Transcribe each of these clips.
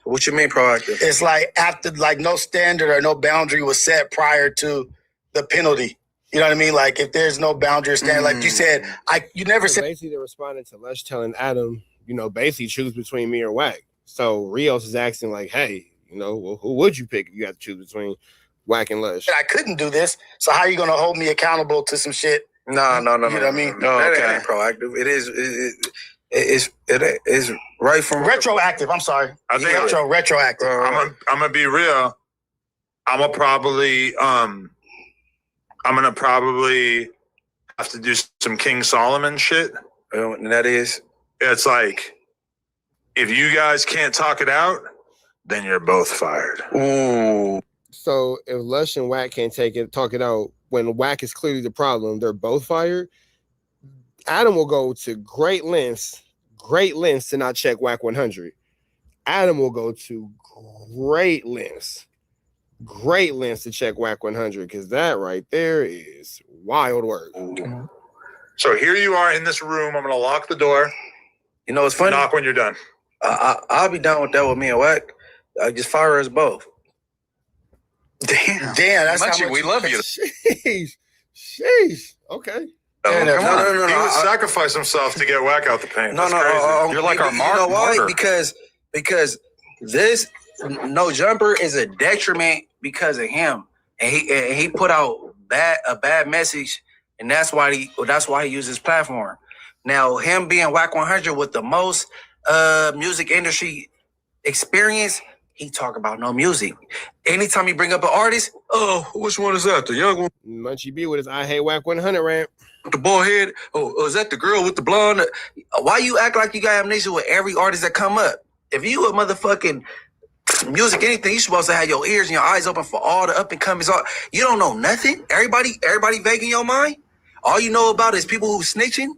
What you mean proactive? It's like after, like, no standard or no boundary was set prior to the penalty. You know what I mean? Like, if there's no boundary or standard, like you said, you never said. Basically, they're responding to Lush telling Adam, basically choose between me or WACK. So Rios is asking, like, hey, well, who would you pick if you had to choose between WACK and Lush? I couldn't do this. So how are you going to hold me accountable to some shit? No. You know what I mean? No, that ain't proactive. It is right from retroactive. I'm sorry. I think retroactive. I'm gonna be real. I'm gonna probably have to do some King Solomon shit. And that is, it's like, if you guys can't talk it out, then you're both fired. Ooh. So if Lush and WACK can't talk it out, when WACK is clearly the problem, they're both fired. Adam will go to great lengths to not check WACK100. Adam will go to great lengths to check WACK100, because that right there is wild work. So here you are in this room. I'm gonna lock the door. It's funny. Knock when you're done. I'll be down with that with me and WACK. Just fire us both. Damn, that's Munchie, how much we love you. Sheesh. Okay. No. He would sacrifice himself to get WACK out the paint. No. You're like our martyr. You know why? Because this no jumper is a detriment because of him, and he put out a bad message, and that's why he used his platform. Now, him being WACK100 with the most music industry experience, he talk about no music. Anytime he bring up an artist, oh, which one is that? The young one? Munchie B with his I hate WACK100 rant. The bald head? Oh, is that the girl with the blonde? Why you act like you got amnesia with every artist that come up? If you a motherfucking music anything, you supposed to have your ears and your eyes open for all the up and comings. You don't know nothing. Everybody vague in your mind. All you know about is people who snitching,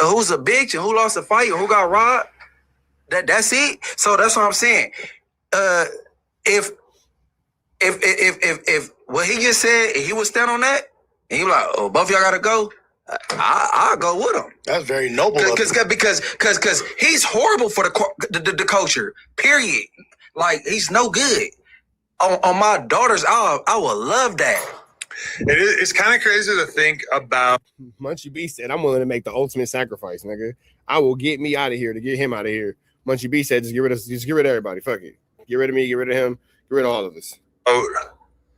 who's a bitch, and who lost a fight, or who got robbed. That's it. So that's what I'm saying. If what he just said, he would stand on that, and he was like, oh, both of y'all gotta go, I'll go with him. That's very noble. Because he's horrible for the culture. Period. Like, he's no good. On my daughter's, I would love that. It's kind of crazy to think about. Munchie B said, I'm willing to make the ultimate sacrifice, nigga. I will get me out of here to get him out of here. Munchie B said, just get rid of everybody. Fuck it. Get rid of me, get rid of him, get rid of all of us. Oh,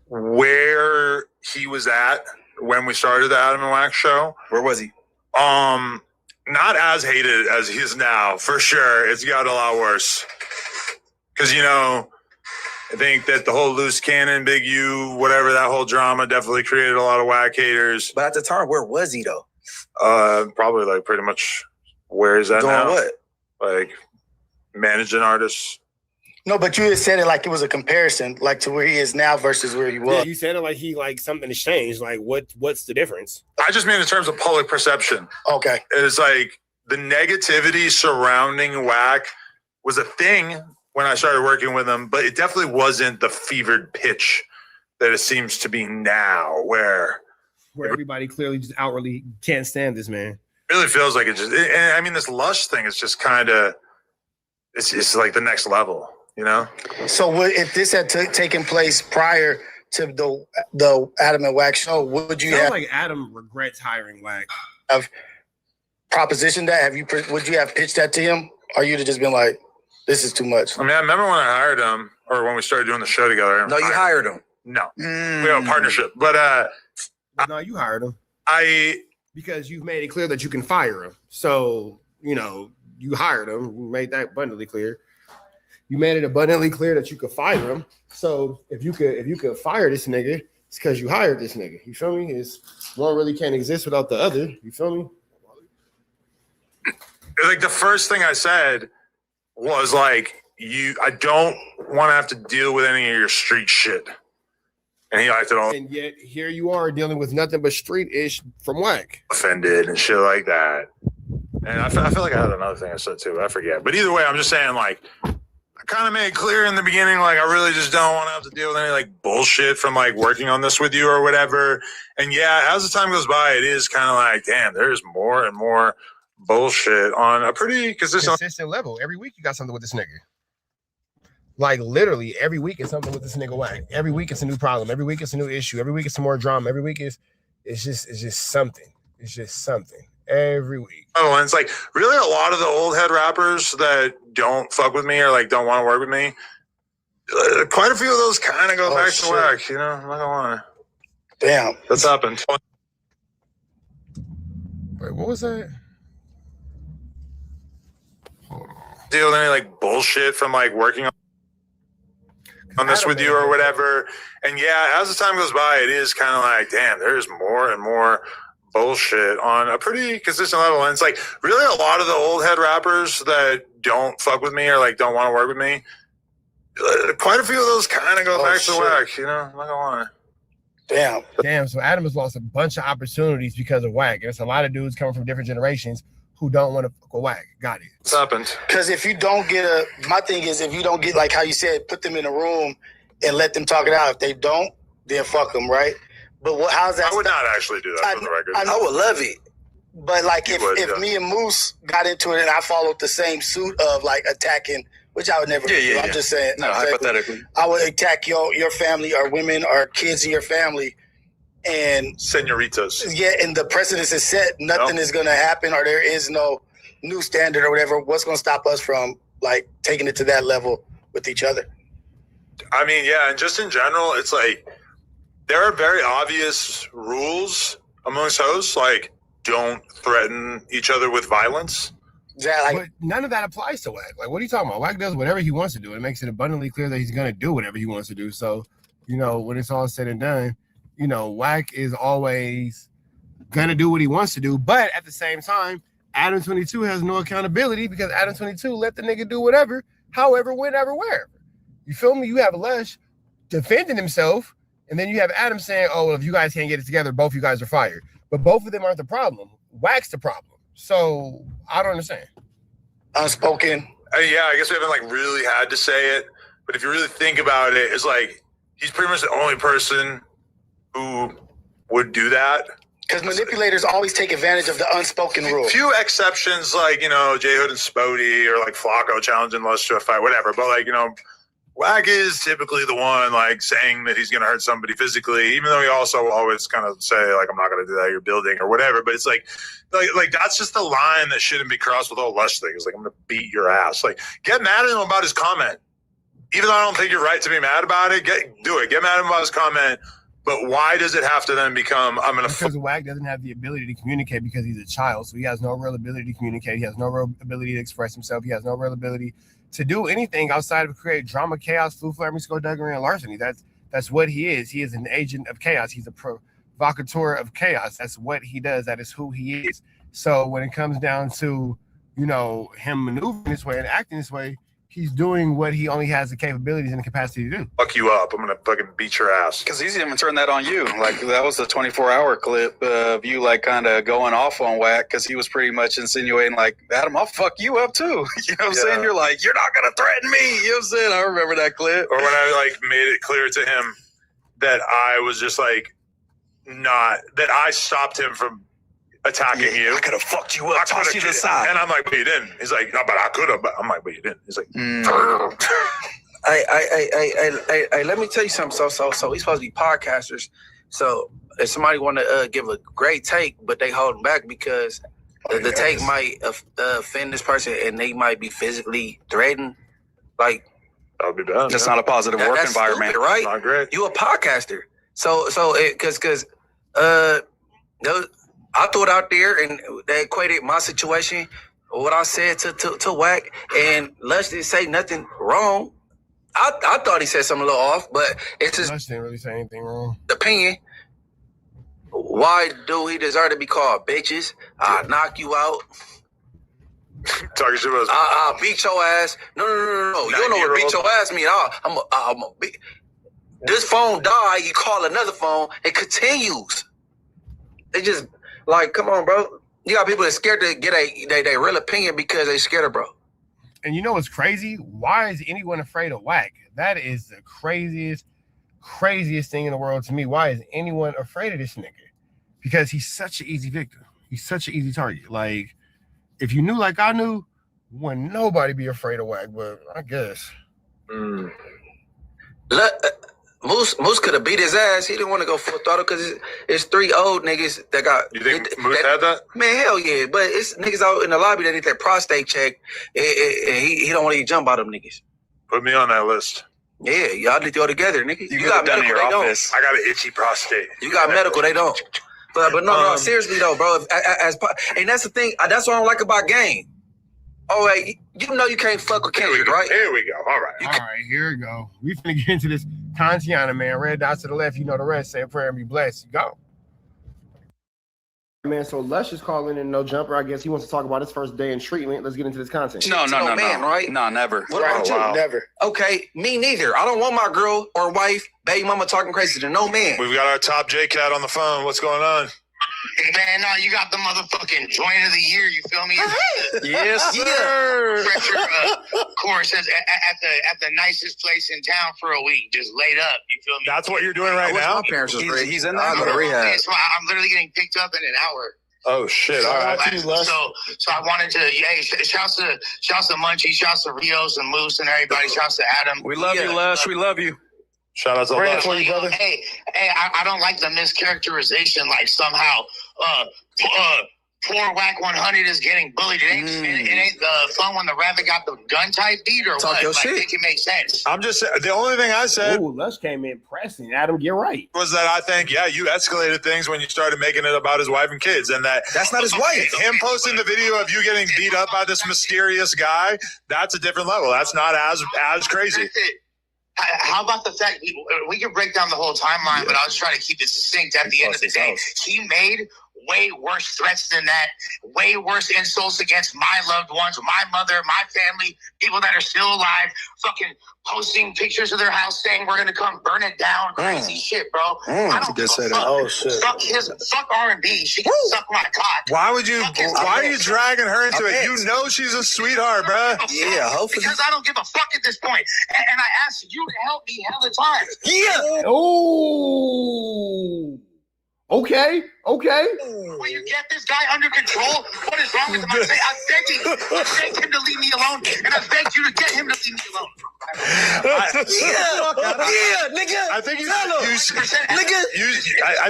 where he was at when we started the Adam and WACK show. Where was he? Not as hated as he is now, for sure. It's got a lot worse. Because, I think that the whole loose cannon, Big U, whatever, that whole drama definitely created a lot of WACK haters. But at the time, where was he, though? Probably, like, pretty much where is that doing now? What? Like, managing artists. No, but you just said it like it was a comparison, like to where he is now versus where he was. Yeah, you said it like something has changed. Like, what's the difference? I just mean in terms of public perception. Okay. It's like the negativity surrounding WACK was a thing when I started working with him, but it definitely wasn't the fevered pitch that it seems to be now, where everybody clearly just outwardly can't stand this man. It really feels like this Lush thing is just kind of, it's like the next level. So if this had taken place prior to the Adam and WACK show, would you have like Adam regrets hiring WACK? Have propositioned that? Would you have pitched that to him, or you'd have just been like, "This is too much"? I mean, I remember when I hired him, or when we started doing the show together. No, you hired him. No, we have a partnership, but no, you hired him. Because you've made it clear that you can fire him. So you hired him. You made that abundantly clear. You made it abundantly clear that you could fire him. So if you could fire this nigga, it's because you hired this nigga. You feel me? One really can't exist without the other. You feel me? Like the first thing I said was like, I don't want to have to deal with any of your street shit. And he liked it all. And yet here you are dealing with nothing but street-ish from WACK. Offended and shit like that. And I feel like I had another thing I said too. I forget. But either way, I'm just saying, like, I kind of made it clear in the beginning, like, I really just don't want to have to deal with any, like, bullshit from, like, working on this with you or whatever. And, yeah, as the time goes by, it is kind of like, damn, there's more and more bullshit on a pretty consistent level. Every week you got something with this nigga. Like literally every week is something with this nigga Wack. Every week it's a new problem. Every week it's a new issue. Every week it's some more drama. Every week it's just something. It's just something every week. Oh, and it's like really a lot of the old head rappers that don't fuck with me or like don't want to work with me. Quite a few of those kind of go back to Wack. You know, I'm not gonna lie. Damn, That's happened. Wait, what was that? Hold on. Deal with any like bullshit from like working on this with you or whatever. And yeah, as the time goes by, it is kind of like, damn, there's more and more bullshit on a pretty consistent level. And it's like really a lot of the old head rappers that don't fuck with me or like don't want to work with me. Quite a few of those kind of go back to Wack, you know, I'm not gonna lie. Damn, so Adam has lost a bunch of opportunities because of Wack. There's a lot of dudes coming from different generations who don't want to fuck with Wack. Got it. What's happened? Because if you don't get my thing is if you don't get, like how you said, put them in a room and let them talk it out. If they don't, then fuck them, right? But how's that? I would not actually do that for the record. I would love it. But like if me and Moose got into it and I followed the same suit of like attacking, which I would never do. I'm just saying. No, hypothetically. I would attack your family or women or kids in your family. And senoritas. Yeah, and the precedence is set. Nothing is going to happen, or there is no new standard or whatever. What's going to stop us from like taking it to that level with each other? I mean, yeah, and just in general, it's like there are very obvious rules amongst hosts, like don't threaten each other with violence. But none of that applies to Wack. Like, what are you talking about? Wack does whatever he wants to do. It makes it abundantly clear that he's going to do whatever he wants to do. So, you know, when it's all said and done, you know, Wack is always gonna do what he wants to do, but at the same time, ADAM22 has no accountability because ADAM22 let the nigga do whatever, however, whenever, wherever. You feel me? You have Lush defending himself, and then you have Adam saying, "Oh, well, if you guys can't get it together, both you guys are fired." But both of them aren't the problem. Wack's the problem. So I don't understand. Unspoken. Yeah, I guess we haven't like really had to say it, but if you really think about it, it's like he's pretty much the only person who would do that. Because manipulators always take advantage of the unspoken rule. Few exceptions, like, you know, J Hood and Spody or like Flacco challenging Lush to a fight, whatever. But like, you know, Wack is typically the one like saying that he's going to hurt somebody physically, even though he also always kind of say like, I'm not going to do that, you're building or whatever. But it's like that's just the line that shouldn't be crossed with all Lush things. Like, I'm going to beat your ass. Like, get mad at him about his comment. Even though I don't think you're right to be mad about it, do it. Get mad at him about his comment. But why does it have to then become, I'm going to... Because Wack doesn't have the ability to communicate because he's a child. So he has no real ability to communicate. He has no real ability to express himself. He has no real ability to do anything outside of create drama, chaos, flu-flaming, skullduggery, and larceny. That's what he is. He is an agent of chaos. He's a provocateur of chaos. That's what he does. That is who he is. So when it comes down to, you know, him maneuvering this way and acting this way, he's doing what he only has the capabilities and the capacity to do. Fuck you up. I'm going to fucking beat your ass. Because he's even turned that on you. Like, that was the 24-hour clip of you, like, kind of going off on Wack because he was pretty much insinuating, like, Adam, I'll fuck you up, too. You know what I'm saying? You're like, you're not going to threaten me. You know what I'm saying? I remember that clip. Or when I, like, made it clear to him that I was just, like, that I stopped him from attacking you. I could have fucked you up, tossed you to the side. And I'm like, but you didn't. He's like, no, but I could have. But I'm like, but you didn't. He's like, let me tell you something. So we supposed to be podcasters. So if somebody want to give a great take, but they holding back because the take might offend this person and they might be physically threatened, like that would be bad. That's not a positive work environment, stupid, right? Not great. You a podcaster, so because I threw it out there and they equated my situation, what I said to Wack, and Lush didn't say nothing wrong. I thought he said something a little off, but it's just Lush didn't really say anything wrong. Opinion. Why do he deserve to be called bitches? I'll knock you out. Talking shit about I'll beat your ass. No. You don't know what beat your ass mean. I'm a beat. This phone died, you call another phone, it continues. They just... Like, come on, bro. You got people that scared to get a real opinion because they scared of bro. And you know what's crazy? Why is anyone afraid of Wack? That is the craziest thing in the world to me. Why is anyone afraid of this nigga? Because he's such an easy victim. He's such an easy target. Like, if you knew like I knew, wouldn't nobody be afraid of Wack, but I guess. Moose could have beat his ass. He didn't want to go full throttle because it's 3 old niggas that got. You think Moose had that? Man, hell yeah. But it's niggas out in the lobby that need that prostate check. And he don't want to jump out of them niggas. Put me on that list. Yeah, y'all need to go together, nigga. You got medical, they don't. I got an itchy prostate. You got medical, they don't. But no, seriously though, bro. And that's the thing. That's what I don't like about game. Oh, hey, you know you can't fuck with Kendrick, right? Here we go. All right. All right, here we go. We finna get into this Kantiana, man. Red dots to the left. You know the rest. Say a prayer and be blessed. You go. Man, so Lush is calling in No Jumper. I guess he wants to talk about his first day in treatment. Let's get into this content. No, man, right? No, never. What about you? Never. Okay, me neither. I don't want my girl or wife, baby mama talking crazy to no man. We've got our top J-Cat on the phone. What's going on? Hey, man, no, you got the motherfucking joint of the year. You feel me? Yes, sir. Pressure course at the nicest place in town for a week, just laid up. You feel me? That's what you're doing right I wish now? my parents was great. He's in there. I'll go to rehab. So I'm literally getting picked up in an hour. Oh, shit. All right. So I wanted to, hey, shouts to Munchie, shouts to Rios and Moose and everybody, shouts to Adam. We love you, Lush. We love you. Shout out to Lush. For you, brother. Hey, I don't like the mischaracterization, like somehow poor WACK100 is getting bullied. It ain't fun when the rabbit got the gun type beat or Talk what? your Like, shit. make it make sense. I'm just the only thing I said Ooh, Lush came in pressing. Adam, get right. was that I think, yeah, you escalated things when you started making it about his wife and kids, and That's not his wife. him posting the video of you getting beat up by this mysterious guy, that's a different level. That's not as crazy. That's it. How about the fact we can break down the whole timeline, but I'll just try to keep it succinct at the end of the day. He made way worse threats than that, way worse insults against my loved ones, my mother, my family, people that are still alive, fucking posting pictures of their house saying we're gonna come burn it down, crazy shit, bro. I don't give a fuck. Oh, shit. Fuck R&B. She can suck my cock. Why are you dragging her into it? You know she's a sweetheart, bruh. Yeah, hopefully. Because I don't give a fuck at this point. And I asked you to help me hell of times. Yeah. Oh. Okay. Will you get this guy under control? What is wrong with him? I begged him to leave me alone, and I begged you to get him to leave me alone. Nigga. I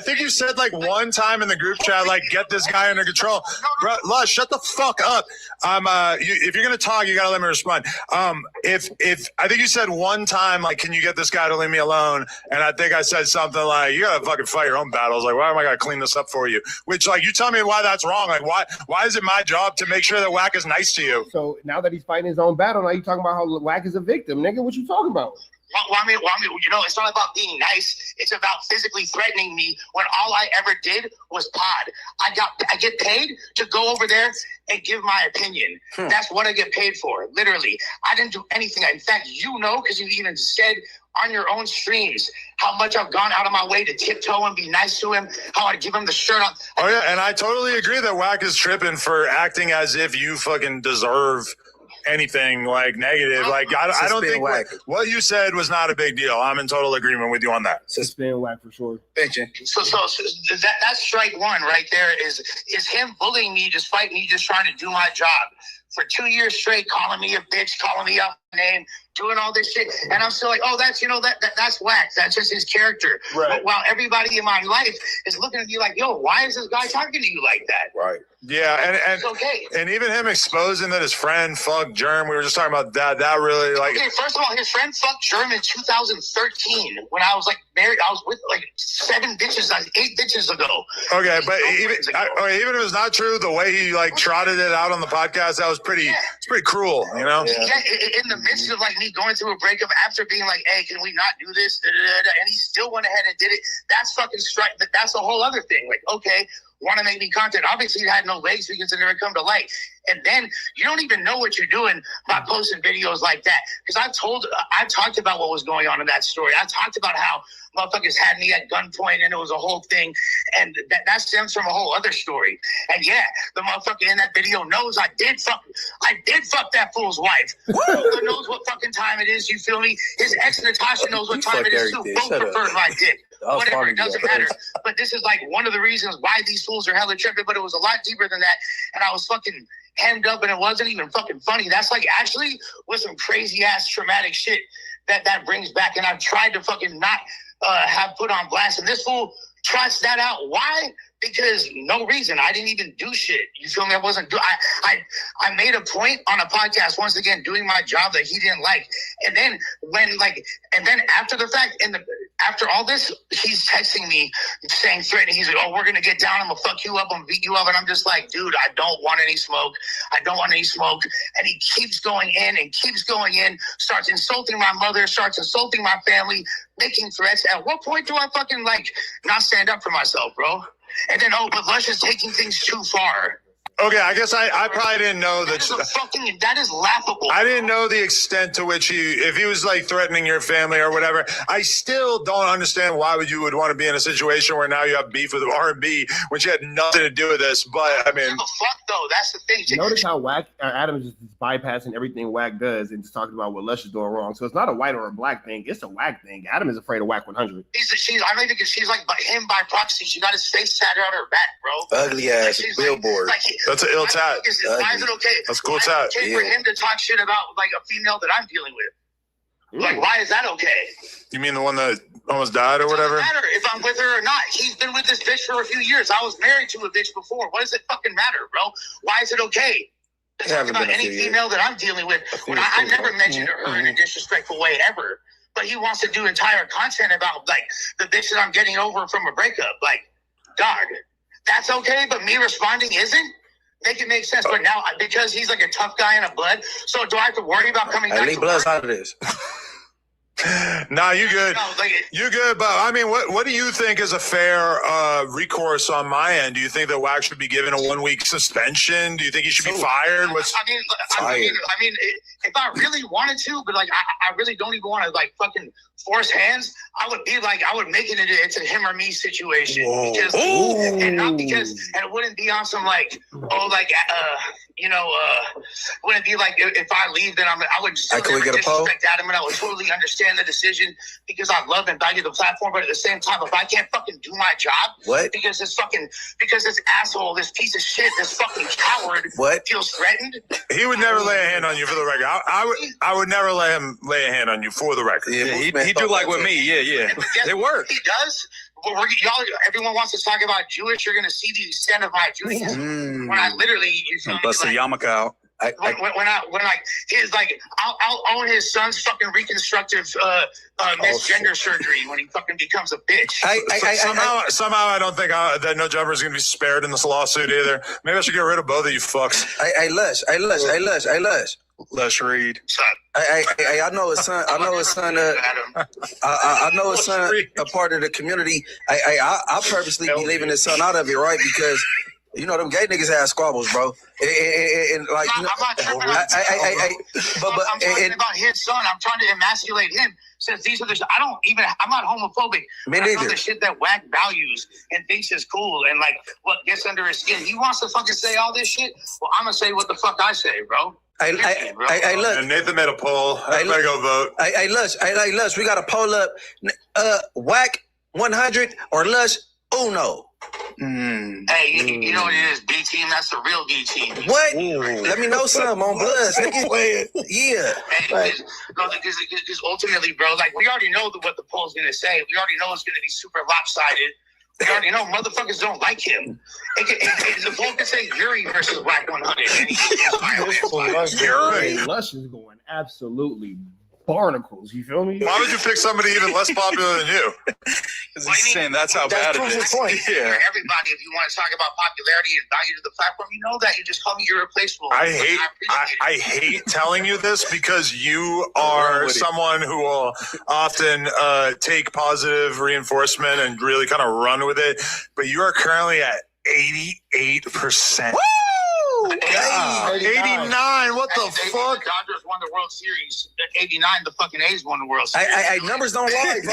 think you said like one time in the group chat, like, get this guy under control. Bro, Lush, shut the fuck up. If you're gonna talk, you gotta let me respond. If I think you said one time, like, can you get this guy to leave me alone? And I think I said something like, you gotta fucking fight your own battles. Like, why am I gonna clean this up for you? Which, like, you tell me why that's wrong. Like, why is it my job to make sure that WACK is nice to you? So now that he's fighting his own battle, now you talking about how WACK is a victim, nigga. What you talking about? Well, I mean, you know, it's not about being nice. It's about physically threatening me when all I ever did was pod. I get paid to go over there and give my opinion. That's what I get paid for, literally. I didn't do anything. In fact, you know, because you even said on your own streams how much I've gone out of my way to tiptoe and be nice to him, how I'd give him the shirt on. Oh, yeah, and I totally agree that WACK is tripping for acting as if you fucking deserve anything like negative. Like, I don't think what you said was not a big deal. I'm in total agreement with you on that. It's been WACK for sure. So that's strike one right there is him bullying me despite me just trying to do my job for 2 years straight, calling me a bitch, calling me out my name, doing all this shit. And I'm still like, oh, that's WACK. That's just his character. Right. While everybody in my life is looking at me like, yo, why is this guy talking to you like that? Right. Yeah, and It's okay. and even him exposing that his friend fucked Germ, we were just talking about that. That really, like, Okay, first of all, his friend fucked Germ in 2013 when I was like married. I was with like 8 bitches ago. okay, but even if it's not true, the way he like trotted it out on the podcast, that was pretty. It's pretty cruel, you know. Yeah, in the midst of like me going through a breakup after being like, hey, can we not do this? And he still went ahead and did it. That's fucking strike. But that's a whole other thing. Like, okay, want to make me content. Obviously, it had no legs because it never come to light. And then you don't even know what you're doing by posting videos like that. Because I talked about what was going on in that story. I talked about how motherfuckers had me at gunpoint and it was a whole thing. And that stems from a whole other story. And yeah, the motherfucker in that video knows I did fuck that fool's wife. Who knows what fucking time it is, you feel me? His ex Natasha knows what time it is too. Both prefer my dick. Whatever, it doesn't matter. But this is like one of the reasons why these fools are hella tripping, but it was a lot deeper than that. And I was fucking hemmed up and it wasn't even fucking funny. That's like actually was some crazy ass traumatic shit that brings back. And I've tried to fucking not have put on blast. And this fool trots that out. Why? Because no reason. I didn't even do shit. You feel me? I wasn't I made a point on a podcast, once again, doing my job that he didn't like. And then after the fact, after all this, he's texting me saying, threatening, he's like, oh, we're gonna get down, I'm gonna fuck you up, I'm gonna beat you up. And I'm just like, dude, I don't want any smoke. I don't want any smoke. And he keeps going in and keeps going in, starts insulting my mother, starts insulting my family, making threats. At what point do I fucking not stand up for myself, bro? And then, but Lush is taking things too far. Okay, I guess I probably didn't know that. That is laughable. I didn't know the extent to which if he was like threatening your family or whatever. I still don't understand why you would want to be in a situation where now you have beef with R&B, which had nothing to do with this. But I mean, fuck though, that's the thing. Notice how Adam is just bypassing everything WACK does and just talking about what Lush is doing wrong. So it's not a white or a black thing; it's a WACK thing. Adam is afraid of WACK100. I don't even think she's like him by proxy. She got his face tatted on her back, bro. Ugly ass billboard. That's an ill tat. Why is it okay? That's cool tat. It's okay for him to talk shit about a female that I'm dealing with. Why is that okay? You mean the one that almost died or whatever? It doesn't matter if I'm with her or not. He's been with this bitch for a few years. I was married to a bitch before. What does it fucking matter, bro? Why is it okay to talk about any female that I'm dealing with when I never mentioned her in a disrespectful way ever? But he wants to do entire content about the bitch that I'm getting over from a breakup. Dog, that's okay, but me responding isn't? Make it make sense. But now, because he's like a tough guy in a blood, so do I have to worry about coming back to blood's out of this. Nah, you good. You good, but I mean, what do you think is a fair recourse on my end? Do you think that WACK should be given a 1-week suspension? Do you think he should be fired? I mean, if I really wanted to, but I really don't even want to fucking force hands. I would make it into him or me situation. Because, and not because, and it wouldn't be on some wouldn't be if I leave, then I would still never disrespect Adam, and I would totally understand the decision because I love and value the platform. But at the same time, if I can't fucking do my job, because this asshole, this piece of shit, this fucking coward, feels threatened, he would never lay a hand on you for the record. I would never let him lay a hand on you for the record. Yeah, he do like with me. Yeah. It worked. He does. But everyone wants to talk about Jewish. You're going to see the extent of my Judaism when I literally bust the yarmulke out. I'll own his son's fucking reconstructive misgender surgery when he fucking becomes a bitch. Somehow I don't think that No Jumper is going to be spared in this lawsuit either. Maybe I should get rid of both of you fucks. Lush Reed. I know his son. I know his son. I know his son. A part of the community. I purposely be leaving his son out of it, right? Because them gay niggas have squabbles, bro. I'm not talking about his son. I'm trying to emasculate him. Since these are I'm not homophobic. Me neither. I know the shit that WACK values and thinks is cool and what gets under his skin. He wants to fucking say all this shit. Well, I'm gonna say what the fuck I say, bro. Look. And Nathan made a poll. I better go vote. Lush. We got a poll up. WACK100 or Lush Uno. Hey, you know what it is? B team. That's the real B team. What? Let me know something on Bloods. Yeah. Because ultimately, bro, we already know what the poll's gonna say. We already know it's gonna be super lopsided. We already know motherfuckers don't like him. The poll can say Yuri versus WACK100. Lush is going absolutely barnacles. You feel me? Why would you pick somebody even less popular than you? Because he's saying that's how bad it is. Yeah. Everybody, if you want to talk about popularity and value to the platform, you know that. You just call me irreplaceable. I hate telling you this because you are someone who will often take positive reinforcement and really kind of run with it. But you are currently at 88%. Woo! God, 89. What the fuck? The Dodgers won the World Series. 89, the fucking A's won the World Series. Numbers don't lie, bro.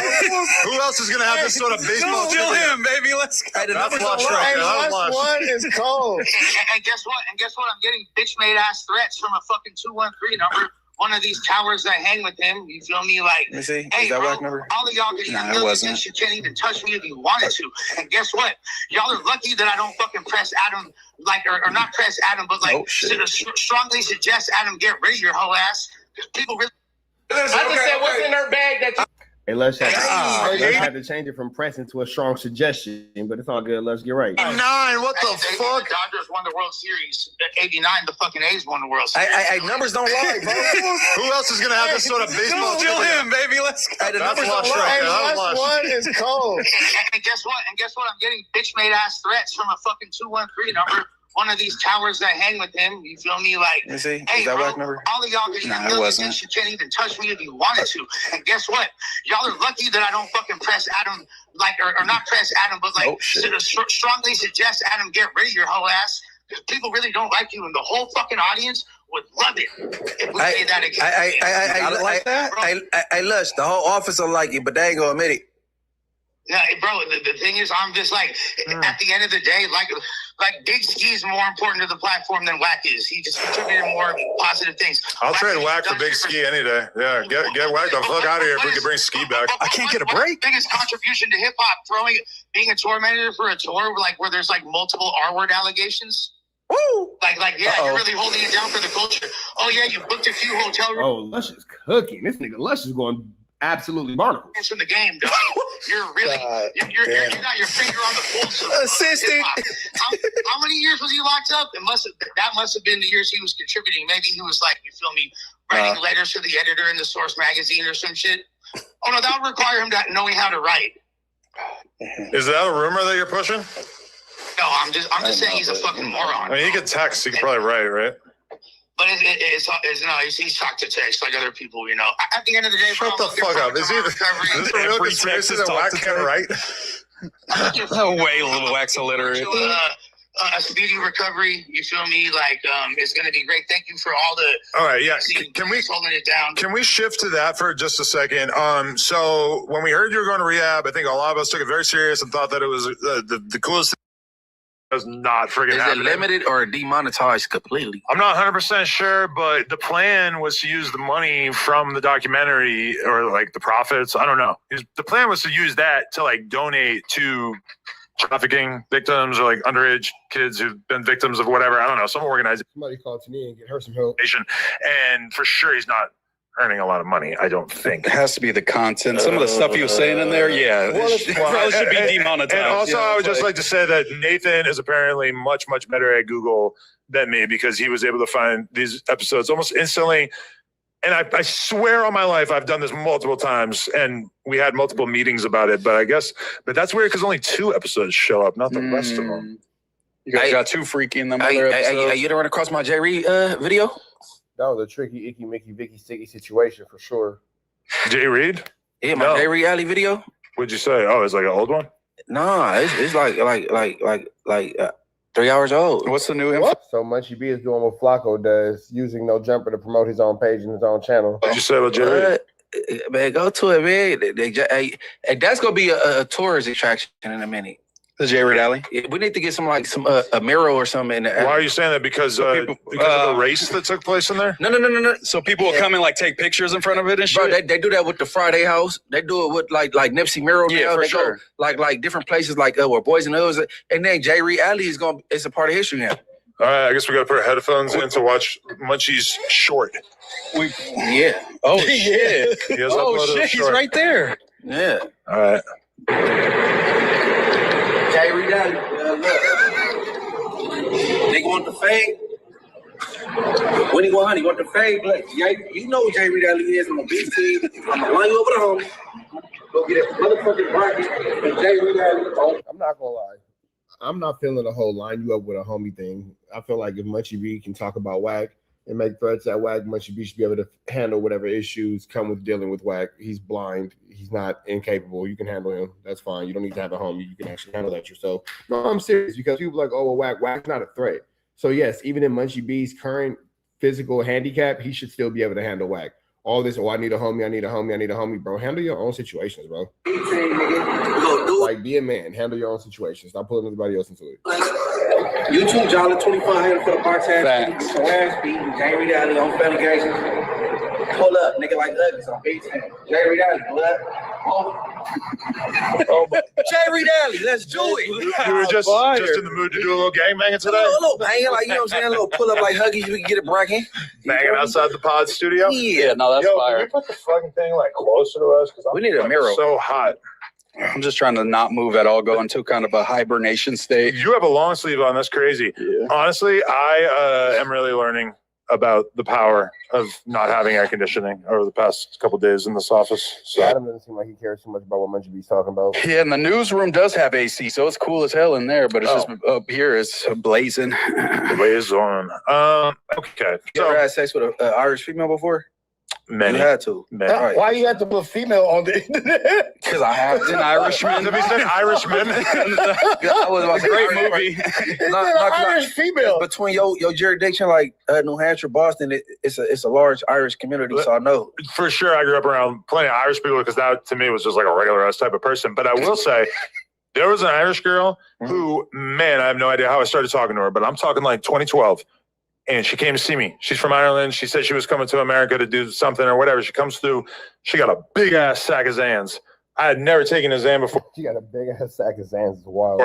Who else is going to have this sort of baseball? Still him, baby. Let's go. The numbers don't lie. Last one is cold. And guess what? I'm getting bitch-made-ass threats from a fucking 213 number. One of these cowards that hang with him, you feel me? Let me see. Hey, is that bro, WACK number? all of y'all get it wasn't. You can't even touch me if you wanted to. And guess what? Y'all are lucky that I don't fucking press Adam, or not press Adam, but strongly suggest Adam get rid of your whole ass. Because people really. I just said what's in her Hey, Lush had to change it from pressing to a strong suggestion, but it's all good. Lush, you're right. 9, what the fuck? The Dodgers won the World Series. 89, the fucking A's won the World Series. Numbers don't lie, bro. Who else is gonna have this sort of baseball? Still him, baby. Let's go. The That's numbers don't Lush right lie. there. That's Lush Lush. one is cold. And guess what? I'm getting bitch-made ass threats from a fucking 213 number. One of these towers that hang with him. You feel me? Like, Let me see. hey, Is that bro, WACK number? all of y'all get Nah, it millions wasn't. and you can't even touch me if you wanted to. And guess what? Y'all are lucky that I don't fucking press Adam, like, or not press Adam, but like, strongly suggest Adam get rid of your whole ass. Because people really don't like you, and the whole fucking audience would love it if we say that again. I Lush, the whole office will like you, but they ain't gonna admit it. Yeah, bro, the thing is, I'm just like, at the end of the day, like Big Ski is more important to the platform than WACK is. He just contributed more positive things. I'll trade WACK for Big Ski any day. Yeah, get WACK the fuck out of here if we can bring Ski back. I can't get a break. Biggest contribution to hip hop, being a tour manager for a tour, like where there's like multiple R-word allegations. Woo! You're really holding it down for the culture. Oh yeah, you booked a few hotel rooms. Oh, Lush is cooking. This nigga Lush is going absolutely barnacle. From the game, dog. You're really, you got your finger on the pulse of Assistant. How many years was he locked up? That must have been the years he was contributing. Maybe he was like, you feel me, writing letters to the editor in the Source magazine or some shit. Oh no, that would require him knowing how to write. Is that a rumor that you're pushing? No, I'm just saying he's a fucking moron. I mean, he could text. He could probably write, right? But he's talked to text like other people, you know. At the end of the day, Shut the fuck up. Is this a real conspiracy that WACK can't write? No way, little WACK's illiterate. A speedy recovery, you feel me? Like, it's going to be great. Thank you for all the... All right, yeah. Can we holding it down? Can we shift to that for just a second? So when we heard you were going to rehab, I think a lot of us took it very serious and thought that it was the coolest thing. Was not friggin' Is it happening. limited or demonetized completely? I'm not 100% sure, but the plan was to use the money from the documentary or like the profits. I don't know. The plan was to use that to like donate to trafficking victims or like underage kids who've been victims of whatever. I don't know, some organization. Somebody call to me and get her some help. And for sure, he's not earning a lot of money, I don't think. It has to be the content. Some of the stuff he was saying in there, it probably should be demonetized. And also, I would just like to say that Nathan is apparently much, much better at Google than me because he was able to find these episodes almost instantly. And I swear on my life, I've done this multiple times, and we had multiple meetings about it. But that's weird because only 2 episodes show up, not the rest of them. You guys got too freaky in them other episodes. You done run across my J. Reed video? That was a tricky, icky, Mickey, Vicky, sticky situation for sure. Jay Reed? Yeah, my J. Reed Alley video. What'd you say? Oh, it's like an old one? Nah, it's like 3 hours old. What's the new info? So Munchie B is doing what Flacco does, using No Jumper to promote his own page and his own channel. What'd you say about Jay Reed? Man, go to it, man. That's gonna be a tourist attraction in a minute. The J. Reed Alley? We need to get some a mirror or something in there. Why are you saying that? Because of the race that took place in there? No. So people will come and like take pictures in front of it and shit? Bro, they do that with the Friday House. They do it with like Nipsey Mirror. Yeah, for they sure. Go, like different places like where Boys and Hoods. And then J. Reed Alley it's a part of history now. All right, I guess we got to put our headphones in to watch Munchie's short. Yeah. Oh, shit. He's right there. Yeah. All right. J. Reed Alley. Look. They want the fade. When he want, the fade. Like, you know what J. Reed Alley is. I'm a big team. I'm going to line you over the home. Go get a motherfucking bracket. And J. Reed Alley. I'm not going to lie. I'm not feeling the whole line you up with a homie thing. I feel like if Munchie B can talk about WACK and make threats at WACK, Munchie B should be able to handle whatever issues come with dealing with WACK. He's blind. He's not incapable. You can handle him. That's fine. You don't need to have a homie. You can actually handle that yourself. No, I'm serious because people are like, oh, well, WACK's not a threat. So, yes, even in Munchie B's current physical handicap, he should still be able to handle WACK. All this, I need a homie, bro. Handle your own situations, bro. Like, be a man. Handle your own situations. Stop pulling everybody else into it. YouTube, Jolly 2500 for the box ass Facts. beat, ass beat, J. Reed Alley on Family Games. Pull up, nigga like Uggies on 18. J. Reed Alley, pull up. Jerry Daly, let's do it. You were just in the mood to do a little gangbanging today? A little banging, like, you know what I'm saying? A little pull up like Huggies, we can get it bragging. Banging outside the pod studio? Yeah. No, that's Can we put the fucking thing like closer to us? We need a mirror. So hot. I'm just trying to not move at all, go into kind of a hibernation state. You have a long sleeve on. That's crazy. Yeah. Honestly, I am really learning about the power of not having air conditioning over the past couple days in this office. So Adam doesn't seem like he cares too much about what Munchie B's talking about. Yeah, and the newsroom does have AC, so it's cool as hell in there, but it's just up here, it's blazing. blaze on. Okay. You ever So had sex with an Irish female before? many. You had to. Many. Right. Why you have to put female on the internet? Because I have An Irishman. Have you said Irishman? That was a great movie. Irish female. Between your jurisdiction, like New Hampshire, Boston, it's a large Irish community, so I know. For sure, I grew up around plenty of Irish people because that to me was just like a regular ass type of person. But I will say, there was an Irish girl who, man, I have no idea how I started talking to her, but I'm talking like 2012. And she came to see me. She's from Ireland. She said she was coming to America to do something or whatever. She comes through. She got a big ass sack of Xans. I had never taken a Xan before. She got a big ass sack of Xans. It's wild.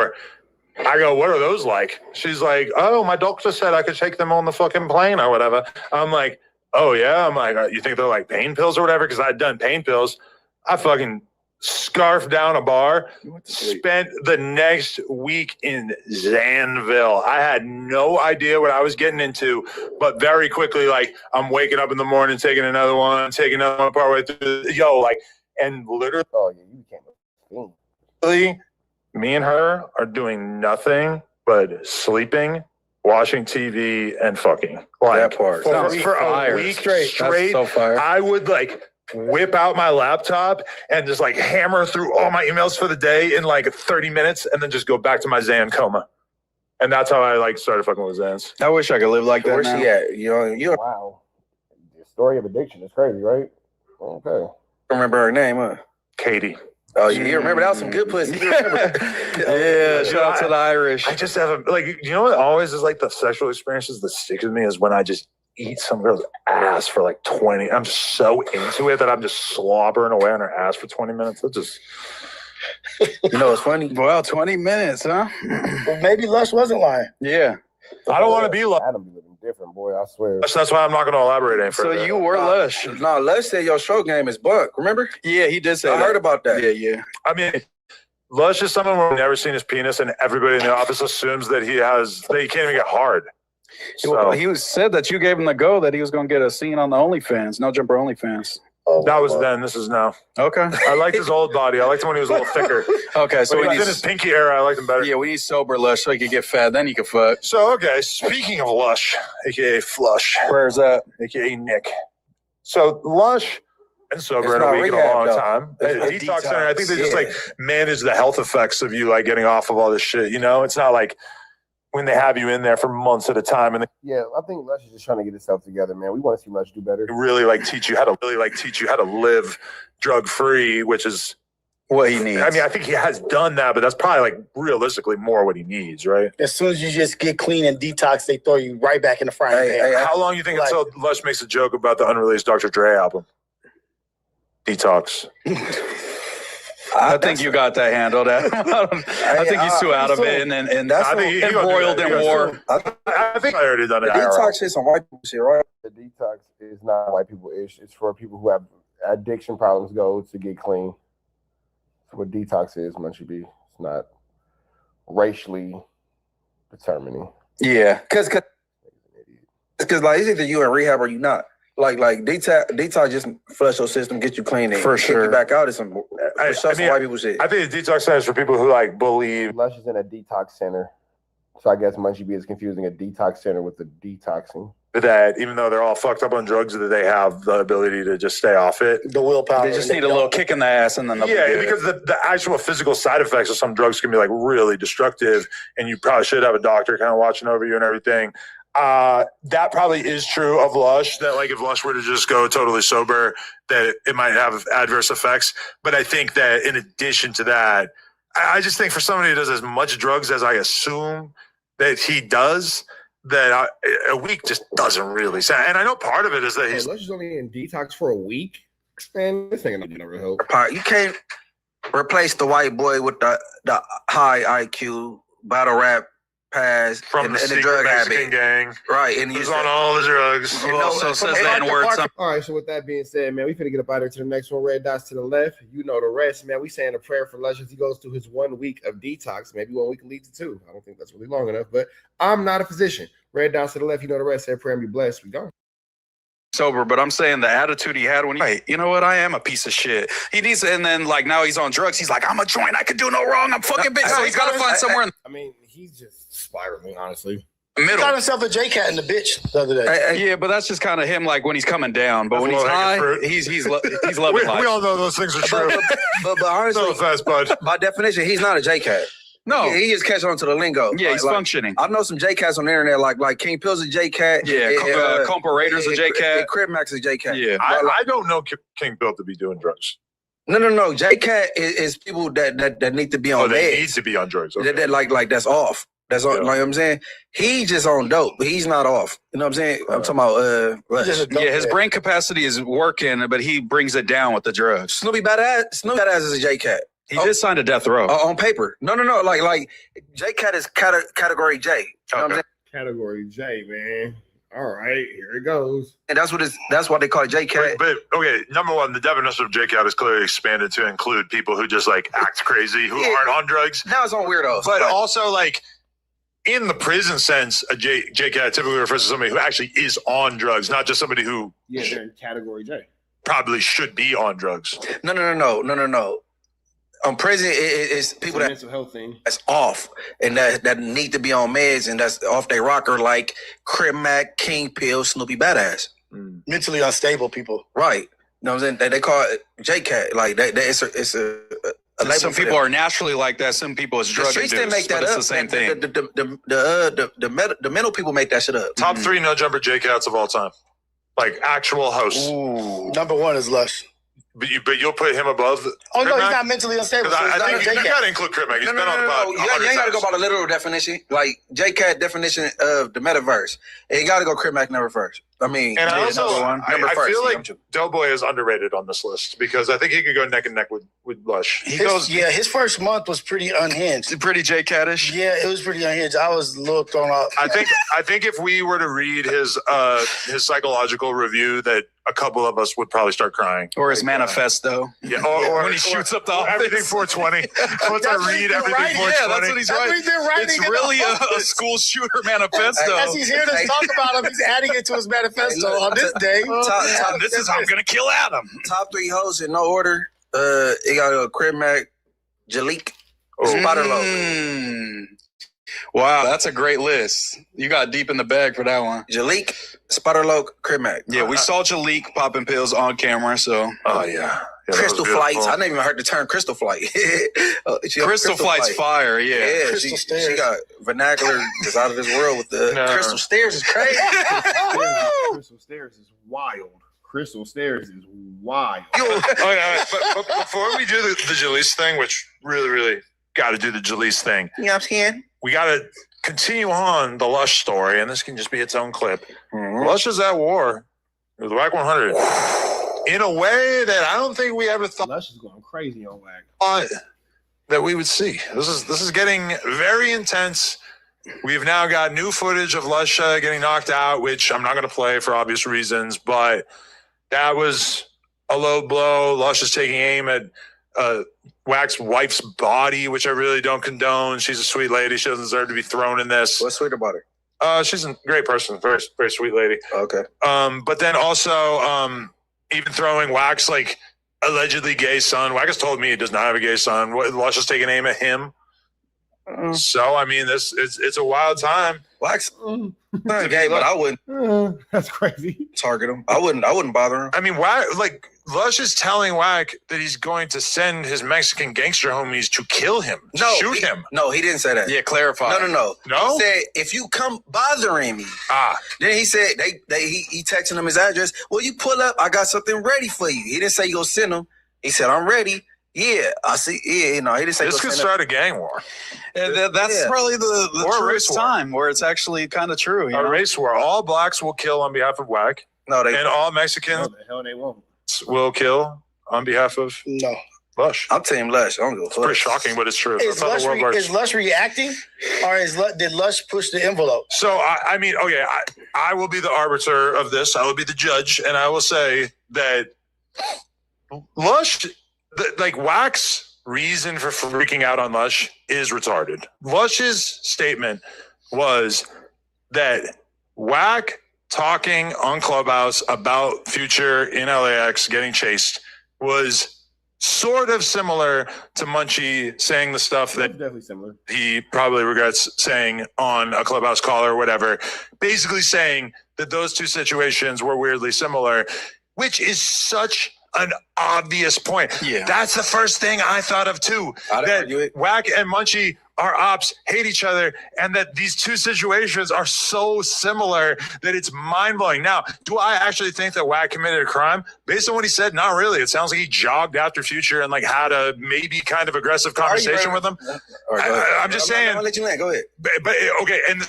I go, what are those like? She's like, oh, my doctor said I could take them on the fucking plane or whatever. I'm like, oh, yeah? I'm like, you think they're like pain pills or whatever? Because I'd done pain pills. I fucking scarfed down a bar, spent the next week in Zanville. I had no idea what I was getting into, but very quickly, like, I'm waking up in the morning, taking another one partway through, and literally, Oh, yeah, you became a fiend. me and her are doing nothing but sleeping, watching TV, and fucking. Like, That part. for Sounds a fire. week That's straight, so fire. I would like whip out my laptop and just like hammer through all my emails for the day in like 30 minutes and then just go back to my Xan coma. And that's how I like started fucking with Xans. I wish I could live like that Where's now. she at? You don't Wow. The story of addiction is crazy, right? Okay. remember her name, huh? Katie. Oh, you remember that was some good pussy. You remember? Yeah, shout out to the Irish. I just have you know what always is like the sexual experiences that stick with me is when I just eat some girl's ass for like 20. I'm so into it that I'm just slobbering away on her ass for 20 minutes. It just, You know what's funny? Well, 20 minutes, huh? Well, maybe Lush wasn't lying. Yeah. I don't want to be like. Adam be living different, boy. I swear. That's why I'm not going to elaborate any So further. you were Lush. No, Lush said your show game is bunk. Remember? Yeah, he did say I that. heard about that. Yeah. I mean, Lush is someone we've never seen his penis, and everybody in the office assumes that he can't even get hard. So He said that you gave him the go that he was going to get a scene on the OnlyFans, No Jumper OnlyFans. that was then. This is now. Okay. I liked his old body. I liked him when he was a little thicker. Okay, so When he we was in his need, pinky era, I liked him better. yeah, we need sober Lush so he can get fat. Then he can fuck. So, okay, speaking of Lush, a.k.a. Flush, Where's that? a.k.a. Nick. So, Lush and sober It's in a not week in a rehab, long though. time. It's A detox center, I think they just yeah. like manage the health effects of you like getting off of all this shit. You know, it's not like when they have you in there for months at a time and they Yeah, I think Lush is just trying to get itself together, man. We want to see Lush do better. really like teach you how to live drug free, which is, What he needs. I mean, I think he has done that, but that's probably like realistically more what he needs, right? As soon as you just get clean and detox, they throw you right back in the frying pan. How long do you think Like- until Lush makes a joke about the unreleased Dr. Dre album? Detox. I think you got that handled. I think he's too out of it and That's I think he gonna do embroiled that. in He war. I think I already done The it. detox shit's some white people shit, right? The detox is not white people ish. It's for people who have addiction problems go to get clean. That's what detox is, Munchie B. It's not racially determining. Yeah. Because like it's either you in rehab or you not. Like detox just flush your system, get you clean, and For kick sure. you back out. It's some, I some mean, white people shit. I think the detox center is for people who like believe. Lush is in a detox center. So I guess Munchie B is confusing a detox center with the detoxing. That even though they're all fucked up on drugs, that they have the ability to just stay off it. The willpower. They just need a little kick in the ass and then they'll be Yeah, good. because the actual physical side effects of some drugs can be like really destructive, and you probably should have a doctor kind of watching over you and everything. That probably is true of Lush, that like if Lush were to just go totally sober, that it might have adverse effects. But I think that in addition to that, I just think for somebody who does as much drugs as I assume that he does, that a week just doesn't really sound. And I know part of it is that Hey, he's Lush is only in detox for a week. Man, this nigga not getting no real help. You can't replace the white boy with the high IQ battle rap pass From and the the secret drug Mexican habit. gang. Right, and Who's you on all the drugs. Who also says the N-word. All right, so with that being said, man, we finna get up out there to the next one. Red dots to the left. You know the rest, man. We saying a prayer for Lush as he goes through his 1 week of detox. Maybe 1 week can lead to 2. I don't think that's really long enough, but I'm not a physician. Red dots to the left. You know the rest. Say a prayer and be blessed. We gone. Sober, but I'm saying the attitude he had when he, you know what, I am a piece of shit. He needs, and then like now he's on drugs. He's like, I'm a joint. I could do no wrong. I'm fucking bitch. So he's got to find somewhere in I mean, he's just spiraling, honestly. the He middle. got himself a J-Cat in the bitch the other day. Yeah, but that's just kind of him, like when he's coming down. But That's when he's low-hanging high, fruit. he's We loving life. all know those things are true. but honestly, No offense, bud. by definition, he's not a J-Cat. No, He just catch on to the lingo. yeah, he's Like, functioning. I know some J-Cats on the internet, like King Pill's a J-Cat. Yeah, Compa Raiders a J-Cat. Crib Max is a J-Cat. Yeah, I don't know King Bill to be doing drugs. No. J-Cat is people that need to be on They meds. need to be on drugs. Okay. That like that's off. That's all, Yeah. like what I'm saying. He just on dope, but he's not off. You know what I'm saying? I'm talking about Lush. Just a dope yeah, his head. brain capacity is working, but he brings it down with the drugs. Snoopy Badass is a J-Cat. He did sign to death row. On paper. No. Like J-Cat is category J. You know what I'm Okay. saying? Category J, man. All right, here it goes. And that's why they call it J-Cat. But okay, number one, the definition of J-Cat is clearly expanded to include people who just like act crazy, who Yeah. aren't on drugs. Now it's on weirdos. But also like in the prison sense, a J-Cat typically refers to somebody who actually is on drugs, not just somebody who Yeah, they're in category J. probably should be on drugs. No. On prison, it's people that mental health thing. that's off and that need to be on meds and that's off their rocker like Crib Mac, King Pill, Snoopy Badass. Mentally unstable people. Right. You know what I'm saying? They call it J-Cat. Like it's a label Some for people them. are naturally like that. Some people is The drug streets induced, didn't make that but it's up. the same thing. The mental people make that shit up. Top 3 no jumper J-Cats of all time. Like actual hosts. Ooh. Number 1 is Lush. But you'll put him above Oh, no, Crib he's Mac? not mentally unstable. 'Cause So he's I not think a you J-Cat. got to include Crib Mac. He's been on the pod You 100 ain't got to go times. by the literal definition. Like J-Cat definition of the metaverse. And you got to go Crib Mac number first. I mean, And I yeah, also, number I first. feel you like know. Doughboy is underrated on this list because I think he could go neck and neck with Lush. He goes His first month was pretty unhinged. pretty J-Cat-ish. Yeah, it was pretty unhinged. I was a little thrown off. I think if we were to read his psychological review, that a couple of us would probably start crying. Or his manifesto. Yeah, or When he shoots up the or everything office. 420. Once I That's what read he's been everything writing. 420. Yeah, that's what he's That's what writing. he's been writing It's in the really a office. school shooter manifesto. As he's here to talk about him, he's adding it to his manifesto on this day. This is how I'm gonna kill Adam. Top 3 hosts in no order. You got to go Crib Mac, Jalik, Spotter Low. Mm. Wow, that's a great list. You got deep in the bag for that one. Jalik, Spotter Low, Crib Mac. Yeah, we saw Jalik popping pills on camera, so Oh, yeah. Crystal Flights. I never even heard the term Crystal Flight. Crystal Flight's Flight. fire, yeah. Yeah, Crystal she Stairs. got vernacular just out of this world with the No. Crystal Stairs is crazy. Crystal Stairs is wild. Crystal Stairs is wild. Oh, yeah, but before we do the Jalise thing, which really got to do the Jalise thing, You know what I'm saying? we got to continue on the Lush story, and this can just be its own clip. Lush is at war with the WACK100 in a way that I don't think we ever Lush is going crazy on WACK. thought that we would see. This is getting very intense. We've now got new footage of Lush getting knocked out, which I'm not going to play for obvious reasons, but that was a low blow. Lush is taking aim at Wack's wife's body, which I really don't condone. She's a sweet lady. She doesn't deserve to be thrown in this. What's sweet about her? She's a great person, very, very sweet lady. Okay. But then also, even throwing Wack's like allegedly gay son. Wack has told me he does not have a gay son. Lush is taking aim at him. So I mean, it's a wild time. Wax. Not gay, but I wouldn't That's crazy. target him. I wouldn't bother him. I mean, Wack, like Lush is telling Wack that he's going to send his Mexican gangster homies to kill him, to shoot him. No, he didn't say that. Yeah, clarify. No. No? He said if you come bothering me. Ah, Then he said he texting him his address. Well, you pull up. I got something ready for you. He didn't say you go send him. He said I'm ready. Yeah, I see. Yeah, no, he didn't say this go could send start a gang war, And that's Yeah. probably the Or a race truest war. time where it's actually kind of true. You a know? race war. All blacks will kill on behalf of Wack, him. No, they and all No, Mexicans. the hell they won't. will kill on behalf of No. Lush. I'm Team Lush. I don't give a It's fuck. pretty shocking, but it's true. Is That's how the world works. Lush reacting, or did Lush push the envelope? So, I mean, okay, I will be the arbiter of this. I will be the judge, and I will say that Lush, like WAC's reason for freaking out on Lush is retarded. Lush's statement was that WAC talking on Clubhouse about Future in LAX getting chased was sort of similar to Munchie saying the stuff that Definitely similar. he probably regrets saying on a Clubhouse call or whatever, basically saying that those two situations were weirdly similar, which is such an obvious point. Yeah. That's the first thing I thought of too. I'd That argue it. Wack and Munchie are ops, hate each other, and that these two situations are so similar that it's mind-blowing. Now, do I actually think that Wack committed a crime? Based on what he said, not really. It sounds like he jogged after Future and like had a maybe kind of aggressive conversation with him. All right, go ahead. I'm just saying. I'll let you land. Go ahead. But okay, and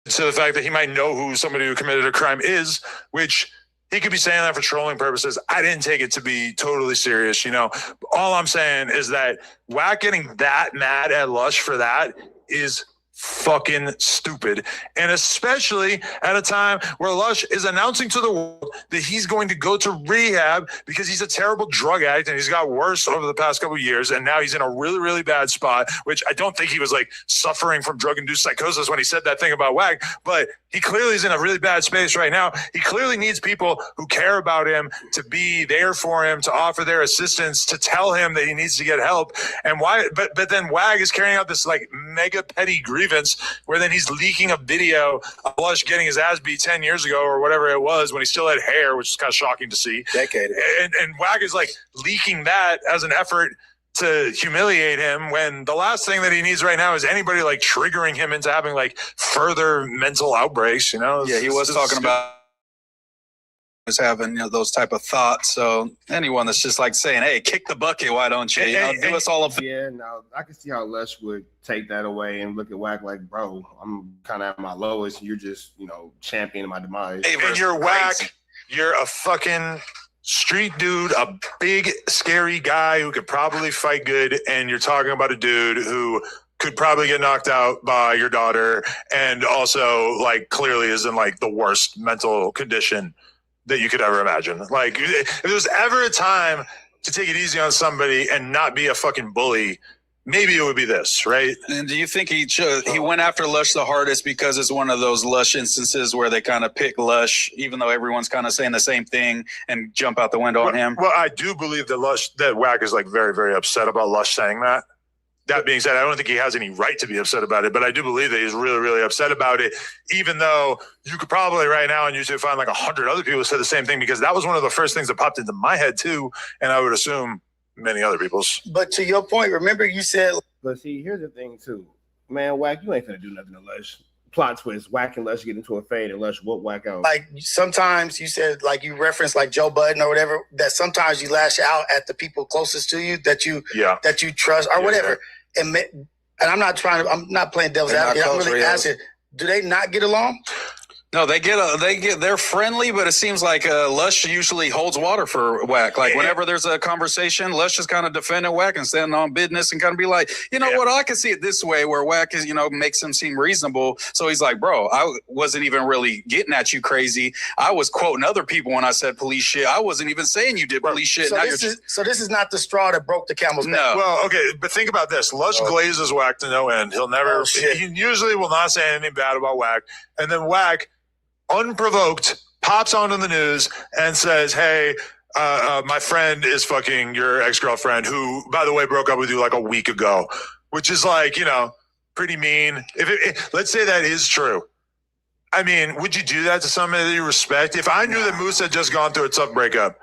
to the fact that he might know who somebody who committed a crime is, which he could be saying that for trolling purposes. I didn't take it to be totally serious, you know. All I'm saying is that Wack getting that mad at Lush for that is fucking stupid. And especially at a time where Lush is announcing to the world that he's going to go to rehab because he's a terrible drug addict and he's got worse over the past couple of years. And now he's in a really, really bad spot, which I don't think he was like suffering from drug-induced psychosis when he said that thing about Wack, but he clearly is in a really bad space right now. He clearly needs people who care about him to be there for him, to offer their assistance, to tell him that he needs to get help. And why? But then Wag is carrying out this like mega petty grievance where then he's leaking a video of Lush getting his ass beat 10 years ago or whatever it was when he still had hair, which is kind of shocking to see. Decade. And Wag is like leaking that as an effort to humiliate him when the last thing that he needs right now is anybody like triggering him into having like further mental outbreaks, you know? Yeah, he was talking about was having, you know, those type of thoughts. So anyone that's just like saying, hey, kick the bucket, why don't you? You know, do us all a favor. Yeah, now I can see how Lush would take that away and look at Wack like, bro, I'm kind of at my lowest. And you're just, you know, championing my demise. And you're Wack. You're a fucking street dude, a big, scary guy who could probably fight good. And you're talking about a dude who could probably get knocked out by your daughter and also like clearly is in like the worst mental condition that you could ever imagine. Like if there was ever a time to take it easy on somebody and not be a fucking bully, maybe it would be this, right? And do you think he went after Lush the hardest because it's one of those Lush instances where they kind of pick Lush, even though everyone's kind of saying the same thing and jump out the window on him? Well, I do believe that Wack is like very, very upset about Lush saying that. That being said, I don't think he has any right to be upset about it, but I do believe that he's really, really upset about it, even though you could probably right now on YouTube find like 100 other people who said the same thing, because that was one of the first things that popped into my head too, and I would assume many other people's. But to your point, remember you said, But see, here's the thing too. Man, Wack, you ain't gonna do nothing to Lush. Plot twist, Wack and Lush get into a fade and Lush whoop Wack out. like sometimes you said, like you referenced like Joe Budden or whatever, that sometimes you lash out at the people closest to you that you trust or whatever. And I'm not playing devil's advocate. I'm really asking, do they not get along? No, they're friendly, but it seems like Lush usually holds water for Wack. Like whenever there's a conversation, Lush is kind of defending Wack and standing on business and kind of be like, you know what, I can see it this way where Wack is, you know, makes him seem reasonable. So he's like, bro, I wasn't even really getting at you crazy. I was quoting other people when I said police shit. I wasn't even saying you did police shit. So this is not the straw that broke the camel's back. No. Well, okay, but think about this. Lush glazes Wack to no end. He'll never, he usually will not say anything bad about Wack. And then Wack, unprovoked, pops onto the news and says, hey, my friend is fucking your ex-girlfriend who, by the way, broke up with you like a week ago, which is like, you know, pretty mean. Let's say that is true. I mean, would you do that to somebody that you respect? If I knew that Moose had just gone through a tough breakup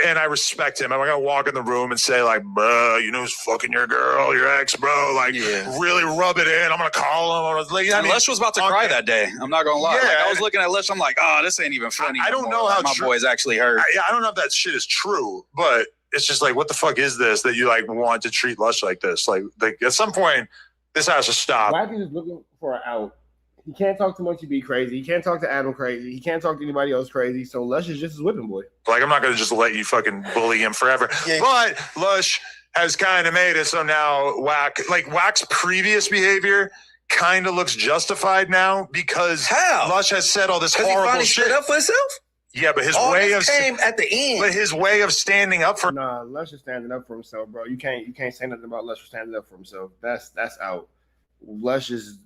and I respect him, I'm going to walk in the room and say like, bro, you know who's fucking your girl, your ex, bro? Like, really rub it in. I'm going to call him. Like, Lush was about to cry that day. I'm not going to lie. Yeah, like, I was looking at Lush. I'm like, oh, this ain't even funny. I don't know how my boy's actually hurt. I don't know if that shit is true, but it's just like, what the fuck is this that you like want to treat Lush like this? Like at some point, this has to stop. Wack is looking for an out. He can't talk too much. He be crazy. He can't talk to Adam crazy. He can't talk to anybody else crazy. So Lush is just his whipping boy. Like, I'm not going to just let you fucking bully him forever. Yeah. But Lush has kind of made it so now Wack's previous behavior kind of looks justified now because Lush has said all this horrible shit. Stood up for himself? Yeah, but his all way of came at the end. But his way of standing up for Lush is standing up for himself, bro. You can't say nothing about Lush standing up for himself. That's out. Lush is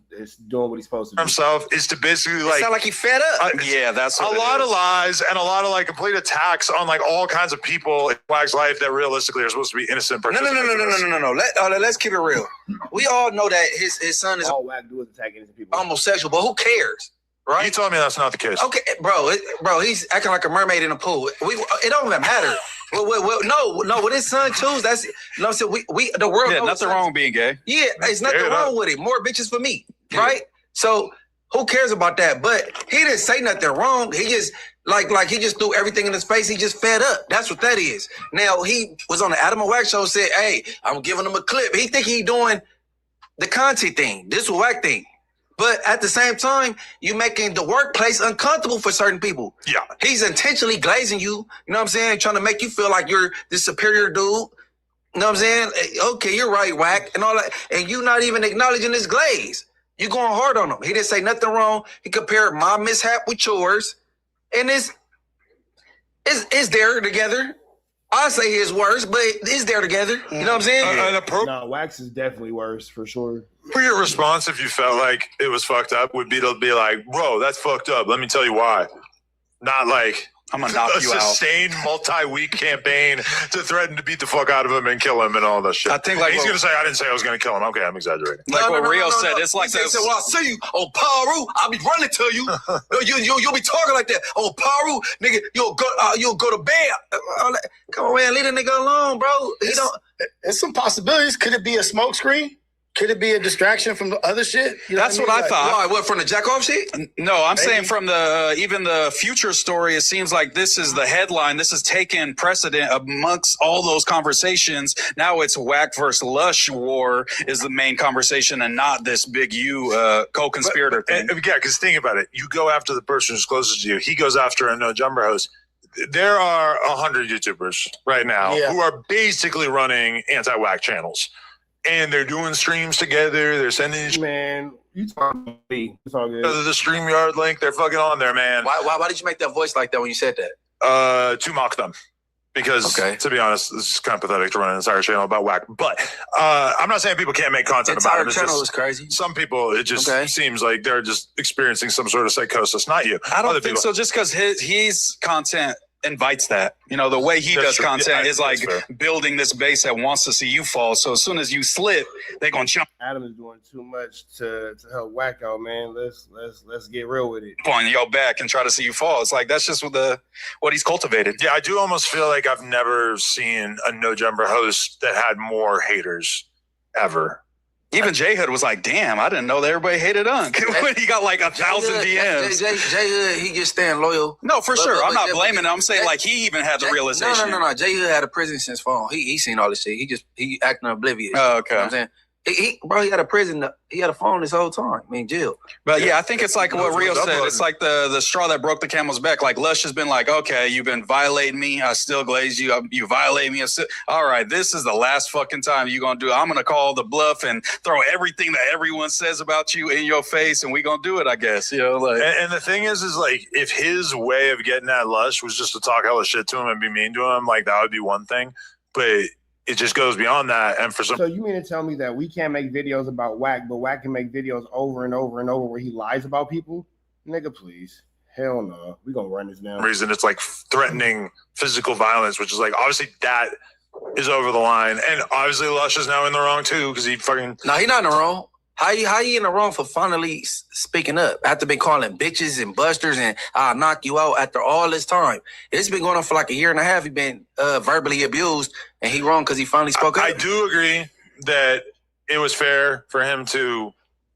doing what he's supposed to do. Himself is to basically like sound like he fed up. Yeah, that's what a lot of lies and a lot of like complete attacks on like all kinds of people in Wack's life that realistically are supposed to be innocent. No. Let's keep it real. We all know that his son is all Wack do is attack innocent people. Homosexual, but who cares? Right? You told me that's not the case. Okay, bro, he's acting like a mermaid in a pool. It don't even matter. No, with his son too. That's so we the world. Yeah, nothing wrong with being gay. Yeah, it's nothing wrong with it. More bitches for me, right? So who cares about that? But he didn't say nothing wrong. He just he just threw everything in his face. He just fed up. That's what that is. Now he was on the Adam and Wack show. Said, "Hey, I'm giving him a clip." He think he doing the content thing. This is Wack thing. But at the same time, you making the workplace uncomfortable for certain people. Yeah. He's intentionally glazing you, you know what I'm saying? Trying to make you feel like you're this superior dude. You know what I'm saying? Okay, you're right, Wack, and all that. And you not even acknowledging this glaze. You going hard on him. He didn't say nothing wrong. He compared my mishap with yours. And it's there together. I say his worse, but it's there together. You know what I'm saying? No, Wax is definitely worse for sure. For your response, if you felt like it was fucked up, would be to be like, bro, that's fucked up. Let me tell you why. Not like I'm gonna knock you out. A sustained multi-week campaign to threaten to beat the fuck out of him and kill him and all that shit. I think like he's gonna say, I didn't say I was gonna kill him. Okay, I'm exaggerating. Like what Rio said, it's like this. Well, I see you on Paru. I'll be running to you. You'll be talking like that on Paru, nigga. You'll go to bed. Come on, man, leave the nigga alone, bro. There's some possibilities. Could it be a smoke screen? Could it be a distraction from the other shit? You know That's what I thought. Why? What, from the jack off shit? No, I'm saying from the even the future story. It seems like this is the headline. This is taking precedent amongst all those conversations. Now it's Wack versus Lush war is the main conversation, and not this big co-conspirator thing. Yeah, because think about it. You go after the person who's closest to you. He goes after a no jumper host. There are 100 YouTubers right now who are basically running anti-Wack channels. And they're doing streams together. They're sending man. You talking to me? It's all good. The StreamYard link. They're fucking on there, man. Why did you make that voice like that when you said that? To mock them, because to be honest, this is kind of pathetic to run an entire channel about Wack. But I'm not saying people can't make content about it. The channel is crazy. Some people, it just seems like they're just experiencing some sort of psychosis. Not you. I don't think so. Just because his content invites that, the way he does content is like building this base that wants to see you fall. So as soon as you slip, they're gonna jump. Adam is doing too much to help Wack out, man. Let's get real with it. On your back and try to see you fall. It's like that's just what he's cultivated. Yeah, I do almost feel like I've never seen a no jumper host that had more haters ever. Even J Hood was like, "Damn, I didn't know that everybody hated Unk." When he got like 1,000 DMs. J Hood, he just staying loyal. No, for sure. I'm not blaming him. I'm saying like he even had the realization. No. J Hood had a prison since fall. He seen all this shit. He acting oblivious. Oh, okay. You know what I'm saying? He had a prison. He had a phone this whole time. I mean, jail. But yeah, I think it's like what Rio said. It's like the straw that broke the camel's back. Like Lush has been like, okay, you've been violating me. I still glaze you. You violate me. All right, this is the last fucking time you're gonna do it. I'm gonna call the bluff and throw everything that everyone says about you in your face, and we gonna do it. I guess like. And the thing is like if his way of getting at Lush was just to talk hella shit to him and be mean to him, like that would be one thing. But it just goes beyond that. And so you mean to tell me that we can't make videos about Wack, but Wack can make videos over and over and over where he lies about people? Nigga, please. Hell no. We gonna run this down. Reason it's like threatening physical violence, which is like obviously that is over the line. And obviously Lush is now in the wrong too because he fucking. No, he not in the wrong. How you in the wrong for finally speaking up after been calling bitches and busters and I'll knock you out after all this time? It's been going on for like a year and a half. He been verbally abused and he wrong because he finally spoke up. I do agree that it was fair for him to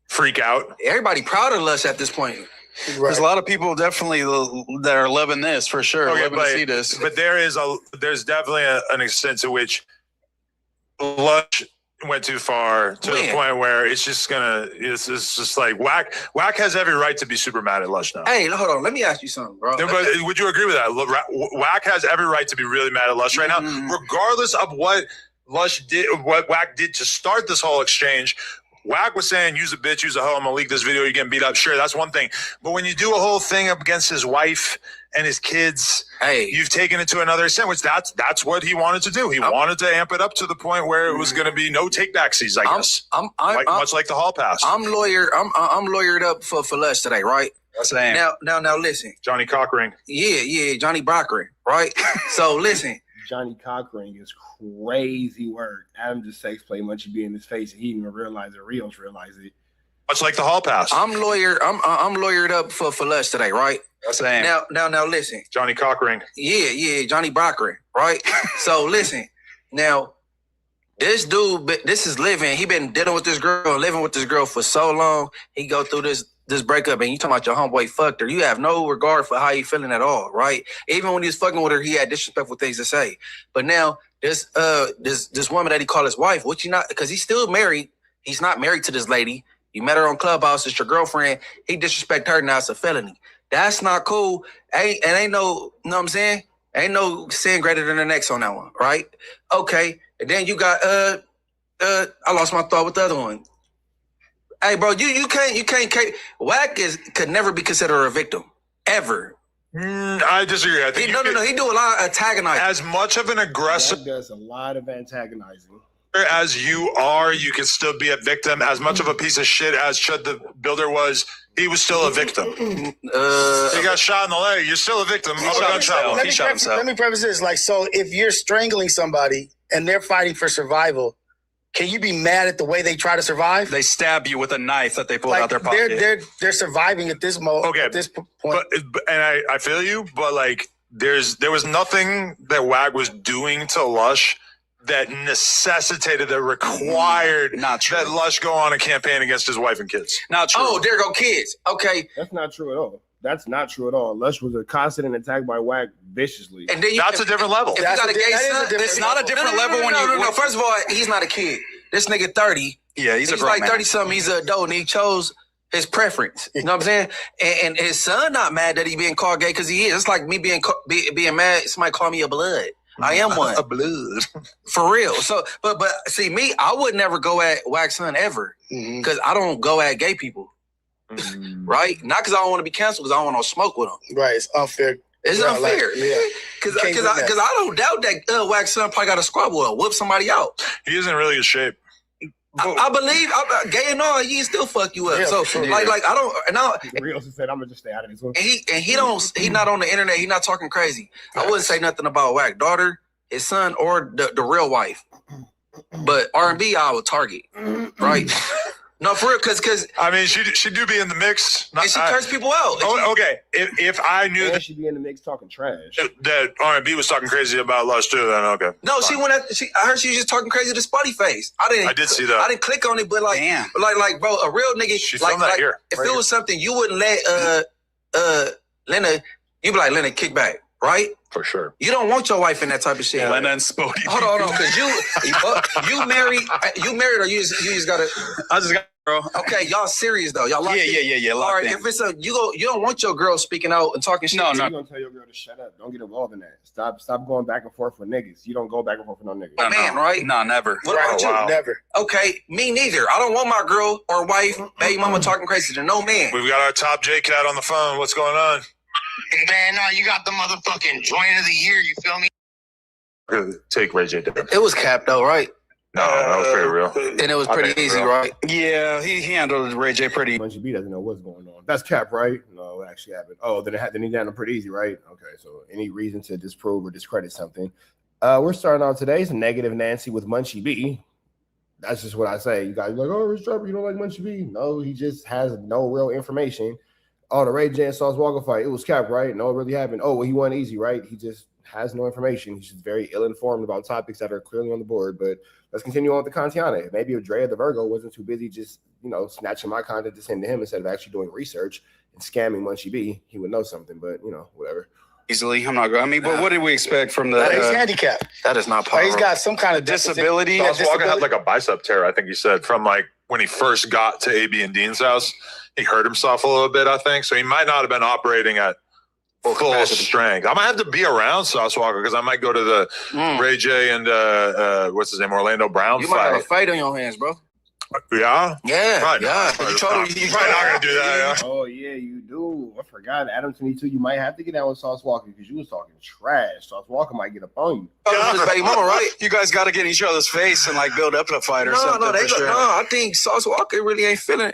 freak out. Everybody proud of Lush at this point. Right. There's a lot of people definitely that are loving this for sure. Loving to see this. But there's definitely an extent to which Lush went too far to the point where it's just like WACK has every right to be super mad at Lush now. Hey, hold on. Let me ask you something, bro. No, but would you agree with that? WACK has every right to be really mad at Lush right now, regardless of what Lush did, what WACK did to start this whole exchange. WACK was saying, use a bitch, use a hoe, I'm gonna leak this video, you're getting beat up. Sure, that's one thing. But when you do a whole thing up against his wife and his kids, you've taken it to another extent, which that's what he wanted to do. He wanted to amp it up to the point where it was gonna be no take-backsies, I guess. Much like the hall pass. I'm lawyered up for Lush today, right? Same. Now listen. Johnny Cockring. Yeah, Johnny Brockring, right? So listen. Johnny Cockring is crazy work. Adam just sex play Munchie B in his face, and he didn't even realize it. Rios realized it. Much like the hall pass. I'm lawyered up for Lush today, right? Same. Now listen. Johnny Cockring. Yeah, Johnny Brockring, right? So listen. Now, this dude, this is living. He been dealing with this girl, living with this girl for so long. He go through this breakup, and you talking about your homeboy fucked her. You have no regard for how you feeling at all, right? Even when he was fucking with her, he had disrespectful things to say. But now this woman that he called his wife, which he not, because he's still married. He's not married to this lady. You met her on Clubhouse. It's your girlfriend. He disrespect her. Now it's a felony. That's not cool. Ain't no, know what I'm saying? Ain't no sin greater than the next on that one, right? Okay. And then you got I lost my thought with the other one. Hey, bro, you can't. WACK could never be considered a victim, ever. I disagree. I think no. He do a lot of antagonizing. As much of an aggressive. WACK does a lot of antagonizing. As you are, you can still be a victim. As much of a piece of shit as Chud the Builder was, he was still a victim. He got shot in the leg. You're still a victim. Let me preface this. Like, so if you're strangling somebody and they're fighting for survival, can you be mad at the way they try to survive? They stab you with a knife that they pulled out their pocket. They're surviving at this moment. Okay, at this point. And I feel you, but like there was nothing that WACK was doing to Lush that necessitated, that required that Lush go on a campaign against his wife and kids. Not true. Oh, there go kids. Okay. That's not true at all. That's not true at all. Lush was accosted and attacked by WACK viciously. And then that's a different level. If you got a gay son, it's not a different level when you... No. First of all, he's not a kid. This nigga 30. Yeah, he's like 30-something. He's an adult, and he chose his preference. You know what I'm saying? And his son not mad that he being called gay because he is. It's like me being mad. Somebody call me a blood. I am one. A blood. For real. So, but see, me, I would never go at WACK's son ever because I don't go at gay people. Right? Not because I don't want to be canceled, because I don't want to smoke with them. Right. It's unfair. It's unfair. Because I don't doubt that WACK's son probably got a squabble or whoop somebody out. He isn't really in shape. I believe gay and all, he still fuck you up. Yeah, so sure. like I don't. And now Real said, "I'm gonna just stay out of this one." And he not on the internet. He not talking crazy. I wouldn't say nothing about WACK daughter, his son, or the real wife. But R&B, I would target. Right. No, for real, because I mean, she do be in the mix. And she curse people out. Okay, if I knew that she'd be in the mix talking trash, that R&B was talking crazy about Lush too, then okay. No, fine. I heard she was just talking crazy to Spotty Face. I did see that. I didn't click on it, but like bro, a real nigga. She filmed that here. If it was something you wouldn't let Lena, you'd be like, Lena, kick back, right? For sure. You don't want your wife in that type of shit. Lena and Spotty. Hold on, because you married, or you just gotta. I just got. Bro. Okay, y'all serious though? Y'all locked in? Yeah. All right, if it's you don't want your girl speaking out and talking shit. No. You're gonna tell your girl to shut up. Don't get involved in that. Stop going back and forth with niggas. You don't go back and forth with no niggas. Man, right? No, never. What about you? Wow. Never. Okay, me neither. I don't want my girl or wife, baby mama talking crazy to no man. We've got our top J-Cat on the phone. What's going on? Man, no, you got the motherfucking joint of the year. You feel me? Take Ray J down. It was capped though, right? No, that was pretty real. And it was pretty easy, right? Yeah, he handled Ray J pretty. Munchie B doesn't know what's going on. That's cap, right? No, it actually happened. Oh, then he handled pretty easy, right? Okay, so any reason to disprove or discredit something? We're starting out today's negative Nancy with Munchie B. That's just what I say. You guys are like, oh, Rich Trapper, you don't like Munchie B? No, he just has no real information. Oh, the Ray J and Sauce Walker fight, it was cap, right? No, it really happened. Oh, well, he won easy, right? He just has no information. He's just very ill-informed about topics that are clearly on the board. But let's continue on with the Contiana. Maybe if Dre the Virgo wasn't too busy just, snatching my content to send to him instead of actually doing research and scamming Munchie B, he would know something. But, whatever. easily. I'm not going. I mean, but what did we expect from the? He's handicapped. That is not Or power. he's got some kind of disability. Yeah, Sauce Walker had like a bicep tear, I think he said, from like when he first got to AB and Dean's house. He hurt himself a little bit, I think. So he might not have been operating at full strength. I might have to be around Sauce Walker because I might go to the Ray J and what's his name, Orlando Brown You fight. might have a fight on your hands, bro. Yeah? Yeah, Probably yeah. not. You Probably not going to do that, yeah. Oh yeah, you do. I forgot ADAM22. You might have to get down with Sauce Walker because you was talking trash. Sauce Walker might get up on you. His baby mama, right? You guys got to get in each other's face and like build up a fight or No, something. I think Sauce Walker really ain't feeling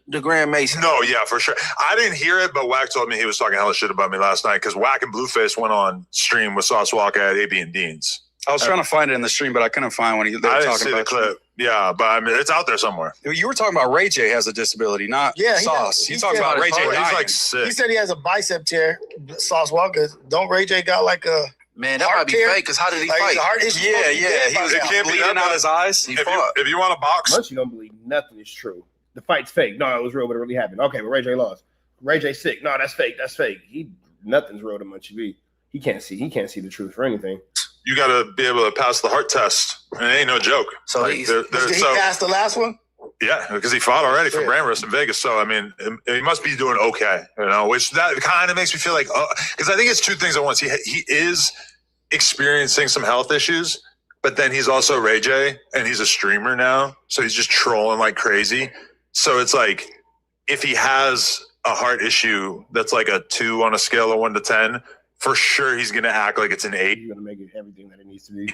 the Grand Mason. No, yeah, for sure. I didn't hear it, but Wack told me he was talking hella shit about me last night because Wack and Blueface went on stream with Sauce Walker at AB and Dean's. I was trying to find it in the stream, but I couldn't find when they were I didn't talking see about the clip. Yeah, but I mean, it's out there somewhere. You were talking about Ray J has a disability, not Sauce. He You talking about Ray J He's dying. like sick. He said he has a bicep tear. Sauce Walker. Don't Ray J got like a Man, that heart might be tear? fake, because how did he like fight? heart issue? Yeah. He was It can't be bleeding that out bad. his eyes. He If fought. you want to box, Once you don't believe nothing is true. The fight's fake. No, it was real, but it really happened. Okay, but Ray J lost. Ray J sick. No, that's fake. That's fake. Nothing's real to Munchie B. He can't see the truth for anything. you got to be able to pass the heart test. And it ain't no joke. So Like, he's- Did he pass the last one? Yeah, because he fought already for Yeah. Brandrest in Vegas. So, I mean, he must be doing okay, which that kind of makes me feel like, because I think it's two things at once. He is experiencing some health issues, but then he's also Ray J, and he's a streamer now. So he's just trolling like crazy. So it's like, if he has a heart issue that's like a 2 on a scale of 1 to 10, for sure he's going to act like it's an 8 You're gonna make it everything that it needs to be.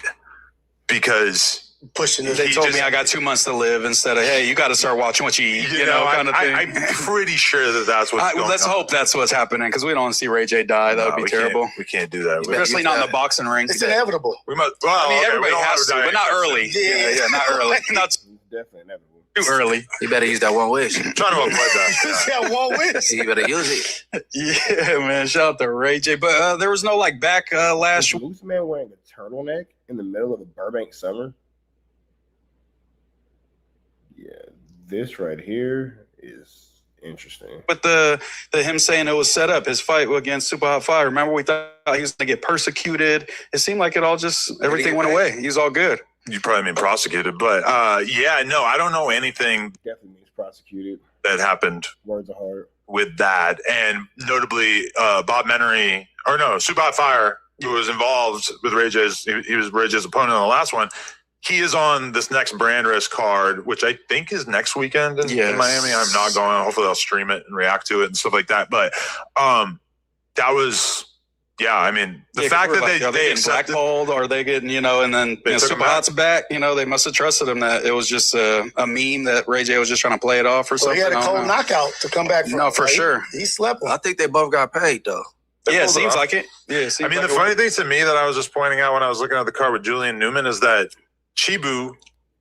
because Pushing it. They told me I got 2 months to live instead of, hey, you got to start watching what you eat, you know, kind of thing. I'm pretty sure that that's what's going Let's on. hope that's what's happening because we don't want to see Ray J die. That No, would be we terrible. can't- We can't do that. Especially not in the boxing ring. It's inevitable. We must. Well, I mean, okay, everybody we don't has to, have but not early. Yeah. Not early. Not It's definitely inevitable. too early. You better use that one wish. Trying to avoid that. He said one wish. You better use it. Yeah, man. Shout out to Ray J. But there was no like backlash. Is Loose Man wearing a turtleneck in the middle of a Burbank summer? Yeah, this right here is interesting. But the him saying it was set up, his fight against Super Hot Fire. Remember, we thought he was going to get persecuted. It seemed like it all just, everything went away. He was all good. You probably mean prosecuted, but yeah, no, I don't know anything Definitely means prosecuted. that happened Words are hard. with that, and notably Bob Menery, or no, Super Hot Fire, who was involved with Ray J's. He was Ray J's opponent on the last one. He is on this next brand risk card, which I think is next weekend in Miami. I'm not going. Hopefully, I'll stream it and react to it and stuff like that. But that was, yeah. I mean, the fact that are they getting accepted, blackballed, or are they getting, and then They took him Super back. Hot's back. They must have trusted him that it was just a meme that Ray J was just trying to play it off or So something. he had a I don't cold know. knockout to come back from. No, for right? sure. He slept on. I think they both got paid, though. Yeah, it pulled it seems off. like it. Yeah, it seems I mean, like the it funny was. thing to me that I was just pointing out when I was looking at the card with Julian Newman is that Chibu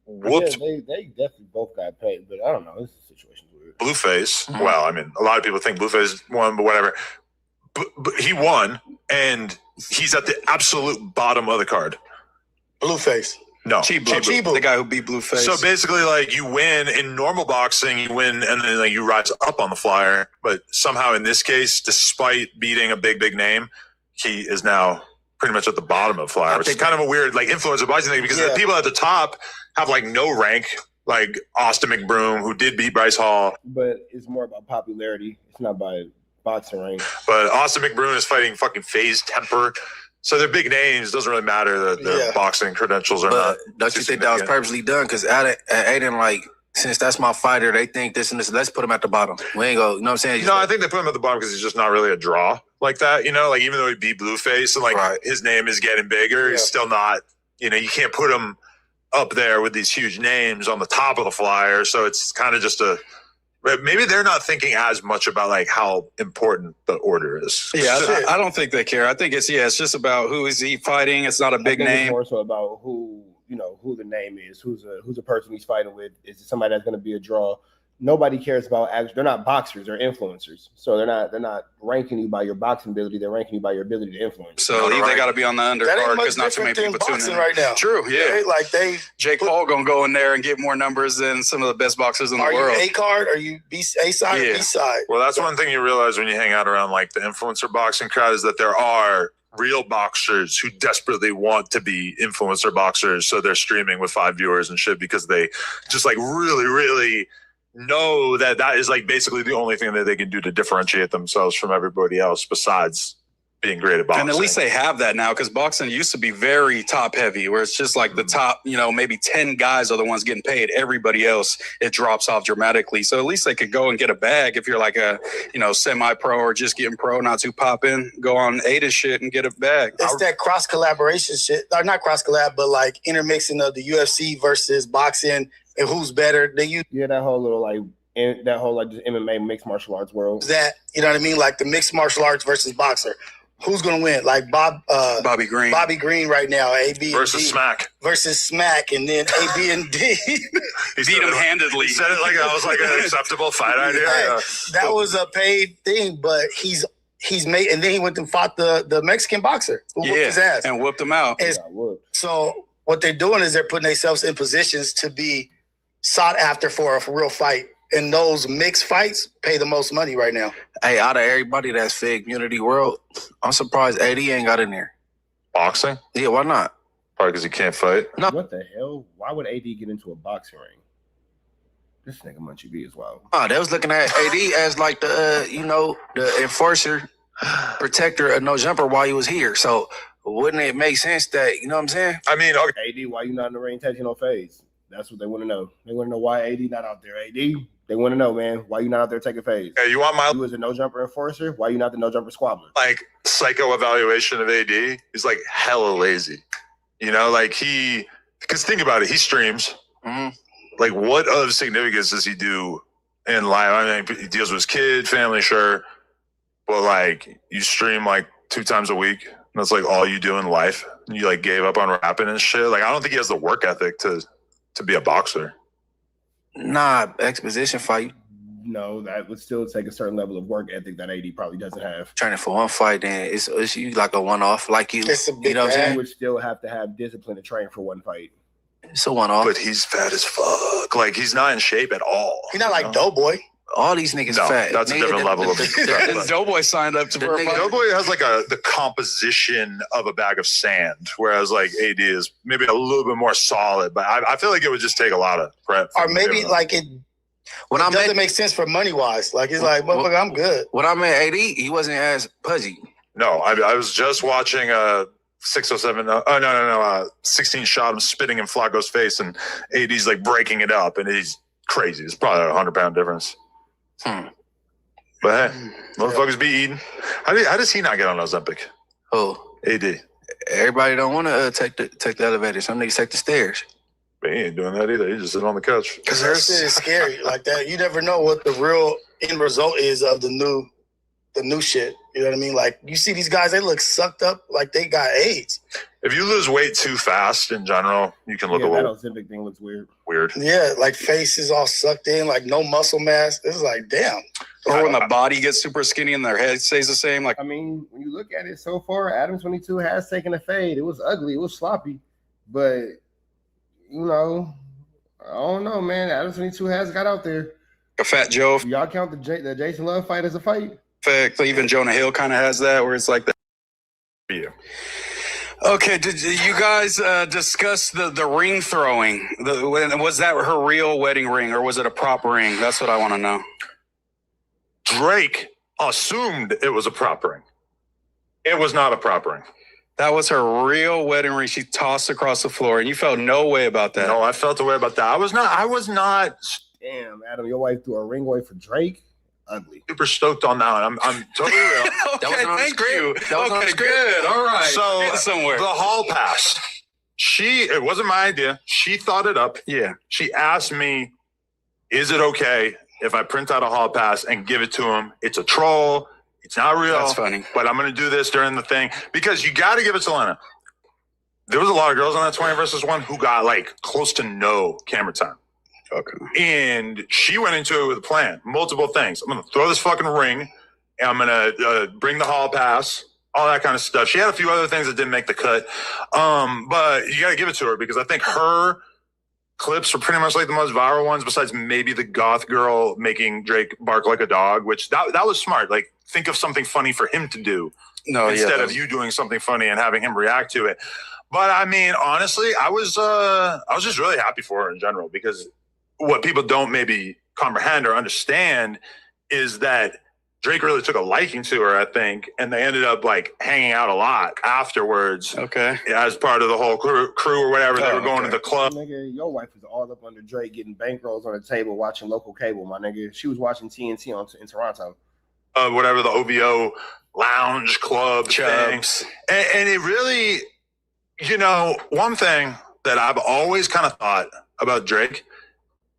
whooped Yeah, they definitely both got paid, but I don't know. This situation's weird. Blueface. Mhm. Well, I mean, a lot of people think Blueface won, but whatever. But he won, and he's at the absolute bottom of the card. Blueface. No, Chibu. The guy who beat Blueface. So basically, like, you win in normal boxing, you win, and then like you rise up on the flyer. But somehow, in this case, despite beating a big name, he is now pretty much at the bottom of flyer, which is kind of a weird like influence of boxing thing because the people at the top have like no rank, like Austin McBroom, who did beat Bryce Hall. But it's more about popularity. It's not by boxing rank. But Austin McBroom is fighting fucking FaZe Temper. So they're big names. Doesn't really matter that their boxing credentials are But not. don't you think that was purposely done? Because Aiden, like, since that's my fighter, they think this and this. Let's put him at the bottom. We ain't go, you know what I'm saying? No, I think they put him at the bottom because he's just not really a draw like that. Like even though he beat Blueface and like his name is getting bigger, he's still not. You can't put him up there with these huge names on the top of the flyer. So it's kind of just a. Maybe they're not thinking as much about like how important the order is. Yeah, I don't think they care. I think it's just about who is he fighting. It's not a big It's name. more so about who the name is, who's a person he's fighting with. Is it somebody that's going to be a draw? nobody cares about they're not boxers, they're influencers. So they're not ranking you by your boxing ability, they're ranking you by your ability to influence. So they got to be on the undercard because not too many people tune in right now. True, yeah. Jake Paul gonna go in there and get more numbers than some of the best boxers in the world. Are you A card? Are you A side or B side? Well, that's one thing you realize when you hang out around like the influencer boxing crowd is that there are real boxers who desperately want to be influencer boxers, so they're streaming with 5 viewers and shit because they just like really know that is like basically the only thing that they can do to differentiate themselves from everybody else besides being great at boxing. And at least they have that now, because boxing used to be very top heavy, where it's just like the top, maybe 10 guys are the ones getting paid. Everybody else, it drops off dramatically. So at least they could go and get a bag if you're like a, semi-pro or just getting pro, not too popping. Go on ADA's shit and get a bag. It's that cross collaboration shit, or not cross collab, but like intermixing of the UFC versus boxing and who's better. That whole little just MMA mixed martial arts world. That, you know what I mean? Like the mixed martial arts versus boxer. Who's gonna win? Like Bobby Green. Bobby Green right now. AB versus Smack. Versus Smack, and then AB and D. He beat him handedly. He said it like that was like an acceptable fight idea. That was a paid thing, but he's made, and then he went and fought the Mexican boxer who whooped his ass and whooped him out. So what they're doing is they're putting themselves in positions to be sought after for a real fight. And those mixed fights pay the most money right now. Hey, out of everybody that's fake Unity World, I'm surprised AD ain't got in there. Boxing? Yeah, why not? Probably because he can't fight. No. What the hell? Why would AD get into a boxing ring? This nigga Munchie B as well. They was looking at AD as like the, the enforcer, protector of no jumper while he was here. So wouldn't it make sense that, you know what I'm saying? I mean, AD, why you not in the ring taking no phase? That's what they want to know. They want to know why AD not out there. AD, they want to know, man, why you not out there taking phase? Hey, you want my... You was a no-jumper enforcer? Why you not the no-jumper squabbler? Like, psycho evaluation of AD, he's like hella lazy. Because think about it, he streams. Mm-hmm. Like, what of significance does he do in life? I mean, he deals with his kid, family, sure. But, like, you stream, like, 2 times a week. That's, like, all you do in life. You, like, gave up on rapping and shit. Like, I don't think he has the work ethic to be a boxer. Nah, exposition fight. No, that would still take a certain level of work ethic that AD probably doesn't have. Training for one fight, then it's you like a one-off, like you. It's a big what I'm saying? You would still have to have discipline to train for one fight. It's a one-off. But he's fat as fuck. Like, he's not in shape at all. He's not like Doughboy. All these niggas fat. That's a different level of Doughboy signed up for a fight. Doughboy has like the composition of a bag of sand, whereas like AD is maybe a little bit more solid. But I feel like it would just take a lot of prep. Or maybe like it doesn't make sense for money wise. Like it's like, motherfucker, I'm good. When I met AD, he wasn't as pudgy. No, I was just watching 607. 16 shot him spitting in Flacco's face, and AD's like breaking it up, and he's crazy. It's probably a 100-pound difference. But hey, motherfuckers be eating. How does he not get on Ozempic? Oh, AD. Everybody don't want to take the elevator. Some niggas take the stairs. But he ain't doing that either. He just sitting on the couch. Because that shit is scary like that. You never know what the real end result is of the new shit. You know what I mean? Like you see these guys, they look sucked up like they got AIDS. If you lose weight too fast in general, you can look a little. That Ozempic thing looks weird. Yeah, like face is all sucked in, like no muscle mass. It's like damn. Or when the body gets super skinny and their head stays the same. Like, I mean, when you look at it so far, ADAM22 has taken a fade. It was ugly. It was sloppy. But, I don't know, man. ADAM22 has got out there. A Fat Joe. Y'all count the Jason Love fight as a fight? Fact, even Jonah Hill kind of has that, where it's like that. Yeah. Okay, did you guys discuss the ring throwing? Was that her real wedding ring, or was it a prop ring? That's what I want to know. Drake assumed it was a prop ring. It was not a prop ring. That was her real wedding ring. She tossed across the floor, and you felt no way about that. No, I felt a way about that. I was not. Damn, Adam, your wife threw a ring away for Drake? Ugly. Super stoked on that one. I'm totally real. Okay, That wasn't on the thank script. you. That was on the Okay, script. good. All right. So somewhere. the hall pass. It wasn't my idea. She thought it up. Yeah. She asked me, "Is it okay if I print out a hall pass and give it to him? It's a troll. It's not real. That's funny. But I'm going to do this during the thing because you got to give it to Lena." There was a lot of girls on that 20 versus 1 who got like close to no camera time. Okay. And she went into it with a plan, multiple things. I'm going to throw this fucking ring. And I'm going to bring the hall pass, all that kind of stuff. She had a few other things that didn't make the cut. But you got to give it to her because I think her clips are pretty much like the most viral ones besides maybe the goth girl making Drake bark like a dog, which that was smart. Like, think of something funny for him to do instead of you doing something funny and having him react to it. But I mean, honestly, I was just really happy for her in general because what people don't maybe comprehend or understand is that Drake really took a liking to her, I think, and they ended up like hanging out a lot afterwards. Okay. As part of the whole crew or whatever. They were going to the club. Nigga, your wife was all up under Drake getting bankrolls on the table watching local cable, my nigga. She was watching TNT in Toronto. Whatever the OVO lounge club thing. And it really, you know, one thing that I've always kind of thought about Drake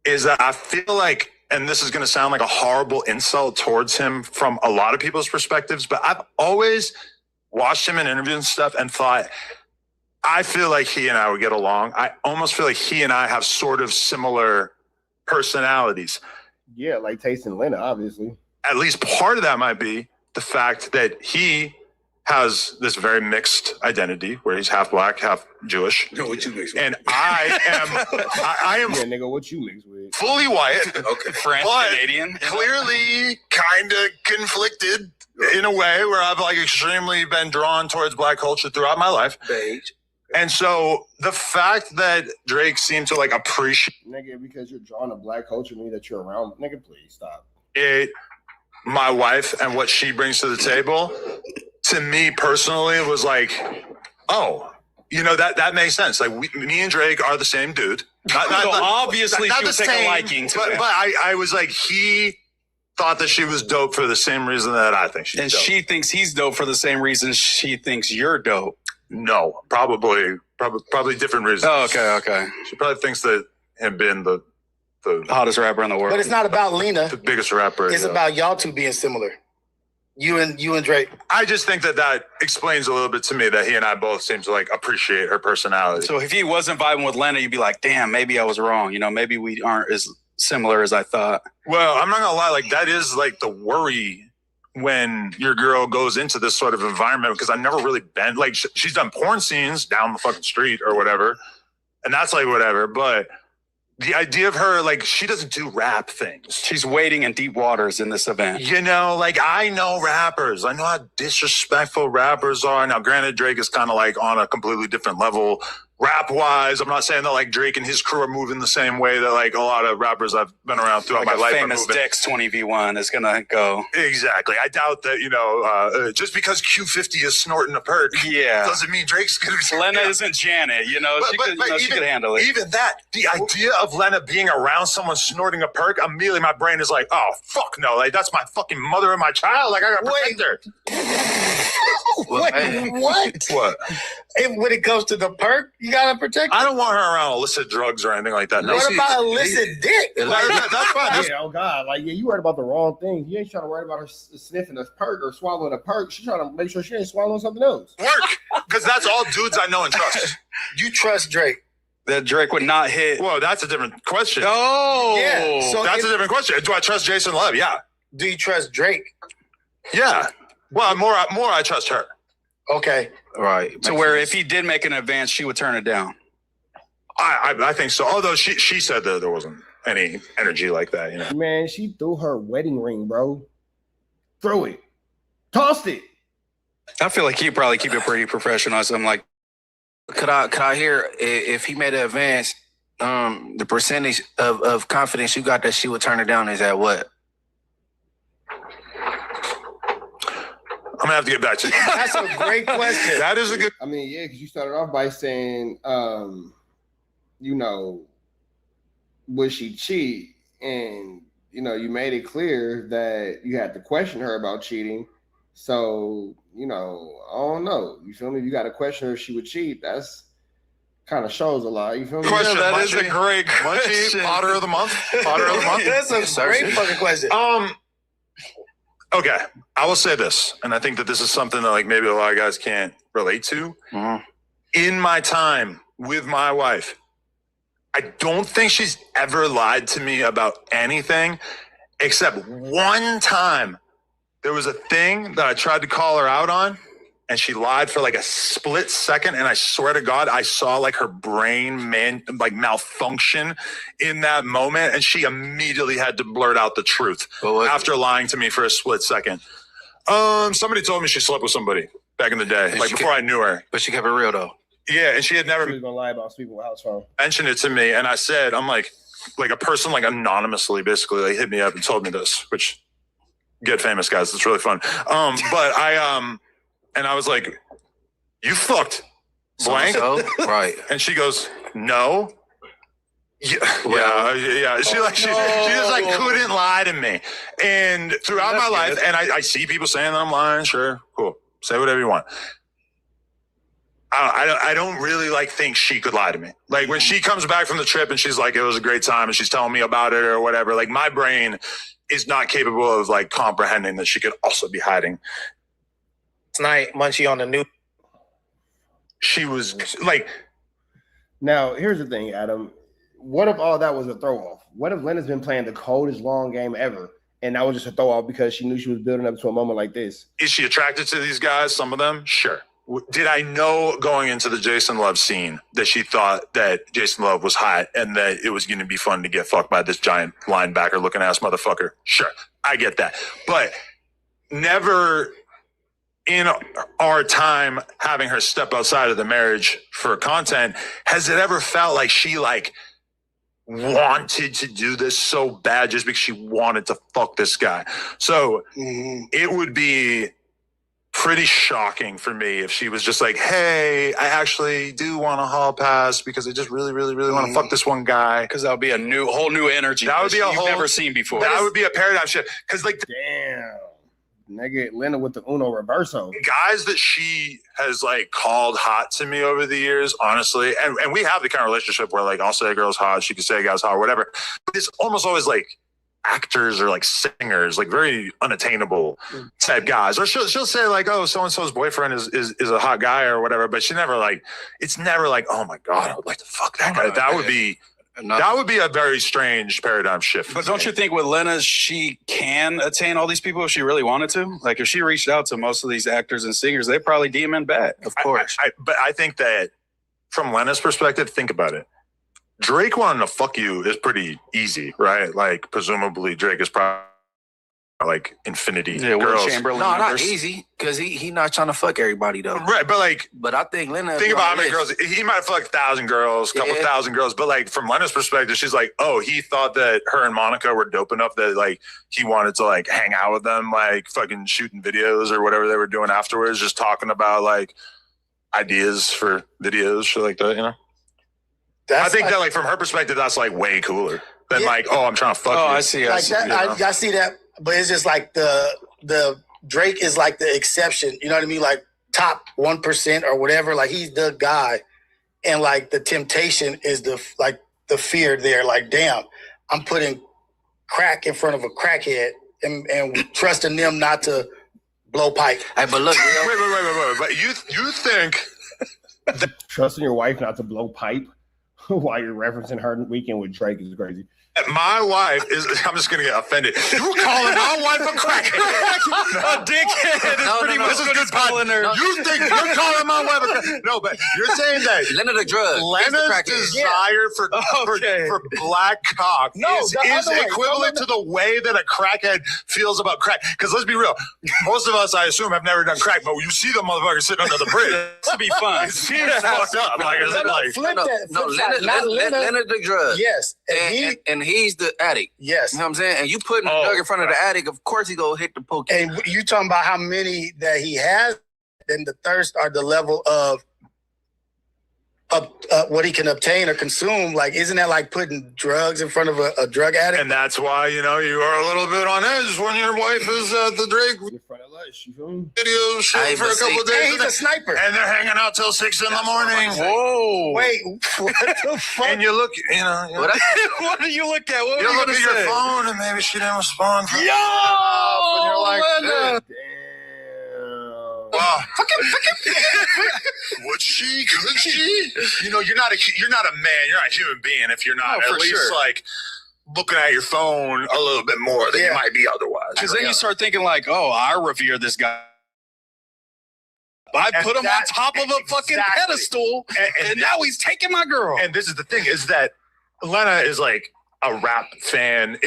is that I feel like, and this is going to sound like a horrible insult towards him from a lot of people's perspectives, but I've always watched him in interviews and stuff and thought, I feel like he and I would get along. I almost feel like he and I have sort of similar personalities. Yeah, like Taste and Lena, obviously. At least part of that might be the fact that he has this very mixed identity where he's half black, half Jewish. No, what you mix with? And I am Yeah, nigga, what you mix with? fully white. Okay. French, But Canadian. clearly kind of conflicted in a way where I've like extremely been drawn towards black culture throughout my life. Beige. And so the fact that Drake seemed to like appreciate Nigga, because you're drawn to black culture, mean that you're around. Nigga, please stop. my wife and what she brings to the table, to me personally, was like, oh, you know, that makes sense. Like me and Drake are the same dude. Obviously, not she would the take same, a liking to but it. I was like, he thought that she was dope for the same reason that I think she's And dope. she thinks he's dope for the same reason she thinks you're dope. No, probably different reasons. Oh, okay. She probably thinks that him being the Hottest rapper in the world. But it's not about Lena. the biggest rapper. It's about y'all two being similar. You and Drake. I just think that explains a little bit to me that he and I both seem to like appreciate her personality. So if he wasn't vibing with Lena, you'd be like, damn, maybe I was wrong. You know, maybe we aren't as similar as I thought. Well, I'm not gonna lie, like that is like the worry when your girl goes into this sort of environment, because I've never really been like she's done porn scenes down the fucking street or whatever, and that's like whatever, but the idea of her, like, she doesn't do rap things. She's wading in deep waters in this event. You know, like, I know rappers. I know how disrespectful rappers are. Now, granted, Drake is kind of, like, on a completely different level rap-wise. I'm not saying that, like, Drake and his crew are moving the same way that, like, a lot of rappers I've been around throughout Like my life famous are moving. Dex 20v1 is going to go. Exactly. I doubt that, you know, just because Q50 is snorting a perk doesn't mean Drake's going to be... Lena isn't Janet, you know, she could handle it. Even that, the idea of Lena being around someone snorting a perk, immediately my brain is like, oh, fuck no. Like, that's my fucking mother and my child. Like, I got to protect her. Wait, what? What? When it comes to the perk, you gotta protect her. I don't want her around illicit drugs or anything like that. No. What about illicit dick? That's fine. Yeah, oh God, like yeah, you worried about the wrong thing. You ain't trying to worry about her sniffing a perk or swallowing a perk. She's trying to make sure she ain't swallowing something else. Work, because that's all dudes I know and trust. You trust Drake? That Drake would not hit. Whoa, that's a different question. Oh, Yeah, so That's a different question. Do I trust Jason Love? Yeah. Do you trust Drake? Yeah. Well, more I trust her. Okay. right. To where if he did make an advance, she would turn it down. I think so. Although she said that there wasn't any energy like that, you know. Man, she threw her wedding ring, bro. Throw it. Tossed it. I feel like he'd probably keep it pretty professional. So I'm like, Could I hear if he made an advance, the percentage of confidence you got that she would turn it down is at what? I'm gonna have to get back to you. That's a great question. That is a good. I mean, yeah, because you started off by saying, you know, would she cheat? And, you know, you made it clear that you had to question her about cheating. So, you know, I don't know. You feel me? If you got to question her if she would cheat, that's kind of shows a lot. You feel me? Question. that is a Munchie. great Munchie, question. Potter of the month. Potter of the month. That's a great fucking question. Okay, I will say this, and I think that this is something that like maybe a lot of guys can't relate to. Mhm. In my time with my wife, I don't think she's ever lied to me about anything, except one time there was a thing that I tried to call her out on, and she lied for like a split second. And I swear to God, I saw like her brain malfunction in that moment. And she immediately had to blurt out the truth after lying to me for a split second. Somebody told me she slept with somebody back in the day, like before I knew her. But she kept it real though. Yeah, and she had never She was gonna lie about sleeping with house phone. mentioned it to me. And I said, I'm like a person like anonymously basically like hit me up and told me this, which get famous guys. It's really fun. But and I was like, you fucked blank? So, right. And she goes, no. Yeah. She just like couldn't lie to me. And throughout my life, and I see people saying that I'm lying. Sure. Cool. Say whatever you want. I don't really like think she could lie to me. Like when she comes back from the trip and she's like, it was a great time and she's telling me about it or whatever, like my brain is not capable of like comprehending that she could also be hiding. Tonight, Munchie on the new. She was like. Now, here's the thing, Adam. What if all that was a throw off? What if Lena's been playing the coldest long game ever, and that was just a throw off because she knew she was building up to a moment like this? Is she attracted to these guys? Some of them? Sure. Did I know going into the Jason Love scene that she thought that Jason Love was hot and that it was going to be fun to get fucked by this giant linebacker looking ass motherfucker? Sure. I get that. But never in our time having her step outside of the marriage for content, has it ever felt like she like wanted to do this so bad just because she wanted to fuck this guy? So it would be pretty shocking for me if she was just like, hey, I actually do want a hall pass because I just really, really, really want to fuck this one guy. Because that would be a whole new energy. That would be a whole never seen before. That would be a paradigm shift. Because like Damn. Nigga, Lena with the Uno Reverso. guys that she has like called hot to me over the years, honestly, and we have the kind of relationship where like I'll say a girl's hot, she can say a guy's hot, whatever. But it's almost always like actors or like singers, like very unattainable type guys. Or she'll say like, oh, so-and-so's boyfriend is a hot guy or whatever, but she never like, it's never like, oh my God, I would like to fuck that guy. That would be a very strange paradigm shift. But don't you think with Lena, she can attain all these people if she really wanted to? Like if she reached out to most of these actors and singers, they probably DM in back, of course. But I think that from Lena's perspective, think about it. Drake wanting to fuck you is pretty easy, right? Like presumably Drake is probably like infinity girls. Chamberlain No, numbers. not easy, because he not trying to fuck everybody though. Right, but like, But I think Lena. think about how many girls he might have fucked 1,000 girls, couple thousand girls. But like from Lena's perspective, she's like, oh, he thought that her and Monica were dope enough that like he wanted to like hang out with them, like fucking shooting videos or whatever they were doing afterwards, just talking about like ideas for videos, shit like that, you know. I think that like from her perspective, that's like way cooler than like, oh, I'm trying to fuck you. I see. Like that, I see that, but it's just like the Drake is like the exception. You know what I mean? Like top 1% or whatever. Like he's the guy, and like the temptation is the fear there. Like, damn, I'm putting crack in front of a crackhead and trusting them not to blow pipe. Hey, but look, Wait. But you think Trusting your wife not to blow pipe while you're referencing her weekend with Drake is crazy. my wife is, I'm just going to get offended. You calling my wife a crackhead? A dickhead is pretty much what he's calling her. You think you're calling my wife a crackhead? No, but you're saying that Lena the drug. Lena's desire for black cock is equivalent to the way that a crackhead feels about crack. Because let's be real, most of us, I assume, have never done crack, but you see the motherfucker sitting under the bridge. To be fun. It seems fucked up. Like, is it like Lena the drug. Yes. And he's the addict. Yes. You know what I'm saying? And you putting the drug in front of the addict, of course he go hit the poke. And you talking about how many that he has, then the thirst are the level of what he can obtain or consume. Like, isn't that like putting drugs in front of a drug addict? And that's why, you know, you are a little bit on edge when your wife is at the Drake In front of Lush, you feel me? video shoot for a couple of days. Hey, he's a sniper. And they're hanging out till 6 in the morning. Whoa. Wait, what the fuck? And you look, you know, What do you look at? What you were look you at gonna your say? phone and maybe she didn't respond. Yo! And you're like, Lena. Damn. well, Would she? Could she? You know, you're not a man. You're not a human being if you're not at least like looking at your phone a little bit more than you might be otherwise. Because then you start thinking like, oh, I revere this guy. I put him on top of a fucking pedestal, and now he's taking my girl. And this is the thing, is that Lena is like a rap fan.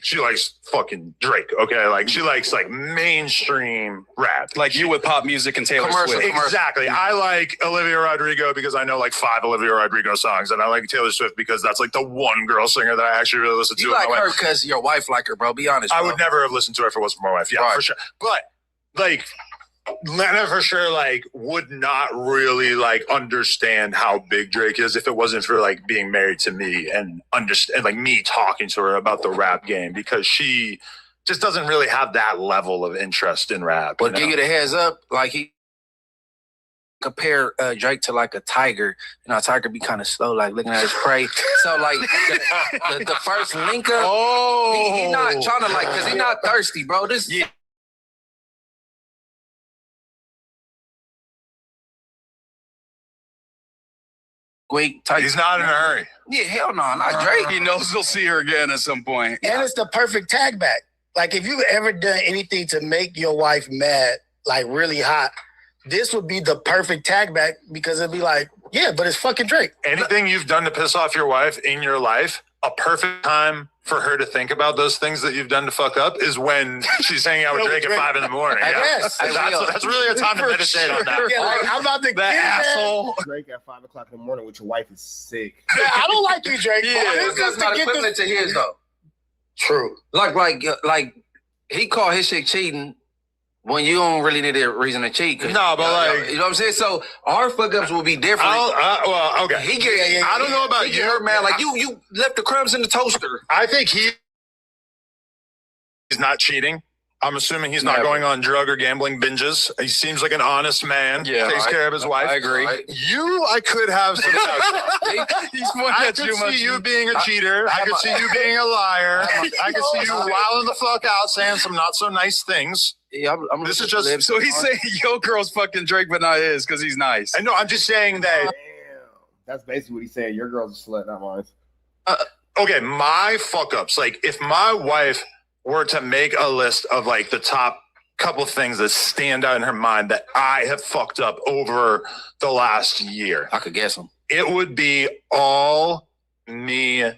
She likes fucking Drake, okay? Like, she likes like mainstream rap. Like you with pop music and Taylor Swift. Exactly. I like Olivia Rodrigo because I know like 5 Olivia Rodrigo songs, and I like Taylor Swift because that's like the one girl singer that I actually really listen to. You like her because your wife like her, bro. Be honest, bro. I would never have listened to her if it wasn't for my wife. Yeah, for sure. But like, Lena for sure like would not really like understand how big Drake is if it wasn't for like being married to me and understand like me talking to her about the rap game, because she just doesn't really have that level of interest in rap. But give you the heads up, like he compare Drake to like a tiger. You know, a tiger be kind of slow, like looking at his prey. So like the first link up, he not trying to like, because he not thirsty, bro. This he's not in a hurry. Yeah, hell no, not Drake. He knows he'll see her again at some point. And it's the perfect tag back. Like, if you've ever done anything to make your wife mad, like really hot, this would be the perfect tag back, because it'd be like, yeah, but it's fucking Drake. Anything you've done to piss off your wife in your life, a perfect time for her to think about those things that you've done to fuck up is when she's hanging out with Drake at 5 in the morning. Yeah. Yes. That's really a time to meditate on that. Yeah, like, I'm about to get asshole. Drake at 5 o'clock in the morning with your wife is sick. Yeah, I don't like you, Drake. Yeah, this is not equivalent to his though. True. Like he called his shit cheating when you don't really need a reason to cheat. No, but like, you know what I'm saying? So our fuck ups will be different. Well, okay. I don't know about you, man. Like you left the crumbs in the toaster. I think he's not cheating. I'm assuming he's not going on drug or gambling binges. He seems like an honest man. Yeah, takes care of his wife. I agree. I could have some. I could see you being a cheater. I could see you being a liar. I could see you wilding the fuck out, saying some not so nice things. Yeah, this is just so he's saying your girl's fucking Drake, but not his, because he's nice. I know. I'm just saying that. Damn. That's basically what he's saying. Your girl's a slut, not mine. Okay, my fuck ups. Like, if my wife were to make a list of like the top couple things that stand out in her mind that I have fucked up over the last year, I could guess them. It would be all me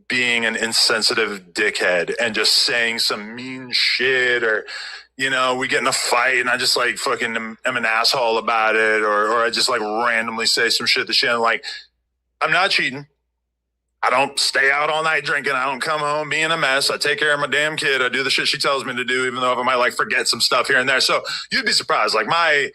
being an insensitive dickhead and just saying some mean shit, or, you know, we get in a fight and I just like fucking am an asshole about it, or I just like randomly say some shit that she doesn't like. I'm not cheating. I don't stay out all night drinking. I don't come home being a mess. I take care of my damn kid. I do the shit she tells me to do, even though I might like forget some stuff here and there. So you'd be surprised. Like my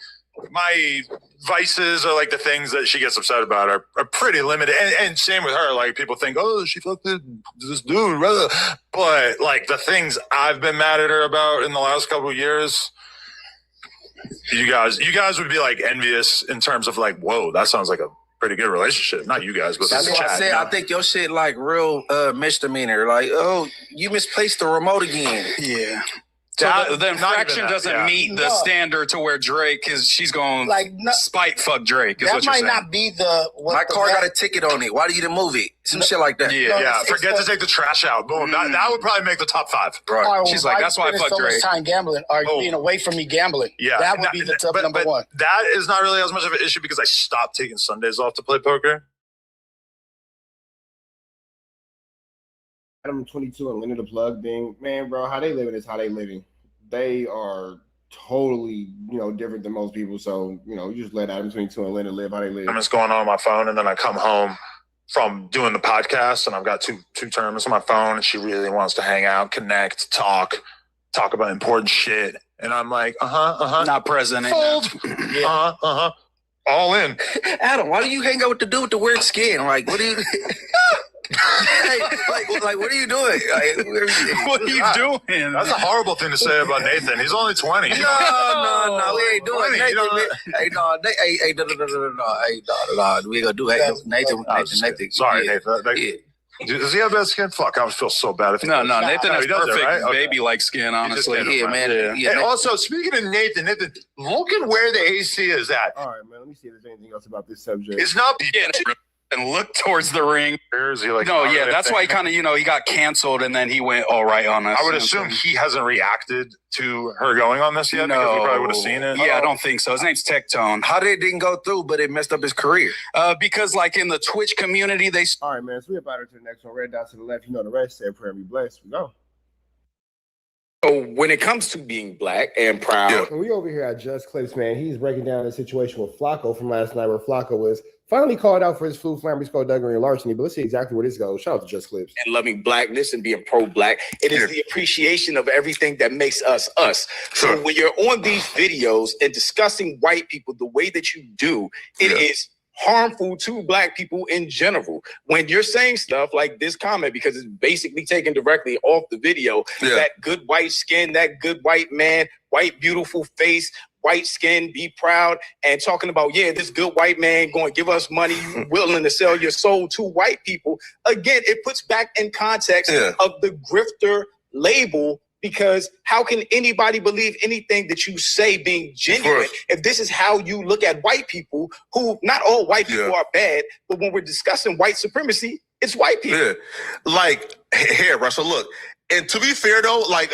vices, or like the things that she gets upset about, are pretty limited. And same with her. Like, people think, oh, she fucked this dude. But like the things I've been mad at her about in the last couple of years, you guys would be like envious in terms of like, whoa, that sounds like a pretty good relationship. Not you guys, but that's what I said. I think your shit like real misdemeanor. Like, oh, you misplaced the remote again. Yeah. So the infraction doesn't meet the standard to where Drake is. She's going like spite fuck Drake. Is that what you're might saying. Not be the. My car got a ticket on it. Why do you didn't move it? Some shit like that. Yeah. Forget to take the trash out. Boom. That would probably make the top 5. Right. She's like, that's why I fucked so Drake. Much time gambling, or being away from me gambling. Yeah, that would be the top number one. That is not really as much of an issue because I stopped taking Sundays off to play poker. ADAM22 and Leonard the Plug being, man, bro, how they living is how they living. They are totally, different than most people. So, you just let ADAM22 and Leonard live how they live. I'm just going on my phone, and then I come home from doing the podcast, and I've got two tournaments on my phone, and she really wants to hang out, connect, talk about important shit. And I'm like, not present. Fold. All in. Adam, why do you hang out with the dude with the weird skin? Like, what do you... like, what are you doing? Like, what are you doing? That's a horrible thing to say about Nathan. He's only 20. No, we ain't doing Nathan. Hey, no. We ain't gonna do Nathan. Sorry, Nathan. Does he have bad skin? Fuck, I would feel so bad if he does. Nathan has he does it, perfect right? Okay. baby-like skin, honestly. Yeah, man. Yeah, And also, speaking of Nathan, look at where the AC is at. All right, man. Let me see if there's anything else about this subject. It's not. And look towards the ring. Is he like? No, yeah, that's why he kind of, he got canceled and then he went all right on us. I would assume he hasn't reacted to her going on this yet because he probably would have seen it. Yeah, I don't think so. His name's Tectone. How did it didn't go through, but it messed up his career? Because like in the Twitch community, they. All right, man. So we're about to the next one. Red dot to the left. You know the rest. Say a prayer and be blessed. We go. So when it comes to being black and proud, And we over here at Just Clips, man. He's breaking down the situation with Flacco from last night, where Flacco was finally called out for his flu, flambery, skullduggery, and larceny. But let's see exactly where this goes. Shout out to Just Clips. and loving blackness and being pro-black, it is the appreciation of everything that makes us us. So when you're on these videos and discussing white people the way that you do, it is harmful to black people in general. When you're saying stuff like this comment, because it's basically taken directly off the video, that good white skin, that good white man, white beautiful face, white skin, be proud, and talking about, this good white man going to give us money, willing to sell your soul to white people. Again, it puts back in context of the grifter label, because how can anybody believe anything that you say being genuine if this is how you look at white people, who not all white people are bad, but when we're discussing white supremacy, it's white people. Yeah. Like, here, Russell, look. And to be fair though, like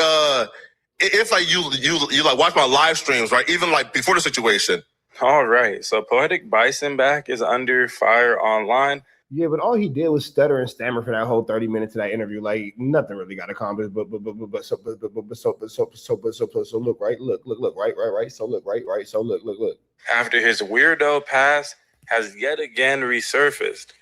if like you like watch my live streams, right? Even like before the situation. All right. So Poetic Bison back is under fire online. Yeah, but all he did was stutter and stammer for that whole 30 minutes of that interview. Like nothing really got accomplished. But so look, right, look, right. So look, right. So look. After his weirdo past has yet again resurfaced.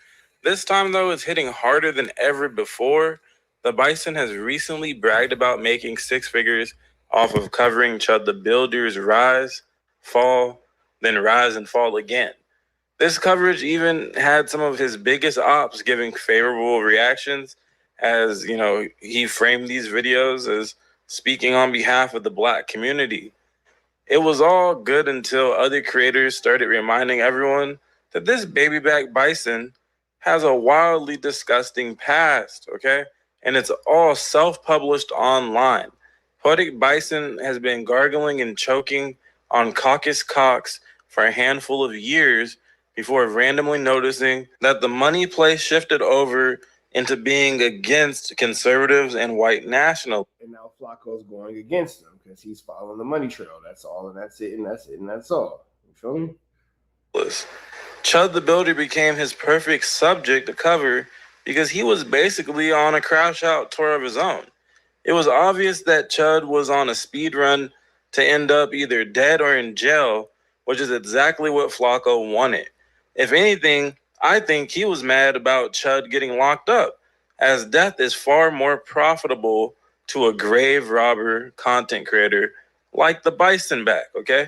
This time though, it's hitting harder than ever before. The Bison has recently bragged about making 6 figures off of covering Chud the Builder's rise, fall, then rise and fall again. This coverage even had some of his biggest ops giving favorable reactions, as he framed these videos as speaking on behalf of the black community. It was all good until other creators started reminding everyone that this baby back bison has a wildly disgusting past, okay? And it's all self-published online. Poetic Bison has been gargling and choking on caucus cocks for a handful of years before randomly noticing that the money play shifted over into being against conservatives and white nationalists. And now Flacco's going against them because he's following the money trail. That's all, and that's it, and that's all. You feel me? Chud the Builder became his perfect subject to cover because he was basically on a crash out tour of his own. It was obvious that Chud was on a speed run to end up either dead or in jail, which is exactly what Flacco wanted. If anything, I think he was mad about Chud getting locked up, as death is far more profitable to a grave robber content creator like the Bison back, okay?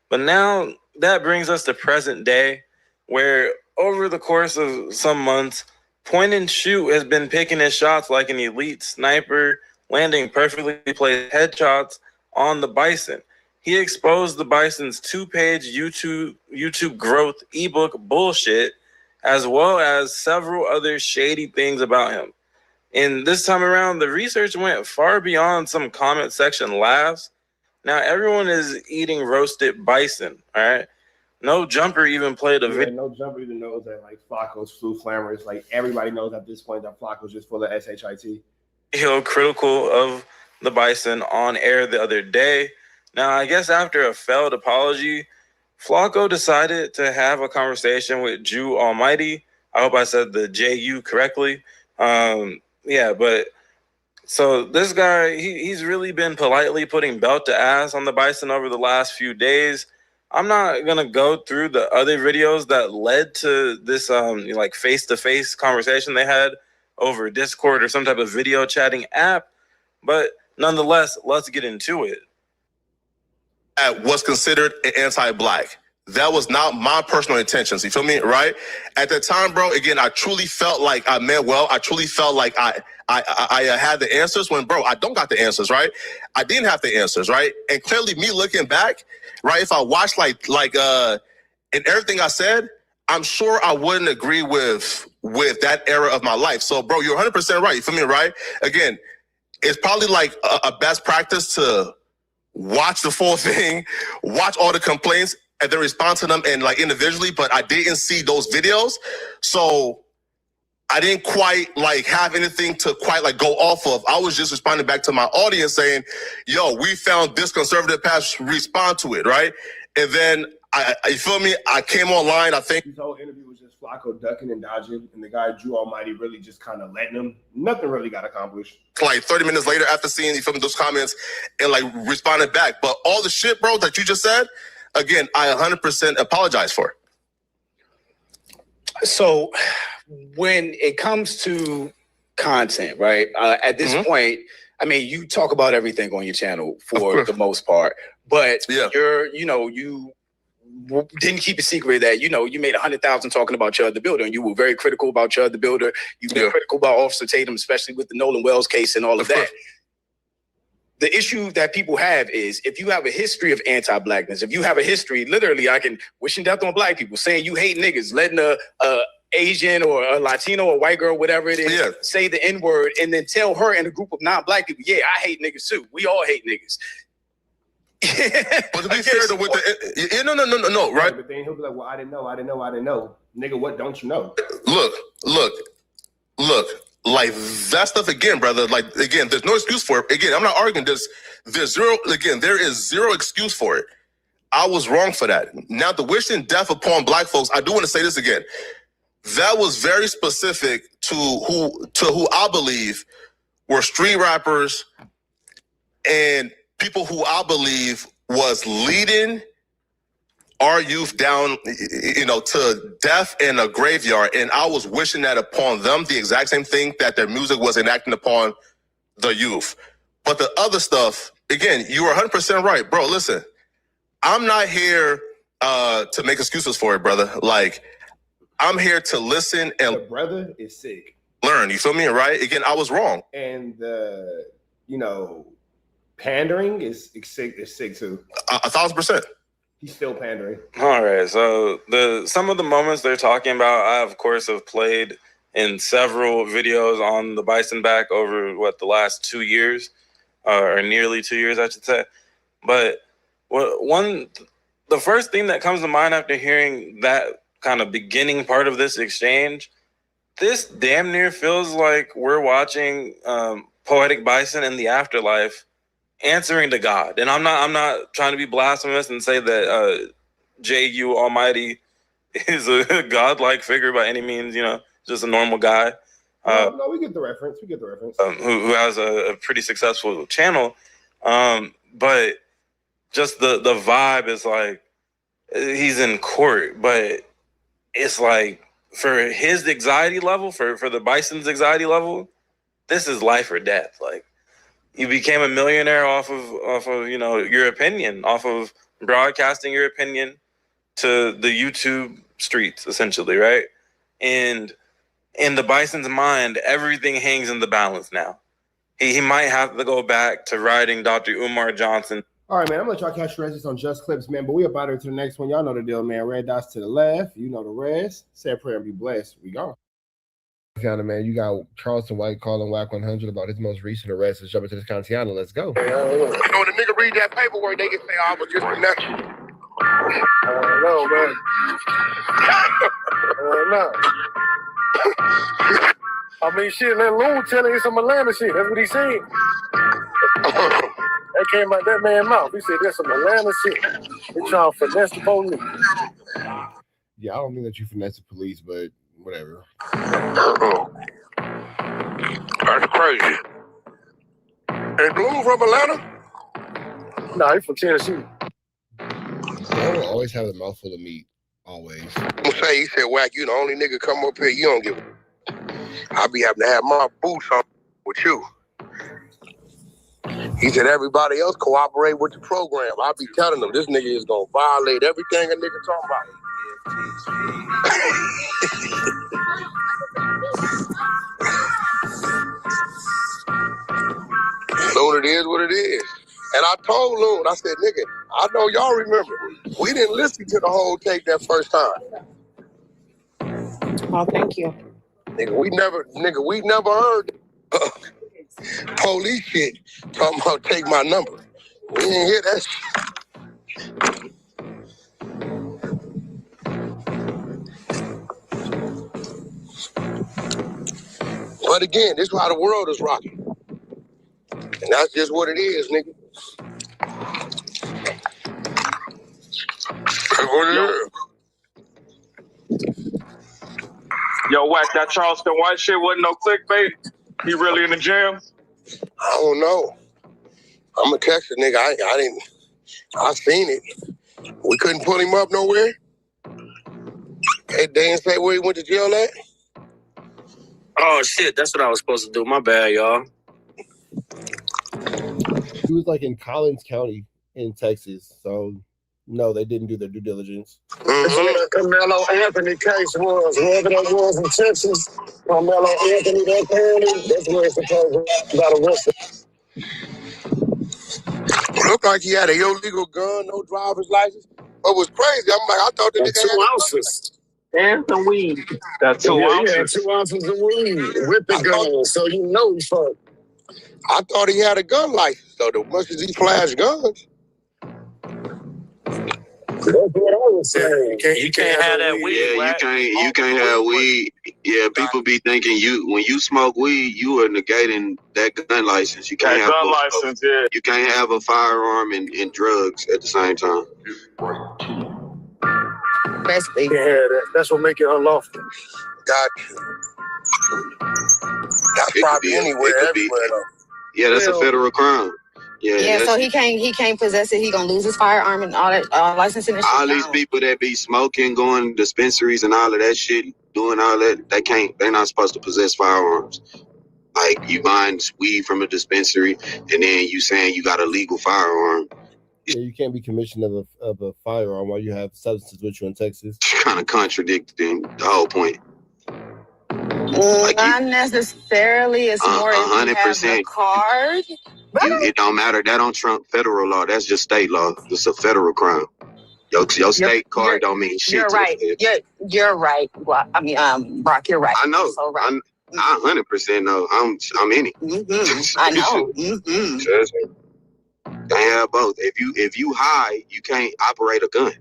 But now that brings us to present day, where over the course of some months, Point and Shoot has been picking his shots like an elite sniper, landing perfectly placed headshots on the Bison. He exposed the Bison's 2-page YouTube growth ebook bullshit, as well as several other shady things about him. And this time around, the research went far beyond some comment section laughs. Now everyone is eating roasted bison, all right? No Jumper even played a video. No Jumper even knows that like Flacco's flu flammers. Like everybody knows at this point that Flacco's just full of shit. Critical of the Bison on air the other day. Now, I guess after a failed apology, Flacco decided to have a conversation with Jew Almighty. I hope I said the J-U correctly. But so this guy, he's really been politely putting belt to ass on the Bison over the last few days. I'm not going to go through the other videos that led to this like face-to-face conversation they had over Discord or some type of video chatting app. But nonetheless, let's get into it. At what's considered anti-black. That was not my personal intentions. You feel me? Right? At the time, bro, again, I truly felt like I meant well. I truly felt like I had the answers when, bro, I don't got the answers, right? I didn't have the answers, right? And clearly me looking back, right, if I watched like and everything I said, I'm sure I wouldn't agree with with that era of my life. So, bro, you're 100% right. You feel me, right? Again, it's probably like a best practice to watch the full thing, watch all the complaints, and then respond to them and like individually. But I didn't see those videos, so I didn't quite like have anything to quite like go off of. I was just responding back to my audience saying, yo, we found this conservative path, respond to it, right? And then you feel me? I came online, I think. His whole interview was just Flacco ducking and dodging, and the guy Drew Almighty really just kind of letting him. Nothing really got accomplished. Like 30 minutes later after seeing, you feel me, those comments and like responded back. But all the shit, bro, that you just said, again, I 100% apologize for. So when it comes to content, right, at this point, I mean, you talk about everything on your channel for the most part, but you're, you know, you didn't keep a secret that, you know, you made 100,000 talking about Chud the Builder, and you were very critical about Chud the Builder. You've been critical about Officer Tatum, especially with the Nolan Wells case and all of that. The issue that people have is if you have a history of anti-blackness, if you have a history, literally, I can wishing death on black people, saying you hate niggas, letting a Asian or a Latino or white girl, whatever it is, say the N-word, and then tell her in a group of non-black people, yeah, I hate niggas too. We all hate niggas. But to be fair, though, with the no, right? But then he'll be like, well, I didn't know. Nigga, what don't you know? Look. Like that stuff again, brother. Like again, there's no excuse for it. Again, I'm not arguing this. There's zero. Again, there is zero excuse for it. I was wrong for that. Now, the wishing death upon black folks. I do want to say this again. That was very specific to who I believe were street rappers and people who I believe was leading our youth down, you know, to death in a graveyard. And I was wishing that upon them, the exact same thing that their music was enacting upon the youth. But the other stuff, again, you were 100% right, bro. Listen, I'm not here to make excuses for it, brother. Like, I'm here to listen and the brother is sick. Learn. You feel me? Right? Again, I was wrong. And the, you know, pandering is sick too. 1,000%. He's still pandering. All right. So some of the moments they're talking about, I of course have played in several videos on the Bison Back over the last 2 years, or nearly 2 years, I should say. But the first thing that comes to mind after hearing that kind of beginning part of this exchange, this damn near feels like we're watching Poetic Bison in the afterlife answering to God. And I'm not trying to be blasphemous and say that J.U. Almighty is a godlike figure by any means, you know, just a normal guy. No, we get the reference. Who has a pretty successful channel. But just the vibe is like he's in court, but it's like for his anxiety level, for the Bison's anxiety level, this is life or death. Like, you became a millionaire off of you know, your opinion, off of broadcasting your opinion to the YouTube streets, essentially, right? And in the Bison's mind, everything hangs in the balance now. He might have to go back to writing Dr. Umar Johnson. All right, man, I'm gonna let y'all catch the rest on Just Clips, man. But we up out here to the next one. Y'all know the deal, man. Red dots to the left. You know the rest. Say a prayer and be blessed. We gone. County, man, you got Charleston White calling WACK100 about his most recent arrest. Let's jump into this County. Let's go. You know, when the nigga read that paperwork, they can say, "I was just a natural." No, man. No. I mean, shit, that loon telling you some Atlanta shit. That's what he said. That came out that man's mouth. He said, "That's some Atlanta shit." They trying to finesse the police. Yeah, I don't mean that you finesse the police, but whatever. That's crazy. And Blue from Atlanta? Nah, he's from Tennessee. They will always have a mouthful of meat. Always. I'm saying, he said, "Wack, you the only nigga come up here, you don't give a..." I be having to have my boots on with you. He said, "Everybody else cooperate with the program." I be telling them, this nigga is gonna violate everything a nigga talking about. Loon, it is what it is. And I told Loon, I said, "Nigga, I know y'all remember. We didn't listen to the whole tape that first time." Oh, thank you. Nigga, we never heard police shit talking about take my number. We didn't hear that shit. But again, this is how the world is rocking. And that's just what it is, nigga. That's what it is. Yo, Wack, that Charleston White shit wasn't no clickbait? He really in the jail? I don't know. I'm a Texas nigga. I seen it. We couldn't pull him up nowhere. They didn't say where he went to jail at. Oh shit, that's what I was supposed to do. My bad, y'all. He was like in Collins County in Texas, so no, they didn't do their due diligence. That's what the Carmelo Anthony case was. Wherever that was in Texas, Carmelo Anthony, that county, that's where it's supposed to got arrested. Looked like he had a illegal gun, no driver's license. What was crazy, I'm like, I thought the nigga had 2 ounces. And some weed. That's 2 ounces. Yeah, 2 ounces of weed with the gun, so you know he's fucked. I thought he had a gun license, so the much as he flashed guns. That's what I was saying. You can't have that weed. Yeah, you can't have weed. Yeah, people be thinking when you smoke weed, you are negating that gun license. You can't have gun license, yeah. You can't have a firearm and drugs at the same time. That's what make it unlawful. Got you. That's probably everywhere though. Yeah, that's a federal crime. Yeah, so he can't possess it. He gonna lose his firearm and all that licensing and shit. All these people that be smoking, going to dispensaries and all of that shit, doing all that, they're not supposed to possess firearms. Like you buying weed from a dispensary and then you saying you got a legal firearm. Yeah, you can't be commissioned of a firearm while you have substances with you in Texas. Kind of contradicting the whole point. Not necessarily. It's more if you have the card. It don't matter. That don't trump federal law. That's just state law. It's a federal crime. Your state card don't mean shit. You're right. You're right. Well, I mean, Brock, you're right. I know. You're so right. I 100% know. I'm in it. I know. Can't have both. If you high, you can't operate a gun.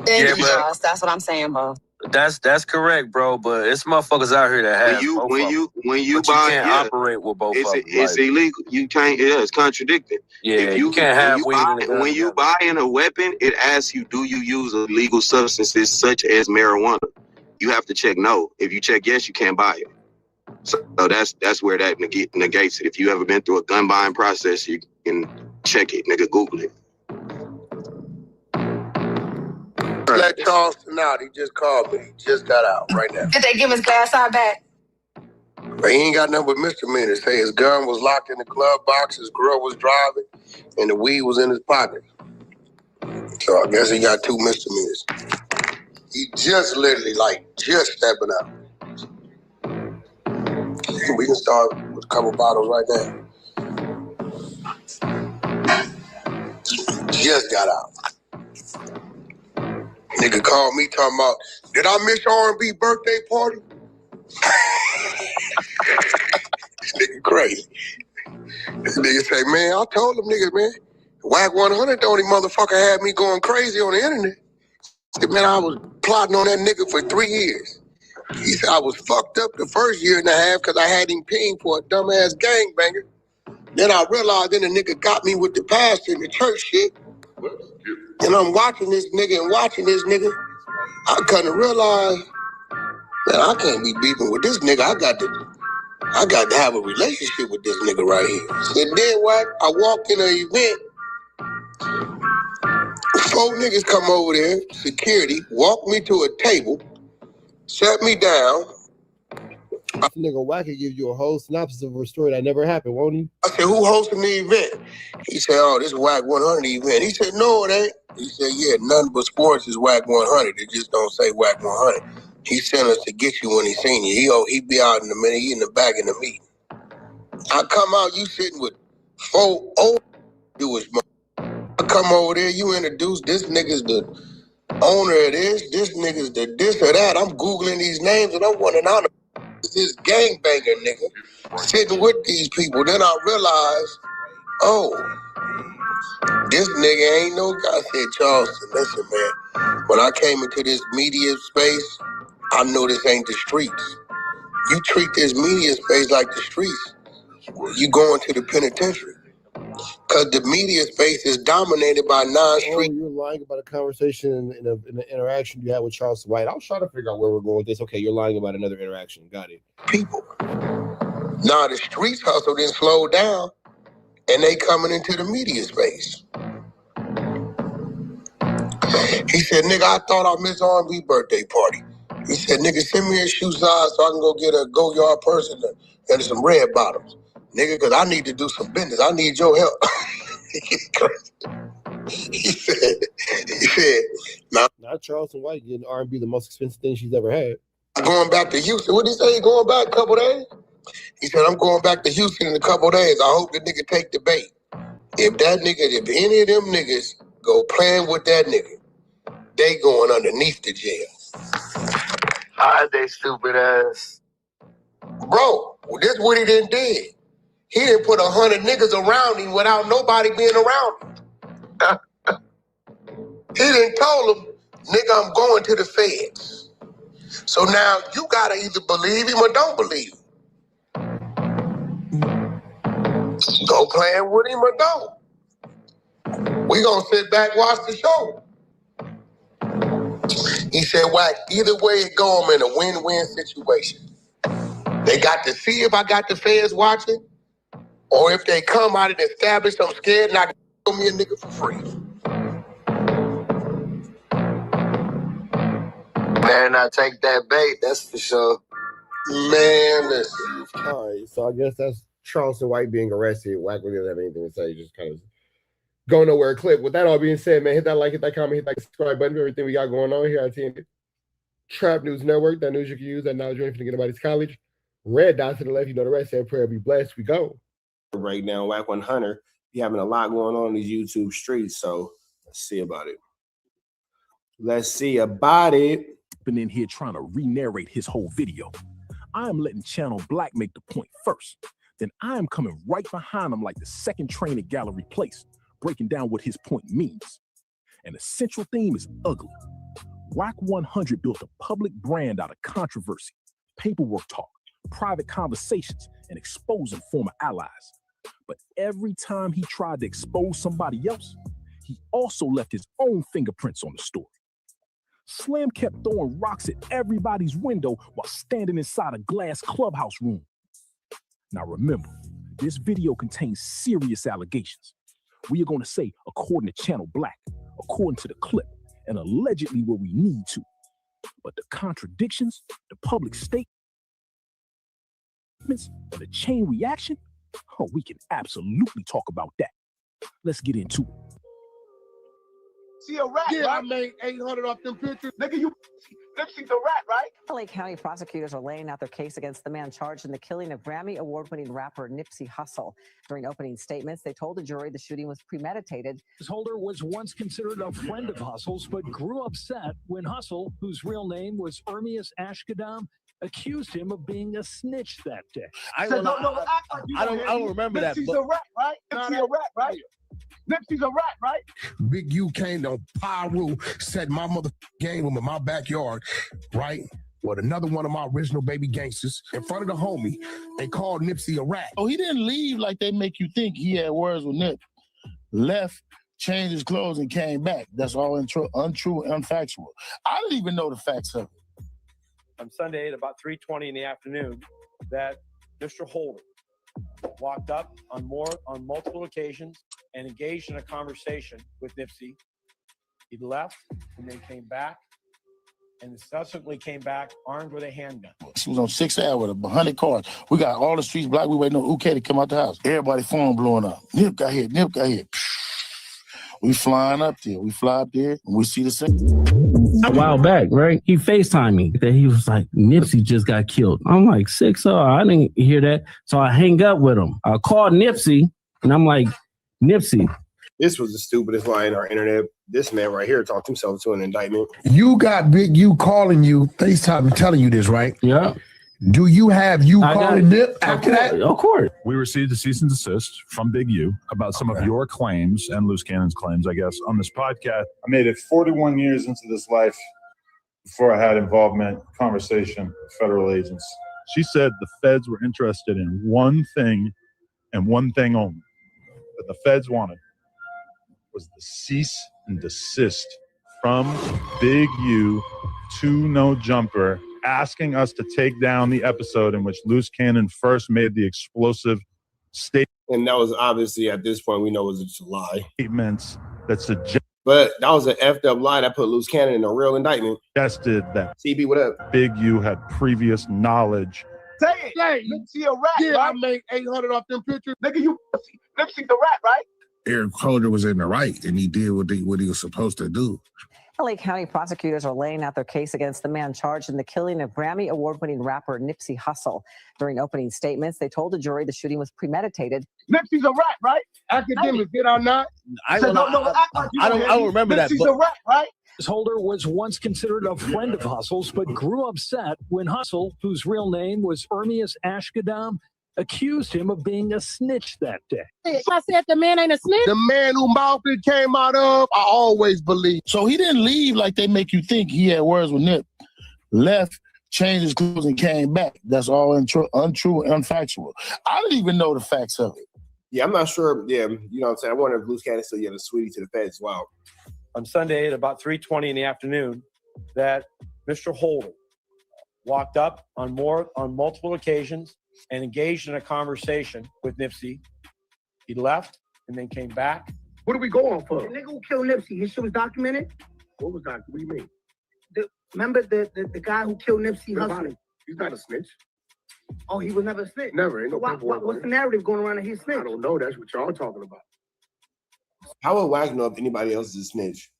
Thank you, Ross. That's what I'm saying, bro. That's correct, bro. But it's motherfuckers out here that have when you buy, you can't operate with both of them. It's illegal. You can't. Yeah, it's contradicting. Yeah, if you can't have weed in the gun. When you buy in a weapon, it asks you, do you use illegal substances such as marijuana? You have to check no. If you check yes, you can't buy it. So that's where that negates it. If you ever been through a gun buying process, you can check it, nigga. Google it. Let Charleston out. He just called me. He just got out right now. Did they give his glass eye back? But he ain't got nothing but misdemeanors. Say his gun was locked in the glove box, his girl was driving, and the weed was in his pocket. So I guess he got 2 misdemeanors. He just literally, just stepping out. We can start with a couple bottles right there. Just got out. Nigga called me talking about, did I miss your R&B birthday party? This nigga crazy. This nigga say, man, I told them niggas, man, WACK100, the only motherfucker had me going crazy on the internet. He said, man, I was plotting on that nigga for 3 years. He said, I was fucked up the first year and a half because I had him paying for a dumbass gangbanger. Then I realized then the nigga got me with the pastor and the church shit. And I'm watching this nigga and watching this nigga. I couldn't realize, man, I can't be beefing with this nigga. I got to have a relationship with this nigga right here. And then what? I walked in an event. 4 niggas come over there, security, walked me to a table, sat me down. This nigga Wack could give you a whole synopsis of a story that never happened, won't he? I said, who hosting the event? He said, oh, this is WACK100 event. He said, no, it ain't. He said, yeah, nothing but sports is WACK100. It just don't say WACK100. He sent us to get you when he seen you. He be out in a minute. He in the back in the meeting. I come out, you sitting with 4 old Jewish motherfuckers. I come over there, you introduce this nigga's the owner of this nigga's the this or that. I'm Googling these names and I'm wondering how the This gangbanger nigga sitting with these people. Then I realized, oh, this nigga ain't no guy. I said, Charleston, listen, man. When I came into this media space, I know this ain't the streets. You treat this media space like the streets, you going to the penitentiary. Because the media space is dominated by non-street. Oh, you're lying about a conversation in an interaction you had with Charleston White. I was trying to figure out where we're going with this. Okay, you're lying about another interaction. Got it. People. Now the streets hustle then slow down, and they coming into the media space. He said, nigga, I thought I missed R&B birthday party. He said, nigga, send me a shoe size so I can go get a go-yard person and some red bottoms. Nigga, because I need to do some business. I need your help. He said, nah. Not Charleston White getting R&B the most expensive thing she's ever had. Going back to Houston. What did he say? He going back a couple days? He said, I'm going back to Houston in a couple days. I hope the nigga take the bait. If any of them niggas go playing with that nigga, they going underneath the jail. How'd they stupid ass? Bro, this is what he done did. He didn't put 100 niggas around him without nobody being around him. He didn't told him, nigga, I'm going to the feds. So now you gotta either believe him or don't believe him. Go playing with him or don't. We gonna sit back, watch the show. He said, Wack, either way it go, I'm in a win-win situation. They got to see if I got the feds watching, or if they come out and establish I'm scared and I can kill me a nigga for free. Man, I take that bait, that's for sure. Man, listen. All right, so I guess that's Charleston White being arrested. Wack really doesn't have anything to say, just kind of go nowhere clip. With that all being said, man, hit that like, hit that comment, hit that subscribe button for everything we got going on here at TNT Trap News Network. That news you can use, that knowledge you're to get anybody's college. Red dot to the left, you know the rest. Say a prayer, be blessed. We go. Right now, WACK100, be having a lot going on in these YouTube streets, so let's see about it. Let's see about it. Been in here trying to re-narrate his whole video. I am letting Channel Black make the point first. Then I am coming right behind him like the second train at Gallery Place, breaking down what his point means. And the central theme is ugly. WACK100 built a public brand out of controversy, paperwork talk, private conversations, and exposing former allies. But every time he tried to expose somebody else, he also left his own fingerprints on the story. Slim kept throwing rocks at everybody's window while standing inside a glass clubhouse room. Now remember, this video contains serious allegations. We are going to say according to Channel Black, according to the clip, and allegedly where we need to. But the contradictions, the public statements, and the chain reaction, oh, we can absolutely talk about that. Let's get into it. See a rat, Yeah, right? I made 800 off them pictures. Nigga, you Nipsey's a rat, right? LA County prosecutors are laying out their case against the man charged in the killing of Grammy Award-winning rapper Nipsey Hussle. During opening statements, they told the jury the shooting was premeditated. Holder was once considered a friend of Hussle's, but grew upset when Hussle, whose real name was Ermias Ashkadam, accused him of being a snitch that day. I don't remember that. Nipsey's a rat, right? Nipsey's a rat, right? Nipsey's a rat, right? Big U came to Pyro, set my mother game room in my backyard, right? With another one of my original baby gangsters in front of the homie. They called Nipsey a rat. Oh, he didn't leave like they make you think. He had words with Nip. Left, changed his clothes, and came back. That's all untrue, unfactual. I didn't even know the facts of it. On Sunday at about 3:20 in the afternoon, that Mr. Holder walked up on multiple occasions and engaged in a conversation with Nipsey. He left and then came back and subsequently came back armed with a handgun. She was on 6th Ave with 100 cars. We got all the streets black. We waiting on UK to come out the house. Everybody phone blowing up. Nip got hit. Nip got hit. We flying up there. We fly up there and we see the same. A while back, right? He FaceTimed me that he was like, Nipsey just got killed. I'm like, 6-0. I didn't hear that. So I hang up with him. I called Nipsey and I'm like, Nipsey. This was the stupidest lie in our internet. This man right here talked himself to an indictment. You got Big U calling you, FaceTime, telling you this, right? Yeah. Do you have I got calling Nip after that? Of course. We received a cease and desist from Big U about some of your claims and Loose Cannon's claims, I guess, on this podcast. I made it 41 years into this life before I had involvement, conversation with federal agents. She said the feds were interested in one thing and one thing only that the feds wanted was the cease and desist from Big U to No Jumper, asking us to take down the episode in which Loose Cannon first made the explosive statement. And that was obviously, at this point, we know it was just a lie. Statements that suggested. But that was an effed up lie that put Loose Cannon in a real indictment. That CB, what up? Big U had previous knowledge. Say it. Say, Nipsey a rat, Yeah, right? I made 800 off them pictures. Nigga, you Nipsey the rat, right? Eric Holder was in the right, and he did what he was supposed to do. LA County prosecutors are laying out their case against the man charged in the killing of Grammy award-winning rapper Nipsey Hussle. During opening statements, they told the jury the shooting was premeditated. Nipsey's a rat, right? Academics, did I not? I don't remember that. Nipsey's a rat, right? Holder was once considered a friend of Hussle's, but grew upset when Hussle, whose real name was Ermias Ashkadam, accused him of being a snitch that day. I said the man ain't a snitch. The man who mouth it came out of, I always believe. So he didn't leave like they make you think. He had words with Nip. Left, changed his clothes, and came back. That's all untrue and unfactual. I didn't even know the facts of it. Yeah, I'm not sure. Yeah, you know what I'm saying? I wonder if Loose Cannon still gave a sweetie to the feds. Wow. On Sunday at about 3:20 in the afternoon, that Mr. Holder walked up on multiple occasions and engaged in a conversation with Nipsey. He left and then came back. What are we going for? The nigga who killed Nipsey, his shit was documented? What was that? What do you mean? Remember the guy who killed Nipsey Hussle? He's not a snitch. Oh, he was never a snitch? Never. Ain't no paperwork. What's the narrative going around that he's snitch? I don't know. That's what y'all talking about. How would WACK know if anybody else is a snitch?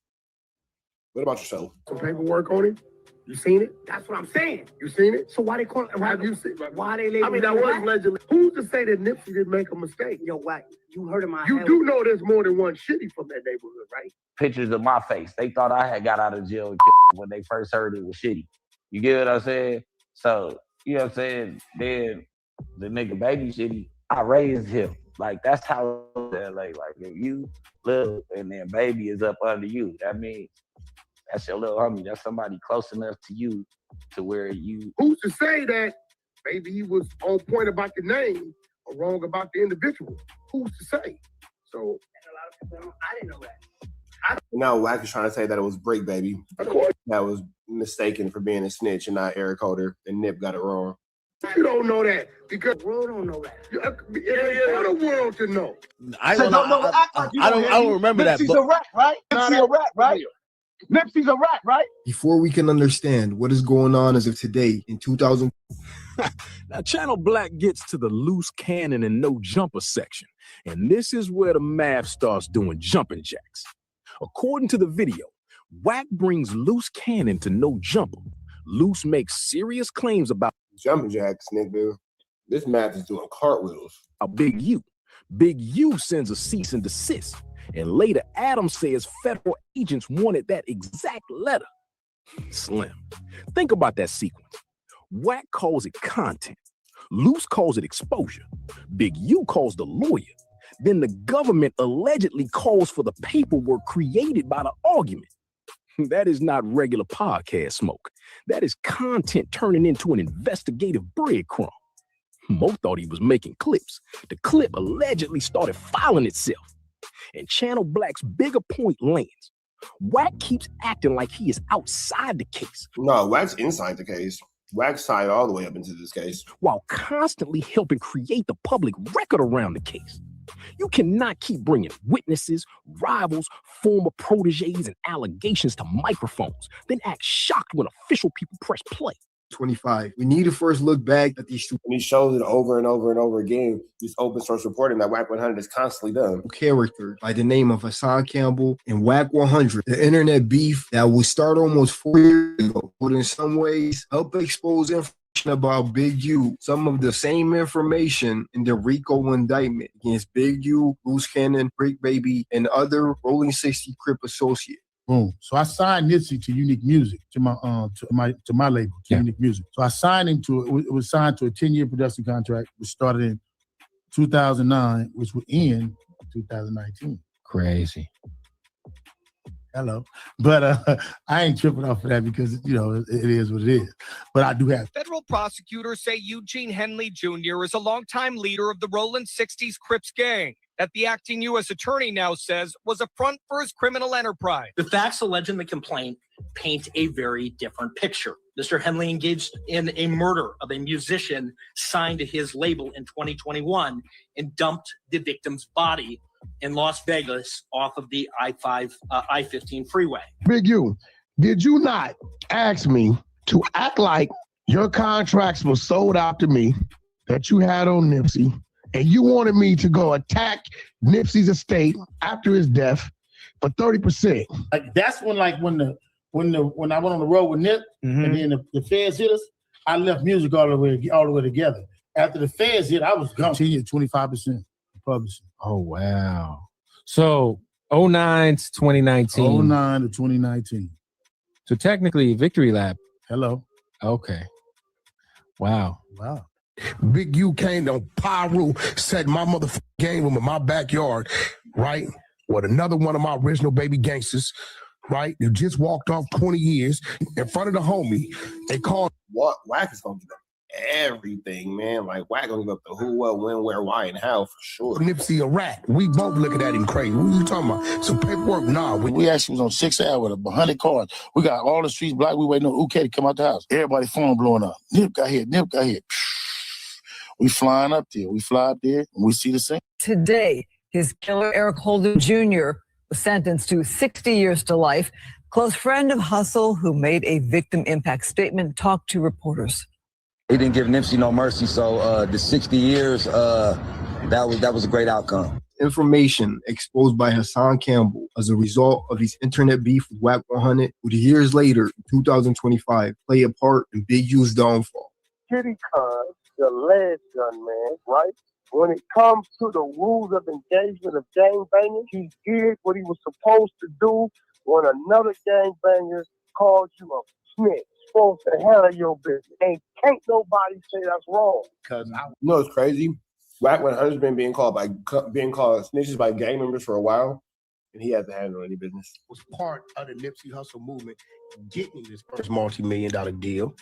What about yourself? Some paperwork on him? You seen it? That's what I'm saying. You seen it? So why they call it? Have you seen it? Why they label? I mean, that was legendary. Who's to say that Nipsey didn't make a mistake? Yo, Wack, you heard of my You do know there's more than one shitty from that neighborhood, right? Pictures of my face. They thought I had got out of jail and killed when they first heard it was shitty. You get what I'm saying? So, you know what I'm saying? Then the nigga baby shitty, I raised him. Like, that's how like if you live and then baby is up under you, that means that's your little homie. That's somebody close enough to you to where you. Who's to say that maybe he was on point about the name or wrong about the individual? Who's to say? So I didn't know that. Now WACK is trying to say that it was Break Baby. Of course. That was mistaken for being a snitch and not Eric Holder, and Nip got it wrong. You don't know that because the world don't know that. It ain't for the world to know. I don't remember that. Nipsey's a rat, right? Nipsey's a rat, right? Nipsey's a rat, right? Before we can understand what is going on as of today in 2000. Now, Channel Black gets to the Loose Cannon and No Jumper section, and this is where the math starts doing jumping jacks. According to the video, WACK brings Loose Cannon to No Jumper. Loose makes serious claims about jumping jacks, nigga. This math is doing cartwheels. A Big U. Big U sends a cease and desist, and later Adam says federal agents wanted that exact letter. Slim. Think about that sequence. WACK calls it content. Loose calls it exposure. Big U calls the lawyer. Then the government allegedly calls for the paperwork created by the argument. That is not regular podcast smoke. That is content turning into an investigative breadcrumb. Mo thought he was making clips. The clip allegedly started filing itself. And Channel Black's bigger point lands. WACK keeps acting like he is outside the case. No, WACK's inside the case. WACK's tied all the way up into this case. While constantly helping create the public record around the case. You cannot keep bringing witnesses, rivals, former proteges, and allegations to microphones, then act shocked when official people press play. 25. We need to first look back at these and he shows it over and over and over again. This open source reporting that WACK100 is constantly done. Character by the name of Hassan Campbell and WACK100, the internet beef that would start almost 4 years ago, but in some ways help expose information about Big U, some of the same information in the RICO indictment against Big U, Loose Cannon, Break Baby, and other Rolling 60 Crip associates. Boom. So I signed Nipsey to Unique Music, to my label, to Unique Music. So I signed him to it was signed to a 10-year production contract, which started in 2009, which would end 2019. Crazy. Hello. But I ain't tripping off of that because, it is what it is. But I do have. Federal prosecutors say Eugene Henley Jr. is a longtime leader of the Roland 60s Crips gang that the acting U.S. attorney now says was a front for his criminal enterprise. The facts alleged in the complaint paint a very different picture. Mr. Henley engaged in a murder of a musician signed to his label in 2021 and dumped the victim's body in Las Vegas off of the I-15 freeway. Big U, did you not ask me to act like your contracts were sold out to me that you had on Nipsey, and you wanted me to go attack Nipsey's estate after his death for 30%? Like that's when I went on the road with Nip, and then the feds hit us, I left music all the way together. After the feds hit, I was gone. 25% publishing. Oh, wow. So 09 to 2019. 09 to 2019. So technically, Victory Lap. Hello. Okay. Wow. Wow. Big U came to Pyru, set my motherfucking game room in my backyard, right? With another one of my original baby gangsters, right? Who just walked off 20 years in front of the homie. They called. WACK is gonna give up everything, man. Like WACK gonna give up the who, what, when, where, why, and how for sure. Nipsey a rat. We both looking at him crazy. What are you talking about? Some paperwork? Nah. We actually was on 6 hours with 100 cars. We got all the streets blocked. We waiting on UK to come out the house. Everybody phone blowing up. Nip got hit. Nip got hit. We flying up there. We fly up there and we see the same. Today, his killer, Eric Holder Jr., was sentenced to 60 years to life. Close friend of Hustle, who made a victim impact statement, talked to reporters. He didn't give Nipsey no mercy, so the 60 years, that was a great outcome. Information exposed by Hassan Campbell as a result of his internet beef with WACK100 would years later, in 2025, play a part in Big U's downfall. Kitty Khan, the ledge gun man, right? When it comes to the rules of engagement of gangbanging, he did what he was supposed to do when another gangbanger calls you a snitch. Supposed to handle your business. And can't nobody say that's wrong. Because it's crazy. WACK100's been being called snitches by gang members for a while, and he hasn't handled any business. Was part of the Nipsey Hustle movement getting this first multi-million-dollar deal.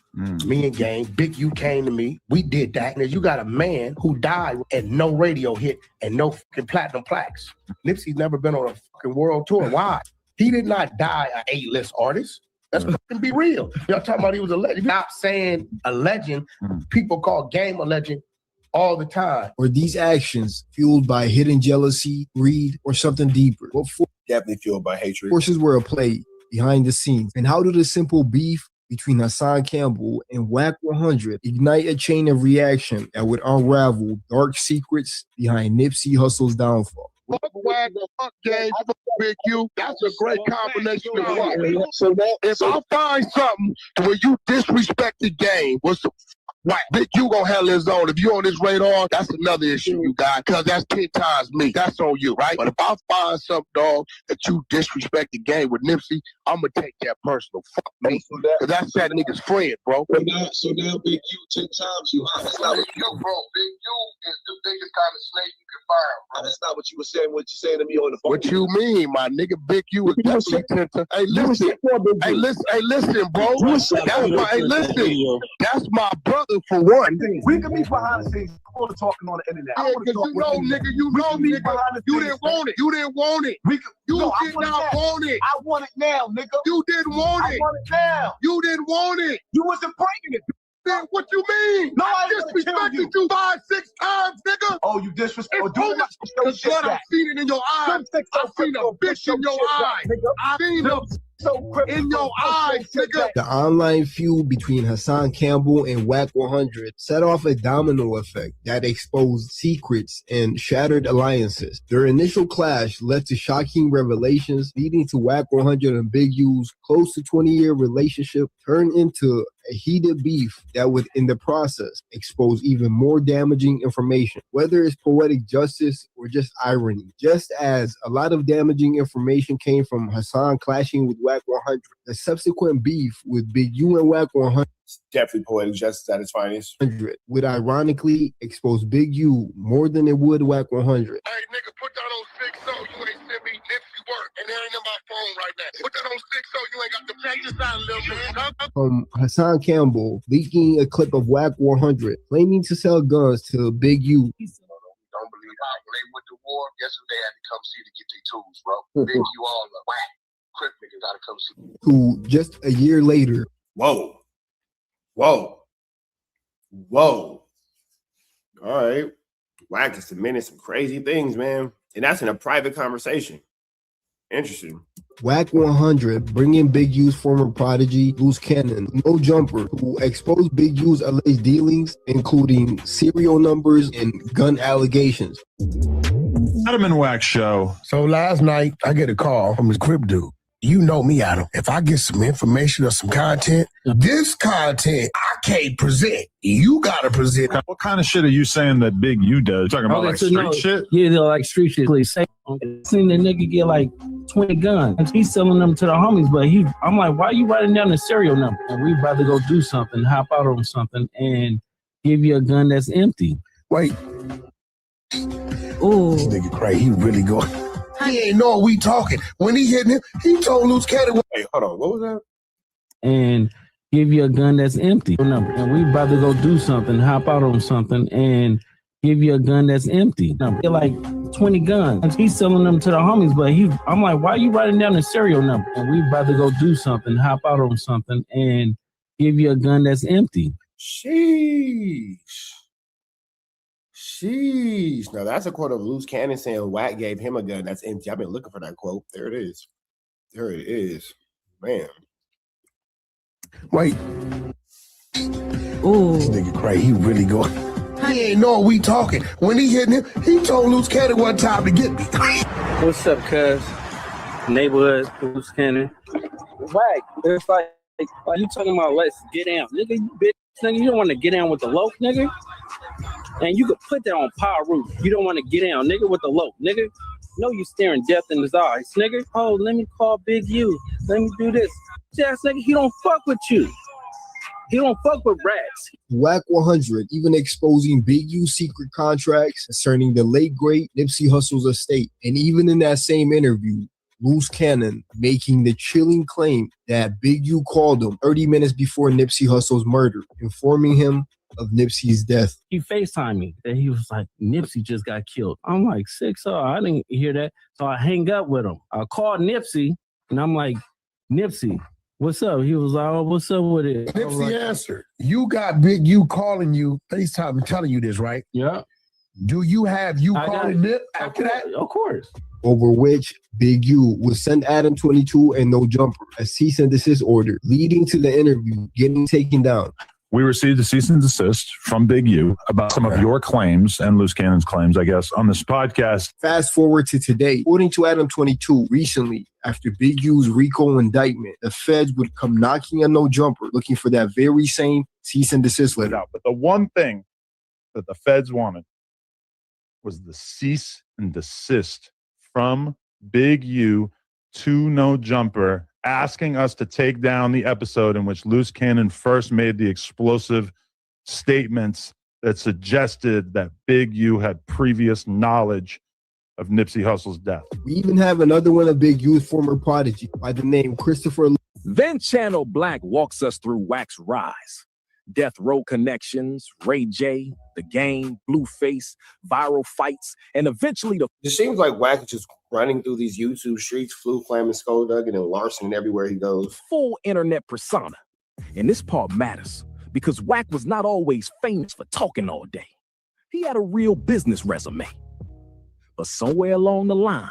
Me and Gang, Big U came to me. We did that. And you got a man who died and no radio hit and no fucking platinum plaques. Nipsey's never been on a fucking world tour. Why? He did not die an A-list artist. Let's fucking be real. Y'all talking about he was a legend. Stop saying a legend. People call Game a legend all the time. Or these actions fueled by hidden jealousy, greed, or something deeper? What definitely fueled by hatred. Forces were at play behind the scenes? And how did a simple beef between Hassan Campbell and WACK100 ignite a chain of reaction that would unravel dark secrets behind Nipsey Hussle's downfall? Fuck WACK, fuck Gang, fuck Big U. That's a great combination of what? So if I find something where you disrespect the game, what's the WACK? Big U gonna handle his own. If you on this radar, that's another issue you got, because that's 10 times me. That's on you, right? But if I find something, dog, that you disrespect the game with Nipsey, I'm gonna take that personal. Fuck me. Because that's that nigga's friend, bro. So now Big U 10 times you. That's not Big U, bro. Big U is the biggest kind of snake you can find, bro. That's not what you were saying. What you saying to me on the phone? What you mean, my nigga? Big U is definitely 10 times. Hey, listen, bro. That's my brother for one. We can be behind the scenes. I want to talking on the internet. Yeah, because you know, nigga, you didn't want it. You didn't want it. You did not want it. I want it now, nigga. You didn't want it. I want it now. You didn't want it. You wasn't bringing it. What you mean? No, I disrespected you 5-6 times, nigga. Oh, you disrespect? Because what I seen it in your eyes. I seen a bitch in your eyes. I seen a in your eyes, nigga. The online feud between Hassan Campbell and WACK100 set off a domino effect that exposed secrets and shattered alliances. Their initial clash led to shocking revelations, leading to WACK100 and Big U's close to 20-year relationship turned into a heated beef that would, in the process, expose even more damaging information, whether it's poetic justice or just irony. Just as a lot of damaging information came from Hassan clashing with WACK100, the subsequent beef with Big U and WACK100 Definitely poetic justice at its finest. would ironically expose Big U more than it would WACK100. Hey, nigga, put that on 6 so you ain't send me Nipsey work. And there ain't in my phone right now. Put that on 6 so you ain't got to check this out, little man. From Hassan Campbell leaking a clip of WACK100 claiming to sell guns to Big U. Don't believe how when they went to war, guess who they had to come see to get their tools, bro? Big you all up. Whack. Crip niggas gotta come see. Who just a year later. Whoa. Whoa. Whoa. All right. Wack is submitting some crazy things, man. And that's in a private conversation. Interesting. WACK100 bringing Big U's former prodigy, Loose Cannon, No Jumper, who exposed Big U's alleged dealings, including serial numbers and gun allegations. Adam and Wack show. So last night, I get a call from this Crip dude. You know me, Adam. If I get some information or some content, this content I can't present. You gotta present. What kind of shit are you saying that Big U does? Talking about like street shit? Yeah, they're like street shit. Seen the nigga get like 20 guns. He's selling them to the homies, but I'm like, why are you writing down the serial number? And we about to go do something, hop out on something, and give you a gun that's empty. Wait. Ooh. This nigga crazy. He really going. He ain't know we talking. When he hit him, he told Loose Cannon. Hey, hold on. What was that? And give you a gun that's empty. And we about to go do something, hop out on something, and give you a gun that's empty. They're like 20 guns. He's selling them to the homies, but I'm like, why are you writing down the serial number? And we about to go do something, hop out on something, and give you a gun that's empty. Sheesh. Sheesh. Now that's a quote of Loose Cannon saying Wack gave him a gun that's empty. I've been looking for that quote. There it is. There it is. Man. Wait. Ooh. This nigga crazy. He really going. He ain't know we talking. When he hit him, he told Loose Cannon one time to get me. What's up, cuz? Neighborhood, Loose Cannon. Wack, it's like you talking about let's get down. Nigga, you bitch. Nigga, you don't want to get down with the low, nigga. And you could put that on power roof. You don't want to get down, nigga, with the low, nigga. No, you staring death in his eyes, nigga. Oh, let me call Big U. Let me do this. Yes, nigga, he don't fuck with you. He don't fuck with rats. WACK100 even exposing Big U's secret contracts concerning the late great Nipsey Hussle's estate. And even in that same interview, Loose Cannon making the chilling claim that Big U called him 30 minutes before Nipsey Hussle's murder, informing him of Nipsey's death. He FaceTimed me that he was like, Nipsey just got killed. I'm like, 6 I didn't hear that. So I hang up with him. I called Nipsey and I'm like, Nipsey, what's up? He was like, oh, what's up with it? Nipsey answered. You got Big U calling you, FaceTime telling you this, right? Yeah. Do you have you calling Nip after that? Of course. Over which Big U would send ADAM22 and No Jumper a cease and desist order, leading to the interview getting taken down. We received a cease and desist from Big U about some of your claims and Loose Cannon's claims, I guess, on this podcast. Fast forward to today. According to ADAM22, recently, after Big U's RICO indictment, the feds would come knocking on No Jumper, looking for that very same cease and desist letter. But the one thing that the feds wanted was the cease and desist from Big U to No Jumper, asking us to take down the episode in which Loose Cannon first made the explosive statements that suggested that Big U had previous knowledge of Nipsey Hussle's death. We even have another one of Big U's former prodigy by the name Christopher. Then Channel Black walks us through Wack's rise. Death Row connections, Ray J, The Game, Blueface, viral fights, and eventually the... It seems like Wack is just running through these YouTube streets, Flu Flam and Skullduggan and Larson everywhere he goes. Full internet persona. And this part matters because Wack was not always famous for talking all day. He had a real business resume. But somewhere along the line,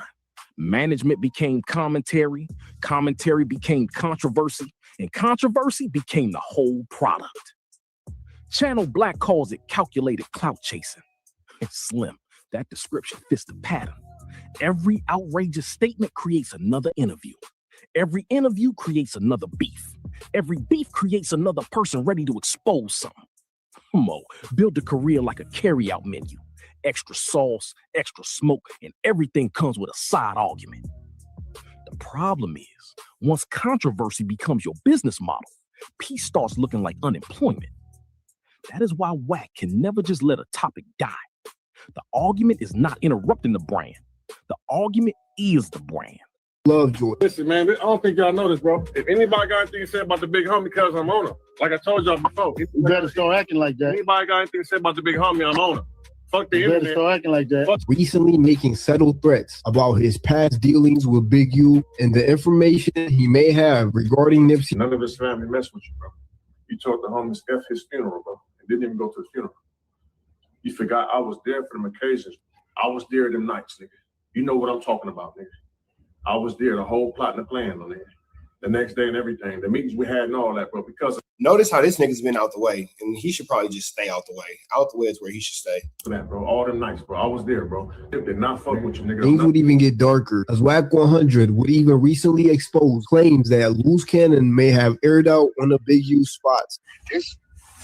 management became commentary, commentary became controversy, and controversy became the whole product. Channel Black calls it calculated clout chasing. Slim, that description fits the pattern. Every outrageous statement creates another interview. Every interview creates another beef. Every beef creates another person ready to expose something. Mo, build a career like a carry-out menu. Extra sauce, extra smoke, and everything comes with a side argument. The problem is, once controversy becomes your business model, peace starts looking like unemployment. That is why WACK can never just let a topic die. The argument is not interrupting the brand. The argument is the brand. Love George. Listen, man, I don't think y'all know this, bro. If anybody got anything to say about the big homie, cuz I'm on him. Like I told y'all before. You better start acting like that. Anybody got anything to say about the big homie, I'm on him. Fuck the You better internet. start acting like that. Recently making subtle threats about his past dealings with Big U and the information he may have regarding Nipsey. None of his family mess with you, bro. You told the homies F his funeral, bro, and didn't even go to the funeral. You forgot I was there for them occasions. I was there them nights, nigga. You know what I'm talking about, nigga. I was there, the whole plot and the plan on it. The next day and everything, the meetings we had and all that, bro, because Notice how this nigga's been out the way, and he should probably just stay out the way. Out the way is where he should stay. of that, bro, all them nights, bro, I was there, bro. They did not fuck with you, nigga. Things would even get darker, as WACK100 would even recently expose claims that Loose Cannon may have aired out one of Big U's spots. This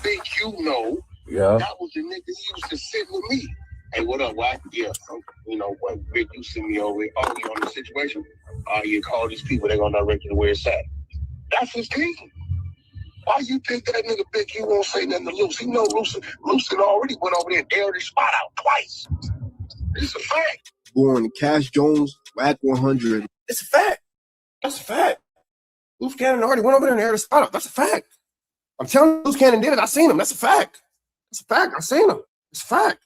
Big U know Yeah. that was the nigga he used to sit with me. Hey, what up, Wack? Yeah, you know what? Big U sent me over. Oh, you on the situation? You call these people, they're gonna direct you to where it's at. That's his team. Why you think that nigga Big U won't say nothing to Luce? He know Luce already went over there and aired his spot out twice. It's a fact. Born Cash Jones, WACK100. It's a fact. That's a fact. Loose Cannon already went over there and aired his spot out. That's a fact. I'm telling you, Loose Cannon did it. I seen him. That's a fact. That's a fact. I seen him. It's a fact.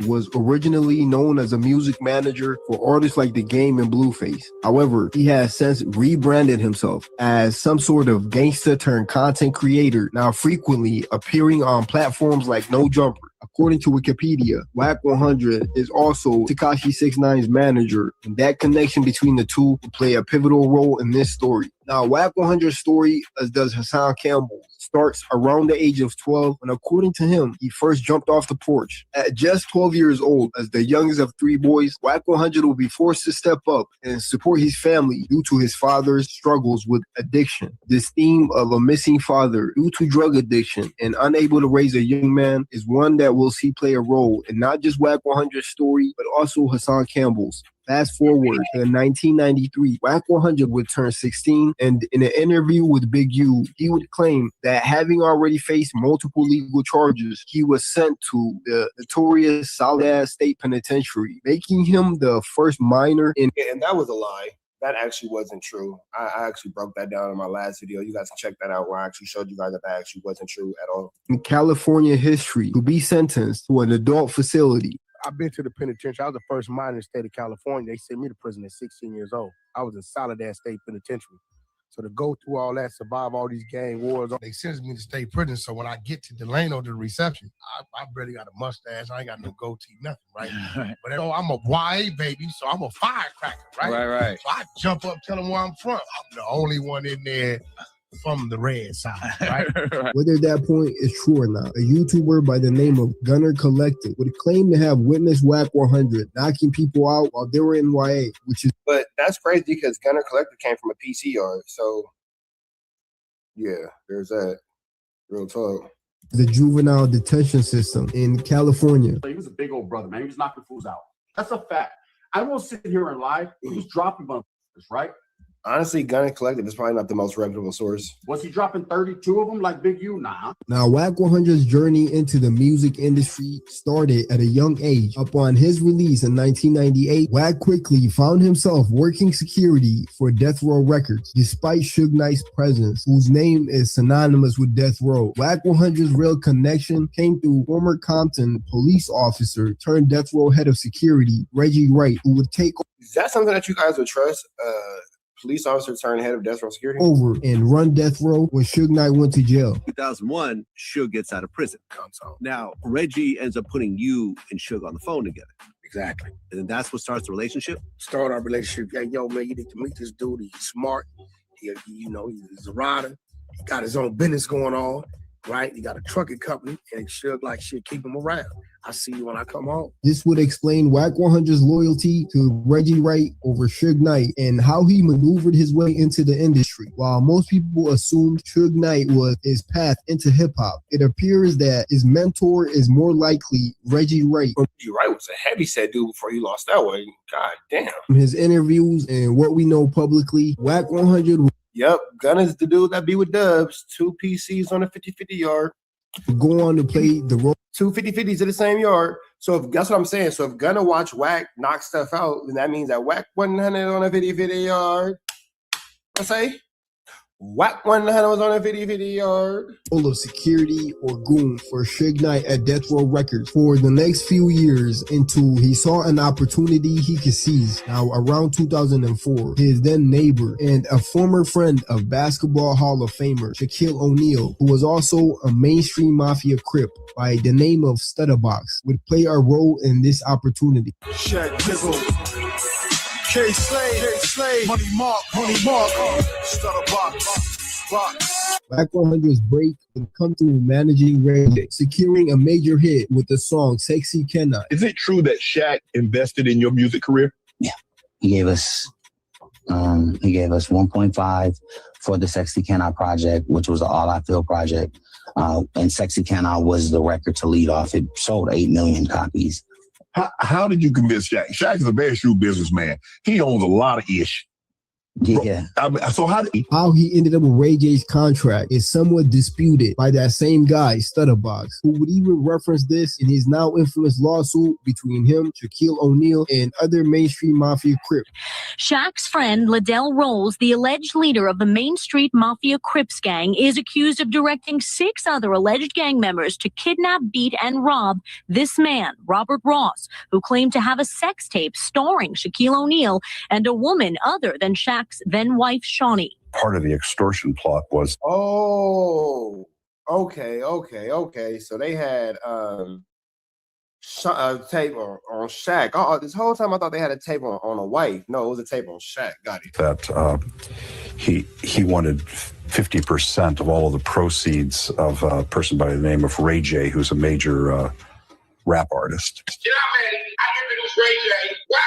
Was originally known as a music manager for artists like The Game and Blueface. However, he has since rebranded himself as some sort of gangster turned content creator, now frequently appearing on platforms like No Jumper. According to Wikipedia, WACK100 is also Tekashi 6ix9ine's manager, and that connection between the two will play a pivotal role in this story. Now, WACK100's story, as does Hassan Campbell, starts around the age of 12, and according to him, he first jumped off the porch. At just 12 years old, as the youngest of three boys, WACK100 will be forced to step up and support his family due to his father's struggles with addiction. This theme of a missing father due to drug addiction and unable to raise a young man is one that we'll see play a role in not just WACK100's story, but also Hassan Campbell's. Fast forward to 1993, WACK100 would turn 16, and in an interview with Big U, he would claim that having already faced multiple legal charges, he was sent to the notorious Soledad State Penitentiary, making him the first minor in. And that was a lie. That actually wasn't true. I actually broke that down in my last video. You guys can check that out where I actually showed you guys that actually wasn't true at all. In California history to be sentenced to an adult facility. I've been to the penitentiary. I was the first minor in the state of California. They sent me to prison at 16 years old. I was in Soledad State Penitentiary. So to go through all that, survive all these gang wars, they sentenced me to state prison. So when I get to Delano to the reception, I barely got a mustache. I ain't got no goatee, nothing, right? But I'm a YA baby, so I'm a firecracker, right? Right. So I jump up, tell them where I'm from. I'm the only one in there from the red side, right? Whether that point is true or not, a YouTuber by the name of Gunner Collective would claim to have witnessed WACK100 knocking people out while they were in YA, which is. But that's crazy because Gunner Collective came from a PC yard. So, yeah, there's that. Real talk. The juvenile detention system in California. He was a big old brother, man. He was knocking fools out. That's a fact. I won't sit here and lie. He was dropping motherfuckers, right? Honestly, Gunner Collective is probably not the most reputable source. Was he dropping 32 of them like Big U? Nah. Now, WACK100's journey into the music industry started at a young age. Upon his release in 1998, WACK quickly found himself working security for Death Row Records, despite Suge Knight's presence, whose name is synonymous with Death Row. WACK100's real connection came through former Compton police officer turned Death Row head of security, Reggie Wright, who would take Is that something that you guys would trust? Police officer turned head of Death Row Security? over and run Death Row when Suge Knight went to jail. 2001, Suge gets out of prison. Now, Reggie ends up putting you and Suge on the phone together. Exactly. And then that's what starts the relationship? Start our relationship. Yeah, yo, man, you need to meet this dude. He's smart. He's a rider. He got his own business going on. right? You got a trucking company, and Suge like shit, keep him around. I see you when I come home. This would explain WACK100's loyalty to Reggie Wright over Suge Knight and how he maneuvered his way into the industry. While most people assumed Suge Knight was his path into hip-hop, it appears that his mentor is more likely Reggie Wright. Reggie Wright was a heavyset dude before he lost that way. God damn. From his interviews and what we know publicly, WACK100 Yep, Gunna's the dude that be with Dubs. 2 PCs on a 50-50 yard. Go on to play the role. 2 50-50s in the same yard. So if, that's what I'm saying. So if Gunna watch Wack knock stuff out, then that means that WACK100 on a 50-50 yard. I say WACK100 was on a 50-50 yard. Full of security or goon for Suge Knight at Death Row Records for the next few years until he saw an opportunity he could seize. Now, around 2004, his then neighbor and a former friend of Basketball Hall of Famer Shaquille O'Neal, who was also a mainstream mafia crip by the name of Stutterbox, would play a role in this opportunity. Shaq Dizzle, K-Slade, Money Mark, Stutterbox, Box. WACK100's break would come through managing Ray J, securing a major hit with the song Sexy Can I. Is it true that Shaq invested in your music career? Yeah, he gave us 1.5 for the Sexy Can I project, which was an All I Feel project. And Sexy Can I was the record to lead off. It sold 8 million copies. How did you convince Shaq? Shaq is a very shrewd businessman. He owns a lot of ish. Yeah. So how he ended up with Ray J's contract is somewhat disputed by that same guy, Stutterbox, who would even reference this in his now infamous lawsuit between him, Shaquille O'Neal, and other mainstream mafia crips. Shaq's friend, Liddell Rolls, the alleged leader of the Main Street Mafia Crips gang, is accused of directing 6 other alleged gang members to kidnap, beat, and rob this man, Robert Ross, who claimed to have a sex tape starring Shaquille O'Neal and a woman other than Shaq's then-wife, Shawnee. Part of the extortion plot was... Oh, okay. So they had a tape on Shaq. Oh, this whole time I thought they had a tape on a wife. No, it was a tape on Shaq. Got it. That he wanted 50% of all of the proceeds of a person by the name of Ray J, who's a major rap artist. Get out, man. I introduced Ray J. Wow.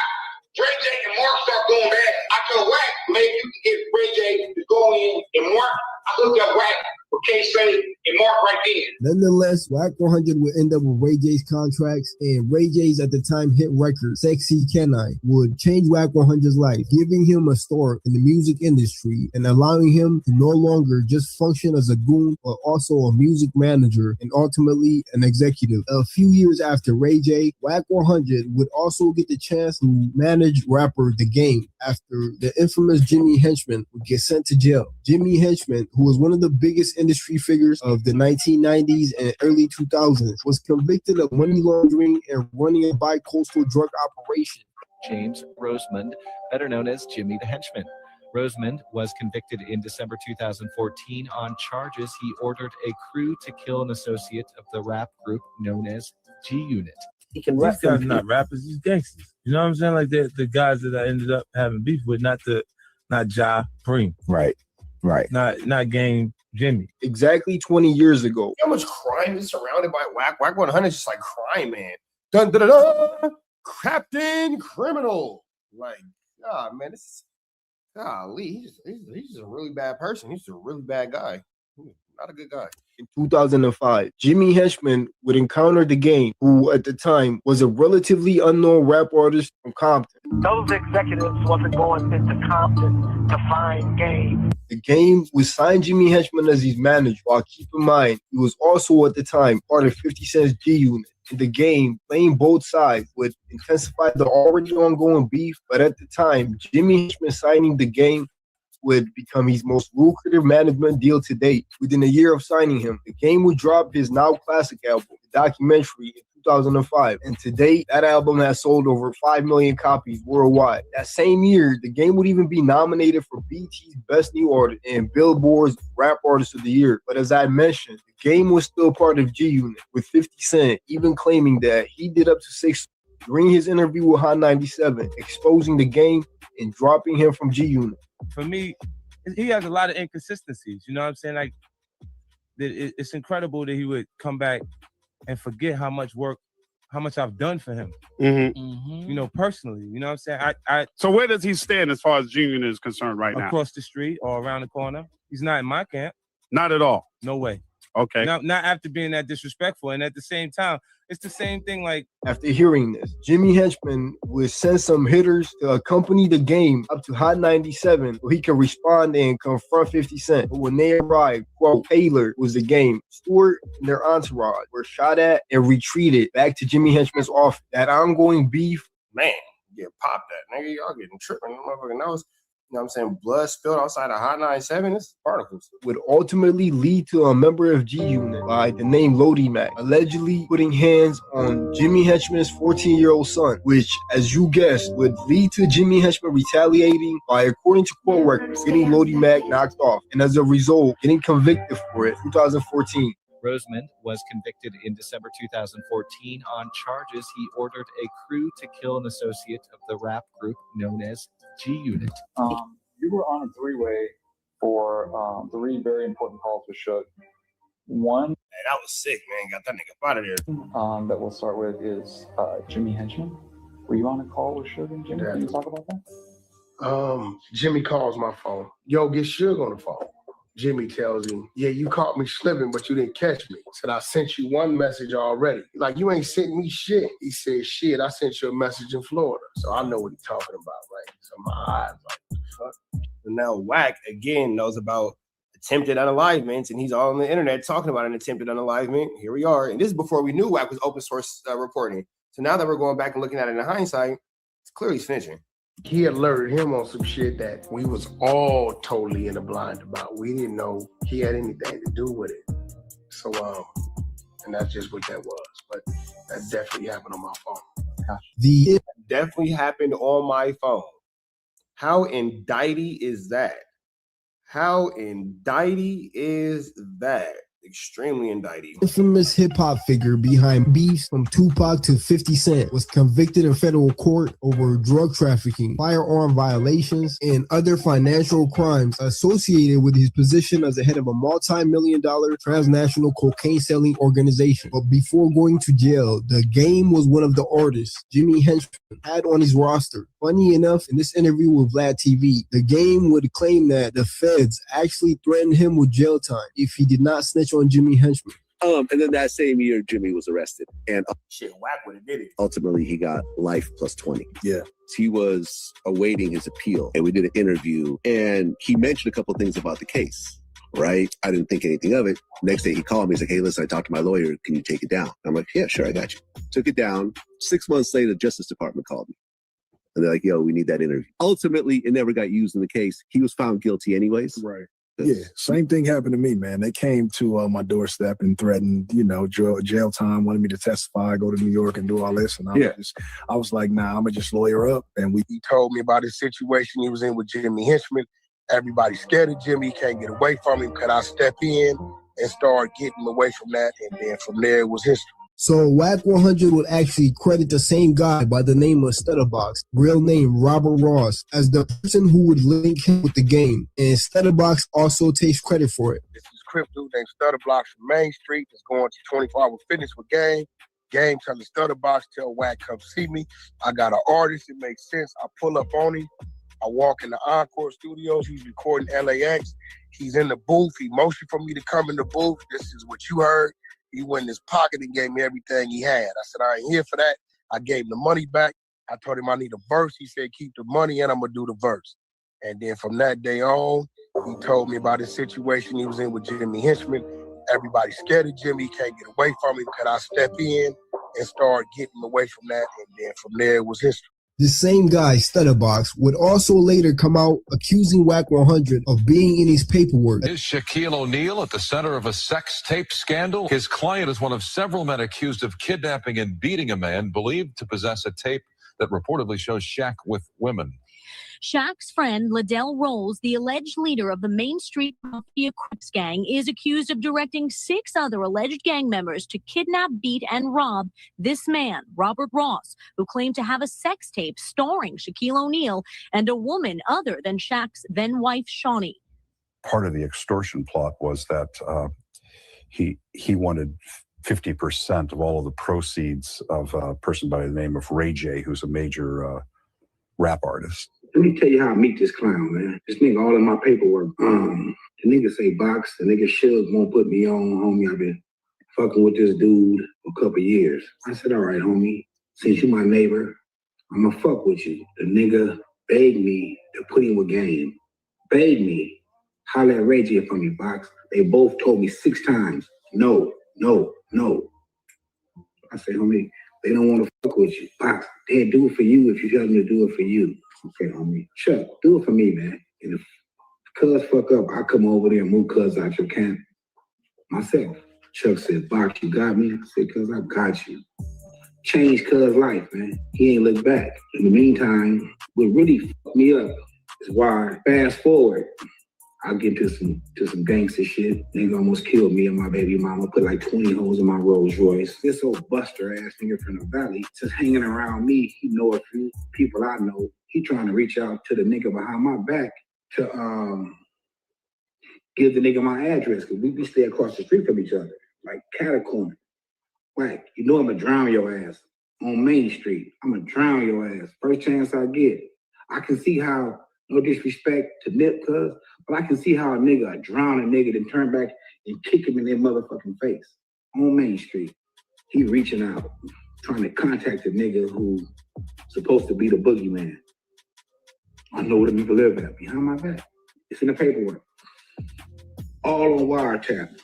Ray J and Mark start going back. I told Wack, maybe you can get Ray J to go in and Mark. I looked up Wack for K-Slade and Mark right then. Nonetheless, WACK100 would end up with Ray J's contracts, and Ray J's at the time hit record, Sexy Can I, would change WACK100's life, giving him a start in the music industry and allowing him to no longer just function as a goon, but also a music manager and ultimately an executive. A few years after Ray J, WACK100 would also get the chance to manage rapper The Game after the infamous Jimmy Henchman would get sent to jail. Jimmy Henchman, who was one of the biggest industry figures of the 1990s and early 2000s, was convicted of money laundering and running a bi-coastal drug operation. James Rosemond, better known as Jimmy the Henchman. Rosemond was convicted in December 2014 on charges he ordered a crew to kill an associate of the rap group known as G-Unit. He can rap. These guys are not rappers, these gangsters. You know what I'm saying? Like the guys that I ended up having beef with, not Ja Preem. Right. Not Game Jimmy. Exactly 20 years ago. How much crime is surrounded by Wack? WACK100 is just like crime, man. Dun dun dun dun. Captain Criminal. Like, man, this is golly. He's just a really bad person. He's just a really bad guy. Not a good guy. In 2005, Jimmy Henchman would encounter The Game, who at the time was a relatively unknown rap artist from Compton. Those executives wasn't going into Compton to find Game. The Game would sign Jimmy Henchman as his manager, while keep in mind, he was also at the time part of 50 Cent's G-Unit. In The Game, playing both sides would intensify the already ongoing beef, but at the time, Jimmy Henchman signing The Game would become his most lucrative management deal to date. Within a year of signing him, The Game would drop his now classic album, The Documentary, in 2005. And to date, that album has sold over 5 million copies worldwide. That same year, The Game would even be nominated for BET's Best New Artist and Billboard's Rap Artist of the Year. But as I mentioned, The Game was still part of G-Unit, with 50 Cent even claiming that he did up to 6 during his interview with Hot 97, exposing The Game and dropping him from G-Unit. For me, he has a lot of inconsistencies. You know what I'm saying? Like, it's incredible that he would come back and forget how much I've done for him. You know, personally. You know what I'm saying? So where does he stand as far as G-Unit is concerned right now? Across the street or around the corner. He's not in my camp. Not at all. No way. Okay. Not after being that disrespectful. And at the same time, it's the same thing like... After hearing this, Jimmy Henchman would send some hitters to accompany the game up to Hot 97 so he could respond and confront 50 Cent. But when they arrived, quote, Taylor was the game. Stewart and their entourage were shot at and retreated back to Jimmy Henchman's office. That ongoing beef... Man, get popped at, nigga. Y'all getting tripping. Motherfucking nose. You know what I'm saying? Blood spilled outside of Hot 97. It's particles. Would ultimately lead to a member of G-Unit by the name Lodi Mac allegedly putting hands on Jimmy Henchman's 14-year-old son, which, as you guessed, would lead to Jimmy Henchman retaliating by, according to court records, getting Lodi Mac knocked off, and as a result, getting convicted for it in 2014. Rosemond was convicted in December 2014 on charges he ordered a crew to kill an associate of the rap group known as G-Unit. You were on a three-way for 3 very important calls with Suge. One, man, that was sick, man. Got that nigga out of there. That we'll start with is Jimmy Henchman. Were you on a call with Suge and Jimmy? Can you talk about that? Jimmy calls my phone. Yo, get Suge on the phone. Jimmy tells him, yeah, you caught me slipping, but you didn't catch me. Said, I sent you one message already. Like, you ain't sent me shit. He said, shit, I sent you a message in Florida. So I know what he's talking about, right? So my eyes like, fuck. And now WACK, again, knows about attempted unalivements, and he's all on the internet talking about an attempted unalivement. Here we are. And this is before we knew WACK was open source reporting. So now that we're going back and looking at it in hindsight, it's clearly snitching. He alerted him on some shit that we was all totally in the blind about. We didn't know he had anything to do with it. So, and that's just what that was. But that definitely happened on my phone. It definitely happened on my phone. How indicty is that? How indicty is that? Extremely indicty. Infamous hip-hop figure behind beefs from Tupac to 50 Cent was convicted in federal court over drug trafficking, firearm violations, and other financial crimes associated with his position as the head of a multi-million-dollar transnational cocaine-selling organization. But before going to jail, the Game was one of the artists Jimmy Henchman had on his roster. Funny enough, in this interview with Vlad TV, the Game would claim that the feds actually threatened him with jail time if he did not snitch on Jimmy Henchman. And then that same year, Jimmy was arrested. And shit, WACK would have did it. Ultimately, he got life plus 20. Yeah. He was awaiting his appeal, and we did an interview, and he mentioned a couple of things about the case, right? I didn't think anything of it. Next day, he called me. He's like, hey, listen, I talked to my lawyer. Can you take it down? I'm like, yeah, sure, I got you. Took it down. 6 months later, the Justice Department called me. And they're like, yo, we need that interview. Ultimately, it never got used in the case. He was found guilty anyways. Right. Yeah, same thing happened to me, man. They came to my doorstep and threatened, jail time, wanted me to testify, go to New York and do all this. And I was like, nah, I'm going to just lawyer up. And he told me about his situation he was in with Jimmy Henchman. Everybody's scared of Jimmy. He can't get away from him. Could I step in and start getting away from that? And then from there, it was history. So WACK100 would actually credit the same guy by the name of Stutterbox, real name Robert Ross, as the person who would link him with the Game. And Stutterbox also takes credit for it. This is Crip dude named Stutterbox from Main Street that's going to 24-hour fitness with Game. Game telling Stutterbox, tell WACK, come see me. I got an artist, it makes sense. I pull up on him. I walk in the Encore studios. He's recording LAX. He's in the booth. He motioned for me to come in the booth. This is what you heard. He went in his pocket and gave me everything he had. I said, I ain't here for that. I gave him the money back. I told him I need a verse. He said, keep the money and I'm going to do the verse. And then from that day on, he told me about his situation he was in with Jimmy Henchman. Everybody's scared of Jimmy. He can't get away from him. Could I step in and start getting away from that? And then from there, it was history. This same guy, Stutterbox, would also later come out accusing WACK100 of being in his paperwork. Is Shaquille O'Neal at the center of a sex tape scandal? His client is one of several men accused of kidnapping and beating a man believed to possess a tape that reportedly shows Shaq with women. Shaq's friend, Liddell Rolls, the alleged leader of the Main Street Mafia Crips gang, is accused of directing 6 other alleged gang members to kidnap, beat, and rob this man, Robert Ross, who claimed to have a sex tape starring Shaquille O'Neal and a woman other than Shaq's then-wife, Shawnee. Part of the extortion plot was that he wanted 50% of all of the proceeds of a person by the name of Ray J, who's a major rap artist. Let me tell you how I meet this clown, man. This nigga all in my paperwork. The nigga say box. The nigga Suge won't put me on, homie. I've been fucking with this dude for a couple years. I said, all right, homie. Since you my neighbor, I'ma fuck with you. The nigga begged me to put him with game. Begged me. Holler at Ray J for me, box. They both told me 6 times, no, no, no. I said, homie, they don't want to fuck with you. Box, they'll do it for you if you tell them to do it for you. Okay, homie. Chuck, do it for me, man. And if cuz fuck up, I come over there and move cuz out your camp myself. Chuck said, Box, you got me? I said, cuz I got you. Changed cuz life, man. He ain't looked back. In the meantime, what really fucked me up is why, fast forward, I get to some gangster shit. Nigga almost killed me and my baby mama, put like 20 holes in my Rolls Royce. This old buster ass nigga from the valley, just hanging around me. He know a few people I know. He trying to reach out to the nigga behind my back to give the nigga my address, because we stay across the street from each other, like catacomb. Wack, you know I'ma drown your ass on Main Street. I'ma drown your ass. First chance I get. I can see how, no disrespect to Nip, cuz, but I can see how a nigga drown a nigga, then turn back and kick him in their motherfucking face on Main Street. He reaching out, trying to contact a nigga who's supposed to be the boogeyman. I know where the nigga live at, behind my back. It's in the paperwork. All on wiretap.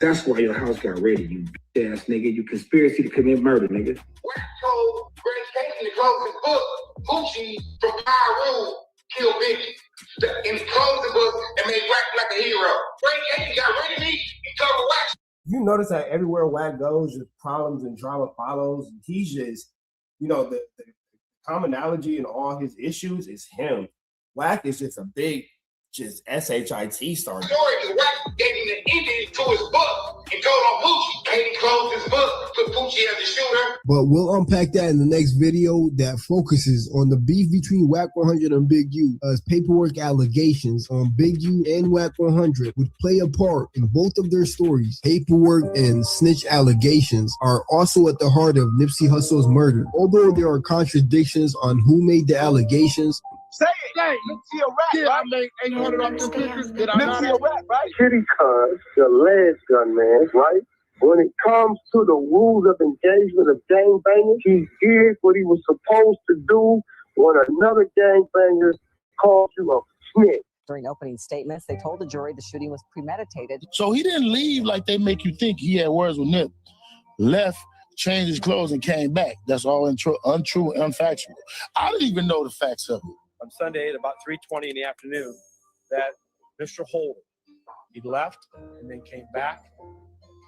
That's why your house got raided, you bitch ass nigga. You conspiracy to commit murder, nigga. Wack told Greg Casey to close his book, Gucci from Pyro killed Biggie. And he closed the book and made Wack like a hero. Greg Casey got rid of me and covered Wack. You notice that everywhere Wack goes, just problems and drama follows. He's just, you know, the commonality in all his issues is him. Wack is just a big, just SHIT star. Story is Wack gave him the ending to his book and told on Gucci. Katie closed his book, put Gucci as a shooter. But we'll unpack that in the next video that focuses on the beef between WACK100 and Big U, as paperwork allegations on Big U and WACK100 would play a part in both of their stories. Paperwork and snitch allegations are also at the heart of Nipsey Hussle's murder. Although there are contradictions on who made the allegations, Say it, hey, Nipsey a rap, yeah, right? I made 800 off the pictures. Did I not? Nipsey a rap, right? Kitty Cuz, the last gunman, right? When it comes to the rules of engagement of gangbangers, he did what he was supposed to do when another gangbanger called you a snitch. During opening statements, they told the jury the shooting was premeditated. So he didn't leave like they make you think. He had words with Nip. Left, changed his clothes, and came back. That's all untrue, unfactual. I didn't even know the facts of it. On Sunday at about 3:20 in the afternoon, that Mr. Holder, he left and then came back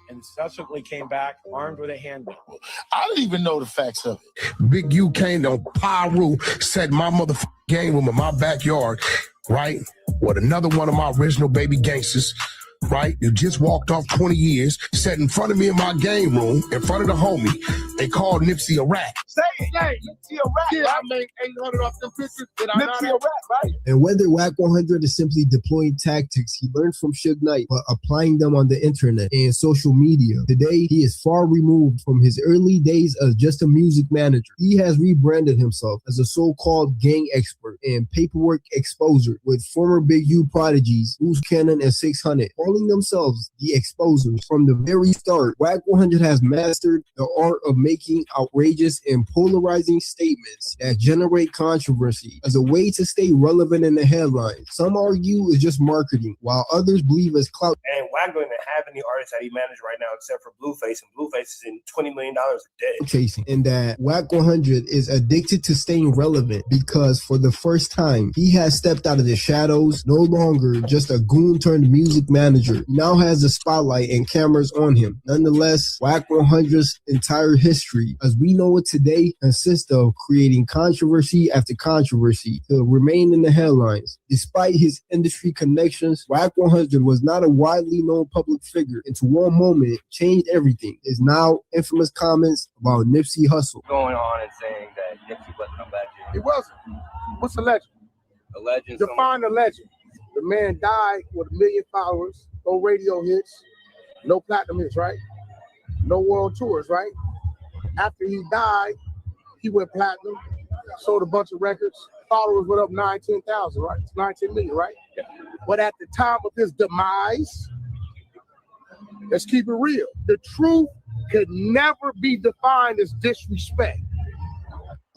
and subsequently came back armed with a handgun. I didn't even know the facts of it. Big U came on Pyro, set my motherfucking game room in my backyard, right? With another one of my original baby gangsters, right? You just walked off 20 years, sat in front of me in my game room, in front of the homie. They called Nipsey a rat. Say it, hey, Nipsey a rat, yeah, right? I made 800 off the pictures. Did I not? Nipsey a rat, right? and whether WACK100 is simply deploying tactics he learned from Suge Knight, but applying them on the internet and social media. Today, he is far removed from his early days as just a music manager. He has rebranded himself as a so-called gang expert and paperwork exposer, with former Big U prodigies, Loose Cannon and 600, calling themselves the exposers. From the very start, WACK100 has mastered the art of making outrageous and polarizing statements that generate controversy as a way to stay relevant in the headlines. Some argue it's just marketing, while others believe it's clout. And Wack doesn't have any artists that he managed right now except for Blueface, and Blueface is in $20 million a day. Chasing, and that WACK100 is addicted to staying relevant because for the first time, he has stepped out of the shadows, no longer just a goon turned music manager. He now has the spotlight and cameras on him. Nonetheless, WACK100's entire history, as we know it today, consists of creating controversy after controversy to remain in the headlines. Despite his industry connections, WACK100 was not a widely known public figure until one moment changed everything. His now infamous comments about Nipsey Hussle. Going on and saying that Nipsey wasn't a legend. He wasn't. What's a legend? A legend. Define a legend. The man died with 1 million followers, no radio hits, no platinum hits, right? No world tours, right? After he died, he went platinum, sold a bunch of records. Followers went up 10,000, right? It's 19 million, right? But at the time of his demise, let's keep it real. The truth could never be defined as disrespect.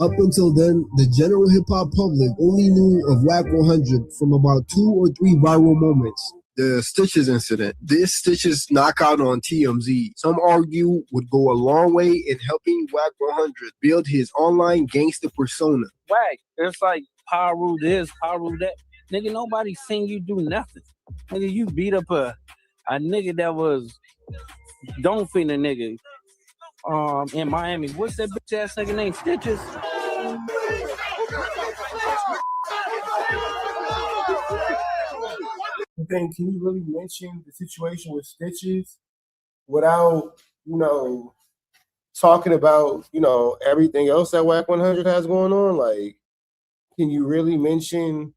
Up until then, the general hip-hop public only knew of WACK100 from about 2 or 3 viral moments. The Stitches incident. This Stitches knockout on TMZ, some argue would go a long way in helping WACK100 build his online gangster persona. Wack, it's like Paru this, Paru that. Nigga, nobody seen you do nothing. Nigga, you beat up a nigga that was don't fit a nigga in Miami. What's that bitch ass nigga named Stitches? Then can you really mention the situation with Stitches without, talking about, everything else that WACK100 has going on? Like, can you really mention,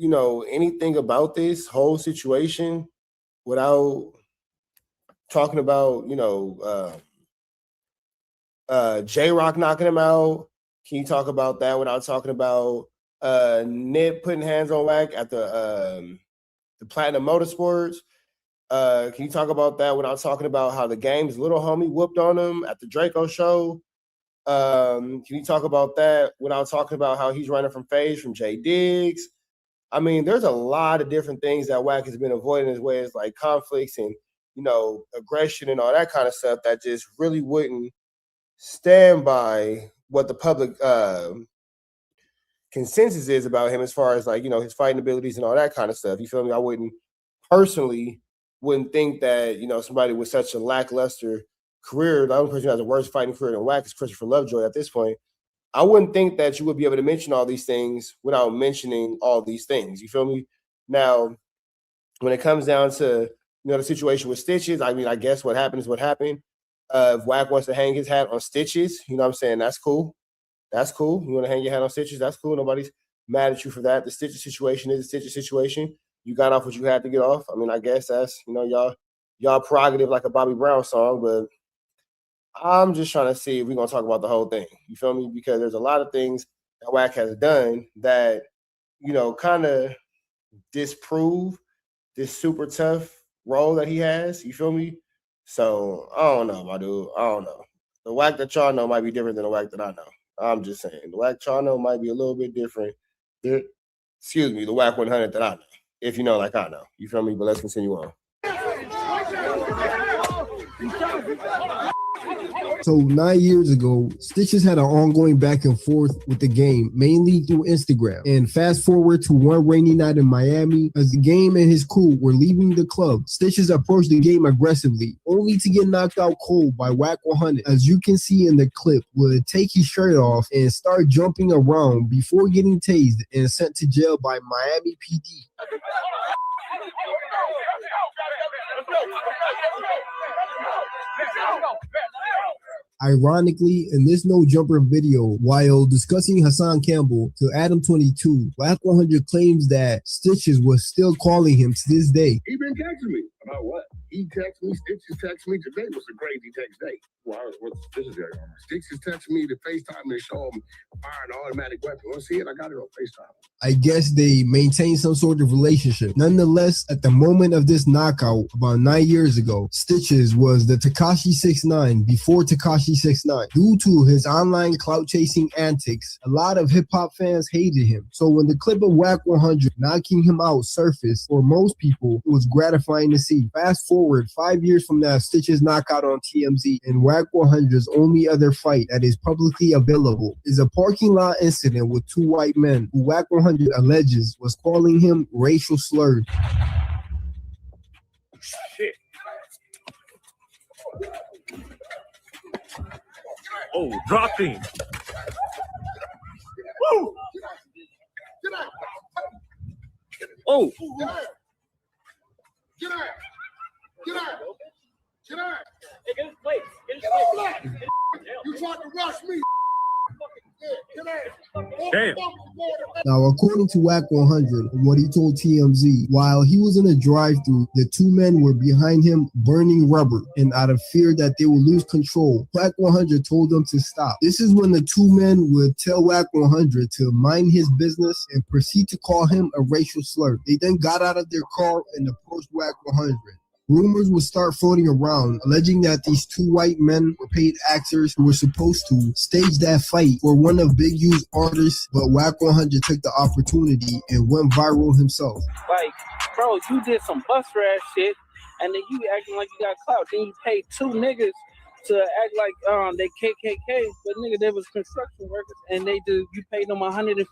anything about this whole situation without talking about, J-Rock knocking him out? Can you talk about that without talking about Nip putting hands on Wack at the Platinum Motorsports? Can you talk about that without talking about how the game's little homie whooped on him at the Draco show? Can you talk about that without talking about how he's running from FaZe from Jay Diggs? I mean, there's a lot of different things that Wack has been avoiding his ways, like conflicts and, aggression and all that kind of stuff that just really wouldn't stand by what the public consensus is about him as far as like, his fighting abilities and all that kind of stuff. You feel me? I personally wouldn't think that, somebody with such a lackluster career, the only person who has a worse fighting career than Wack is Christopher Lovejoy at this point. I wouldn't think that you would be able to mention all these things without mentioning all these things. You feel me? Now, when it comes down to, the situation with Stitches, I mean, I guess what happened is what happened. If Wack wants to hang his hat on Stitches, you know what I'm saying? That's cool. That's cool. You want to hang your hat on Stitches? That's cool. Nobody's mad at you for that. The Stitches situation is a Stitches situation. You got off what you had to get off. I mean, I guess that's, y'all prerogative like a Bobby Brown song, but I'm just trying to see if we're going to talk about the whole thing. You feel me? Because there's a lot of things that Wack has done that, kind of disprove this super tough role that he has. You feel me? So, I don't know, my dude. I don't know. The Wack that y'all know might be different than the Wack that I know. I'm just saying. The Wack y'all know might be a little bit different. The WACK100 that I know. If you know like I know. You feel me? But let's continue on. So 9 years ago, Stitches had an ongoing back and forth with the game, mainly through Instagram. And fast forward to one rainy night in Miami, as the game and his crew were leaving the club, Stitches approached the game aggressively, only to get knocked out cold by WACK100. As you can see in the clip, would take his shirt off and start jumping around before getting tased and sent to jail by Miami PD. Ironically, in this No Jumper video, while discussing Hassan Campbell to ADAM22, WACK100 claims that Stitches was still calling him to this day. He been texting me. About what? He texted me. Stitches texted me. Today was a crazy text day. Well, Stitches texted me to FaceTime and show him firing an automatic weapon. Want to see it? I got it on FaceTime. I guess they maintain some sort of relationship. Nonetheless, at the moment of this knockout, about 9 years ago, Stitches was the Tekashi 6ix9ine before Tekashi 6ix9ine. Due to his online clout-chasing antics, a lot of hip-hop fans hated him. So when the clip of WACK100 knocking him out surfaced, for most people, it was gratifying to see. Fast forward 5 years from now, Stitches knockout on TMZ, and WACK100's only other fight that is publicly available is a parking lot incident with two white men who WACK100 alleges was calling him racial slurs. Shit. Oh, dropping. Woo! Get out! Oh! Get out! Get out! Get out! Get out! Hey, get his plate. Get his plate. You tried to rush me. Damn. Now, according to WACK100 and what he told TMZ, while he was in a drive-thru, the two men were behind him burning rubber, and out of fear that they would lose control, WACK100 told them to stop. This is when the two men would tell WACK100 to mind his business and proceed to call him a racial slur. They then got out of their car and approached WACK100. Rumors would start floating around, alleging that these two white men were paid actors who were supposed to stage that fight for one of Big U's artists, but WACK100 took the opportunity and went viral himself. Like, bro, you did some buster ass shit, and then you acting like you got clout. Then you paid two niggas to act like they KKK, but nigga, they was construction workers, and you paid them $150.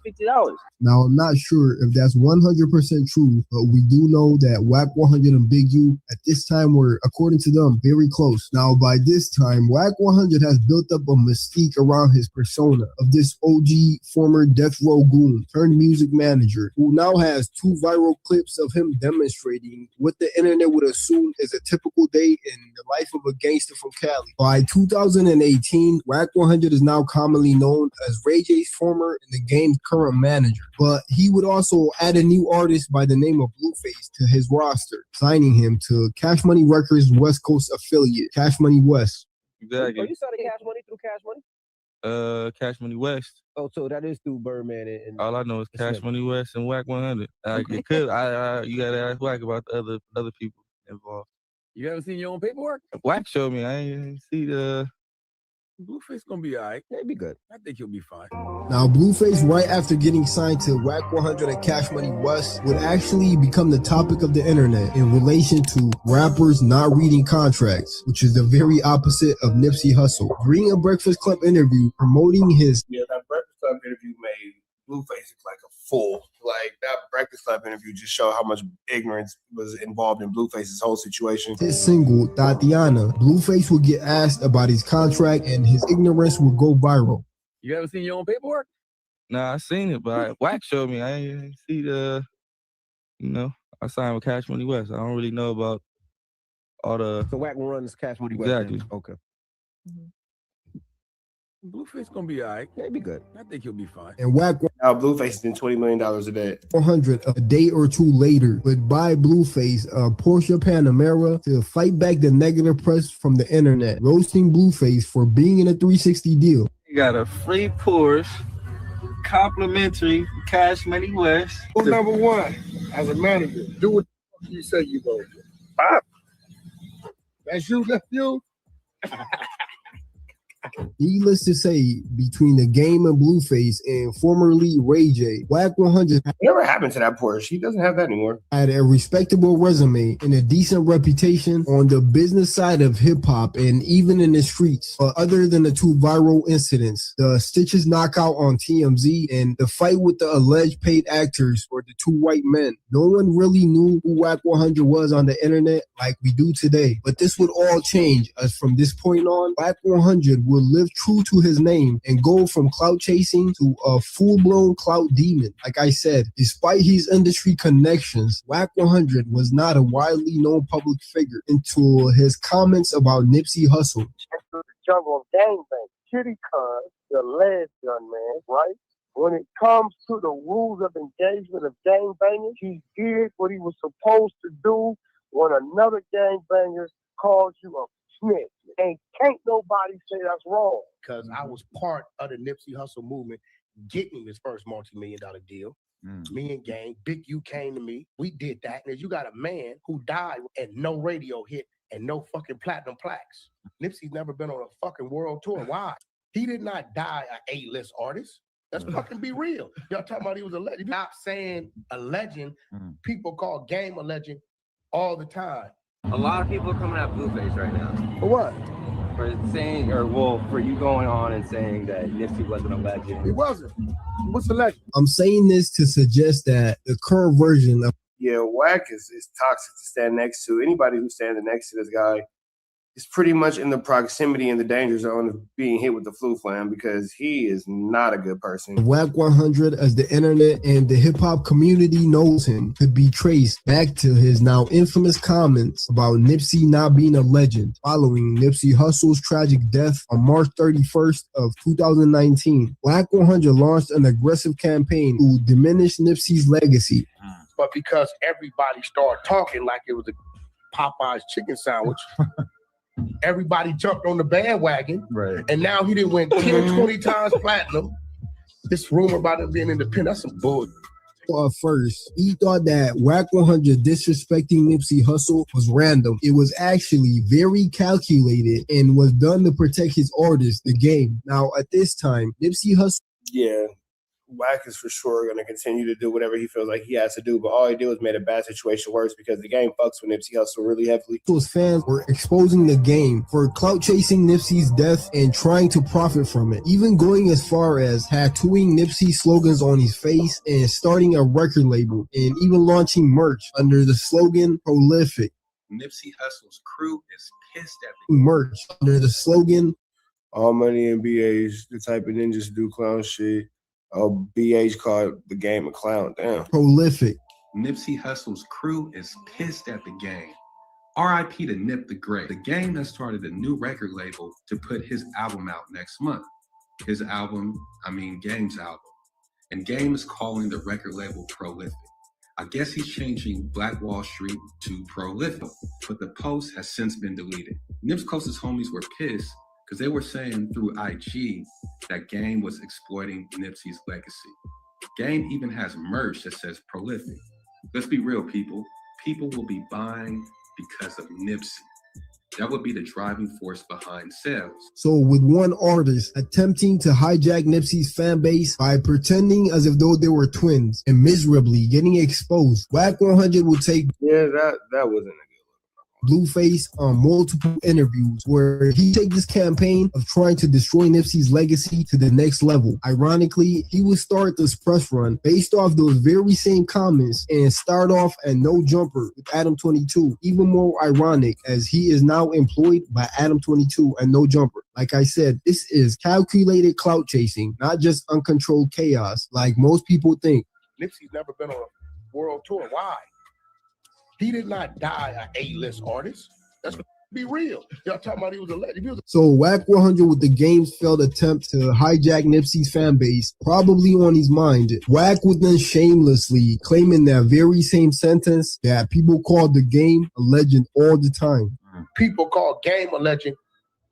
Now, I'm not sure if that's 100% true, but we do know that WACK100 and Big U at this time were, according to them, very close. Now, by this time, WACK100 has built up a mystique around his persona of this OG former death row goon turned music manager who now has two viral clips of him demonstrating what the internet would assume is a typical day in the life of a gangster from Cali. By 2018, WACK100 is now commonly known as Ray J's former and the game's current manager. But he would also add a new artist by the name of Blueface to his roster, signing him to Cash Money Records' West Coast affiliate, Cash Money West. Exactly. You started Cash Money through Cash Money? Cash Money West. Oh, so that is through Birdman and all I know is Cash Money West and WACK100. It could. You gotta ask Wack about the other people involved. You haven't seen your own paperwork? Wack showed me. I ain't see the. Blueface gonna be all right. He'll be good. I think he'll be fine. Now, Blueface, right after getting signed to WACK100 and Cash Money West, would actually become the topic of the internet in relation to rappers not reading contracts, which is the very opposite of Nipsey Hussle. During a Breakfast Club interview promoting his... Yeah, that Breakfast Club interview made Blueface look like a fool. Like, that Breakfast Club interview just showed how much ignorance was involved in Blueface's whole situation. His single, Tatiana, Blueface would get asked about his contract and his ignorance would go viral. You haven't seen your own paperwork? Nah, I seen it, but Wack showed me. I ain't see the, I signed with Cash Money West. I don't really know about all the... So Wack runs Cash Money West. Exactly. Then. Okay. Blueface gonna be all right. He'll be good. I think he'll be fine. And Wack... Now Blueface is in $20 million a day. 400 a day or two later would buy Blueface a Porsche Panamera to fight back the negative press from the internet, roasting Blueface for being in a 360 deal. You got a free Porsche, complimentary Cash Money West. Who's number one as a manager? Do what you say you go. Pop. That's you, nephew. Needless to say, between the game and Blueface and formerly Ray J, WACK100 Whatever happened to that Porsche? He doesn't have that anymore. had a respectable resume and a decent reputation on the business side of hip-hop and even in the streets. But other than the two viral incidents, the Stitches knockout on TMZ and the fight with the alleged paid actors or the two white men, no one really knew who WACK100 was on the internet like we do today. But this would all change, as from this point on, WACK100 will live true to his name and go from clout chasing to a full-blown clout demon. Like I said, despite his industry connections, WACK100 was not a widely known public figure until his comments about Nipsey Hussle. The jungle of gangbang. Kitty Khan, the last gun man, right? When it comes to the rules of engagement of gangbangers, he did what he was supposed to do when another gangbanger calls you a snitch. And can't nobody say that's wrong. Because I was part of the Nipsey Hussle movement, getting his first multi-million-dollar deal. Me and Gang, Big U came to me. We did that. And you got a man who died and no radio hit and no fucking platinum plaques. Nipsey's never been on a fucking world tour. Why? He did not die an A-list artist. Let's fucking be real. Y'all talking about he was a legend. Stop saying a legend. People call Game a legend all the time. A lot of people are coming at Blueface right now. For what? For saying, for you going on and saying that Nipsey wasn't a legend. He wasn't. What's a legend? I'm saying this to suggest that the current version of Yeah, Wack is toxic to stand next to. Anybody who's standing next to this guy is pretty much in the proximity and the danger zone of being hit with the flu flam because he is not a good person. WACK100, as the internet and the hip-hop community knows him, could be traced back to his now infamous comments about Nipsey not being a legend following Nipsey Hussle's tragic death on March 31st of 2019. WACK100 launched an aggressive campaign to diminish Nipsey's legacy. But because everybody started talking like it was a Popeye's chicken sandwich, everybody jumped on the bandwagon, right? And now he didn't win 10, 20 times platinum. This rumor about him being independent, that's some bullshit. At first, he thought that WACK100 disrespecting Nipsey Hussle was random. It was actually very calculated and was done to protect his artist, the game. Now, at this time, Nipsey Hussle... Yeah, Wack is for sure going to continue to do whatever he feels like he has to do, but all he did was made a bad situation worse because the game fucks with Nipsey Hussle really heavily. His fans were exposing the game for clout chasing Nipsey's death and trying to profit from it, even going as far as tattooing Nipsey slogans on his face and starting a record label and even launching merch under the slogan Prolific. Nipsey Hussle's crew is pissed at merch under the slogan All Money and BA's the type of ninjas do clown shit. Oh, BH called the game a clown. Damn. Prolific. Nipsey Hussle's crew is pissed at the game. R.I.P. to Nip the Great. The game has started a new record label to put his album out next month. His album, Game's album. And Game is calling the record label Prolific. I guess he's changing Black Wall Street to Prolific, but the post has since been deleted. Nip's closest homies were pissed because they were saying through IG that Game was exploiting Nipsey's legacy. Game even has merch that says Prolific. Let's be real, people. People will be buying because of Nipsey. That would be the driving force behind sales. So with one artist attempting to hijack Nipsey's fan base by pretending as if though they were twins and miserably getting exposed, WACK100 will take that wasn't Blueface on multiple interviews where he take this campaign of trying to destroy Nipsey's legacy to the next level. Ironically, he would start this press run based off those very same comments and start off at No Jumper with ADAM22. Even more ironic as he is now employed by ADAM22 and No Jumper. Like I said, this is calculated clout chasing, not just uncontrolled chaos like most people think. Nipsey's never been on a world tour. Why? He did not die an A-list artist. Let's be real. Y'all talking about he was a legend. So WACK100 with the game's failed attempt to hijack Nipsey's fan base probably on his mind. Wack was then shamelessly claiming that very same sentence that people called the game a legend all the time. People call Game a legend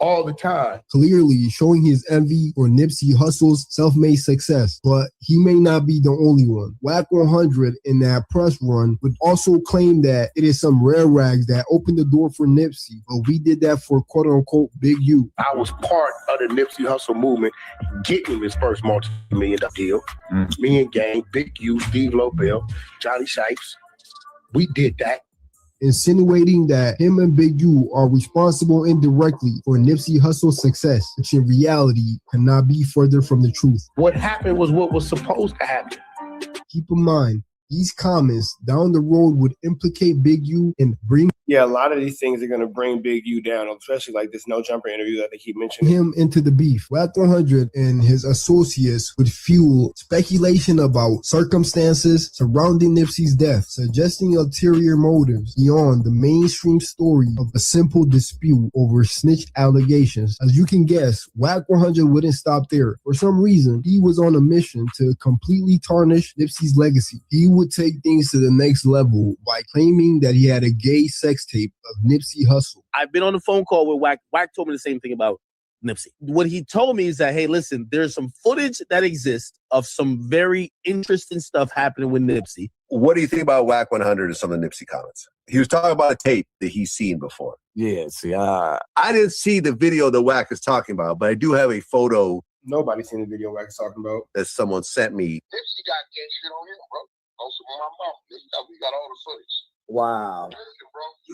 all the time. Clearly showing his envy for Nipsey Hussle's self-made success, but he may not be the only one. WACK100 in that press run would also claim that it is some rare rags that opened the door for Nipsey, but we did that for quote-unquote Big U. I was part of the Nipsey Hussle movement, getting him his first multi-million-dollar deal. Me and Gang, Big U, Steve Lobel, Johnny Shipes, we did that. Insinuating that him and Big U are responsible indirectly for Nipsey Hussle's success, which in reality cannot be further from the truth. What happened was what was supposed to happen. Keep in mind, these comments down the road would implicate Big U and bring a lot of these things are going to bring Big U down, especially like this No Jumper interview that they keep mentioning. Him into the beef. WACK100 and his associates would fuel speculation about circumstances surrounding Nipsey's death, suggesting ulterior motives beyond the mainstream story of a simple dispute over snitch allegations. As you can guess, WACK100 wouldn't stop there. For some reason, he was on a mission to completely tarnish Nipsey's legacy. He would take things to the next level by claiming that he had a gay sex tape of Nipsey Hussle. I've been on the phone call with Wack. Wack told me the same thing about Nipsey. What he told me is that, hey, listen, there's some footage that exists of some very interesting stuff happening with Nipsey. What do you think about WACK100 and some of the Nipsey comments? He was talking about a tape that he's seen before. Yeah, see, I didn't see the video that Wack is talking about, but I do have a photo. Nobody's seen the video Wack is talking about. That someone sent me. Nipsey got gay shit on him, bro. Also on my mom. We got all the footage. Wow.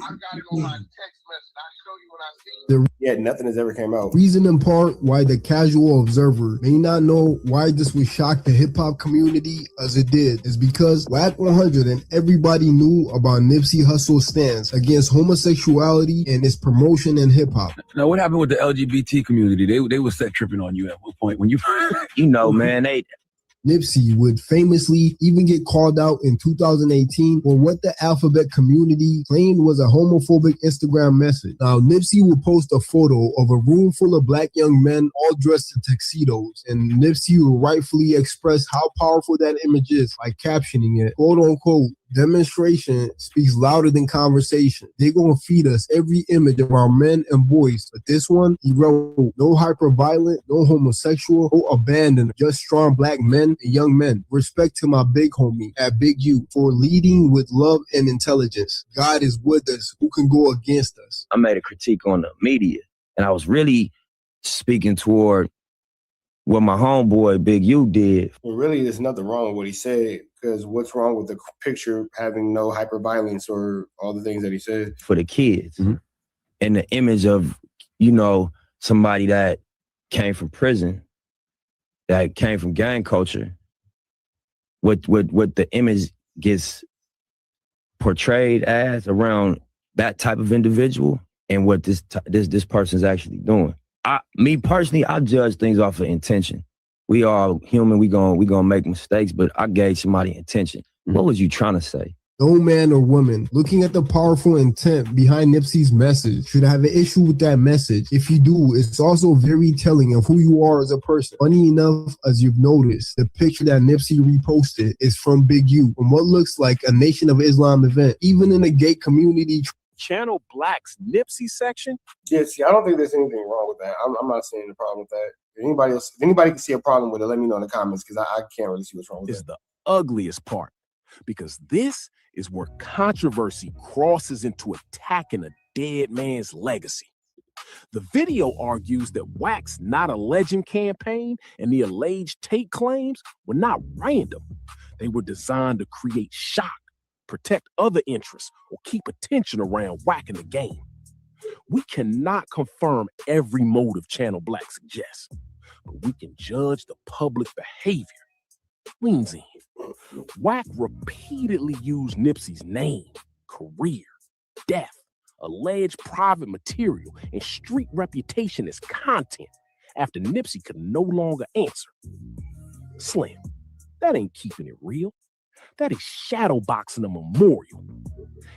I got it on my text message. I'll show you when I see it. Yeah, nothing has ever came out. Reason in part why the casual observer may not know why this would shock the hip-hop community as it did is because WACK100 and everybody knew about Nipsey Hussle's stance against homosexuality and its promotion in hip-hop. Now, what happened with the LGBT community? They were set tripping on you at one point when you... You know, man, Nipsey would famously even get called out in 2018 for what the alphabet community claimed was a homophobic Instagram message. Now, Nipsey would post a photo of a room full of black young men all dressed in tuxedos, and Nipsey would rightfully express how powerful that image is by captioning it, quote unquote, demonstration speaks louder than conversation. They're going to feed us every image of our men and boys. But this one, he wrote, no hyper-violent, no homosexual, no abandoned, just strong black men and young men. Respect to my big homie at Big U for leading with love and intelligence. God is with us. Who can go against us? I made a critique on the media, and I was really speaking toward what my homeboy Big U did. Well, really, there's nothing wrong with what he said, because what's wrong with the picture having no hyperviolence or all the things that he said? For the kids. Mm-hmm. And the image of, you know, somebody that came from prison, that came from gang culture, what the image gets portrayed as around that type of individual and what this person's actually doing. Me personally, I judge things off of intention. We are human. We gonna make mistakes, but I gauge somebody's intention. Mm-hmm. What was you trying to say? No man or woman looking at the powerful intent behind Nipsey's message should have an issue with that message. If you do, it's also very telling of who you are as a person. Funny enough, as you've noticed, the picture that Nipsey reposted is from Big U, from what looks like a Nation of Islam event. Even in the gay community, Channel Black's Nipsey section? Yeah, see, I don't think there's anything wrong with that. I'm not seeing a problem with that. If anybody can see a problem with it, let me know in the comments, because I can't really see what's wrong with that. Is the ugliest part, because this is where controversy crosses into attacking a dead man's legacy. The video argues that WAC's Not a Legend campaign and the alleged tape claims were not random. They were designed to create shock, protect other interests, or keep attention around WAC in the game. We cannot confirm every motive Channel Black suggests, but we can judge the public behavior. Leans in. WAC repeatedly used Nipsey's name, career, death, alleged private material, and street reputation as content after Nipsey could no longer answer. Slim, that ain't keeping it real. That is shadowboxing a memorial.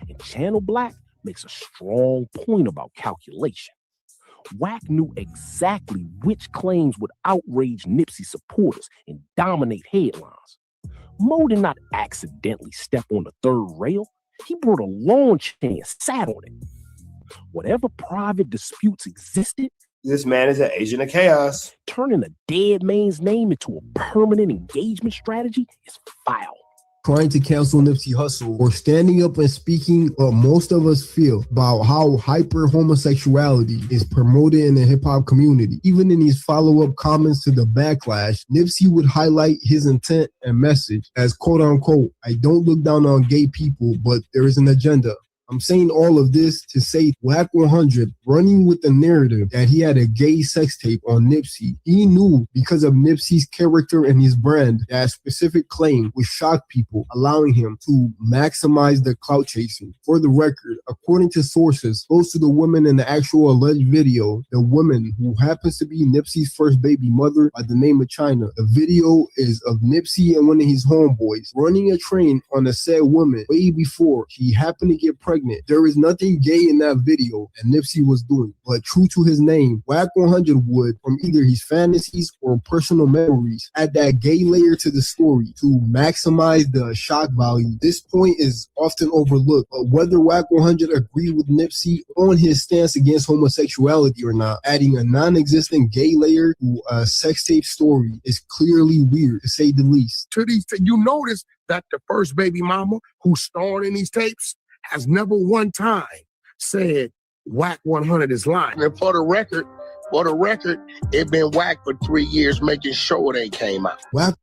And Channel Black makes a strong point about calculation. WAC knew exactly which claims would outrage Nipsey supporters and dominate headlines. Mo did not accidentally step on the third rail. He brought a lawn chair and sat on it. Whatever private disputes existed, this man is an agent of chaos. Turning a dead man's name into a permanent engagement strategy is foul. Trying to cancel Nipsey Hussle or standing up and speaking what most of us feel about how hyper homosexuality is promoted in the hip-hop community. Even in his follow-up comments to the backlash, Nipsey would highlight his intent and message as quote-unquote, I don't look down on gay people, but there is an agenda. I'm saying all of this to say WACK100 running with the narrative that he had a gay sex tape on Nipsey. He knew because of Nipsey's character and his brand that specific claim would shock people, allowing him to maximize the clout chasing. For the record, according to sources close to the woman in the actual alleged video, the woman who happens to be Nipsey's first baby mother by the name of China. The video is of Nipsey and one of his homeboys running a train on the said woman way before she happened to get pregnant. There is nothing gay in that video that Nipsey was doing, but true to his name, WACK100 would, from either his fantasies or personal memories, add that gay layer to the story to maximize the shock value. This point is often overlooked, but whether WACK100 agreed with Nipsey on his stance against homosexuality or not, adding a non-existent gay layer to a sex tape story is clearly weird, to say the least. To these, you notice that the first baby mama who starred in these tapes has never one time said WACK100 is lying. And for the record, it been WAC for 3 years making sure it ain't came out. WAC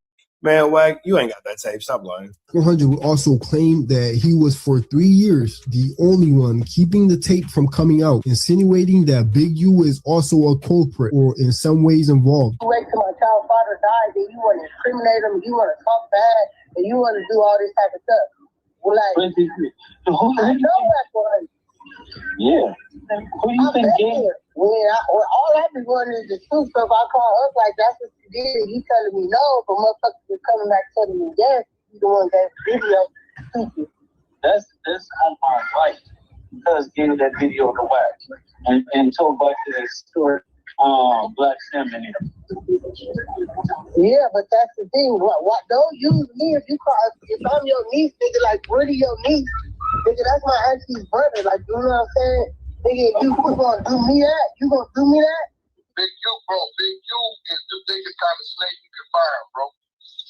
Man, Wack, you ain't got that tape. Stop lying. 100 would also claim that he was for 3 years the only one keeping the tape from coming out, insinuating that Big U is also a culprit or in some ways involved. You wait till my child's father dies, and you want to incriminate him, you want to talk bad, and you want to do all this type of stuff. Well, like, I know that's what Yeah. Who you think did? All I be wanting is the truth. So if I call up like that's what you did, and you telling me no, but motherfuckers are coming back telling me yes, you the one that video. That's on my right. Because gave that video to WACK and told back to that story, Black Sim in it. Yeah, but that's the thing. What don't use me if you call if I'm your niece, nigga, like really your niece, nigga, that's my auntie's brother. Like, you know what I'm saying? Nigga, you gonna do me that? You gonna do me that? Big U, bro. Big U is the biggest kind of snake you can find, bro.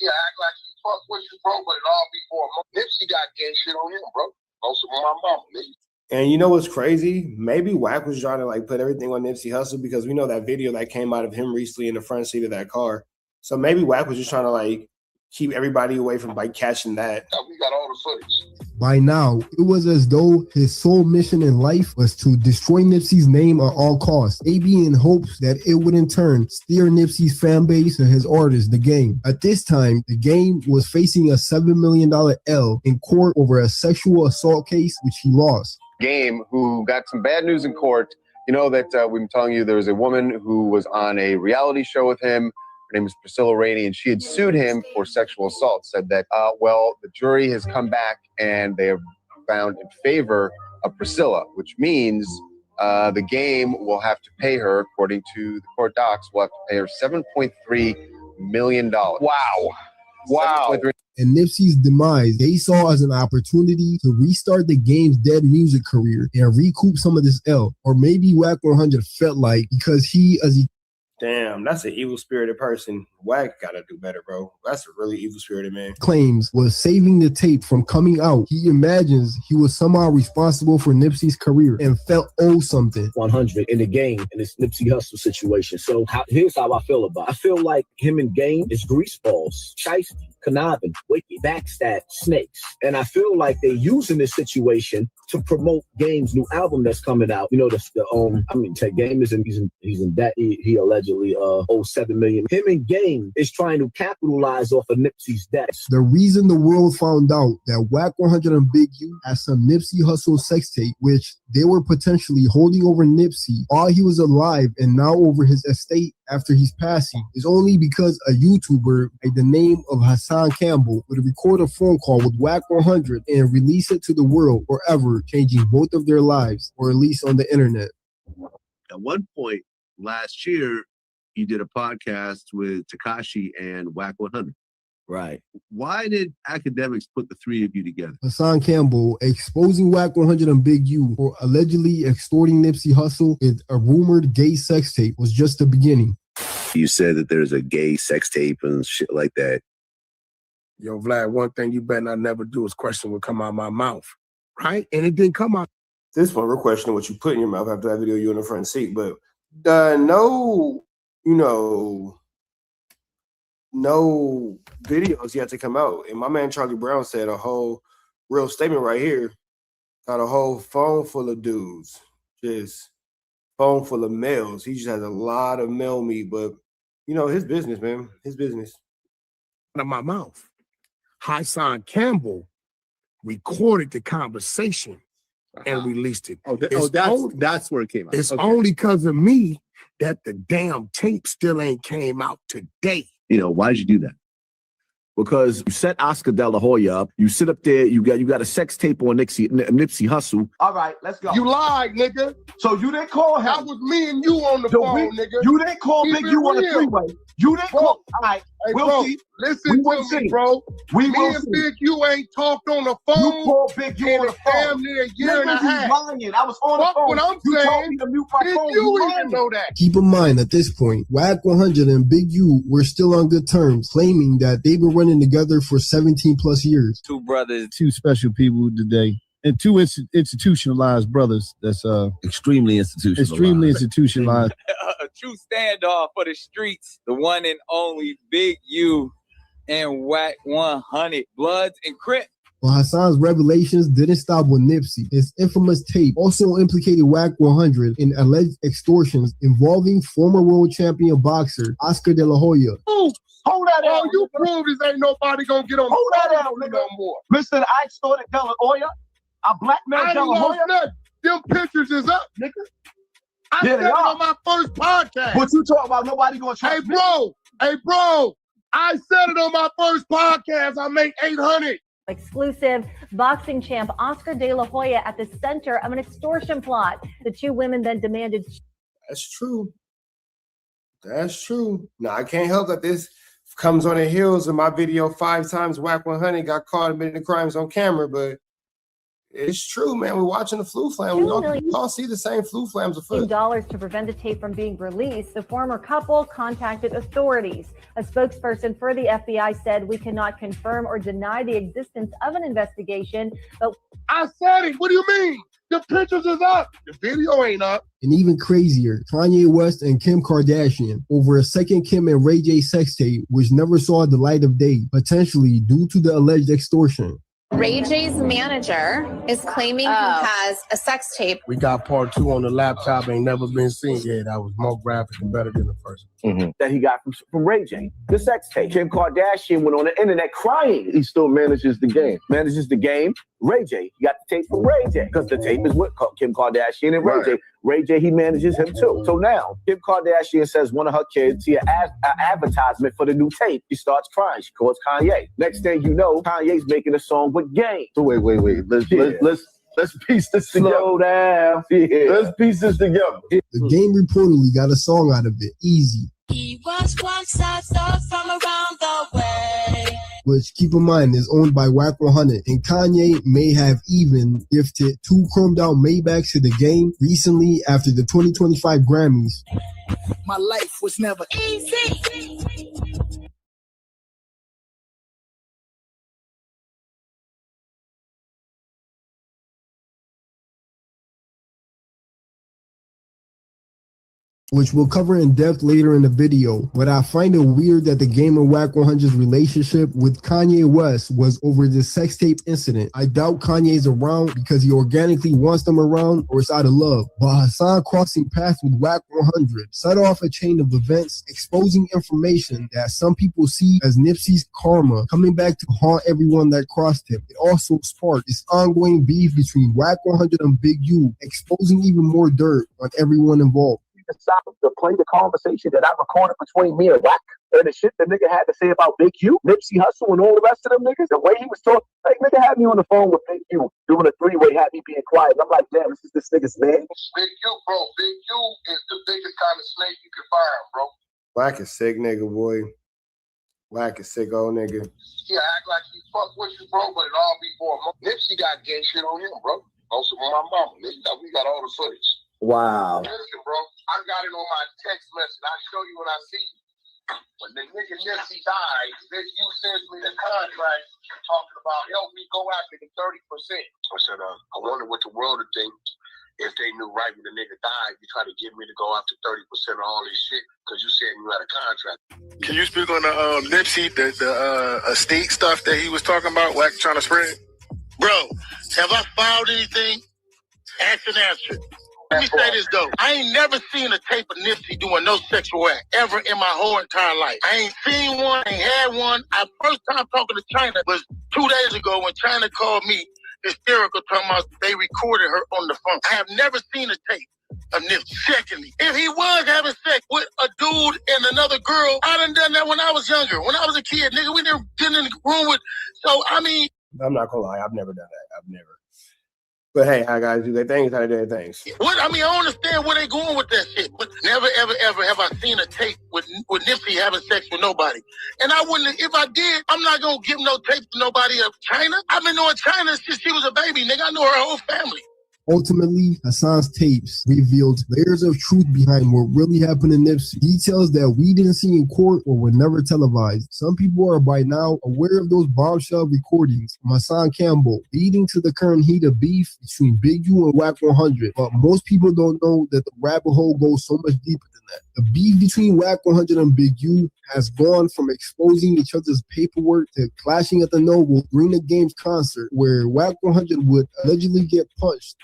Yeah, act like he fuck with you, bro, but it all be for him. Nipsey got gang shit on him, bro. Also on my mama, nigga. And you know what's crazy? Maybe Wack was trying to like put everything on Nipsey Hussle because we know that video that came out of him recently in the front seat of that car. So maybe Wack was just trying to like keep everybody away from like catching that. Yeah, we got all the footage. By now, it was as though his sole mission in life was to destroy Nipsey's name at all costs, maybe in hopes that it would in turn steer Nipsey's fan base and his artist, The Game. At this time, The Game was facing a $7 million L in court over a sexual assault case, which he lost. Game, who got some bad news in court. You know that we've been telling you there was a woman who was on a reality show with him. Her name is Priscilla Rainey, and she had sued him for sexual assault. Said that, well, the jury has come back and they have found in favor of Priscilla, which means The Game will have to pay her, according to the court docs, will have to pay her $7.3 million. Wow. And Nipsey's demise, they saw as an opportunity to restart The Game's dead music career and recoup some of this L. Or maybe WACK100 felt like because Damn, that's an evil-spirited person. Wack gotta do better, bro. That's a really evil-spirited man. claims was saving the tape from coming out, he imagines he was somehow responsible for Nipsey's career and felt owed something. 100 in The Game in this Nipsey Hussle situation. So here's how I feel about it. I feel like him and Game is greaseballs, shiesty, conniving, wicked, backstab, snakes. And I feel like they're using this situation to promote Game's new album that's coming out. You know, Game is he's in debt. He allegedly owes $7 million. Him and Game is trying to capitalize off of Nipsey's debts. The reason the world found out that WACK100 and Big U had some Nipsey Hussle sex tape, which they were potentially holding over Nipsey while he was alive and now over his estate after he's passing, is only because a YouTuber by the name of Hassan Campbell would record a phone call with WACK100 and release it to the world forever, changing both of their lives, or at least on the internet. At one point last year, you did a podcast with Tekashi and WACK100. Right. Why did academics put the three of you together? Hassan Campbell exposing WACK100 and Big U for allegedly extorting Nipsey Hussle with a rumored gay sex tape was just the beginning. You said that there's a gay sex tape and shit like that. Yo, Vlad, one thing you better not never do is question what come out of my mouth, right? And it didn't come out. This one, we're questioning what you put in your mouth after that video you in the front seat, but no videos yet to come out. And my man Charlie Brown said a whole real statement right here. Got a whole phone full of dudes, just phone full of males. He just has a lot of male meat, but his business, man, his business. Out of my mouth. Hassan Campbell recorded the conversation and released it. That's where it came out. It's only because of me that the damn tape still ain't came out today. Why did you do that? Because you set Oscar De La Hoya up. You sit up there. You got a sex tape on Nipsey Hussle. All right, let's go. You lied, nigga. So you didn't call him. That was me and you on the phone, nigga. You didn't call Big U on the freeway. You didn't call. All right, we'll see. Listen to me, bro. Me and Big U ain't talked on the phone. You called Big U on the phone. Damn near a year and a half. Lying. I was on the phone. What I'm you saying. told me to mute my phone. You even know that. Keep in mind, at this point, WACK100 and Big U were still on good terms, claiming that they've been running together for 17 plus years. Two brothers, two special people today, and two institutionalized brothers. That's extremely institutionalized. A true standoff for the streets. The one and only Big U and WACK 100, Bloods and Crips. But Hassan's revelations didn't stop with Nipsey. His infamous tape also implicated WACK 100 in alleged extortions involving former world champion boxer Oscar De La Hoya. Ooh, hold that out. Oh, you prove this ain't nobody gonna get on Hold that out, nigga. no more. Listen, I extorted De La Hoya. I blackmailed De La Hoya. Them pictures is up, nigga. I said it on my first podcast. But you talk about nobody gonna try. Hey, bro. I said it on my first podcast. I make 800. Exclusive boxing champ Oscar De La Hoya at the center of an extortion plot. The two women then demanded. That's true. That's true. Now, I can't help that this comes on the heels of my video 5 times WACK 100 got caught admitting crimes on camera, but it's true, man. We're watching the flu flam. We all see the same flu flams afoot. $2 to prevent the tape from being released. The former couple contacted authorities. A spokesperson for the FBI said, "We cannot confirm or deny the existence of an investigation, but..." I said it. What do you mean? The pictures is up. The video ain't up. And even crazier, Kanye West and Kim Kardashian over a second Kim and Ray J sex tape, which never saw the light of day, potentially due to the alleged extortion. Ray J's manager is claiming he has a sex tape. We got part 2 on the laptop, ain't never been seen. Yeah, that was more graphic and better than the first one. That he got from Ray J, the sex tape. Kim Kardashian went on the internet crying. He still manages the game. Ray J, he got the tape from Ray J because the tape is with Kim Kardashian and Ray J. Ray J, he manages him too. So now, Kim Kardashian says one of her kids see an advertisement for the new tape. She starts crying. She calls Kanye. Next thing you know, Kanye's making a song with Game. So wait. Let's piece this together. Slow down. Yeah. Let's piece this together. The Game reportedly got a song out of it, Easy. He was once a star from around the way. Which, keep in mind, is owned by WACK 100, and Kanye may have even gifted 2 chromed out Maybachs to the Game recently after the 2025 Grammys. My life was never easy. Which we'll cover in depth later in the video, but I find it weird that the Game and WACK 100's relationship with Kanye West was over this sex tape incident. I doubt Kanye's around because he organically wants them around or it's out of love. But Hassan crossing paths with WACK 100 set off a chain of events exposing information that some people see as Nipsey's karma coming back to haunt everyone that crossed him. It also sparked this ongoing beef between WACK 100 and Big U, exposing even more dirt on everyone involved. Decided to play the conversation that I recorded between me and WACK and the shit the nigga had to say about Big U, Nipsey Hussle, and all the rest of them niggas. The way he was talking, like, nigga had me on the phone with Big U doing a 3-way, had me being quiet. And I'm like, damn, this is this nigga's man. Big U, bro. Big U is the biggest kind of snake you can find, bro. WACK is sick, nigga, boy. WACK is sick, old nigga. Yeah, act like he fuck with you, bro, but it all be for him. Nipsey got gay shit on him, bro. Also with my mama. We got all the footage. Wow. Listen, bro, I got it on my text message. I'll show you when I see you. When the nigga Nipsey died, you sends me the contract talking about help me go after the 30%. I said, I wonder what the world would think if they knew right when the nigga died, you try to get me to go after 30% of all this shit because you said you had a contract. Can you speak on the Nipsey, the estate stuff that he was talking about, WACK trying to spread? Bro, have I filed anything? Ask and answer. Let me say this, though. I ain't never seen a tape of Nipsey doing no sexual act ever in my whole entire life. I ain't seen one, ain't had one. Our first time talking to China was 2 days ago when China called me hysterical, talking about they recorded her on the phone. I have never seen a tape of Nipsey. Secondly, if he was having sex with a dude and another girl, I done that when I was younger. When I was a kid, nigga, we never get in the room with. So, I mean. I'm not gonna lie, I've never done that. I've never. But hey, how guys do their things, how they do their things. What I mean, I don't understand where they going with that shit. But never, ever have I seen a tape with Nipsey having sex with nobody. And I wouldn't, if I did, I'm not gonna give no tape to nobody of China. I've been knowing China since she was a baby, nigga. I know her whole family. Ultimately, Hassan's tapes revealed layers of truth behind what really happened to Nipsey, details that we didn't see in court or were never televised. Some people are by now aware of those bombshell recordings from Hassan Campbell, leading to the current heat of beef between Big U and WACK100, but most people don't know that the rabbit hole goes so much deeper than that. The beef between WACK100 and Big U has gone from exposing each other's paperwork to clashing at the Noble during the Games concert, where WACK100 would allegedly get punched.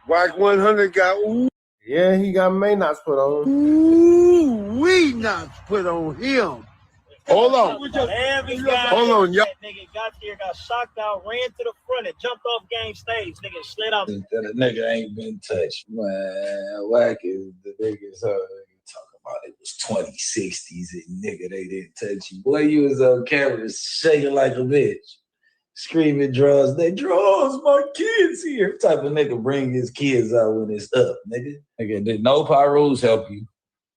WACK100 got Yeah, he got Maynots put on. we not put on him. Hold on. Every guy Hold on, y'all. that nigga got there, got shocked out, ran to the front, and jumped off game stage. Nigga slid out. That a nigga ain't been touched. Man, Wack is the niggas talking about it was 2060s and nigga, they didn't touch you. Boy, you was on camera shaking like a bitch. Screaming draws, they draws my kids here. Type of nigga bring his kids out when it's up, nigga. Nigga, no pyros help you.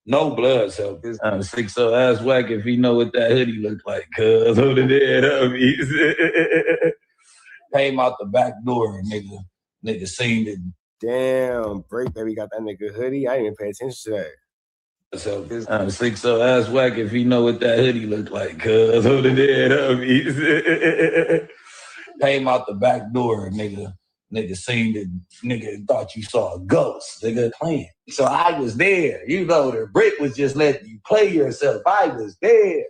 No bloods help you. I'm sick, so ask Wack if he know what that hoodie look like, cuz who the dead homies. Came out the back door, nigga. Nigga seen it. Damn, Break Baby got that nigga hoodie. I didn't even pay attention to that. So I'm sick, so ask Wack if he know what that hoodie look like, cuz who the dead homies. Came out the back door, nigga. Nigga seen it. Nigga thought you saw a ghost, nigga playing. So I was there. You know, the Brick was just letting you play yourself. I was there.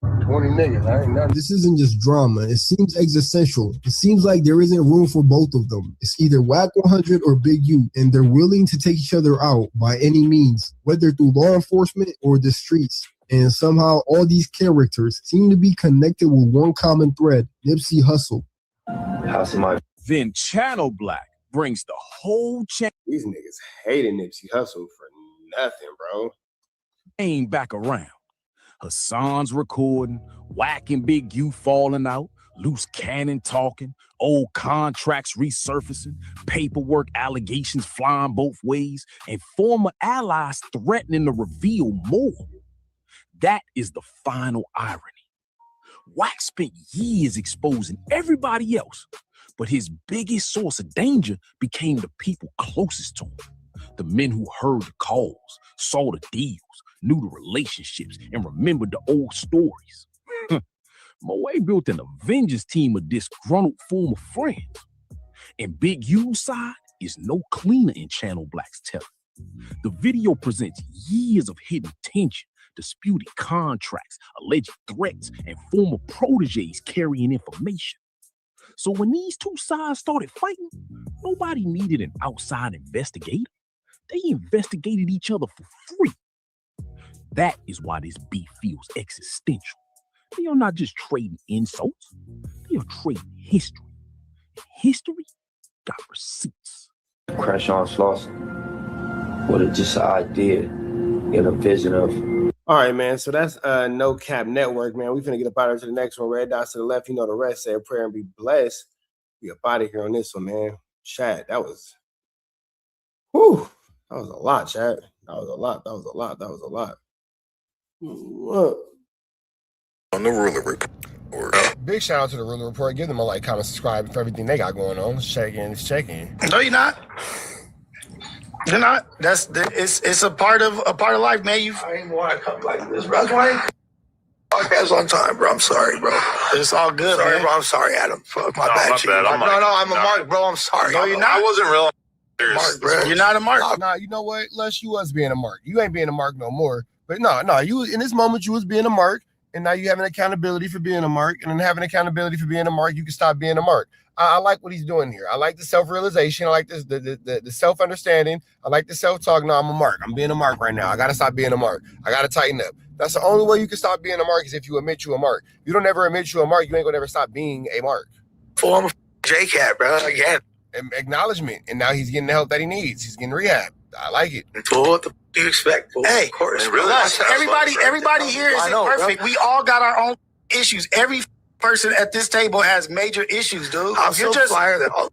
20 niggas, I ain't nothing. This isn't just drama. It seems existential. It seems like there isn't room for both of them. It's either WACK100 or Big U, and they're willing to take each other out by any means, whether through law enforcement or the streets. And somehow all these characters seem to be connected with one common thread, Nipsey Hussle. Then Channel Black brings the whole chain. These niggas hated Nipsey Hussle for nothing, bro. Ain't back around. Hassan's recording, Wack and Big U falling out, loose cannon talking, old contracts resurfacing, paperwork allegations flying both ways, and former allies threatening to reveal more. That is the final irony. Wack spent years exposing everybody else, but his biggest source of danger became the people closest to him. The men who heard the calls, saw the deals, knew the relationships, and remembered the old stories. Moe built an Avengers team of disgruntled former friends. And Big U's side is no cleaner in Channel Black's telling. The video presents years of hidden tension, disputed contracts, alleged threats, and former proteges carrying information. So when these two sides started fighting, nobody needed an outside investigator. They investigated each other for free. That is why this beef feels existential. They are not just trading insults, they are trading history. History got receipts. Crash on Slauson. What is just an idea and a vision of. All right, man. So that's No Cap Network, man. We finna get up out of here to the next one. Red dots to the left. You know the rest. Say a prayer and be blessed. We up out of here on this one, man. Chat, that was, whew, that was a lot, chat. That was a lot. That was a lot. That was a lot. What? On the Ruler Report. Big shout out to the Ruler Report. Give them a like, comment, subscribe for everything they got going on. Let's check in. Let's check in. No, you're not. You're not. It's a part of life, man. I ain't want to come like this, bro. Podcast on time, bro. I'm sorry, bro. It's all good, sorry, man. bro. I'm sorry, Adam. Fuck my bad. I'm a mark, bro. I'm sorry. No, you're not. I wasn't real. Mark, bro. You're not a mark. Nah, you know what? Lush, you was being a mark. You ain't being a mark no more. But no, you in this moment you was being a mark, and now you have an accountability for being a mark, and then having accountability for being a mark, you can stop being a mark. I like what he's doing here. I like the self-realization. I like this the self-understanding. I like the self-talk. No, I'm a mark. I'm being a mark right now. I gotta stop being a mark. I gotta tighten up. That's the only way you can stop being a mark is if you admit you a mark. You don't ever admit you a mark, you ain't gonna ever stop being a mark. Form of J-Cat, bro. Again. Acknowledgement. And now he's getting the help that he needs. He's getting rehab. I like it. What the do you expect? Hey, of course, really? Everybody here isn't perfect. Bro. We all got our own issues. Every person at this table has major issues, dude. I'm so flyer that all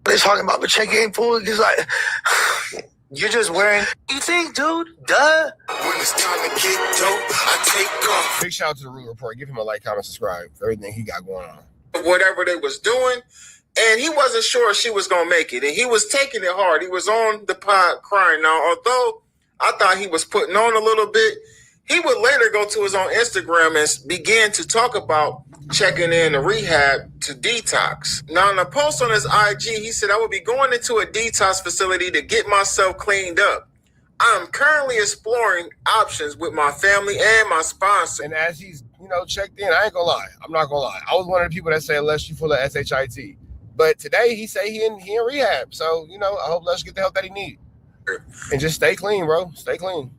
they're talking about, but check game full. Just like you're just wearing. You think, dude? Duh. When it's time to get dope, I take off. Big shout out to the Ruler Report. Give him a like, comment, subscribe for everything he got going on. Whatever they was doing, And he wasn't sure she was going to make it. And he was taking it hard. He was on the pod crying. Now, although I thought he was putting on a little bit, he would later go to his own Instagram and begin to talk about checking in to rehab to detox. Now, in a post on his IG, he said, I will be going into a detox facility to get myself cleaned up. I'm currently exploring options with my family and my sponsor. And as he's, checked in, I ain't gonna lie. I'm not gonna lie. I was one of the people that say, Lush, you full of SHIT. But today he say he in rehab. So, I hope Lush get the help that he need. And just stay clean, bro. Stay clean.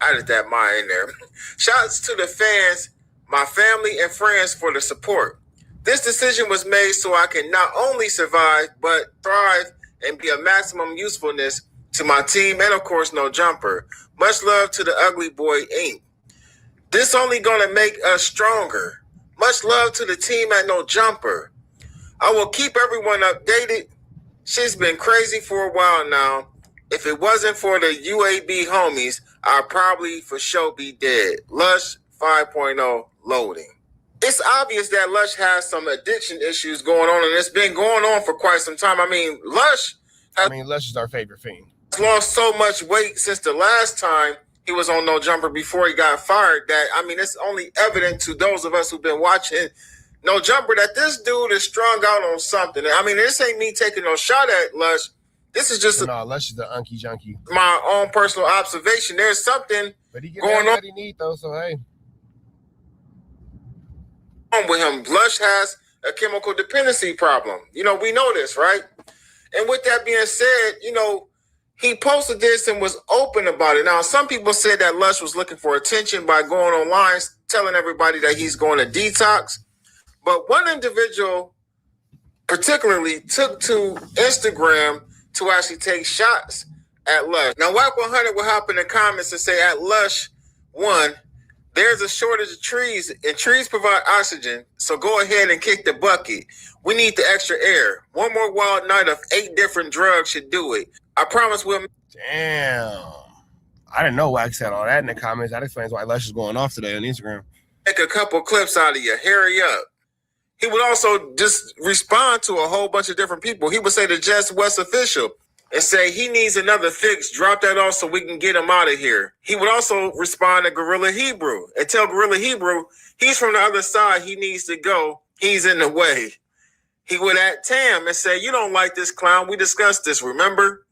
I added that mine in there. Shouts to the fans, my family, and friends for the support. This decision was made so I can not only survive, but thrive and be of maximum usefulness to my team and, of course, No Jumper. Much love to the Ugly Boy Inc. This only going to make us stronger. Much love to the team at No Jumper. I will keep everyone updated. Shit's been crazy for a while now. If it wasn't for the UAB homies, I'd probably for sure be dead. Lush 5.0 loading. It's obvious that Lush has some addiction issues going on, and it's been going on for quite some time. Lush is our favorite fiend. He's lost so much weight since the last time he was on No Jumper before he got fired that, it's only evident to those of us who've been watching No Jumper that this dude is strung out on something. This ain't me taking no shot at Lush. This is just Lush is the unky junkie. My own personal observation. There's something going on. He need though, so hey. With him, Lush has a chemical dependency problem. We know this, right? And with that being said, he posted this and was open about it. Now, some people said that Lush was looking for attention by going online, telling everybody that he's going to detox. But one individual particularly took to Instagram to actually take shots at Lush. Now, WACK100 will hop in the comments and say, at Lush, one, there's a shortage of trees, and trees provide oxygen, so go ahead and kick the bucket. We need the extra air. One more wild night of 8 different drugs should do it. I promise we'll... Damn. I didn't know Wack said all that in the comments. That explains why Lush is going off today on Instagram. Make a couple clips out of you. Hurry up. He would also just respond to a whole bunch of different people. He would say to Jess West official and say he needs another fix. Drop that off so we can get him out of here. He would also respond to Gorilla Hebrew and tell Gorilla Hebrew he's from the other side. He needs to go. He's in the way. He would at Tam and say, you don't like this clown. We discussed this, remember?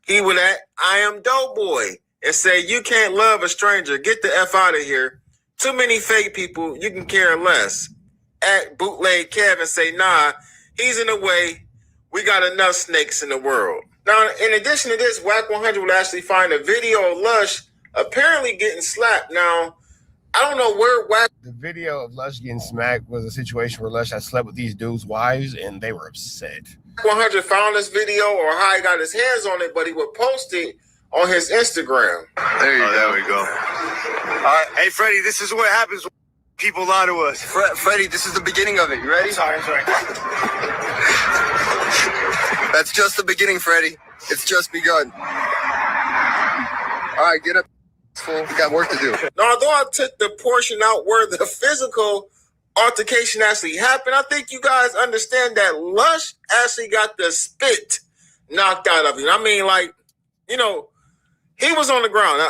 He would at I am Doughboy and say, you can't love a stranger. Get the F out of here. Too many fake people. You can care less. At Bootleg Kev and say, nah, he's in the way. We got enough snakes in the world. Now, in addition to this, WACK100 would actually find a video of Lush apparently getting slapped. Now, I don't know where Wack... The video of Lush getting smacked was a situation where Lush had slept with these dudes' wives, and they were upset. WACK100 found this video or how he got his hands on it, but he would post it on his Instagram. There you go. There we go. All right. Hey, Freddie, this is what happens when people lie to us. Freddie, this is the beginning of it. You ready? Sorry. That's just the beginning, Freddie. It's just begun. All right, get up. We got work to do. Now, although I took the portion out where the physical altercation actually happened, I think you guys understand that Lush actually got the spit knocked out of him. He was on the ground.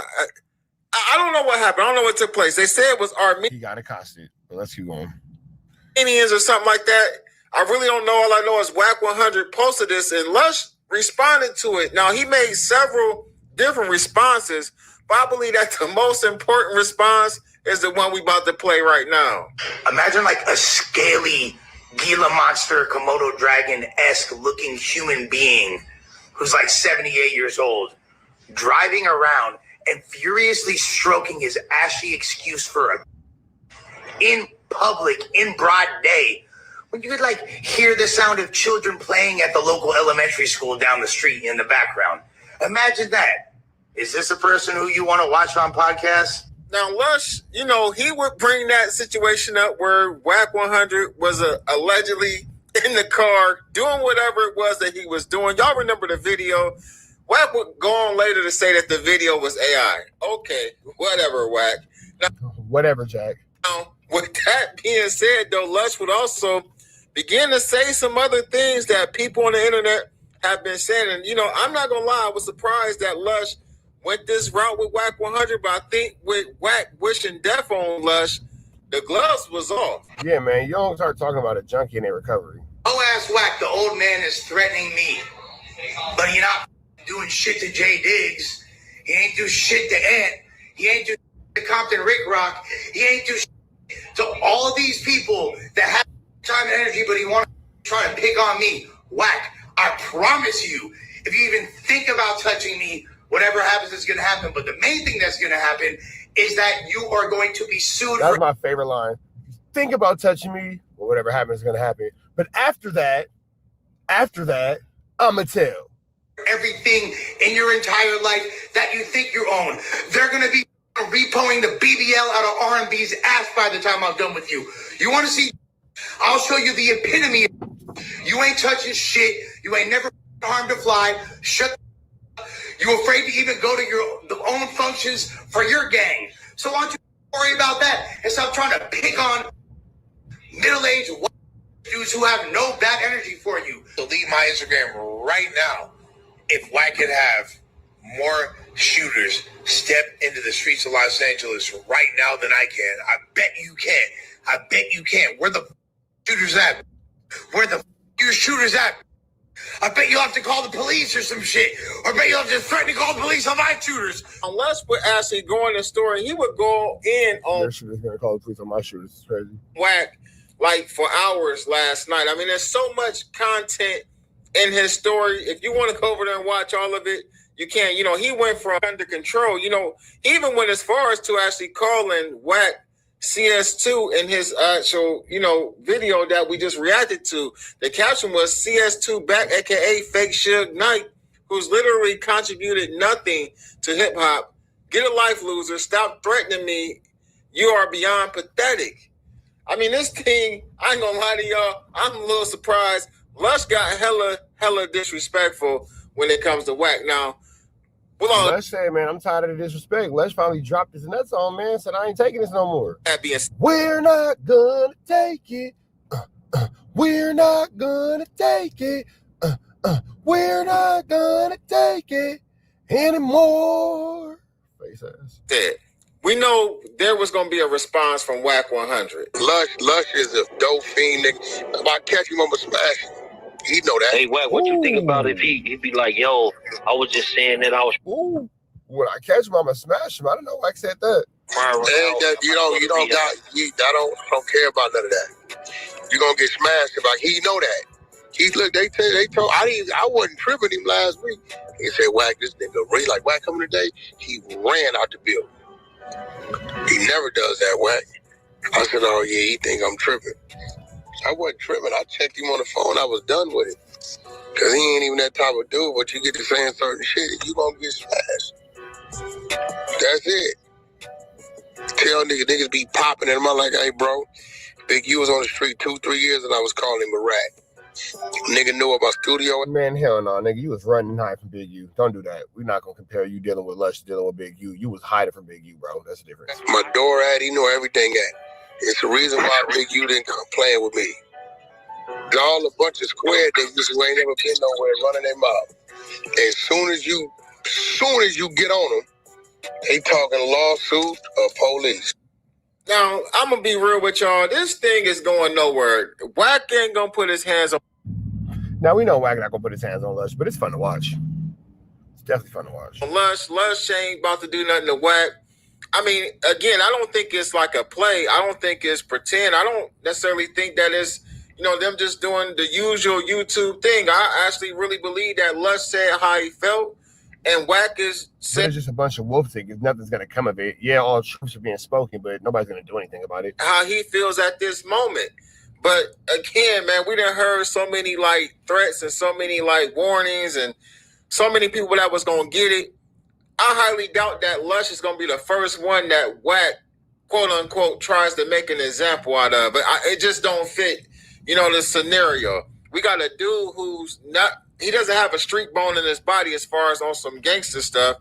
I don't know what happened. I don't know what took place. They said it was Armenians. He got accosted, but let's keep going. Indians or something like that. I really don't know. All I know is WACK100 posted this and Lush responded to it. Now, he made several different responses, but I believe that the most important response is the one we about to play right now. Imagine like a scaly Gila monster, Komodo dragon-esque looking human being who's like 78 years old, driving around and furiously stroking his ashy excuse for in public, in broad day, when you could like hear the sound of children playing at the local elementary school down the street in the background. Imagine that. Is this a person who you want to watch on podcasts? Now, Lush, he would bring that situation up where WACK100 was allegedly in the car doing whatever it was that he was doing. Y'all remember the video? Wack would go on later to say that the video was AI. Okay, whatever, Wack. Now, whatever, Jack. Now, with that being said, though, Lush would also begin to say some other things that people on the internet have been saying. And, you know, I'm not going to lie, I was surprised that Lush went this route with WACK100, but I think with Wack wishing death on Lush, the gloves was off. Yeah, man, you don't start talking about a junkie in their recovery. Oh, ass Wack, the old man is threatening me. But he not doing shit to Jay Diggs. He ain't do shit to Ant. He ain't do shit to Compton Rick Rock. He ain't do shit to all these people that have time and energy, but he want to try to pick on me. Wack, I promise you, if you even think about touching me, whatever happens is going to happen. But the main thing that's going to happen is that you are going to be sued. That's my favorite line. Think about touching me, well, whatever happens is going to happen. But after that, I'ma tell. Everything in your entire life that you think you own. They're going to be repoing the BBL out of R&B's ass by the time I'm done with you. You want to see? I'll show you the epitome. You ain't touching shit. You ain't never harmed a fly. Shut up. You afraid to even go to your own functions for your gang. So why don't you worry about that and stop trying to pick on middle-aged white dudes who have no bad energy for you. So leave my Instagram right now. If Wack could have more shooters step into the streets of Los Angeles right now than I can, I bet you can. I bet you can. Where the shooters at? Where the your shooters at? I bet you'll have to call the police or some shit. Or I bet you'll have to threaten to call the police on my shooters. Unless we're actually going to the store, and he would go in on Their shooter's going to call the police on my shooters. It's crazy. Wack like for hours last night. I mean, there's so much content in his story. If you want to go over there and watch all of it, you can. You know, he went from under control. You know, he even went as far as to actually calling Wack CS2 in his actual, you know, video that we just reacted to. The caption was CS2 back, aka Fake Suge Knight, who's literally contributed nothing to hip hop. Get a life, loser. Stop threatening me. You are beyond pathetic. I mean, this thing, I ain't gonna lie to y'all, I'm a little surprised. Lush got hella disrespectful when it comes to Wack. Now, Lush said, man, I'm tired of the disrespect. Lush finally dropped his nuts on, man, said, I ain't taking this no more. We're not gonna take it. We're not gonna take it. We're not gonna take it anymore. Face ass. We know there was going to be a response from WACK100. Lush is a dope fiend, nigga. If I catch him, I'ma smash him. He know that. Hey, Wack, what you think about if he'd be like, yo, I was just saying that I was. Ooh. When I catch him, I'ma smash him. I don't know why I said that. I don't care about none of that. You gonna get smashed if he know that. I wasn't tripping him last week. He said, Wack, this nigga really like Wack coming today. He ran out the building. He never does that, Wack. I said, oh yeah, he think I'm tripping. I wasn't tripping. I checked him on the phone. I was done with it. Cause he ain't even that type of dude, but you get to saying certain shit, you gonna get smashed. That's it. Tell niggas be popping at him. I'm like, hey bro, Big U was on the street 2-3 years and I was calling him a rat. Nigga knew about studio. Man, hell no, nigga. You was running high from Big U. Don't do that. We're not gonna compare you dealing with Lush dealing with Big U. You was hiding from Big U, bro. That's the difference. My door at, he knew everything at. It's the reason why Big U didn't come playing with me. All a bunch of square niggas who ain't never been nowhere running their mouth. As soon as you get on them, they talking lawsuit or police. Now, I'm going to be real with y'all. This thing is going nowhere. Wack ain't going to put his hands on. Now, we know Wack not going to put his hands on Lush, but it's fun to watch. It's definitely fun to watch. Lush ain't about to do nothing to Wack. I mean, again, I don't think it's like a play. I don't think it's pretend. I don't necessarily think that it's, you know, them just doing the usual YouTube thing. I actually really believe that Lush said how he felt. And Wack is saying it's just a bunch of wolf tickets. Nothing's gonna come of it. Yeah, all truths are being spoken, but nobody's gonna do anything about it. How he feels at this moment. But again, man, we done heard so many like threats and so many like warnings and so many people that was gonna get it. I highly doubt that Lush is gonna be the first one that Wack, quote unquote, tries to make an example out of. But it just don't fit, you know, the scenario. We got a dude who's not. He doesn't have a street bone in his body as far as on some gangster stuff.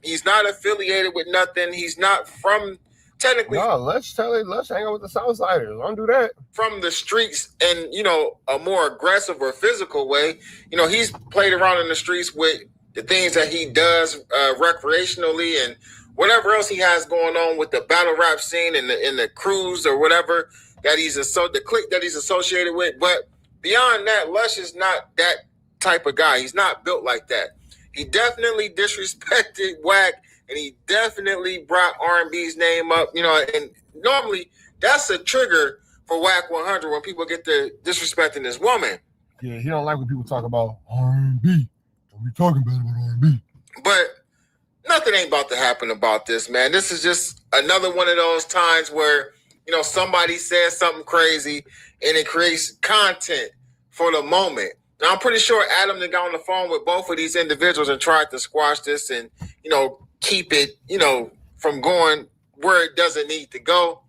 He's not affiliated with nothing. He's not from technically no, let's hang out with the Southsiders. Don't do that. From the streets and, you know, a more aggressive or physical way. You know, he's played around in the streets with the things that he does recreationally and whatever else he has going on with the battle rap scene and the crews or whatever that the clique that he's associated with. But beyond that, Lush is not that type of guy. He's not built like that. He definitely disrespected WACK, and he definitely brought R&B's name up. You know, and normally that's a trigger for WACK100 when people get to disrespecting this woman. Yeah, he don't like when people talk about R&B. Don't be talking bad about R&B. But nothing ain't about to happen about this, man. This is just another one of those times where, you know, somebody says something crazy and it creates content for the moment. Now, I'm pretty sure Adam got on the phone with both of these individuals and tried to squash this and, you know, keep it, you know, from going where it doesn't need to go.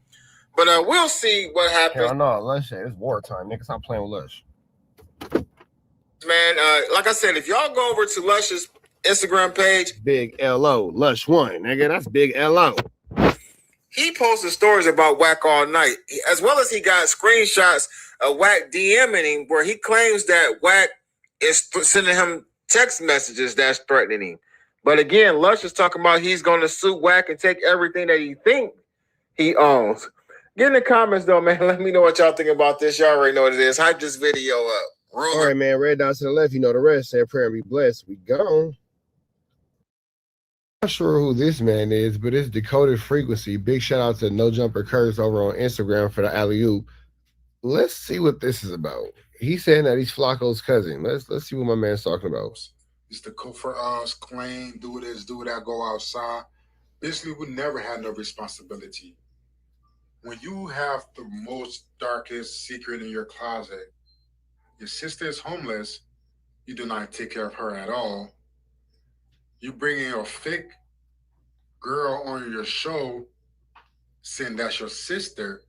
But we'll see what happens. Hell no, Lush, it's wartime. Nigga, stop playing with Lush. Man, like I said, if y'all go over to Lush's Instagram page. Big LO, Lush1, nigga, that's big LO. He posted stories about WACK all night, as well as he got screenshots of WACK DMing him where he claims that WACK is sending him text messages that's threatening him. But again, Lush is talking about he's going to sue WACK and take everything that he thinks he owns. Get in the comments, though, man. Let me know what y'all think about this. Y'all already know what it is. Hype this video up. All right, man. Red dots to the left. You know the rest. Say a prayer and be blessed. We gone. Not sure who this man is, but it's Decoded Frequency. Big shout out to No Jumper Curtis over on Instagram for the alley-oop. Let's see what this is about. He's saying that he's Flacco's cousin. Let's see what my man's talking about. It's the for us, claim, do this, do that, go outside. Basically, we never had no responsibility. When you have the most darkest secret in your closet, your sister is homeless, you do not take care of her at all. You bring in a fake girl on your show saying that's your sister.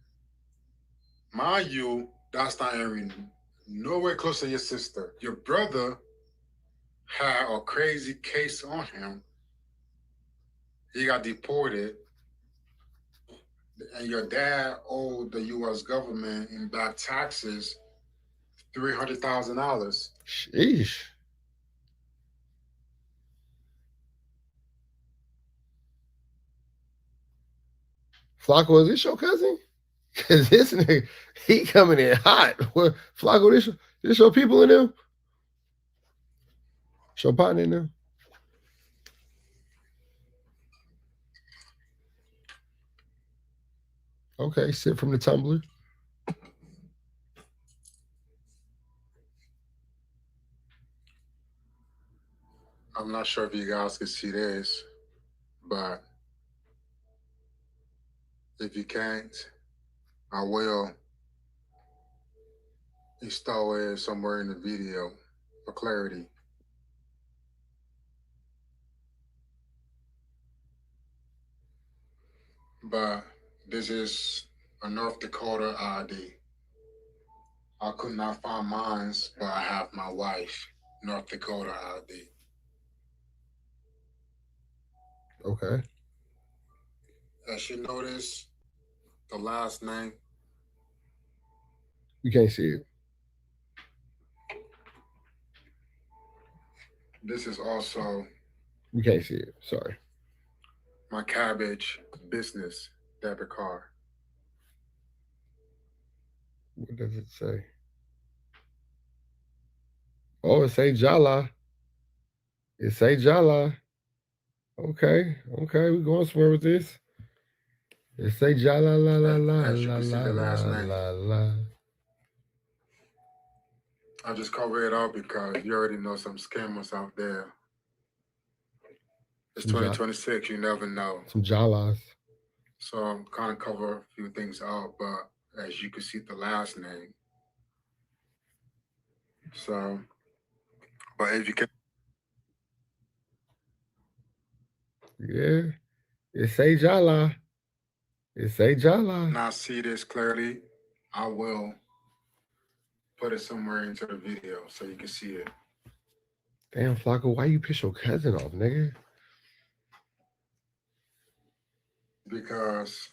Mind you, that's not even nowhere close to your sister. Your brother had a crazy case on him. He got deported. And your dad owed the U.S. government in back taxes $300,000. Sheesh. Flacco, is this your cousin? Because this nigga, he coming in hot. What, Flacco, this your people in them? Your partner in them? Okay, sip from the tumbler. I'm not sure if you guys can see this, but if you can't, I will install it somewhere in the video for clarity. But this is a North Dakota ID. I could not find mine, but I have my wife, North Dakota ID. Okay. As you notice, the last name. You can't see it. This is also. You can't see it. Sorry. My Cabbage business debit card. What does it say? Oh, it say Jala. It say Jala. Okay, we going somewhere with this. It say Jala la la la la la la. I just cover it up because you already know some scammers out there. It's 2026, you never know. Some Jalas. So I'm kind of cover a few things out, but as you can see the last name. So, but if you can. Yeah, it say Jala. It say Jala. Now see this clearly, I will put it somewhere into the video so you can see it. Damn, Flacco, why you piss your cousin off, nigga? Because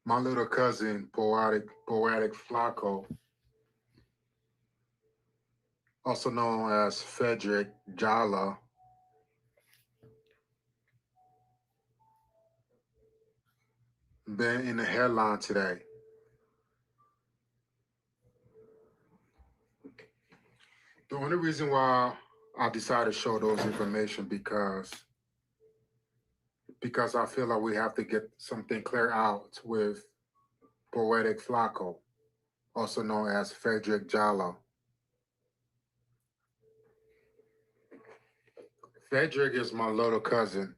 My little cousin, Poetic Flacco, also known as Frederick Jala, been in the headline today. The only reason why I decided to show those information because I feel like we have to get something clear out with Poetic Flacco, also known as Frederick Jala. Frederick is my little cousin.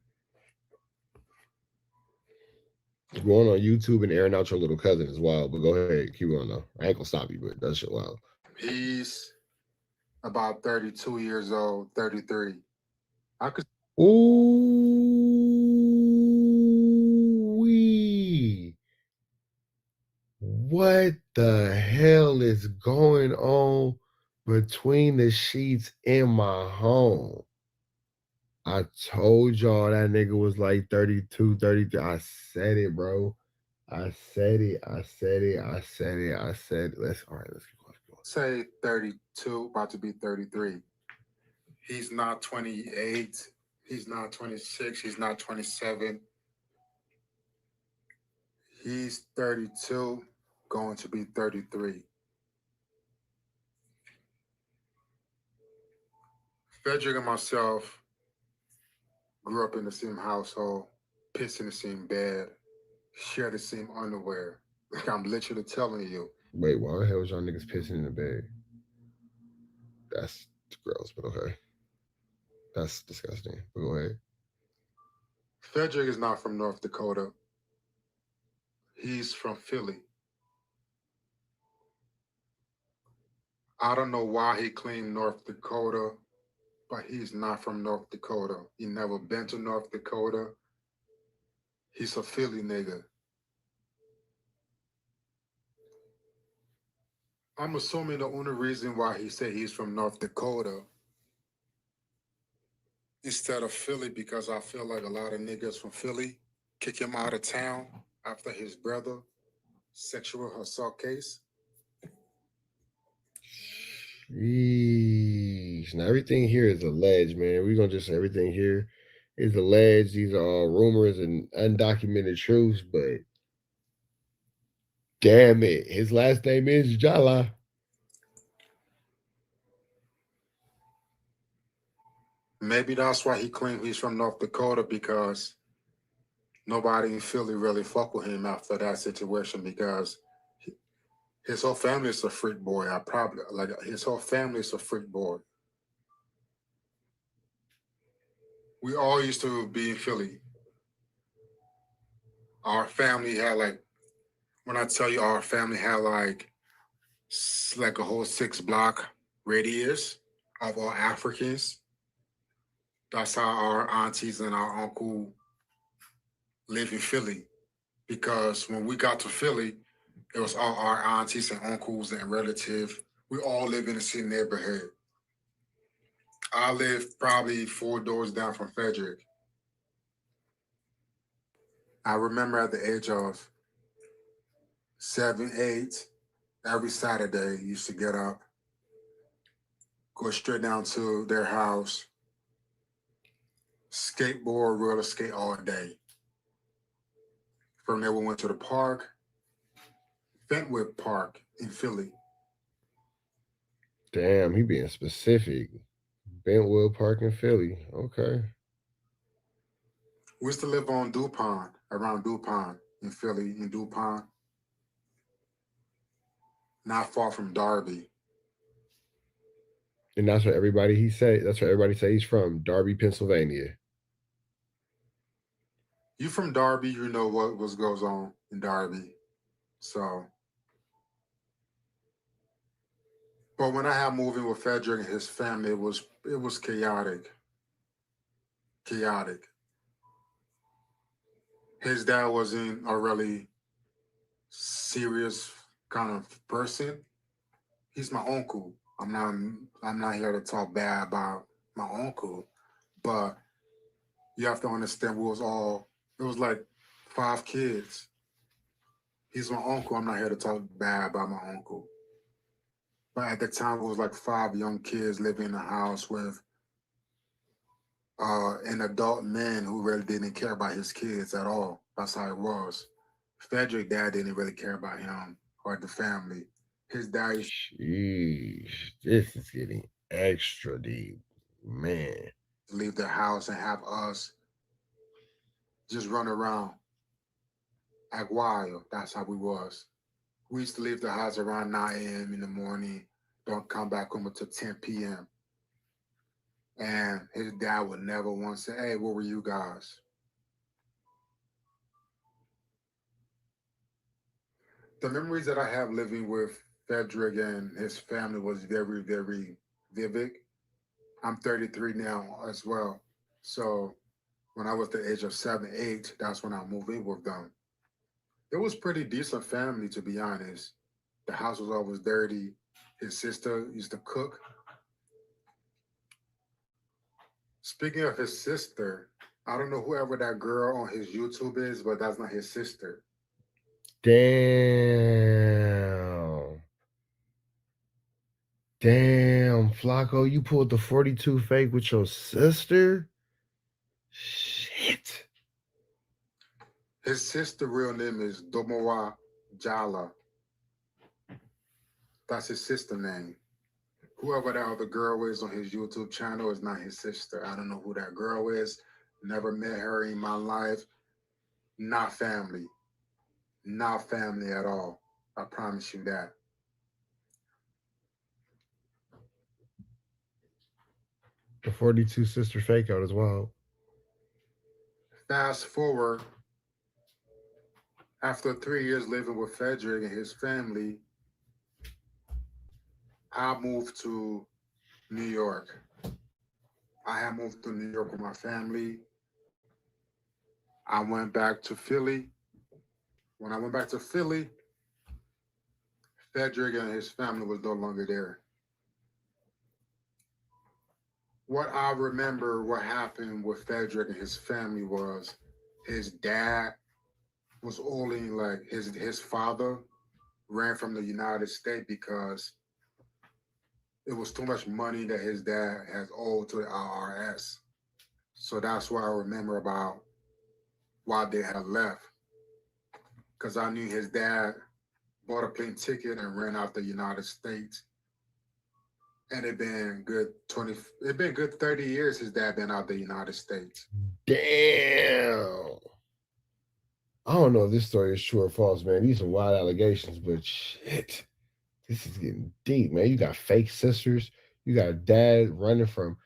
Going on YouTube and airing out your little cousin is wild, but go ahead, keep going though. I ain't gonna stop you, but that shit wild. He's about 32 years old, 33. I could. Ooh-wee. What the hell is going on between the sheets in my home? I told y'all that nigga was like 32, 33. I said it, bro. I said it. Let's all right, let's keep going. Say 32, about to be 33. He's not 28. He's not 26. He's not 27. He's 32, going to be 33. Frederick and myself grew up in the same household, pissed in the same bed, share the same underwear. Like I'm literally telling you. Wait, why the hell was y'all niggas pissing in the bed? That's gross, but okay. That's disgusting, but go ahead. Frederick is not from North Dakota. He's from Philly. I don't know why he claimed North Dakota, but he's not from North Dakota. He never been to North Dakota. He's a Philly nigga. I'm assuming the only reason why he said he's from North Dakota instead of Philly, because I feel like a lot of niggas from Philly kick him out of town after his brother sexual assault case. Yeesh. Now everything here is alleged, man. We're gonna just say everything here is alleged. These are all rumors and undocumented truths, but damn it, his last name is Jala. Maybe that's why he claimed he's from North Dakota, because nobody in Philly really fuck with him after that situation, because his whole family is a freak boy. His whole family is a freak boy. We all used to be in Philly. Our family had when I tell you our family had like a whole 6-block radius of all Africans. That's how our aunties and our uncle live in Philly. Because when we got to Philly, it was all our aunties and uncles and relatives. We all live in the same neighborhood. I lived probably 4 doors down from Frederick. I remember at the age of 7, 8, every Saturday, used to get up, go straight down to their house, skateboard, roller skate all day. From there, we went to the park, Fentwood Park in Philly. Damn, he being specific. Bentwood Park in Philly. Okay. We used to live on DuPont, around DuPont in Philly, in DuPont. Not far from Darby. And that's what everybody say he's from, Darby, Pennsylvania. You from Darby, you know what goes on in Darby. So, but when I had moving with Frederick and his family, it was chaotic. Chaotic. His dad wasn't a really serious kind of person. He's my uncle. I'm not here to talk bad about my uncle, but you have to understand it was like 5 kids. He's my uncle. I'm not here to talk bad about my uncle. But at the time, it was like 5 young kids living in a house with an adult man who really didn't care about his kids at all. That's how it was. Frederick dad didn't really care about him or the family. His dad used Sheesh, this is getting extra deep, man. to leave the house and have us just run around, act wild. That's how we was. We used to leave the house around 9 a.m. in the morning, don't come back home until 10 p.m. And his dad would never once say, hey, where were you guys? The memories that I have living with Frederick and his family was very, very vivid. I'm 33 now as well. So when I was the age of 7, 8, that's when I moved in with them. It was pretty decent family, to be honest. The house was always dirty. His sister used to cook. Speaking of his sister, I don't know whoever that girl on his YouTube is, but that's not his sister. Damn. Damn, Flacco, you pulled the 42 fake with your sister? Shit. His sister real name is Domowa Jala. That's his sister name. Whoever that other girl is on his YouTube channel is not his sister. I don't know who that girl is. Never met her in my life. Not family. Not family at all. I promise you that. The 42 sister fake out as well. Fast forward, after 3 years living with Frederick and his family, I moved to New York. I had moved to New York with my family. I went back to Philly. When I went back to Philly, Frederick and his family was no longer there. What I remember what happened with Frederick and his family was his dad was only like his father ran from the United States because it was too much money that his dad has owed to the IRS. So that's what I remember about why they had left. Because I knew his dad bought a plane ticket and ran out the United States. And it been good 30 years his dad been out the United States. Damn. I don't know if this story is true or false, man. These are wild allegations, but shit. This is getting deep, man. You got fake sisters. You got a dad running from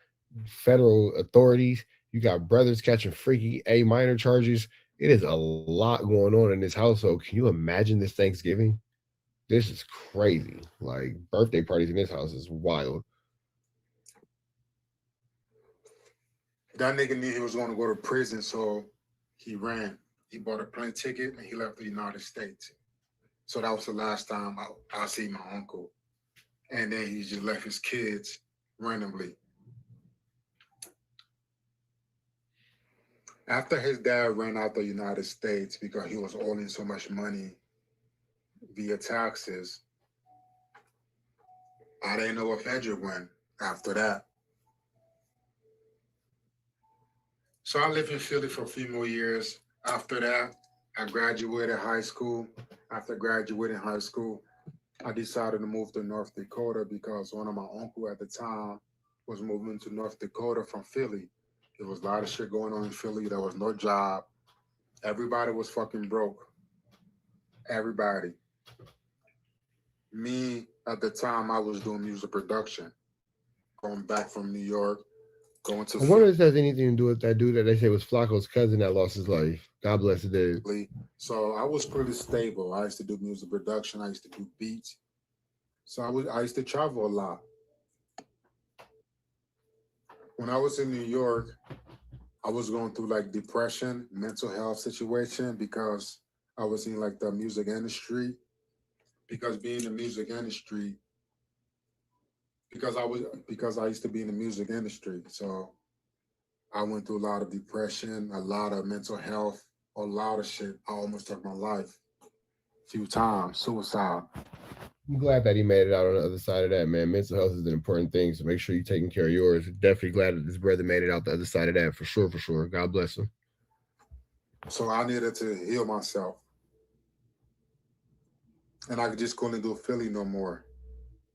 federal authorities. You got brothers catching freaky A minor charges. It is a lot going on in this household. Can you imagine this Thanksgiving? This is crazy. Like, birthday parties in this house is wild. That nigga knew he was going to go to prison, so he ran. He bought a plane ticket and he left the United States. So that was the last time I see my uncle. And then he just left his kids randomly. After his dad ran out the United States because he was owing so much money via taxes, I didn't know where Frederick went after that. So I lived in Philly for a few more years. After that, I graduated high school. After graduating high school, I decided to move to North Dakota because one of my uncles at the time was moving to North Dakota from Philly. There was a lot of shit going on in Philly. There was no job. Everybody was fucking broke. Everybody. Me, at the time, I was doing music production. Going back from New York, going to I wonder if this has anything to do with that dude that they say was Flacco's cousin that lost his life. God bless the dude. So I was pretty stable. I used to do music production. I used to do beats. So I used to travel a lot. When I was in New York, I was going through like depression, mental health situation because I was in like the music industry. Because being in the music industry, because I used to be in the music industry. So I went through a lot of depression, a lot of mental health, a lot of shit. I almost took my life. few times, suicide. I'm glad that he made it out on the other side of that, man. Mental health is an important thing, so make sure you're taking care of yours. Definitely glad that this brother made it out the other side of that, for sure, for sure. God bless him. So I needed to heal myself. And I just couldn't do Philly no more.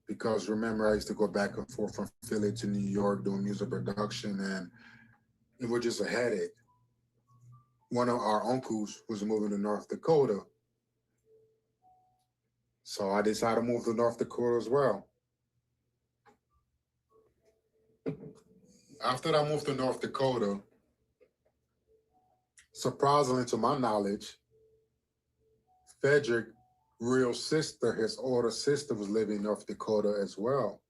Because remember, I used to go back and forth from Philly to New York doing music production, and it was just a headache. One of our uncles was moving to North Dakota. So I decided to move to North Dakota as well. After I moved to North Dakota, surprisingly to my knowledge, Frederick, real sister, his older sister, was living in North Dakota as well.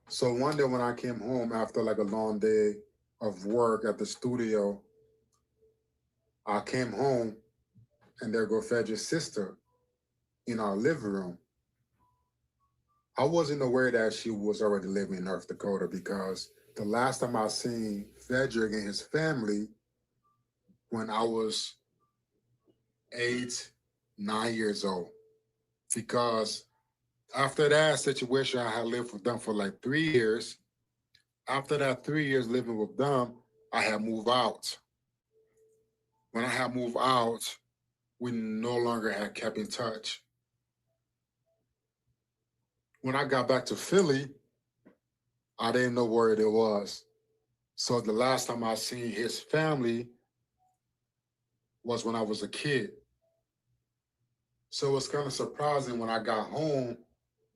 So one day when I came home after like a long day of work at the studio, I came home and there go Frederick's sister in our living room. I wasn't aware that she was already living in North Dakota because the last time I seen Frederick and his family when I was 8, 9 years old. Because after that situation, I had lived with them for like 3 years. After that 3 years living with them, I had moved out. When I had moved out, we no longer had kept in touch. When I got back to Philly, I didn't know where it was. So the last time I seen his family was when I was a kid. So it was kind of surprising when I got home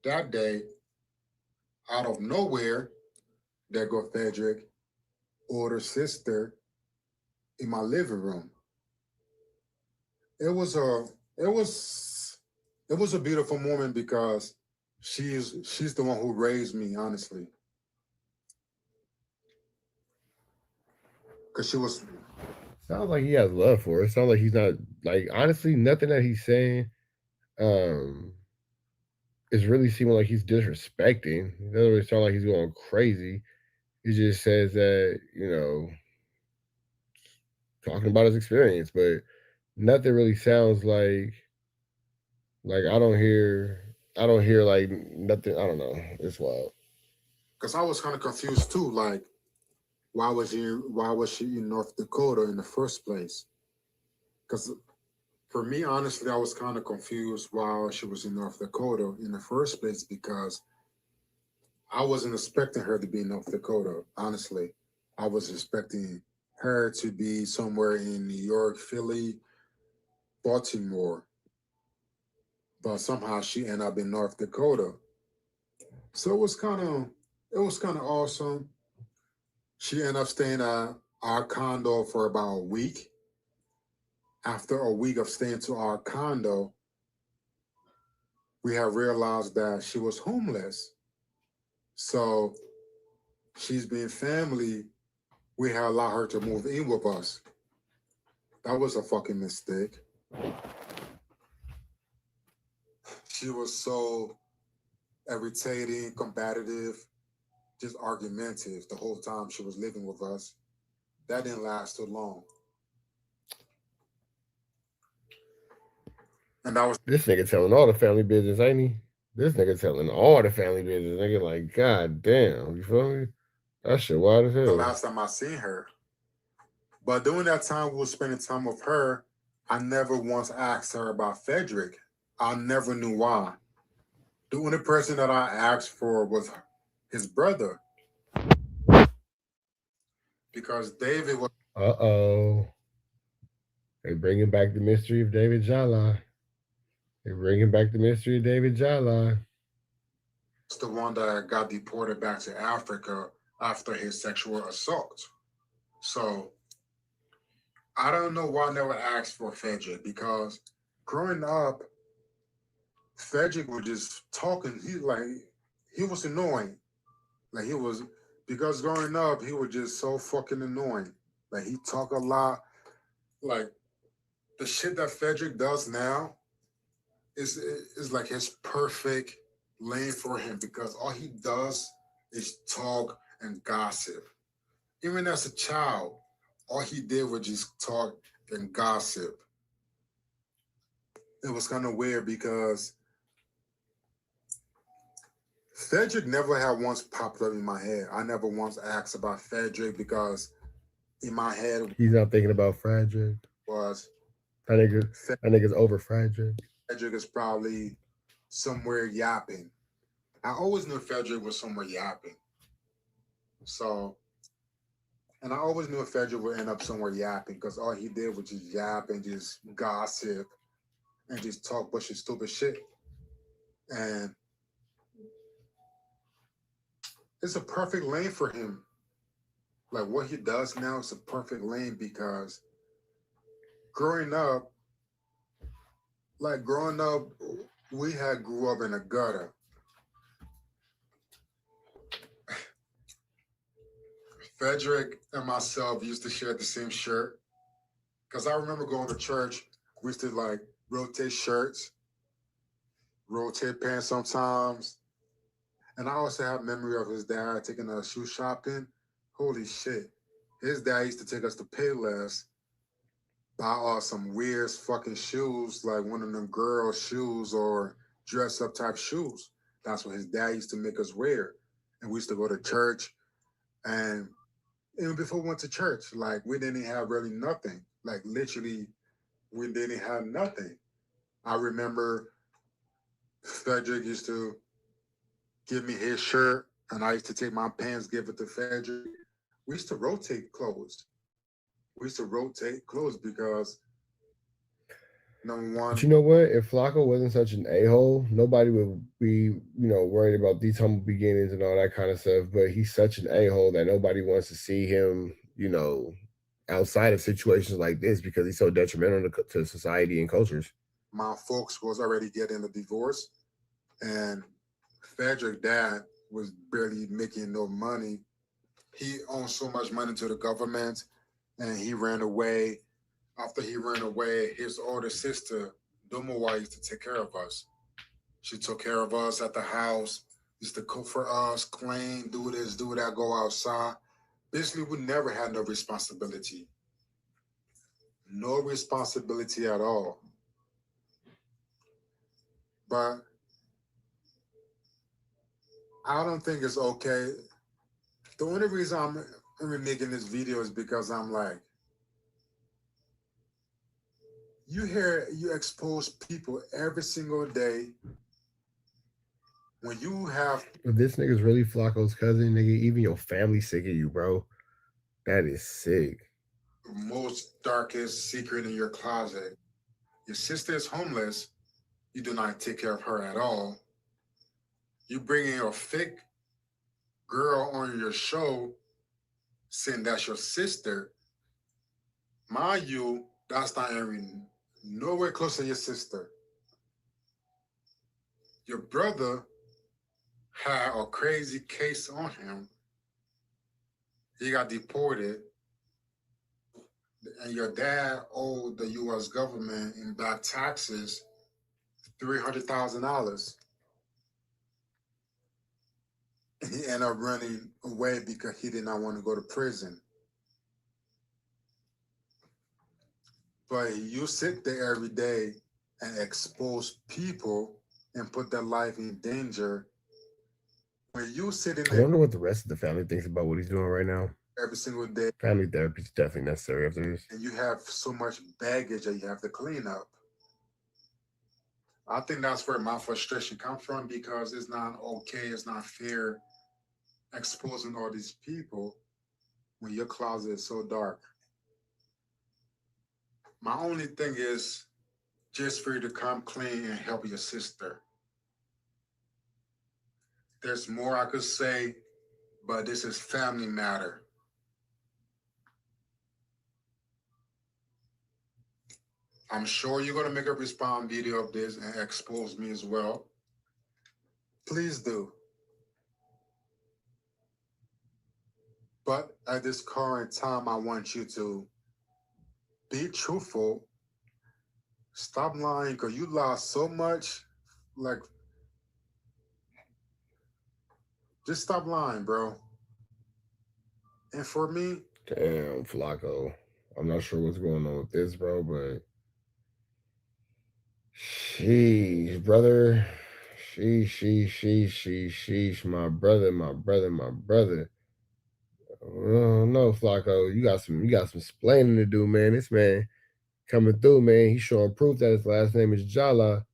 that day, out of nowhere, there go Frederick, older sister, in my living room. It was a beautiful moment because she's the one who raised me, honestly. Because she was. Sounds like he has love for her. Sounds like he's not, like, honestly, nothing that he's saying is really seeming like he's disrespecting. It doesn't really sound like he's going crazy. He just says that, talking about his experience, but nothing really sounds like I don't hear like nothing. I don't know. It's wild. Because I was kind of confused too. Like, why was she in North Dakota in the first place? Because for me, honestly, I was kind of confused why she was in North Dakota in the first place because I wasn't expecting her to be in North Dakota, honestly. I was expecting her to be somewhere in New York, Philly, Baltimore. But somehow she ended up in North Dakota. So it was kind of awesome. She ended up staying at our condo for about a week. After a week of staying to our condo, we have realized that she was homeless. So she's being family. We had allowed her to move in with us. That was a fucking mistake. She was so irritating, combative, just argumentative the whole time she was living with us. That didn't last too long. And that was This nigga telling all the family business, ain't he? This nigga telling all the family business. Nigga, like, God damn, you feel me? That shit wild as hell. the last time I seen her. But during that time we were spending time with her, I never once asked her about Frederick. I never knew why. The only person that I asked for was his brother. Because David was. They bringing back the mystery of David Jala. They're bringing back the mystery of David Jala. It's the one that got deported back to Africa after his sexual assault. So I don't know why I never asked for Frederick, because growing up, Frederick was just talking. He was annoying. Because growing up, he was just so fucking annoying. Like, he talk a lot. Like, the shit that Frederick does now is like his perfect lane for him, because all he does is talk and gossip. Even as a child, all he did was just talk and gossip. it was kind of weird because Frederick never had once popped up in my head. I never once asked about Frederick because in my head He's not thinking about Frederick. was That nigga's over Frederick. Frederick is probably somewhere yapping. I always knew Frederick was somewhere yapping. So, and I always knew Frederick would end up somewhere yapping because all he did was just yap and just gossip and just talk bunch of stupid shit. And it's a perfect lane for him. Like what he does now is a perfect lane because growing up, we grew up in a gutter. Frederick and myself used to share the same shirt. Because I remember going to church, we used to like rotate shirts, rotate pants sometimes. And I also have memory of his dad taking us shoe shopping. Holy shit. His dad used to take us to Payless, buy some weird fucking shoes, like one of them girl shoes or dress up type shoes. That's what his dad used to make us wear. And we used to go to church. And even before we went to church, like we didn't have really nothing. Like literally, we didn't have nothing. I remember Frederick used to give me his shirt, and I used to take my pants, give it to Frederick. We used to rotate clothes. Because number one. But you know what? If Flacco wasn't such an a-hole, nobody would be, worried about these humble beginnings and all that kind of stuff. But he's such an a-hole that nobody wants to see him, outside of situations like this because he's so detrimental to society and cultures. My folks was already getting a divorce, and Frederick's dad was barely making no money. He owned so much money to the government, and he ran away. After he ran away, his older sister, Dumowa, used to take care of us. She took care of us at the house, used to cook for us, clean, do this, do that, go outside. Basically, we never had no responsibility. No responsibility at all. But I don't think it's okay. The only reason I'm making this video is because I'm like, you expose people every single day. When you have... If this nigga's really Flacco's cousin, nigga, even your family sick of you, bro. That is sick. The most darkest secret in your closet. Your sister is homeless. You do not take care of her at all. You bring in a fake girl on your show saying that's your sister. Mind you, that's not even nowhere close to your sister. Your brother had a crazy case on him. He got deported. And your dad owed the U.S. government in back taxes $300,000. And he ended up running away because he did not want to go to prison. But you sit there every day and expose people and put their life in danger. When you sit in there... I wonder what the rest of the family thinks about what he's doing right now. Every single day. Family therapy is definitely necessary after this. And you have so much baggage that you have to clean up. I think that's where my frustration comes from because it's not okay, it's not fair exposing all these people when your closet is so dark. My only thing is just for you to come clean and help your sister. There's more I could say, but this is family matter. I'm sure you're going to make a respond video of this and expose me as well. Please do. But at this current time, I want you to be truthful. Stop lying because you lost so much. Like, just stop lying, bro. And for me... Damn, Flacco. I'm not sure what's going on with this, bro, but... Sheesh, brother. Sheesh, my brother. Oh no, Flacco, you got some explaining to do, man. This man coming through, man. He's showing proof that his last name is Jala.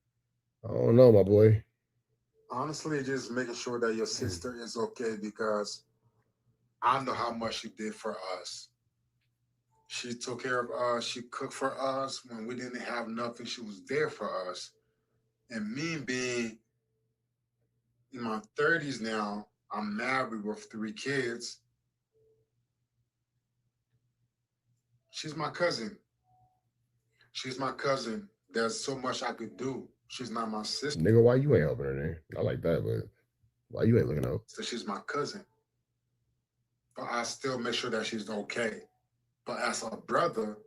I don't know, my boy. Honestly, just making sure that your sister is okay, because I know how much you did for us. She took care of us. She cooked for us when we didn't have nothing. She was there for us. And me being in my 30s now, I'm married with 3 kids. She's my cousin. She's my cousin. There's so much I could do. She's not my sister. Nigga, why you ain't helping her then? I like that, but why you ain't looking out? So she's my cousin. But I still make sure that she's okay. But as a brother,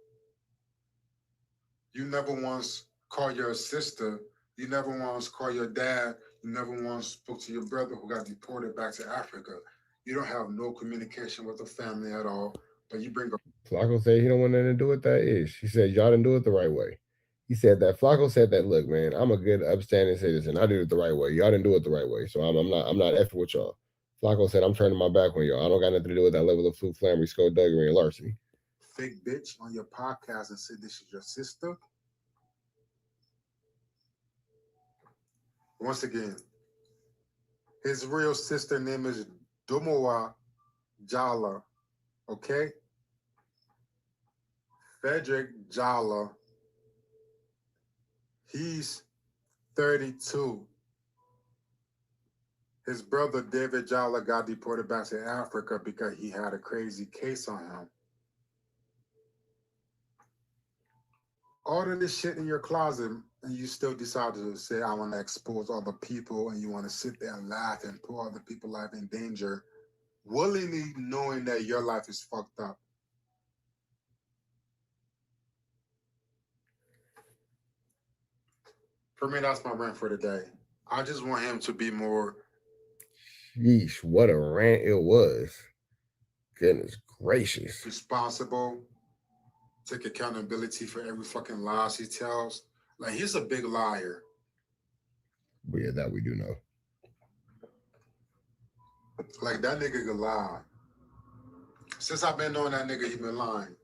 you never once call your sister. You never once call your dad. You never once spoke to your brother who got deported back to Africa. You don't have no communication with the family at all. But you bring up. Flacco said he don't want nothing to do with that ish. He said y'all didn't do it the right way. He said that Flacco said that, look, man, I'm a good upstanding citizen. I did it the right way. Y'all didn't do it the right way. So I'm not effing with y'all. Flacco said I'm turning my back on y'all. I don't got nothing to do with that level of fluke, flammery, skullduggery, and larceny. Fake bitch on your podcast and said this is your sister. Once again, his real sister name is Dumowa Jala, okay? Frederick Jala. He's 32. His brother David Jala got deported back to Africa because he had a crazy case on him. All of this shit in your closet, and you still decide to say, I want to expose other people, and you want to sit there and laugh and put other people's life in danger, willingly knowing that your life is fucked up. For me, that's my rant for today. I just want him to be more. Yeesh, what a rant it was. Goodness gracious. Responsible. Take accountability for every fucking lies he tells. Like, he's a big liar. But yeah, that we do know. Like, that nigga could lie. Since I've been knowing that nigga, he been lying.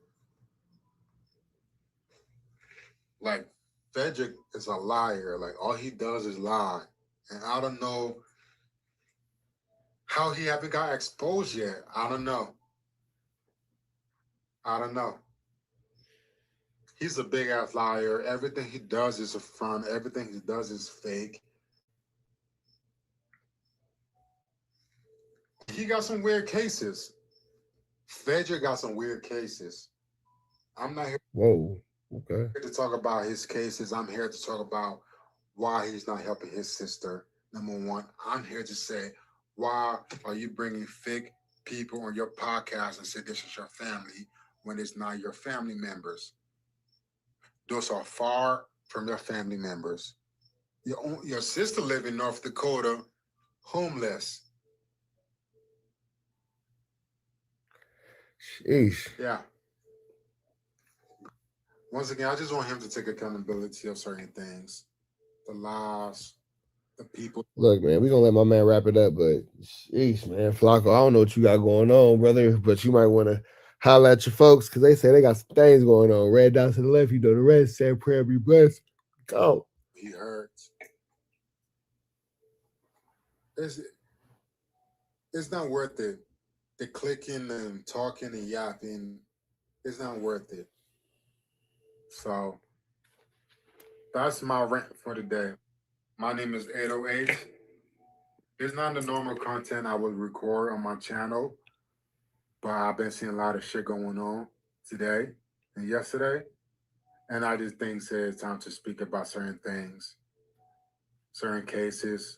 Like, Frederick is a liar. Like, all he does is lie. And I don't know how he haven't got exposed yet. I don't know. He's a big ass liar. Everything he does is a front. Everything he does is fake. He got some weird cases. Frederick got some weird cases. I'm not here. Whoa. Okay. To talk about his cases. I'm here to talk about why he's not helping his sister. Number one, I'm here to say, why are you bringing fake people on your podcast and say this is your family when it's not your family members? Those are far from your family members. Your sister live in North Dakota, homeless. Sheesh. Yeah. Once again, I just want him to take accountability of certain things. The lies, the people. Look, man, we're gonna let my man wrap it up, but sheesh, man, Flacco, I don't know what you got going on, brother, but you might want to holler at your folks because they say they got some things going on. Red down to the left, you know the rest. Say a prayer, be blessed. Go. He hurts. It's not worth it. The clicking and talking and yapping, it's not worth it. So that's my rant for today. My name is 808. It's not the normal content I would record on my channel, but I've been seeing a lot of shit going on today and yesterday. And I just think it's time to speak about certain things, certain cases,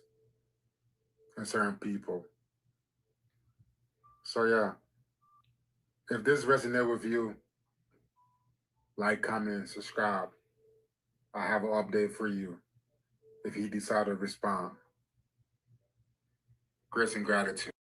and certain people. So yeah, if this resonates with you, like, comment, and subscribe. I have an update for you if he decides to respond. Grace and gratitude.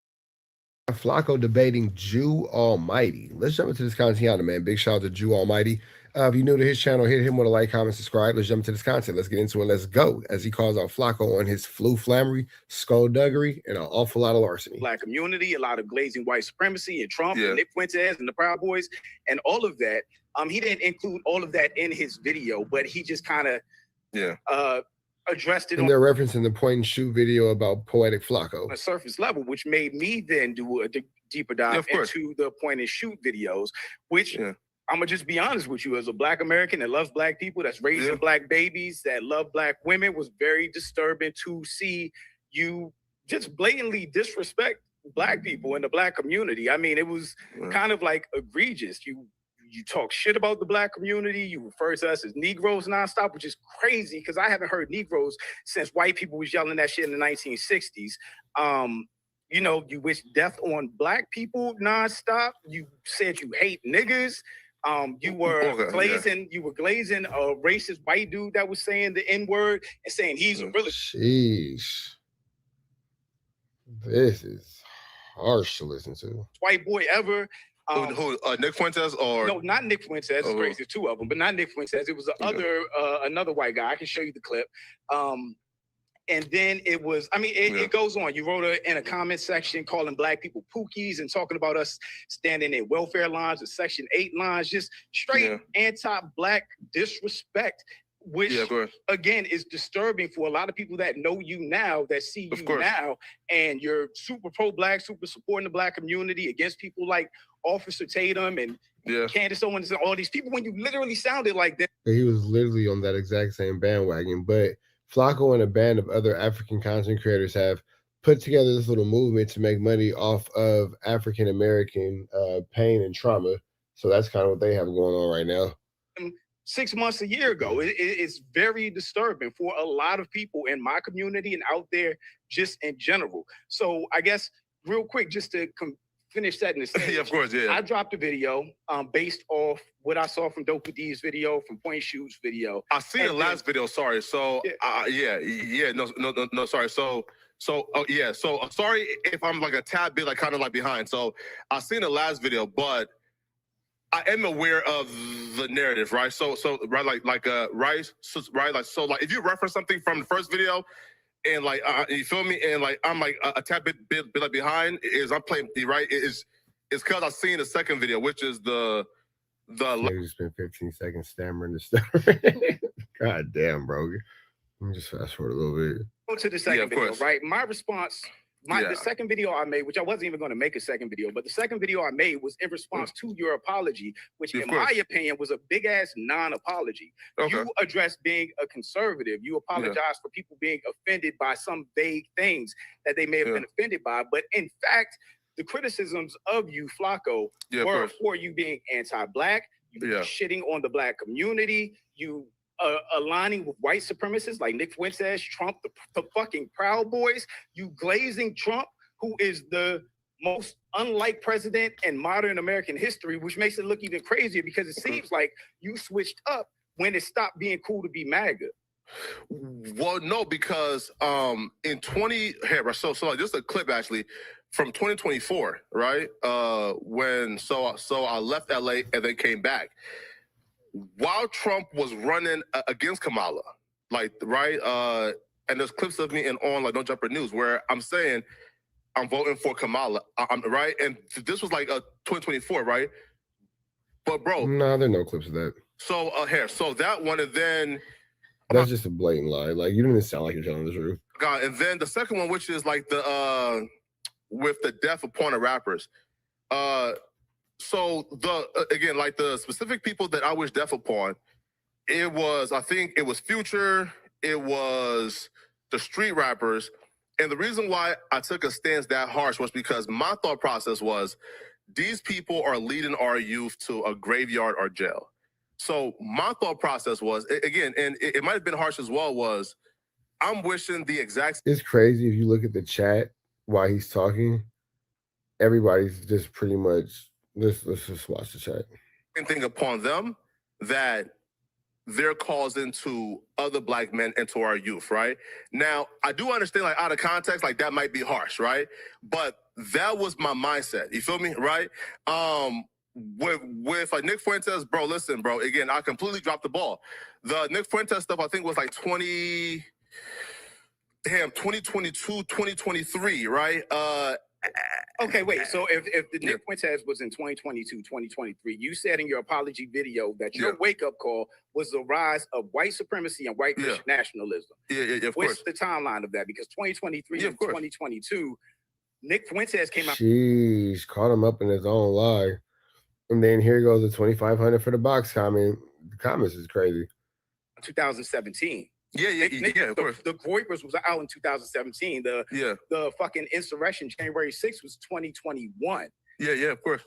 Flacco debating Jew Almighty. Let's jump into this content, man. Big shout out to Jew Almighty. If you're new to his channel, hit him with a like, comment, subscribe. Let's jump into this content. Let's get into it. Let's go. As he calls out Flacco on his flu flammery, skullduggery, and an awful lot of larceny. Black community, a lot of glazing white supremacy, and Trump, and Nick Fuentes, and the Proud Boys, and all of that. He didn't include all of that in his video, but he just kind of addressed it and they're referencing the point and shoot video about Poetic Flacco on a surface level, which made me then do a deeper dive into the point and shoot videos, which I'm gonna just be honest with you, as a Black American that loves Black people, that's raising Black babies, that love Black women, was very disturbing to see you just blatantly disrespect Black people in the Black community. I mean, it was kind of like egregious. You talk shit about the Black community. You refer to us as Negroes nonstop, which is crazy because I haven't heard Negroes since white people was yelling that shit in the 1960s. You know, you wish death on Black people nonstop. You said you hate niggas. You were glazing a racist white dude that was saying the N-word and saying he's a really Sheesh. This is harsh to listen to. white boy ever. Nick Fuentes or no, not Nick Fuentes. It's crazy, two of them, but not Nick Fuentes. It was the other another white guy. I can show you the clip. And then it was, I mean, it goes on. You wrote in a comment section calling Black people pookies and talking about us standing in welfare lines or Section 8 lines, just straight anti-Black disrespect, which, again, is disturbing for a lot of people that know you now, that see you now, and you're super pro-Black, super supporting the Black community against people like Officer Tatum and Candace Owens and all these people when you literally sounded like that. He was literally on that exact same bandwagon, but Flacco and a band of other African content creators have put together this little movement to make money off of African-American pain and trauma. So that's kind of what they have going on right now. 6 months, a year ago, it's very disturbing for a lot of people in my community and out there just in general. So I guess real quick, just to finish setting the stage. I dropped a video based off what I saw from Dope D's video, from Point Shoot's video. I seen the last video. Sorry. So no. Sorry. So sorry if I'm like a tad bit like kind of like behind. So I seen the last video, but I am aware of the narrative, right? So right, like if you reference something from the first video. And like you feel me, and like I'm like a tad bit like behind is I'm playing right. It's because I seen the second video, which is the. You spent 15 seconds stammering the stuff. God damn, bro. Let me just fast forward a little bit. Go to the second video, right? My response. The second video I made, which I wasn't even going to make a second video, but the second video I made was in response to your apology, which in my opinion was a big ass non-apology. You addressed being a conservative. You apologized for people being offended by some vague things that they may have been offended by. But in fact, the criticisms of you, Flacco, were for you being anti-Black, you shitting on the Black community, you aligning with white supremacists like Nick Fuentes, Trump, the fucking Proud Boys, you glazing Trump, who is the most unlike president in modern American history, which makes it look even crazier because it seems like you switched up when it stopped being cool to be MAGA. Well, no, because so like this is a clip actually from 2024, right? When I left LA and then came back. While Trump was running against Kamala, like, right? And there's clips of me on like Don't Jump Her News where I'm saying I'm voting for Kamala, right? And this was like 2024, right? But bro, no, there are no clips of that. So so that one, and then that's just a blatant lie. Like, you don't even sound like you're telling the truth. God, and then the second one, which is like the with the death of porn rappers. So again, like the specific people that I wish death upon, I think it was Future, it was the street rappers. And the reason why I took a stance that harsh was because my thought process was these people are leading our youth to a graveyard or jail. So my thought process was, again, and it might have been harsh as well, was I'm wishing the exact. It's crazy if you look at the chat while he's talking. Everybody's just pretty much. Let's just watch the chat. Thing upon them that they're causing to other Black men and to our youth, right? Now, I do understand, like, out of context, like, that might be harsh, right? But that was my mindset. You feel me, right? with like Nick Fuentes, bro, listen, bro, again, I completely dropped the ball. The Nick Fuentes stuff, I think, was like 2022, 2023, right? Okay, wait. So if the Nick Fuentes was in 2022, 2023, you said in your apology video that your wake-up call was the rise of white supremacy and white Christian nationalism. Yeah, of What's course. the timeline of that? Because 2023 and 2022, Nick Fuentes came out. Sheesh, caught him up in his own lie. And then here goes the 2,500 for the box comment. The comments is crazy. 2017. Yeah, of course. The Groypers was out in 2017. The fucking insurrection, January 6th, was 2021. Yeah, of course.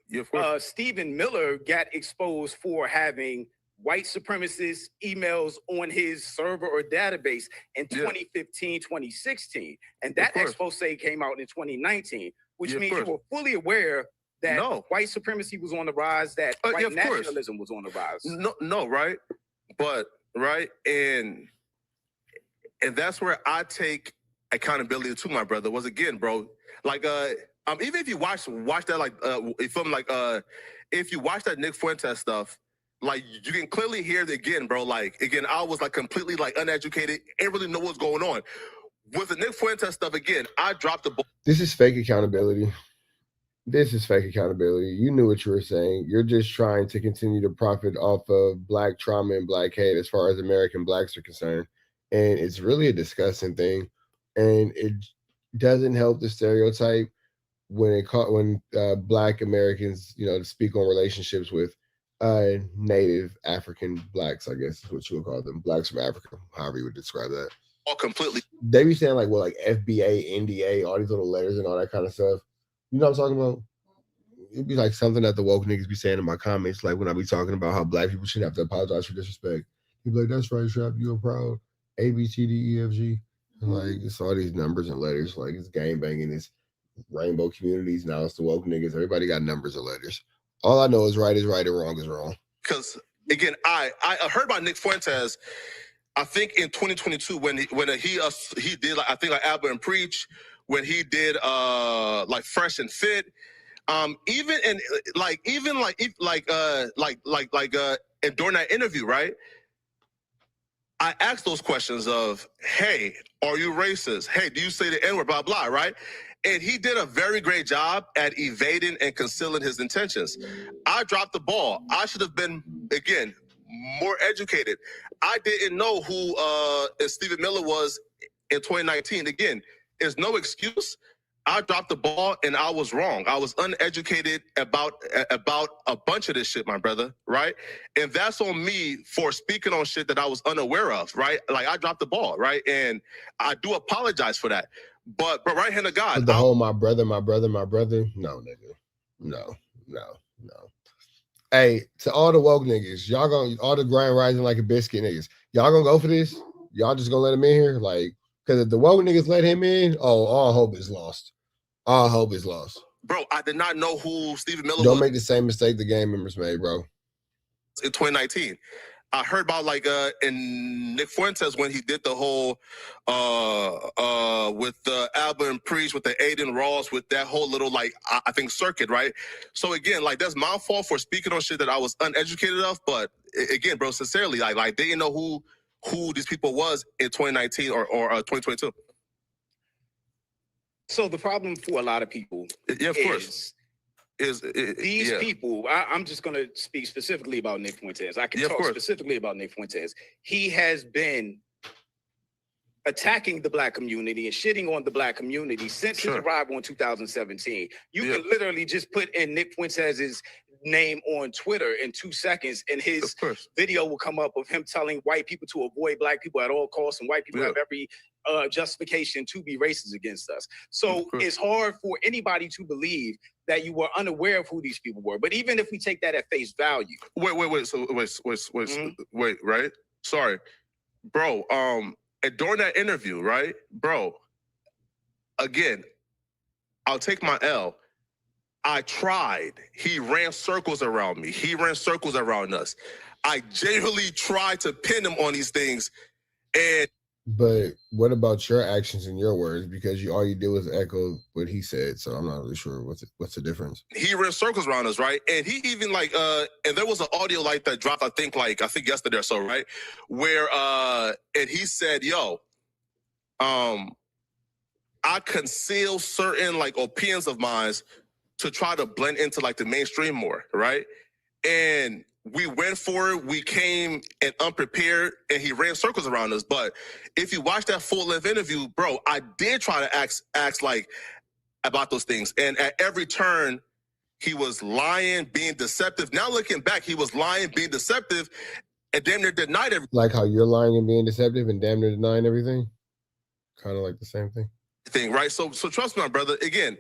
Yeah, of course. Stephen Miller got exposed for having white supremacist emails on his server or database in 2015, 2016. And that expose came out in 2019, which means you were fully aware that white supremacy was on the rise, that white nationalism was on the rise. No, right? But, right? And that's where I take accountability to my brother. Was again, bro, like even if you watch that, like if you watch that Nick Fuentes stuff, like you can clearly hear it again, bro. Like again, I was like completely like uneducated, ain't really know what's going on. With the Nick Fuentes stuff, again, I dropped the ball. This is fake accountability. This is fake accountability. You knew what you were saying. You're just trying to continue to profit off of black trauma and black hate as far as American blacks are concerned. And it's really a disgusting thing. And it doesn't help the stereotype when black Americans, speak on relationships with native African blacks, I guess is what you would call them. Blacks from Africa, however you would describe that. All completely. They be saying like FBA, NDA, all these little letters and all that kind of stuff. You know what I'm talking about? It'd be like something that the woke niggas be saying in my comments, like when I be talking about how black people shouldn't have to apologize for disrespect. You'd be like, that's right, Trap, you are proud. A, B, C, D, E, F, G. And like, it's all these numbers and letters. Like, it's gang banging, it's rainbow communities. Now it's the woke niggas. Everybody got numbers and letters. All I know is right and wrong is wrong. Because, again, I heard about Nick Fuentes, I think in 2022 when he did, like, I think like Albert and Preach, when he did like Fresh and Fit, and during that interview, right? I asked those questions of, hey, are you racist? Hey, do you say the N-word, blah, blah, right? And he did a very great job at evading and concealing his intentions. I dropped the ball. I should have been, again, more educated. I didn't know who Stephen Miller was in 2019. Again, there's no excuse. I dropped the ball and I was wrong. I was uneducated about a bunch of this shit, my brother, right? And that's on me for speaking on shit that I was unaware of, right? Like I dropped the ball, right? And I do apologize for that. But right hand of God. The whole my brother. No, nigga. No. Hey, to all the woke niggas, all the grind rising like a biscuit niggas, y'all gonna go for this? Y'all just gonna let him in here? Like, because if the woke niggas let him in, all hope is lost. All hope is lost. Bro, I did not know who Stephen Miller was. Don't make the same mistake the game members made, bro. In 2019. I heard about in Nick Fuentes when he did the whole with Albert and Preach, with the Aiden Ross, with that whole little I think circuit, right? So again, that's my fault for speaking on shit that I was uneducated of. But again, bro, sincerely, like they didn't know who these people was in 2019 or 2022. So the problem for a lot of people, is these people. I'm just going to speak specifically about Nick Fuentes. I can talk specifically about Nick Fuentes. He has been attacking the black community and shitting on the black community since his arrival in 2017. You can literally just put in Nick Fuentes' name on Twitter in 2 seconds and his video will come up of him telling white people to avoid black people at all costs, and white people have every justification to be racist against us. So it's hard for anybody to believe that you were unaware of who these people were. But even if we take that at face value. Wait, right? Sorry. Bro, and during that interview, right? Bro, again, I'll take my L. I tried. He ran circles around me. He ran circles around us. I genuinely tried to pin him on these things. And But what about your actions and your words? Because all you did was echo what he said. So I'm not really sure what's the difference. He ran circles around us, right? And he even like and there was an audio like that dropped, I think yesterday or so, right? Where and he said, yo, I conceal certain like opinions of mine to try to blend into like the mainstream more, right? And we went for it. We came and unprepared, and he ran circles around us. But if you watch that full-length interview, bro, I did try to ask like about those things. And at every turn, he was lying, being deceptive. Now looking back, he was lying, being deceptive, and damn near denied everything. Like how you're lying and being deceptive and damn near denying everything? Kind of like the same thing. Right? So trust me, my brother. Again,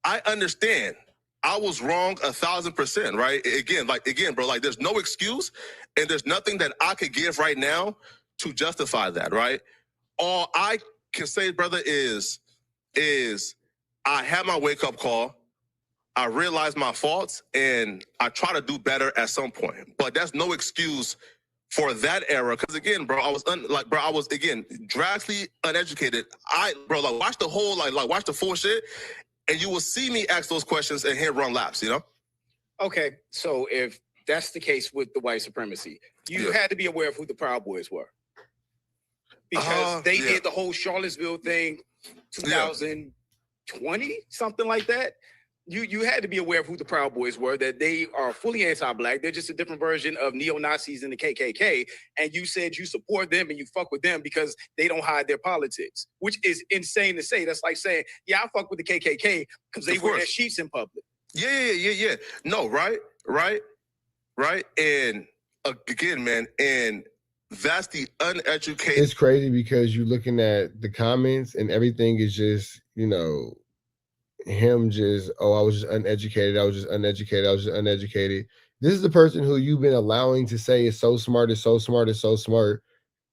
I understand. I was wrong 1,000%, right? Again, bro, like there's no excuse and there's nothing that I could give right now to justify that, right? All I can say, brother, is I had my wake-up call. I realized my faults and I try to do better at some point. But that's no excuse for that era. Because again, bro, I was again drastically uneducated. Watch the whole watch the full shit. And you will see me ask those questions and hit run laps, you know? Okay, so if that's the case with the white supremacy, you had to be aware of who the Proud Boys were. Because they did the whole Charlottesville thing, 2020, something like that. You had to be aware of who the Proud Boys were, that they are fully anti-black. They're just a different version of neo-Nazis in the KKK. And you said you support them and you fuck with them because they don't hide their politics, which is insane to say. That's like saying, yeah, I fuck with the KKK because they wear their sheets in public. Yeah. No, right. And again, man, and that's the uneducated. It's crazy because you're looking at the comments and everything is just, him just, I was just uneducated. This is the person who you've been allowing to say is so smart,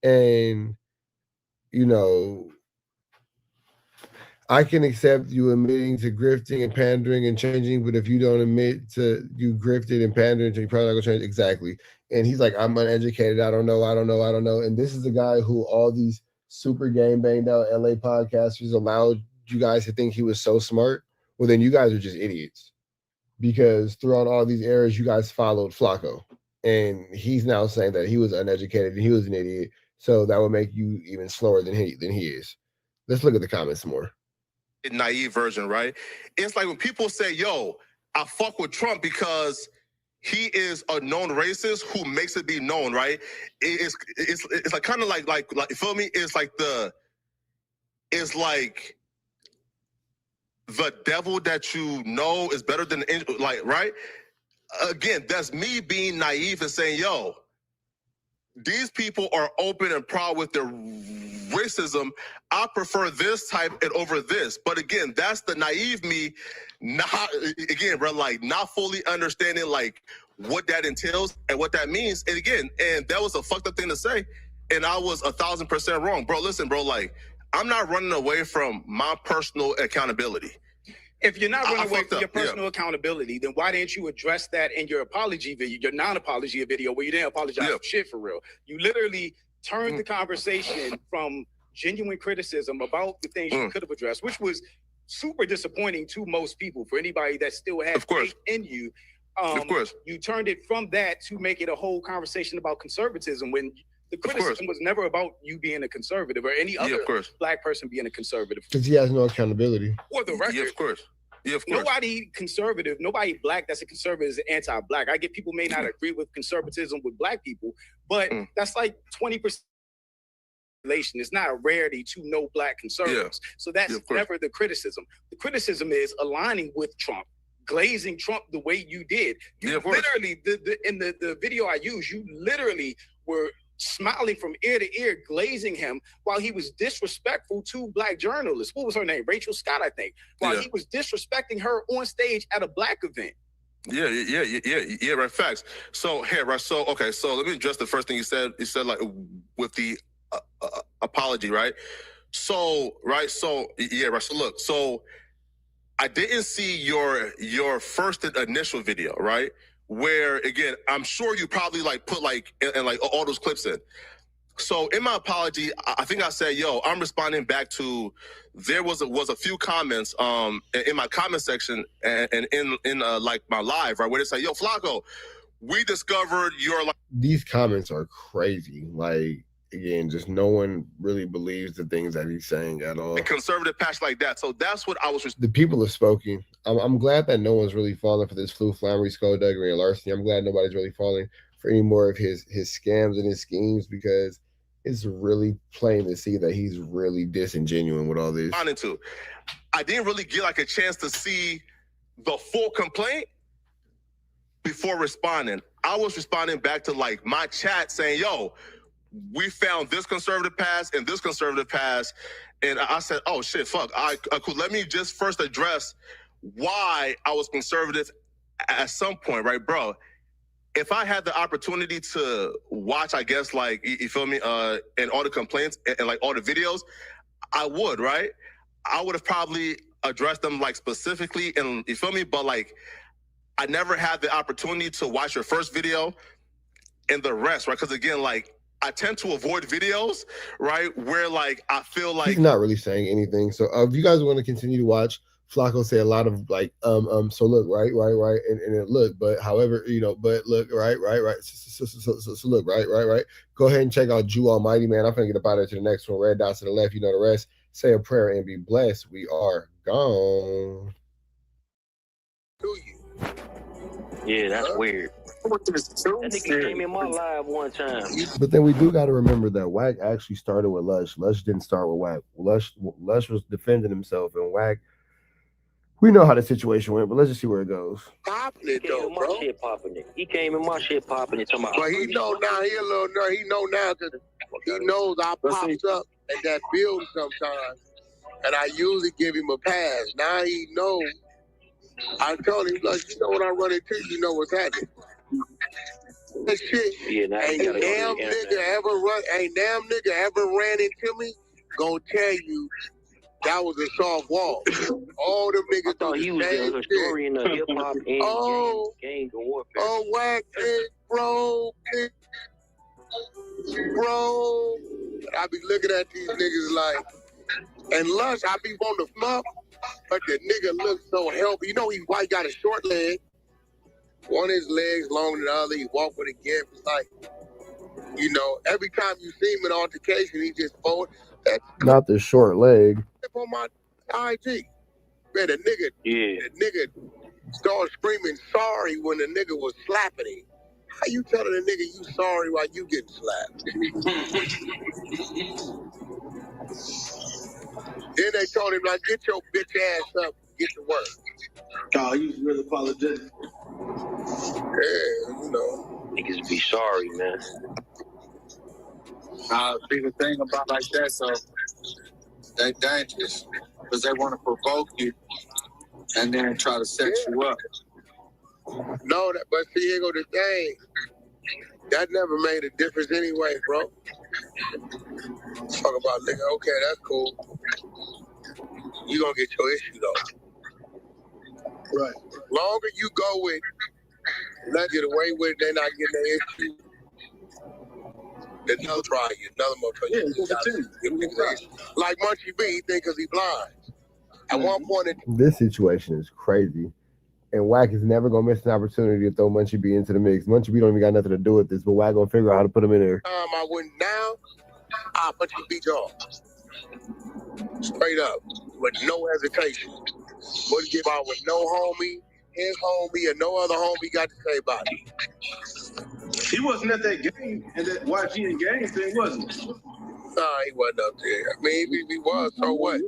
And, I can accept you admitting to grifting and pandering and changing, but if you don't admit to you grifted and pandering, you're probably not gonna change. Exactly. And he's like, I'm uneducated. I don't know. And this is the guy who all these super game banged out LA podcasters allowed you guys to think he was so smart. Well, then you guys are just idiots because throughout all these eras, you guys followed Flacco, and he's now saying that he was uneducated and he was an idiot. So that would make you even slower than he is. Let's look at the comments some more. Naive version, right? It's like when people say, yo, I fuck with Trump because he is a known racist who makes it be known, right? It's like kind of like you feel me? It's like the devil that you know is better than the angel, right? Again, that's me being naive and saying, yo, these people are open and proud with their racism. I prefer this type and over this. But again, that's the naive me, not fully understanding what that entails and what that means. And again, and that was a fucked up thing to say. And I was 1,000% wrong. Bro, listen, bro, I'm not running away from my personal accountability. If you're not running away from your personal accountability, then why didn't you address that in your apology video, your non-apology video, where you didn't apologize for shit for real? You literally turned the conversation from genuine criticism about the things you could have addressed, which was super disappointing to most people. For anybody that still had faith in you, you turned it from that to make it a whole conversation about conservatism when the criticism was never about you being a conservative or any other black person being a conservative. Because he has no accountability. For the record. Yeah, of course. Nobody conservative, nobody black that's a conservative is anti-black. I get people may not agree with conservatism with black people, but that's like 20%. It's not a rarity to know black conservatives. So that's never the criticism. The criticism is aligning with Trump, glazing Trump the way you did. You literally, in the video I used, you literally were smiling from ear to ear, glazing him while he was disrespectful to black journalists. What was her name? Rachel Scott, I think. While he was disrespecting her on stage at a black event. Yeah, right. Facts. So here, right. So okay. So let me address the first thing you said. You said with the apology, right? So right. So yeah, right. So look. So I didn't see your first initial video, right? Where again, I'm sure you probably put and all those clips in. So in my apology, I think I said, yo, I'm responding back to, there was a few comments in my comment section and in like my live, right, where they say, yo, Flacco, we discovered your... These comments are crazy. Like, again, just no one really believes the things that he's saying at all. A conservative patch like that. So that's what I was... The people have spoken. I'm glad that no one's really falling for this Flu, Flammery, skullduggery, and larceny. I'm glad nobody's really falling for any more of his scams and his schemes, because it's really plain to see that he's really disingenuous with all this. I didn't really get like a chance to see the full complaint before responding. I was responding back to like my chat saying, yo, we found this conservative pass and this conservative pass. And I said, oh shit, fuck. Cool. Let me just first address why I was conservative at some point, right, bro? If I had the opportunity to watch, I guess, like, you feel me, and all the complaints and like all the videos, I would, right? I would have probably addressed them like specifically, and you feel me? But like, I never had the opportunity to watch your first video and the rest, right? Because again, like, I tend to avoid videos, right, where like I feel like he's not really saying anything. So if you guys want to continue to watch Flacco say a lot of like so look, right, and it look, but however, you know, but look, right, so look, right, go ahead and check out Jew Almighty, man. I'm gonna get up out of there to the next one. Red dots to the left, you know the rest. Say a prayer and be blessed. We are gone. Yeah, that's weird. That nigga came in my live one time. But then we do got to remember that WACK actually started with Lush. Lush didn't start with WACK. Lush was defending himself, and WACK, we know how the situation went, but let's just see where it goes. He came in my shit popping it. He came in my shit popping it. But he know now, he a little nerd. He know now because he knows I pops up at that building sometimes, and I usually give him a pass. Now he knows. I told him, like, you know when I run into you, you know what's happening. That shit, ain't damn nigga ever ran into me, gonna tell you that was a soft wall. All them niggas do the same historian of hip hop and gang warfare. Oh, WACK it, bro. I be looking at these niggas like, and Lush, I be wanting to fuck, but the nigga looks so healthy. You know he white, got a short leg. One of his legs longer than the other. He walk with a gimp. It's like, you know, every time you see him in altercation, he just forward. Not the short leg. On my IG, man, the nigga started screaming sorry when the nigga was slapping him. How you telling the nigga you sorry while you getting slapped? Then they told him, like, get your bitch ass up, get to work. Oh, he was really apologetic. Yeah, you know. Niggas be sorry, man. See, the thing about like that, so they dangerous because they want to provoke you and then try to set you up. No, but see, here go the thing. That never made a difference anyway, bro. Talk about nigga, okay, that's cool. You gonna get your issue though. Right. Longer you go with, not get away with it, they not getting their issue. Then they'll try you. Another motherfucker. Like Munchie B, he think because he blind. At one point, This situation is crazy. And WACK is never going to miss an opportunity to throw Munchie B into the mix. Munchie B don't even got nothing to do with this, but WACK going to figure out how to put him in there. I went down, Munchie B y'all. Straight up. With no hesitation. Wouldn't give out with no homie, his homie, or no other homie got to say about it. He wasn't at that game, and that YG and gang thing, was he? Nah, he wasn't up there. I mean, he was, so what?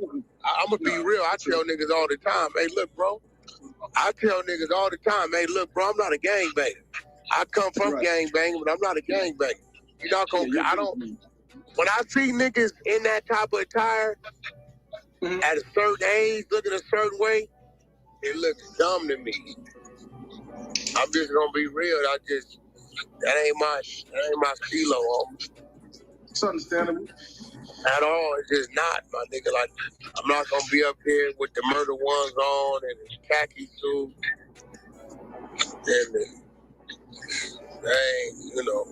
I'm going to be real. I tell niggas all the time, hey, look, bro. I tell niggas all the time, hey, look, bro, I'm not a gangbanger. I come from gangbanging, but I'm not a gangbanger. You're not going to, I don't, when I see niggas in that type of attire, at a certain age, looking a certain way, it looks dumb to me. I'm just going to be real. That ain't my stilo, homie. It's understandable. At all, it's just not, my nigga. Like, I'm not gonna be up here with the murder ones on and the khaki suit and the, dang, you know.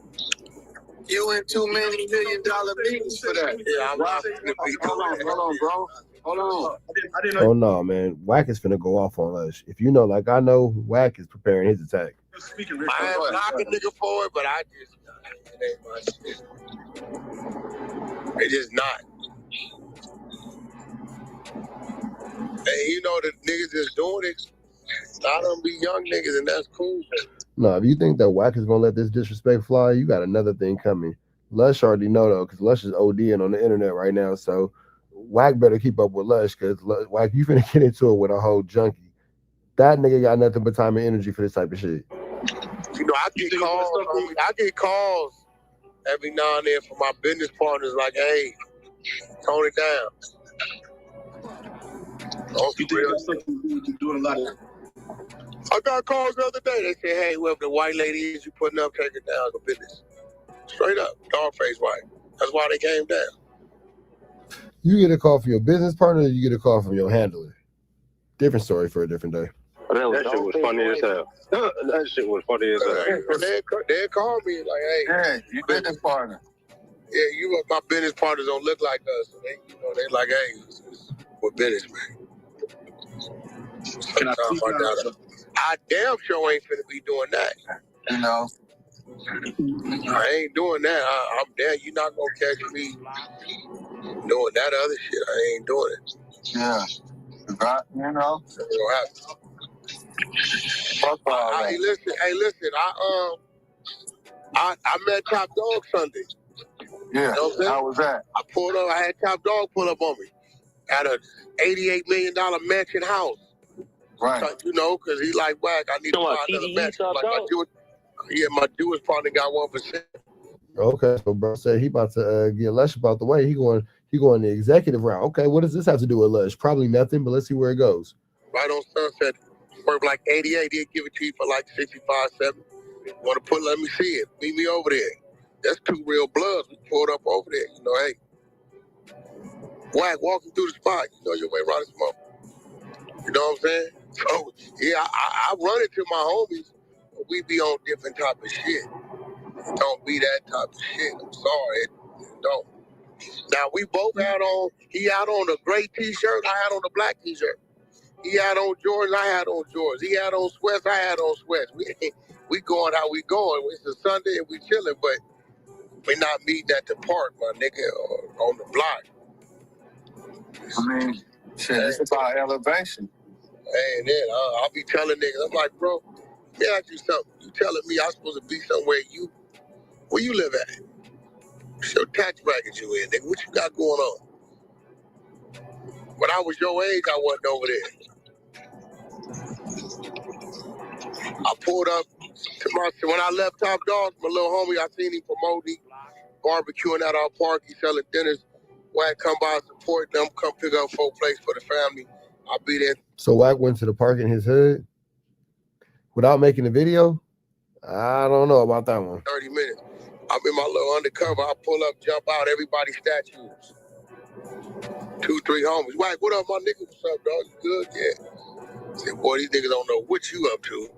You doing too many $1 million meetings for that. Yeah, I'm not gonna be doing that. Hold on, bro. Hold on. I didn't know. Oh no, man. Wack is finna go off on Lush. If you know, like I know, Wack is preparing his attack. I am knocking nigga for it, but I just it ain't my shit. It's just not. And you know the niggas that's doing it, a lot of them be young niggas, and that's cool. No, if you think that Wack is gonna let this disrespect fly, you got another thing coming. Lush already know though, because Lush is ODing on the internet right now. So Wack better keep up with Lush, because Wack, you finna get into it with a whole junkie. That nigga got nothing but time and energy for this type of shit. You know, I get calls every now and then from my business partners like, hey, tone it down. You think that's something you doing a lot of? I got calls the other day. They say, hey, whoever the white lady is you putting up, take it down. Go business. Straight up. Dog face white. That's why they came down. You get a call from your business partner, or you get a call from your handler. Different story for a different day. That shit was funny as hell. That shit was funny as hell. They call me like, hey. Yeah, you business partner. Yeah, my business partners don't look like us. So they like, hey, we're business, man. Can I see I damn sure ain't finna be doing that. You know. I ain't doing that. I'm there. You're not gonna catch me doing that other shit. I ain't doing it. Yeah. You know. It don't happen. Hey, listen. I met Top Dog Sunday. Yeah. You know what I'm saying? How was that? I pulled up. I had Top Dog pull up on me at a $88 million mansion house. Right. So, you know, because he like, Wack, I need to buy another mansion. Like my Jewish partner got one for sale. Okay, so bro said he about to get Lush about the way. He going the executive route. Okay, what does this have to do with Lush? Probably nothing, but let's see where it goes. Right on Sunset, worth like 88. He'll give it to you for like 65, 70. Want to put? Let me see it. Meet me over there. That's two real bloods. We pulled up over there. You know, hey, Wack walking through the spot. You know your way around this motherfucker. You know what I'm saying? So yeah, I run into my homies. We be on different type of shit. It don't be that type of shit. I'm sorry, it don't. Now we both had on. He had on a gray T-shirt. I had on a black T-shirt. He had on Jordans. I had on Jordans. He had on sweats. I had on sweats. We going how we going. It's a Sunday and we chilling, but we not meeting at the park, my nigga, or on the block. I mean, shit, it's about elevation. And then I'll be telling niggas, I'm like, bro, let me ask you something. You telling me I'm supposed to be somewhere where you live at? What's your tax bracket you in, nigga? What you got going on? When I was your age, I wasn't over there. I pulled up to when I left Top Dog, my little homie, I seen him promoting, barbecuing at our park. He selling dinners. Wack come by, support them, come pick up 4 plates for the family. I'll be there. So Wack went to the park in his hood without making a video? I don't know about that one. 30 minutes. I'm in my little undercover. I pull up, jump out, everybody's statues. 2, 3 homies. Wack, what up, my nigga? What's up, dog? You good? Yeah. I said, boy, these niggas don't know what you up to.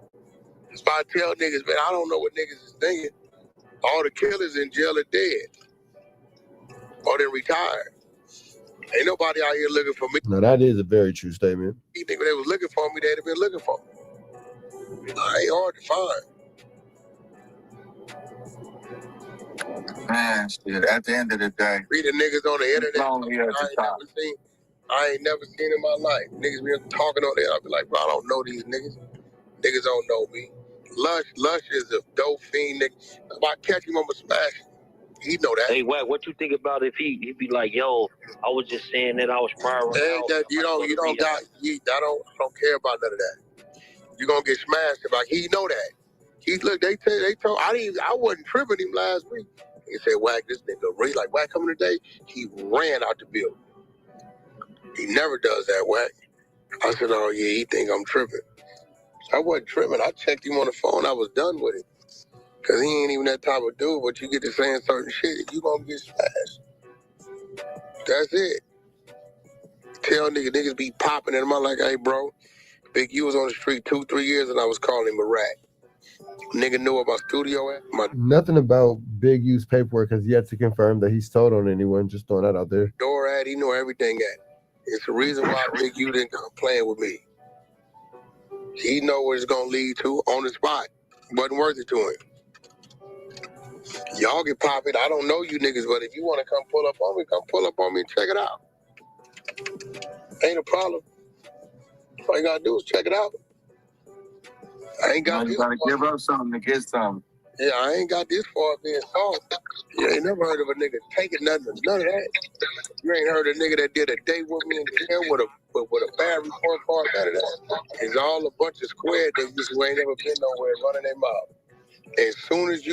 That's why I tell niggas, man, I don't know what niggas is thinking. All the killers in jail are dead. Or they retired. Ain't nobody out here looking for me. No, that is a very true statement. You think if they was looking for me, they'd have been looking for me. I ain't hard to find. Man, shit, at the end of the day. Reading niggas on the internet. I ain't never seen in my life. Niggas be talking on there. I'll be like, bro, I don't know these niggas. Niggas don't know me. Lush is a dope fiend, nigga. If I catch him, I'ma smash him. He know that. Hey, Wack, what you think about if he be like, yo, I was just saying that I was spiraling. I don't care about none of that. You're gonna get smashed. Like he know that. They told I wasn't tripping him last week. He said, Wack, this nigga really like Wack coming today. He ran out the building. He never does that, Wack. I said, oh yeah, he think I'm tripping. I wasn't tripping. I checked him on the phone. I was done with it. Cause he ain't even that type of dude, but you get to saying certain shit, you gonna get smashed. That's it. Tell niggas be popping at him. I'm like, hey bro, Big U was on the street 2-3 years and I was calling him a rat. Nigga knew about studio. Nothing about Big U's paperwork has yet to confirm that he's told on anyone. Just throwing that out there. Door at, he knew everything at. It's the reason why Big U didn't come playing with me. He know where it's gonna lead to on the spot. Wasn't worth it to him. Y'all get popping. I don't know you niggas, but if you want to come pull up on me, come pull up on me and check it out. Ain't a problem. All you gotta do is check it out. I ain't got this. You gotta give up something to get something. Yeah, I ain't got this far being soft. You ain't never heard of a nigga taking nothing, none of that. You ain't heard a nigga that did a date with me in jail with a bad report card, none of that. It's all a bunch of square niggas who ain't never been nowhere running their mouth. As soon as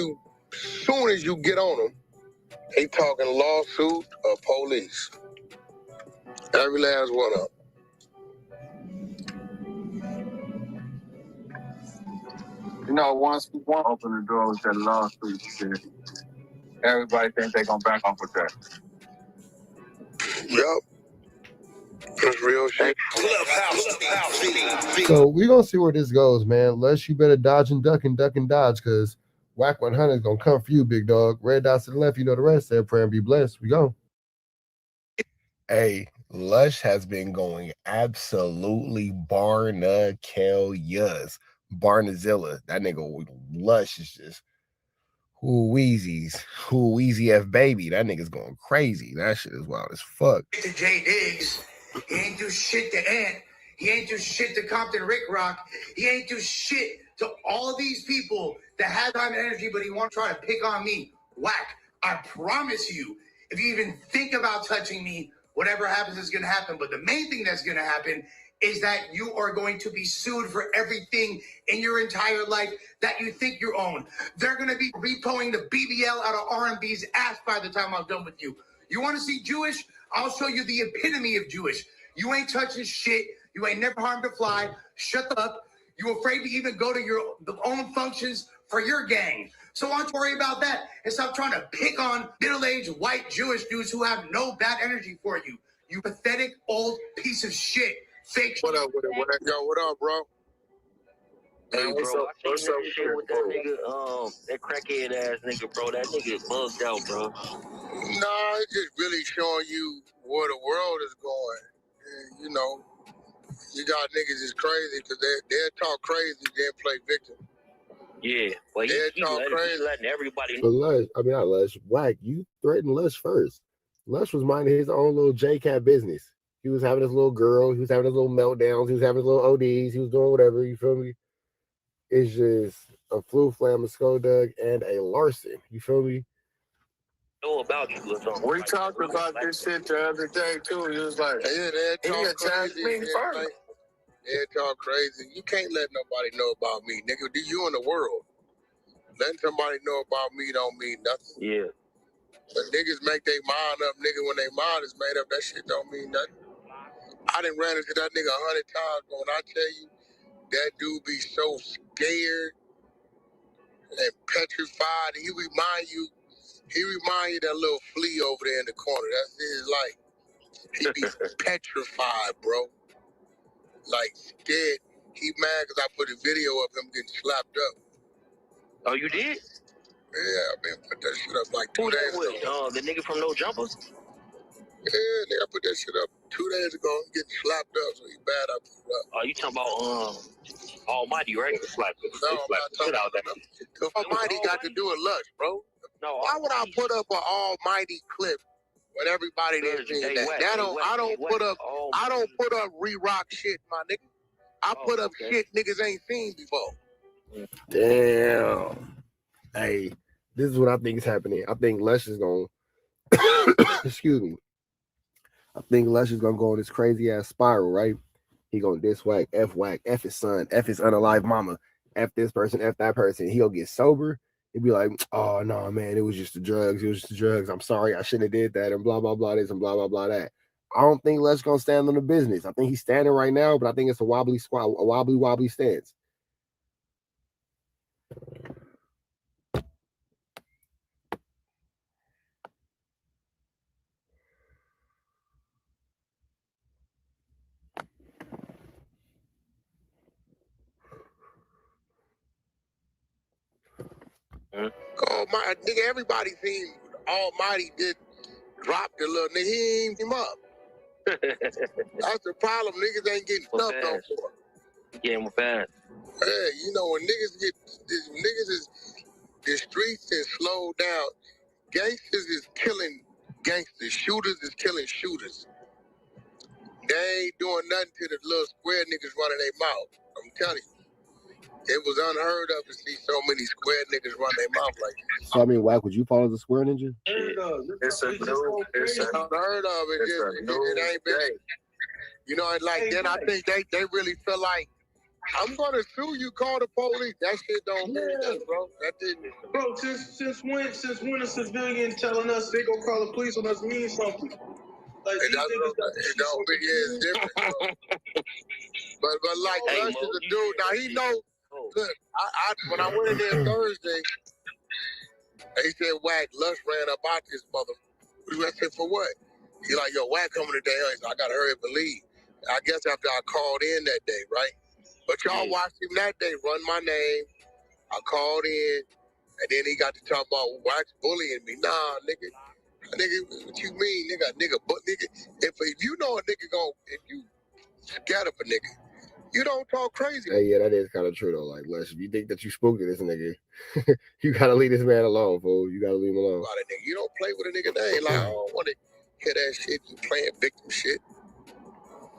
you get on them, they talking lawsuit or police. Every last one of them. You know, once we want to open the door with that lawsuit shit, everybody think they gonna back off with that. Yup. That's real shit. So we're gonna see where this goes, man. Lush, you better dodge and duck and dodge, because WACK100 is gonna come for you, big dog. Red dots to the left, you know the rest. Say a prayer and be blessed. We go. Hey, Lush has been going absolutely barnakellas. Barnazilla. That nigga Lush is just wheezy F baby. That nigga's going crazy. That shit is wild as fuck. To Jay Diggs, he ain't do shit to Ant. He ain't do shit to Compton Rick Rock. He ain't do shit to all these people that have time and energy, but he won't try to pick on me. Whack. I promise you, if you even think about touching me, whatever happens is going to happen. But the main thing that's going to happen is that you are going to be sued for everything in your entire life that you think you own. They're going to be repoing the BBL out of R&B's ass by the time I'm done with you. You want to see Jewish? I'll show you the epitome of Jewish. You ain't touching shit. You ain't never harmed a fly. Shut up. You afraid to even go to your own functions for your gang. So why don't you worry about that and stop trying to pick on middle-aged white Jewish dudes who have no bad energy for you. You pathetic old piece of shit. Fake. What up with it? What up, bro? Hey, bro, I seen that shit with that nigga, that crackhead ass nigga, bro. That nigga bugged out, bro. Nah, it's just really showing you where the world is going. And, you know, you got niggas is crazy because they'll talk crazy, then play victim. Yeah, well, he letting everybody know. But Lush, I mean not Lush, Wack, you threatened Lush first. Lush was minding his own little J-Cat business. He was having his little girl, he was having his little meltdowns, he was having his little ODs, he was doing whatever, you feel me? It's just a flu flam, a Skodug, and a Larson. You feel me? Know about you or something. We talked about this shit the other day too. He was like, he attacked me first. They talk crazy. You can't let nobody know about me, nigga. You in the world. Letting somebody know about me don't mean nothing. Yeah. But niggas make their mind up, nigga. When their mind is made up, that shit don't mean nothing. I done ran into that nigga 100 times, but when I tell you, that dude be so scared and petrified. He remind you that little flea over there in the corner. That's his life. He be petrified, bro. Like scared. He mad because I put a video of him getting slapped up. Oh, you did? Yeah, I been put that shit up like 2 days ago. The nigga from No Jumpers? Yeah, nigga, I put that shit up 2 days ago. I'm getting slapped up, so he bad I put it up. Oh, you talking about Almighty, right? No, I'm not talking about that. The Almighty got to do with Lush, bro. No, why would I put up an Almighty clip with everybody that's in that? I don't put up re-rock shit, my nigga. I put up shit niggas ain't seen before. Damn. Hey, this is what I think is happening. I think Lush is going excuse me. I think Lush is gonna go on this crazy ass spiral, right? He gonna diss Whack, F his son, F his unalive mama, F this person, F that person. He'll get sober. He'll be like, oh no, man, it was just the drugs. It was just the drugs. I'm sorry, I shouldn't have did that, and blah blah blah this and blah blah blah that. I don't think Lush gonna stand on the business. I think he's standing right now, but I think it's a wobbly stance. Oh my nigga, everybody seen Almighty did drop the little nigga. He ain't him up. That's the problem. Niggas ain't getting stuff no more. Getting fast. Hey, you know when niggas is the streets is slowed down. Gangsters is killing gangsters. Shooters is killing shooters. They ain't doing nothing to the little square niggas running their mouth. I'm telling you. It was unheard of to see so many square niggas run their mouth like this. So I mean, Wack, would you follow the Square Ninja? It's unheard of. It ain't been. You know, and like then I think they really feel like I'm gonna sue you. Call the police. That shit don't mean nothing, bro. That didn't. Bro, since when a civilian telling us they gonna call the police on us means something? Like It don't be it's different. but like Lush is a dude. Now he know. Look, I when I went in there Thursday, they said Wack Lush ran up out this mother. I said for what? He like, yo, Wack coming today. He said, I gotta hurry up and leave. I guess after I called in that day, right? But y'all watched him that day run my name. I called in, and then he got to talk about Wack's bullying me. Nah, nigga, what you mean, nigga? But nigga, if you know a nigga if you scared of a nigga, you don't talk crazy. Hey, yeah, that is kind of true though. Like, Lush, if you think that you spooked this nigga, you gotta leave this man alone, fool. You gotta leave him alone. You don't play with a nigga name. Like, I don't want to hear that shit. You playing victim shit.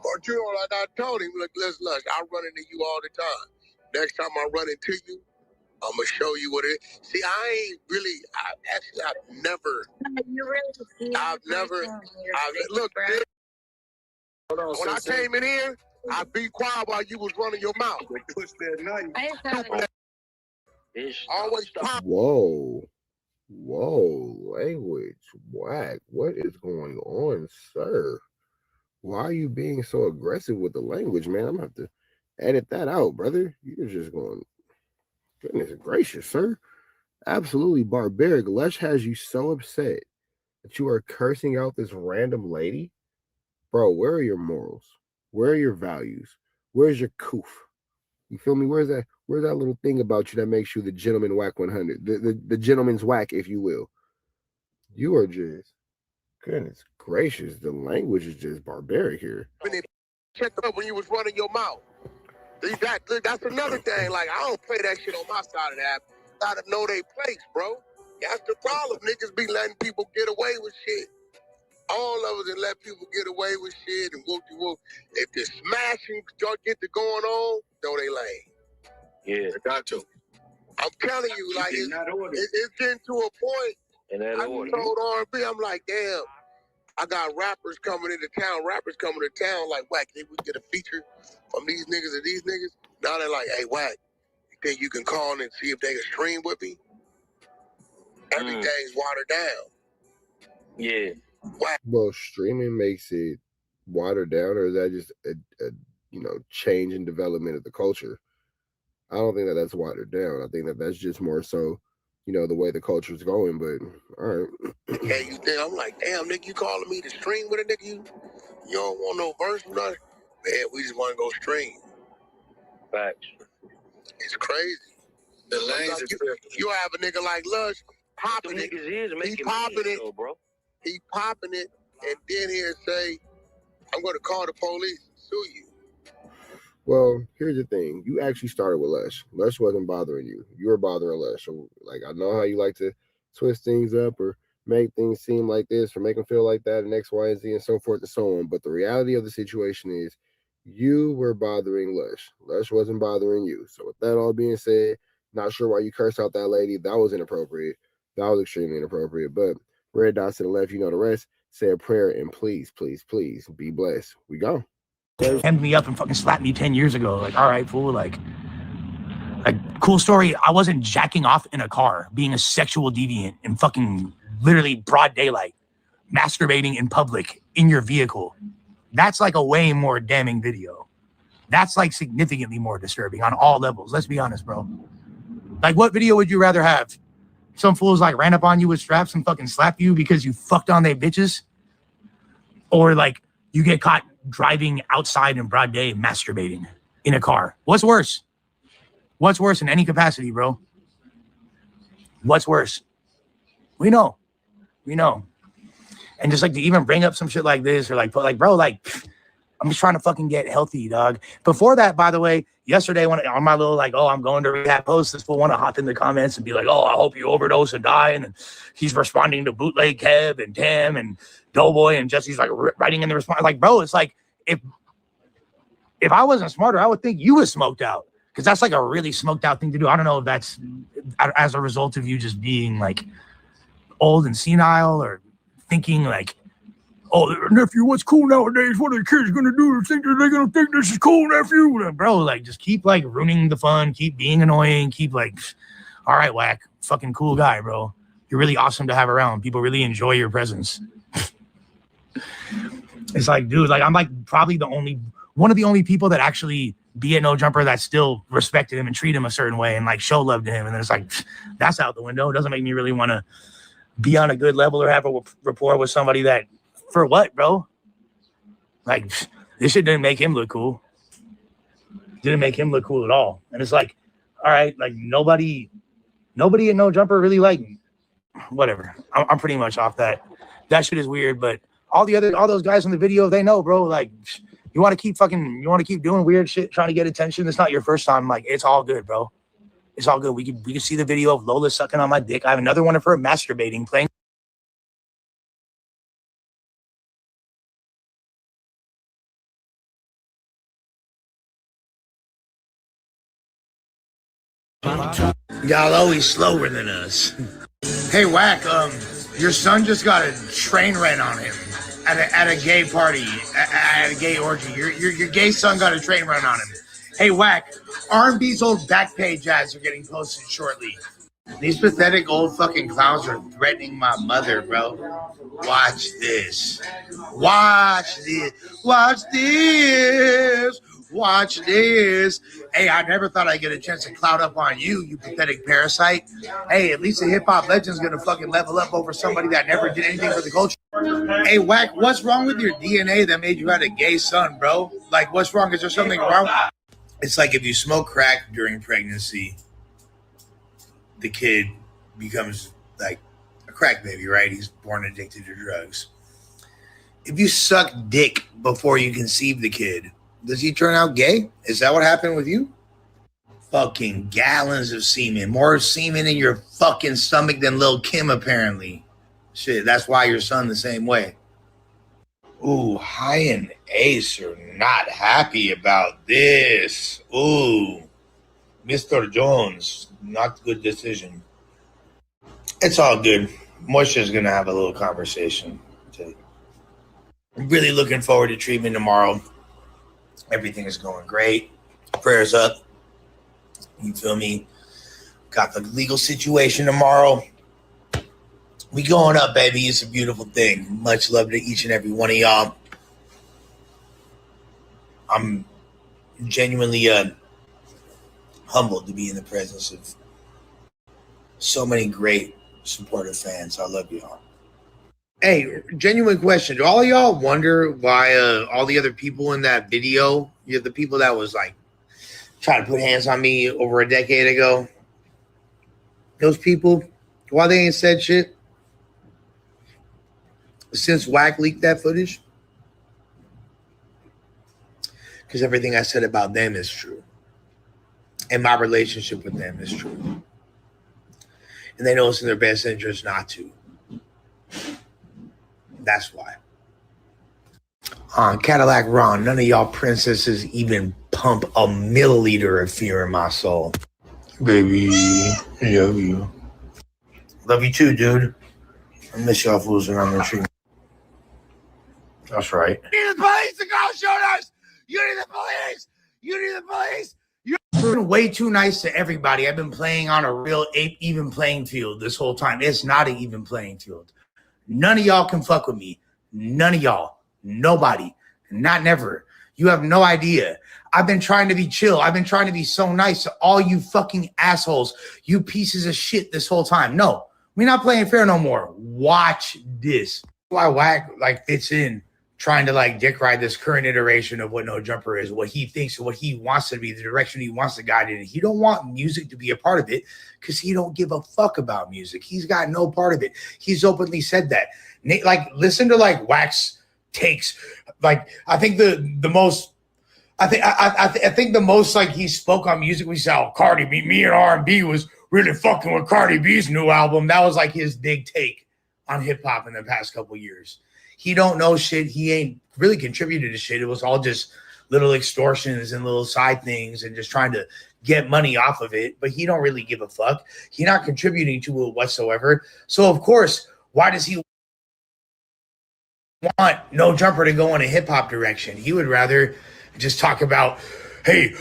But you know, like I told him, look, Lush, I run into you all the time. Next time I run into you, I'm gonna show you what it is. See, I've never. Look, when I came in here, I be quiet while you was running your mouth. Push that knife. Always pop. Whoa, language, Wack. What is going on, sir? Why are you being so aggressive with the language, man? I'm gonna have to edit that out, brother. You're just going, goodness gracious, sir. Absolutely barbaric. Lush has you so upset that you are cursing out this random lady. Bro, where are your morals? Where are your values? Where's your coof? You feel me? Where's that little thing about you that makes you the gentleman WACK100? The gentleman's whack, if you will. You are just, goodness gracious, the language is just barbaric here. Check up when you was running your mouth. That's another thing. Like, I don't play that shit on my side of the app. Gotta know they place, bro. That's the problem. Niggas be letting people get away with shit. All of us and let people get away with shit and whoop-de-whoop. If the smashing get to going on, know they lame. Yeah, got to. I'm telling you, like, it's getting to a point. I told R&B, I'm like, damn, I got rappers coming into town. Like, Wack, if we get a feature from these niggas and these niggas, now they're like, hey, Wack, you think you can call and see if they can stream with me? Everything's watered down. Yeah. Wack. Well, streaming makes it watered down, or is that just a change in development of the culture? I don't think that that's watered down. I think that that's just more so, the way the culture is going. But all right. Yeah, you think I'm like, damn, nigga, you calling me to stream with a nigga? You don't want no verse or nothing? Man, we just want to go stream. Facts. It's crazy. The lanes you have a nigga like Lush popping it. He popping it, though, bro. He popping it, and then he'll say, I'm going to call the police and sue you. Well, here's the thing. You actually started with Lush. Lush wasn't bothering you. You were bothering Lush. So, like, I know how you like to twist things up or make things seem like this or make them feel like that and X, Y, and Z and so forth and so on. But the reality of the situation is you were bothering Lush. Lush wasn't bothering you. So with that all being said, not sure why you cursed out that lady. That was inappropriate. That was extremely inappropriate. But red dots to the left, you know the rest. Say a prayer and please, please, please be blessed. We go. Hemmed me up and fucking slapped me 10 years ago. Like, all right, fool. Like, cool story. I wasn't jacking off in a car, being a sexual deviant in fucking literally broad daylight, masturbating in public in your vehicle. That's like a way more damning video. That's like significantly more disturbing on all levels. Let's be honest, bro. Like, what video would you rather have? Some fools like ran up on you with straps and fucking slapped you because you fucked on their bitches? Or like you get caught driving outside in broad day masturbating in a car? What's worse? What's worse in any capacity, bro? What's worse? We know. And just like to even bring up some shit like this or like, bro, like, I'm just trying to fucking get healthy, dog. Before that, by the way, yesterday when on my little like, oh, I'm going to rehab post, this fool want to hop in the comments and be like, oh, I hope you overdose and die. And then he's responding to Bootleg Kev and Tim and Doughboy and Jesse's like writing in the response. Like, bro, it's like if I wasn't smarter, I would think you was smoked out, because that's like a really smoked out thing to do. I don't know if that's as a result of you just being like old and senile or thinking like, oh, nephew, what's cool nowadays? What are the kids gonna do? They're gonna think this is cool, nephew. Bro, like, just keep like ruining the fun, keep being annoying, keep like, all right, Wack, fucking cool guy, bro. You're really awesome to have around. People really enjoy your presence. It's like, dude, like I'm like probably one of the only people that actually be at No Jumper that still respected him and treat him a certain way and like show love to him. And then it's like, that's out the window. It doesn't make me really want to be on a good level or have a rapport with somebody that, for what, bro? Like, this shit didn't make him look cool. Didn't make him look cool at all. And it's like, all right, like nobody at No Jumper really like me. Whatever. I'm pretty much off that. That shit is weird, but all those guys in the video, they know, bro. Like, you want to keep doing weird shit, trying to get attention. It's not your first time. Like, it's all good, bro. It's all good. We can see the video of Lola sucking on my dick. I have another one of her masturbating, playing. Y'all always slower than us. Hey, Wack, your son just got a train wreck on him at a gay party, at a gay orgy. Your gay son got a train run on him. Hey, Wack, R&B's old Backpage ads are getting posted shortly. These pathetic old fucking clowns are threatening my mother, bro. Watch this. Watch this. Watch this. Watch this. Hey, I never thought I'd get a chance to cloud up on you, you pathetic parasite. Hey, at least a hip-hop legend's gonna fucking level up over somebody that never did anything for the culture. Hey, Wack, what's wrong with your DNA that made you have a gay son, bro? Like, what's wrong? Is there something wrong? It's like if you smoke crack during pregnancy, the kid becomes like a crack baby, right? He's born addicted to drugs. If you suck dick before you conceive the kid, does he turn out gay? Is that what happened with you? Fucking gallons of semen. More semen in your fucking stomach than Lil' Kim, apparently. Shit, that's why your son the same way. Ooh, High and Ace are not happy about this. Ooh, Mr. Jones, not a good decision. It's all good. Moisha's going to have a little conversation. I'm really looking forward to treatment tomorrow. Everything is going great. Prayers up. You feel me? Got the legal situation tomorrow. We going up, baby. It's a beautiful thing. Much love to each and every one of y'all. I'm genuinely humbled to be in the presence of so many great supportive fans. I love y'all. Hey, genuine question. Do all of y'all wonder why all the other people in that video, the people that was like trying to put hands on me over a decade ago, those people, why they ain't said shit since Wack leaked that footage? Because everything I said about them is true. And my relationship with them is true. And they know it's in their best interest not to. That's why. Cadillac Ron, none of y'all princesses even pump a milliliter of fear in my soul. Baby, I love you. Love you too, dude. I miss y'all fools around the tree. That's right. You need the police to go shoot us! You need the police! You need the police! You're way too nice to everybody. I've been playing on a real even playing field this whole time. It's not an even playing field. None of y'all can fuck with me. None of y'all. Nobody. Not never. You have no idea. I've been trying to be chill. I've been trying to be so nice to all you fucking assholes. You pieces of shit this whole time. No, we're not playing fair no more. Watch this. Why Wack like fits in trying to like dick ride this current iteration of what No Jumper is, what he thinks, what he wants to be, the direction he wants to guide in. He don't want music to be a part of it because he don't give a fuck about music. He's got no part of it. He's openly said that. Like, listen to like Wax takes. Like, I think the most. I think the most like he spoke on music. We saw Cardi B. Me and R&B was really fucking with Cardi B's new album. That was like his big take on hip hop in the past couple years. He don't know shit. He ain't really contributed to shit. It was all just little extortions and little side things and just trying to get money off of it. But he don't really give a fuck. He's not contributing to it whatsoever. So of course, why does he want No Jumper to go in a hip hop direction? He would rather just talk about, hey,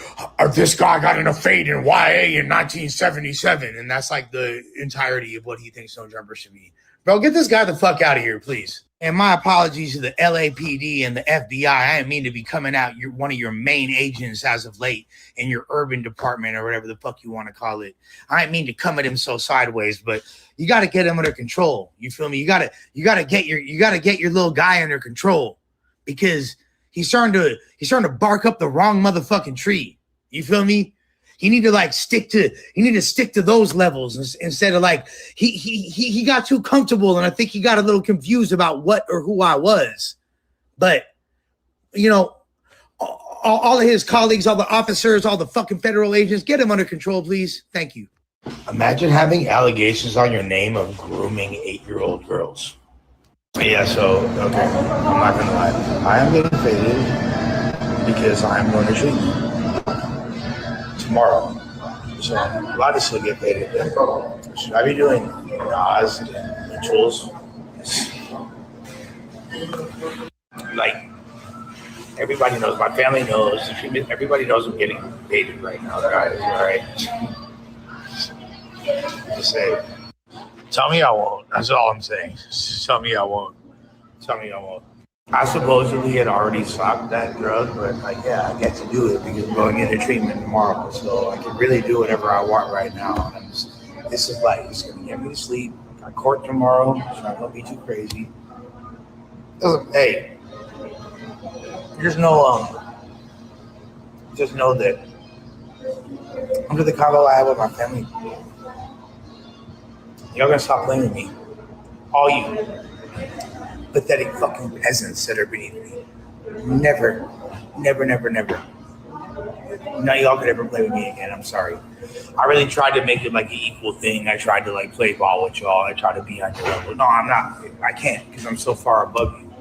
this guy got in a fade in YA in 1977. And that's like the entirety of what he thinks No Jumper should be. Bro, get this guy the fuck out of here, please. And my apologies to the LAPD and the FBI. I didn't mean to be coming out. You're one of your main agents as of late in your urban department or whatever the fuck you want to call it. I didn't mean to come at him so sideways, but you got to get him under control. You feel me? You got to get your little guy under control because he's starting to bark up the wrong motherfucking tree. You feel me? You need to stick to those levels instead of like he got too comfortable, and I think he got a little confused about what or who I was. But you know, all of his colleagues, all the officers, all the fucking federal agents, get him under control, please. Thank you. Imagine having allegations on your name of grooming 8-year-old girls. Yeah, so okay, I'm not gonna lie. I am getting faded because I'm going to treatment tomorrow, so I'm allowed to still get faded. Should I be doing Nas and rituals? Like, everybody knows, my family knows, everybody knows I'm getting faded right now, guys. All right, just say, tell me I won't. That's all I'm saying. Just tell me I won't. Tell me I won't. I supposedly had already stopped that drug, but I get to do it because I'm going into treatment tomorrow. So I can really do whatever I want right now. And this is like, it's going to get me to sleep. I got court tomorrow, so I'm going to be too crazy. Hey, just know that under the combo I have with my family, y'all going to stop playing with me. All you pathetic fucking peasants that are beneath me. Never. None of y'all could ever play with me again. I'm sorry. I really tried to make it like an equal thing. I tried to like play ball with y'all. I tried to be on your level. No, I'm not. I can't because I'm so far above you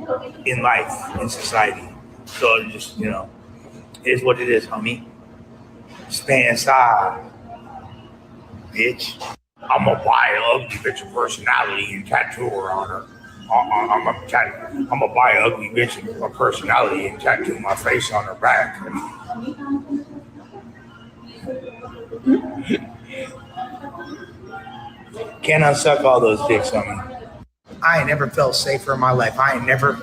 in life, in society. So just, you know, it is what it is, homie. Stand aside, bitch. I'm gonna buy an ugly bitch of personality and tattoo her on her. I'm gonna buy an ugly bitch of a personality and tattoo my face on her back. Can't unsuck all those dicks on me. I ain't never felt safer in my life. I ain't never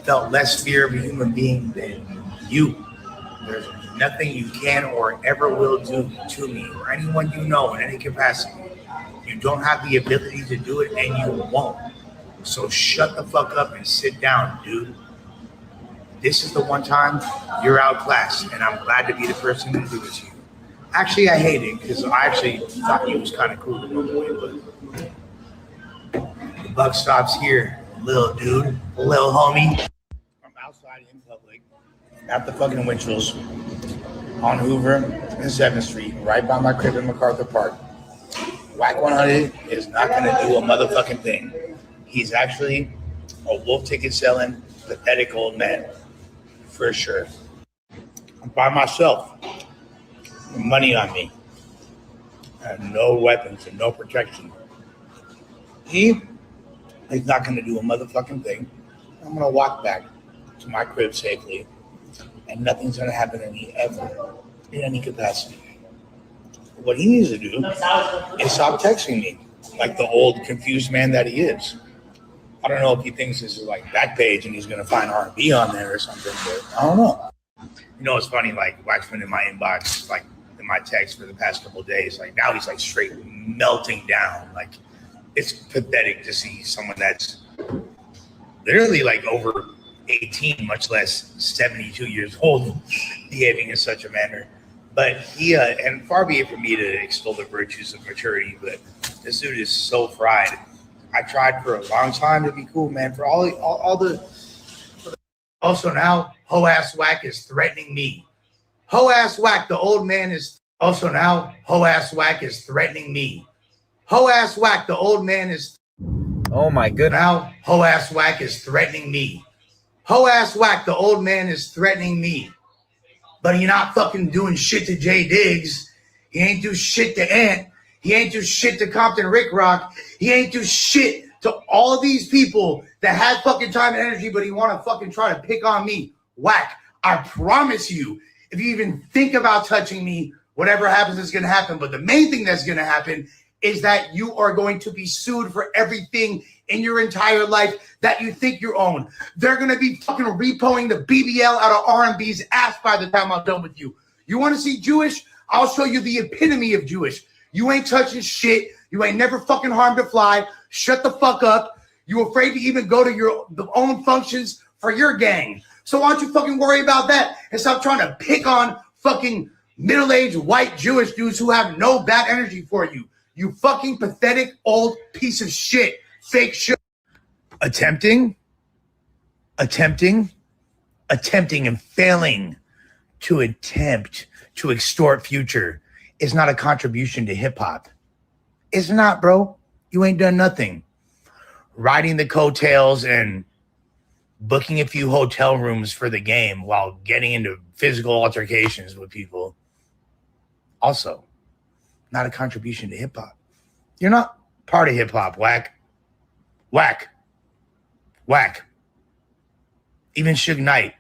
felt less fear of a human being than you. There's nothing you can or ever will do to me or anyone you know in any capacity. You don't have the ability to do it and you won't. So shut the fuck up and sit down, dude. This is the one time you're outclassed, and I'm glad to be the person to do it to you. Actually, I hate it because I actually thought he was kind of cool in one way, but the buck stops here, little dude, little homie. I'm outside in public at the fucking Winchell's on Hoover and 7th Street, right by my crib in MacArthur Park. WACK100 is not going to do a motherfucking thing. He's actually a wolf ticket selling, pathetic old man, for sure. I'm by myself, money on me, and no weapons and no protection. He is not going to do a motherfucking thing. I'm going to walk back to my crib safely, and nothing's going to happen to me ever in any capacity. What he needs to do is stop texting me like the old confused man that he is. I don't know if he thinks this is like Backpage and he's going to find R&B on there or something, but I don't know. You know, it's funny, like Waxman in my inbox, like in my text for the past couple of days, like now he's like straight melting down. Like it's pathetic to see someone that's literally like over 18, much less 72 years old, behaving in such a manner. But he, and far be it from me to extol the virtues of maturity, but this dude is so fried. I tried for a long time to be cool, man. For all the. Also now, ho-ass Wack is threatening me. Ho-ass Wack, the old man is. Also now, ho-ass Wack is threatening me. Ho-ass Wack, the old man is. Oh my goodness. Now, ho-ass Wack is threatening me. Ho-ass Wack, the old man is threatening me. But he not fucking doing shit to Jay Diggs. He ain't do shit to Ant. He ain't do shit to Compton Rick Rock. He ain't do shit to all of these people that had fucking time and energy, but he want to fucking try to pick on me. Wack, I promise you, if you even think about touching me, whatever happens is going to happen. But the main thing that's going to happen is that you are going to be sued for everything in your entire life that you think you own. They're going to be fucking repoing the BBL out of R&B's ass by the time I'm done with you. You want to see Jewish? I'll show you the epitome of Jewish. You ain't touching shit. You ain't never fucking harmed a fly. Shut the fuck up. You afraid to even go to your own functions for your gang. So why don't you fucking worry about that and stop trying to pick on fucking middle-aged white Jewish dudes who have no bad energy for you. You fucking pathetic old piece of shit. Fake shit. Attempting and failing to attempt to extort Future is not a contribution to hip-hop. It's not, bro. You ain't done nothing. Riding the coattails and booking a few hotel rooms for the game while getting into physical altercations with people. Also, not a contribution to hip-hop. You're not part of hip-hop, Wack. Wack. Wack. Even Suge Knight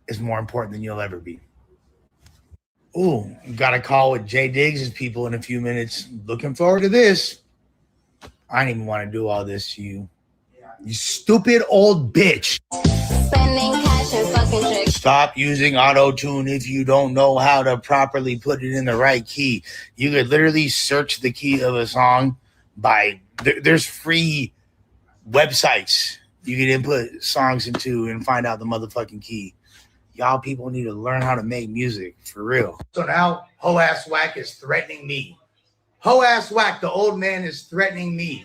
is more important than you'll ever be. Ooh, got a call with Jay Diggs' people in a few minutes. Looking forward to this. I didn't even want to do all this to you. You stupid old bitch. Spending cash and fucking chicks. Stop using auto-tune if you don't know how to properly put it in the right key. You could literally search the key of a song by... There's free websites you can input songs into and find out the motherfucking key. Y'all people need to learn how to make music, for real. So now, ho-ass Wack is threatening me. Ho-ass Wack, the old man is threatening me.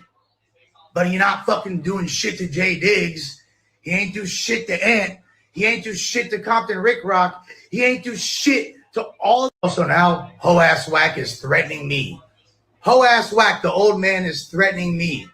But he not fucking doing shit to Jay Diggs. He ain't do shit to Ant. He ain't do shit to Compton Rick Rock. He ain't do shit to all. So now, ho-ass Wack is threatening me. Ho-ass Wack, the old man is threatening me.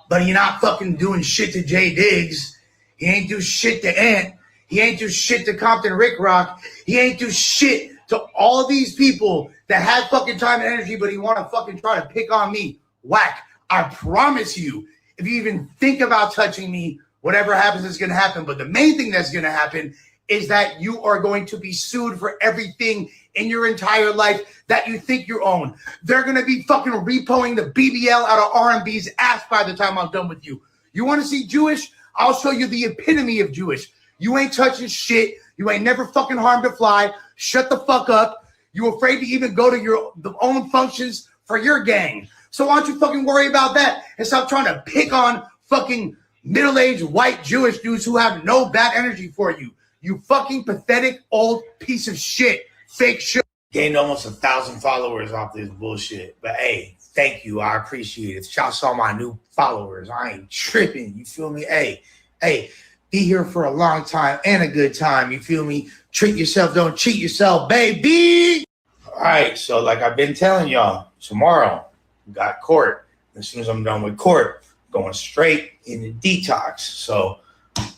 But he not fucking doing shit to Jay Diggs. He ain't do shit to Ant. He ain't do shit to Compton Rick Rock. He ain't do shit to all these people that had fucking time and energy, but he want to fucking try to pick on me. Wack, I promise you, if you even think about touching me, whatever happens is going to happen. But the main thing that's going to happen is that you are going to be sued for everything in your entire life that you think you own. They're going to be fucking repoing the BBL out of R&B's ass by the time I'm done with you. You want to see Jewish? I'll show you the epitome of Jewish. You ain't touching shit. You ain't never fucking harmed a fly. Shut the fuck up. You afraid to even go to your own functions for your gang. So why don't you fucking worry about that and stop trying to pick on fucking middle-aged white Jewish dudes who have no bad energy for you. You fucking pathetic old piece of shit. Fake shit. Gained almost 1,000 followers off this bullshit. But hey, thank you. I appreciate it. Y'all saw my new followers. I ain't tripping. You feel me? Hey, be here for a long time and a good time. You feel me? Treat yourself. Don't cheat yourself, baby. All right. So like I've been telling y'all, tomorrow we got court. As soon as I'm done with court, going straight into detox. So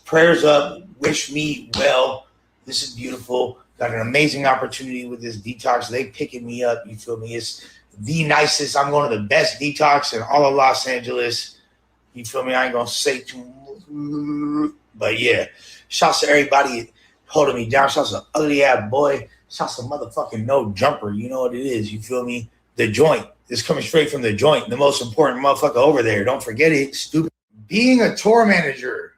prayers up. Wish me well. This is beautiful. Got an amazing opportunity with this detox. They picking me up. You feel me? It's the nicest. I'm going to the best detox in all of Los Angeles. You feel me? I ain't going to say too much. But yeah, shouts to everybody holding me down. Shouts to ugly ass boy. Shouts to motherfucking no jumper. You know what it is. You feel me? The joint. It's coming straight from the joint. The most important motherfucker over there. Don't forget it. Stupid. Being a tour manager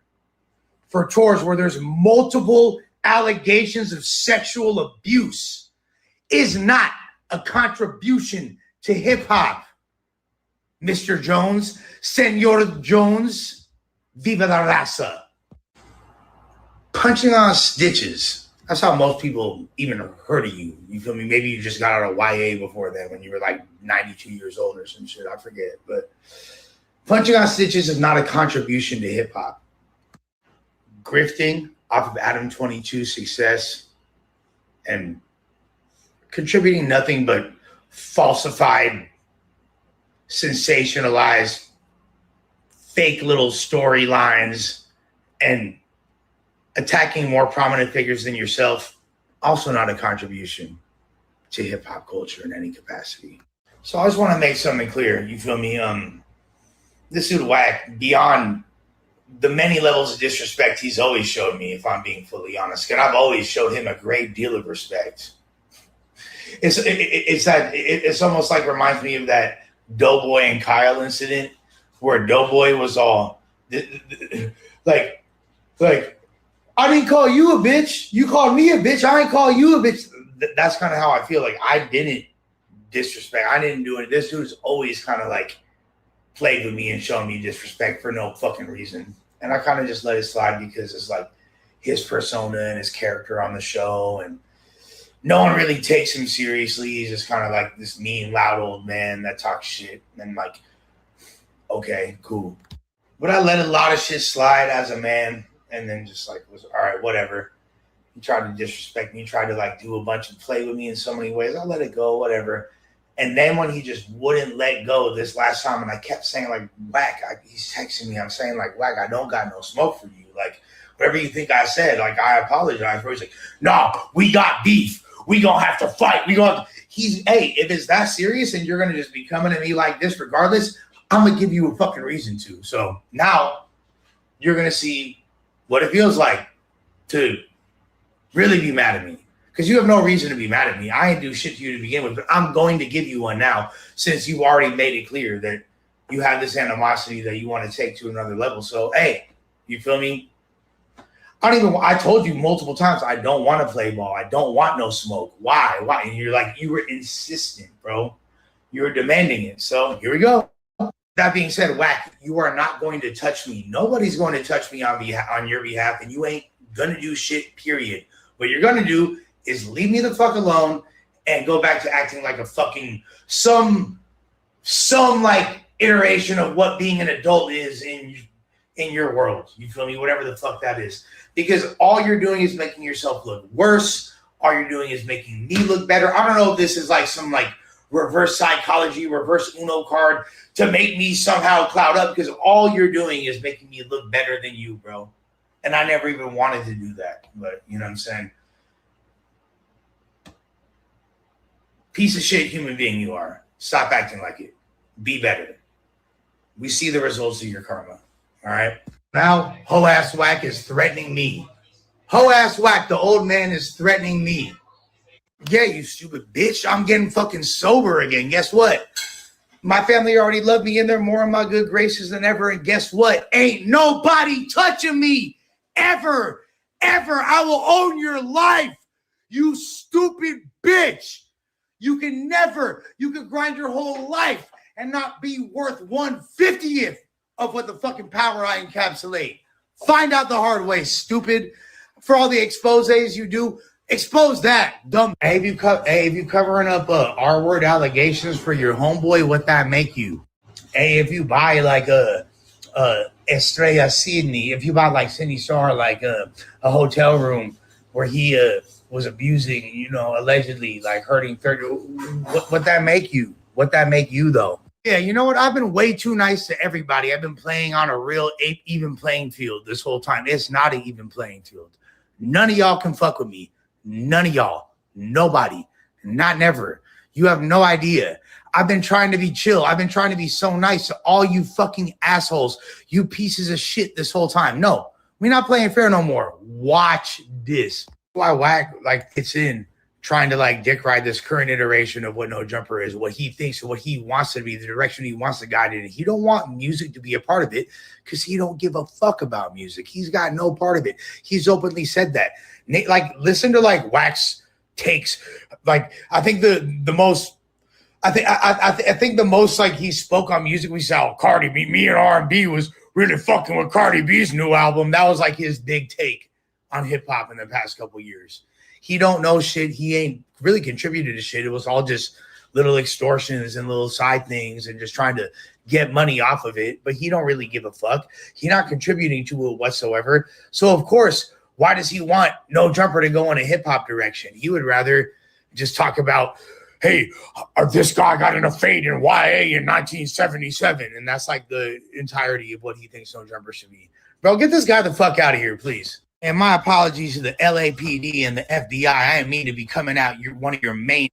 for tours where there's multiple allegations of sexual abuse is not a contribution to hip hop. Mr. Jones, Senor Jones, viva la raza. punching on stitches. That's how most people even heard of you. You feel me? Maybe you just got out of YA before then when you were like 92 years old or some shit. I forget. But punching on stitches is not a contribution to hip hop. Grifting off of ADAM22 success and contributing nothing but falsified, sensationalized, fake little storylines and attacking more prominent figures than yourself, also not a contribution to hip hop culture in any capacity. So I just want to make something clear. You feel me? This dude Wack, beyond the many levels of disrespect he's always showed me, if I'm being fully honest, and I've always showed him a great deal of respect. It's almost like reminds me of that Doughboy and Kyle incident where Doughboy was all like, I didn't call you a bitch. You called me a bitch. I ain't call you a bitch. That's kind of how I feel. Like I didn't disrespect. I didn't do it. This dude's always kind of like played with me and shown me disrespect for no fucking reason. And I kind of just let it slide because it's like his persona and his character on the show. And no one really takes him seriously. He's just kind of like this mean, loud old man that talks shit. And like, okay, cool. But I let a lot of shit slide as a man. And then just like was all right, whatever. He tried to disrespect me, tried to like do a bunch of play with me in so many ways. I let it go, whatever. And then when he just wouldn't let go this last time, and I kept saying like, Wack, he's texting me. I'm saying like, Wack, I don't got no smoke for you. Like whatever you think I said, like I apologize for. He's like, nah, we got beef. We gonna have to fight. Hey, if it's that serious and you're gonna just be coming at me like this, regardless, I'm gonna give you a fucking reason to. So now you're gonna see what it feels like to really be mad at me. Because you have no reason to be mad at me. I didn't do shit to you to begin with, but I'm going to give you one now since you already made it clear that you have this animosity that you want to take to another level. So, hey, you feel me? I told you multiple times, I don't want to play ball. I don't want no smoke. Why? And you're like, you were insistent, bro. You were demanding it. So here we go. That being said, Wack, you are not going to touch me. Nobody's going to touch me on your behalf, and you ain't going to do shit, period. What you're going to do is leave me the fuck alone and go back to acting like a fucking some like iteration of what being an adult is in your world. You feel me? Whatever the fuck that is. Because all you're doing is making yourself look worse. All you're doing is making me look better. I don't know if this is like some like reverse psychology, reverse Uno card to make me somehow cloud up, because all you're doing is making me look better than you, bro. And I never even wanted to do that. But you know what I'm saying? Piece of shit human being you are. Stop acting like it. Be better. We see the results of your karma. All right? Now, ho-ass Wack is threatening me. Ho-ass Wack, the old man, is threatening me. Yeah, you stupid bitch. I'm getting fucking sober again. Guess what? My family already loved me and they're more in my good graces than ever. And guess what? Ain't nobody touching me ever. I will own your life. You stupid bitch. You can grind your whole life and not be worth 1/50th of what the fucking power I encapsulate. Find out the hard way, stupid. For all the exposés you do, expose that, dumb. Hey, if you covering up R-word allegations for your homeboy, what that make you? Hey, if you buy like Estrella Sydney, if you buy like Cindy Starr, like a hotel room where he was abusing, allegedly like hurting 30, what that make you? What that make you though? Yeah, you know what? I've been way too nice to everybody. I've been playing on a real even playing field this whole time. It's not an even playing field. None of y'all can fuck with me. None of y'all. Nobody. Not never. You have no idea. I've been trying to be chill. I've been trying to be so nice to all you fucking assholes, you pieces of shit this whole time. No, we're not playing fair no more. Watch this. Why Wack like it's in trying to like dick ride this current iteration of what No Jumper is, what he thinks, what he wants to be, the direction he wants to guide it in. He don't want music to be a part of it because he don't give a fuck about music. He's got no part of it. He's openly said that. Like, listen to like Wack's takes. Like, I think the most like he spoke on music. We saw me and R&B was really fucking with Cardi B's new album. That was like his big take on hip hop in the past couple years. He don't know shit. He ain't really contributed to shit. It was all just little extortions and little side things and just trying to get money off of it. But he don't really give a fuck. He's not contributing to it whatsoever. So of course, why does he want No Jumper to go in a hip hop direction? He would rather just talk about, hey, this guy got in a fade in YA in 1977. And that's like the entirety of what he thinks No Jumper should be. Bro, get this guy the fuck out of here, please. And my apologies to the LAPD and the FBI. I didn't mean to be coming out one of your main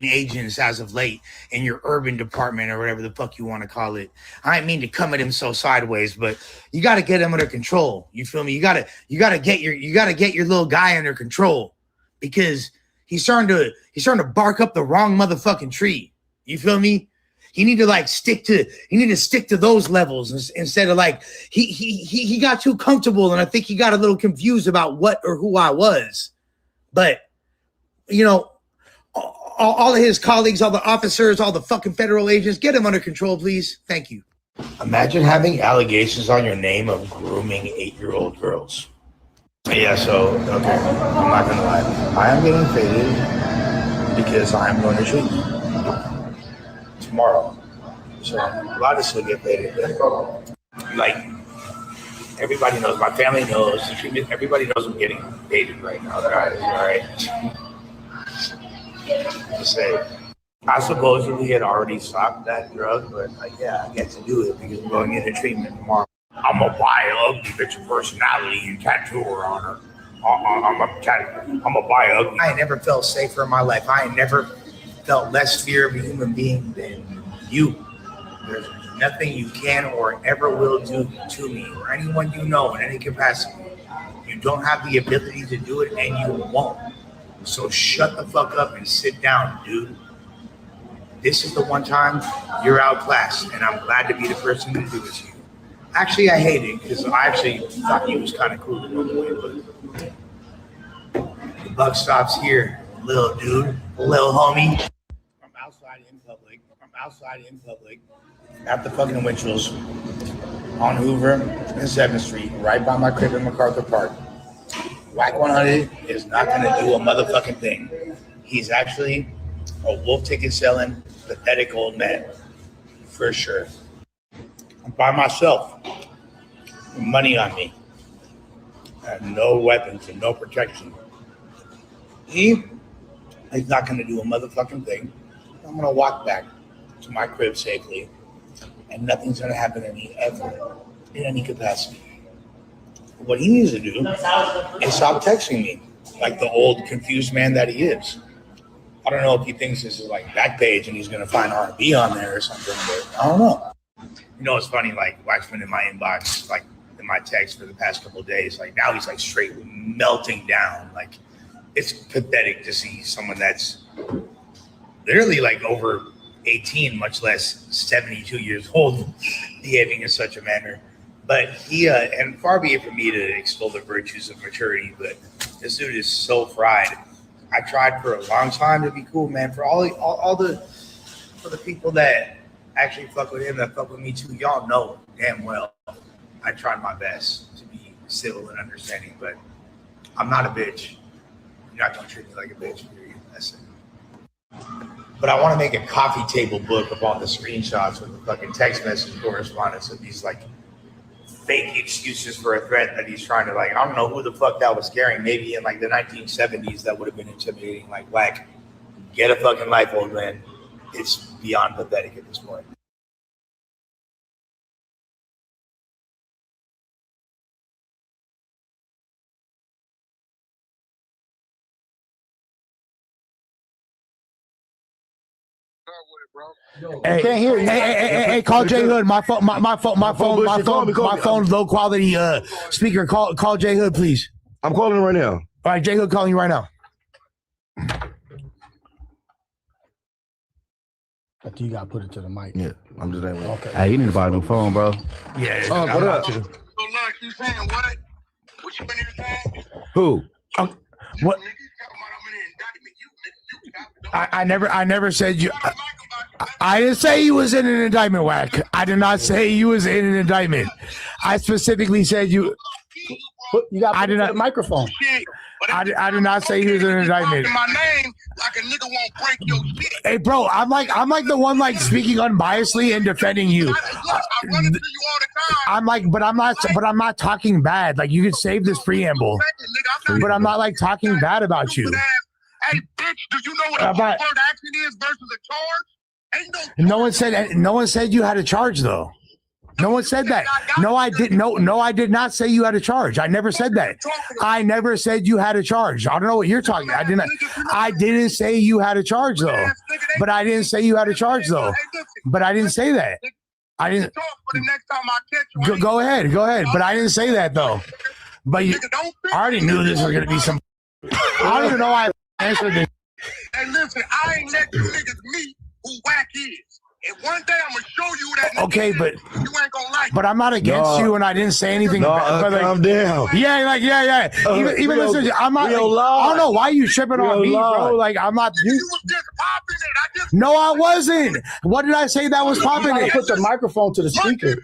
agents as of late in your urban department or whatever the fuck you want to call it. I didn't mean to come at him so sideways, but you got to get him under control. You feel me? You got to get your little guy under control because he's starting to bark up the wrong motherfucking tree. You feel me? You need to stick to those levels instead of he got too comfortable, and I think he got a little confused about what or who I was. But all of his colleagues, all the officers, all the fucking federal agents, get him under control, please. Thank you. Imagine having allegations on your name of grooming 8-year-old girls. Yeah, so okay, I'm not gonna lie. I am getting faded because I am going to treatment tomorrow. So I'm allowed to still get faded. Everybody knows, my family knows, everybody knows I'm getting faded right now, guys, all right? To say, I supposedly had already stopped that drug, but I get to do it because I'm going into treatment tomorrow. I'm gonna buy an ugly bitch of personality and tattoo her on her. I'm gonna buy an ugly. I ain't never felt safer in my life. I ain't never felt less fear of a human being than you. There's nothing you can or ever will do to me or anyone you know in any capacity. You don't have the ability to do it, and you won't. So shut the fuck up and sit down, dude. This is the one time you're outclassed, and I'm glad to be the person to do it to you. Actually, I hate it because I actually thought he was kind of cool at one point, but the buck stops here, little dude, little homie. I'm outside in public at the fucking Winchell's on Hoover and 7th Street, right by my crib in MacArthur Park. WACK100 is not going to do a motherfucking thing. He's actually a wolf ticket selling, pathetic old man, for sure. I'm by myself, money on me, and no weapons and no protection. He's not going to do a motherfucking thing. I'm going to walk back to my crib safely, and nothing's going to happen to me ever in any capacity. What he needs to do is stop texting me like the old confused man that he is. I don't know if he thinks this is Backpage and he's going to find R&B on there or something, but I don't know. It's funny, Wax's been in my inbox, in my text for the past couple of days. Now he's straight melting down. It's pathetic to see someone that's literally over 18, much less 72 years old, behaving in such a manner. But he, and far be it for me to extol the virtues of maturity, but this dude is so fried. I tried for a long time to be cool, man. For for the people that actually fuck with him, that fuck with me too, y'all know damn well I tried my best to be civil and understanding, but I'm not a bitch. You're not gonna treat me like a bitch, period. That's it. But I want to make a coffee table book of all the screenshots with the fucking text message correspondence of these fake excuses for a threat that he's trying to I don't know who the fuck that was carrying. Maybe in the 1970s that would have been intimidating. Wack, get a fucking life, old man. It's beyond pathetic at this point. Hey, call J Hood. My phone, low quality speaker. Call J Hood, please. I'm calling him right now. All right, J Hood calling you right now. I think you gotta put it to the mic. Yeah, I'm just saying. Okay. Hey, you need to buy a new phone, bro. Yeah. What up? So look, you saying what? What you been here saying? Who? What? I never said you. I didn't say you was in an indictment, Whack. I did not say you was in an indictment. I specifically said you. You got to put it to the microphone. I did not say you was in an indictment. My name like a nigga won't break your shit. Hey, bro, I'm like the one like speaking unbiasedly and defending you. I'm like, but I'm not talking bad. Like you could save this preamble, but I'm not like talking bad about you. Hey, bitch, do you know what a overt action is versus a charge? Ain't No one said you had a charge though. No one said that. No, I didn't. No, I did not say you had a charge. I never said that. I never said you had a charge. I don't know what you're talking about. I didn't say you had a charge though. But I didn't say you had a charge though. But I didn't say that. I didn't. Go ahead. But I didn't say that though. But I already knew this was gonna be some. I don't even know why I answered this. Hey, listen, I ain't let you niggas meet who Wack is. And one day I'm gonna show you that. Okay, but you ain't gonna like. But I'm not against you, and I didn't say anything. Calm down. Yeah. Even listen, I'm not. I don't know why you tripping on me, bro. Like I'm not. You was just popping it. No, I wasn't. What did I say that was popping it? Put the microphone to the speaker.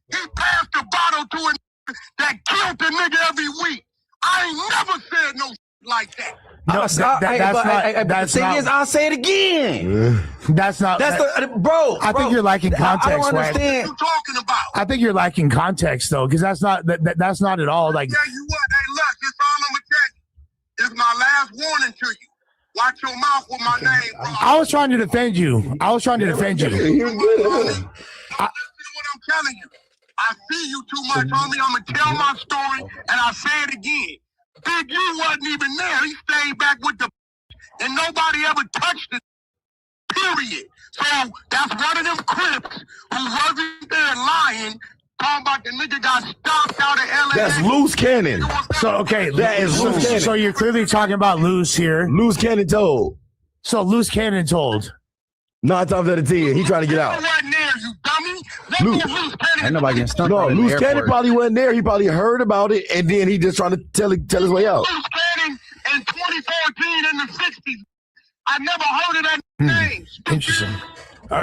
He passed the bottle to a nigga that killed the nigga every week. I ain't never said no like that. No, that's not. The thing is, I'll say it again. That's not. Bro. I think you're lacking context. I don't understand. What you talking about? I think you're lacking context though, because that's not at all like. Tell you what, hey, look, it's all I'm gonna tell you. It's my last warning to you. Watch your mouth with my name, bro. I was trying to defend you. You're good. You're good. Listen to what I'm telling you. I see you too much, homie. I'm gonna tell my story, and I say it again. Big U wasn't even there. He stayed back with the and nobody ever touched it. Period. So that's one of them Crips who wasn't there lying, talking about the nigga got stopped out of LA. That's loose cannon. So okay, that is loose cannon. So you're clearly talking about loose here. Loose cannon told. So loose cannon told. 9 times out of 10, he trying to get out. Wasn't there, you dummy. Ain't nobody getting stumped. No, loose cannon probably wasn't there. He probably heard about it, and then he just trying to tell his way out. Loose cannon in 2014 in the 60s. I never heard of that name. Interesting.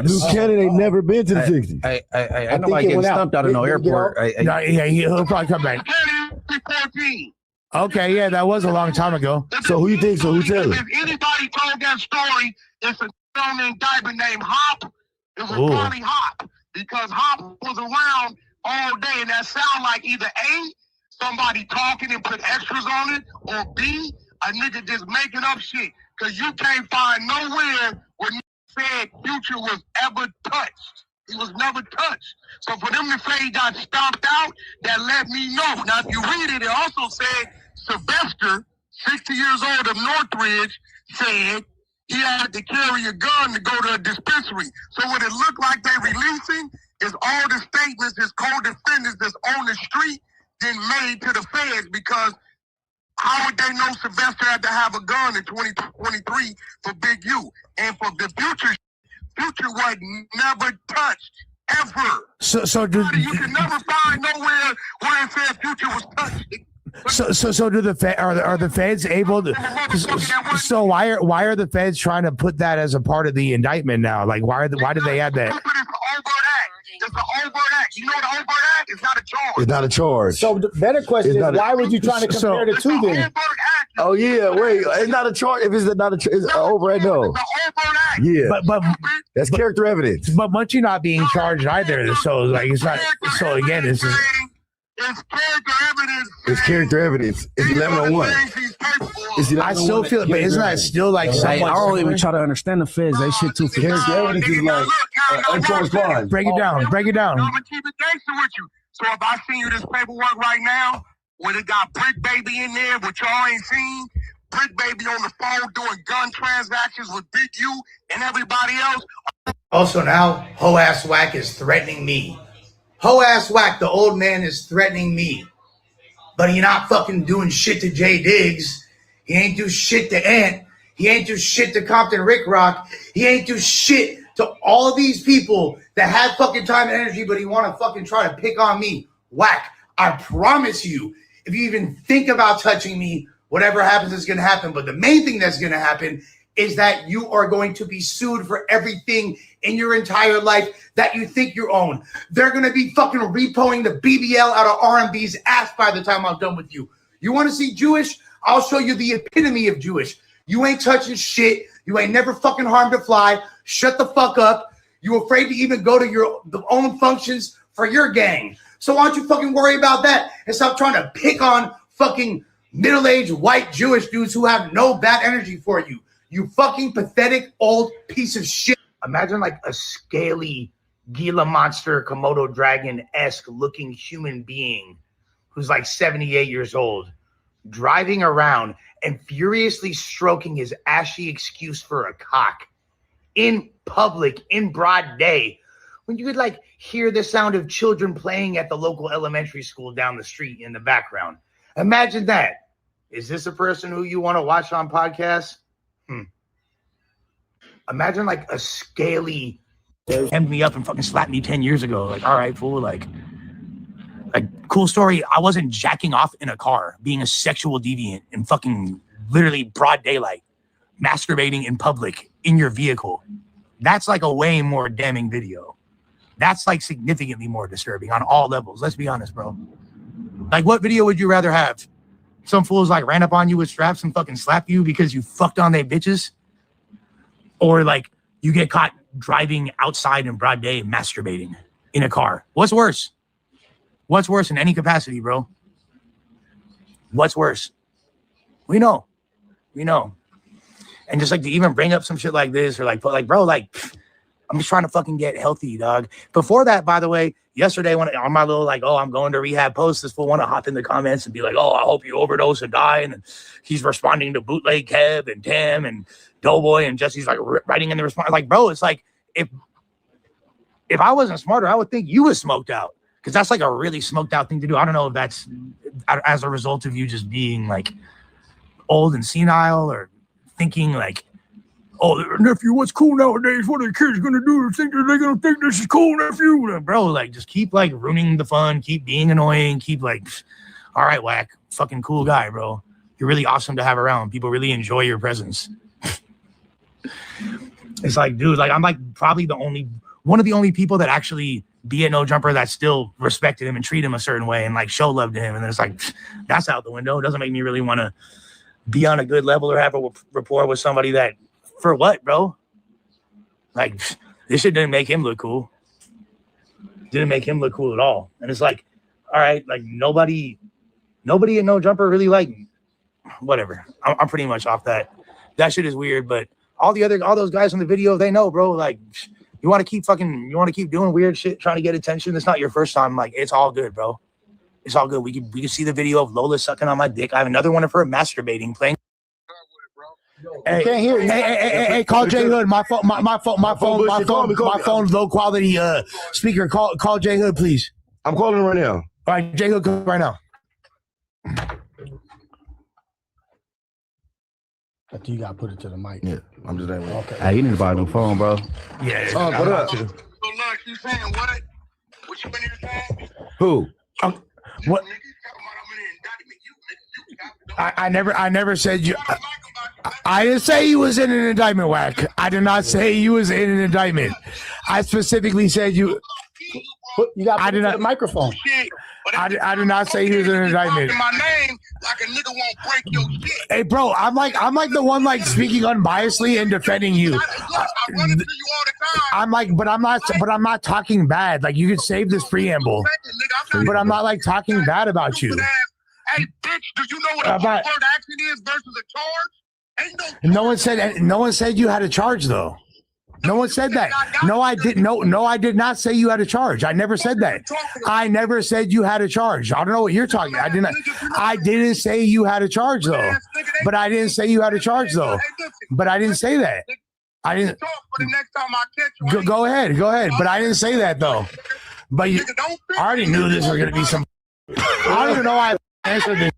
Loose cannon ain't never been to the 60s. Ain't nobody getting stumped out of no airport. He'll probably come back. 2014. Okay, yeah, that was a long time ago. So who you think? So who tell it? If anybody told that story, it's a on the indictment named Hop. It was probably Hop because Hop was around all day, and that sound like either A, somebody talking and put extras on it, or B, a nigga just making up shit. Cause you can't find nowhere where said Future was ever touched. He was never touched. So for them to say he got stomped out, that let me know. Now if you read it, it also said Sylvester, 60 years old of Northridge, said he had to carry a gun to go to a dispensary. So what it looked like they releasing is all the statements his co-defendants that's on the street then made to the feds, because how would they know Sylvester had to have a gun in 2023 for Big U? And for the Future was never touched, ever. So you can never find nowhere where it says Future was touched. So do are the feds able to? So why are the feds trying to put that as a part of the indictment now? Like why did they add that? It's an overt act. You know what an overt act? It's not a charge. It's not a charge. So the better question is, why would you trying to compare the two then? Oh yeah, wait, it's not a charge. If it's not a, it's an overt act. No. Yeah, but that's character evidence. But Munchie not being charged either. So like it's not. So again, it's just. It's character evidence. It's character evidence. It's 1101. I still feel it, but isn't that still like somewhat? I don't even try to understand the feds. They shit too. Character evidence is like untold crime. Break it down. Break it down. I'm gonna keep it gangster with you. So if I send you this paperwork right now, where it got Brick Baby in there, which y'all ain't seen, Brick Baby on the phone doing gun transactions with Big U and everybody else. Also now, Ho Ass Wack is threatening me. Ho Ass Wack, the old man, is threatening me. But he not fucking doing shit to Jay Diggs. He ain't do shit to Ant. He ain't do shit to Compton Rick Rock. He ain't do shit to all these people that had fucking time and energy, but he want to fucking try to pick on me. Wack, I promise you, if you even think about touching me, whatever happens is going to happen. But the main thing that's going to happen is that you are going to be sued for everything in your entire life that you think you own. They're going to be fucking repoing the BBL out of R&B's ass by the time I'm done with you. You want to see Jewish? I'll show you the epitome of Jewish. You ain't touching shit. You ain't never fucking harmed a fly. Shut the fuck up. You afraid to even go to your own functions for your gang. So why don't you fucking worry about that and stop trying to pick on fucking middle-aged white Jewish dudes who have no bad energy for you. You fucking pathetic old piece of shit. Imagine like a scaly Gila monster, Komodo dragon-esque looking human being who's like 78 years old, driving around and furiously stroking his ashy excuse for a cock in public, in broad day, when you could like hear the sound of children playing at the local elementary school down the street in the background. Imagine that. Is this a person who you want to watch on podcasts? Imagine like a scaly hemmed me up and fucking slapped me 10 years ago. Like, all right, fool. Like, cool story. I wasn't jacking off in a car, being a sexual deviant in fucking literally broad daylight, masturbating in public in your vehicle. That's like a way more damning video. That's like significantly more disturbing on all levels. Let's be honest, bro. Like, what video would you rather have? Some fools like ran up on you with straps and fucking slapped you because you fucked on their bitches? Or like you get caught driving outside in broad day masturbating in a car? What's worse? What's worse in any capacity, bro? What's worse? We know. We know. And just like to even bring up some shit like this or like, bro, like, I'm just trying to fucking get healthy, dog. Before that, by the way, yesterday when on my little like, oh, I'm going to rehab post, this fool want to hop in the comments and be like, oh, I hope you overdose and die. And he's responding to Bootleg Kev and Tim and Doughboy and Jesse's like writing in the response. Like, bro, it's like if I wasn't smarter, I would think you was smoked out, because that's like a really smoked out thing to do. I don't know if that's as a result of you just being like old and senile or thinking like, oh, nephew, what's cool nowadays? What are the kids gonna do? Think that they're gonna think this is cool, nephew? Bro, like, just keep like ruining the fun, keep being annoying, keep like, all right, Wack, fucking cool guy, bro. You're really awesome to have around. People really enjoy your presence. It's like, dude, like I'm like probably one of the only people that actually be at No Jumper that still respected him and treat him a certain way and like show love to him. And it's like, that's out the window. It doesn't make me really want to be on a good level or have a rapport with somebody that, for what, bro? Like, this shit didn't make him look cool. Didn't make him look cool at all. And it's like, all right, like nobody at No Jumper really like, whatever. I'm pretty much off that. That shit is weird, but all those guys in the video, they know, bro. Like, you want to keep doing weird shit, trying to get attention. It's not your first time. Like, it's all good, bro. It's all good. We can see the video of Lola sucking on my dick. I have another one of her masturbating, playing. Hey, can't hear you. Hey, call J Hood. My phone's low quality speaker. Call J Hood, please. I'm calling him right now. All right, J Hood, come right now. I think you gotta put it to the mic. Yeah, I'm just saying. Okay. Hey, you need to buy a new phone, bro. Yeah. Oh, what up? So, Lush, you saying what? What you been here saying? Who? What? I never said you. I didn't say you was in an indictment, Wack. I did not say you was in an indictment. I specifically said you. You got to put it to the microphone. I did not say he was in an indictment. My name like a nigga won't break your shit. Hey, bro, I'm like the one like speaking unbiasedly and defending you. I run into you all the time. I'm like, but I'm not talking bad. Like, you could save this preamble, but I'm not like talking bad about you. Hey, bitch, do you know what a word action is versus a charge? Ain't No one said you had a charge though. No one said that. No, I didn't. No, I did not say you had a charge. I never said that. I never said you had a charge. I don't know what you're talking about. I didn't say you had a charge though. But I didn't say you had a charge though. But I didn't say that. I didn't. Go ahead. But I didn't say that though. But I already knew this was gonna be some. I don't even know why I answered this.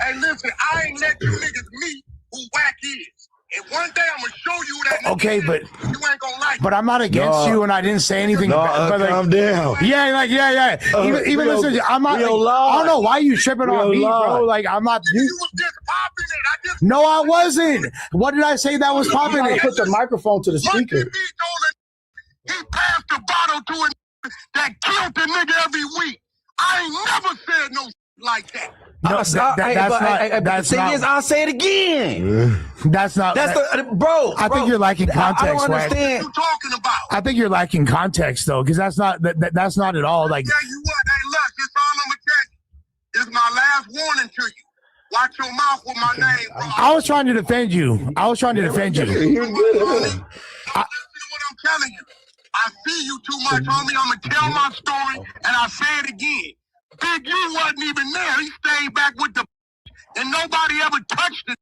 Hey, listen, I ain't let you niggas meet who Wack is. And one day I'm gonna show you that. Okay, but you ain't gonna like. But I'm not against you, and I didn't say anything. But like, calm down. Yeah. Even listen, I'm not. Like, I don't know why you tripping on me, bro. Like I'm not. You was just popping it. No, I wasn't. What did I say that was popping it? Put the microphone to the speaker. He passed the bottle to a that killed the nigga every week. I ain't never said no like that. No, that's not. I'll say it again. That's not. Bro. I think you're lacking context. I don't understand. What you talking about? I think you're lacking context though, because that's not at all like. Tell you what, hey, look, this all I'm gonna tell you. This is my last warning to you. Watch your mouth with my name, bro. I was trying to defend you. You're good. Listen to what I'm telling you. I see you too much, homie. I'm gonna tell my story, and I say it again. Big U wasn't even there. He stayed back with the and nobody ever touched it.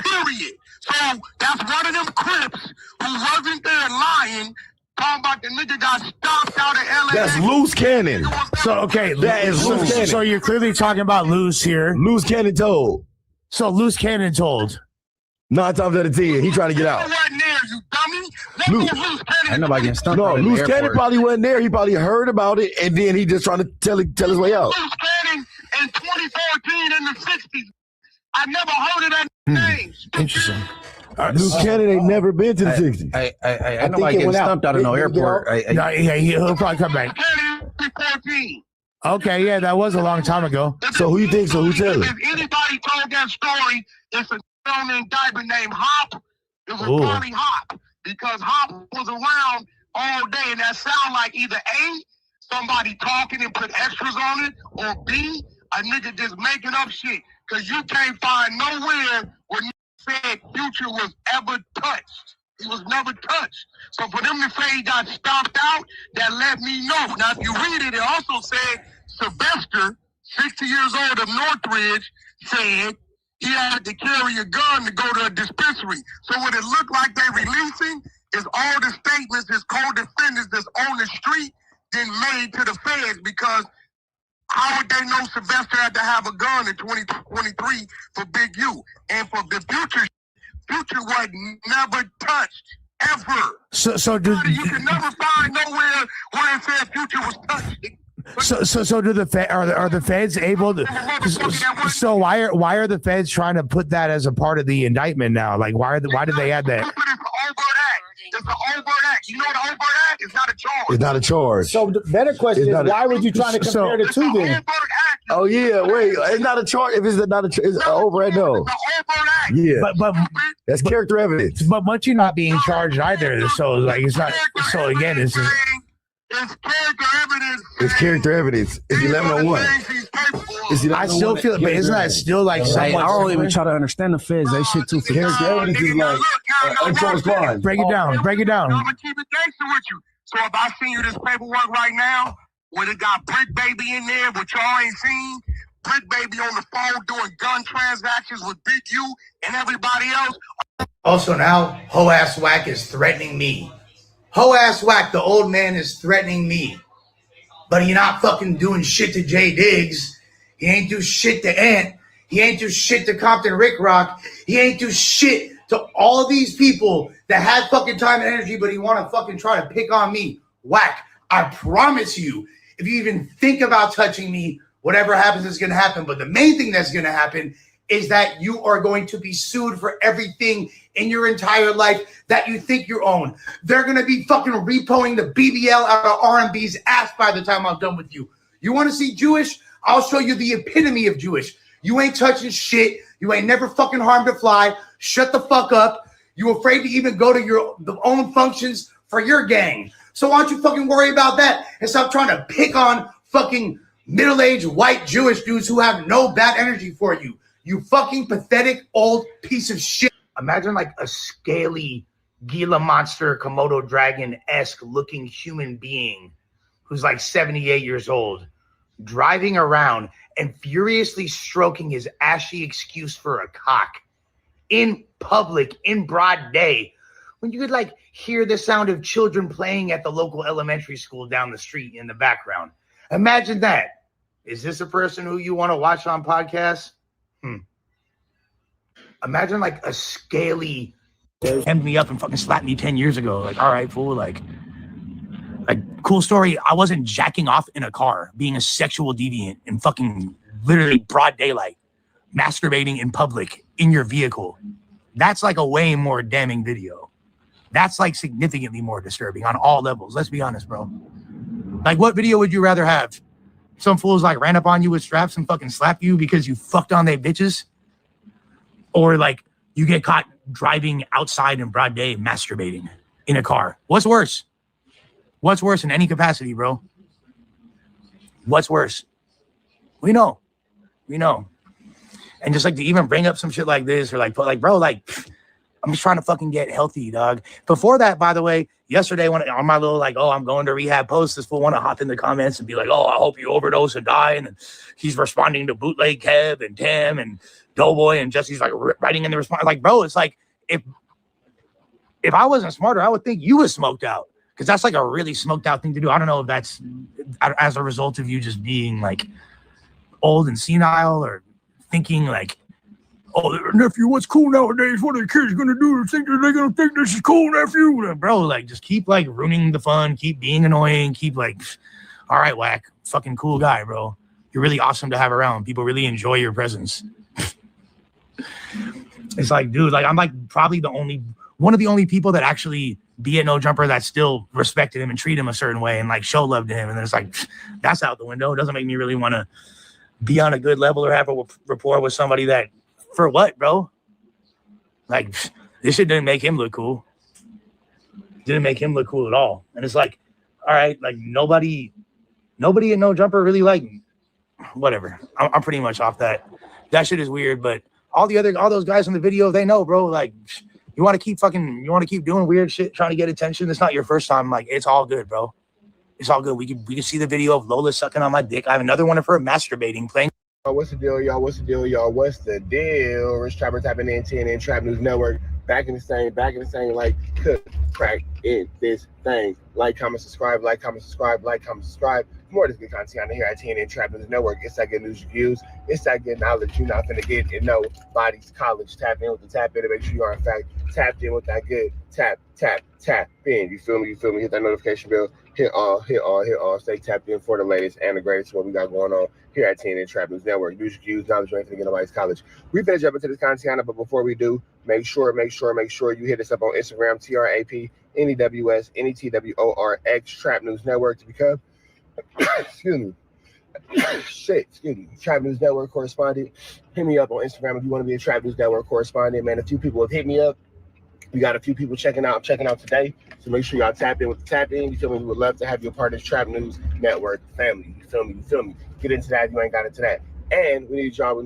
Period. So that's one of them Crips who wasn't there lying. Talking about the nigga got stopped out of LA. That's loose cannon. So okay, that is loose cannon. So you're clearly talking about loose here. Loose cannon told. So loose cannon told. 9 times out of 10, he trying to get out. Wasn't there, you dummy. Loose cannon. Ain't nobody getting stumped. No, loose cannon probably wasn't there. He probably heard about it, and then he just trying to tell his way out. Loose cannon in 2014 in the 60s. I never heard of that name. Interesting. Loose cannon ain't never been to the 60s. Ain't nobody getting stumped out of no airport. No, he'll probably come back. 2014. Okay, yeah, that was a long time ago. So who you think? So who tell it? If anybody told that story, it's a on the indictment named Hop. It was Bonnie Hop because Hop was around all day, and that sound like either A, somebody talking and put extras on it, or B, a nigga just making up shit. Cause you can't find nowhere where said Future was ever touched. He was never touched. So for them to say he got stomped out, that let me know. Now if you read it, it also said Sylvester, 60 years old of Northridge, said he had to carry a gun to go to a dispensary. So what it looked like they releasing is all the statements his co-defendants that's on the street then made to the feds, because how would they know Sylvester had to have a gun in 2023 for Big U? And for the Future was never touched, ever. So you can never find nowhere where it said Future was touched. So do are the feds able to? So why are the feds trying to put that as a part of the indictment now? Like why did they add that? It's an overt act. You know the overt act? It's not a charge. It's not a charge. So the better question is, why would you try to compare the two then? Oh yeah, wait, it's not a charge. If it's not a, it's over at no. Yeah, but that's character evidence. But Munchie not being charged either, so like it's not. So again, it's just. It's character evidence. It's character evidence. It's 1101. I still feel, but isn't that still like somewhat? I don't even try to understand the feds. They shit too. Character evidence is like uncharged crime. Break it down. Break it down. I'm gonna keep it gangster with you. So if I send you this paperwork right now, where it got Brick Baby in there, which y'all ain't seen, Brick Baby on the phone doing gun transactions with Big U and everybody else. Also now, Ho Ass Wack is threatening me. Ho Ass Wack, the old man, is threatening me. But he not fucking doing shit to Jay Diggs. He ain't do shit to Ant. He ain't do shit to Compton Rick Rock. He ain't do shit to all these people that had fucking time and energy, but he want to fucking try to pick on me. Wack, I promise you, if you even think about touching me, whatever happens is going to happen. But the main thing that's going to happen is that you are going to be sued for everything in your entire life that you think you own. They're going to be fucking repoing the BBL out of R&B's ass by the time I'm done with you. You want to see Jewish? I'll show you the epitome of Jewish. You ain't touching shit. You ain't never fucking harmed a fly. Shut the fuck up. You afraid to even go to your own functions for your gang. So why don't you fucking worry about that and stop trying to pick on fucking middle-aged white Jewish dudes who have no bad energy for you. You fucking pathetic old piece of shit. Imagine like a scaly Gila monster, Komodo dragon-esque looking human being who's like 78 years old, driving around and furiously stroking his ashy excuse for a cock in public, in broad day, when you could like hear the sound of children playing at the local elementary school down the street in the background. Imagine that. Is this a person who you want to watch on podcasts? Imagine like a scaly hemmed me up and fucking slapped me 10 years ago. Like, all right, fool. Like, cool story. I wasn't jacking off in a car, being a sexual deviant in fucking literally broad daylight, masturbating in public in your vehicle. That's like a way more damning video. That's like significantly more disturbing on all levels. Let's be honest, bro. Like, what video would you rather have? Some fools like ran up on you with straps and fucking slapped you because you fucked on their bitches? Or like you get caught driving outside in broad day masturbating in a car? What's worse? What's worse in any capacity, bro? What's worse? We know. We know. And just like to even bring up some shit like this or like, bro, like, I'm just trying to fucking get healthy, dog. Before that, by the way, yesterday when on my little like, oh, I'm going to rehab post, this fool want to hop in the comments and be like, oh, I hope you overdose and die. And he's responding to Bootleg Kev and Tim and Doughboy and Jesse's like writing in the response. Like, bro, it's like if I wasn't smarter, I would think you was smoked out, because that's like a really smoked out thing to do. I don't know if that's as a result of you just being like old and senile or thinking like, oh, nephew, what's cool nowadays? What are the kids gonna do? They're gonna think this is cool, nephew. Bro, like, just keep like ruining the fun, keep being annoying, keep like, all right, Wack, fucking cool guy, bro. You're really awesome to have around. People really enjoy your presence. It's like, dude, like I'm like probably one of the only people that actually be at No Jumper that still respected him and treat him a certain way and like show love to him. And then it's like, that's out the window. It doesn't make me really want to be on a good level or have a rapport with somebody that, for what, bro? Like, this shit didn't make him look cool. Didn't make him look cool at all. And it's like, all right, like nobody at No Jumper really like me. Whatever. I'm pretty much off that. That shit is weird, but all those guys in the video, they know, bro. Like, you want to keep doing weird shit, trying to get attention. It's not your first time. Like, it's all good, bro. It's all good. We can see the video of Lola sucking on my dick. I have another one of her masturbating, playing. What's the deal, y'all? What's the deal, y'all? What's the deal? Rich Trapper tapping in TNN Trap News Network. Back in the same, like, cook, crack in this thing. Like, comment, subscribe, like, comment, subscribe, like, comment, subscribe. More of this good content here at TNN Trap News Network. It's that good news reviews. It's that good knowledge you're not going to get in nobody's college. Tap in with the tap in to make sure you are, in fact, tapped in with that good tap in. You feel me? Hit that notification bell. Hit all. Stay tapped in for the latest and the greatest what we got going on here at TNN Trap News Network. News reviews, knowledge, you ain't finna get nobody's college. We better jump into this content, but before we do, make sure you hit us up on Instagram, TRAP, NEWS, NETWORX, Trap News Network to become, Trap News Network correspondent. Hit me up on Instagram if you want to be a Trap News Network correspondent, man. A few people have hit me up. We got a few people checking out today. So make sure y'all tap in with the tap in. You feel me? We would love to have you a part of this Trap News Network family. You feel me? Get into that. You ain't got into that. And we need y'all to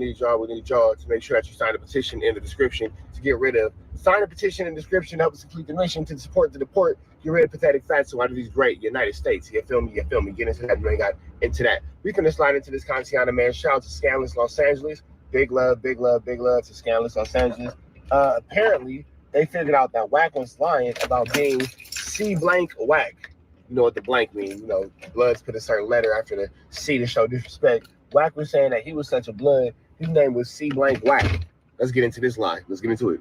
make sure that you sign a petition in the description to get rid of. Sign a petition in the description, help us complete the mission to support the deport. Get rid of pathetic facts out of these great United States. You feel me? Get into that. You ain't got into that. We can slide into this content, man. Shout out to Scandalous Los Angeles. Big love to Scandalous Los Angeles. Apparently, they figured out that Wack was lying about being C blank Wack. You know what the blank means. You know, Bloods put a certain letter after the C to show disrespect. Wack was saying that he was such a blood, his name was C blank Wack. Let's get into this lie. Let's get into it.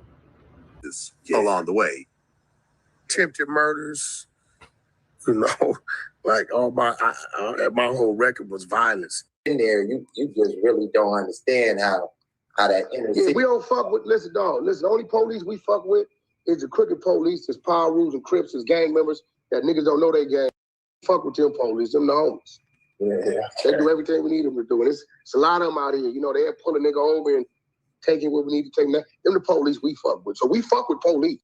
Along the way. Attempted murders, like all my whole record was violence. In there, you just really don't understand how that inner city. We don't fuck with, listen, the only police we fuck with is the crooked police, there's power rules and crips, there's gang members that niggas don't know they gang. Fuck with them police, them the homies. Yeah. They do everything we need them to do. And it's a lot of them out here, they'll pull a nigga over and take it where we need to take them. Them the police we fuck with. So we fuck with police.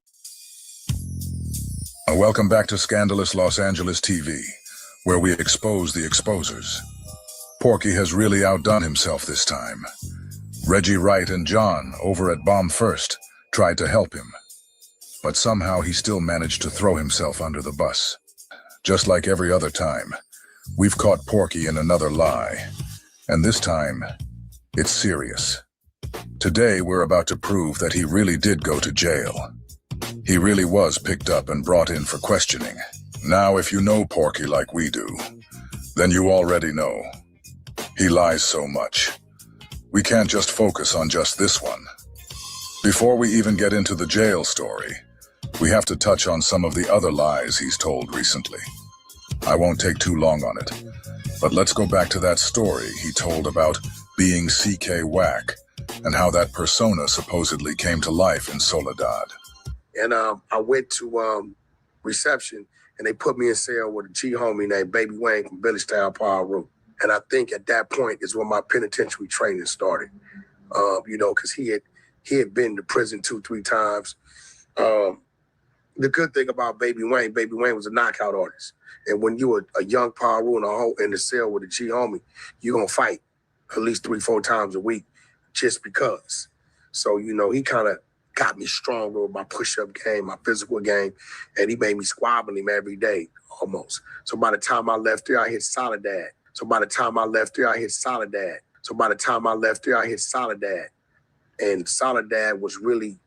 Welcome back to Scandalous Los Angeles TV, where we expose the exposers. Porky has really outdone himself this time. Reggie Wright and John, over at Bomb First, tried to help him. But somehow he still managed to throw himself under the bus. Just like every other time, we've caught Porky in another lie. And this time, it's serious. Today, we're about to prove that he really did go to jail. He really was picked up and brought in for questioning. Now, if you know Porky like we do, then you already know. He lies so much. We can't just focus on just this one. Before we even get into the jail story, We have to touch on some of the other lies he's told recently. I won't take too long on it, but let's go back to that story he told about being CK WACK and how that persona supposedly came to life in Soledad. And I went to reception, and they put me in cell with a G homie named Baby Wayne from Village Style Power Room. And I think at that point is when my penitentiary training started. You know, because he had been to prison 2-3 times. The good thing about Baby Wayne was a knockout artist. And when you were a young Power Room in the cell with a G homie, you're gonna fight at least 3-4 times a week just because. So, you know, he kind of got me stronger with my push-up game, my physical game, and he made me squabble him every day, almost. So by the time I left there, I hit Soledad. And Soledad was really,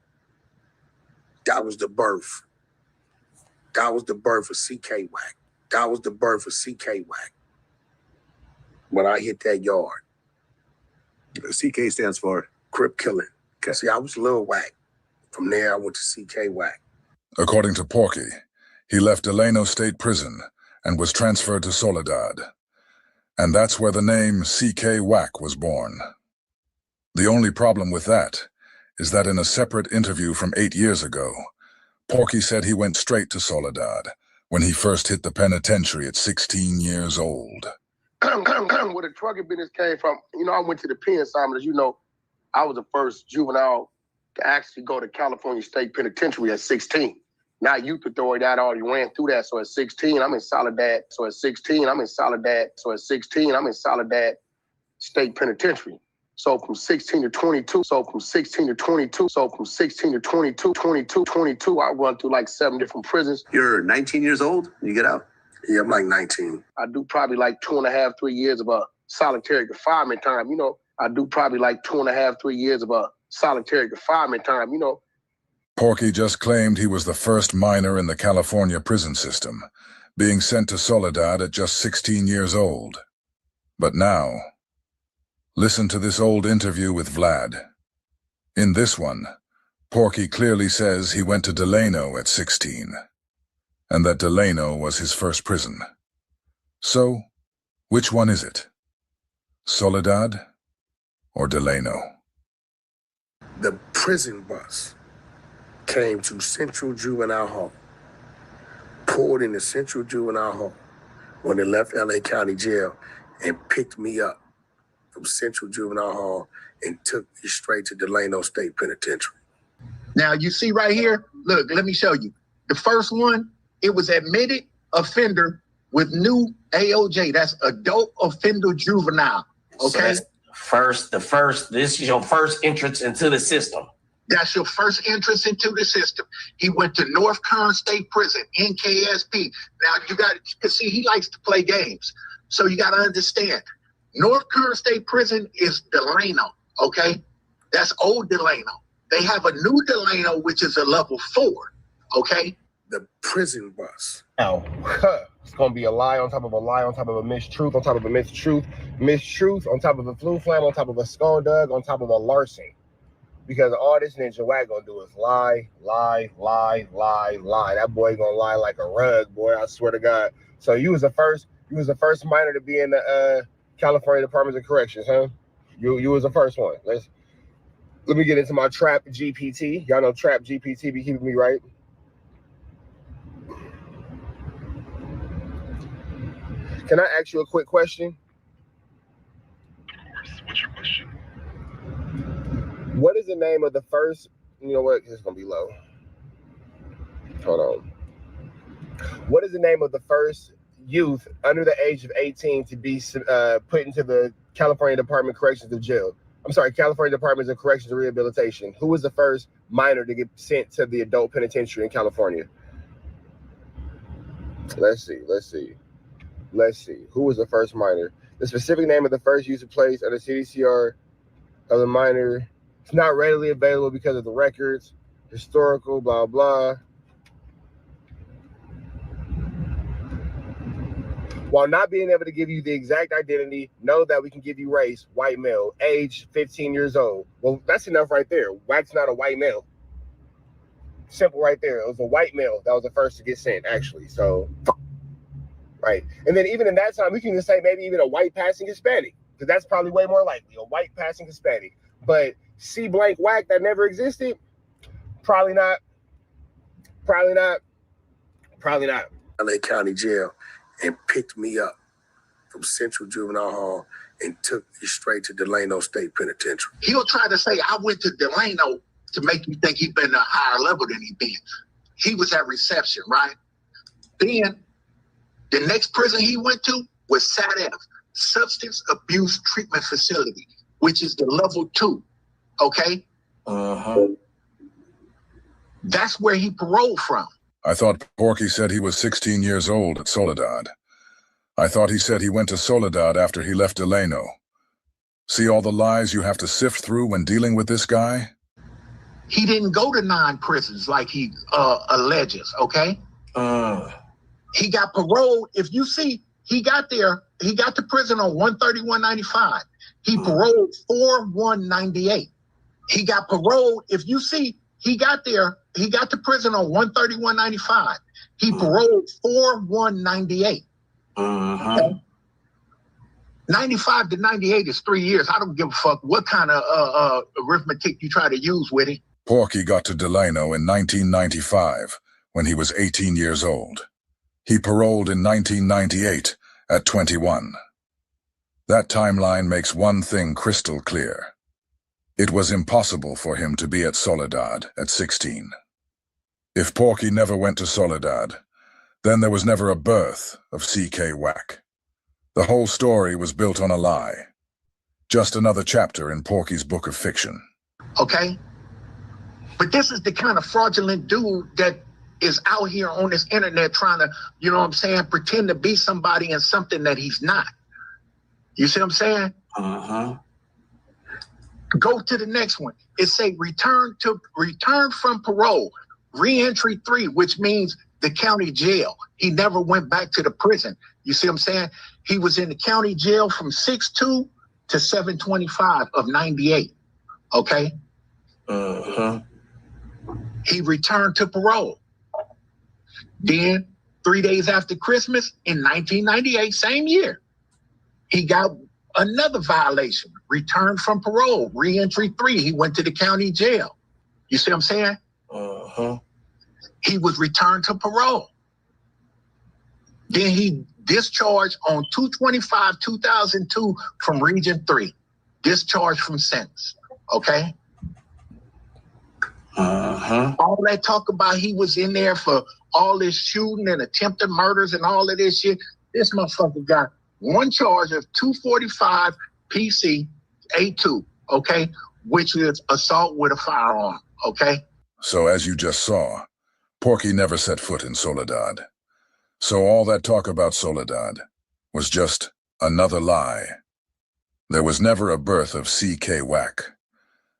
that was the birth. That was the birth of CK WACK. When I hit that yard. CK stands for Crip Killing. Okay. See, I was Lil Wack. From there, I went to CK WACK. According to Porky, he left Delano State Prison and was transferred to Soledad. And that's where the name CK WACK was born. The only problem with that is that in a separate interview from 8 years ago, Porky said he went straight to Soledad when he first hit the penitentiary at 16 years old. Where the trucking business came from, you know, I went to the pen, Simon. As you know, I was the first juvenile to actually go to California State Penitentiary at 16. Now Youth Authority, I already ran through that. So at 16, I'm in Soledad. State Penitentiary. So from 16 to 22, I run through like 7 different prisons. You're 19 years old when you get out? Yeah, I'm like 19. I do probably like 2.5, 3 years of solitary confinement time, you know. Porky just claimed he was the first minor in the California prison system, being sent to Soledad at just 16 years old. But now, listen to this old interview with Vlad. In this one, Porky clearly says he went to Delano at 16, and that Delano was his first prison. So, which one is it? Soledad or Delano? The prison bus came to Central Juvenile Hall, pulled into Central Juvenile Hall when they left LA County Jail and picked me up from Central Juvenile Hall and took me straight to Delano State Penitentiary. Now you see right here, look, let me show you. The first one, it was admitted offender with new AOJ. That's adult offender juvenile. Okay. So this is your first entrance into the system. That's your first entrance into the system. He went to North Kern State Prison, NKSP. Now you got to see, he likes to play games. So you got to understand, North Kern State Prison is Delano, okay? That's old Delano. They have a new Delano, which is a level 4, okay? The prison bus. Now, it's going to be a lie on top of a lie on top of a mistruth on top of a mistruth, mistruth on top of a flu flam on top of a skulldug on top of a larceny. Because all this Ninja Wack gonna do is lie. That boy gonna lie like a rug, boy. I swear to God. So you was the first minor to be in the California Department of Corrections, huh? You was the first one. Let me get into my Trap GPT. Y'all know Trap GPT be keeping me right. Can I ask you a quick question? What's your question? What is the name of the first, you know what, it's gonna be low. Hold on. What is the name of the first youth under the age of 18 to be put into the California Department of Corrections of Jail? I'm sorry, California Department of Corrections and Rehabilitation. Who was the first minor to get sent to the adult penitentiary in California? Let's see. Who was the first minor? The specific name of the first user placed under CDCR of the minor. It's not readily available because of the records, historical, blah, blah. While not being able to give you the exact identity, know that we can give you race, white male, age 15 years old. Well, that's enough right there. Wack's not a white male. Simple right there. It was a white male that was the first to get sent, actually. So, right. And then even in that time, we can even say maybe even a white passing Hispanic, because that's probably way more likely, a white passing Hispanic. But C blank whack that never existed, probably not. Probably not. Probably not. LA County Jail and picked me up from Central Juvenile Hall and took me straight to Delano State Penitentiary. He'll try to say, I went to Delano to make you think he'd been a higher level than he been. He was at reception, right? Then the next prison he went to was SATF, Substance Abuse Treatment Facility, which is the level 2, okay? That's where he paroled from. I thought Porky said he was 16 years old at Soledad. I thought he said he went to Soledad after he left Delano. See all the lies you have to sift through when dealing with this guy? He didn't go to 9 prisons like he alleges, okay? He got paroled. If you see, he got there, he got to prison on 131.95. He paroled 4/1/98. He got paroled. If you see, he got there, he got to prison on 131.95. He paroled 4/1/98. Okay? 95 to 98 is 3 years. I don't give a fuck what kind of arithmetic you try to use with it. Porky got to Delano in 1995 when he was 18 years old. He paroled in 1998 at 21. That timeline makes one thing crystal clear. It was impossible for him to be at Soledad at 16. If Porky never went to Soledad, then there was never a birth of CK WACK. The whole story was built on a lie. Just another chapter in Porky's book of fiction. Okay? But this is the kind of fraudulent dude that is out here on this internet trying to, you know what I'm saying, pretend to be somebody and something that he's not. You see what I'm saying? Go to the next one. It say return from parole, re-entry 3, which means the county jail. He never went back to the prison. You see what I'm saying? He was in the county jail from 6/2 to 7/25 of 98. Okay? He returned to parole. Then 3 days after Christmas in 1998, same year, he got another violation, return from parole, re-entry 3. He went to the county jail. You see what I'm saying? He was returned to parole. Then he discharged on 2/25/2002 from Region 3. Discharged from sentence. Okay? All that talk about he was in there for all this shooting and attempted murders and all of this shit. This motherfucker got one charge of 245 PC A2, okay, which is assault with a firearm, okay? So as you just saw, Porky never set foot in Soledad. So all that talk about Soledad was just another lie. There was never a birth of CK WACK.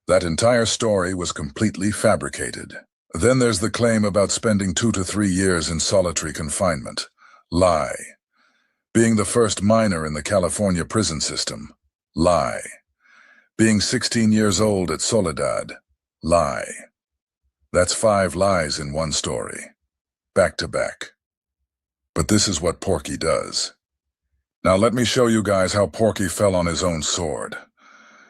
That entire story was completely fabricated. Then there's the claim about spending 2 to 3 years in solitary confinement. Lie. Being the first minor in the California prison system. Lie. Being 16 years old at Soledad. Lie. That's 5 lies in one story. Back to back. But this is what Porky does. Now let me show you guys how Porky fell on his own sword.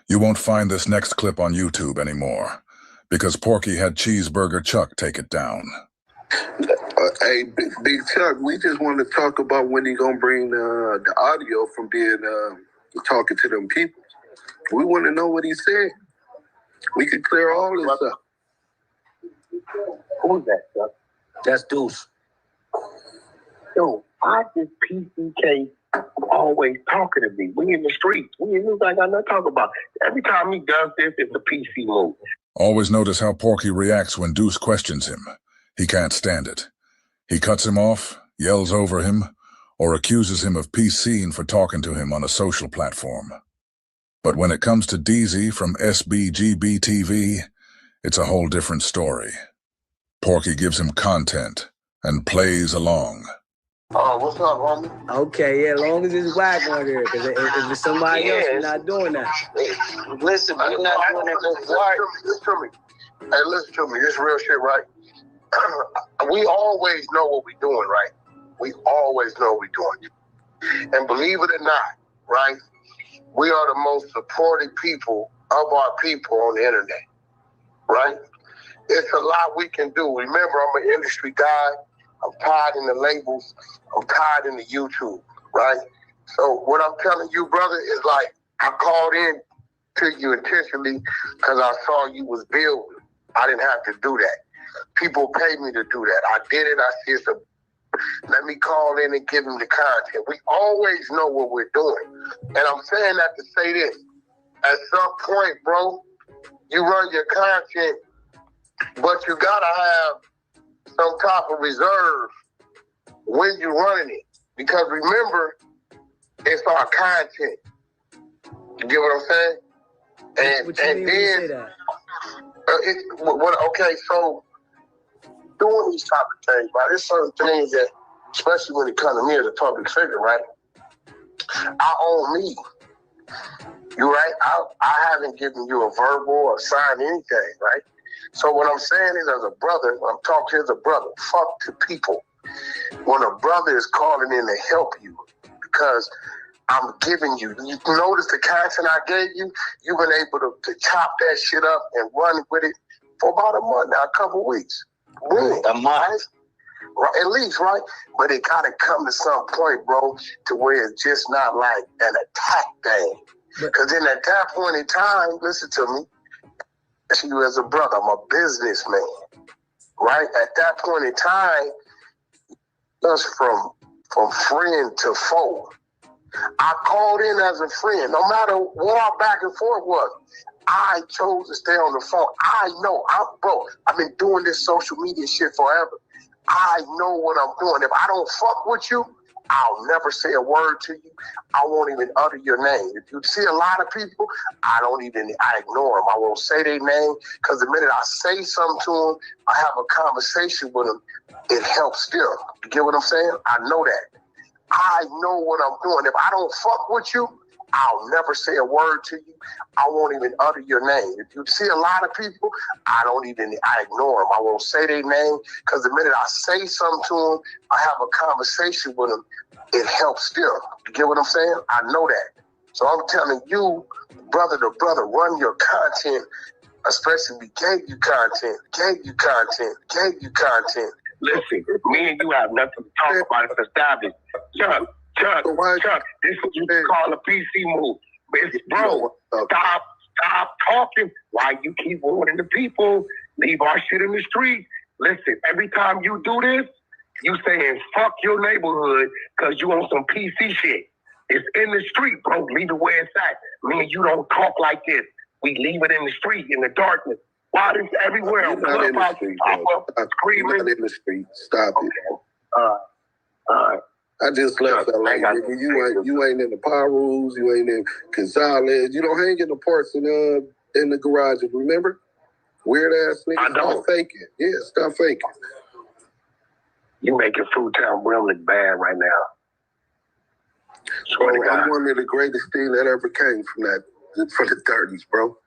You won't find this next clip on YouTube anymore, because Porky had Cheeseburger Chuck take it down. Hey, Big Chuck, we just want to talk about when he gonna bring the audio from being talking to them people. We want to know what he said. We could clear all this up. Who's that, Chuck? That's Deuce. Yo, I just PCK always talking to me. We in the streets. We in news. I got nothing to talk about. Every time he does this, it's a PC move. Always notice how Porky reacts when Deuce questions him. He can't stand it. He cuts him off, yells over him, or accuses him of PCing for talking to him on a social platform. But when it comes to DZ from SBGB TV, it's a whole different story. Porky gives him content and plays along. Oh, what's up, homie? Okay, yeah, as long as it's WACK100, because if it's somebody else, we're not doing that. Listen, we're not doing that. Listen to me. Hey, listen to me. This real shit, right? we always know what we're doing, right? We always know what we're doing. And believe it or not, right, we are the most supported people of our people on the internet, right? It's a lot we can do. Remember, I'm an industry guy. I'm tied in the labels. I'm tied in the YouTube, right? So what I'm telling you, brother, is like, I called in to you intentionally because I saw you was building. I didn't have to do that. People pay me to do that. I did it. I said, let me call in and give them the content. We always know what we're doing. And I'm saying that to say this. At some point, bro, you run your content, but you got to have some type of reserve when you're running it. Because remember, it's our content. You get what I'm saying? And then, say that? Okay, so doing these type of things, right? There's certain things that, especially when it comes to me as a public figure, right? I own me. You right? I haven't given you a verbal or signed anything, right? So what I'm saying is, as a brother, when I'm talking as a brother, fuck to people. When a brother is calling in to help you, because I'm giving you notice the content I gave you, you've been able to chop that shit up and run with it for about a month now, a couple weeks. Boom, a month. Right? At least, right? But it gotta come to some point, bro, to where it's just not like an attack thing. Because then at that point in time, listen to me, you as a brother, I'm a businessman, right? At that point in time, just from friend to foe. I called in as a friend. No matter what our back and forth was, I chose to stay on the phone. I know, I've been doing this social media shit forever. I know what I'm doing. If I don't fuck with you, I'll never say a word to you. I won't even utter your name. If you see a lot of people, I ignore them. I won't say their name, because the minute I say something to them, I have a conversation with them, it helps still. You get what I'm saying? I know that. I know what I'm doing. If I don't fuck with you, I'll never say a word to you. I won't even utter your name. If you see a lot of people, I ignore them. I won't say their name, because the minute I say something to them, I have a conversation with them, it helps still. You get what I'm saying? I know that. So I'm telling you, brother to brother, run your content, especially we gave you content. Listen, me and you have nothing to talk about. It's established. Chuck, this is what you call a PC move. Bro, stop talking. Why you keep warning the people? Leave our shit in the street. Listen, every time you do this, you saying fuck your neighborhood because you on some PC shit. It's in the street, bro. Leave it where it's at. Me and you don't talk like this. We leave it in the street, in the darkness. Why is everywhere? You're not in the street, bro. You're not in the street. Stop it. I just left LA. You ain't in the power rules. You ain't in Gonzalez. You don't hang in the parts in the garages. Remember? Weird ass niggas. Stop faking. Yeah, stop faking. You making Fruitown Brim look bad right now. Bro, I'm one of the greatest things that ever came from the 30s, bro.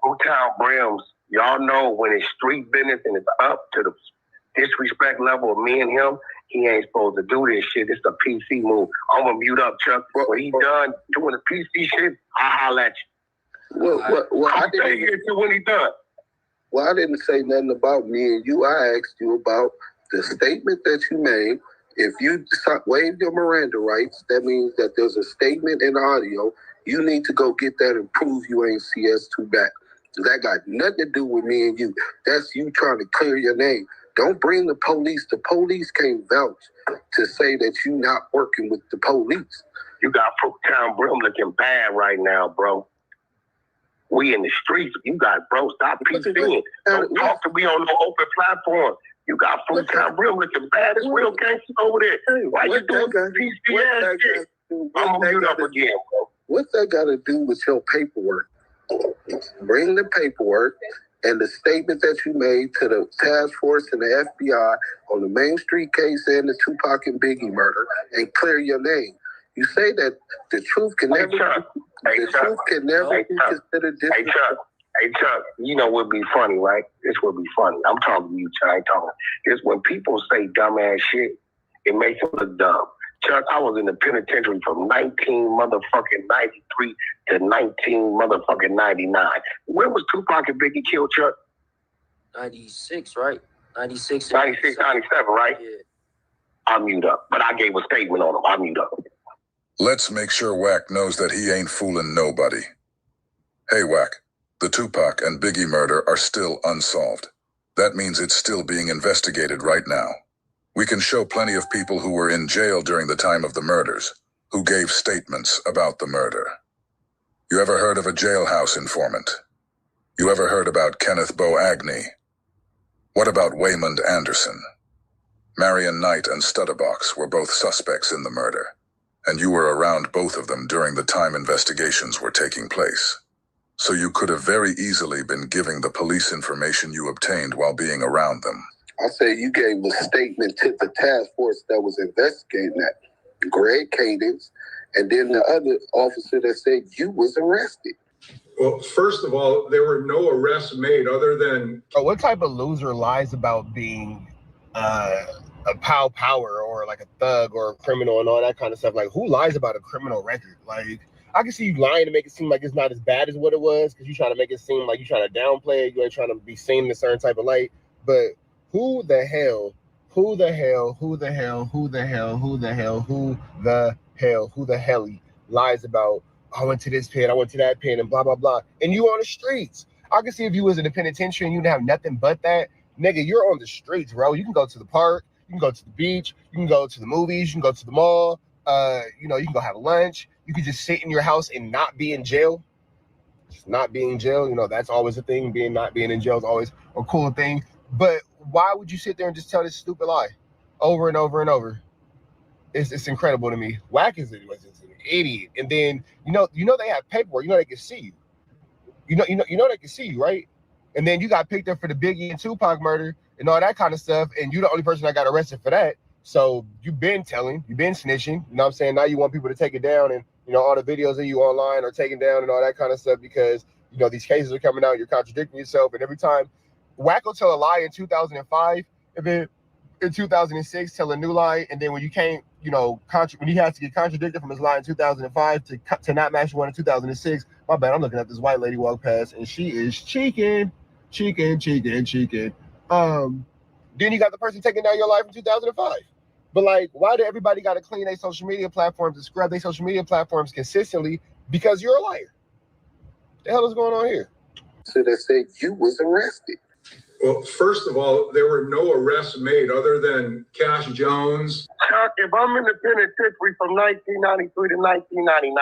Fruitown Brims. Y'all know when it's street business and it's up to the disrespect level of me and him, he ain't supposed to do this shit. It's a PC move. I'm going to mute up, Chuck. When he done doing the PC shit, I'll holler at you. Well, I didn't hear you when he done. Well, I didn't say nothing about me and you. I asked you about the statement that you made. If you waive your Miranda rights, that means that there's a statement in audio. You need to go get that and prove you ain't CS2 back. That got nothing to do with me and you. That's you trying to clear your name. Don't bring the police. The police can't vouch to say that you not working with the police. You got Fruitown Brim looking bad right now, bro. We in the streets. You got, bro, stop PCing. Don't talk to me on no open platform. You got Fruitown Brim looking bad. It's real gangsters over there. Why you doing PC ass shit? I'm going to mute up again, bro. What's that got to do with your paperwork? Bring the paperwork and the statement that you made to the task force and the FBI on the Main Street case and the Tupac and Biggie murder and clear your name. You say that the truth can never be considered. Hey, Chuck, you know what would be funny, right? This would be funny. I'm talking to you, Chuck. I ain't talking. It's when people say dumbass shit, it makes them look dumb. Chuck, I was in the penitentiary from 1993 to 1999. When was Tupac and Biggie killed, Chuck? 96, right? 96. 96, 97, right? Yeah. I'll mute up. But I gave a statement on him. I'll mute up. Let's make sure Wack knows that he ain't fooling nobody. Hey, Wack, the Tupac and Biggie murder are still unsolved. That means it's still being investigated right now. We can show plenty of people who were in jail during the time of the murders, who gave statements about the murder. You ever heard of a jailhouse informant? You ever heard about Kenneth Bo Agnew? What about Waymond Anderson? Marion Knight and Studderbox were both suspects in the murder, and you were around both of them during the time investigations were taking place. So you could have very easily been giving the police information you obtained while being around them. I said you gave a statement to the task force that was investigating that, Greg Cadence, and then the other officer that said you was arrested. Well, first of all, there were no arrests made other than... What type of loser lies about being a power or like a thug or a criminal and all that kind of stuff? Like, who lies about a criminal record? Like, I can see you lying to make it seem like it's not as bad as what it was, because you're trying to make it seem like you're trying to downplay it, you ain't trying to be seen in a certain type of light. But who the hell lies about, I went to this pen, I went to that pen, and blah, blah, blah. And you on the streets. I can see if you was in the penitentiary and you didn't have nothing but that. Nigga, you're on the streets, bro. You can go to the park, you can go to the beach, you can go to the movies, you can go to the mall, you can go have lunch. You can just sit in your house and not be in jail. Just not being in jail, that's always a thing. Not being in jail is always a cool thing. But why would you sit there and just tell this stupid lie over and over and over? It's incredible to me. Wack is an idiot. And then they have paperwork. They can see you. You know they can see you, right? And then you got picked up for the Biggie and Tupac murder and all that kind of stuff. And you're the only person that got arrested for that. So you've been telling, you've been snitching. You know what I'm saying? Now you want people to take it down, and all the videos of you online are taken down and all that kind of stuff because these cases are coming out. You're contradicting yourself, and every time Wack will tell a lie in 2005, and then in 2006 tell a new lie, and then when you can't, when he has to get contradicted from his lie in 2005 to not match one in 2006. My bad. I'm looking at this white lady walk past, and she is cheeking. Then you got the person taking down your life in 2005. But like, why do everybody got to clean their social media platforms and scrub their social media platforms consistently? Because you're a liar. The hell is going on here? So they said you was arrested. Well, first of all, there were no arrests made other than Cash Jones. Chuck, if I'm in the penitentiary from 1993 to 1999,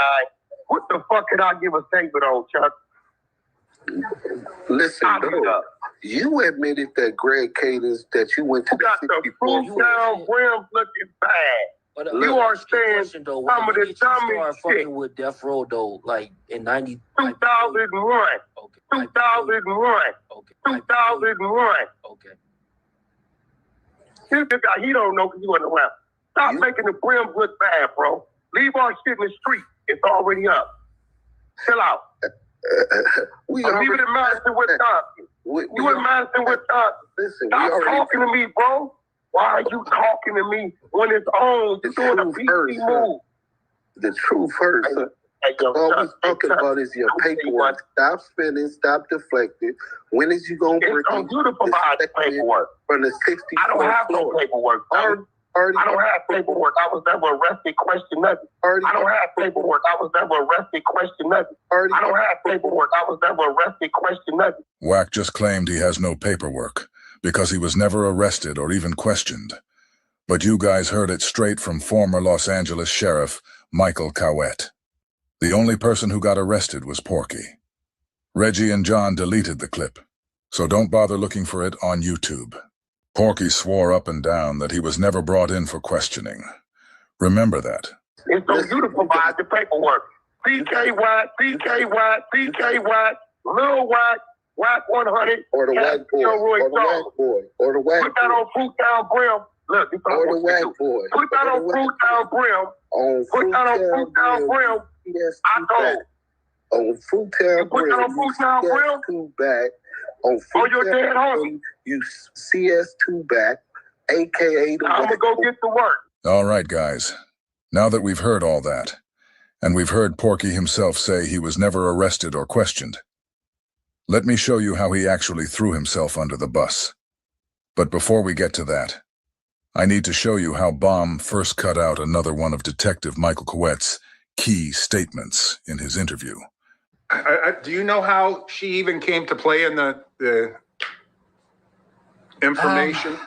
what the fuck could I give a statement on, Chuck? Listen, you admitted that Greg Cadence, that you went to got the fruit down rims looking bad. But, you are saying some of the dumbest shit. With Death Row, though, like in 2001. 2001. 2001. Okay. This guy, he don't know because he wasn't around. Stop making the brims look bad, bro. Leave our shit in the street. It's already up. Chill out. Leave it in Madison, Wisconsin. You in Madison, Wisconsin. Stop talking to me, bro. Why are you talking to me when it's on? You're doing a PC move. The truth hurts. All we're talking about is your paperwork. Stop spinning. Stop deflecting. When is you going to bring on you to provide the paperwork? From the 60s. I don't have no paperwork, bro. I don't have paperwork. I was never arrested, question nothing. I don't have paperwork. I was never arrested, question nothing. I don't have paperwork. I was never arrested, question nothing. Wack just claimed he has no paperwork because he was never arrested or even questioned. But you guys heard it straight from former Los Angeles Sheriff Michael Cowett. The only person who got arrested was Porky. Reggie and John deleted the clip, so don't bother looking for it on YouTube. Porky swore up and down that he was never brought in for questioning. Remember that. It's on you to provide the paperwork. PK Wack, Lil Wack, WACK100, or the Wack Boy, or the Wack Boy, or the Wack Boy. Put that on Fruit Down Brim. Look, or the Wack Boy. Put that on Fruit Down Brim. Put that on Fruit Down Brim. Yes, I told. On Fruitown Grill, you CS2 back. On Fruitown Grill, you CS2 back, a.k.a. the I'm going to go get to work. All right, guys. Now that we've heard all that, and we've heard Porky himself say he was never arrested or questioned, let me show you how he actually threw himself under the bus. But before we get to that, I need to show you how Bomb first cut out another one of Detective Michael Coette's key statements in his interview. Do you know how she even came to play in the information?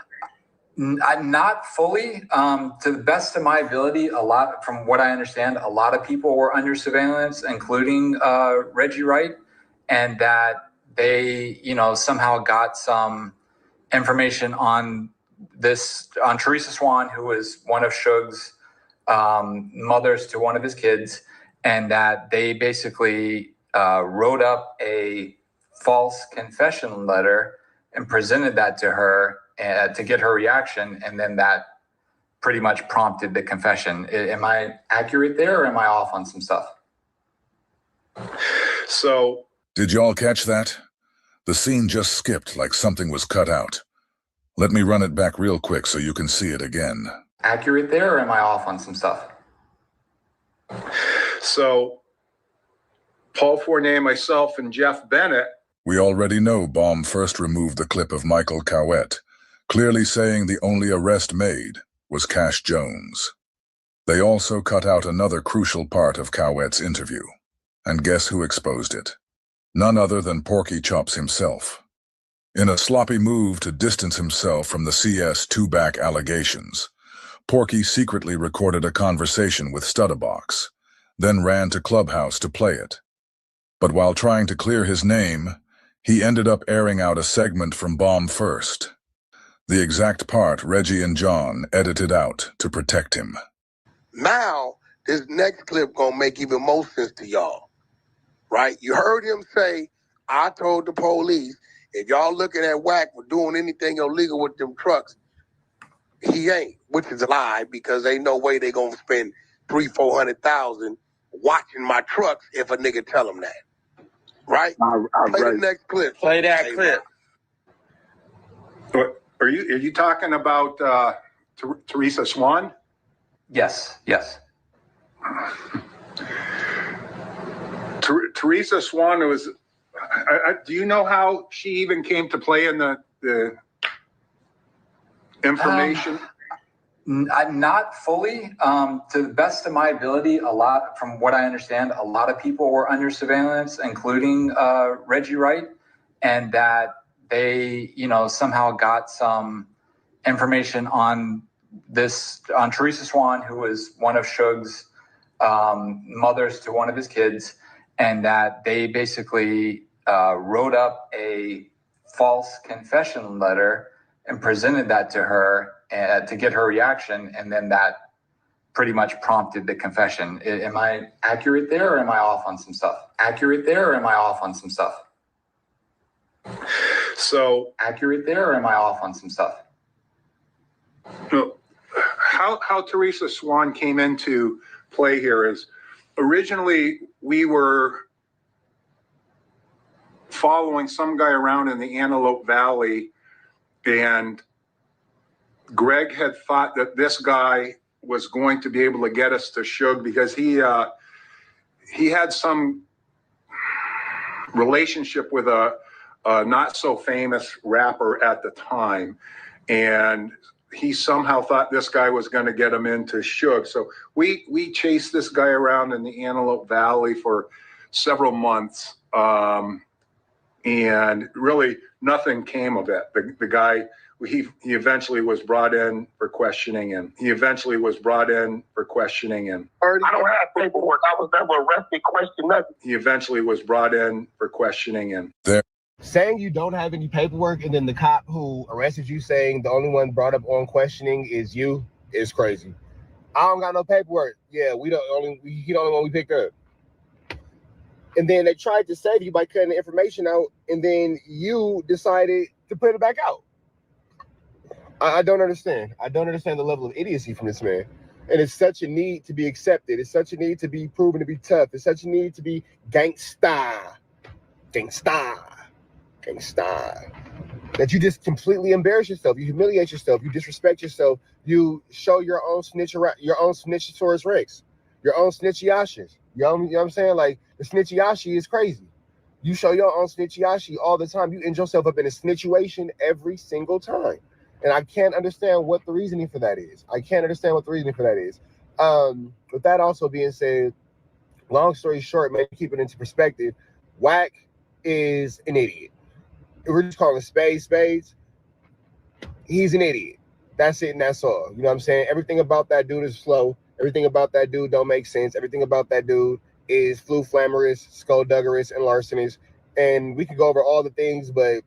Not fully. To the best of my ability, from what I understand, a lot of people were under surveillance, including Reggie Wright, and that they, somehow got some information on Teresa Swan, who was one of Suge's mothers to one of his kids, and that they basically wrote up a false confession letter and presented that to her to get her reaction, and then that pretty much prompted the confession. Am I accurate there, or am I off on some stuff? So, did y'all catch that? The scene just skipped like something was cut out. Let me run it back real quick so you can see it again. Accurate there, or am I off on some stuff? So, Paul Fournier, myself, and Jeff Bennett. We already know Bomb first removed the clip of Michael Coette, clearly saying the only arrest made was Cash Jones. They also cut out another crucial part of Coette's interview. And guess who exposed it? None other than Porky Chops himself. In a sloppy move to distance himself from the CS2 back allegations, Porky secretly recorded a conversation with Studdabox, then ran to Clubhouse to play it. But while trying to clear his name, he ended up airing out a segment from Bomb first. The exact part Reggie and John edited out to protect him. Now, this next clip gonna make even more sense to y'all, right? You heard him say, I told the police, if y'all looking at WACK for doing anything illegal with them trucks, he ain't, which is a lie, because ain't no way they gonna spend $300,000-$400,000 watching my trucks if a nigga tell them that. Right? Play the next clip. Play that clip. Are you talking about Teresa Swan? Yes. Teresa Swan was. Do you know how she even came to play in the information? Not fully. To the best of my ability, from what I understand, a lot of people were under surveillance, including Reggie Wright, and that they, somehow got some information on Teresa Swan, who was one of Suge's mothers to one of his kids, and that they basically wrote up a false confession letter and presented that to her to get her reaction, and then that pretty much prompted the confession. Am I accurate there, or am I off on some stuff? So, accurate there, or am I off on some stuff? How Teresa Swan came into play here is, originally we were following some guy around in the Antelope Valley, and Greg had thought that this guy was going to be able to get us to Suge because he had some relationship with a not so famous rapper at the time, and he somehow thought this guy was going to get him into Suge. So we chased this guy around in the Antelope Valley for several months, and really nothing came of it. The guy, he eventually was brought in for questioning, and I don't have paperwork. I was never arrested, questioned, nothing. He eventually was brought in for questioning, and saying you don't have any paperwork, and then the cop who arrested you saying the only one brought up on questioning is you, is crazy. I don't got no paperwork. Yeah, he the only one we picked up. And then they tried to save you by cutting the information out, and then you decided to put it back out. I don't understand. I don't understand the level of idiocy from this man. And it's such a need to be accepted. It's such a need to be proven to be tough. It's such a need to be gangsta, that you just completely embarrass yourself. You humiliate yourself. You disrespect yourself. You show your own snitchosaurus rex, your own snitchiashis. You know what I'm saying? Like, the snitchiashi is crazy. You show your own snitchiashi all the time. You end yourself up in a snitchuation every single time. And I can't understand what the reasoning for that is. With that also being said, long story short, man, keep it into perspective. WACK is an idiot. We're just calling spades. He's an idiot. That's it and that's all. You know what I'm saying? Everything about that dude is slow. Everything about that dude don't make sense. Everything about that dude is flamorous, skullduggerous, and larcenous. And we could go over all the things, but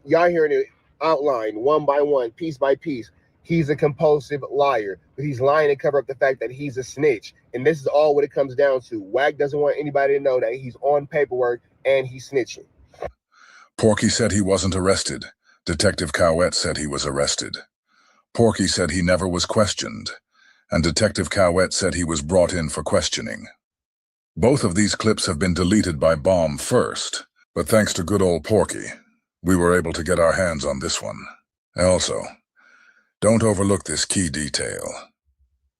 y'all hearing it outlined one by one, piece by piece. He's a compulsive liar, but he's lying to cover up the fact that he's a snitch. And this is all what it comes down to. WACK doesn't want anybody to know that he's on paperwork and he's snitching. Porky said he wasn't arrested. Detective Cowett said he was arrested. Porky said he never was questioned, and Detective Cowett said he was brought in for questioning. Both of these clips have been deleted by Bomb first, but thanks to good old Porky, we were able to get our hands on this one. Also, don't overlook this key detail.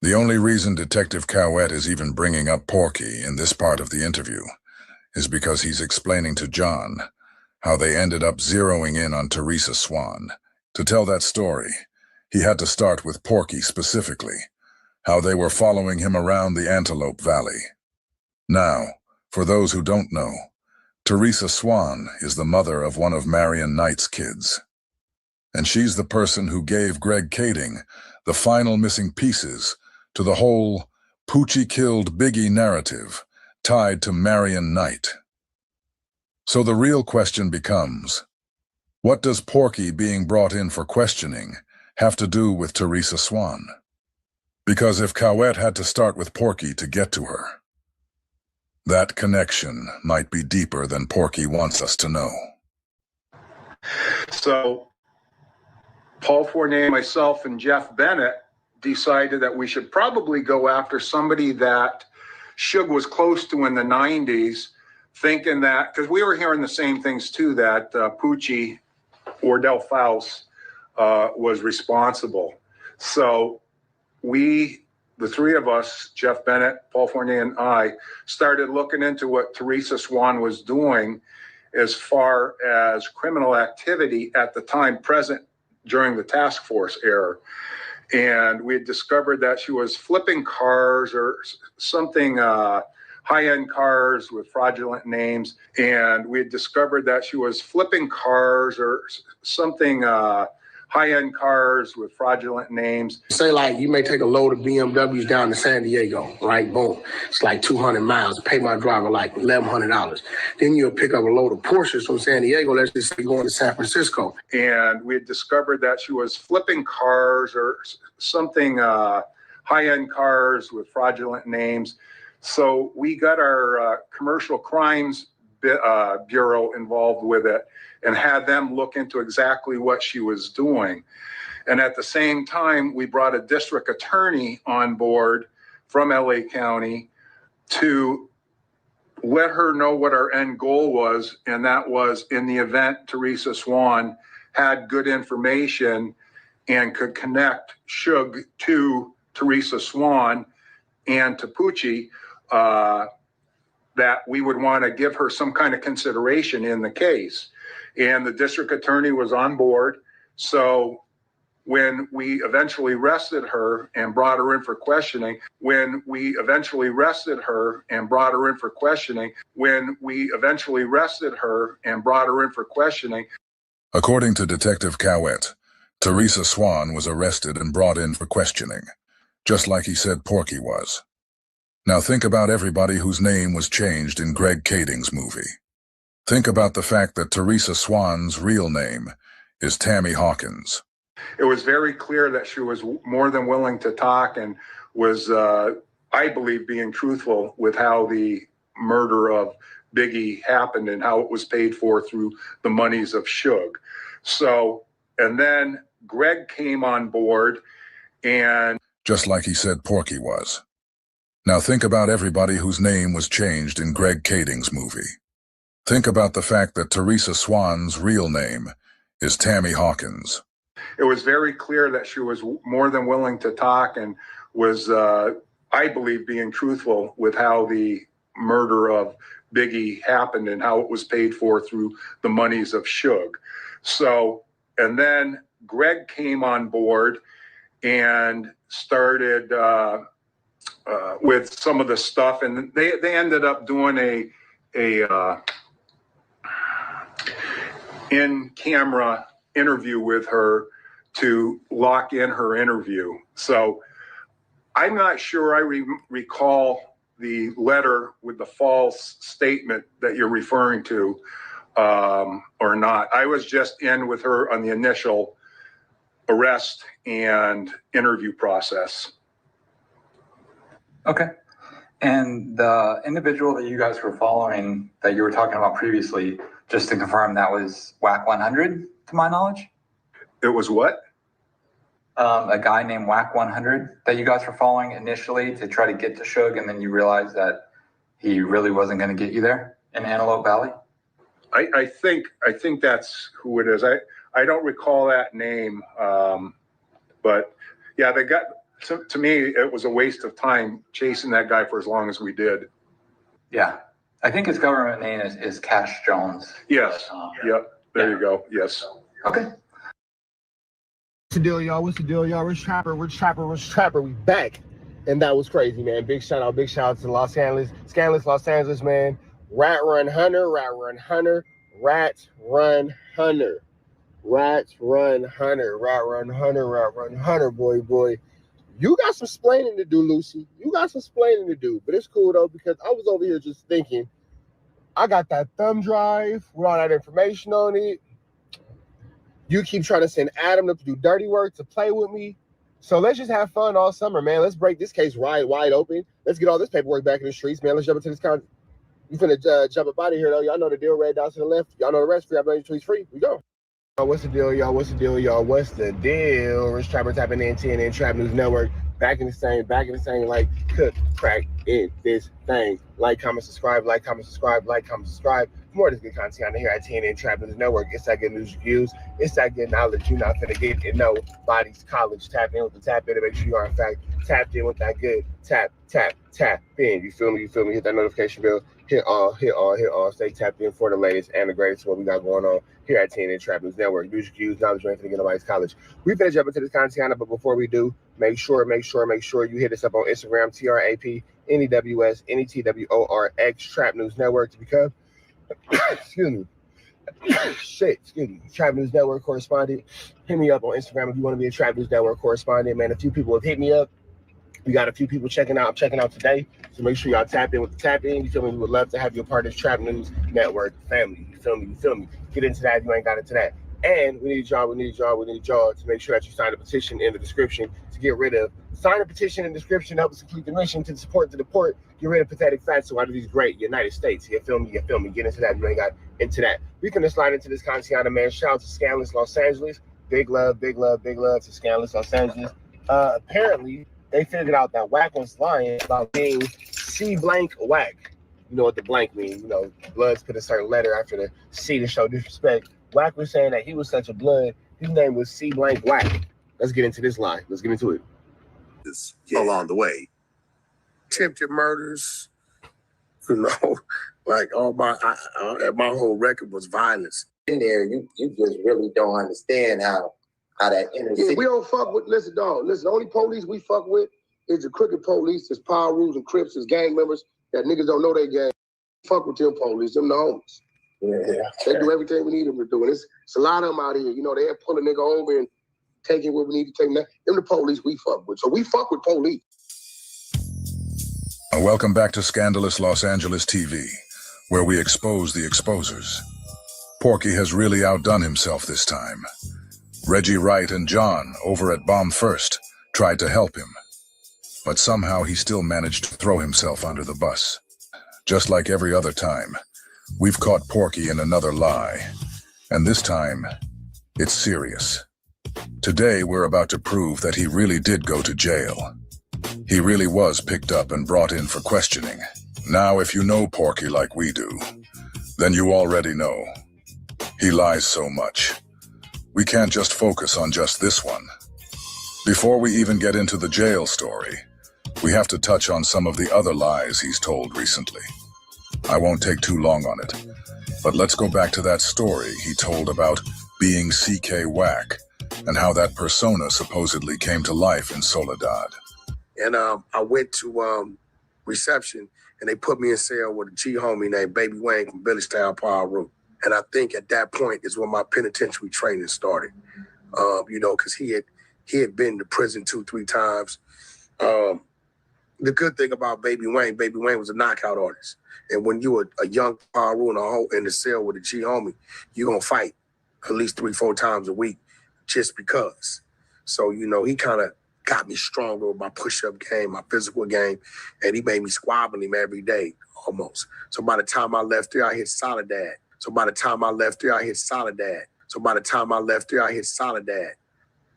The only reason Detective Cowett is even bringing up Porky in this part of the interview is because he's explaining to John how they ended up zeroing in on Teresa Swan. To tell that story, he had to start with Porky specifically, how they were following him around the Antelope Valley. Now, for those who don't know, Teresa Swan is the mother of one of Marion Knight's kids. And she's the person who gave Greg Kading the final missing pieces to the whole Poochie killed Biggie narrative tied to Marion Knight. So the real question becomes, what does Porky being brought in for questioning have to do with Teresa Swan? Because if Cowett had to start with Porky to get to her, that connection might be deeper than Porky wants us to know. So Paul Fournier, myself, and Jeff Bennett decided that we should probably go after somebody that Suge was close to in the 90s, thinking that, because we were hearing the same things too, that Poochie Wardell Faust was responsible. So we, the three of us, Jeff Bennett, Paul Fournier, and I, started looking into what Teresa Swan was doing as far as criminal activity at the time present during the task force era. And we had discovered that she was flipping cars or something, high-end cars with fraudulent names. And we had discovered that she was flipping cars or something, high-end cars with fraudulent names. Say like you may take a load of BMWs down to San Diego, right? Boom. It's like 200 miles. Pay my driver like $1,100. Then you'll pick up a load of Porsches from San Diego. Let's just say going to San Francisco. And we had discovered that she was flipping cars or something, high-end cars with fraudulent names. So we got our commercial crimes bureau involved with it and had them look into exactly what she was doing. And at the same time, we brought a district attorney on board from LA County to let her know what our end goal was. And that was, in the event Teresa Swan had good information and could connect Suge to Teresa Swan and to Poochie, that we would want to give her some kind of consideration in the case. And the district attorney was on board. So when we eventually arrested her and brought her in for questioning, According to Detective Cowett, Teresa Swan was arrested and brought in for questioning, just like he said Porky was. Now think about everybody whose name was changed in Greg Kading's movie. Think about the fact that Teresa Swan's real name is Tammy Hawkins. It was very clear that she was more than willing to talk and was, I believe, being truthful with how the murder of Biggie happened and how it was paid for through the monies of Suge. So, and then Greg came on board and just like he said Porky was. Now think about everybody whose name was changed in Greg Kading's movie. Think about the fact that Teresa Swan's real name is Tammy Hawkins. It was very clear that she was more than willing to talk and was, I believe, being truthful with how the murder of Biggie happened and how it was paid for through the monies of Suge. So, and then Greg came on board and started with some of the stuff, and they ended up doing a in-camera interview with her to lock in her interview. So I'm not sure I recall the letter with the false statement that you're referring to or not. I was just in with her on the initial arrest and interview process. Okay. And the individual that you guys were following that you were talking about previously, just to confirm, that was WACK100, to my knowledge? It was what? A guy named WACK100 that you guys were following initially to try to get to Suge, and then you realized that he really wasn't going to get you there in Antelope Valley? I think that's who it is. I don't recall that name, but yeah, they got to me. It was a waste of time chasing that guy for as long as we did. Yeah, I think his government name is Cash Jones. Yes. Yep. There you go. Yes. Okay. What's the deal, y'all? What's the deal, y'all? Rich Trapper. We back. And that was crazy, man. Big shout out to Los Angeles. Scandalous Los Angeles, man. Rat Run Hunter, boy. You got some splaining to do, Lucy. You got some splaining to do. But it's cool, though, because I was over here just thinking, I got that thumb drive with all that information on it. You keep trying to send Adam to do dirty work to play with me. So let's just have fun all summer, man. Let's break this case wide open. Let's get all this paperwork back in the streets, man. Let's jump into this con. You finna jump up out of here, though. Y'all know the deal. Red dots to the left. Y'all know the rest. Free uploading tweets free. We go. What's the deal, y'all? What's the deal? Rich Trapper tapping in TNN Trap News Network. Back in the same, like cook, crack in this thing. Like, comment, subscribe. For more of this good content out here at TNN Trap News Network. It's that good news reviews. It's that good knowledge you're not finna get in nobody's college. Tap in with the tap in to make sure you are in fact tapped in with that good tap in. You feel me? Hit that notification bell. Hit all. Stay tapped in for the latest and the greatest what we got going on here at TNN Trap News Network. News reviews, knowledge you ain't finna get nobody's college. We finna jump into this content, but before we do, make sure you hit us up on Instagram, TRAPNEWS NETWORX Trap News Network to become Trap News Network correspondent. Hit me up on Instagram if you want to be a Trap News Network correspondent, man. A few people have hit me up. We got a few people checking out. I'm checking out today. So make sure y'all tap in with the tap in. You feel me? We would love to have you a part of this Trap News Network family. You feel me? Get into that if you ain't got into that. And we need y'all to make sure that you sign a petition in the description to get rid of. Sign a petition in the description to help us complete the mission to support the deport. Get rid of pathetic facts so out of these great United States. You feel me? Get into that if you ain't got into that. We can slide into this content, man. Shout out to Scandalous Los Angeles. Big love to Scandalous Los Angeles. Apparently, they figured out that Wack was lying about being C blank Wack. You know what the blank means. You know, Bloods put a certain letter after the C to show disrespect. Wack was saying that he was such a blood, his name was C blank Wack. Let's get into this lie. Let's get into it. Along the way. Attempted murders, you know, like all my whole record was violence. In there, you just really don't understand how that inner city. We don't fuck with, listen, the only police we fuck with is the crooked police, there's power rules and crips, there's gang members that niggas don't know they gang. Fuck with them police, them the homies. Yeah. They do everything we need them to do. And it's a lot of them out here, you know, they'll pull a nigga over and taking what we need to take. Them the police we fuck with. So we fuck with police. Welcome back to Scandalous Los Angeles TV, where we expose the exposers. Porky has really outdone himself this time. Reggie Wright and John, over at Bomb First, tried to help him. But somehow he still managed to throw himself under the bus. Just like every other time, we've caught Porky in another lie. And this time, it's serious. Today, we're about to prove that he really did go to jail. He really was picked up and brought in for questioning. Now, if you know Porky like we do, then you already know. He lies so much. We can't just focus on just this one. Before we even get into the jail story, we have to touch on some of the other lies he's told recently. I won't take too long on it, but let's go back to that story he told about being CK WACK and how that persona supposedly came to life in Soledad. And I went to reception, and they put me in cell with a G homie named Baby Wayne from Villagetown, Paru. And I think at that point is when my penitentiary training started. Because he had been to prison 2-3 times. The good thing about Baby Wayne was a knockout artist. And when you were a young Paru in the cell with a G homie, you're gonna fight at least 3-4 times a week just because. So, he kind of got me stronger with my push-up game, my physical game, and he made me squabbling him every day, almost. So by the time I left there, I hit Soledad.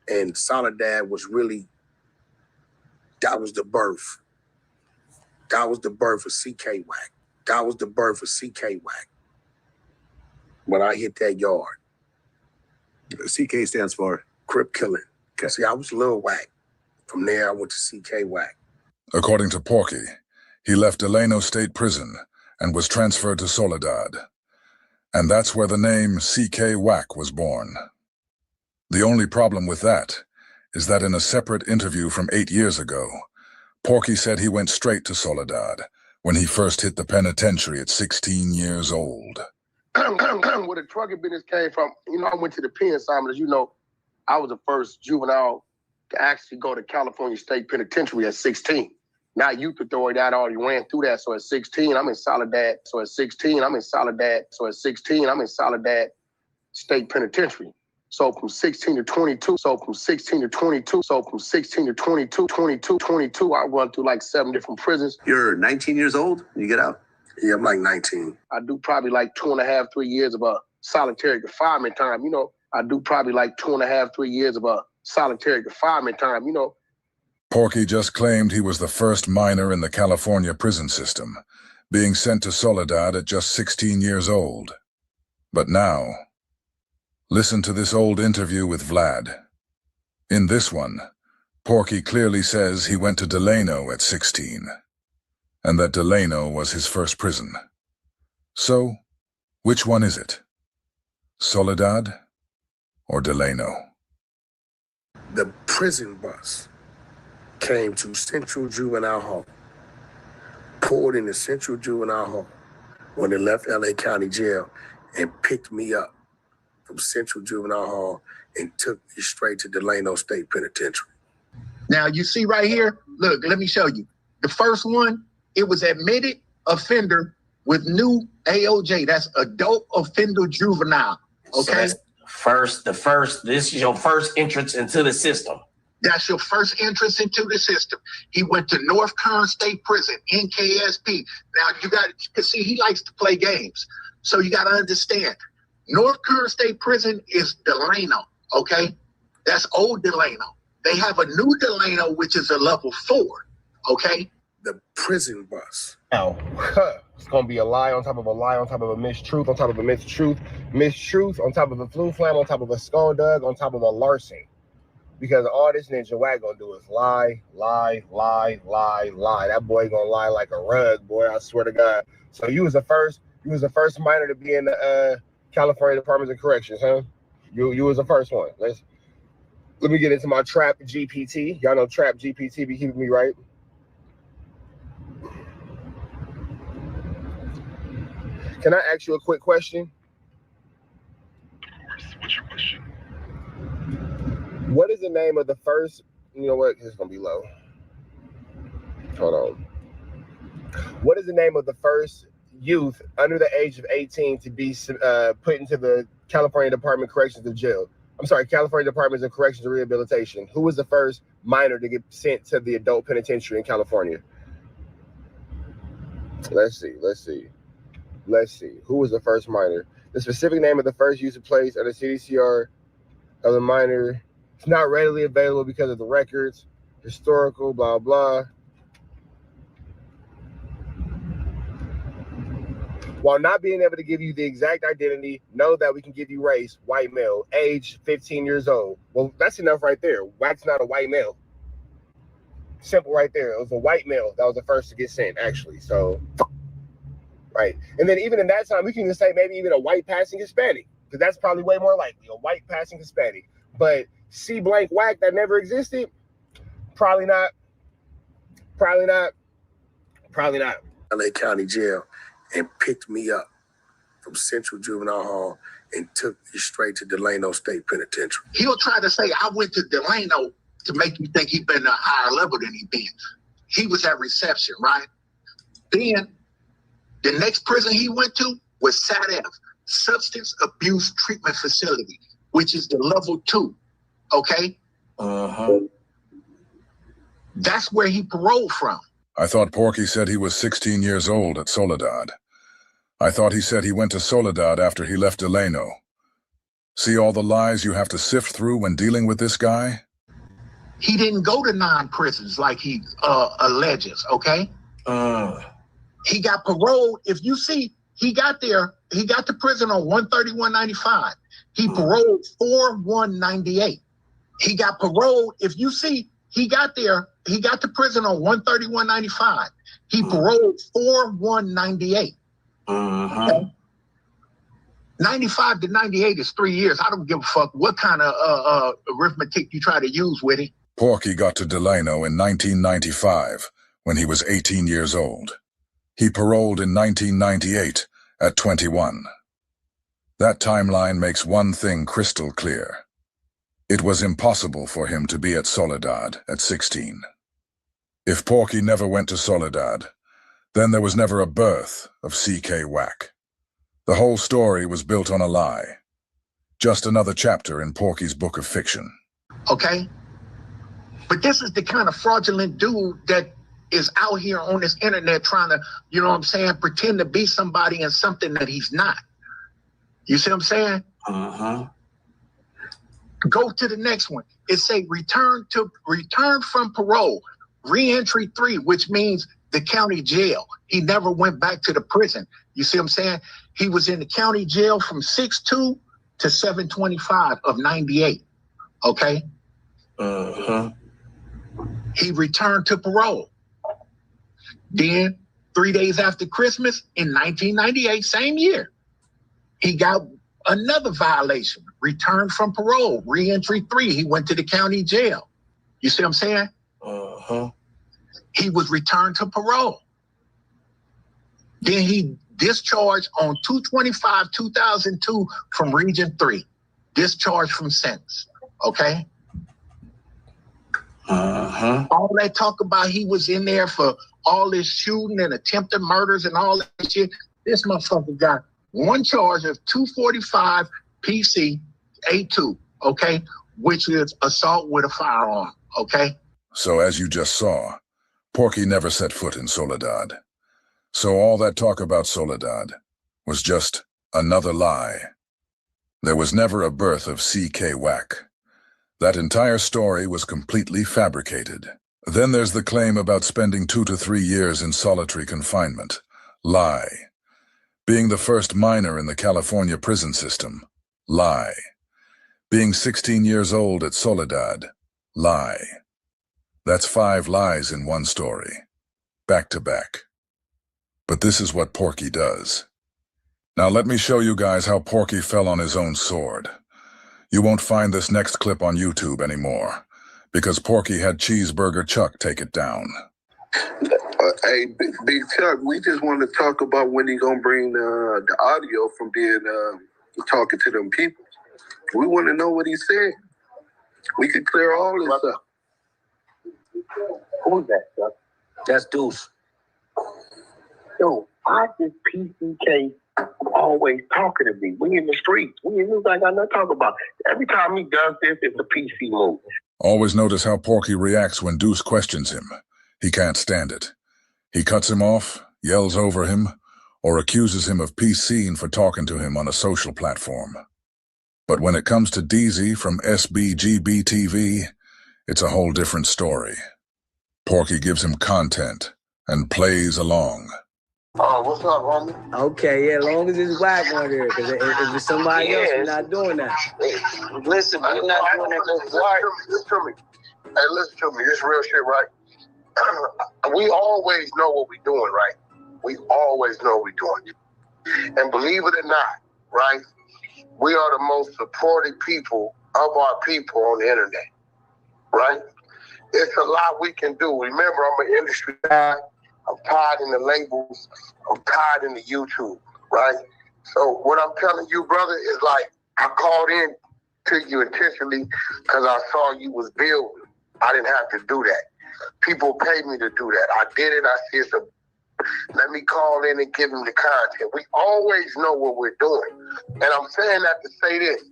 And Soledad was really, that was the birth. That was the birth of CK WACK. When I hit that yard. CK stands for? Crip killing. Okay. See, I was Lil Wack. From there, I went to CK WACK. According to Porky, he left Delano State Prison and was transferred to Soledad. And that's where the name CK WACK was born. The only problem with that is that in a separate interview from 8 years ago, Porky said he went straight to Soledad when he first hit the penitentiary at 16 years old. Where the trucking business came from, I went to the pen, Simon. As you know, I was the first juvenile to actually go to California State Penitentiary at 16. Not youth authority, I already ran through that. So at 16, I'm in Soledad. I'm in Soledad State Penitentiary. So from 16 to 22, I run through like 7 different prisons. You're 19 years old when you get out? Yeah, I'm like 19. I do probably like 2.5, 3 years of solitary confinement time. Porky just claimed he was the first minor in the California prison system, being sent to Soledad at just 16 years old. But now, listen to this old interview with Vlad. In this one, Porky clearly says he went to Delano at 16, and that Delano was his first prison. So, which one is it? Soledad or Delano? The prison bus came to Central Juvenile Hall, pulled into Central Juvenile Hall when they left LA County Jail and picked me up from Central Juvenile Hall and took me straight to Delano State Penitentiary. Now you see right here, look, let me show you. The first one, it was admitted offender with new AOJ. That's adult offender juvenile. Okay. So this is your first entrance into the system. That's your first entrance into the system. He went to North Kern State Prison, NKSP. Now you got to see, he likes to play games. So you got to understand, North Kern State Prison is Delano, okay? That's old Delano. They have a new Delano, which is a level 4, okay? The prison bus. Now, it's going to be a lie on top of a lie on top of a mistruth on top of a mistruth, mistruth on top of a flu flam on top of a skulldug on top of a larceny. Because all this Ninja Wack gonna do is lie. That boy gonna lie like a rug, boy. I swear to God. So you was the first minor to be in the California Department of Corrections, huh? You was the first one. Let me get into my Trap GPT. Y'all know Trap GPT be keeping me right. Can I ask you a quick question? What's your question? What is the name of the first, you know what, it's gonna be low. Hold on. What is the name of the first youth under the age of 18 to be put into the California Department of Corrections of Jail? I'm sorry, California Department of Corrections and Rehabilitation. Who was the first minor to get sent to the adult penitentiary in California? Let's see. Who was the first minor? The specific name of the first user placed at the CDCR of the minor is not readily available because of the records historical, blah, blah. While not being able to give you the exact identity, know that we can give you race, white male, age 15 years old. Well, that's enough right there. Wack's not a white male. Simple right there. It was a white male that was the first to get sent, actually. So, right. And then even in that time, we can just say maybe even a white passing Hispanic, because that's probably way more likely, a white passing Hispanic. But C blank Wack that never existed, probably not. Probably not. Probably not. LA County Jail and picked me up from Central Juvenile Hall and took me straight to Delano State Penitentiary. He'll try to say, I went to Delano to make you think he'd been a higher level than he been. He was at reception, right? Then the next prison he went to was SADF, Substance Abuse Treatment Facility, which is the level 2, okay? That's where he paroled from. I thought Porky said he was 16 years old at Soledad. I thought he said he went to Soledad after he left Delano. See all the lies you have to sift through when dealing with this guy? He didn't go to 9 prisons like he alleges, okay? He got paroled. If you see, he got there, he got to prison on 131.95. He paroled 4/1/98. He got paroled. If you see, he got there, he got to prison on 131.95. He paroled 4/1/98. Okay? 95 to 98 is 3 years. I don't give a fuck what kind of arithmetic you try to use with it. Porky got to Delano in 1995 when he was 18 years old. He paroled in 1998 at 21. That timeline makes one thing crystal clear. It was impossible for him to be at Soledad at 16. If Porky never went to Soledad, then there was never a birth of C.K. Wack. The whole story was built on a lie. Just another chapter in Porky's book of fiction. Okay? But this is the kind of fraudulent dude that is out here on this internet trying to, you know what I'm saying, pretend to be somebody and something that he's not. You see what I'm saying? Go to the next one. It say return from parole, re-entry 3, which means the county jail. He never went back to the prison. You see what I'm saying? He was in the county jail from 6/2 to 7/25 of 98. Okay? He returned to parole. Then 3 days after Christmas in 1998, same year, he got another violation, returned from parole, re-entry 3. He went to the county jail. You see what I'm saying? He was returned to parole. Then he discharged on 2/25/2002 from Region 3. Discharged from sentence. Okay? All that talk about he was in there for all this shooting and attempted murders and all that shit. This motherfucker got one charge of 245 PC A2, okay? Which is assault with a firearm, okay? So as you just saw, Porky never set foot in Soledad. So all that talk about Soledad was just another lie. There was never a birth of C.K. Wack. That entire story was completely fabricated. Then there's the claim about spending 2 to 3 years in solitary confinement. Lie. Being the first minor in the California prison system. Lie. Being 16 years old at Soledad. Lie. That's 5 lies in one story. Back to back. But this is what Porky does. Now let me show you guys how Porky fell on his own sword. You won't find this next clip on YouTube anymore, because Porky had Cheeseburger Chuck take it down. Hey, Big Chuck, we just want to talk about when he gonna bring the audio from being talking to them people. We want to know what he said. We could clear all this up. Who's that, Chuck? That's Deuce. Yo, I just PCK always talking to me. We in the streets. We in this. I got nothing to talk about. Every time he does this, it's a PC move. Always notice how Porky reacts when Deuce questions him. He can't stand it. He cuts him off, yells over him, or accuses him of PCing for talking to him on a social platform. But when it comes to DZ from SBGB TV, it's a whole different story. Porky gives him content and plays along. Oh, what's up, homie? Okay, yeah, as long as it's WACK100, because if it's somebody else, we're not doing that. Listen, we're not doing that. Listen to me. Hey, listen to me. This real shit, right? We always know what we're doing, right? We always know what we're doing. And believe it or not, right? We are the most supported people of our people on the internet, right? It's a lot we can do. Remember, I'm an industry guy. I'm tied in the labels. I'm tied in the YouTube, right? So what I'm telling you, brother, is like, I called in to you intentionally because I saw you was building. I didn't have to do that. People paid me to do that. I did it. I said, let me call in and give them the content. We always know what we're doing. And I'm saying that to say this.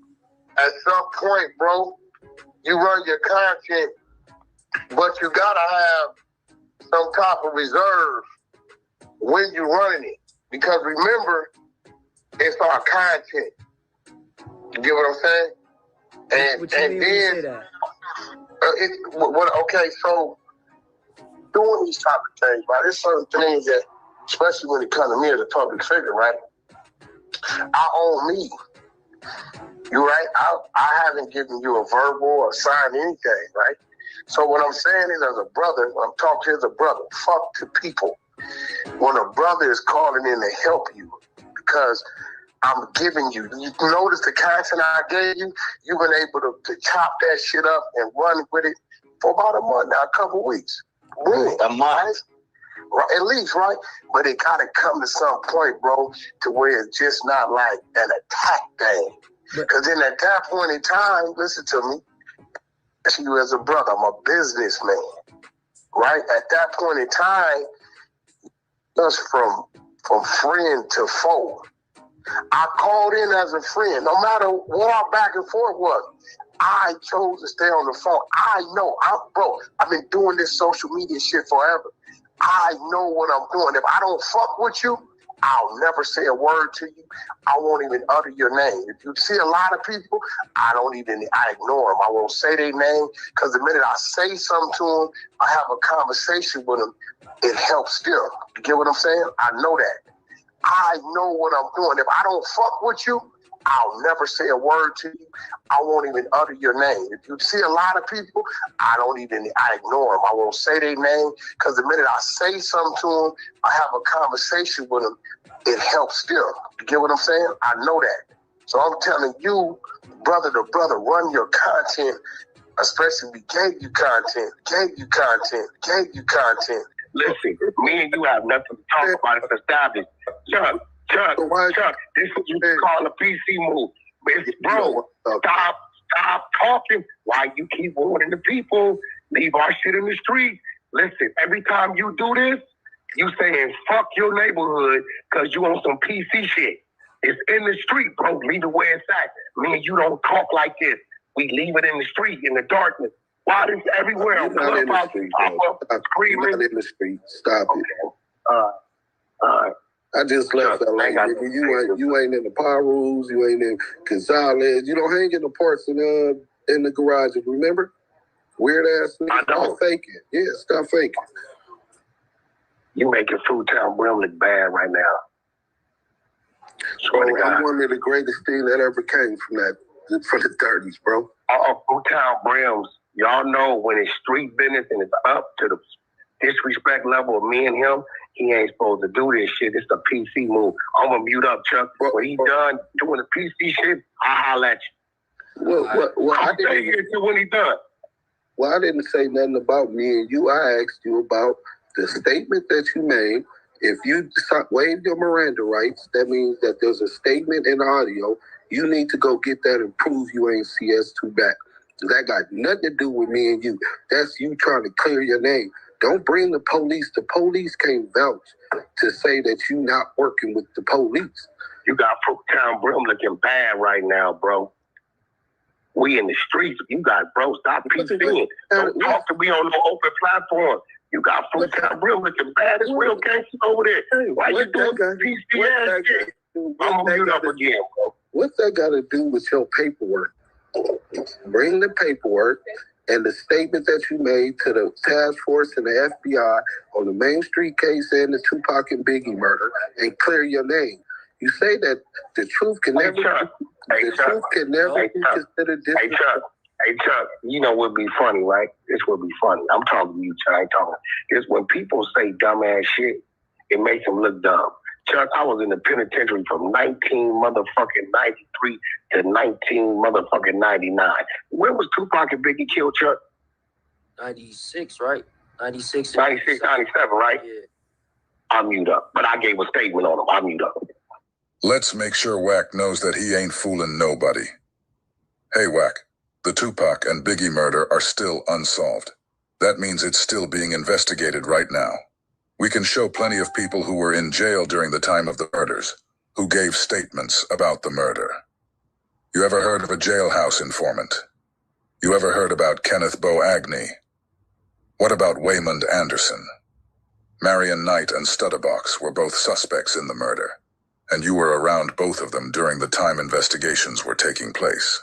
At some point, bro, you run your content, but you gotta have some type of reserve when you're running it. Because remember, it's our content. You get what I'm saying? And What you mean when you say that? Okay, so doing these type of things, right? There's certain things that, especially when it comes to me as a public figure, right? I own me. You right? I haven't given you a verbal or signed anything, right? So what I'm saying is, as a brother, when I'm talking as a brother, fuck to people. When a brother is calling in to help you, because I'm giving you notice the content I gave you, you've been able to chop that shit up and run with it for about a month now, a couple weeks. Really? A month. Right? At least, right? But it gotta come to some point, bro, to where it's just not like an attack thing. Because then at that point in time, listen to me, you as a brother, I'm a businessman, right? At that point in time, just from friend to foe. I called in as a friend. No matter what our back and forth was, I chose to stay on the phone. I know, I've been doing this social media shit forever. I know what I'm doing. If I don't fuck with you, I'll never say a word to you. I won't even utter your name. If you see a lot of people, I ignore them. I won't say their name, because the minute I say something to them, I have a conversation with them, it helps still. You get what I'm saying? I know that. I know what I'm doing. If I don't fuck with you, I'll never say a word to you. I won't even utter your name. If you see a lot of people, I ignore them. I won't say their name, because the minute I say something to them, I have a conversation with them, it helps still. You get what I'm saying? I know that. So I'm telling you, brother to brother, run your content, especially we gave you content. Listen, me and you have nothing to talk about. It's established. Chuck, this is what you call a PC move. Bro, stop talking. Why you keep warning the people? Leave our shit in the street. Listen, every time you do this, you saying fuck your neighborhood because you on some PC shit. It's in the street, bro. Leave it where it's at. Me and you don't talk like this. We leave it in the street, in the darkness. Why is everywhere? You're not in the street, Screaming. You're not in the street. Stop it. I just left LA. You ain't in the power rules. You ain't in Gonzalez. You don't hang in the parts in the garages. Remember? Weird ass nigga. I don't. Stop faking. Yeah, stop faking. You making Food Town Brim look bad right now. Bro, I'm one of the greatest things that ever came from the 30s, bro. Food Town Brims. Y'all know when it's street business and it's up to the disrespect level of me and him, he ain't supposed to do this shit. It's a PC move. I'm gonna mute up, Chuck. When he done doing the PC shit, I'll holler at you. I'll stay here till when he done. Well, I didn't say nothing about me and you. I asked you about the statement that you made. If you waive your Miranda rights, that means that there's a statement in audio. You need to go get that and prove you ain't CS2 back. That got nothing to do with me and you. That's you trying to clear your name. Don't bring the police. The police can't vouch to say that you not working with the police. You got Food Town Brim looking bad right now, bro. We in the streets. You got, bro, stop PCing. Don't talk to me on no open platform. You got Food Town Brim looking bad. It's real gangsters over there. Why you doing PC ass shit? I'm gonna mute up again, bro. What's that got to do with your paperwork? Bring the paperwork and the statement that you made to the task force and the FBI on the Main Street case and the Tupac and Biggie murder and clear your name. You say that the truth can never, truth can never be considered disrespectful. Hey, Chuck, you know what would be funny, right? This would be funny. I'm talking to you, Chuck. I ain't talking. It's when people say dumbass shit, it makes them look dumb. Chuck, I was in the penitentiary from 1993 to 1999. When was Tupac and Biggie killed, Chuck? 96, right? 96. 96, 97, right? Yeah. I'll mute up. But I gave a statement on him. I'll mute up. Let's make sure Wack knows that he ain't fooling nobody. Hey, Wack, the Tupac and Biggie murder are still unsolved. That means it's still being investigated right now. We can show plenty of people who were in jail during the time of the murders, who gave statements about the murder. You ever heard of a jailhouse informant? You ever heard about Kenneth Bo Agnew? What about Waymond Anderson? Marion Knight and Studderbox were both suspects in the murder, and you were around both of them during the time investigations were taking place.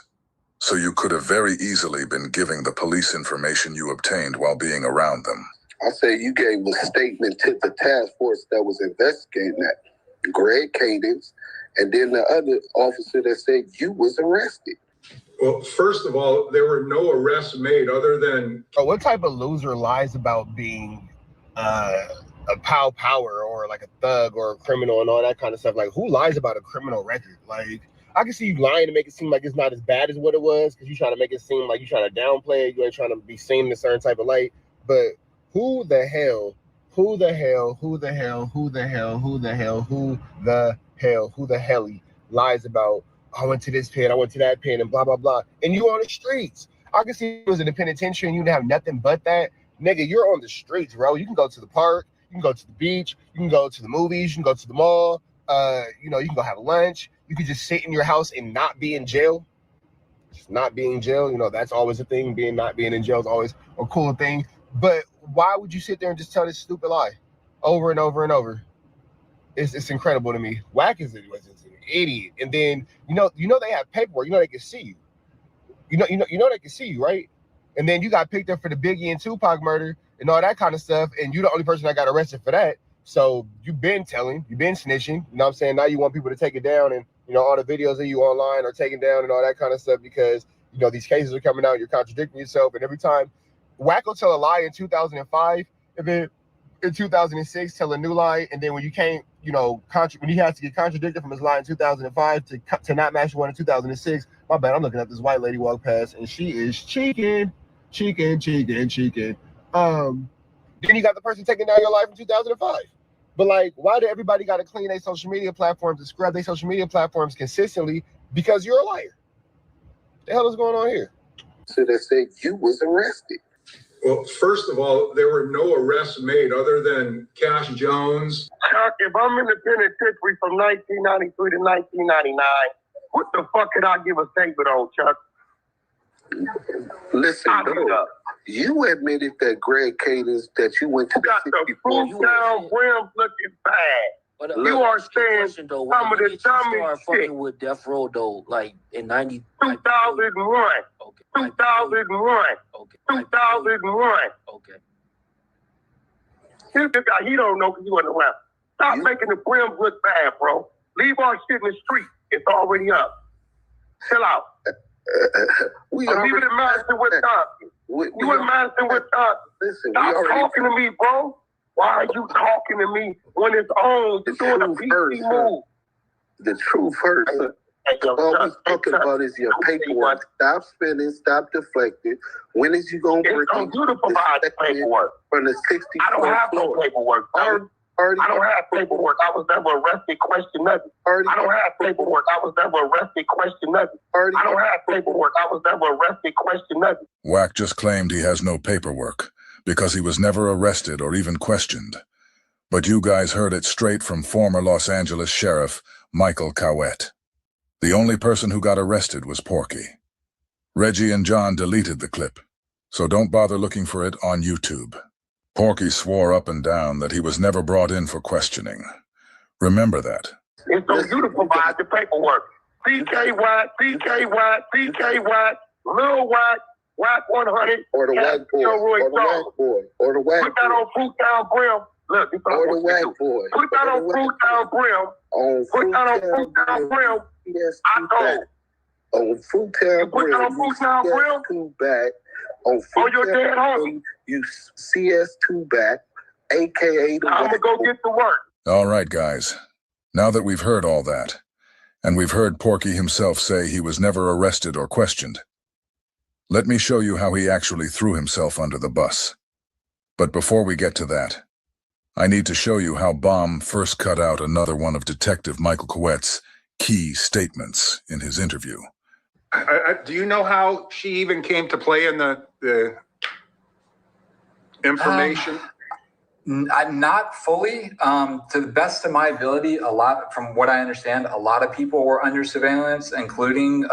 So you could have very easily been giving the police information you obtained while being around them. I say you gave a statement to the task force that was investigating that, Greg Cadence, and then the other officer that said you was arrested. Well, first of all, there were no arrests made other than... What type of loser lies about being a power or like a thug or a criminal and all that kind of stuff? Like, who lies about a criminal record? Like, I can see you lying to make it seem like it's not as bad as what it was, because you're trying to make it seem like you're trying to downplay it. You ain't trying to be seen in a certain type of light. But who the hell lies about, I went to this pen, I went to that pen, and blah, blah, blah. And you on the streets. I can see you was in the penitentiary and you didn't have nothing but that. Nigga, you're on the streets, bro. You can go to the park, you can go to the beach, you can go to the movies, you can go to the mall, you can go have lunch. You could just sit in your house and not be in jail. Just not being in jail, that's always a thing. Not being in jail is always a cool thing. But why would you sit there and just tell this stupid lie over and over and over? It's incredible to me. Wack is an idiot. And then they have paperwork. They can see you. They can see you, right? And then you got picked up for the Biggie and Tupac murder and all that kind of stuff. And you're the only person that got arrested for that. So you've been telling, you've been snitching. You know what I'm saying? Now you want people to take it down, and all the videos of you online are taken down and all that kind of stuff because these cases are coming out. You're contradicting yourself, and every time Wack will tell a lie in 2005, and then in 2006 tell a new lie, and then when you can't, when he has to get contradicted from his lie in 2005 to not match one in 2006. My bad. I'm looking at this white lady walk past, and she is cheeking. Then you got the person taking down your life in 2005. But like, why do everybody got to clean their social media platforms and scrub their social media platforms consistently? Because you're a liar. The hell is going on here? So they said you was arrested. Well, first of all, there were no arrests made other than Cash Jones. Chuck, if I'm in the penitentiary from 1993 to 1999, what the fuck could I give a statement on, Chuck? Listen, bro, you admitted that Greg Cadence, that you went to got the fruit down rims looking bad. But, you are saying some of the dumbest shit. With Death Row, though, like in 2001. 2001. 2001. Okay. Here's the guy, he don't know because he wasn't around. Stop making the brims look bad, bro. Leave our shit in the street. It's already up. Chill out. Leave it in Madison, Wisconsin. You in Madison, Wisconsin. Listen, stop talking to me, bro. Why are you talking to me when it's on? You're doing a PC move. The truth hurts. All we're talking about is your paperwork. Stop spinning. Stop deflecting. When is you going to bring on you to provide the paperwork? From the 60 I don't have no paperwork, bro. I don't have paperwork. I was never arrested, question nothing. I don't have paperwork. I was never arrested, question nothing. I don't have paperwork. I was never arrested, question nothing. Wack just claimed he has no paperwork because he was never arrested or even questioned. But you guys heard it straight from former Los Angeles Sheriff Michael Cowett. The only person who got arrested was Porky. Reggie and John deleted the clip, so don't bother looking for it on YouTube. Porky swore up and down that he was never brought in for questioning. Remember that. It's on you to provide the paperwork. PK Wack, Lil Wack, WACK100, Or the WACK boy. Roy Or the WACK boy. Or the WACK Put that on Fruit Down Brim. Look, this Or the WACK boy. Put that on Fruit Down Brim. Put that on Fruit Down Brim. Yes, I told. On Fruit Down Put that on Fruit Down Brim. CS2 back. On Fruit your dead homie. You CS2 back, aka the I'm gonna go get to work. All right, guys. Now that we've heard all that, and we've heard Porky himself say he was never arrested or questioned, let me show you how he actually threw himself under the bus. But before we get to that, I need to show you how Bomb first cut out another one of Detective Michael Coette's key statements in his interview. Do you know how she even came to play in the information? Not fully. To the best of my ability, from what I understand, a lot of people were under surveillance, including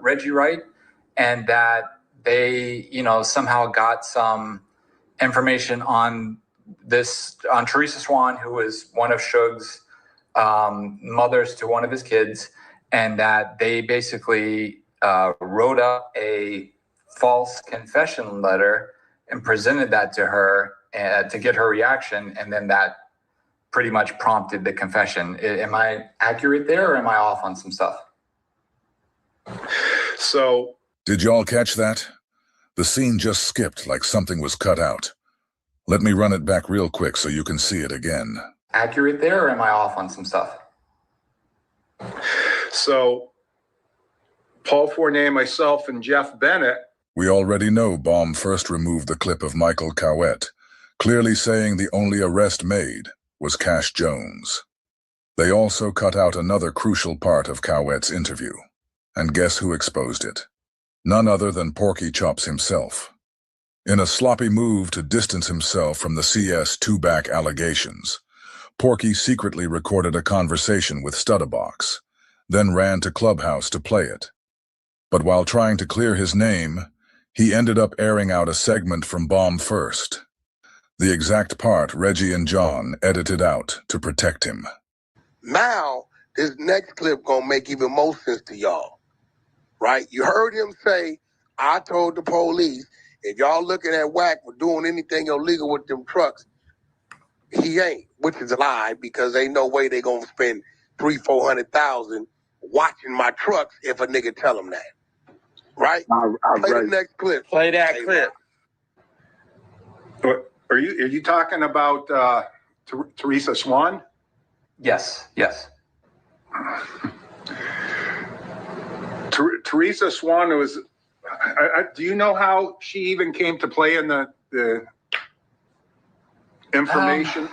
Reggie Wright, and that they, somehow got some information on Teresa Swan, who was one of Suge's mothers to one of his kids, and that they basically wrote up a false confession letter and presented that to her to get her reaction, and then that pretty much prompted the confession. Am I accurate there, or am I off on some stuff? So, did y'all catch that? The scene just skipped like something was cut out. Let me run it back real quick so you can see it again. Accurate there, or am I off on some stuff? So, Paul Fournier, myself, and Jeff Bennett. We already know Bomb first removed the clip of Michael Coette, clearly saying the only arrest made was Cash Jones. They also cut out another crucial part of Coette's interview. And guess who exposed it? None other than Porky Chops himself. In a sloppy move to distance himself from the CS2 back allegations, Porky secretly recorded a conversation with Studdabox, then ran to Clubhouse to play it. But while trying to clear his name, he ended up airing out a segment from Bomb first. The exact part Reggie and John edited out to protect him. Now, this next clip gonna make even more sense to y'all, right? You heard him say, I told the police, if y'all looking at WACK for doing anything illegal with them trucks, he ain't, which is a lie, because ain't no way they gonna spend $300,000-$400,000 watching my trucks if a nigga tell them that. Right? Play the next clip. Play that clip. Are you talking about Teresa Swan? Yes. Teresa Swan was. Do you know how she even came to play in the information?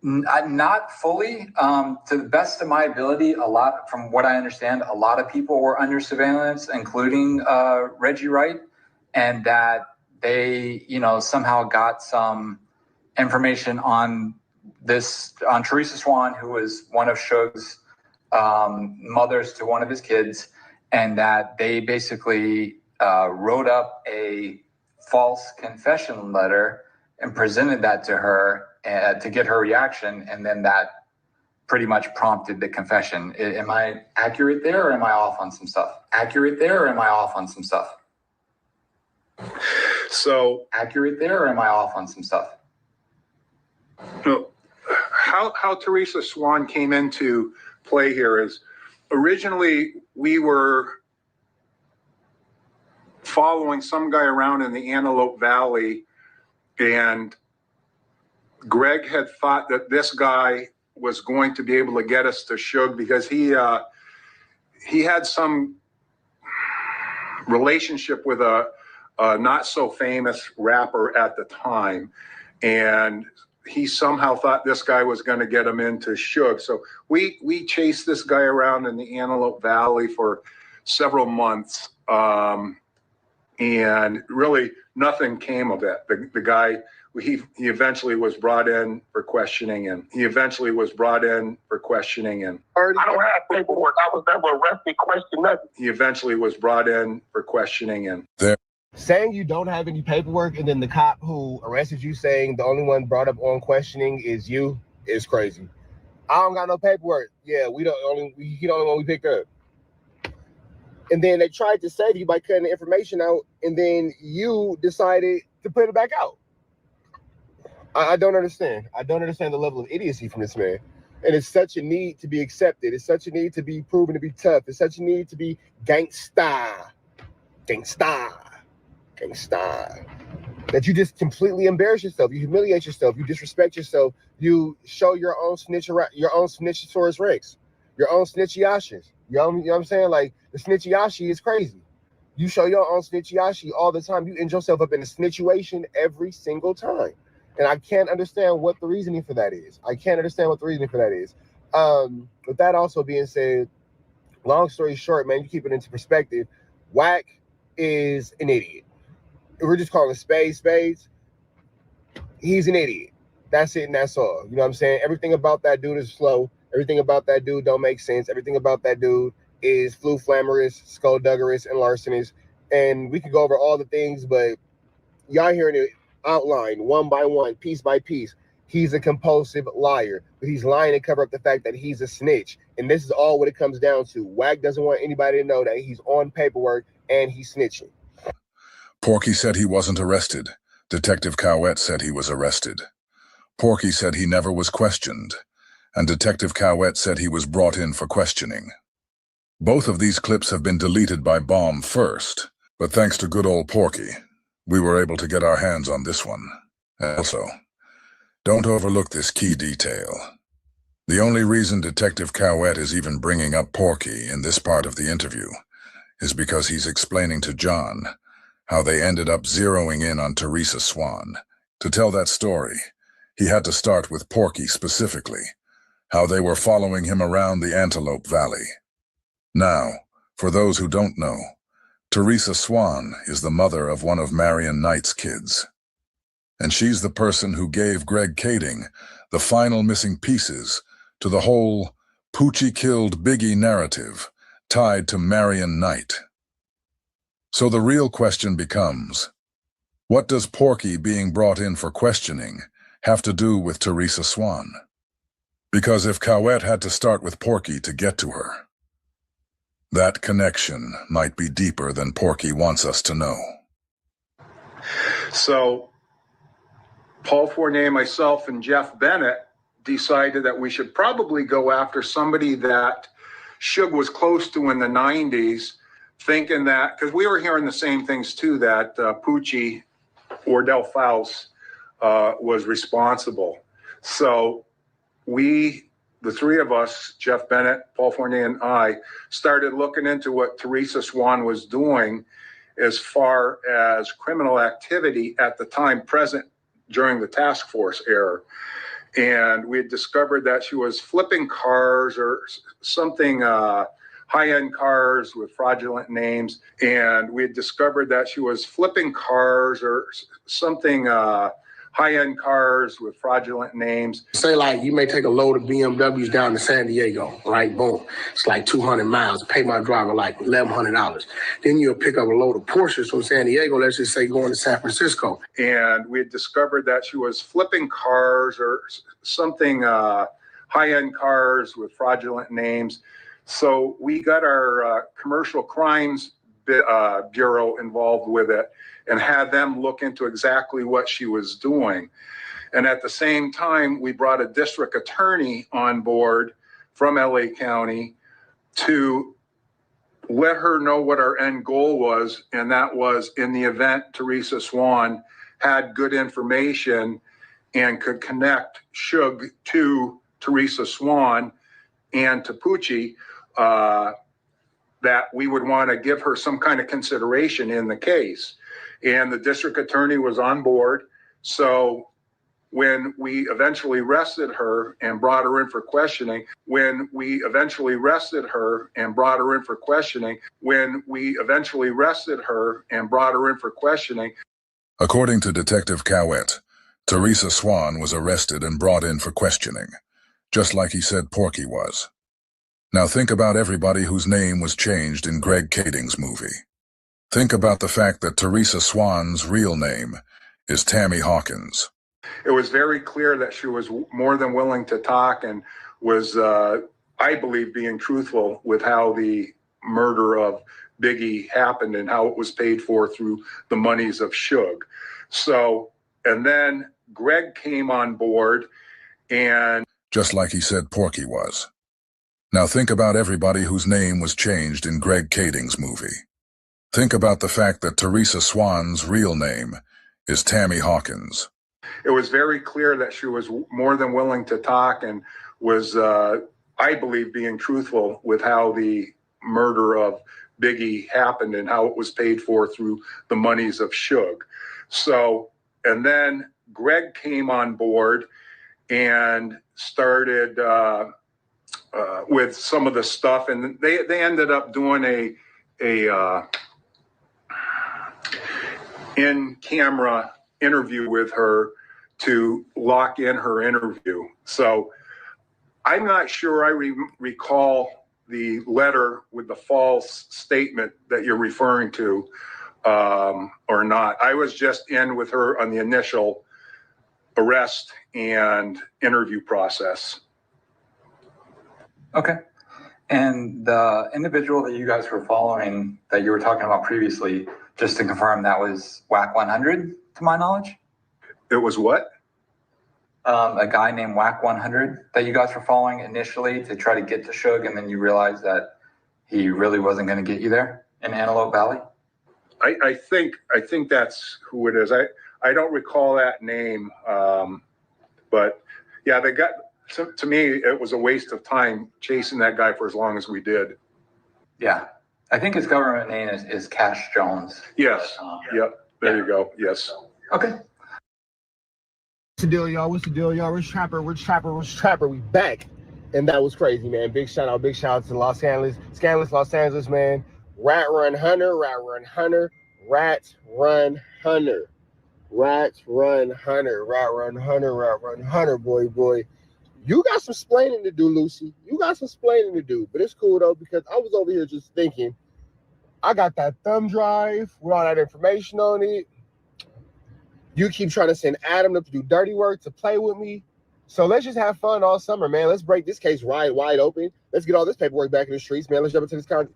Not fully. To the best of my ability, from what I understand, a lot of people were under surveillance, including Reggie Wright, and that they, somehow got some information on Teresa Swan, who was one of Suge's mothers to one of his kids, and that they basically wrote up a false confession letter and presented that to her to get her reaction, and then that pretty much prompted the confession. Am I accurate there, or am I off on some stuff? So, accurate there, or am I off on some stuff? No, how Teresa Swan came into play here is originally we were following some guy around in the Antelope Valley, and Greg had thought that this guy was going to be able to get us to Suge because he had some relationship with a not so famous rapper at the time, and he somehow thought this guy was going to get him into Suge. So we chased this guy around in the Antelope Valley for several months, and really nothing came of it. The guy, he eventually was brought in for questioning, and I don't have paperwork. I was never arrested, questioned, nothing. He eventually was brought in for questioning, and saying you don't have any paperwork and then the cop who arrested you saying the only one brought up on questioning is you is crazy. I don't got no paperwork. Yeah, he the only one we picked up. And then they tried to save you by cutting the information out, and then you decided to put it back out. I don't understand. I don't understand the level of idiocy from this man. And it's such a need to be accepted. It's such a need to be proven to be tough. It's such a need to be gangsta. That you just completely embarrass yourself. You humiliate yourself. You disrespect yourself. You show your own snitchosaurus rex, your own snitchiashis. You know what I'm saying? Like, the snitchiashi is crazy. You show your own snitchiashi all the time. You end yourself up in a snitchuation every single time. And I can't understand what the reasoning for that is. With that also being said, long story short, man, you keep it into perspective. WACK is an idiot. If we're just calling spades. He's an idiot. That's it and that's all. You know what I'm saying? Everything about that dude is slow. Everything about that dude don't make sense. Everything about that dude is flamorous, skullduggerous, and larcenous. And we could go over all the things, but y'all hearing it outlined one by one, piece by piece. He's a compulsive liar, but he's lying to cover up the fact that he's a snitch. And this is all what it comes down to. WACK doesn't want anybody to know that he's on paperwork and he's snitching. Porky said he wasn't arrested. Detective Cowett said he was arrested. Porky said he never was questioned, and Detective Cowett said he was brought in for questioning. Both of these clips have been deleted by Bomb first, but thanks to good old Porky, we were able to get our hands on this one. Also, don't overlook this key detail. The only reason Detective Cowett is even bringing up Porky in this part of the interview is because he's explaining to John how they ended up zeroing in on Teresa Swan. To tell that story, he had to start with Porky specifically, how they were following him around the Antelope Valley. Now, for those who don't know, Teresa Swan is the mother of one of Marion Knight's kids. And she's the person who gave Greg Kading the final missing pieces to the whole Poochie killed Biggie narrative tied to Marion Knight. So the real question becomes, what does Porky being brought in for questioning have to do with Teresa Swan? Because if Cowett had to start with Porky to get to her, that connection might be deeper than Porky wants us to know. So Paul Fournier, myself, and Jeff Bennett decided that we should probably go after somebody that Suge was close to in the 90s, thinking that, because we were hearing the same things too, that Poochie Wardell Faust was responsible. So we, the three of us, Jeff Bennett, Paul Fournier, and I, started looking into what Teresa Swan was doing as far as criminal activity at the time present during the task force era. And we had discovered that she was flipping cars or something, high-end cars with fraudulent names. And we had discovered that she was flipping cars or something, high-end cars with fraudulent names. Say like you may take a load of BMWs down to San Diego, right? Boom. It's like 200 miles. Pay my driver like $1,100. Then you'll pick up a load of Porsches from San Diego, let's just say going to San Francisco. And we had discovered that she was flipping cars or something, high-end cars with fraudulent names. So we got our commercial crimes bureau involved with it and had them look into exactly what she was doing. And at the same time, we brought a district attorney on board from LA County to let her know what our end goal was. And that was, in the event Teresa Swan had good information and could connect Suge to Teresa Swan and to Poochie, that we would want to give her some kind of consideration in the case. And the district attorney was on board. So when we eventually arrested her and brought her in for questioning, According to Detective Cowett, Teresa Swan was arrested and brought in for questioning, just like he said Porky was. Now think about everybody whose name was changed in Greg Kading's movie. Think about the fact that Teresa Swan's real name is Tammy Hawkins. It was very clear that she was more than willing to talk and was, I believe, being truthful with how the murder of Biggie happened and how it was paid for through the monies of Suge. So, and then Greg came on board and... Just like he said Porky was. Now think about everybody whose name was changed in Greg Kading's movie. Think about the fact that Teresa Swan's real name is Tammy Hawkins. It was very clear that she was more than willing to talk and was, I believe, being truthful with how the murder of Biggie happened and how it was paid for through the monies of Suge. So, and then Greg came on board and started with some of the stuff, and they ended up doing a in-camera interview with her to lock in her interview. So I'm not sure I recall the letter with the false statement that you're referring to or not. I was just in with her on the initial arrest and interview process. Okay. And the individual that you guys were following that you were talking about previously, just to confirm, that was WACK100, to my knowledge? It was what? A guy named WACK100 that you guys were following initially to try to get to Suge, and then you realized that he really wasn't going to get you there in Antelope Valley? I think that's who it is. I don't recall that name, but yeah, they got... To me, it was a waste of time chasing that guy for as long as we did. Yeah. I think his government name is Cash Jones. Yes. Yep. There you go. Yes. Okay. What's the deal, y'all? What's the deal, y'all? Rich Trapper. We back. And that was crazy, man. Big shout out to Los Angeles. Scandalous Los Angeles, man. Rat Run Hunter, boy. You got some splaining to do, Lucy. You got some splaining to do. But it's cool, though, because I was over here just thinking, I got that thumb drive with all that information on it. You keep trying to send Adam to do dirty work to play with me. So let's just have fun all summer, man. Let's break this case wide open. Let's get all this paperwork back in the streets, man. Let's jump into this con.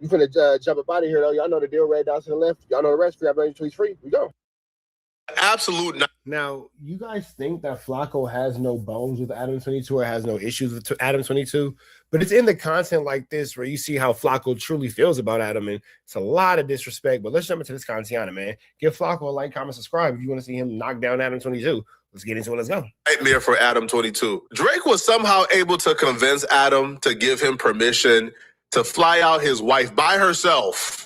You finna jump up out of here, though. Y'all know the deal, red down to the left. Y'all know the rest. Grab on tweets free. We go. Absolute. Now, you guys think that Flacco has no bones with ADAM22 or has no issues with ADAM22, but it's in the content like this where you see how Flacco truly feels about Adam, and it's a lot of disrespect. But let's jump into this content, man. Give Flacco a like, comment, subscribe if you want to see him knock down ADAM22. Let's get into it. Let's go. Nightmare for ADAM22. Drake was somehow able to convince Adam to give him permission to fly out his wife by herself,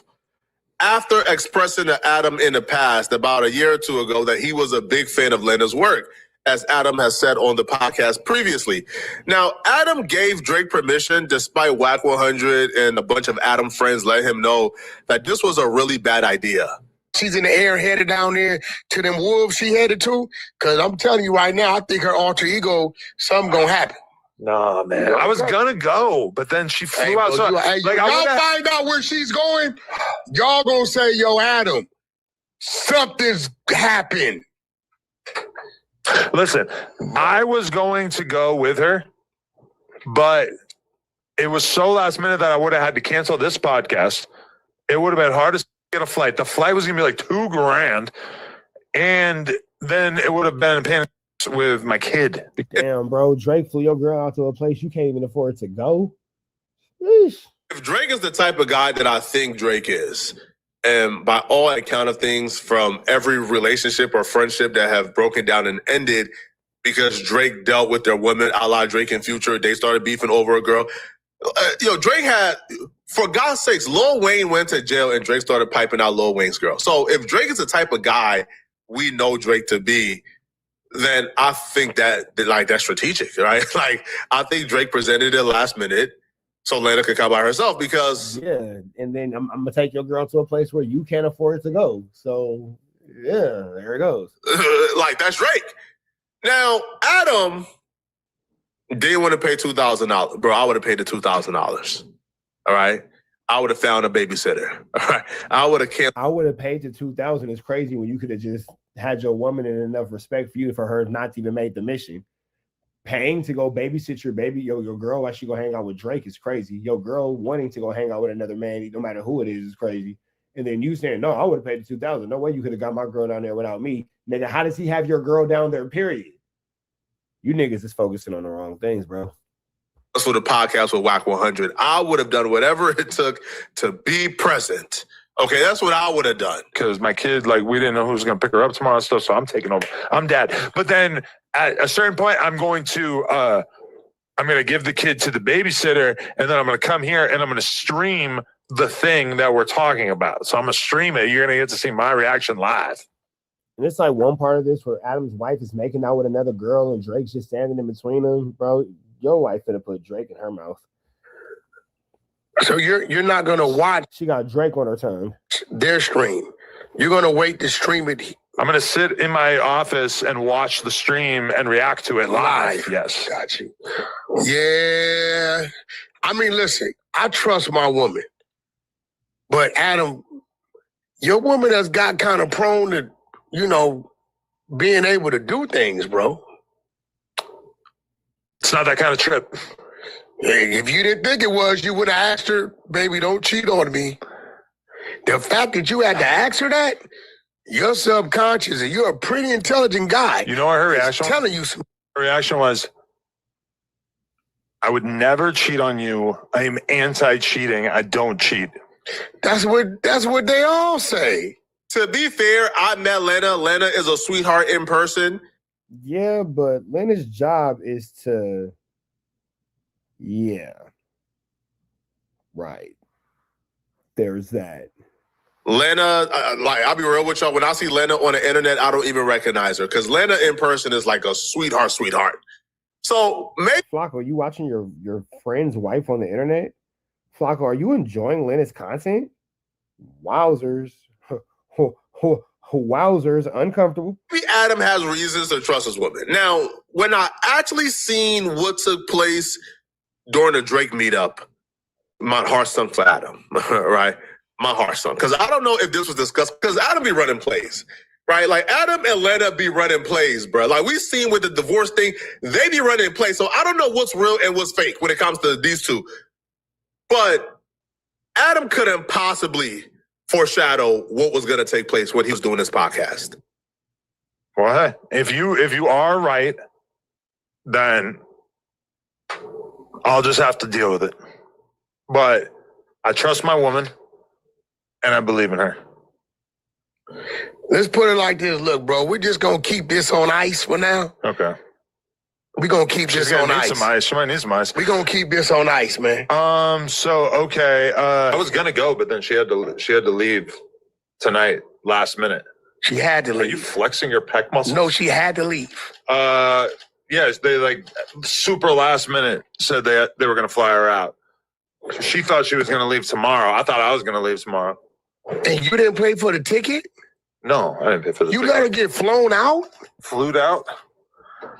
after expressing to Adam in the past, about a year or two ago, that he was a big fan of Lena's work, as Adam has said on the podcast previously. Now, Adam gave Drake permission, despite WACK100 and a bunch of Adam friends let him know that this was a really bad idea. She's in the air headed down there to them wolves she headed to, because I'm telling you right now, I think her alter ego, something gonna happen. Nah, man. I was gonna go, but then she flew out. So, y'all find out where she's going, y'all gonna say, yo, Adam, something's happened. Listen, I was going to go with her, but it was so last minute that I would have had to cancel this podcast. It would have been hard to get a flight. The flight was gonna be like $2,000, and then it would have been paying with my kid. Damn, bro. Drake flew your girl out to a place you can't even afford to go. Eesh. If Drake is the type of guy that I think Drake is, and by all account of things, from every relationship or friendship that have broken down and ended because Drake dealt with their women, a la Drake and Future, they started beefing over a girl. Drake had, for God's sakes, Lil Wayne went to jail and Drake started piping out Lil Wayne's girl. So if Drake is the type of guy we know Drake to be, then I think that's strategic, right? Like, I think Drake presented it last minute so Lena could come by herself because... Yeah, and then I'm going to take your girl to a place where you can't afford to go. So, yeah, there it goes. That's Drake. Now, Adam didn't want to pay $2,000. Bro, I would have paid the $2,000. All right? I would have found a babysitter. All right? I would have paid the $2,000. It's crazy when you could have just had your woman in enough respect for you for her not to even make the mission. paying to go babysit your baby, your girl while she go hang out with Drake is crazy. Your girl wanting to go hang out with another man, no matter who it is crazy. And then you saying, no, I would have paid the $2,000. No way you could have got my girl down there without me. Nigga, how does he have your girl down there, period? You niggas is focusing on the wrong things, bro. For the podcast with WACK100, I would have done whatever it took to be present. Okay, that's what I would have done. Because my kid, like, we didn't know who was going to pick her up tomorrow and stuff, so I'm taking over. I'm dad. But then at a certain point, I'm going to give the kid to the babysitter, and then I'm going to come here and I'm going to stream the thing that we're talking about. So I'm going to stream it. You're going to get to see my reaction live. And it's like one part of this where Adam's wife is making out with another girl and Drake's just standing in between them, bro. Your wife finna put Drake in her mouth. So you're not gonna watch. She got Drake on her tongue. Their stream. You're gonna wait to stream it. I'm gonna sit in my office and watch the stream and react to it live. Yes. Got you. Yeah. I mean, listen, I trust my woman. But Adam, your woman has got kind of prone to, being able to do things, bro. It's not that kind of trip. Hey, if you didn't think it was, you would have asked her, baby, don't cheat on me. The fact that you had to ask her that, you're subconscious and you're a pretty intelligent guy. You know what her reaction was? Telling you some. Her reaction was, I would never cheat on you. I am anti-cheating. I don't cheat. That's what they all say. To be fair, I met Lena. Lena is a sweetheart in person. Yeah, but Lena's job is to, right. There's that. Lena, I'll be real with y'all. When I see Lena on the internet, I don't even recognize her because Lena in person is like a sweetheart. So maybe Flacco, you watching your friend's wife on the internet? Flacco, are you enjoying Lena's content? Wowzers. Wowzers, uncomfortable. maybe Adam has reasons to trust his woman. Now, when I actually seen what took place during the Drake meetup, my heart sunk for Adam, right? My heart sunk. Because I don't know if this was discussed, because Adam be running plays, right? Like Adam and Lena be running plays, bro. Like we seen with the divorce thing, they be running plays. So I don't know what's real and what's fake when it comes to these two. But Adam couldn't possibly foreshadow what was going to take place when he was doing this podcast. Well, hey, if you are right, then I'll just have to deal with it. But I trust my woman, and I believe in her. Let's put it like this. Look, bro, we're just going to keep this on ice for now. Okay. We're going to keep this on ice. Some ice. She might need some ice. We're going to keep this on ice, man. Okay. I was going to go, but then she had to leave tonight, last minute. She had to leave. Are you flexing your pec muscles? No, she had to leave. Yes, they like super last minute said they were going to fly her out. She thought she was going to leave tomorrow. I thought I was going to leave tomorrow. And you didn't pay for the ticket? No, I didn't pay for the ticket. You let her get flown out? Flew out?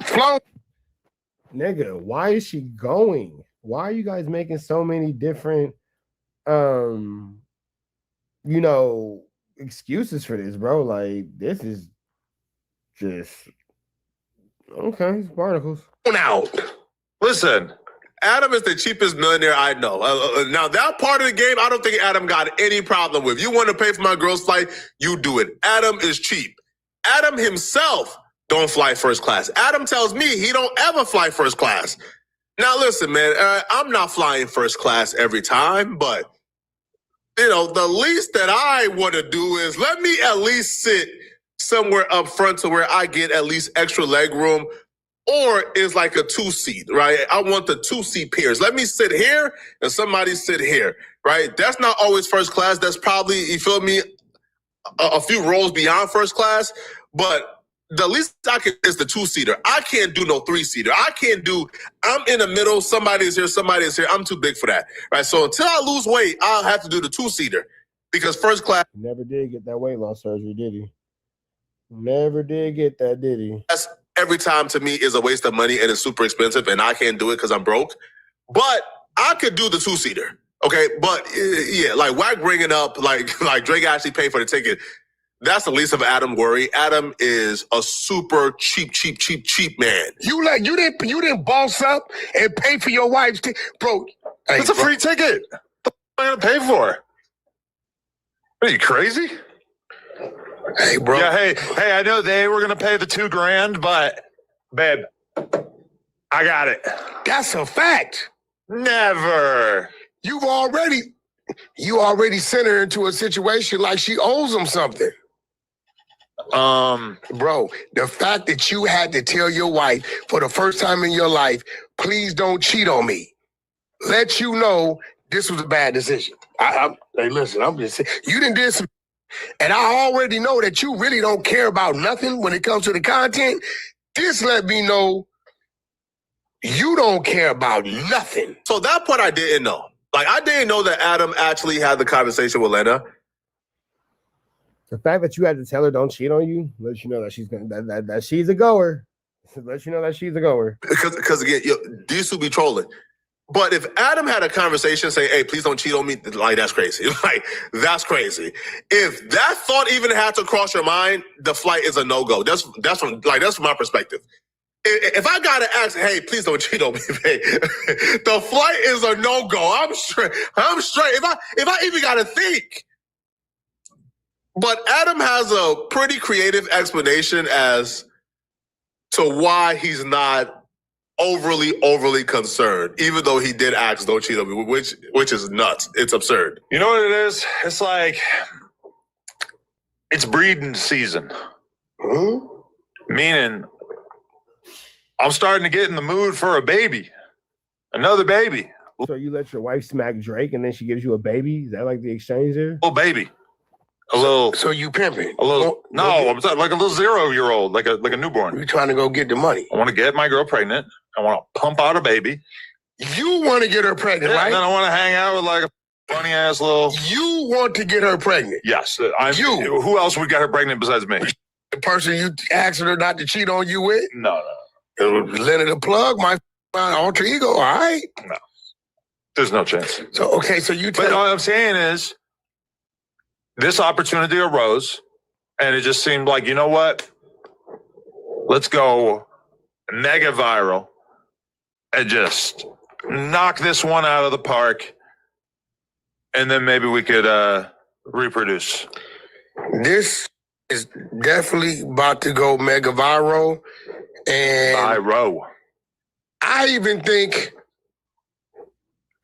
Flown. Nigga, why is she going? Why are you guys making so many different, excuses for this, bro? Like, this is just, okay, it's particles. Out. Listen, Adam is the cheapest millionaire I know. Now, that part of the game, I don't think Adam got any problem with. You want to pay for my girl's flight, you do it. Adam is cheap. Adam himself don't fly first class. Adam tells me he don't ever fly first class. Now, listen, man, I'm not flying first class every time, but, the least that I want to do is let me at least sit somewhere up front to where I get at least extra leg room, or is like a 2-seat, right? I want the 2-seat pairs. Let me sit here and somebody sit here, right? That's not always first class. That's probably, you feel me, a few rows beyond first class, but the least I can is the 2-seater. I can't do no 3-seater. I'm in the middle, somebody is here. I'm too big for that, right? So until I lose weight, I'll have to do the 2-seater because first class. Never did get that weight loss surgery, did he? Never did get that, did he? That's every time to me is a waste of money and it's super expensive and I can't do it because I'm broke. But I could do the 2-seater, okay? But yeah, like WACK bringing up, like Drake actually paid for the ticket. That's the least of Adam worry. Adam is a super cheap man. You didn't boss up and pay for your wife's bro. It's a free ticket. What am I gonna pay for? Are you crazy? Hey, bro. Yeah, hey, I know they were gonna pay the $2,000, but babe, I got it. That's a fact. Never. You already sent her into a situation like she owes them something. Bro, the fact that you had to tell your wife for the first time in your life, please don't cheat on me, let you know this was a bad decision. Hey, listen, I'm just saying, you done did some, and I already know that you really don't care about nothing when it comes to the content. This let me know you don't care about nothing. So that part I didn't know. Like, I didn't know that Adam actually had the conversation with Lena. The fact that you had to tell her don't cheat on you lets you know that she's gonna that she's a goer. Lets you know that she's a goer. Because again, these two be trolling. But if Adam had a conversation saying, "Hey, please don't cheat on me," like that's crazy. Like that's crazy. If that thought even had to cross your mind, the flight is a no-go. That's from my perspective. If I gotta ask, "Hey, please don't cheat on me," babe, the flight is a no-go. I'm straight. If I even gotta think. But Adam has a pretty creative explanation as to why he's not overly concerned, even though he did ask don't cheat on me, which is nuts. It's absurd. You know what it is? It's like it's breeding season. Meaning I'm starting to get in the mood for a baby. Another baby. So you let your wife smack Drake and then she gives you a baby? Is that like the exchange there? Little baby. A little. So you pimping? A little. No, I'm like a little 0-year-old, like a newborn. You trying to go get the money? I want to get my girl pregnant. I want to pump out a baby. You want to get her pregnant, right? And then I want to hang out with like a funny ass little. You want to get her pregnant? Yes. Who else would get her pregnant besides me? The person you asking her not to cheat on you with? No. Leonard the Plug, my alter ego. All right. No. There's no chance. So okay, so you. But all I'm saying is, this opportunity arose, and it just seemed like, you know what? Let's go mega viral and just knock this one out of the park, and then maybe we could reproduce. This is definitely about to go mega viral, and I even think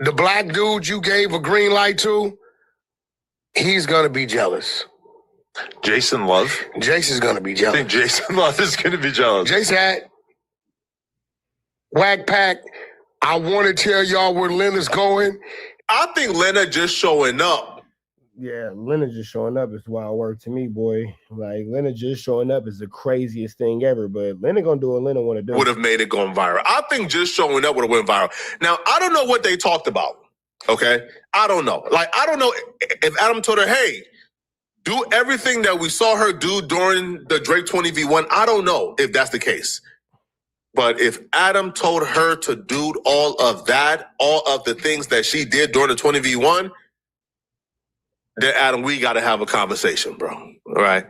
the black dude you gave a green light to, he's gonna be jealous. Jason Love? Jason's gonna be jealous. I think Jason Love is gonna be jealous. Jason had Whack Pack. I want to tell y'all where Lena's going. I think Lena just showing up. Yeah, Lena just showing up is wild work to me, boy. Like, Lena just showing up is the craziest thing ever, but Lena gonna do what Lena want to do. Would have made it going viral. I think just showing up would have went viral. Now, I don't know what they talked about, okay? I don't know. Like, I don't know if Adam told her, hey, do everything that we saw her do during the Drake 20v1. I don't know if that's the case. But if Adam told her to do all of that, all of the things that she did during the 20v1, then Adam, we got to have a conversation, bro. All right?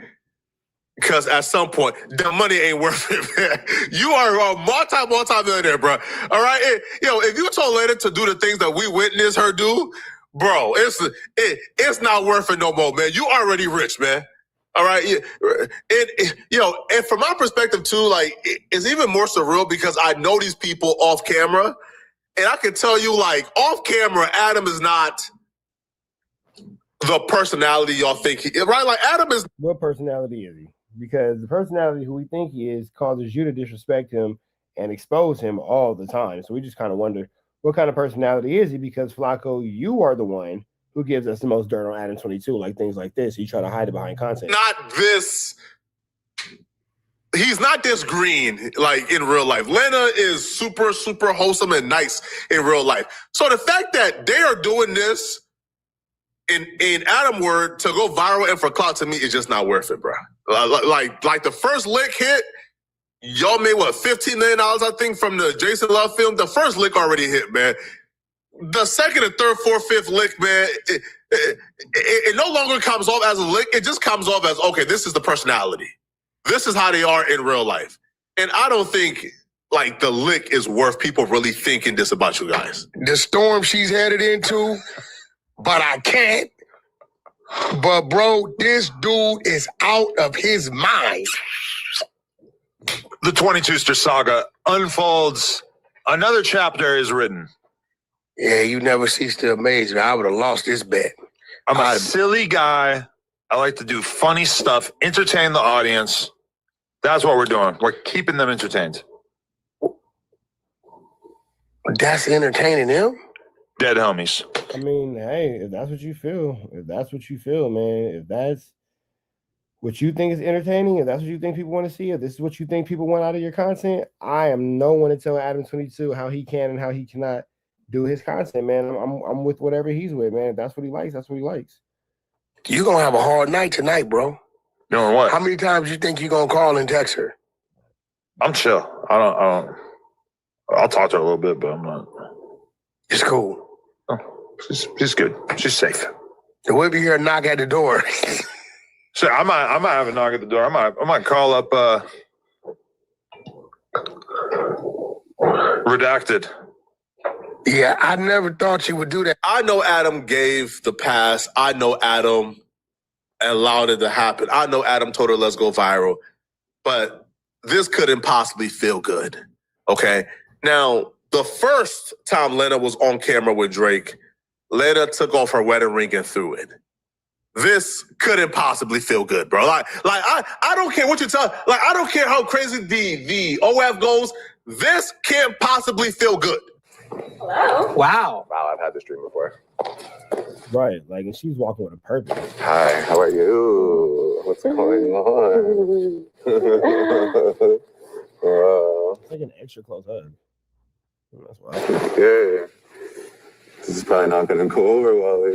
Because at some point, the money ain't worth it, man. You are a multi-millionaire, bro. All right? If you told Lena to do the things that we witnessed her do, bro, it's not worth it no more, man. You already rich, man. All right? And from my perspective, too, like, it's even more surreal because I know these people off camera, and I can tell you, like, off camera, Adam is not the personality y'all think he is, right? Like, Adam is... What personality is he? Because the personality who we think he is causes you to disrespect him and expose him all the time. So we just kind of wonder, what kind of personality is he? Because, Flacco, you are the one who gives us the most dirt on ADAM22, like things like this. You try to hide it behind content. He's not this green, like, in real life. Lena is super, super wholesome and nice in real life. So the fact that they are doing this in Adam word to go viral and for clout, to me, is just not worth it, bro. Like the first lick hit, y'all made what, $15 million, I think, from the Jason Love film. The first lick already hit, man. The second and third, fourth, fifth lick, man, it no longer comes off as a lick. It just comes off as, okay, this is the personality. This is how they are in real life. And I don't think like the lick is worth people really thinking this about you guys. The storm she's headed into, but I can't. But bro, this dude is out of his mind. The 22ster saga unfolds. Another chapter is written. Yeah, you never cease to amaze me. I would have lost this bet. I'm a silly guy. I like to do funny stuff, entertain the audience. That's what we're doing. We're keeping them entertained. That's entertaining them? Dead homies. I mean, hey, if that's what you feel, man, if that's what you think is entertaining, if that's what you think people want to see, if this is what you think people want out of your content, I am no one to tell ADAM22 how he can and how he cannot do his content, man. I'm with whatever he's with, man. If that's what he likes, that's what he likes. You're going to have a hard night tonight, bro. Doing what? How many times you think you're going to call and text her? I'm chill. I'll talk to her a little bit, but I'm not. It's cool. Oh, she's good. She's safe. The way we hear a knock at the door. So I might have a knock at the door. I might call up Redacted. Yeah, I never thought you would do that. I know Adam gave the pass. I know Adam allowed it to happen. I know Adam told her, let's go viral. But this couldn't possibly feel good. Okay? Now, the first time Lena was on camera with Drake, Lena took off her wedding ring and threw it. This couldn't possibly feel good, bro. Like I don't care what you tell. Like, I don't care how crazy the OF goes. This can't possibly feel good. Hello. Wow. Wow, I've had this dream before. Right, like, and she's walking with a purpose. Hi, how are you? What's going on? It's like an extra close hug. That's why. Yeah. This is probably not going to go over well.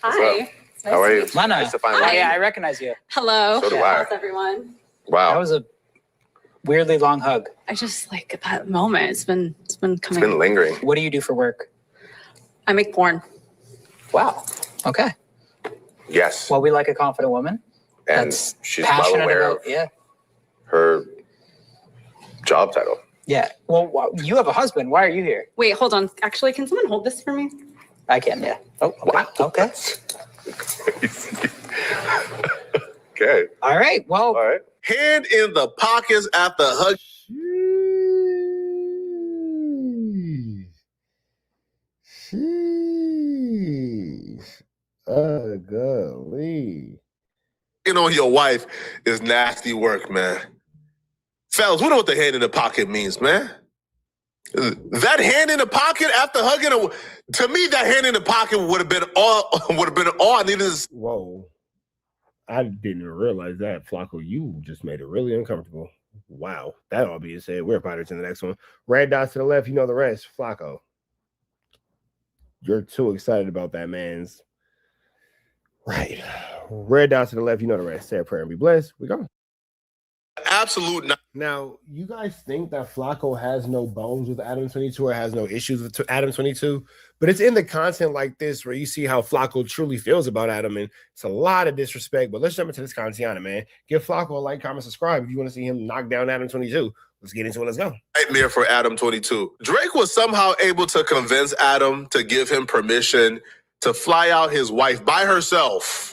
Hi. How are you? Lena. Nice to find Oh, you. yeah, I recognize you. Hello. So do I. How's everyone? Wow. That was a weirdly long hug. I just like that moment. It's been coming. It's been lingering. What do you do for work? I make porn. Wow. Okay. Yes. Well, we like a confident woman. And That's she's well passionate aware about, of yeah. her job title. Yeah. Well, you have a husband. Why are you here? Wait, hold on. Actually, can someone hold this for me? I can, yeah. Oh, okay. Okay. Okay. All right. Well. All right. Hand in the pockets after hug. Sheesh. Ugly. On your wife is nasty work, man. Fellas, we know what the hand in the pocket means, man. That hand in the pocket after hugging her, to me, that hand in the pocket would have been all I needed. Whoa. I didn't even realize that. Flacco, you just made it really uncomfortable. Wow. That all being said, we're Pirates in the next one. Red dots to the left, you know the rest. Flacco. You're too excited about that man's. Right. Red dots to the left, you know the rest. Say a prayer and be blessed. We go. Absolute. Now, you guys think that Flacco has no bones with ADAM22 or has no issues with ADAM22, but it's in the content like this where you see how Flacco truly feels about Adam, and it's a lot of disrespect. But let's jump into this content, man. Give Flacco a like, comment, subscribe if you want to see him knock down ADAM22. Let's get into it. Let's go. Nightmare for ADAM22. Drake was somehow able to convince Adam to give him permission to fly out his wife by herself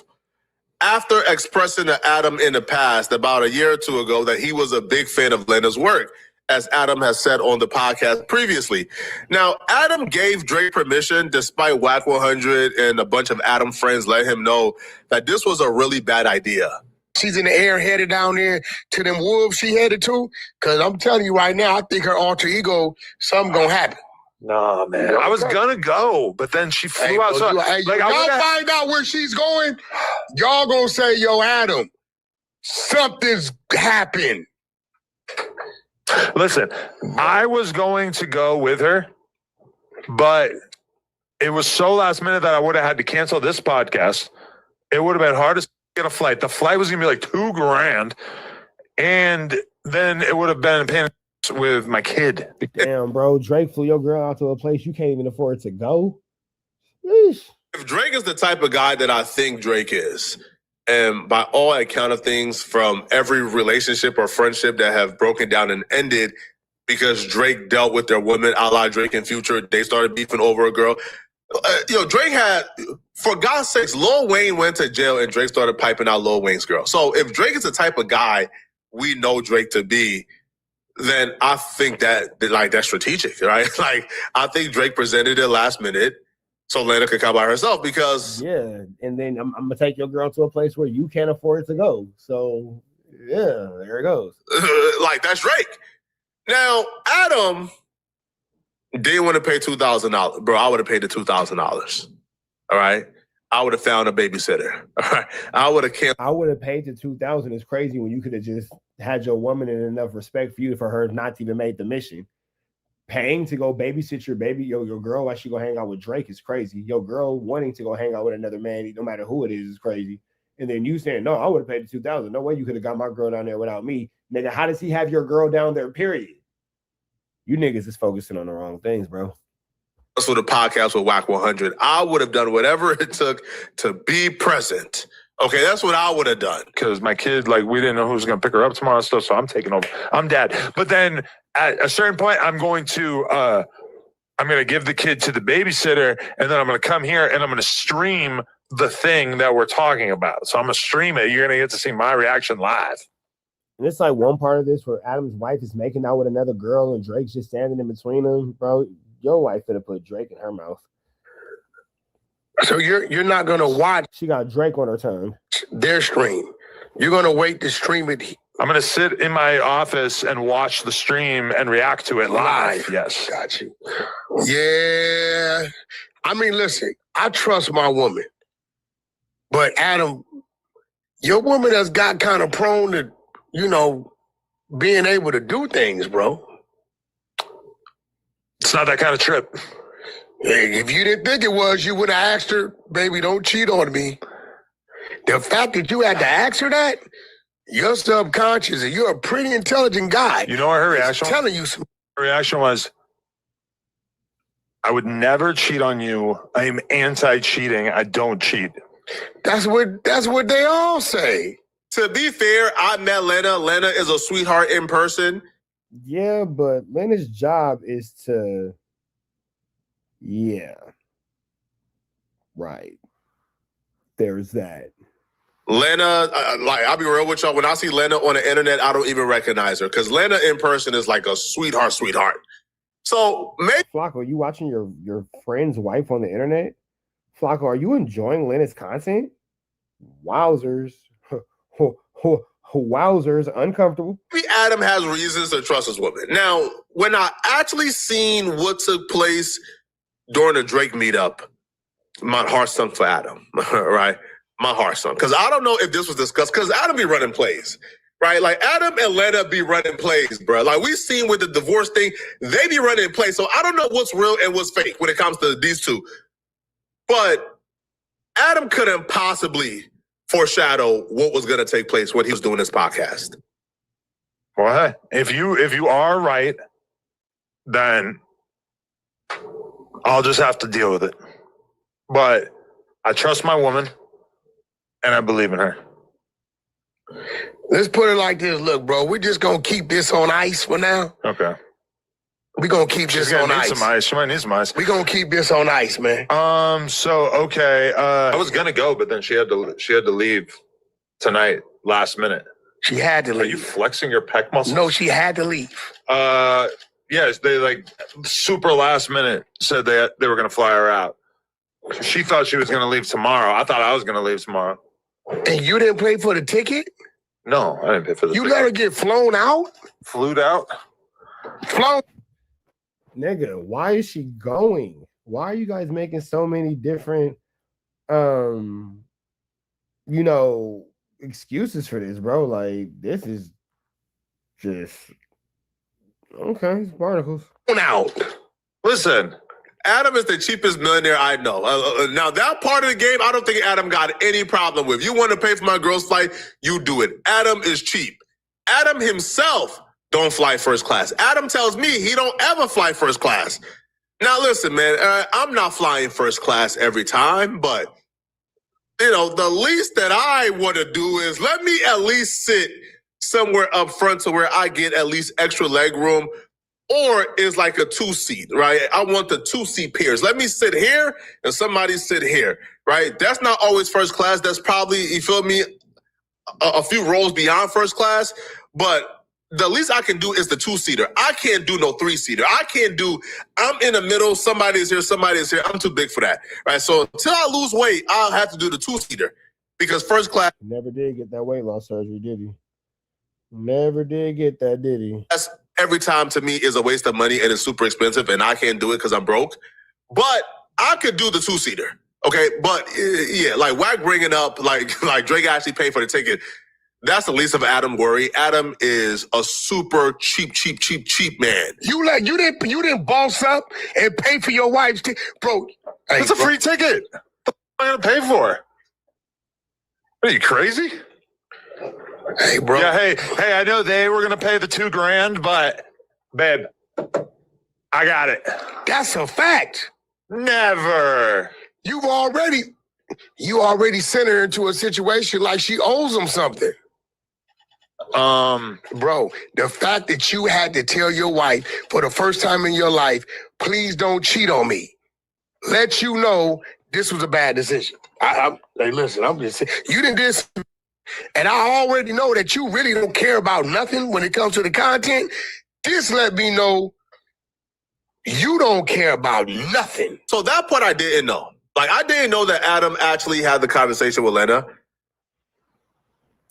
after expressing to Adam in the past, about a year or two ago, that he was a big fan of Lena's work, as Adam has said on the podcast previously. Now, Adam gave Drake permission despite WACK100 and a bunch of Adam friends let him know that this was a really bad idea. She's in the air headed down there to them wolves she headed to. Because I'm telling you right now, I think her alter ego, something going to happen. Nah, man. I was gonna go, but then she flew out. So, y'all find out where she's going, y'all gonna say, yo, Adam, something's happened. Listen, I was going to go with her, but it was so last minute that I would have had to cancel this podcast. It would have been hard to get a flight. The flight was gonna be like $2,000, and then it would have been paying with my kid. Damn, bro. Drake flew your girl out to a place you can't even afford to go. If Drake is the type of guy that I think Drake is, and by all account of things, from every relationship or friendship that have broken down and ended because Drake dealt with their women, a la Drake and Future, they started beefing over a girl. Drake had, for God's sakes, Lil Wayne went to jail and Drake started piping out Lil Wayne's girl. So if Drake is the type of guy we know Drake to be, then I think that that's strategic, right? Like, I think Drake presented it last minute so Lana could come by herself because... Yeah, and then I'm going to take your girl to a place where you can't afford to go. So, yeah, there it goes. That's Drake. Now, Adam didn't want to pay $2,000. Bro, I would have paid the $2,000. All right? I would have found a babysitter. All right? I would have paid the $2,000. It's crazy when you could have just had your woman in enough respect for her not to even make the mission. Paying to go babysit your baby, your girl while she go hang out with Drake is crazy. Your girl wanting to go hang out with another man, no matter who it is crazy. And then you saying, no, I would have paid the $2,000. No way you could have got my girl down there without me. Nigga, how does he have your girl down there, period? You niggas is focusing on the wrong things, bro. That's for the podcast with WACK100. I would have done whatever it took to be present. Okay, that's what I would have done. Because my kid, we didn't know who was going to pick her up tomorrow and stuff, so I'm taking over. I'm dad. But then at a certain point, I'm going to give the kid to the babysitter, and then I'm going to come here and I'm going to stream the thing that we're talking about. So I'm going to stream it. You're going to get to see my reaction live. And it's one part of this where Adam's wife is making out with another girl and Drake's just standing in between them. Bro, your wife finna put Drake in her mouth. So you're not gonna watch. She got Drake on her tongue. Their stream. You're gonna wait to stream it. I'm gonna sit in my office and watch the stream and react to it live. Yes. Got you. Yeah. I mean, listen, I trust my woman. But Adam, your woman has got kind of prone to, being able to do things, bro. It's not that kind of trip. Hey, if you didn't think it was, you would have asked her, baby, don't cheat on me. The fact that you had to ask her that, you're subconscious and you're a pretty intelligent guy. You know what her reaction was? Telling you some. Her reaction was, I would never cheat on you. I am anti-cheating. I don't cheat. That's what they all say. To be fair, I met Lena. Lena is a sweetheart in person. Yeah, but Lena's job is to... Yeah. Right. There's that. Lena, I'll be real with y'all. When I see Lena on the internet, I don't even recognize her because Lena in person is like a sweetheart. So maybe... Flacco, are you watching your friend's wife on the internet? Flacco, are you enjoying Lena's content? Wowzers. Wowzers, uncomfortable. Maybe Adam has reasons to trust his woman. Now, when I actually seen what took place during the Drake meetup, my heart sunk for Adam, right? My heart sunk. Because I don't know if this was discussed, because Adam be running plays, right? Adam and Lena be running plays, bro. We've seen with the divorce thing, they be running plays. So I don't know what's real and what's fake when it comes to these two. But Adam couldn't possibly foreshadow what was going to take place when he was doing this podcast. Well, if you are right, then I'll just have to deal with it. But I trust my woman, and I believe in her. Let's put it like this. Look, bro, we're just going to keep this on ice for now. Okay. We're going to keep this on ice. Some ice. She might need some ice. We're going to keep this on ice, man. Okay. I was going to go, but then she had to leave tonight, last minute. She had to leave. Are you flexing your pec muscles? No, she had to leave. Yes, they super last minute said they were going to fly her out. She thought she was going to leave tomorrow. I thought I was going to leave tomorrow. And you didn't pay for the ticket? No, I didn't pay for the ticket. You let her get flown out? Flew out? Flown. Nigga, why is she going? Why are you guys making so many different, excuses for this, bro? This is just okay. It's barnacles. Out. Listen, Adam is the cheapest millionaire I know. Now, that part of the game, I don't think Adam got any problem with. You want to pay for my girl's flight, you do it. Adam is cheap. Adam himself don't fly first class. Adam tells me he don't ever fly first class. Now, listen, man, I'm not flying first class every time, but, you know, the least that I want to do is let me at least sit somewhere up front to where I get at least extra leg room, or is like a 2-seat, right? I want the 2-seat pairs. Let me sit here and somebody sit here, right? That's not always first class. That's probably, you feel me, a few rows beyond first class, but the least I can do is the 2-seater. I can't do no 3-seater. I can't do, I'm in the middle, somebody is here, somebody is here. I'm too big for that, right? So until I lose weight, I'll have to do the 2-seater because first class. Never did get that weight loss surgery, did he? Never did get that, did he? Every time to me is a waste of money and it's super expensive and I can't do it because I'm broke. But I could do the 2-seater, okay? But yeah, like WACK bringing up, like Drake actually paid for the ticket. That's the least of Adam worry. Adam is a super cheap man. You didn't boss up and pay for your wife's ticket, bro. It's a free ticket. What am I gonna pay for? Are you crazy? Hey, bro. Yeah, hey, I know they were gonna pay the $2,000, but babe, I got it. That's a fact. Never. You already sent her into a situation like she owes them something. Bro, the fact that you had to tell your wife for the first time in your life, please don't cheat on me, let you know this was a bad decision. Hey, listen, I'm just saying, you didn't do this, and I already know that you really don't care about nothing when it comes to the content. This let me know you don't care about nothing. So that part I didn't know. Like, I didn't know that Adam actually had the conversation with Lena.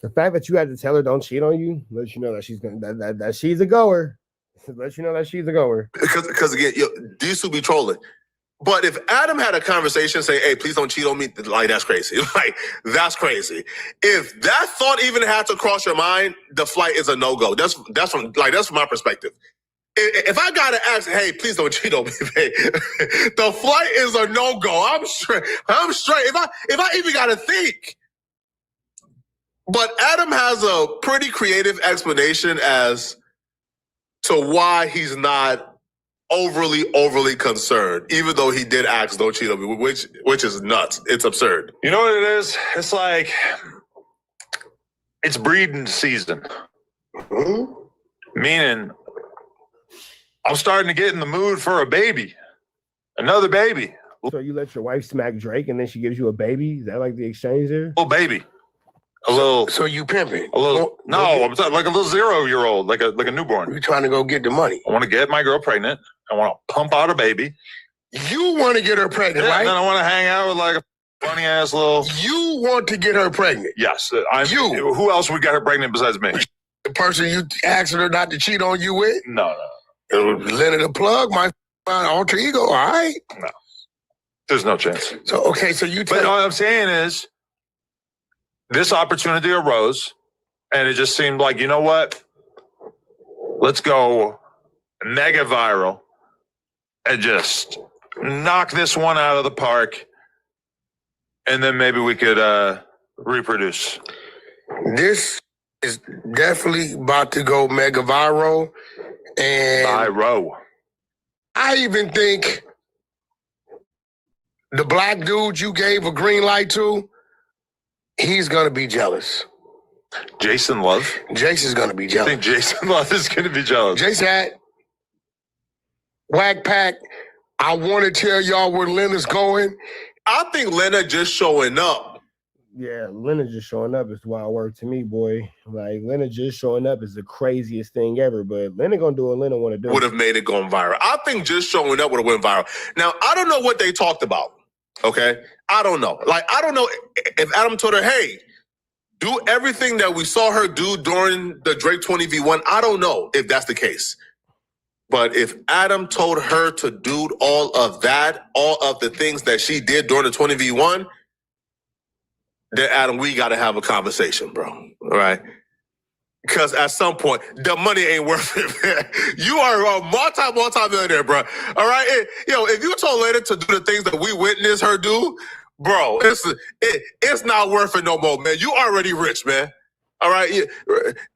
The fact that you had to tell her don't cheat on you lets you know that she's gonna that she's a goer. Lets you know that she's a goer. Because again, these two be trolling. But if Adam had a conversation, say, "Hey, please don't cheat on me," like that's crazy. Like that's crazy. If that thought even had to cross your mind, the flight is a no-go. That's from my perspective. If I gotta ask, "Hey, please don't cheat on me," babe, the flight is a no-go. I'm straight. If I even gotta think. But Adam has a pretty creative explanation as to why he's not overly concerned, even though he did ask, "Don't cheat on me," which is nuts. It's absurd. You know what it is? It's like it's breeding season. Mm-hmm. Meaning, I'm starting to get in the mood for a baby, another baby. So you let your wife smack Drake, and then she gives you a baby? Is that like the exchange there? Little baby. A little. So you pimping? A little. No, I'm talking like a little 0-year-old, like a newborn. You're trying to go get the money. I want to get my girl pregnant. I want to pump out a baby. You want to get her pregnant, right? And then I want to hang out with like a funny ass little. You want to get her pregnant? Yes. Who else would get her pregnant besides me? The person you asking her not to cheat on you with? No. Leonard the Plug, my alter ego. All right. No. There's no chance. So okay, so you. But all I'm saying is, this opportunity arose, and it just seemed like, you know what? Let's go mega viral and just knock this one out of the park, and then maybe we could reproduce. This is definitely about to go mega viral, and I even think the black dude you gave a green light to, he's gonna be jealous. Jason Love? Jason's gonna be jealous. I think Jason Love is gonna be jealous. Jason had Whack Pack. I want to tell y'all where Lena's going. I think Lena just showing up. Yeah, Lena just showing up is wild work to me, boy. Like, Lena just showing up is the craziest thing ever, but Lena gonna do what Lena want to do. Would have made it going viral. I think just showing up would have went viral. Now, I don't know what they talked about, okay? I don't know. Like, I don't know if Adam told her, "Hey, do everything that we saw her do during the Drake 20v1. I don't know if that's the case. But if Adam told her to do all of that, all of the things that she did during the 20v1, then Adam, we got to have a conversation, bro. All right? Because at some point, the money ain't worth it, man. You are a multi-millionaire, bro. All right? If you told Lena to do the things that we witnessed her do, bro, it's not worth it no more, man. You already rich, man. All right?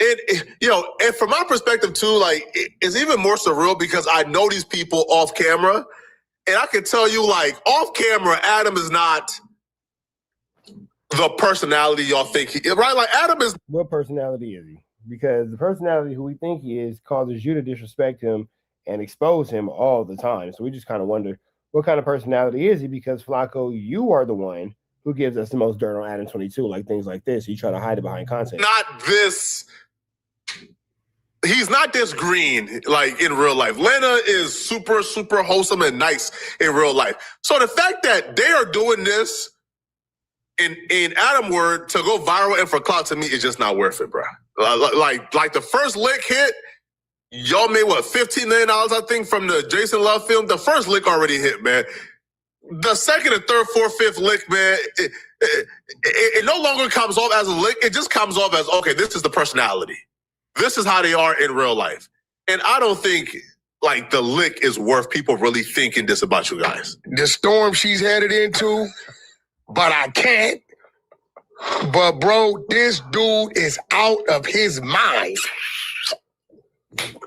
And from my perspective, too, like, it's even more surreal because I know these people off camera, And I can tell you, like, off camera, Adam is not the personality y'all think he is, right? Like, Adam is... What personality is he? Because the personality who we think he is causes you to disrespect him and expose him all the time. So we just kind of wonder, what kind of personality is he? Because, Flacco, you are the one who gives us the most dirt on ADAM22, like things like this. You try to hide it behind content. Not this... He's not this green, like, in real life. Lena is super, super wholesome and nice in real life. So the fact that they are doing this in Adam word to go viral and for clout, to me, is just not worth it, bro. Like the first lick hit, y'all made, what, $15 million, I think, from the Jason Love film? The first lick already hit, man. The second and third, fourth, fifth lick, man, it no longer comes off as a lick. It just comes off as, okay, this is the personality. This is how they are in real life. And I don't think, like, the lick is worth people really thinking this about you guys. The storm she's headed into, but I can't. But, bro, this dude is out of his mind.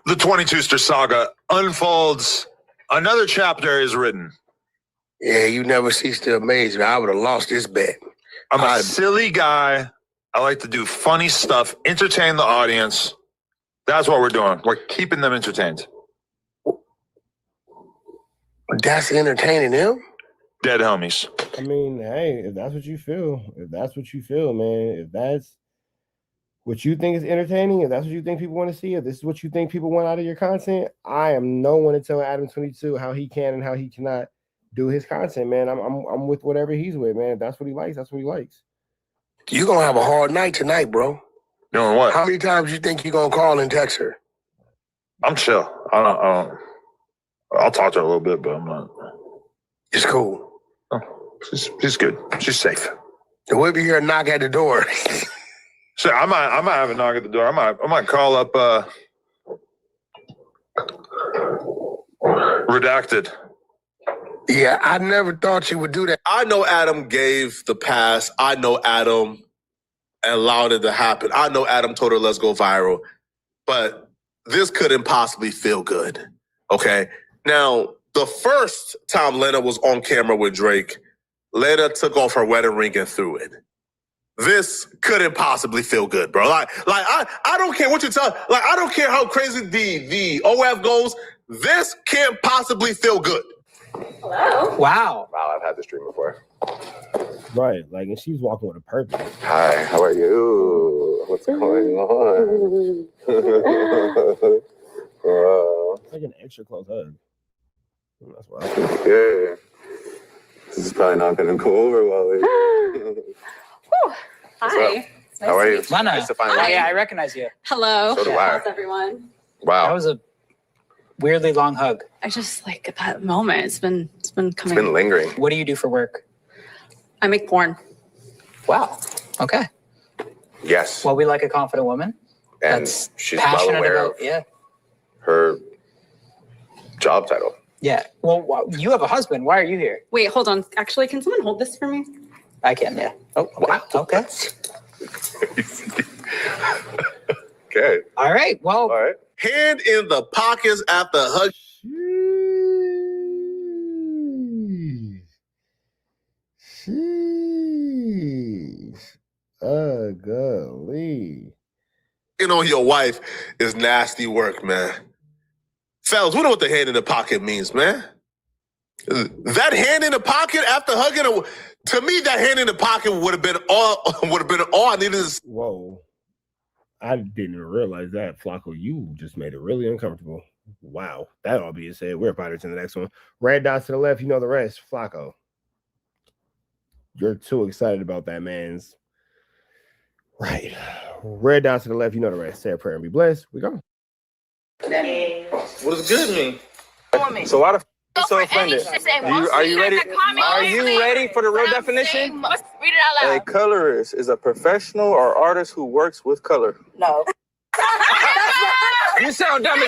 The 22ster saga unfolds. Another chapter is written. Yeah, you never cease to amaze me. I would have lost this bet. I'm a silly guy. I like to do funny stuff, entertain the audience. That's what we're doing. We're keeping them entertained. That's entertaining them? Dead homies. I mean, hey, if that's what you feel, man, if that's what you think is entertaining, if that's what you think people want to see, if this is what you think people want out of your content, I am no one to tell ADAM22 how he can and how he cannot do his content, man. I'm with whatever he's with, man. If that's what he likes, that's what he likes. You're going to have a hard night tonight, bro. Doing what? How many times you think you're going to call and text her? I'm chill. I'll talk to her a little bit, but I'm not. It's cool. Oh, she's good. She's safe. And what if you hear a knock at the door? So I might have a knock at the door. I might call up Redacted. Yeah, I never thought you would do that. I know Adam gave the pass. I know Adam allowed it to happen. I know Adam told her, let's go viral. But this couldn't possibly feel good, okay? Now, the first time Lena was on camera with Drake, Lena took off her wedding ring and threw it. This couldn't possibly feel good, bro. I don't care what you tell. Like, I don't care how crazy the OF goes. This can't possibly feel good. Hello. Wow. Wow, I've had this dream before. Right, like, and she's walking with a purpose. Hi, how are you? What's going on? It's like an extra close hug. That's why. Yeah. This is probably not going to go over well. Hi. How are you? Lana. Nice to find Oh, you. yeah, I recognize you. Hello. So do I. How's everyone? That Wow. was a weirdly long hug. I just like that moment. It's been It's coming. been lingering. What do you do for work? I make porn. Wow. Okay. Yes. Well, we like a confident woman. And That's she's well passionate aware about, of yeah. her job title. Yeah. Well, you have a husband. Why are you here? Wait, hold on. Actually, can someone hold this for me? I can, yeah. Oh, wow. Okay. Okay. All right. Well, All right. Hand in the pockets after hug. Sheesh. Ugly. On your wife is nasty work, man. Fellas, we know what the hand in the pocket means, man. That hand in the pocket after hugging her, to me, that hand in the pocket would have been all I needed. Whoa. I didn't even realize that. Flacco, you just made it really uncomfortable. Wow. That all being said, we're probably to the next one. Red dots to the left, you know the rest. Flacco. You're too excited about that man's. Right. Red dots to the left, you know the rest. Say a prayer and be blessed. We go. What does good mean? So why the f you so offended? Are you ready? Are you ready for the real definition? Read it out loud. A colorist is a professional or artist who works with color. No. You sound dumb.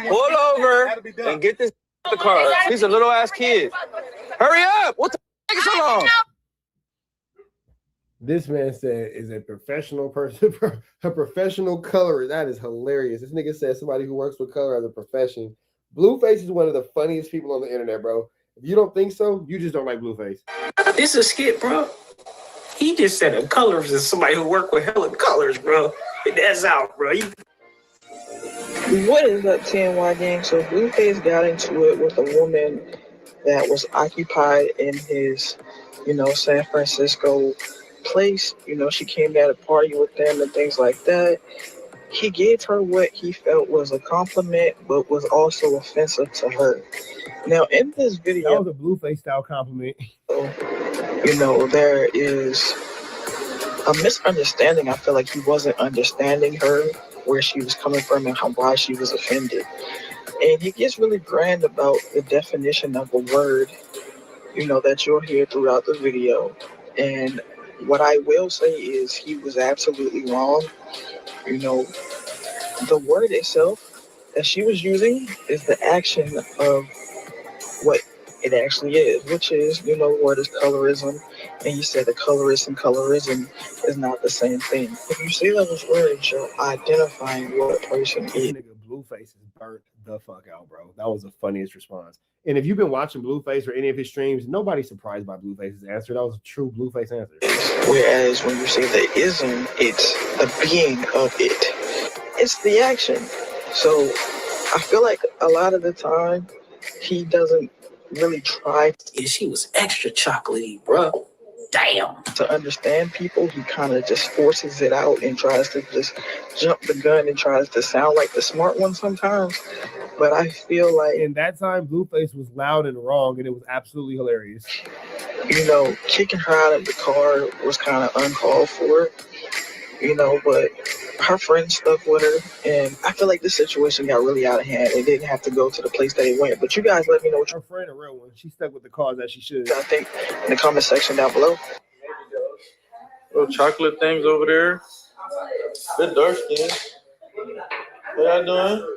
Pull over and get this the car. He's a little ass kid. Hurry up! What the f is so long? This man said is a professional person, a professional colorist. That is hilarious. This nigga said somebody who works with color as a profession. Blueface is one of the funniest people on the internet, bro. If you don't think so, you just don't like Blueface. This is a skit, bro. He just said a colorist is somebody who work with hella colors, bro. That's out, bro. What is up, TNY gang? So Blueface got into it with a woman that was occupied in his, San Francisco place. She came there to party with them and things like that. He gave her what he felt was a compliment, but was also offensive to her. Now, in this video, that was a Blueface style compliment. There is a misunderstanding. I feel like he wasn't understanding her, where she was coming from and why she was offended. And he gets really grand about the definition of a word, that you'll hear throughout the video. And what I will say is he was absolutely wrong. The word itself that she was using is the action of what it actually is, which is, the word is colorism. And you said the colorist and colorism is not the same thing. If you see those words, you're identifying what a person is. Nigga, Blueface is burnt the fuck out, bro. That was the funniest response. And if you've been watching Blueface or any of his streams, nobody's surprised by Blueface's answer. That was a true Blueface answer. Whereas when you say the ism, it's the being of it. It's the action. So I feel like a lot of the time he doesn't really try. Yeah, she was extra chocolatey, bro. Damn. To understand people, he kind of just forces it out and tries to just jump the gun and tries to sound like the smart one sometimes. But I feel like in that time, Blueface was loud and wrong, and it was absolutely hilarious. Kicking her out of the car was kind of uncalled for, but her friend stuck with her, and I feel like this situation got really out of hand. It didn't have to go to the place that it went. But you guys let me know what her friend, a real one. She stuck with the cause as she should. I think in the comment section down below. Little chocolate things over there. Good dark skin. What y'all doing?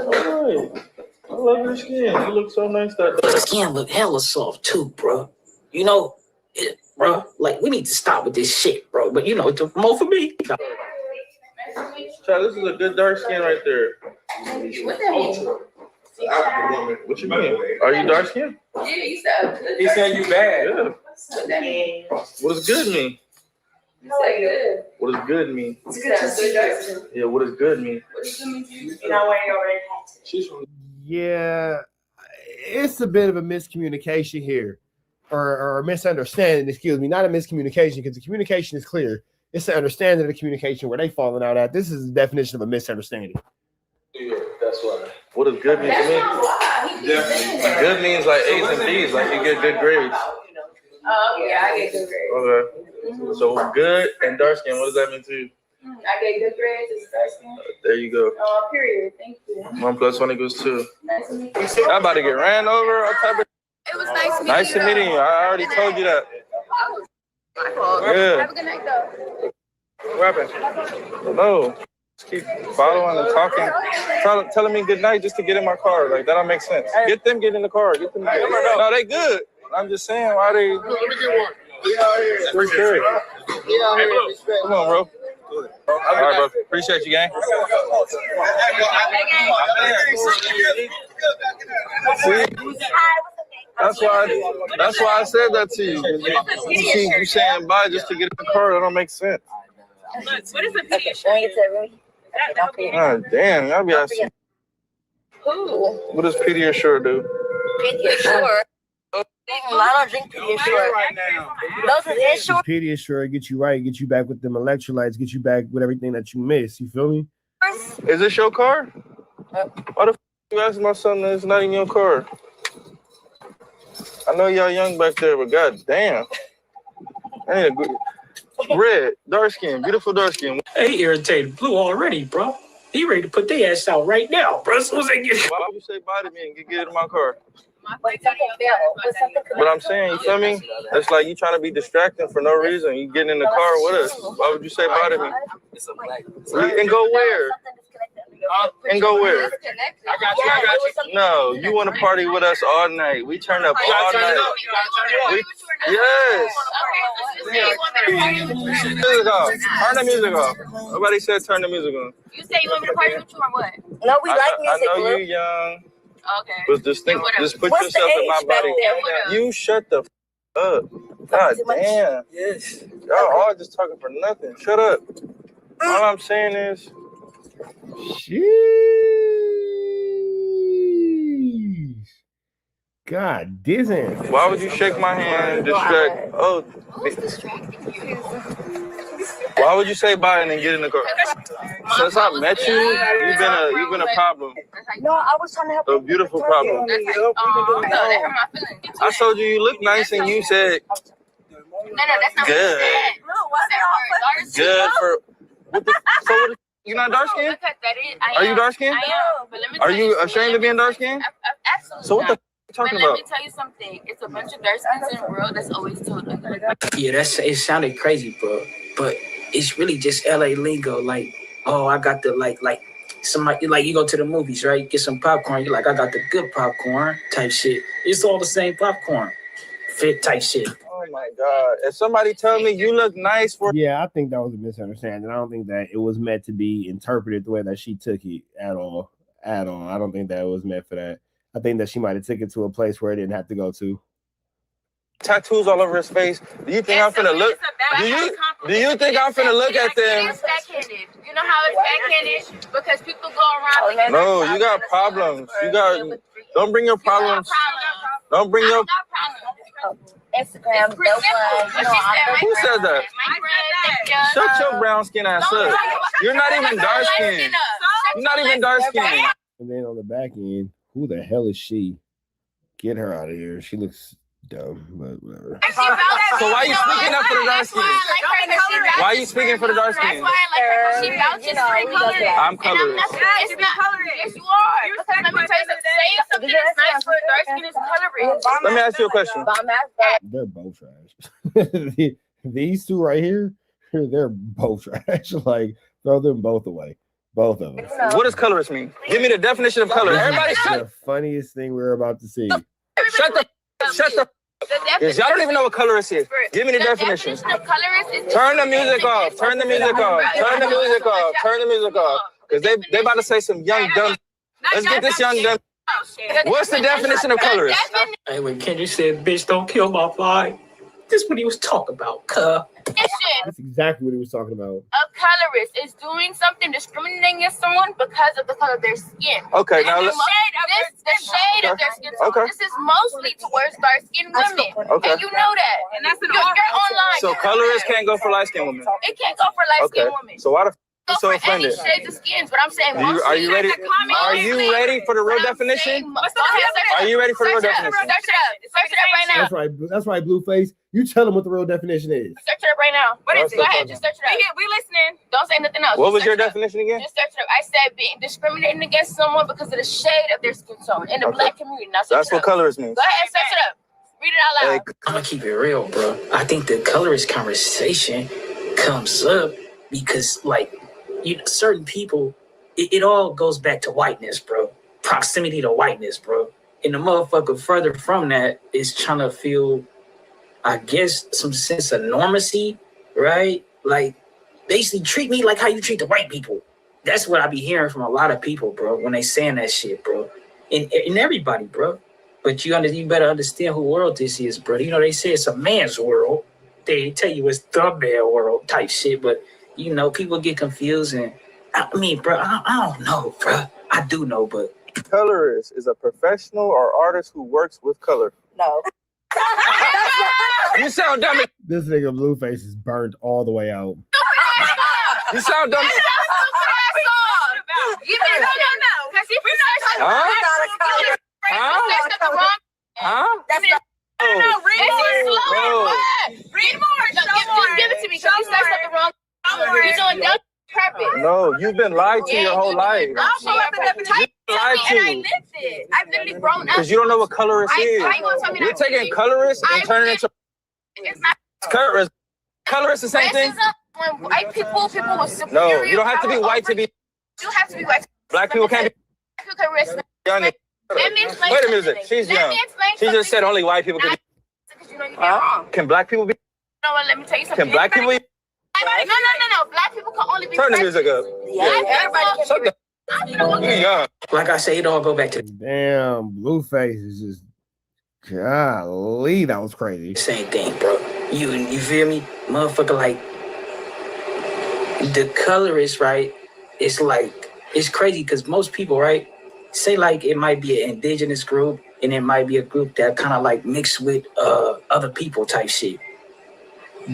Alright. I love your skin. You look so nice that day. The skin look hella soft too, bro. Bro, like we need to stop with this shit, bro. But to promote for me. Child, this is a good dark skin right there. What you mean? Are you dark skin? Yeah, you said. He said you bad. Yeah. What that mean? What does good mean? You said good. What does good mean? It's good to see dark skin. Yeah, what does good mean? What does good mean to you? You're not wearing your red hat. She's from. Yeah, it's a bit of a miscommunication here. Or a misunderstanding, excuse me, not a miscommunication, because the communication is clear. It's the understanding of the communication where they falling out at. This is the definition of a misunderstanding. Yeah, that's why. What does good mean to me? Good means like A's and B's, like you get good grades. Oh, yeah, I get good grades. Okay. So good and dark skin, what does that mean to you? I get good grades, it's dark skin. There you go. Oh, period. Thank you. 1 + 1 = 2. Nice to meet you. I'm about to get ran over. All type of. It was nice to meet you. Nice to meet you. I already told you that. Oh, my fault. Yeah. Have a good night, though. What happened? No. Just keep following and talking. Telling me good night just to get in my car. Like, that don't make sense. Get them get in the car. Get them. No, they good. I'm just saying, why they. Let me get one. We out here. Come on, bro. All right, bro. Appreciate you, gang. See? That's why I said that to you. You saying bye just to get in the car. That don't make sense. What is a Pediasure? God damn, y'all be asking. Who? What does Pediasure do? Pediasure? I don't drink Pediasure right now. Those are Ensure. Pediasure get you right, get you back with them electrolytes, get you back with everything that you miss. You feel me? Is this your car? Why the f you asking my son that it's not in your car? I know y'all young back there, but god damn. I need a good red, dark skin, beautiful dark skin. They irritated blue already, bro. He ready to put their ass out right now, bro. So they get. Why would you say bye to me and get in my car? But But I'm saying, you feel me? It's like you trying to be distracting for no reason. You getting in the car with us. Why would you say bye to me? And go where? And go where? I got you. No, you want to party with us all night. We turn up all night. Yes. Music off. Turn the music off. Nobody said turn the music on. You say you want me to party with you or what? No, we like music. I know you young. Okay. But just think, just put yourself in my body. You shut the up. God damn. Yes. Y'all all just talking for nothing. Shut up. All I'm saying is, Jeez. God, Disney. why would you shake my hand and distract? Oh, why would you say bye and then get in the car? Since I met you, you've been a problem. No, I was trying to help. A beautiful problem. I told you you look nice and you said No, that's not good. what I said. No, why Good for what the, so what, you not dark skinned? Are you dark skinned? I am. But let me Are you ashamed of being dark skinned? Absolutely. So what the you talking about? Let me tell you something. It's a bunch of dark skins in the world that's always told us. Yeah, it sounded crazy, bro. But it's really just LA lingo. Like, oh, I got the like somebody like you go to the movies, right? Get some popcorn. You're like, I got the good popcorn type shit. It's all the same popcorn. Fit type shit. Oh my God. If somebody tell me you look nice for Yeah, I think that was a misunderstanding. I don't think that it was meant to be interpreted the way that she took it at all. At all. I don't think that it was meant for that. I think that she might have took it to a place where it didn't have to go to. tattoos all over his face. Do you think I'm finna look? Do you think I'm finna look at them? It's backhanded. You know how it's backhanded? Because people go around. No, you got problems. Don't bring your problems. Don't bring your. Instagram. Who said that? Shut your brown skin ass up. You're not even dark skinned. You're not even dark skinned. And then on the back end, who the hell is she? Get her out of here. She looks dumb, but whatever. So why are you speaking up for the dark skin? Why are you speaking for the dark skin? That's why I like her, because she vouches for colorist. I'm colorist. It's not colorist. Yes, you are. Because let me tell you something. Saying something that's nice for a dark skin is colorist. Let me ask you a question. They're both trash. These two right here, they're both trash. Like, throw them both away. Both of them. What does colorist mean? Give me the definition of color. Everybody shut the funniest thing we're about to see. Shut the Yes, y'all don't even know what colorist is. Give me the definition. Turn the music off. Turn the music off. Turn the music off. Turn the music off. Because they about to say some young dumb. Let's get this young dumb. What's the definition of colorist? Hey, when Kendrick said, bitch, don't kill my vibe. This is what he was talking about, cuh. That's exactly what he was talking about. A colorist is doing something discriminating against someone because of the color of their skin. Okay, now the let's. shade of their skin tone. Okay. This is mostly towards dark-skinned women. Okay. And you know that. And that's you're online. So colorists can't go for light-skinned women. It can't go for light-skinned women. So why the f you so for offended? any shades of skins, but I'm saying Are you ready? Are you ready for the real definition? Are you ready for the real definition? Search it up right now. That's right, Blueface. You tell them what the real definition is. Search it up right now. What is it? Go ahead, just search it up. We listening. Don't say nothing else. What was your definition again? Just search it up. I said being discriminating against someone because of the shade of their skin tone in the black community. Now That's what colorist means. Go ahead and search it up. Read it out loud. I'm gonna keep it real, bro. I think the colorist conversation comes up because, like, certain people, it all goes back to whiteness, bro. Proximity to whiteness, bro. And the motherfucker further from that is trying to feel, I guess, some sense of normacy, right? Like, basically treat me like how you treat the white people. That's what I be hearing from a lot of people, bro, when they saying that shit, bro. And everybody, bro. But you better understand who world this is, bro. You know, they say it's a man's world. They tell you it's the man world type shit, but people get confused, and I mean, bro, I don't know, bro. I do know, but colorist is a professional or artist who works with color. No. You sound dumb. This nigga Blueface is burnt all the way out. You sound dumb. Read more. Just give it to me because you said something wrong. You're doing dumb purpose. No, you've been lied to your whole life. I'll show up in the definition. And I lived it. I've literally grown up. Because you don't know what colorist is. You're taking colorist and turning it into. It's not colorist. Colorist the same thing. When white people with superior. No, you don't have to be white to be. You have to be white. Black people can't be young. Wait a minute. She's young. She just said only white people can be. Can black people be? You know what? Let me tell you something. Can black people be? No. Black people can only be. Turn the music up. Everybody can. Yeah. Like I say, it all go back to Damn, Blueface is just golly, that was crazy. same thing, bro. You feel me? Motherfucker, like the colorist, right? It's like it's crazy because most people, right, say like it might be an indigenous group and it might be a group that kind of like mixed with other people type shit.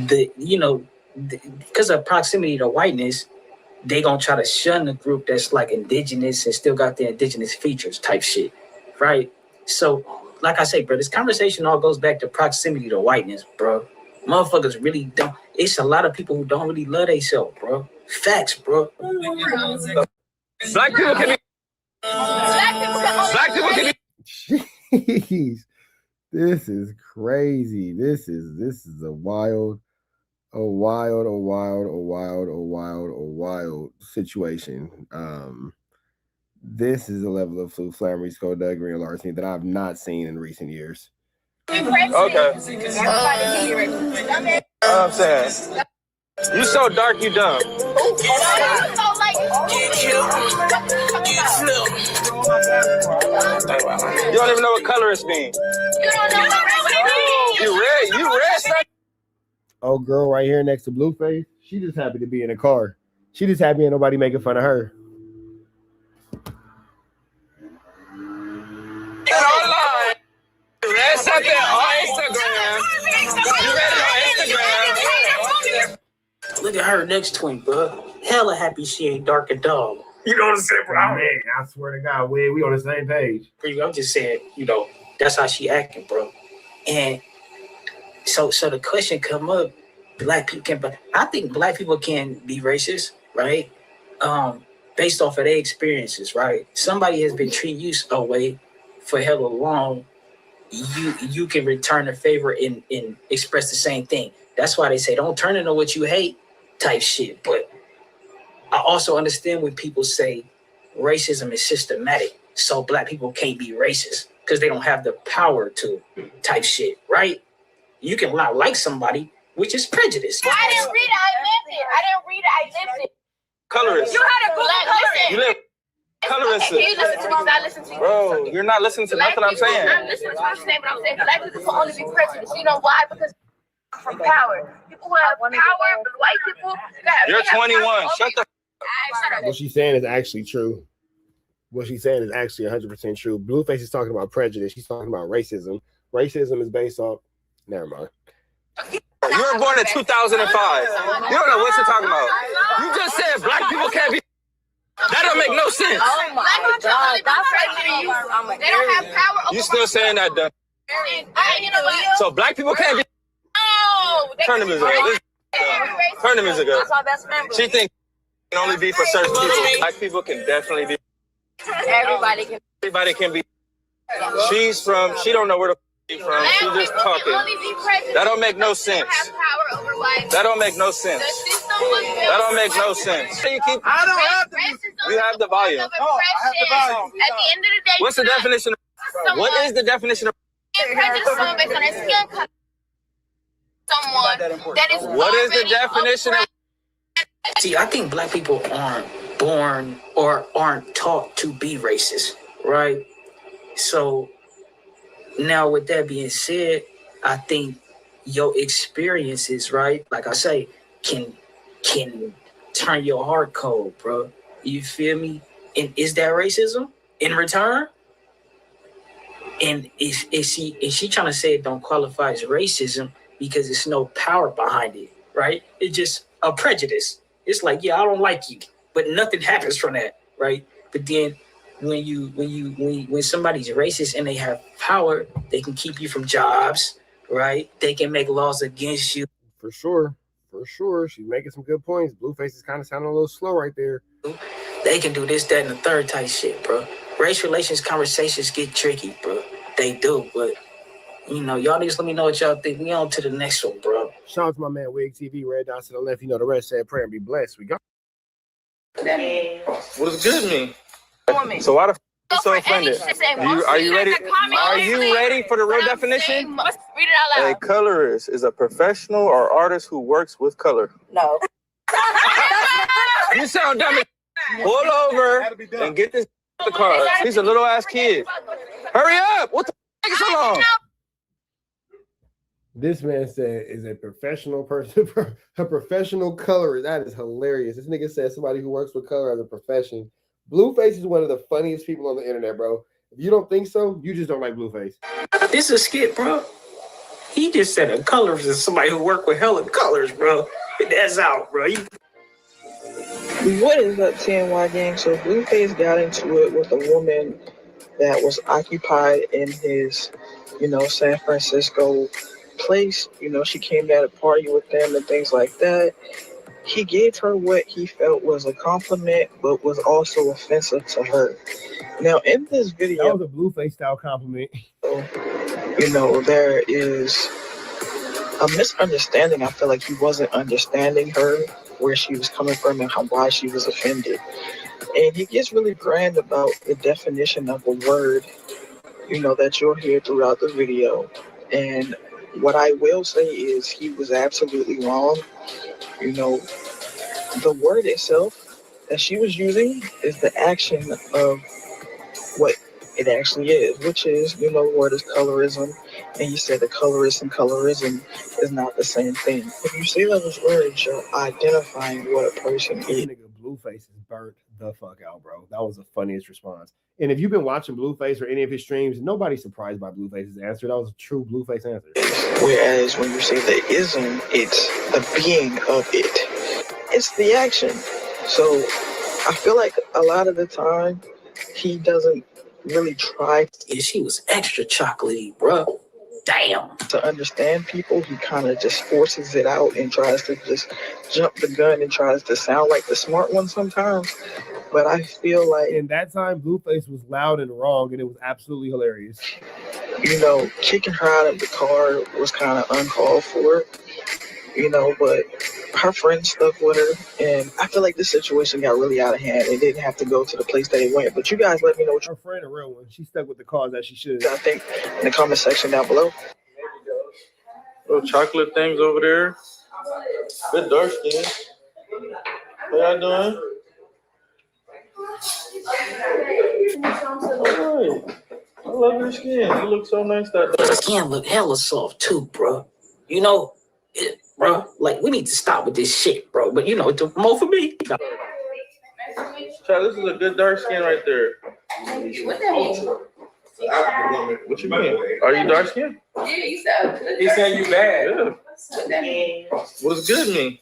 Because of proximity to whiteness, they gonna try to shun the group that's like indigenous and still got the indigenous features type shit, right? So, like I say, bro, this conversation all goes back to proximity to whiteness, bro. Motherfuckers really don't. It's a lot of people who don't really love themselves, bro. Facts, bro. Black people can be. Black people can be. Jeez, this is crazy. This is a wild situation. This is a level of flammery, skullduggery, and larceny that I've not seen in recent years. Okay. I'm saying. You so dark, you dumb. You don't even know what colorist means. You red, son. Oh, girl right here next to Blueface, she just happy to be in a car. She just happy ain't nobody making fun of her. You read something on Instagram. You read it on Instagram. Look at her next twin, bro. Hella happy she ain't dark and dog. You know what I'm saying, bro? Man, I swear to God, we on the same page. I'm just saying, that's how she acting, bro. And so the question come up, black people can, I think black people can be racist, right? Based off of their experiences, right? Somebody has been treating you a way for hella long. You can return the favor and express the same thing. That's why they say don't turn into what you hate type shit. But I also understand when people say racism is systematic, so black people can't be racist because they don't have the power to type shit, right? You can not like somebody, which is prejudice. I didn't read it, I lived it. Colorist. You had a good colorist. You live colorist. Can you listen to me? Because I listen to you. Bro, you're not listening to nothing I'm saying. I'm listening to what you're saying, but I'm saying black people can only be prejudiced. You know why? Because from power. People who have power, but white people. You're 21. Shut the What she's saying is actually true. What she's saying is actually 100% true. Blueface is talking about prejudice. She's talking about racism. Racism is based off. Never mind. You were born in 2005. You don't know what you're talking about. You just said black people can't be. That don't make no sense. Oh my God. They don't have power over. You still saying that, dumb? So black people can't be. No. Turn the music up. Turn the music up. She thinks it can only be for certain people. Black people can definitely be. Everybody can be. She's from. She don't know where to be from. She's just talking. That don't make no sense. That don't make no sense. That don't make no sense. So you keep. I don't have the music. You have the volume. No, I have the volume. At the end of the day, What's the definition of? What is the definition of? Prejudice someone based on their skin color. Someone that is. What is the definition of? See, I think black people aren't born or aren't taught to be racist, right? So now with that being said, I think your experiences, right, like I say, can turn your heart cold, bro. You feel me? And is that racism in return? And is she trying to say it don't qualify as racism because there's no power behind it, right? It's just a prejudice. It's like, yeah, I don't like you, but nothing happens from that, right? But then when somebody's racist and they have power, they can keep you from jobs, right? They can make laws against you. For sure. She's making some good points. Blueface is kind of sounding a little slow right there. They can do this, that, and the third type shit, bro. Race relations conversations get tricky, bro. They do, but y'all niggas let me know what y'all think. We on to the next one, bro. Shout out to my man Wig TV, red dots to the left. You know the rest. Said prayer and be blessed. We got. What does good mean? woman. So why the f you so For any offended? shit, say Are you ready? Are you Are ready for the real definition? Read it out A loud. colorist is a professional or artist who works with color. No. You sound dumb. Pull over and get this the car. He's a little ass kid. Hurry up! What the f is so long? This man said is a professional person, a professional colorist. That is hilarious. This nigga said somebody who works with color as a profession. Blueface is one of the funniest people on the internet, bro. If you don't think so, you just don't like Blueface. This is a skit, bro. He just said a colorist is somebody who work with hella colors, bro. That's out, bro. What is up, TNY gang? So Blueface got into it with a woman that was occupied in his, San Francisco place. She came there to party with them and things like that. He gave her what he felt was a compliment, but was also offensive to her. Now, in this video, that was a Blueface style compliment. There is a misunderstanding. I feel like he wasn't understanding her, where she was coming from and why she was offended. And he gets really grand about the definition of a word, that you'll hear throughout the video. And what I will say is he was absolutely wrong. The word itself that she was using is the action of what it actually is, which is, the word is colorism. And you said the colorist and colorism is not the same thing. If you say those words, you're identifying what a person is. Nigga, Blueface is burnt the fuck out, bro. That was the funniest response. And if you've been watching Blueface or any of his streams, nobody's surprised by Blueface's answer. That was a true Blueface answer. Whereas when you say the ism, it's the being of it. It's the action. So I feel like a lot of the time he doesn't really try. Yeah, she was extra chocolatey, bro. Damn. To understand people, he kind of just forces it out and tries to just jump the gun and tries to sound like the smart one sometimes. But I feel like in that time, Blueface was loud and wrong, and it was absolutely hilarious. Kicking her out of the car was kind of uncalled for, but her friend stuck with her, and I feel like this situation got really out of hand. It didn't have to go to the place that it went, but you guys let me know what her friend, a real one. She stuck with the cause as she should. I think in the comment section down below. Little chocolate things over there. Good dark skin. How y'all doing? Alright. I love your skin. You look so nice that day. Your skin look hella soft too, bro. Bro, like we need to stop with this shit, bro. But it's more for me. Child, this is a good dark skin right there. What that mean? What you mean? Are you dark skinned? Yeah, you said good. He said you bad. Yeah. What that mean? What does good mean?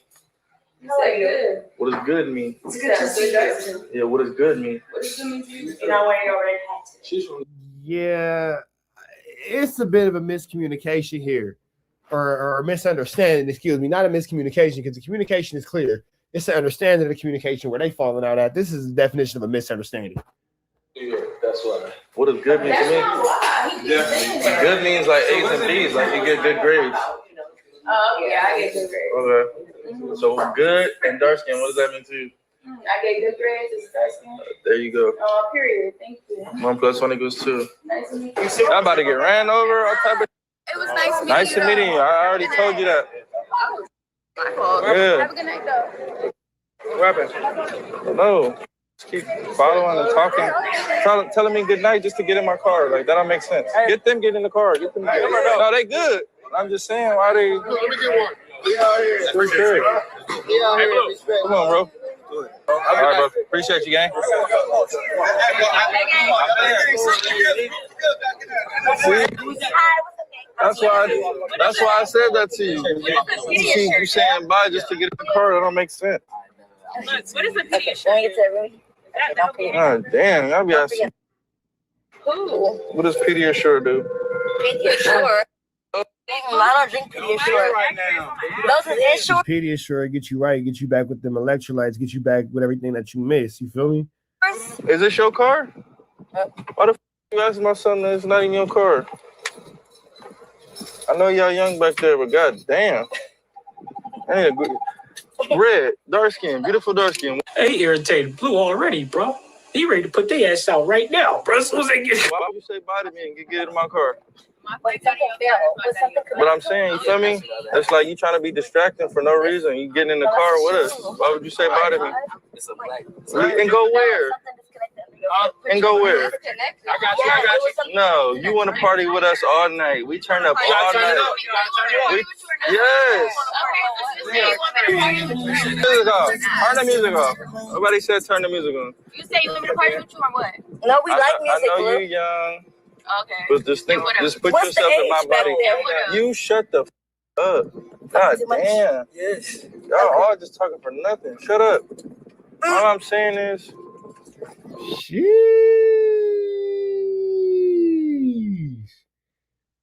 You said good. What does good mean? It's good to see you. Yeah, what does good mean? What does good mean to you? You're not wearing your red hat. Yeah, it's a bit of a miscommunication here. Or a misunderstanding, excuse me, not a miscommunication, because the communication is clear. It's an understanding of the communication where they falling out at. This is the definition of a misunderstanding. Yeah, that's why. What does good mean to me? Good means like A's and B's, like you get good grades. Oh, yeah, I get good grades. Okay. So good and dark skin, what does that mean to you? I get good grades, it's dark skin. There you go. Period. Thank you. 1 + 1 = 2. Nice to meet you. I'm about to get ran over, all type of. It was nice meeting you. Nice to meeting you. I already told you that. Oh, my fault. Yeah. Have a good night, though. What happened? No. Just keep following and talking. Telling me good night just to get in my car. Like, that don't make sense. Get them get in the car. Get them. No, they good. I'm just saying, why they. Let me get one. We out here. Appreciate it. Come on, bro. All right, bro. Appreciate you, gang. See? That's why I said that to you. You saying bye just to get in the car. That don't make sense. What is a Pediasure? Oh, damn. I'll be asking. Who? What does Pediasure do? Pediasure? I don't drink Pediasure. Those are Ensure. Pediasure get you right, get you back with them electrolytes, get you back with everything that you miss. You feel me? Is this your car? Why the f you asking my son that it's not in your car? I know y'all young back there, but god damn. I need a good red, dark skin, beautiful dark skin. Hey, irritated blue already, bro. He ready to put their ass out right now, bro. As soon as they get. Why would you say bye to me and get in my car? But I'm saying, you feel me? It's like you trying to be distracting for no reason. You getting in the car with us. Why would you say bye to me? And go where? And go where? I got you. No, you want to party with us all night. We turn up all night. Yes. Music off. Turn the music off. Nobody said turn the music on. You say you want me to party with you or what? No, we like music. I know you young. Okay. But just put yourself in my body. You shut the up. God damn. Yes. Y'all all just talking for nothing. Shut up. All I'm saying is. Jeez.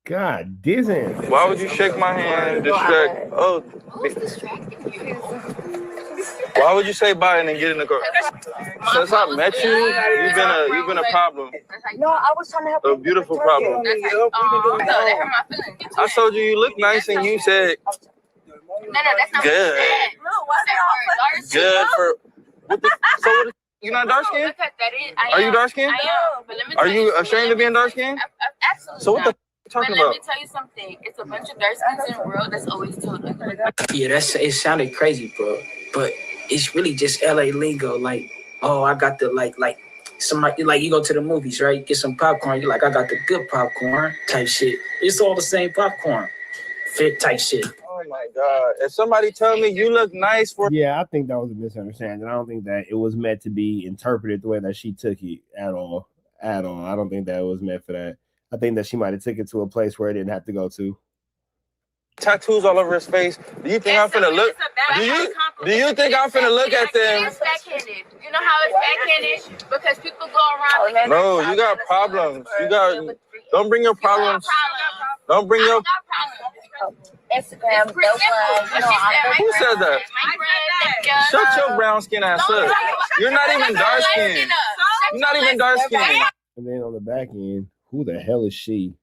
God damn. Why would you shake my hand and distract? Oh. Who's distracting you? Why would you say bye and then get in the car? Since I met you, you've been a problem. No, I was trying to help. A beautiful problem. I told you look nice and you said No, that's not good. No, what's Good for so you not dark skinned? Are you dark skinned? I am. But let me Are you ashamed of being dark skinned? Absolutely. So what the f you talking about? Let me tell you something. It's a bunch of dark skins in the world that's always told us. Yeah, it sounded crazy, bro. But it's really just LA lingo. Like, oh, I got the like somebody like you go to the movies, right? Get some popcorn. You're like, I got the good popcorn type shit. It's all the same popcorn, fit type shit. Oh my God! If somebody tell me you look nice for I think that was a misunderstanding. I don't think that it was meant to be interpreted the way that she took it at all. I don't think that it was meant for that. I think that she might have took it to a place where it didn't have to go to. tattoos all over his face. Do you think I'm finna look? Do you think I'm finna look at them? It's backhanded. You know how it's backhanded? Because people go around. No, you got problems. Don't bring your problems. Don't bring your. Instagram. Who said that? Shut your brown skin ass up. You're not even dark skinned. You're not even dark skinned. And then on the back end, who the hell is she?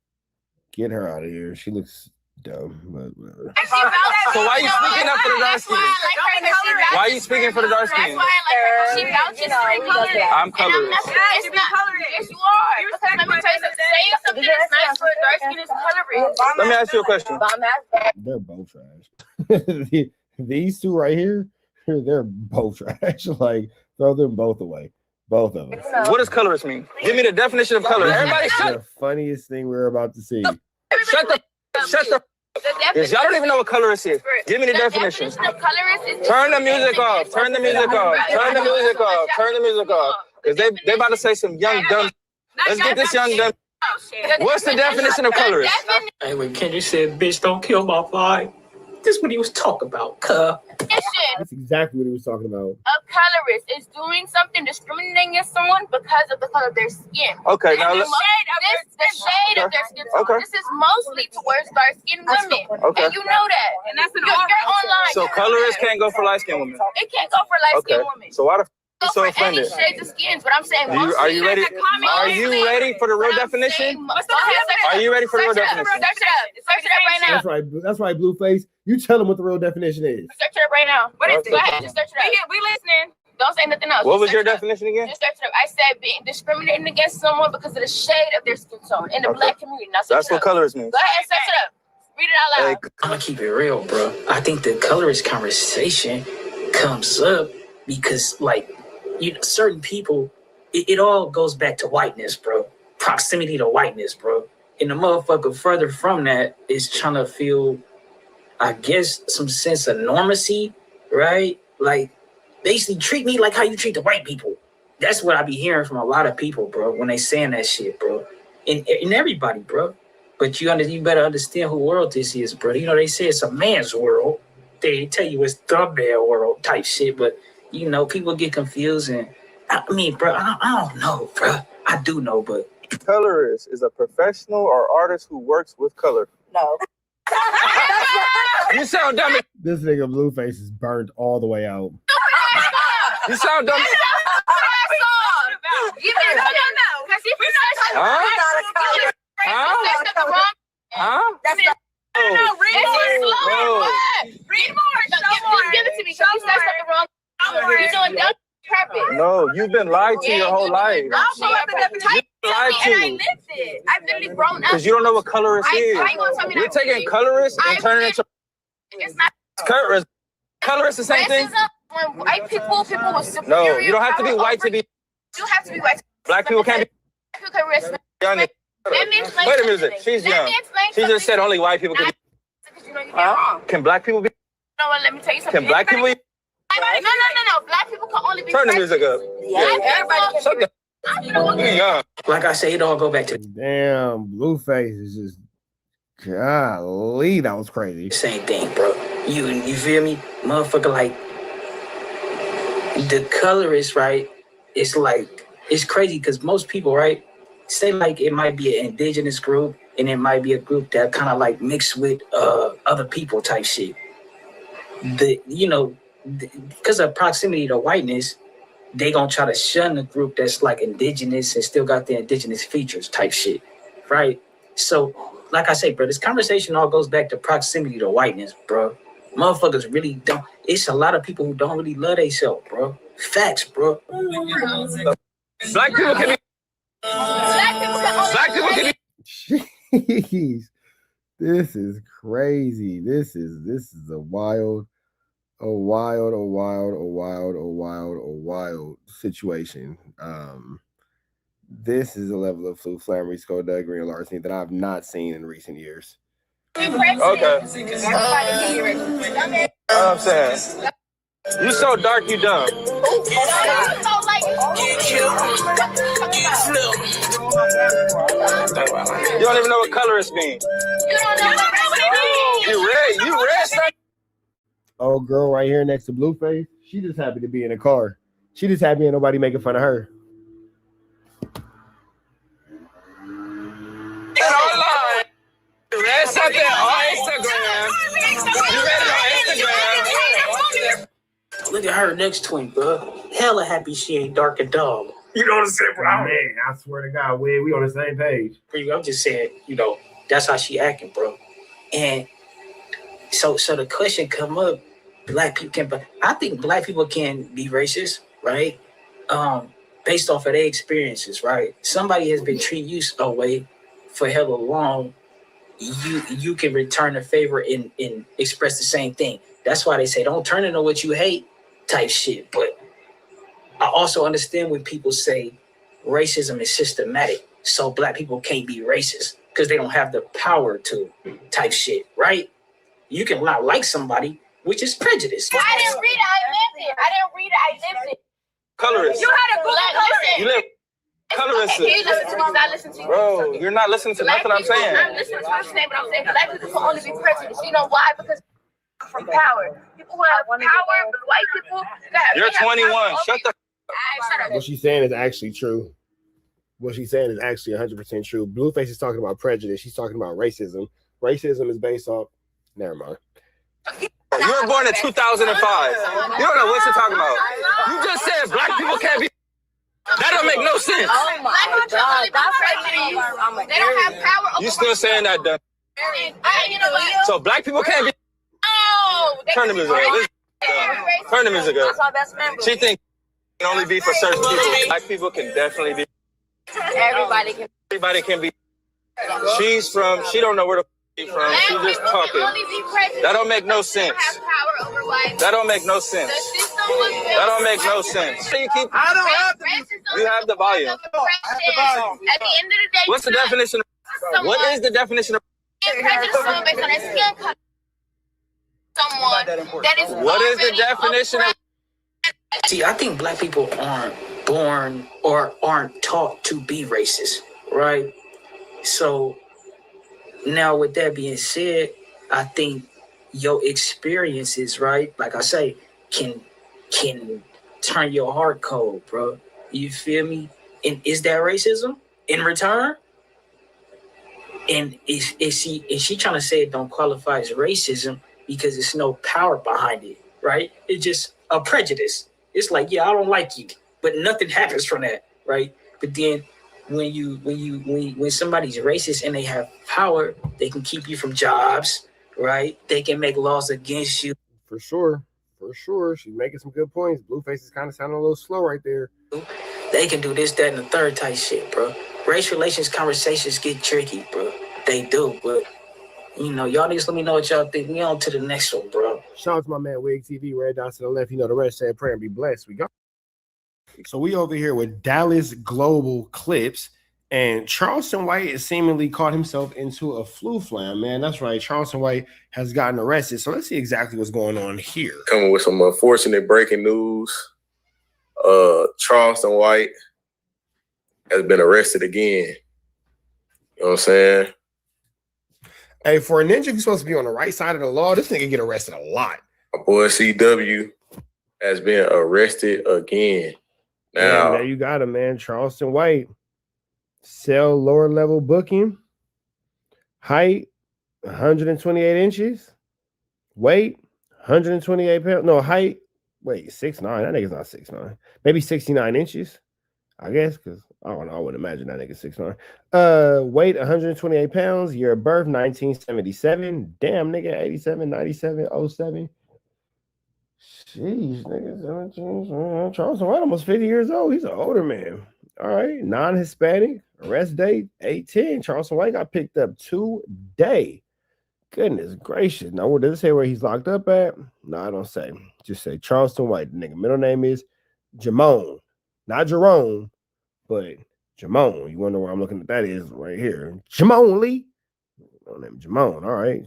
Get her out of here. She looks dumb, but whatever. So why are you speaking up for the dark skin? Why are you speaking for the dark skin? She vouches for color. I'm colorless. Yes, you are. Because let me tell you something. Saying something that's nice for a dark skin is colorist. Let me ask you a question. They're both trash. These two right here, they're both trash. Like, throw them both away. Both of them. What does colorist mean? Give me the definition of color. Everybody shut. The funniest thing we're about to see. Shut the. Yes, y'all don't even know what colorist is. Give me the definition. Turn the music off. Turn the music off. Turn the music off. Turn the music off. Because they about to say some young dumb. Let's get this young dumb. What's the definition of colorist? Hey, when Kendrick said, bitch, don't kill my vibe. This is what he was talking about, That's exactly what he was talking about. A colorist is doing something discriminating against someone because of the color of their skin. Okay, now the let's. shade of their skin tone. Okay. This is mostly towards dark-skinned women. Okay. And you know that. And that's you're online. So colorists can't go for light-skinned women. It can't go for light-skinned women. So why the f you so Go for any offended? shades of skins, but I'm saying mostly. Are you ready? Are you ready for the real definition? Are you ready for the real definition? Search it up. Search it up right now. That's right, Blueface. You tell them what the real definition is. Search it up right now. What is it? Go ahead, just search it up. We listening. Don't say nothing else. What was your definition again? Just search it up. I said being discriminating against someone because of the shade of their skin tone in the black community. Now search That's it what up. colorist means. Go ahead and search it up. Read it out loud. I'm gonna keep it real, bro. I think the colorist conversation comes up because, like, certain people, it all goes back to whiteness, bro. Proximity to whiteness, bro. And the motherfucker further from that is trying to feel, I guess, some sense of normalcy, right? Like, basically treat me like how you treat the white people. That's what I be hearing from a lot of people, bro, when they saying that shit, bro. And everybody, bro. But you better understand who world this is, bro. You know, they say it's a man's world. They tell you it's the man world type shit, but you know, people get confused, and I mean, bro, I don't know, bro. I do know, but colorist is a professional or artist who works with color. No. You sound dumb. This nigga Blueface is burnt all the way out. You sound dumb. Huh? That's not. No, read more. Read more. Just give it to me. You said something wrong. You're doing dumb. purpose. No, you've been lied to your whole life. No, she lied to. Lied And I to. lived it. I've literally grown up. Because you don't know what colorist is. How you gonna tell me We're that? taking colorist and turning it into It's not colorist. Colorist the same thing? racism. When white people with No, superior you don't have to be power white to over be. you have to be white. Black people can't be. People can respect. Young. Let me explain Wait a minute. something. She's Let young. me explain She just said something. only white people can be. Because you know you're wrong. Can black people be? You know what? Let me tell you something. Can black people be? No. Black people can only be. Turn the music up. Yeah, everybody can be. You young. Like I say, it all go back to Damn, Blueface is just golly, that was crazy. the same thing, bro. You feel me? Motherfucker, like the colorist, right? It's like it's crazy because most people, right, say like it might be an indigenous group and it might be a group that kind of like mixed with other people type shit. Because of proximity to whiteness, they gonna try to shun the group that's like indigenous and still got the indigenous features type shit, right? So, like I say, bro, this conversation all goes back to proximity to whiteness, bro. Motherfuckers really don't. It's a lot of people who don't really love themselves, bro. Facts, bro. Black people can be. Black people can be. Jeez, this is crazy. This is a wild situation. This is a level of flu flammery, skullduggery, and larceny that I've not seen in recent years. Okay. I'm saying. You so dark, you dumb. You don't even know what colorist means. You red, son. Oh, girl right here next to Blueface, she just happy to be in a car. She just happy ain't nobody making fun of her. Online. You read something on Instagram. You read it on Instagram. Look at her next to him, bro. Hella happy she ain't dark and dumb. You know what I'm saying, bro? Man, I swear to God, we on the same page. I'm just saying, that's how she acting, bro. And so the question come up, black people can, I think black people can be racist, right? Based off of their experiences, right? Somebody has been treating you a way for hella long. You can return a favor and express the same thing. That's why they say don't turn into what you hate type shit. But I also understand when people say racism is systematic, so black people can't be racist because they don't have the power to type shit, right? You can not like somebody, which is prejudice. I didn't read it. I lived it. Colorist. You had a black. You live. Colorist. Can you listen to me? I listen to you. Bro, you're not listening to nothing I'm saying. I'm listening to what you're saying, but I'm saying black people can only be prejudiced. You know why? Because from power. People who have power, but white people. You're 21. Shut the. What she's saying is actually true. What she's saying is actually 100% true. Blueface is talking about prejudice. She's talking about racism. Racism is based off. Never mind. You were born in 2005. You don't know what you're talking about. You just said black people can't be. That don't make no sense. Oh my God. They don't have power over. You still saying that, dumb. You know what? So black people can't be. Oh, Turn the music up. Turn the music up. That's my best friend. She thinks it can only be for certain people. Black people can definitely be. Everybody can. Everybody can be. She don't know where to be from. She's just talking. That don't make no sense. That don't make no sense. That don't make no sense. You keep. I don't have to. You have the volume. At the end of the day, What's the definition of? What is the definition of? Prejudice someone based on their skin color. Someone that is. What is the definition of? See, I think black people aren't born or aren't taught to be racist, right? So now with that being said, I think your experiences, right, like I say, can turn your heart cold, bro. You feel me? And is that racism in return? And is she trying to say it don't qualify as racism because there's no power behind it, right? It's just a prejudice. It's like, yeah, I don't like you, but nothing happens from that, right? But then when somebody's racist and they have power, they can keep you from jobs, right? They can make laws against you. For sure. For sure. She's making some good points. Blueface is kind of sounding a little slow right there. They can do this, that, and the third type shit, bro. Race relations conversations get tricky, bro. They do, but you know, y'all just let me know what y'all think. We on to the next one, bro. Shout out to my man Wig TV, red dots to the left. You know the rest. Said pray and be blessed. We go. So we over here with Dallas Global Clips, and Charleston White has seemingly caught himself into a flu flam, man. That's right. Charleston White has gotten arrested. So let's see exactly what's going on here. Coming with some unfortunate breaking news. Charleston White has been arrested again. You know what I'm saying? Hey, for a ninja who's supposed to be on the right side of the law, this nigga get arrested a lot. My boy CW has been arrested again. Now, and there you got him, man. Charleston White. Sell lower level booking. Height 128 inches. Weight 128 pounds. No, height. Wait, 6'9". That nigga's not 6'9". Maybe 69 inches. I guess, because I don't know. I would imagine that nigga 6'9". Weight 128 pounds. Year of birth 1977. Damn, nigga, 87, 97, 07. Jeez, nigga. Charleston White almost 50 years old. He's an older man. All right. Non-Hispanic. Arrest date 8/10. Charleston White got picked up today. Goodness gracious. Now, what does it say where he's locked up at? No, I don't say. Just say Charleston White. Nigga, middle name is Jamone. Not Jerome, but Jamone. You wonder where I'm looking at that is right here. Jamone Lee. Middle name Jamone. All right.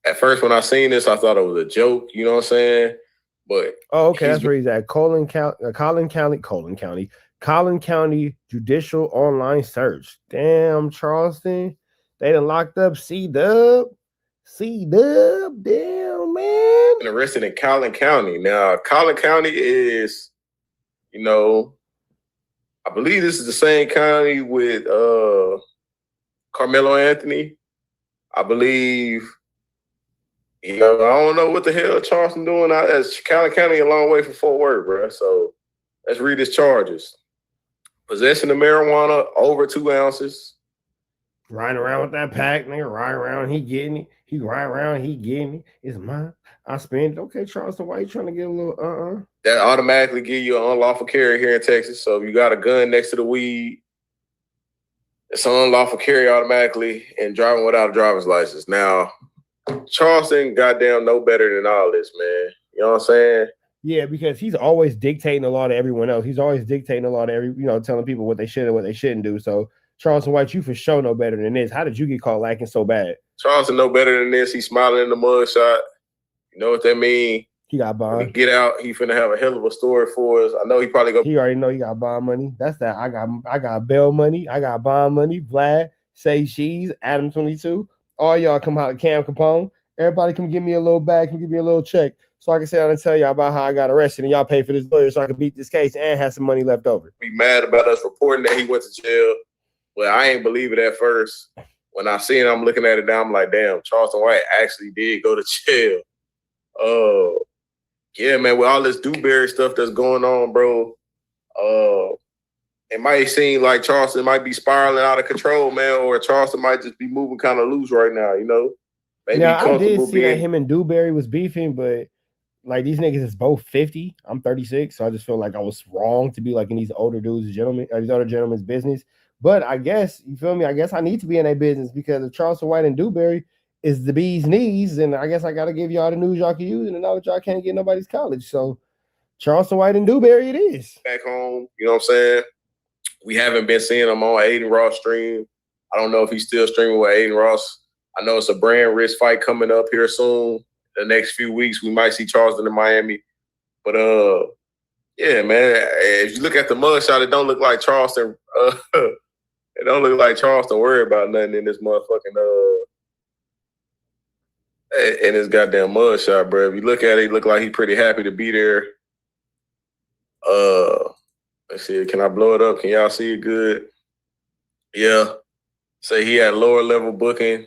At first when I seen this, I thought it was a joke, you know what I'm saying? But okay, that's where he's at. Collin County Judicial Online Search. Damn, Charleston. They done locked up C-Dub. C-Dub. Damn, man. Been arrested in Collin County. Now, Collin County is, you know, I believe this is the same county with Carmelo Anthony. I believe, you know, I don't know what the hell Charleston doing out as Collin County, a long way from Fort Worth, bro. So let's read his charges. Possession of marijuana over 2 ounces. Riding around with that pack, nigga. Riding around, he getting it. He riding around, he getting it. It's mine. I spend it. Okay, Charleston, why you trying to get a little That automatically give you an unlawful carry here in Texas. So if you got a gun next to the weed, it's an unlawful carry automatically, and driving without a driver's license. Now, Charleston goddamn know better than all this, man. You know what I'm saying? Yeah, because he's always dictating the law to everyone else. He's always dictating the law to telling people what they should and what they shouldn't do. So Charleston White, you for sure know better than this. How did you get caught lacking so bad? Charleston know better than this. He's smiling in the mugshot. You know what that mean? He got bond. When he get out, he finna have a hell of a story for us. I know he probably go. He already know he got bond money. That's that. I got bail money. I got bond money. Vlad, Say Cheese, ADAM22. All y'all come out, Cam Capone. Everybody come give me a little bag, come give me a little check, so I can sit down and tell y'all about how I got arrested, and y'all pay for this lawyer so I can beat this case and have some money left over. Be mad about us reporting that he went to jail. Well, I ain't believe it at first. When I seen it, I'm looking at it now, I'm like, damn, Charleston White actually did go to jail. Yeah, man, with all this Dewberry stuff that's going on, bro, it might seem like Charleston might be spiraling out of control, man, or Charleston might just be moving kind of loose right now, you know? Maybe now, I did see that him and Dewberry was beefing, but like these niggas is both 50. I'm 36, so I just feel like I was wrong to be like in these older dudes, these older gentlemen's business. But I guess, you feel me? I guess I need to be in their business because if Charleston White and Dewberry is the bee's knees, and I guess I got to give y'all the news y'all can use and the knowledge y'all can't get nobody's college. So Charleston White and Dewberry it is. Back home, you know what I'm saying? We haven't been seeing him on Aiden Ross stream. I don't know if he's still streaming with Aiden Ross. I know it's a brand risk fight coming up here soon. The next few weeks, we might see Charleston in Miami. But, yeah, man, if you look at the mugshot, it don't look like Charleston. It don't look like Charleston worried about nothing in this motherfucking in his goddamn mugshot, bro. If you look at it, he look like he's pretty happy to be there. Let's see. Can I blow it up? Can y'all see it good? Yeah. Say he had lower level booking.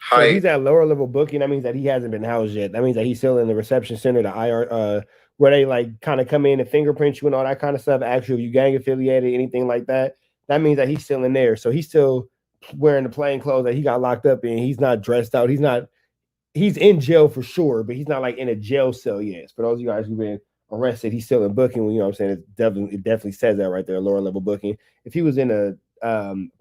So he's at lower level booking. That means that he hasn't been housed yet. That means that he's still in the reception center, the IR, where they like kind of come in and fingerprint you and all that kind of stuff. Actually, if you gang affiliated, anything like that, that means that he's still in there. So he's still wearing the plain clothes that he got locked up in. He's not dressed out. He's not he's in jail for sure, but he's not like in a jail cell yet. For those of you guys who've been arrested, he's still in booking. You know what I'm saying? It definitely says that right there, lower level booking. If he was in a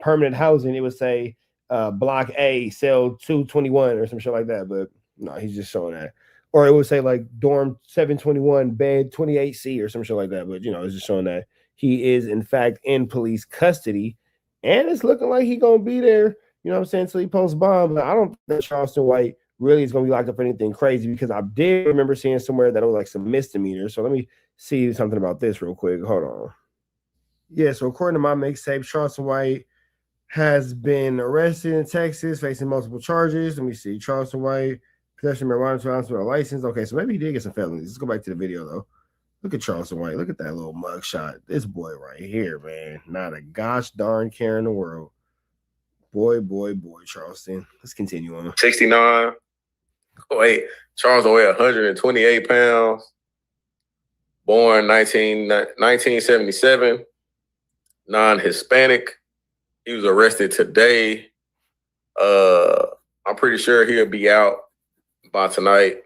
permanent housing, it would say block A, cell 221 or some shit like that. But no, he's just showing that. Or it would say like dorm 721, bed 28C or some shit like that. But it's just showing that he is in fact in police custody, and it's looking like he's gonna be there. You know what I'm saying? Until he posts bond. But I don't think that Charleston White really is going to be locked up for anything crazy, because I did remember seeing somewhere that it was like some misdemeanors. So let me see something about this real quick. Hold on. Yeah, so according to my mixtape, Charleston White has been arrested in Texas, facing multiple charges. Let me see. Charleston White, possession of marijuana to a license. Okay, so maybe he did get some felonies. Let's go back to the video, though. Look at Charleston White. Look at that little mugshot. This boy right here, man. Not a gosh darn care in the world. Boy, Charleston. Let's continue on. 69. Wait, Charleston weighed 128 pounds. Born 1977. Non-Hispanic. He was arrested today. I'm pretty sure he'll be out by tonight.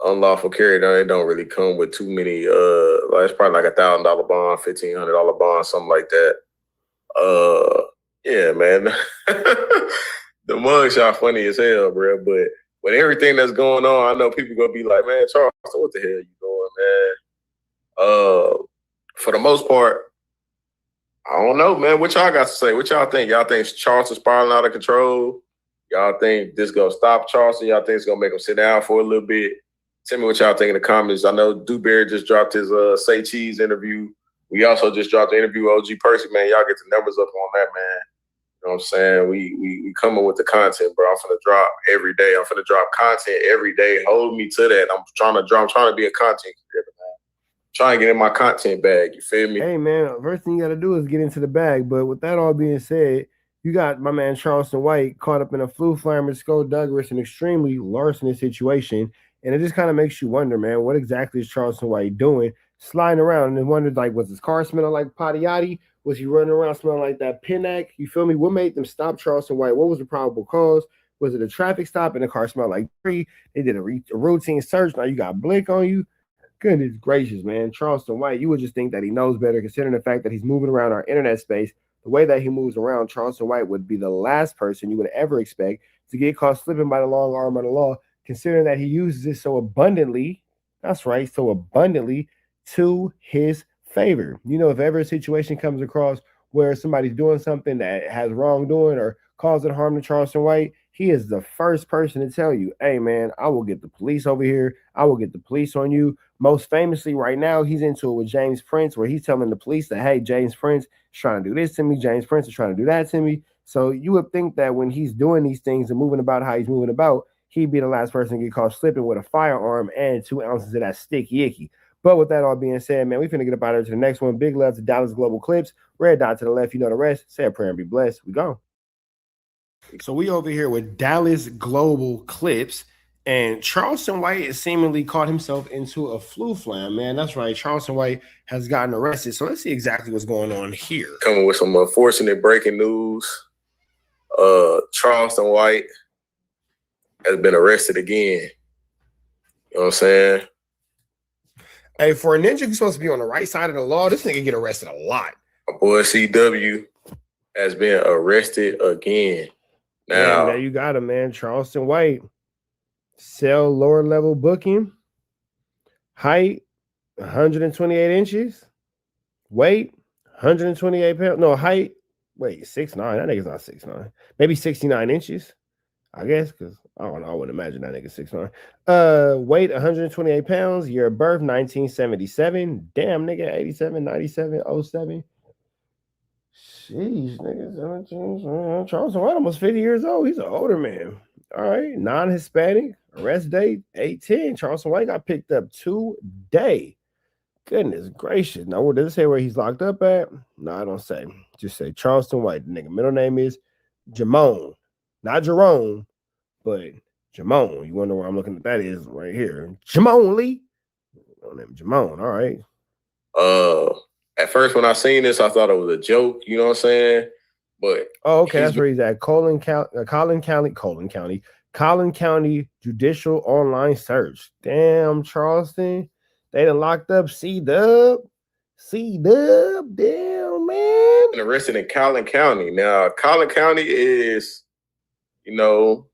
Unlawful carry, they don't really come with too many. It's probably like $1,000 bond, $1,500 bond, something like that. Yeah, man. The mugshot funny as hell, bro. But with everything that's going on, I know people gonna be like, man, Charles, what the hell you doing, man? For the most part, I don't know, man. What y'all got to say? What y'all think? Y'all think Charleston spiraling out of control? Y'all think this gonna stop Charleston? Y'all think it's gonna make him sit down for a little bit? Tell me what y'all think in the comments. I know Dewberry just dropped his Say Cheese interview. We also just dropped the interview with OG Percy, man. Y'all get the numbers up on that, man. You know what I'm saying? We coming with the content, bro. I'm finna drop every day. I'm finna drop content every day. Hold me to that. I'm trying to be a content creator, man. Trying to get in my content bag. You feel me? Hey, man, first thing you got to do is get into the bag. But with that all being said, you got my man Charleston White caught up in a flu flamer, skullduggerous, and extremely larcenous situation. And it just kind of makes you wonder, man, what exactly is Charleston White doing? Sliding around and wondered, like, was his car smelling like Patiotti? Was he running around smelling like that Pinnack? You feel me? What made them stop Charleston White? What was the probable cause? Was it a traffic stop and the car smelled like tree? They did a routine search. Now you got Blick on you. Goodness gracious, man. Charleston White, you would just think that he knows better, considering the fact that he's moving around our internet space. The way that he moves around, Charleston White would be the last person you would ever expect to get caught slipping by the long arm of the law, considering that he uses it so abundantly. That's right, so abundantly to his favor. You know, if ever a situation comes across where somebody's doing something that has wrongdoing or causing harm to Charleston White, he is the first person to tell you, hey, man, I will get the police over here. I will get the police on you. Most famously right now, he's into it with James Prince, where he's telling the police that, hey, James Prince is trying to do this to me. James Prince is trying to do that to me. So you would think that when he's doing these things and moving about how he's moving about, he'd be the last person to get caught slipping with a firearm and 2 ounces of that sticky icky. But with that all being said, man, we finna get up out of here to the next one. Big love to Dallas Global Clips. Red dot to the left. You know the rest. Say a prayer and be blessed. We go. So we over here with Dallas Global Clips. And Charleston White has seemingly caught himself into a flu flam, man. That's right. Charleston White has gotten arrested. So let's see exactly what's going on here. Coming with some unfortunate breaking news. Charleston White has been arrested again. You know what I'm saying? Hey, for a ninja who's supposed to be on the right side of the law, this nigga get arrested a lot. My boy CW has been arrested again. Now, there you got him, man. Charleston White. Cell lower level booking. Height, 128 inches. Weight, 128 pounds. No, height, wait, 6'9". That nigga's not 6'9". Maybe 69 inches, I guess, because I don't know. I wouldn't imagine that nigga 6'9". Weight, 128 pounds. Year of birth, 1977. Damn, nigga, 87, 97, 07. Jeez, nigga, Charleston White almost 50 years old. He's an older man. All right, non-Hispanic. Arrest date 8/10. Charleston White got picked up today. Goodness gracious. Now, what does it say where he's locked up at? No, I don't say. Just say Charleston White. The nigga middle name is Jamone. Not Jerome, but Jamone. You wonder where I'm looking at that is right here. Jamone Lee. Middle name Jamone. All right. At first when I seen this, I thought it was a joke, you know what I'm saying? But okay, that's where he's at. Collin County Judicial Online Search. Damn, Charleston. They done locked up C-Dub. Damn, man. And arrested in Collin County. Now, Collin County is, you know,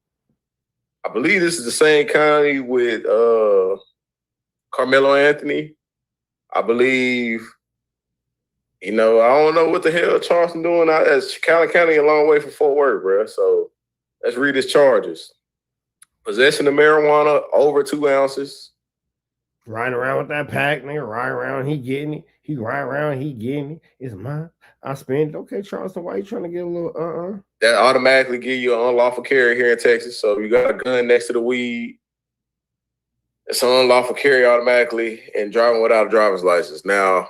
I believe this is the same county with Carmelo Anthony. I believe, you know, I don't know what the hell Charleston doing out there. Collin County a long way from Fort Worth, bro. So let's read his charges. Possession of marijuana over 2 ounces. Riding around with that pack, nigga. Riding around, he getting it. He ride around, he getting it. It's mine. I spend it. Okay, Charleston, why you trying to get a little That automatically give you an unlawful carry here in Texas. So you got a gun next to the weed. It's an unlawful carry automatically and driving without a driver's license. Now,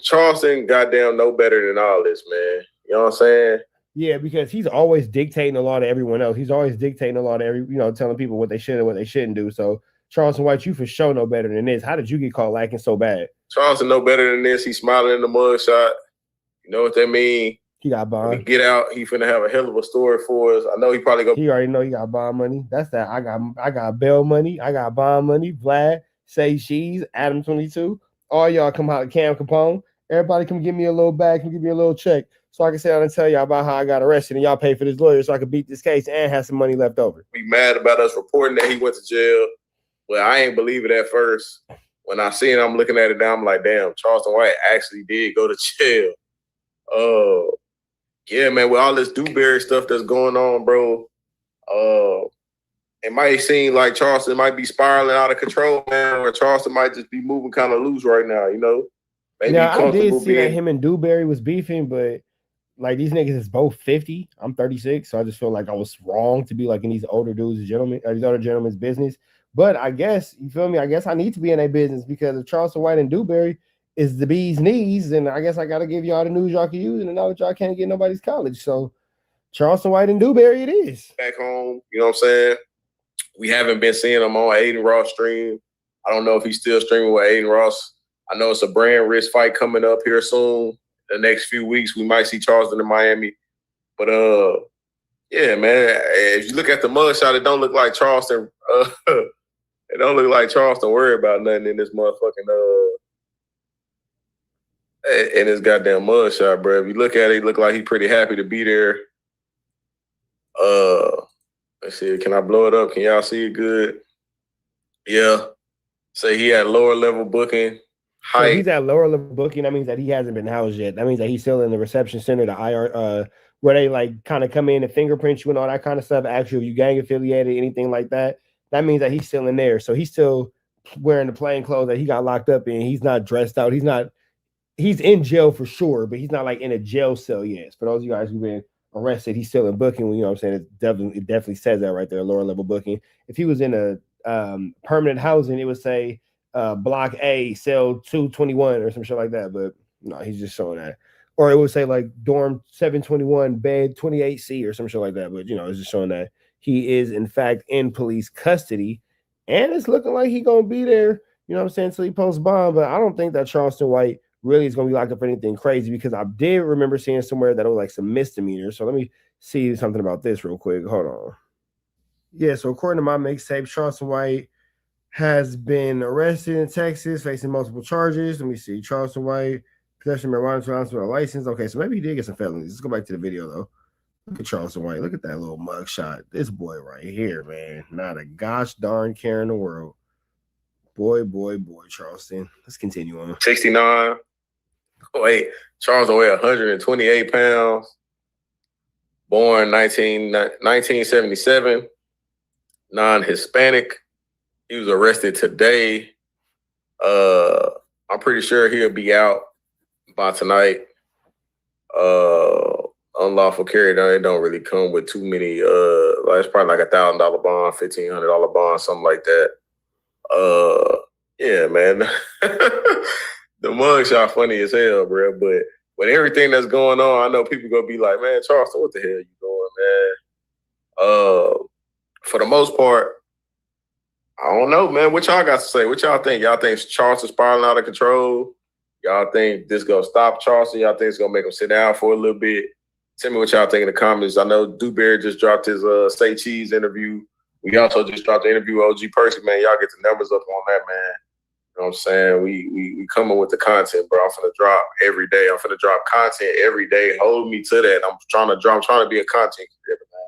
Charleston goddamn know better than all this, man. You know what I'm saying? Yeah, because he's always dictating a law to everyone else. He's always dictating a law to telling people what they should and what they shouldn't do. So Charleston White, you for sure know better than this. How did you get caught lacking so bad? Charleston know better than this. He's smiling in the mugshot. You know what that mean? He got bond. When he get out, he finna have a hell of a story for us. I know he probably go. He already know he got bond money. That's that. I got bail money. I got bond money. Vlad, Say She's, ADAM22. All y'all come out, Cam Capone. Everybody come give me a little bag, come give me a little check, so I can sit down and tell y'all about how I got arrested, and y'all pay for this lawyer so I can beat this case and have some money left over. Be mad about us reporting that he went to jail. Well, I ain't believe it at first. When I seen it, I'm looking at it now, I'm like, damn, Charleston White actually did go to jail. Yeah, man, with all this Dewberry stuff that's going on, bro, it might seem like Charleston might be spiraling out of control, man, or Charleston might just be moving kind of loose right now, you know? Maybe yeah, I did see that him and Dewberry was beefing, but like these niggas is both 50. I'm 36, so I just feel like I was wrong to be like in these older dudes, these older gentlemen's business. But I guess, you feel me? I guess I need to be in their business because if Charleston White and Dewberry is the bee's knees, then I guess I got to give y'all the news y'all can use and the knowledge y'all can't get nobody's college. So Charleston White and Dewberry it is. Back home, you know what I'm saying? We haven't been seeing him on Aiden Ross stream. I don't know if he's still streaming with Aiden Ross. I know it's a brand risk fight coming up here soon. The next few weeks, we might see Charleston in Miami. But, yeah, man, if you look at the mugshot, it don't look like Charleston. It don't look like Charleston worried about nothing in this motherfucking in this goddamn mugshot, bro. If you look at it, it look like he's pretty happy to be there. Let's see. Can I blow it up? Can y'all see it good? Yeah. Say he had lower level booking. So he's at lower level booking. That means that he hasn't been housed yet. That means that he's still in the reception center, the IR, where they like kind of come in and fingerprint you and all that kind of stuff. Ask you if you gang affiliated, anything like that. That means that he's still in there. So he's still wearing the plain clothes that he got locked up in. He's not dressed out. He's in jail for sure, but he's not like in a jail cell yet. For those of you guys who've been arrested, he's still in booking. You know what I'm saying? It definitely says that right there, lower level booking. If he was in a permanent housing, it would say block A, cell 221 or some shit like that. But no, he's just showing that. Or it would say like dorm 721, bed 28C or some shit like that. But, you know, it's just showing that he is, in fact, in police custody. And it's looking like he's going to be there, you know what I'm saying, until he posts bond. But I don't think that Charleston White really is going to be locked up for anything crazy because I did remember seeing somewhere that it was like some misdemeanors. So let me see something about this real quick. Hold on. Yeah, so according to my mixtape, Charleston White has been arrested in Texas, facing multiple charges. Let me see. Charleston White, possession of marijuana with a license. Okay, so maybe he did get some felonies. Let's go back to the video, though. Look at Charleston White. Look at that little mug shot. This boy right here, man. Not a gosh darn care in the world. Boy, Charleston. Let's continue on. 69. Wait, Charleston weighed 128 pounds. Born 1977. Non-Hispanic. He was arrested today. I'm pretty sure he'll be out by tonight. Unlawful carry, it don't really come with too many. It's probably like $1,000 bond, $1,500 bond, something like that. Yeah, man. The mugshot funny as hell, bro. But with everything that's going on, I know people gonna be like, man, Charleston, what the hell you doing, man? For the most part, I don't know, man. What y'all got to say? What y'all think? Y'all think Charleston spiraling out of control? Y'all think this gonna stop Charleston? Y'all think it's gonna make him sit down for a little bit Tell me what y'all think in the comments. I know Dewberry just dropped his Say Cheese interview. We also just dropped the interview with OG Percy, man. Y'all get the numbers up on that, man. You know what I'm saying? We coming with the content, bro. I'm finna drop every day. I'm finna drop content every day. Hold me to that. I'm trying to be a content creator, man.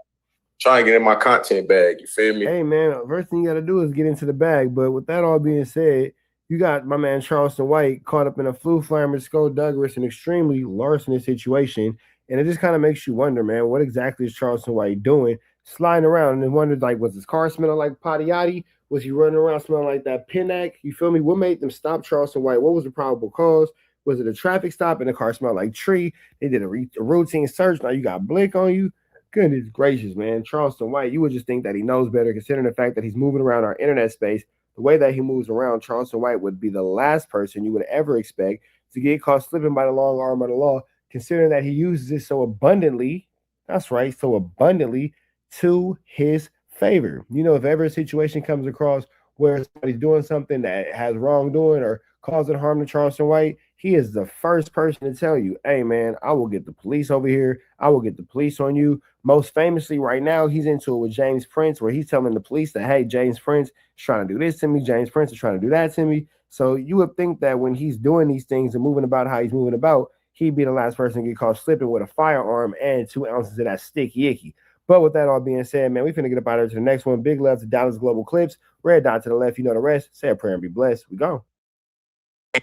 Trying to get in my content bag. You feel me? Hey, man, first thing you got to do is get into the bag. But with that all being said, you got my man Charleston White caught up in a flu flamer, skullduggerous, and extremely larcenous situation. And it just kind of makes you wonder, man, what exactly is Charleston White doing? Sliding around and wondered, like, was his car smelling like Patiotti? Was he running around smelling like that Pinnack? You feel me? What made them stop Charleston White? What was the probable cause? Was it a traffic stop and the car smelled like tree? They did a routine search. Now you got Blake on you. Goodness gracious, man. Charleston White, you would just think that he knows better, considering the fact that he's moving around our internet space. The way that he moves around, Charleston White would be the last person you would ever expect to get caught slipping by the long arm of the law, considering that he uses it so abundantly. That's right, so abundantly to his favor. You know, if ever a situation comes across where somebody's doing something that has wrongdoing or causing harm to Charleston White, he is the first person to tell you, hey, man, I will get the police over here. I will get the police on you. Most famously right now, he's into it with James Prince, where he's telling the police that, hey, James Prince is trying to do this to me. James Prince is trying to do that to me. So you would think that when he's doing these things and moving about how he's moving about, he'd be the last person to get caught slipping with a firearm and 2 ounces of that sticky icky. But with that all being said, man, we finna get up out of here to the next one. Big love to Dallas Global Clips. Red dot to the left. You know the rest. Say a prayer and be blessed. We go.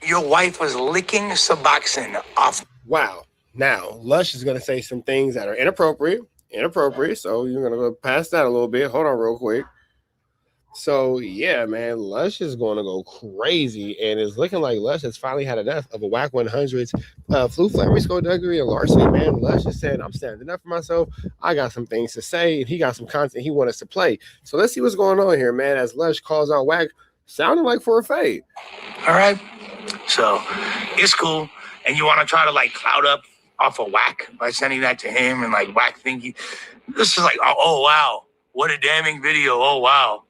Your wife was licking Suboxone off. Wow. Now, Lush is going to say some things that are inappropriate. So you're going to go past that a little bit. Hold on real quick. So, yeah, man, Lush is going to go crazy. And it's looking like Lush has finally had enough of a WACK100's flu flame, skullduggery, and larceny, man. Lush is saying, I'm standing up for myself. I got some things to say. And he got some content he wants us to play. So let's see what's going on here, man, as Lush calls out Wack, sounding like for a fade. All right. So it's cool. And you want to try to like cloud up off of Wack by sending that to him and like Wack thinking this is like, oh wow, what a damning video. Oh wow.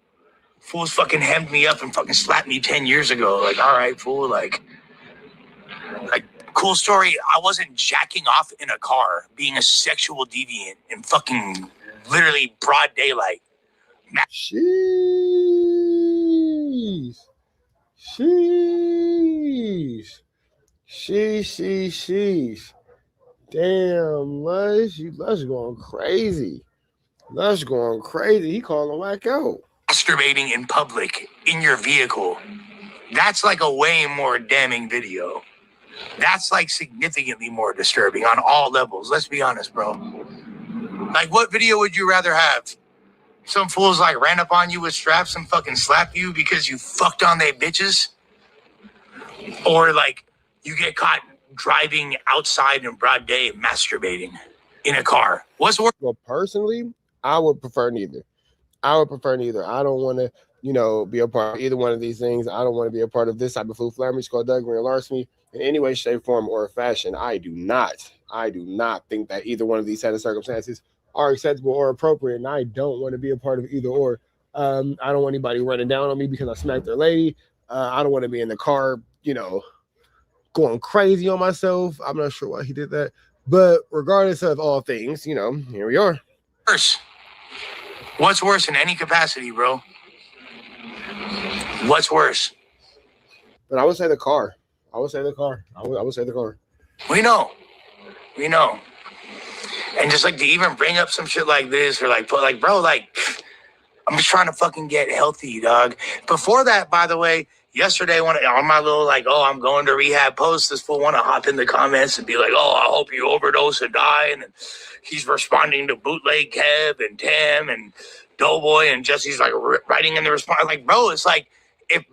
Fools fucking hemmed me up and fucking slapped me 10 years ago. Like, all right, fool, like cool story. I wasn't jacking off in a car, being a sexual deviant in fucking literally broad daylight. Sheesh. Damn, Lush going crazy. He calling Wack out. Masturbating in public in your vehicle. That's like a way more damning video. That's like significantly more disturbing on all levels. Let's be honest, bro. Like, what video would you rather have? Some fools like ran up on you with straps and fucking slapped you because you fucked on their bitches? Or like you get caught driving outside in broad day masturbating in a car? What's worse? Well, personally, I would prefer neither. I don't want to, be a part of either one of these things. I don't want to be a part of this type of flu flammage, skullduggery, and larceny in any way, shape, form, or fashion. I do not think that either one of these set of circumstances are acceptable or appropriate, and I don't want to be a part of either or. I don't want anybody running down on me because I smacked their lady. I don't want to be in the car, going crazy on myself. I'm not sure why he did that. But regardless of all things, here we are. What's worse in any capacity, bro? What's worse? But I would say the car. I would say the car. We know. And just like to even bring up some shit like this or like put like, bro, like I'm just trying to fucking get healthy, dog. Before that, by the way, yesterday on my little like, oh, I'm going to rehab post, this fool want to hop in the comments and be like, oh, I hope you overdose and die. And he's responding to Bootleg Kev and Tam and Doughboy and Jesse's like writing in the response. Like, bro, it's like if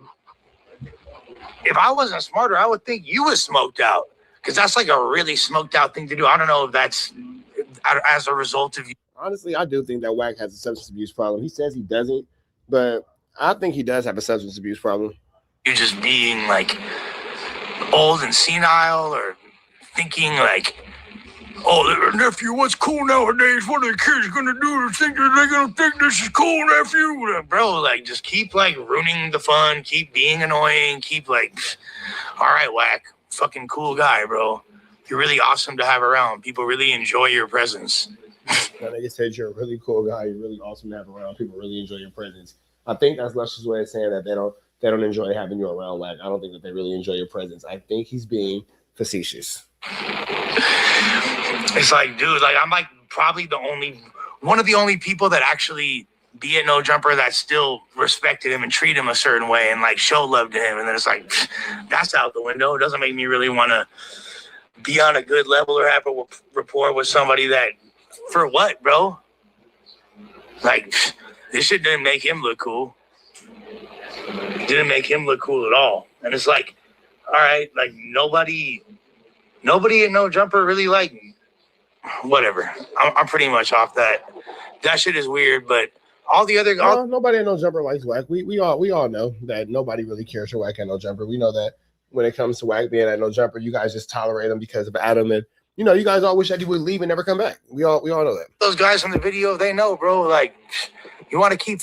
I wasn't smarter, I would think you was smoked out. Because that's like a really smoked out thing to do. I don't know if that's as a result of you. Honestly, I do think that Wack has a substance abuse problem. He says he doesn't, but I think he does have a substance abuse problem. You just being like old and senile or thinking like, oh, nephew, what's cool nowadays? What are the kids going to do? Think that they're going to think this is cool, nephew? Bro, like, just keep, like, ruining the fun. Keep being annoying. Keep, like, all right, Wack, fucking cool guy, bro. you're really awesome to have around. People really enjoy your presence. That nigga said you're a really cool guy. You're really awesome to have around. People really enjoy your presence. I think that's Lush's way of saying that they don't enjoy having you around. Like, I don't think that they really enjoy your presence. I think he's being facetious. It's like, dude, like I'm like probably one of the only people that actually be at No Jumper that still respected him and treat him a certain way and like show love to him. And then it's like, that's out the window. It doesn't make me really want to be on a good level or have a rapport with somebody that, for what, bro? Like, this shit didn't make him look cool. Didn't make him look cool at all. And it's like, all right, like nobody at No Jumper really like me. Whatever. I'm pretty much off that. That shit is weird, but all the other nobody at No Jumper likes WACK. We all know that nobody really cares for WACK at No Jumper. We know that when it comes to WACK being at No Jumper, you guys just tolerate him because of Adam, and you know you guys all wish that he would leave and never come back. We all know that. Those guys from the video, they know, bro. Like, you want to keep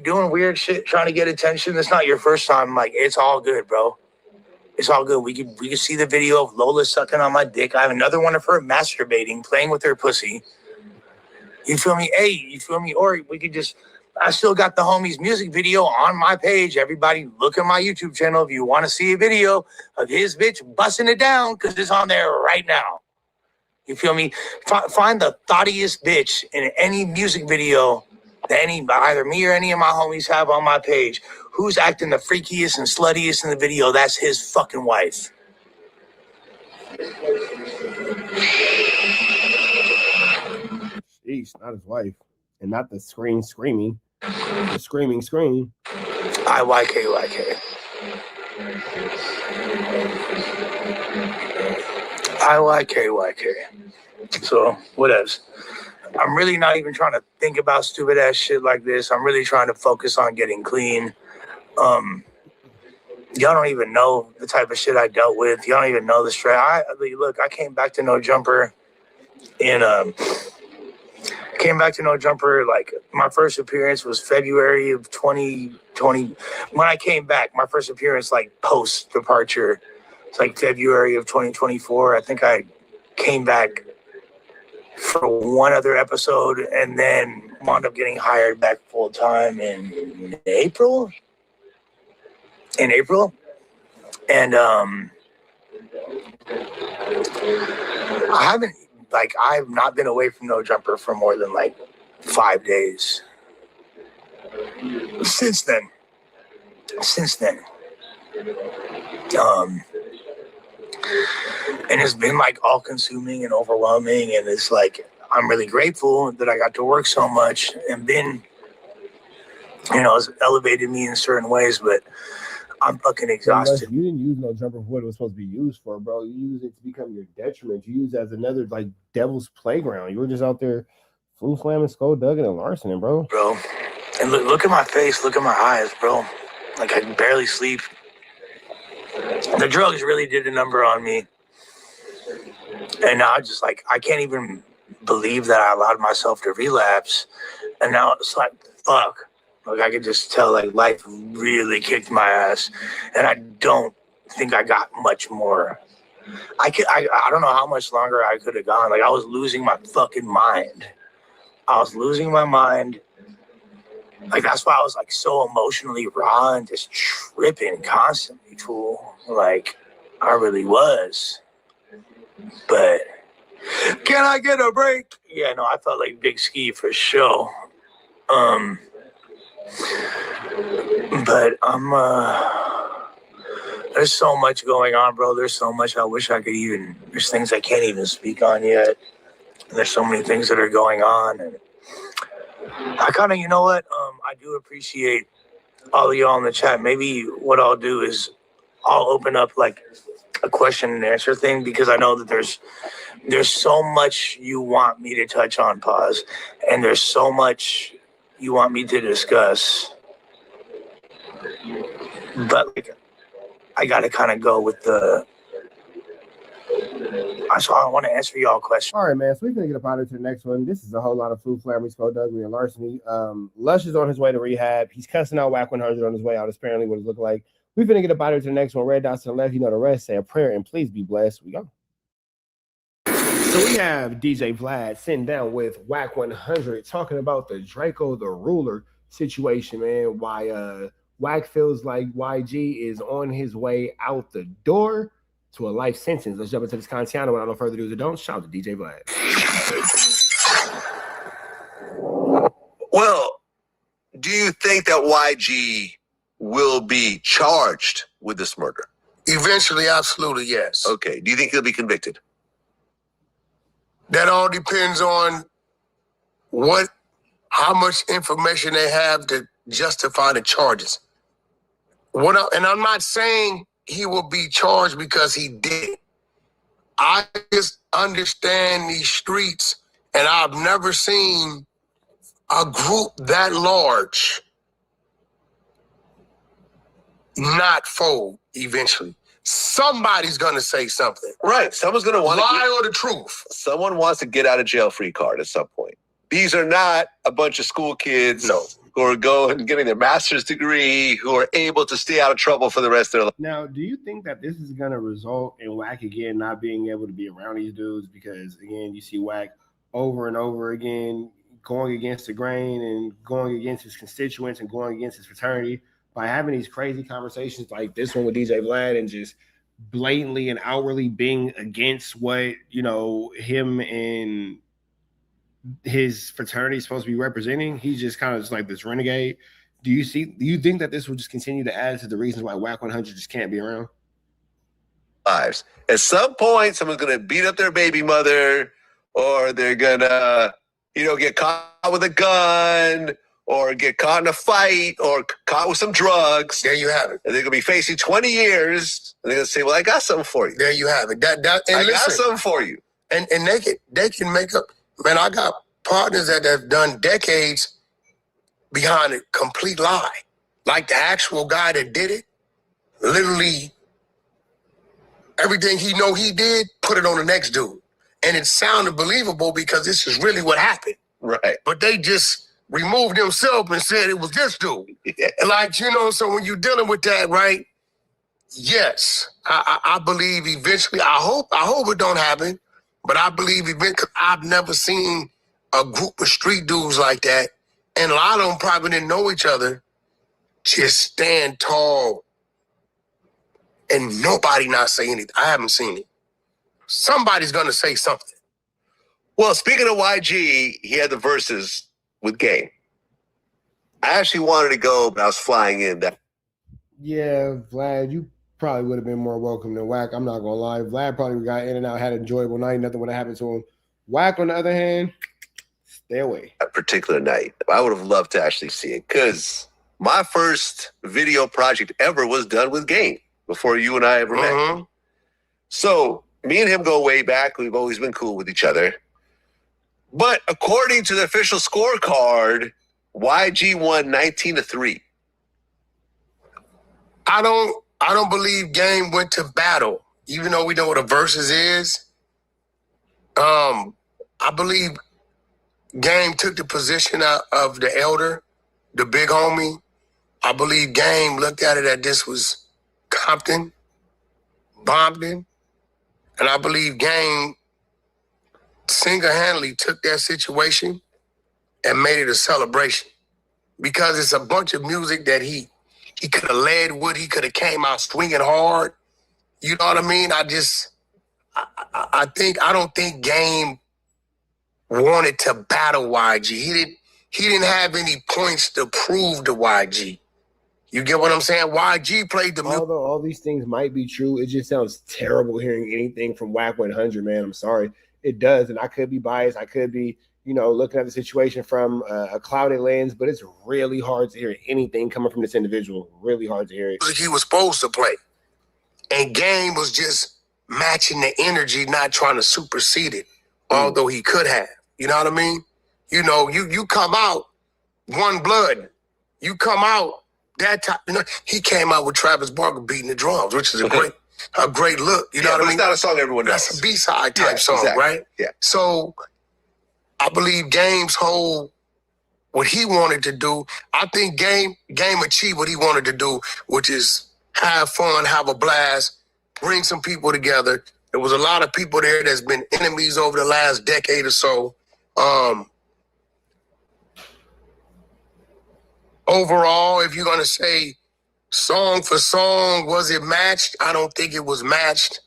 doing weird shit, trying to get attention. That's not your first time. Like, it's all good, bro. It's all good. We can see the video of Lola sucking on my dick. I have another one of her masturbating, playing with her pussy. You feel me? Hey, you feel me? Or we could just, I still got the homie's music video on my page. Everybody look at my YouTube channel if you want to see a video of his bitch busting it down, because it's on there right now. You feel me? Find the thoughtiest bitch in any music video that either me or any of my homies have on my page. Who's acting the freakiest and sluttiest in the video? That's his fucking wife. Jeez, not his wife. And not the screaming. The screaming. IYK. IYK. So, whatevs. I'm really not even trying to think about stupid ass shit like this. I'm really trying to focus on getting clean. Y'all don't even know the type of shit I dealt with. Y'all don't even know the stress. Look, I came back to No Jumper like my first appearance was February of 2020. When I came back, my first appearance like post departure, it's like February of 2024. I think I came back for one other episode and then wound up getting hired back full time in April. And I've not been away from No Jumper for more than like 5 days. Since then. And it's been like all consuming and overwhelming, and it's like I'm really grateful that I got to work so much and been, it's elevated me in certain ways, but I'm fucking exhausted. You didn't use No Jumper for what it was supposed to be used for, bro. You used it to become your detriment. You used it as another like devil's playground. You were just out there slamming, dugging, and larcening, bro. Bro, and look at my face, look at my eyes, bro. Like I can barely sleep. The drugs really did a number on me. And now I can't even believe that I allowed myself to relapse. And now it's like, fuck. Like I could just tell like life really kicked my ass. And I don't think I got much more. I don't know how much longer I could have gone. Like I was losing my fucking mind. Like that's why I was like so emotionally raw and just tripping constantly, fool. Like I really was. But can I get a break? Yeah, no, I felt like Big Ski for sure. But there's so much going on, bro. There's so much I wish I could there's things I can't even speak on yet. And there's so many things that are going on. And I kind of, I do appreciate all of y'all in the chat. Maybe what I'll do is I'll open up like a question and answer thing, because I know that there's so much you want me to touch on, pause, and there's so much you want me to discuss, but like I gotta kind of go with so I want to answer y'all questions. All right, man. So we're gonna get up out of to the next one. This is a whole lot of food, flammy, skullduggery, and larceny. Lush is on his way to rehab. He's cussing out WACK100 on his way out. Apparently, what it looked like. We're gonna get up out of to the next one. Red dots to the left. You know the rest. Say a prayer and please be blessed. We go. So we have DJ Vlad sitting down with WACK100 talking about the Draco the Ruler situation, man. Why WACK feels like YG is on his way out the door to a life sentence. Let's jump into this content. Without no further ado, don't shout to DJ Vlad. Well, do you think that YG will be charged with this murder? Eventually, absolutely, yes. Okay. Do you think he'll be convicted? That all depends on how much information they have to justify the charges. And I'm not saying he will be charged because he did. I just understand these streets, and I've never seen a group that large not fold eventually. Somebody's going to say something. Right. Someone's going to want to lie or the truth. Someone wants to get out of jail free card at some point. These are not a bunch of school kids who are going and getting their master's degree, who are able to stay out of trouble for the rest of their life. Now, do you think that this is going to result in WACK again not being able to be around these dudes? Because, again, you see WACK over and over again going against the grain and going against his constituents and going against his fraternity by having these crazy conversations like this one with DJ Vlad and just blatantly and outwardly being against what, you know, him and his fraternity is supposed to be representing. He's just kind of just like this renegade. Do you think that this will just continue to add to the reasons why WACK100 just can't be around? Lives. At some point, someone's going to beat up their baby mother, or they're going to, get caught with a gun, or get caught in a fight, or caught with some drugs. There you have it. And they're going to be facing 20 years. And they're going to say, well, I got something for you. There you have it. I got something for you. And they can make up. Man, I got partners that have done decades behind a complete lie. Like the actual guy that did it, literally everything he did, put it on the next dude. And it sounded believable because this is really what happened. Right. But they just removed themselves and said it was this dude. Yeah. Like, so when you're dealing with that, right? Yes, I believe eventually, I hope it don't happen, but I believe eventually, I've never seen a group of street dudes like that, and a lot of them probably didn't know each other, just stand tall and nobody not say anything. I haven't seen it. Somebody's going to say something. Well, speaking of YG, he had the verses with Game. I actually wanted to go, but I was flying in. Yeah, Vlad, you probably would have been more welcome than WACK. I'm not going to lie. Vlad probably got in and out, had an enjoyable night. Nothing would have happened to him. WACK, on the other hand, stay away. A particular night, I would have loved to actually see it because my first video project ever was done with Game before you and I ever met. So me and him go way back. We've always been cool with each other. But according to the official scorecard, YG won 19-3. I don't believe Game went to battle, even though we know what a versus is. I believe Game took the position of the elder, the big homie. I believe Game looked at it that this was Compton, Bompton, and I believe Game single-handedly took that situation and made it a celebration because it's a bunch of music that he could have led with. He could have came out swinging hard. You know what I mean? I don't think Game wanted to battle YG. He didn't have any points to prove to YG. You get what I'm saying? YG played the music. Although all these things might be true, it just sounds terrible hearing anything from WACK100, man. I'm sorry. It does, and I could be biased. I could be, looking at the situation from a clouded lens, but it's really hard to hear anything coming from this individual. Really hard to hear it. He was supposed to play, and Game was just matching the energy, not trying to supersede it, although he could have. You know what I mean? You come out one blood. You come out that time. He came out with Travis Barker beating the drums, which is a great look. You know what I mean? It's not a song everyone knows. That's a B-side type song, exactly. Right? Yeah. So I believe Game's what he wanted to do. I think Game achieved what he wanted to do, which is have fun, have a blast, bring some people together, There was a lot of people there that's been enemies over the last decade or so. Overall, if you're going to say song for song, was it matched? I don't think it was matched.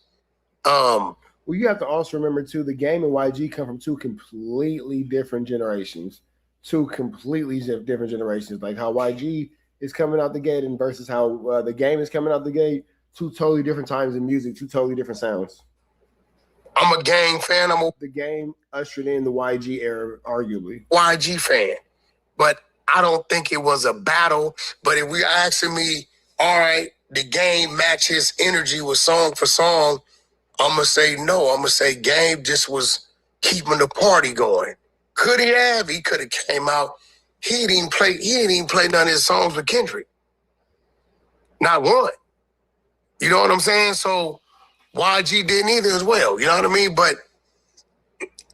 Well, you have to also remember, too, the Game and YG come from two completely different generations. Like how YG is coming out the gate and versus how the Game is coming out the gate. Two totally different times in music, two totally different sounds. I'm a Game fan. The Game ushered in the YG era, arguably. YG fan. But I don't think it was a battle. But if we're asking me, all right, the Game matches energy with song for song, I'm going to say no. I'm going to say Game just was keeping the party going. Could he have? He could have came out. He didn't even play none of his songs with Kendrick. Not one. You know what I'm saying? So YG didn't either as well. You know what I mean? But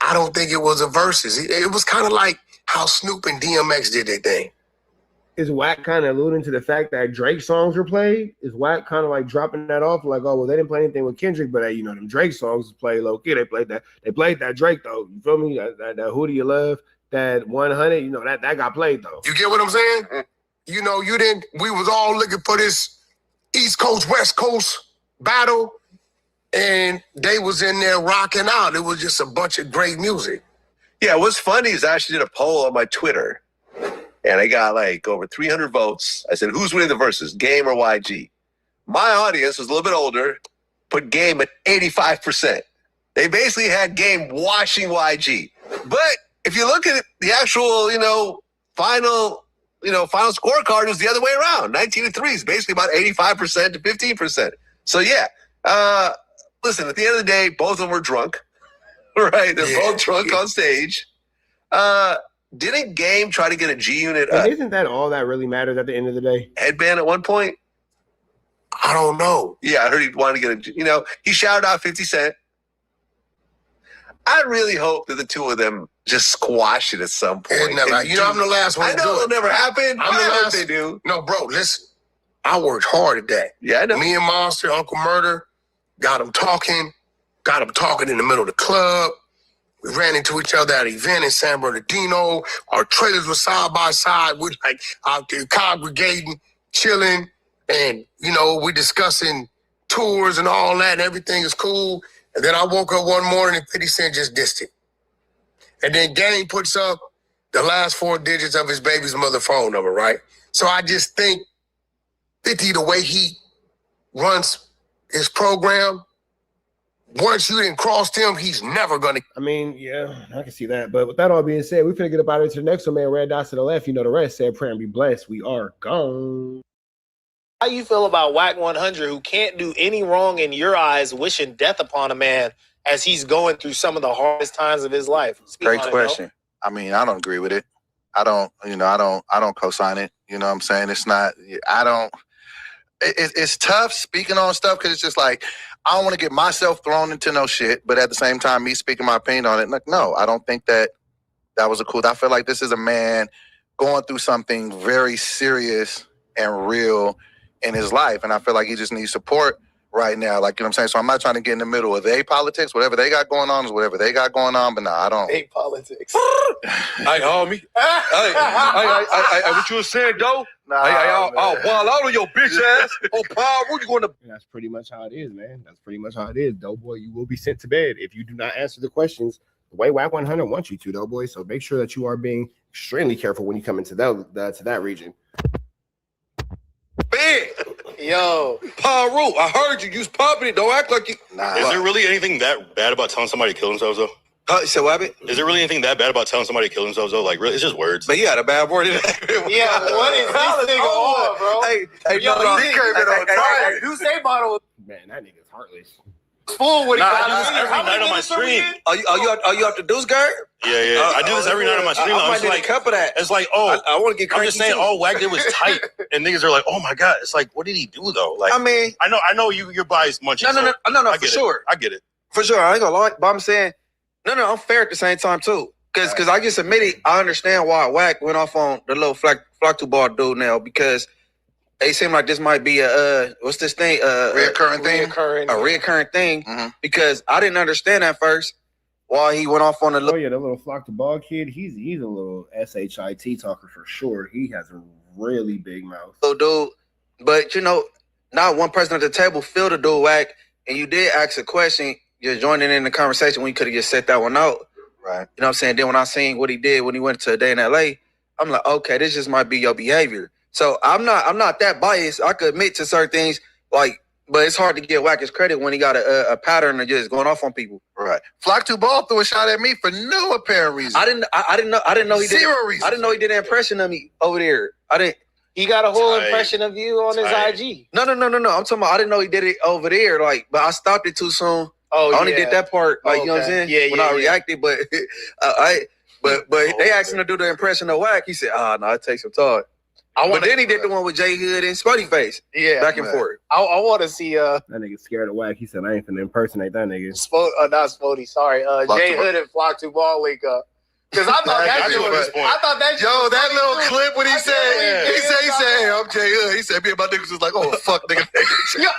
I don't think it was a versus. It was kind of like how Snoop and DMX did their thing. Is WACK kind of alluding to the fact that Drake songs were played? Is WACK kind of like dropping that off? Like, oh, well, they didn't play anything with Kendrick, but you know, them Drake songs played low key. They played that Drake though. You feel me? That Who Do You Love? That 100. You know, that got played though. You get what I'm saying? You know, we was all looking for this East Coast, West Coast battle, and they was in there rocking out. It was just a bunch of great music. Yeah, what's funny is I actually did a poll on my Twitter, and I got like over 300 votes. I said, who's winning the verses, Game or YG? My audience was a little bit older, put Game at 85%. They basically had Game washing YG. But if you look at the actual, final scorecard, it was the other way around. 19-3 is basically about 85% to 15%. So yeah, listen, at the end of the day, both of them were drunk, right? They're both drunk on stage. Didn't Game try to get a G Unit? Isn't that all that really matters at the end of the day? Headband at one point? I don't know. Yeah, I heard he wanted to get he shouted out 50 Cent. I really hope that the two of them just squash it at some point. I'm the last one. I know it'll never happen. I'm the last. They do. No, bro, listen. I worked hard at that. Yeah, I know. Me and Monster, Uncle Murder, got them talking in the middle of the club. We ran into each other at an event in San Bernardino. Our trailers were side by side. We're like out there congregating, chilling, and we're discussing tours and all that, and everything is cool. And then I woke up one morning and 50 Cent just dissed it. And then Game puts up the last 4 digits of his baby's mother phone number, right? So I just think 50, the way he runs his program, once you didn't cross him, he's never going to. I mean, yeah, I can see that. But with that all being said, we're finna get up out of here to the next one, man. Red dots to the left. You know the rest. Say a prayer and be blessed. We are gone. How you feel about WACK100, who can't do any wrong in your eyes, wishing death upon a man as he's going through some of the hardest times of his life? Great question. I mean, I don't agree with it. I don't co-sign it. You know what I'm saying? It's not, it's tough speaking on stuff because it's just like, I don't want to get myself thrown into no shit, but at the same time, me speaking my opinion on it, like, no, I don't think that was I feel like this is a man going through something very serious and real in his life, and I feel like he just needs support right now. Like, you know what I'm saying? So I'm not trying to get in the middle of their politics. Whatever they got going on is whatever they got going on, but no, I don't. Hey, politics. Hey, homie. Hey, what you were saying, though? I'll ball out on your bitch ass. Oh, Paul, what you going to? That's pretty much how it is, man. That's pretty much how it is, Doughboy. You will be sent to bed if you do not answer the questions the way WACK100 wants you to, Doughboy. So make sure that you are being extremely careful when you come into that region. Big. Yo. Paru, I heard you. You was popping it. Don't act like you. Nah. Is there really anything that bad about telling somebody to kill themselves, though? You said what happened? Is there really anything that bad about telling somebody to kill themselves, though? Like, really, it's just words. But yeah, the bad word. Yeah, what is this nigga on, bro? Hey, yo, he came in on time. You say bottle. Man, that nigga's heartless. Fool with I do this every night on my stream. Are you up to Deuce Guard? Yeah. I do this every night on my stream. I might need a cup of that. It's like, I want to get crazy. I'm just saying, all WACK did was tight, and niggas are like, oh my god. It's like, what did he do though? Like, I mean, I know you're biased, Munchie. No, for sure. I get it. For sure. I ain't gonna lie, but I'm saying, no, I'm fair at the same time too. Because I just admitted, I understand why WACK went off on the little Flactu Ball dude now, because It seemed like this might be a what's this thing? Reoccurring thing. A reoccurring thing. Because I didn't understand at first why he went off on the. Oh yeah, the little flock the ball kid. He's a little shit talker for sure. He has a really big mouth. Dude, but you know, not one person at the table feel the dude whack, and you did ask a question. You're joining in the conversation when you could have just set that one out. Right. You know what I'm saying? Then when I seen what he did when he went to a day in LA, I'm like, okay, this just might be your behavior. So I'm not that biased. I could admit to certain things, like, but it's hard to give Wack his credit when he got a pattern of just going off on people. Right. Flock 2 Ball threw a shot at me for no apparent reason. I didn't know he did. Zero reason. I didn't know he did an impression of me over there. He got a whole impression of you on his IG. No. I'm talking about I didn't know he did it over there. Like, but I stopped it too soon. Oh, I only did that part. Like, you know what I'm saying? Yeah, when I reacted, but but they asked him to do the impression of Wack. He said, no, it takes some time. But then he did the one with J Hood and Spuddy Face. Yeah. Back and forth. I want to see that nigga scared of Wack. He said, I ain't finna impersonate that nigga. not Spody, sorry. J Hood and Flock 2 Ball link up. Because I thought that shit was. Yo, that little clip when he said, hey, I'm Jay Hood. He said, me and my niggas was like, oh, fuck, nigga. Yo,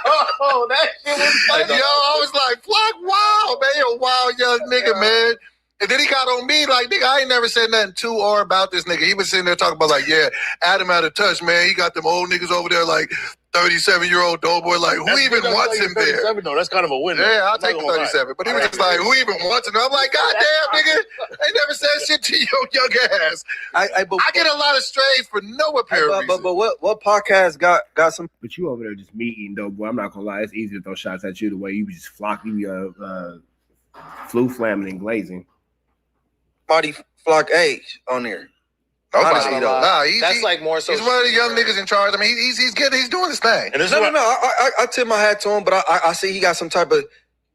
that shit was funny. Yo, I was like, Flock, wow, man. You're a wild young nigga, man. And then he got on me like, nigga, I ain't never said nothing to or about this nigga. He was sitting there talking about like, yeah, Adam out of touch, man. He got them old niggas over there like 37-year-old doughboy. Like, who even wants him there? No, that's kind of a win. Yeah, I'll take the 37. But he was just like, who even wants him? I'm like, God damn, nigga. They never said shit to your young ass. I get a lot of strays for no apparent reason. But what podcast got some? But you over there just me eating dope, boy. I'm not gonna lie. It's easy to throw shots at you the way you just flock. You flu flamming and glazing. Body Flock age on there. Honestly, though. That's like more so. He's one of the young niggas in charge. I mean, he's doing his thing. And I tip my hat to him, but I see he got some type of.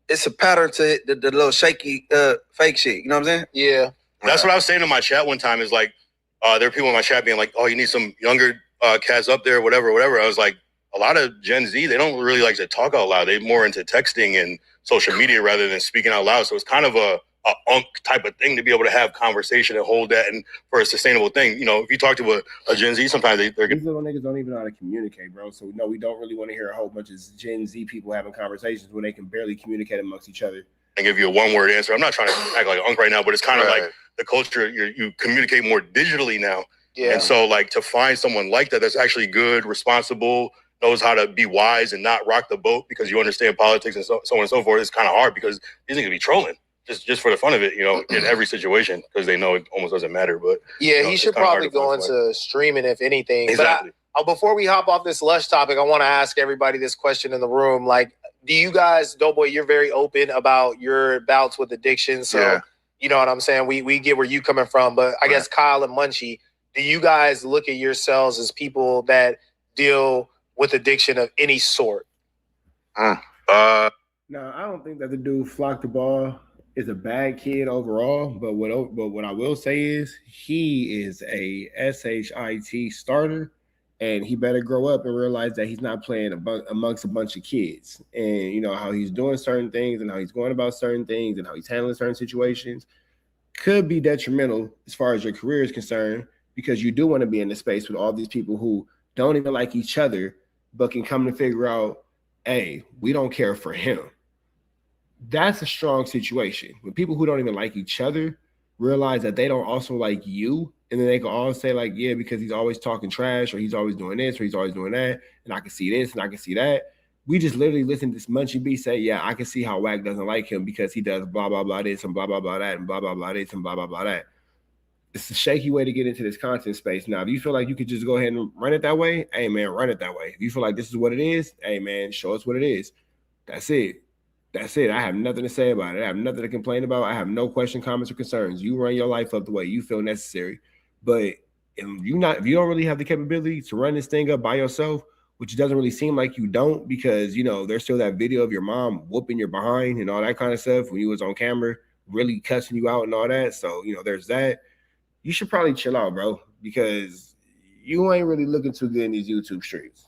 It's a pattern to the little shaky fake shit. You know what I'm saying? Yeah. That's what I was saying in my chat one time. Is like, there are people in my chat being like, "Oh, you need some younger cats up there, whatever." I was like, a lot of Gen Z, they don't really like to talk out loud. They're more into texting and social media rather than speaking out loud. So it's kind of a type of thing to be able to have conversation and hold that and for a sustainable thing. You know, if you talk to a Gen Z, sometimes they're these little niggas don't even know how to communicate, bro. So no, we don't really want to hear a whole bunch of Gen Z people having conversations when they can barely communicate amongst each other. and give you a one-word answer. I'm not trying to act like an unk right now, but it's kind of like the culture. You communicate more digitally now. Yeah. And so, like, to find someone like that that's actually good, responsible, knows how to be wise and not rock the boat because you understand politics and so on and so forth, is kind of hard because these niggas be trolling just for the fun of it, you know, in every situation because they know it almost doesn't matter. But yeah, you know, he should probably go into streaming if anything. Exactly. But before we hop off this Lush topic, I want to ask everybody this question in the room. Like, do you guys, Doughboy, you're very open about your bouts with addiction. So, you know what I'm saying? We get where you coming from. But I guess Kyle and Munchie, do you guys look at yourselves as people that deal with addiction of any sort? No, I don't think that the dude Flock the Ball is a bad kid overall. But what I will say is he is a SHIT starter. And he better grow up and realize that he's not playing amongst a bunch of kids. And, you know, how he's doing certain things and how he's going about certain things and how he's handling certain situations could be detrimental as far as your career is concerned, because you do want to be in the space with all these people who don't even like each other, but can come to figure out, hey, we don't care for him. That's a strong situation. When people who don't even like each other realize that they don't also like you, and then they can all say like, yeah, because he's always talking trash, or he's always doing this, or he's always doing that, and I can see this, and I can see that. We just literally listen to this Munchie B say, yeah, I can see how Wack doesn't like him because he does blah, blah, blah this, and blah, blah, blah that, and blah, blah, blah this, and blah, blah, blah that. It's a shaky way to get into this content space. Now, if you feel like you could just go ahead and run it that way, hey, man, run it that way. If you feel like this is what it is, hey, man, show us what it is. That's it. That's it. I have nothing to say about it. I have nothing to complain about. I have no question, comments, or concerns. You run your life up the way you feel necessary. But if you don't really have the capability to run this thing up by yourself, which doesn't really seem like you don't, because, you know, there's still that video of your mom whooping your behind and all that kind of stuff when you was on camera, really cussing you out and all that. So, you know, there's that. You should probably chill out, bro, because you ain't really looking too good in these YouTube streets.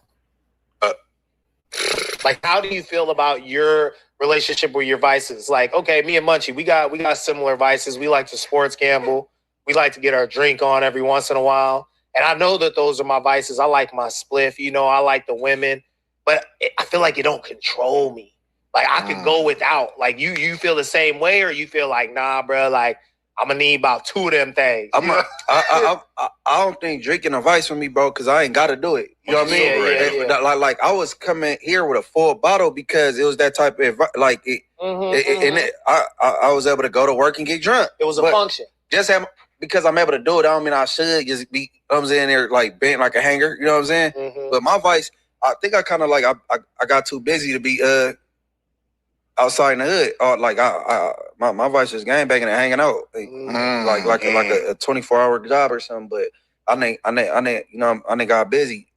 Like, how do you feel about your relationship with your vices? Like, okay, me and Munchie, we got similar vices. We like to sports gamble. We like to get our drink on every once in a while. And I know that those are my vices. I like my spliff, you know, I like the women, but I feel like it don't control me. Like I could go without. Like you feel the same way, or you feel like, nah, bro, like I'm gonna need about 2 of them things. I don't think drinking a vice for me, bro, because I ain't got to do it. You know what I mean? Yeah. Like I was coming here with a full bottle because it was that type of like it. I was able to go to work and get drunk. It was a function. Just because I'm able to do it, I don't mean I should just be. I'm in there like bent like a hanger. You know what I'm saying? Mm-hmm. But my vice, I think I kind of like I got too busy to be outside in the hood. Or like my vice is gang banging and hanging out, like a 24-hour job or something. But I think got busy.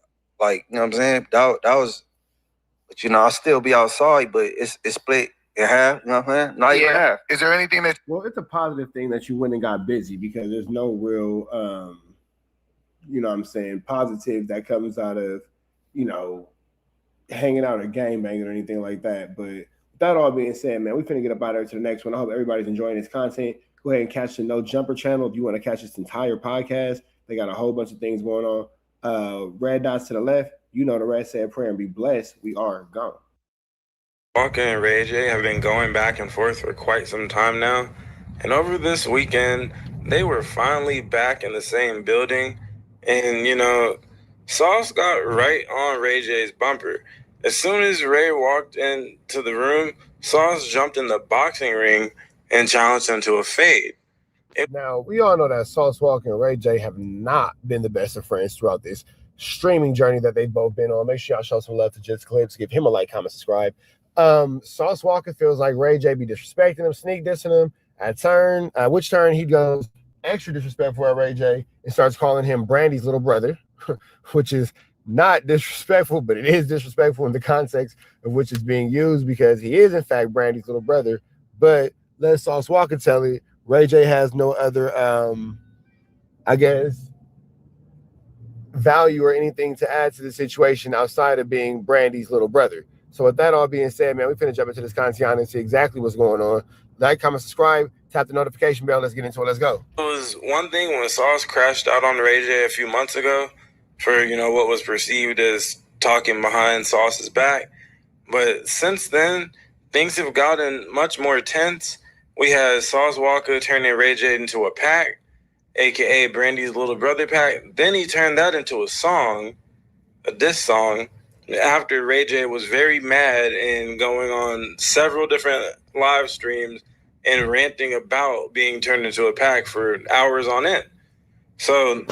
Like, you know what I'm saying? That was, but you know, I still be outside, but it's split in half. You know what I'm saying? Not even half. Is there anything that? Well, it's a positive thing that you went and got busy because there's no real, you know what I'm saying, positive that comes out of, you know, hanging out or gang banging or anything like that. But with that all being said, man, we're finna get up out of here to the next one. I hope everybody's enjoying this content. Go ahead and catch the No Jumper channel if you want to catch this entire podcast. They got a whole bunch of things going on. Red dots to the left. You know the rest. Say a prayer and be blessed. We are gone. Walker and Ray J have been going back and forth for quite some time now. And over this weekend, they were finally back in the same building. And, you know, Sauce got right on Ray J's bumper. As soon as Ray walked into the room, Sauce jumped in the boxing ring and challenged him to a fade. Now, we all know that Sauce Walker and Ray J have not been the best of friends throughout this streaming journey that they've both been on. Make sure y'all show some love to Just Clips. Give him a like, comment, subscribe. Sauce Walker feels like Ray J be disrespecting him, sneak dissing him. Which turn he goes extra disrespectful at Ray J and starts calling him Brandy's little brother, which is not disrespectful, but it is disrespectful in the context of which it's being used because he is, in fact, Brandy's little brother. But let Sauce Walker tell it. Ray J has no other, I guess, value or anything to add to the situation outside of being Brandy's little brother. So with that all being said, man, we finna jump into this content and see exactly what's going on. Like, comment, subscribe, tap the notification bell. Let's get into it. Let's go. It was one thing when Sauce crashed out on Ray J a few months ago for, you know, what was perceived as talking behind Sauce's back. But since then, things have gotten much more tense. We had Sauce Walker turning Ray J into a pack, a.k.a. Brandy's little brother pack. Then he turned that into a song, a diss song, after Ray J was very mad and going on several different live streams and ranting about being turned into a pack for hours on end. So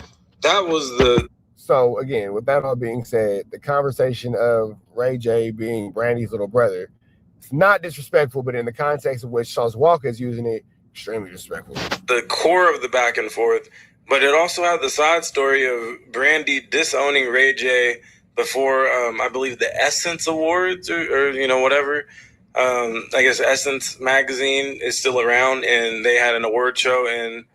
that was the... So again, with that all being said, the conversation of Ray J being Brandy's little brother, it's not disrespectful, but in the context of which Sauce Walker is using it, extremely disrespectful. The core of the back and forth, but it also had the side story of Brandy disowning Ray J before, I believe, the Essence Awards or you know, whatever. I guess Essence magazine is still around, and they had an award show in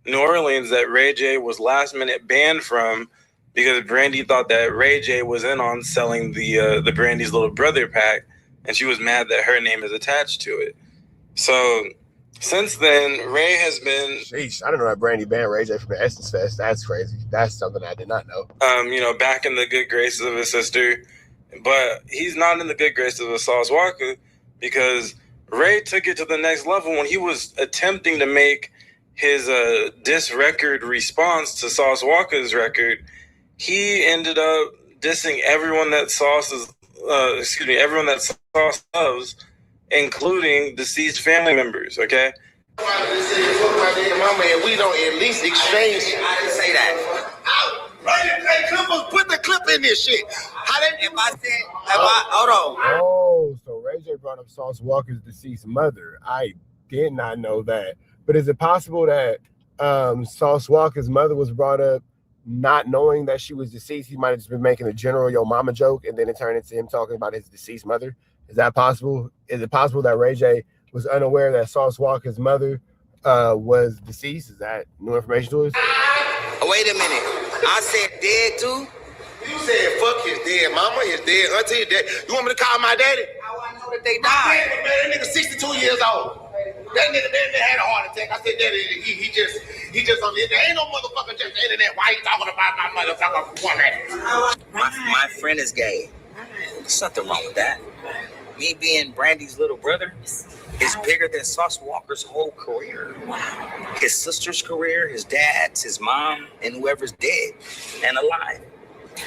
New Orleans that Ray J was last minute banned from because Brandy thought that Ray J was in on selling the Brandy's little brother pack, and she was mad that her name is attached to it. So since then, Ray has been... Sheesh, I don't know that Brandy banned Ray J from the Essence Fest. That's crazy. That's something I did not know. You know, back in the good graces of his sister. But he's not in the good graces of Sauce Walker because Ray took it to the next level when he was attempting to make his diss record response to Sauce Walker's record. He ended up dissing everyone that Sauce loves, including deceased family members, okay? Mama, and we don't at least exchange. I didn't say that. Put the clip in this shit. Oh, so Ray J brought up Sauce Walker's deceased mother. I did not know that. But is it possible that Sauce Walker's mother was brought up not knowing that she was deceased? He might have just been making a general yo mama joke, and then it turned into him talking about his deceased mother. Is that possible? Is it possible that Ray J was unaware that Sauce Walker's mother was deceased? Is that new information to us? Wait a minute. I said dead too? You said fuck his dead mama, his dead auntie, his dead. You want me to call my daddy? How I know that they died? Man, that nigga 62 years old. That nigga had a heart attack. I said, daddy, he just on the... There ain't no motherfucker just... internet. Why you talking about my motherfucking woman? My friend is gay. There's nothing wrong with that. Me being Brandy's little brother is bigger than Sauce Walker's whole career. His sister's career, his dad's, his mom, and whoever's dead and alive.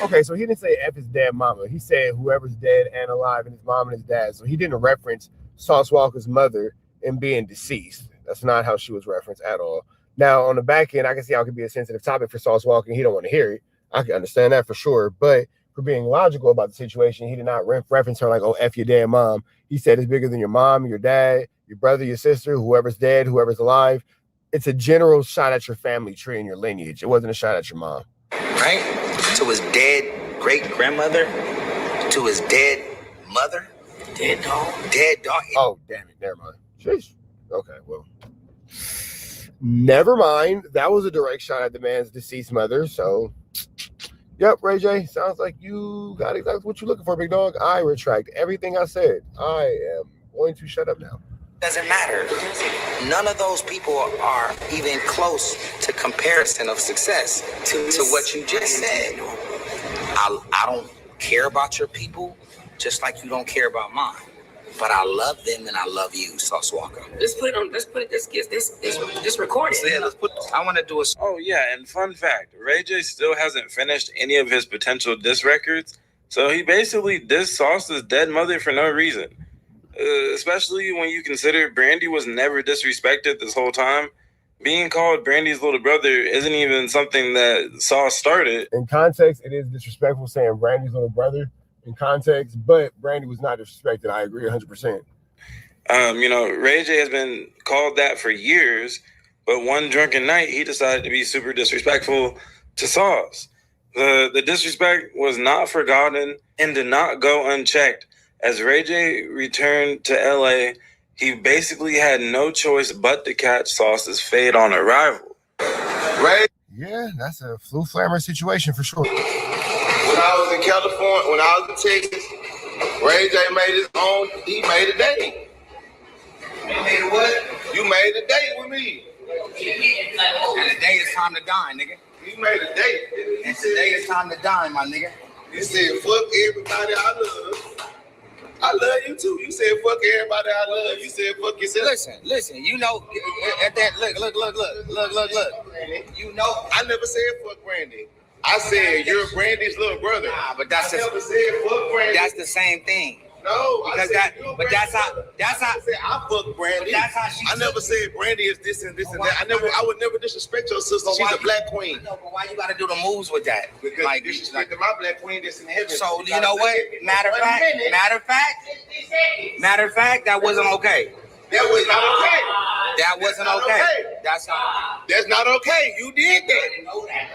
Okay, so he didn't say F his dead mama. He said whoever's dead and alive and his mom and his dad. So he didn't reference Sauce Walker's mother and being deceased. That's not how she was referenced at all. Now, on the back end, I can see how it could be a sensitive topic for Sauce Walker, and he don't want to hear it. I can understand that for sure. But for being logical about the situation, he did not reference her like, oh, F your dead mom. He said it's bigger than your mom, your dad, your brother, your sister, whoever's dead, whoever's alive. It's a general shot at your family tree and your lineage. It wasn't a shot at your mom. Right? To his dead great-grandmother, to his dead mother. Dead dog. Dead dog. Oh, damn it. Never mind. Sheesh. Okay, well. Never mind. That was a direct shot at the man's deceased mother. So, yep, Ray J, sounds like you got exactly what you're looking for, big dog. I retract everything I said. I am going to shut up now. Doesn't matter. None of those people are even close to comparison of success to what you just said. I don't care about your people just like you don't care about mine. But I love them and I love you, Sauce Walker. Let's put this recorded. So yeah, I want to do a. Oh yeah, and fun fact, Ray J still hasn't finished any of his potential diss records, so he basically dissed Sauce's dead mother for no reason. Especially when you consider Brandy was never disrespected this whole time. Being called Brandy's little brother isn't even something that Sauce started. In context, it is disrespectful saying Brandy's little brother. In context, but Brandy was not disrespected. I agree 100%. Ray J has been called that for years, but one drunken night, he decided to be super disrespectful to Sauce. The disrespect was not forgotten and did not go unchecked. As Ray J returned to LA, he basically had no choice but to catch Sauce's fade on arrival. Ray? Yeah, that's a flu flammer situation for sure. When I was in California, when I was in Texas, Ray J made his own, he made a date. You made a what? You made a date with me. And today is time to dine, nigga. You made a date. And today is time to dine, my nigga. You said, fuck everybody I love. I love you too. You said, fuck everybody I love. You said, fuck yourself. Listen, you know, at that, look. You know. I never said fuck Brandy. I said you're Brandy's little brother. Nah, but that's I never said fuck Brandy. That's the same thing. No, because that's how I said I fuck Brandy. That's how she. I never said Brandy is this and this and that. I would never disrespect your sister. She's a black queen. No, but why you gotta do the moves with that? Because like disrespecting my black queen that's in heaven. So you know what? Matter of fact, that wasn't okay. That was not okay. That wasn't okay. That's not okay. You did that.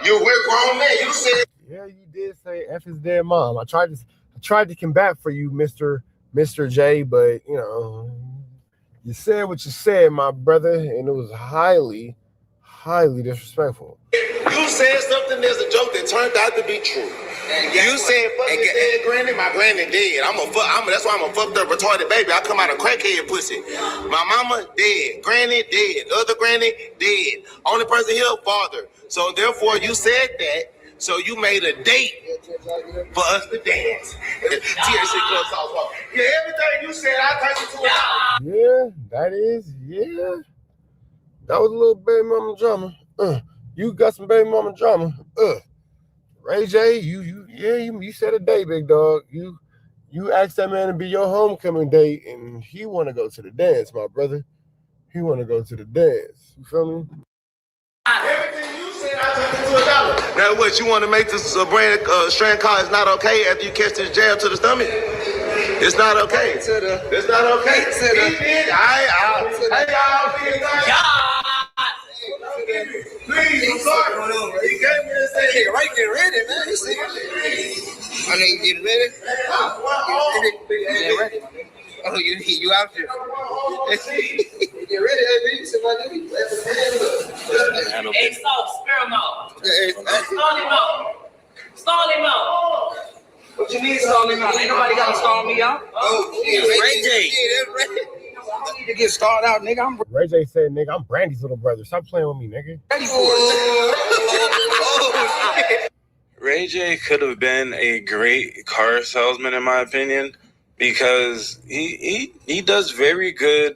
You were grown man. You said. Yeah, you did say F his dead mom. I tried to combat for you, Mr. J, but you said what you said, my brother, and it was highly disrespectful. You said something as a joke that turned out to be true. You said fucking dead granny, my granny dead. That's why I'm a fucked up retarded baby. I come out of crackhead pussy. My mama dead, granny dead, other granny dead. Only person here, father. So therefore, you said that. So you made a date for us to dance. TSC Club Sauce Walker. Yeah, everything you said, I turned into a Yeah. That was a little baby mama drama. You got some baby mama drama. Ray J, you said a date, big dog. You asked that man to be your homecoming date, and he want to go to the dance, my brother. He want to go to the dance. You feel me? Everything you said, I turned into $1. Now what, you want to make this brand strand call is not okay after you catch this jab to the stomach? It's not okay. It's not okay. He did. Please, I'm sorry. You gave me this thing. Right, get ready, man. You see? I need to get ready. Get ready. Oh, you out there? Get ready, baby. Hey, spare mode. Stall him out. What you mean stall him out? Ain't nobody got to stall me out. Oh, shit. Ray J. I need to get stalled out, nigga. Ray J said, nigga, I'm Brandy's little brother. Stop playing with me, nigga. Ready for it. J could have been a great car salesman, in my opinion, because he does very good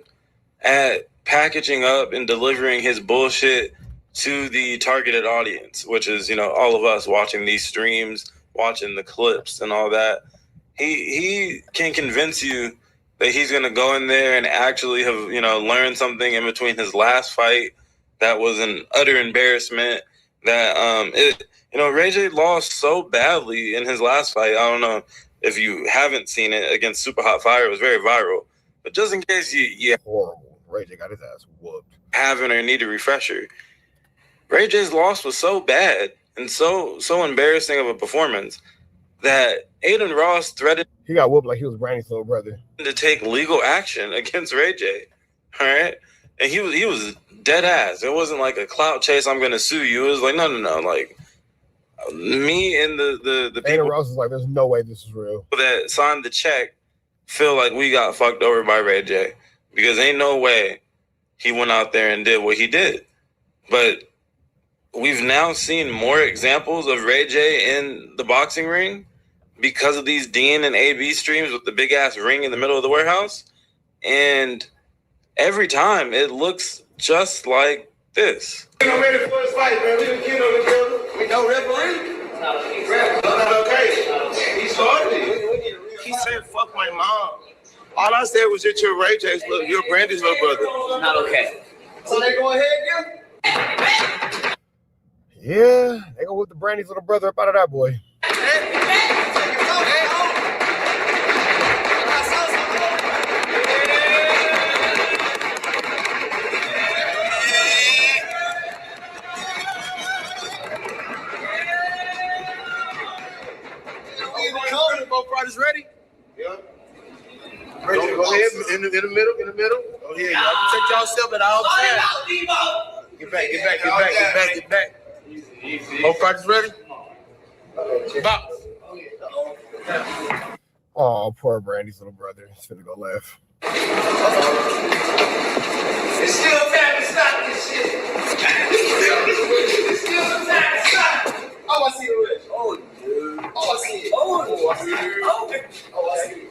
at packaging up and delivering his bullshit to the targeted audience, which is, you know, all of us watching these streams, watching the clips and all that. He can convince you that he's going to go in there and actually have, you know, learned something in between his last fight that was an utter embarrassment. That you know, Ray J lost so badly in his last fight. I don't know if you haven't seen it against Super Hot Fire. It was very viral. But just in case you horrible, Ray J got his ass whooped. Haven't or need a refresher, Ray J's loss was so bad and so embarrassing of a performance that Aiden Ross threatened. He got whooped like he was Brandy's little brother. To take legal action against Ray J. All right, and he was dead ass. It wasn't like a clout chase. I'm gonna sue you. It was like no. Like me and the people. Aiden Ross is like, there's no way this is real. That signed the check feel like we got fucked over by Ray J, because ain't no way he went out there and did what he did. But we've now seen more examples of Ray J in the boxing ring because of these Dean and AB streams with the big ass ring in the middle of the warehouse. And every time it looks just like this. I'm ready for this fight, man. We done killed on the building. We no referee. Not okay. He started it. He said, "Fuck my mom." All I said was that you're Ray J's little, you're Brandy's little brother. Not okay. So they go ahead, Yeah, they gonna whip the Brandy's little brother up out of that boy. Both fighters ready? Yeah. Go ahead, in the middle. Go ahead, y'all protect yourself at all times. Get back. Both fighters ready? Box. Oh, poor Brandy's little brother. He's finna go left. It's still time to stop this shit. It's still time to stop. Oh, I see the red. Oh, dude. Oh, I see it. Oh, I see it. Oh, I see it.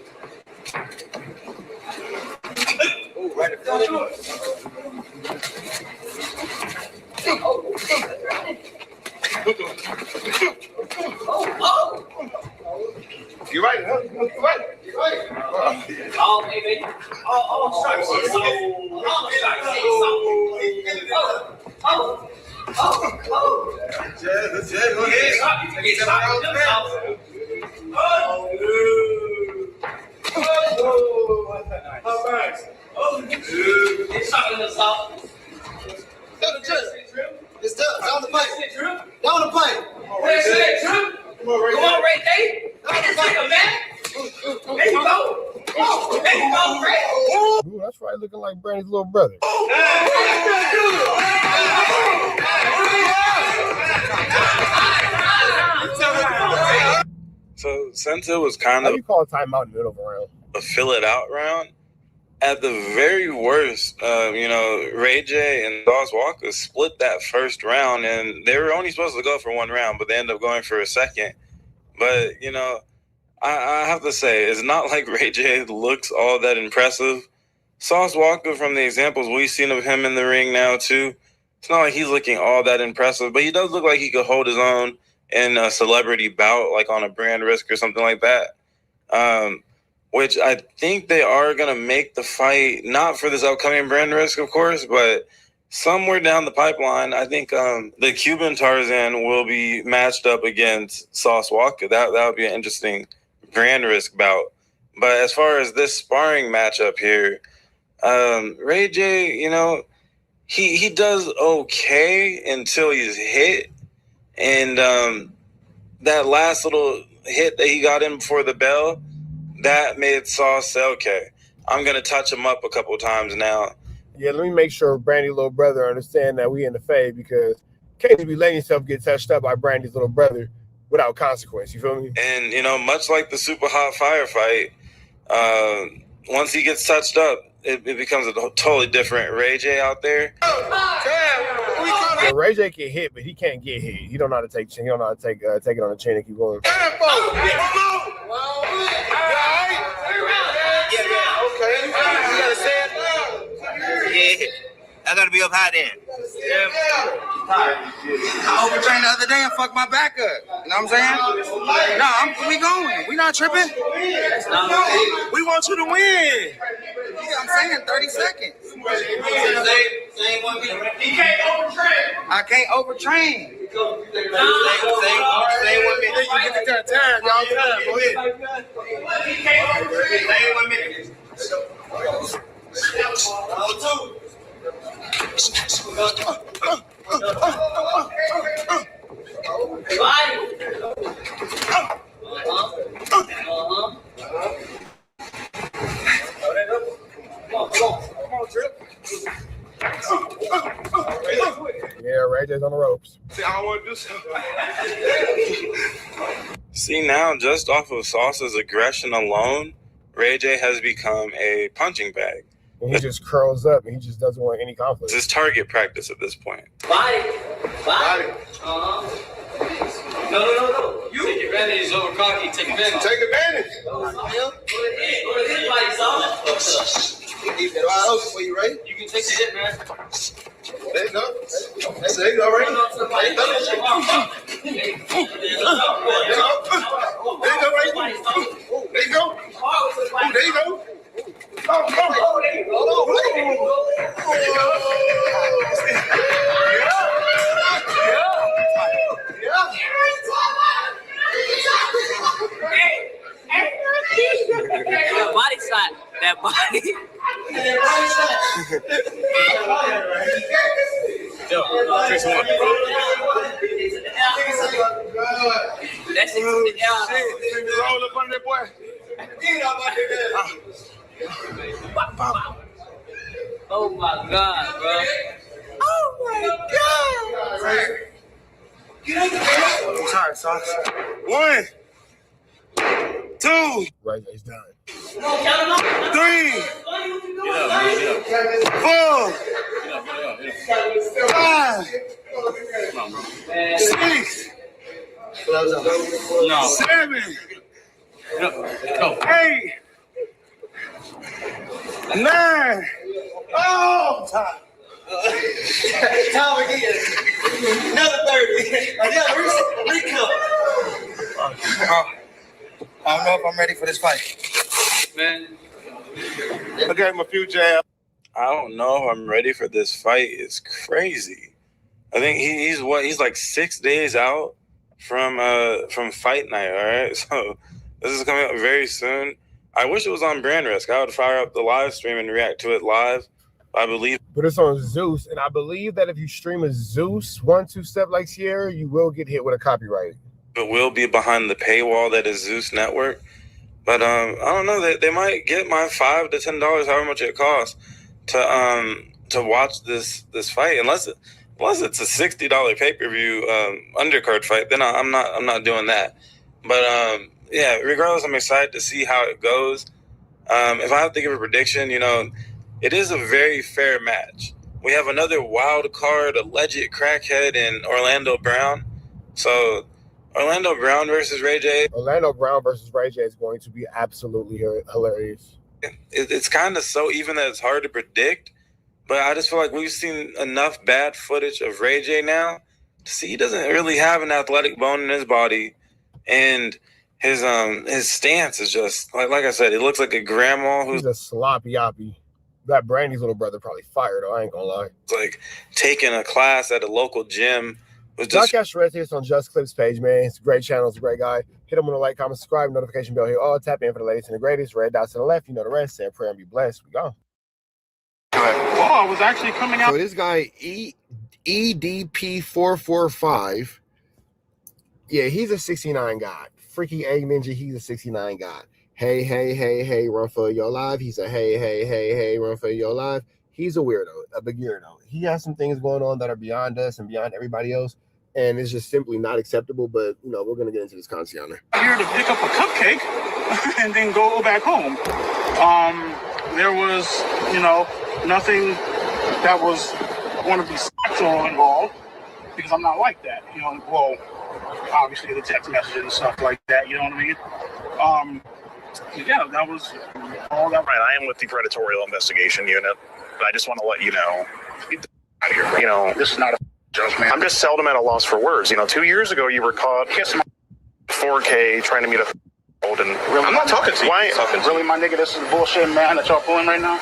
Oh, right in front of you. You're right, huh? You're right. Oh, baby. Oh, sorry. It's down the pipe. Down the pipe. Come on, Ray J. There you go. There you go, Ray. Ooh, that's right, looking like Brandy's little brother. So since it was kind How of you call a timeout in the middle of a round? A fill it out round, at the very worst, you know, Ray J and Sauce Walker split that first round, and they were only supposed to go for one round, but they ended up going for a second. But, you know, I have to say, it's not like Ray J looks all that impressive. Sauce Walker, from the examples we've seen of him in the ring now, too, it's not like he's looking all that impressive, but he does look like he could hold his own in a celebrity bout, like on a brand risk or something like that. Which I think they are going to make the fight, not for this upcoming brand risk, of course, but somewhere down the pipeline, I think the Cuban Tarzan will be matched up against Sauce Walker. That would be an interesting brand risk bout. But as far as this sparring matchup here, Ray J, you know, he does okay until he's hit. And that last little hit that he got in before the bell, that made Sauce say, okay, I'm going to touch him up a couple times now. Yeah, let me make sure Brandy's little brother understand that we in the fade, because you can't just be letting yourself get touched up by Brandy's little brother without consequence. You feel me? And, you know, much like the Super Hot Fire fight, once he gets touched up, it becomes a totally different Ray J out there. Damn, we Yeah, Ray J can hit, but he can't get hit. He don't know how to take. He don't know how to take it on the chin and keep going. Yeah, okay. You gotta say it. Yeah, I gotta be up high then. I overtrained the other day and fucked my back up. You know what I'm saying? No, we going. We not tripping. We want you to win. Yeah, I'm saying 30 seconds. He can't overtrain. I can't overtrain. Same 1 minute. You get the time, y'all. Go ahead. He can't overtrain. Same 1 minute. Yeah, Ray J's on the ropes. See, I don't want to do something. See, now, just off of Sauce's aggression alone, Ray J has become a punching bag. And he just curls up and he just doesn't want any conflict. It's his target practice at this point. Body. No. You take advantage over cocky. Take advantage. Take advantage. Go to his body, son. Keep it wide open for you, Ray. You can take the hit, man. There you go. There you go, Ray. There you go, Ray. There you go. There you go. That body shot. That body. That's it. Roll up on that boy. Oh my God, bro. Oh my God. I'm tired, Sauce. 1, 2. Ray J's done. 3, 4, 5, 6, 7, 8, 9. Oh, time. Time again. Another 30. Another recap. I don't know if I'm ready for this fight. Man. I gave him a few jabs. I don't know if I'm ready for this fight. It's crazy. I think he's like 6 days out from fight night, all right? So this is coming up very soon. I wish it was on Brand Risk. I would fire up the live stream and react to it live. I believe. But it's on Zeus, and I believe that if you stream a Zeus 1-2 step like Sierra, you will get hit with a copyright. It will be behind the paywall that is Zeus Network. But I don't know. They might get my $5 to $10, however much it costs, to watch this fight. Unless it's a $60 pay-per-view undercard fight, then I'm not doing that. But yeah, regardless, I'm excited to see how it goes. If I have to give a prediction, it is a very fair match. We have another wild card, alleged crackhead in Orlando Brown. So Orlando Brown versus Ray J. Orlando Brown versus Ray J is going to be absolutely hilarious. It's kind of so even that it's hard to predict, but I just feel like we've seen enough bad footage of Ray J now to see he doesn't really have an athletic bone in his body, and his stance is just like I said, it looks like a grandma who's a sloppy yoppy. That Brandy's little brother probably fired though. I ain't gonna lie. Like taking a class at a local gym. Podcast Red here on Just Clips page, man. It's a great channel. It's a great guy. Hit him on the like, comment, subscribe, notification bell here. All tap in for the latest and the greatest. Red dots to the left. You know the rest. Say a prayer and be blessed. We go. Oh, I was actually coming out. So this guy EDP445. Yeah, he's a 69 guy. Freaky A Ninja. He's a 69 guy. Hey, run for your life. He's a hey, run for your life. He's a weirdo, a beginner though. He has some things going on that are beyond us and beyond everybody else, and it's just simply not acceptable. But we're gonna get into this concept. Here to pick up a cupcake and then go back home. There was, nothing that was want to be sexual involved. because I'm not like that. You know, well, obviously the text messages and stuff like that. You know what I mean? Yeah, that was all that. Right, I am with the Predatorial Investigation Unit, but I just want to let you know, get the out of here. You know, this is not a joke, man. I'm just seldom at a loss for words. You know, 2 years ago you were caught 4K trying to meet a old and Really, I'm not talking to you. Why? Really, my nigga, this is bullshit, man, that y'all pulling right now?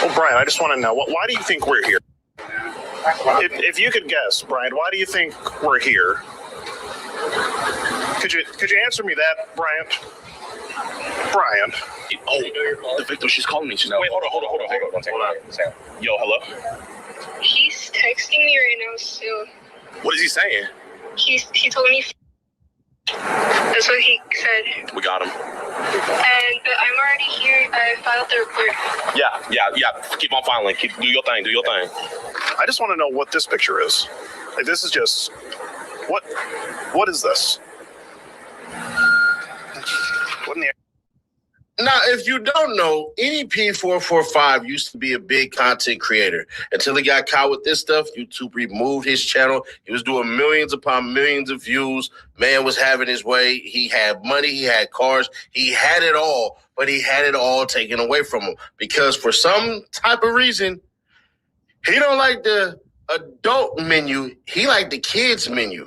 Well, Brian, I just want to know, why do you think we're here? If you could guess, Brian, why do you think we're here? Could you answer me that, Brian? Brian. Oh, the victim, she's calling me. She's Wait, hold on. Yo, hello? He's texting me right now, so What is he saying? he told me. That's what he said. We got him. But I'm already here. I filed the report. Yeah. Keep on filing. Do your thing. I just want to know what this picture is. Like, this is just what is this? What in the Now, if you don't know, EDP445 used to be a big content creator. Until he got caught with this stuff, YouTube removed his channel. He was doing millions upon millions of views. Man was having his way. He had money. He had cars. He had it all, but he had it all taken away from him because for some type of reason, he don't like the adult menu. He like the kids menu.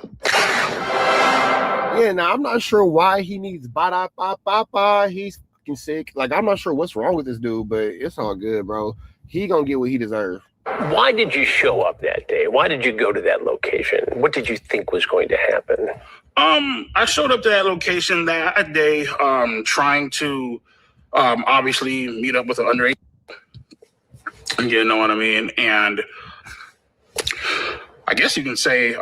Yeah, now I'm not sure why he needs ba-da-ba-ba-ba. He's fucking sick. Like, I'm not sure what's wrong with this dude, but it's all good, bro. He gonna get what he deserves. Why did you show up that day? Why did you go to that location? What did you think was going to happen? I showed up to that location that day, trying to obviously meet up with an underage. You know what I mean? And I guess you can say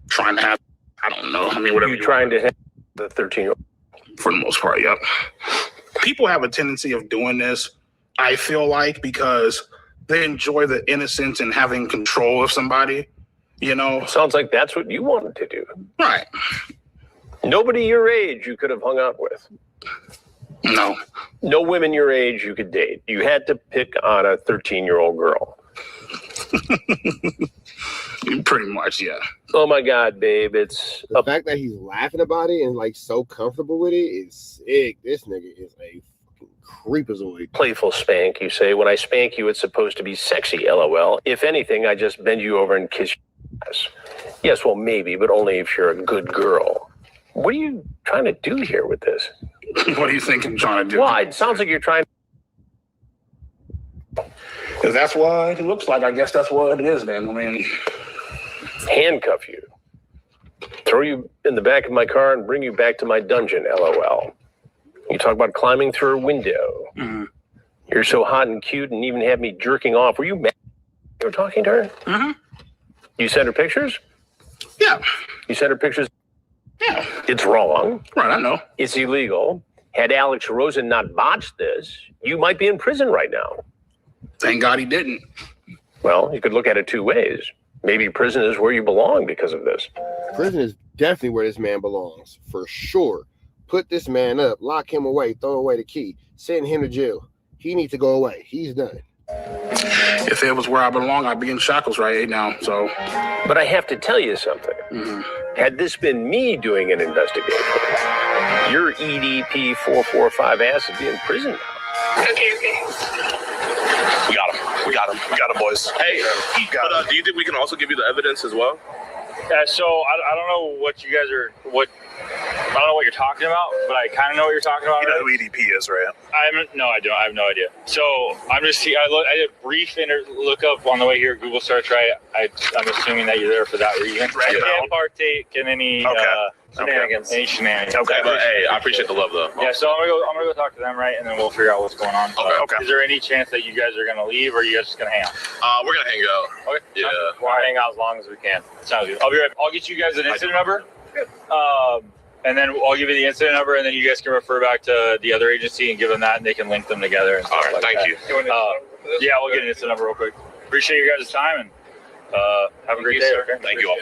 trying to have, I don't know. I mean, whatever. You're trying to have the 13-year-old? For the most part, yep. People have a tendency of doing this, I feel like, because they enjoy the innocence and having control of somebody, you know? Sounds like that's what you wanted to do. Right. Nobody your age you could have hung out with. No. No women your age you could date. You had to pick on a 13-year-old girl. Pretty much, yeah. Oh my God, babe! It's the fact that he's laughing about it and like so comfortable with it is sick. This nigga is a fucking creepazoid. Playful spank, you say. When I spank you, it's supposed to be sexy. LOL. If anything, I just bend you over and kiss your ass. Yes, well, maybe, but only if you're a good girl. What are you trying to do here with this? What do you think I'm trying to do? Well, it sounds like you're trying. If that's what it looks like, I guess that's what it is, then. I mean, handcuff you, throw you in the back of my car, and bring you back to my dungeon. LOL. You talk about climbing through a window. Mm-hmm. You're so hot and cute, and even had me jerking off. Were you mad you were talking to her? Mm-hmm. You sent her pictures? Yeah. You sent her pictures? Yeah. It's wrong. Right, I know. It's illegal. Had Alex Rosen not botched this, you might be in prison right now. Thank God he didn't. Well, you could look at it two ways. Maybe prison is where you belong because of this. Prison is definitely where this man belongs, for sure. Put this man up, lock him away, throw away the key, send him to jail. He needs to go away. He's done. If it was where I belong, I'd be in shackles right now. So, but I have to tell you something. Mm-hmm. Had this been me doing an investigation, your EDP 445 ass would be in prison now. Okay. We got him, boys. Hey, but do you think we can also give you the evidence as well? So I don't know what you guys are, I don't know what you're talking about, but I kind of know what you're talking about. You know who EDP is, right? No, I don't. I have no idea. So I'm just, I did a brief look up on the way here, Google search, right? I'm assuming that you're there for that reason. Right. You can't partake in any shenanigans. Any shenanigans. Okay, but hey, I appreciate the love though. Yeah, so I'm gonna go talk to them, right, and then we'll figure out what's going on. Okay. Is there any chance that you guys are gonna leave, or are you guys just gonna hang out? We're gonna hang out. Okay. Yeah. We'll hang out as long as we can. Sounds good. I'll be right. I'll get you guys an incident number. And then I'll give you the incident number, and then you guys can refer back to the other agency and give them that, and they can link them together. And stuff all right, like thank that. you. Yeah, we'll get an incident number real quick. Appreciate your guys' time, and have a great day. Okay? Thank you all.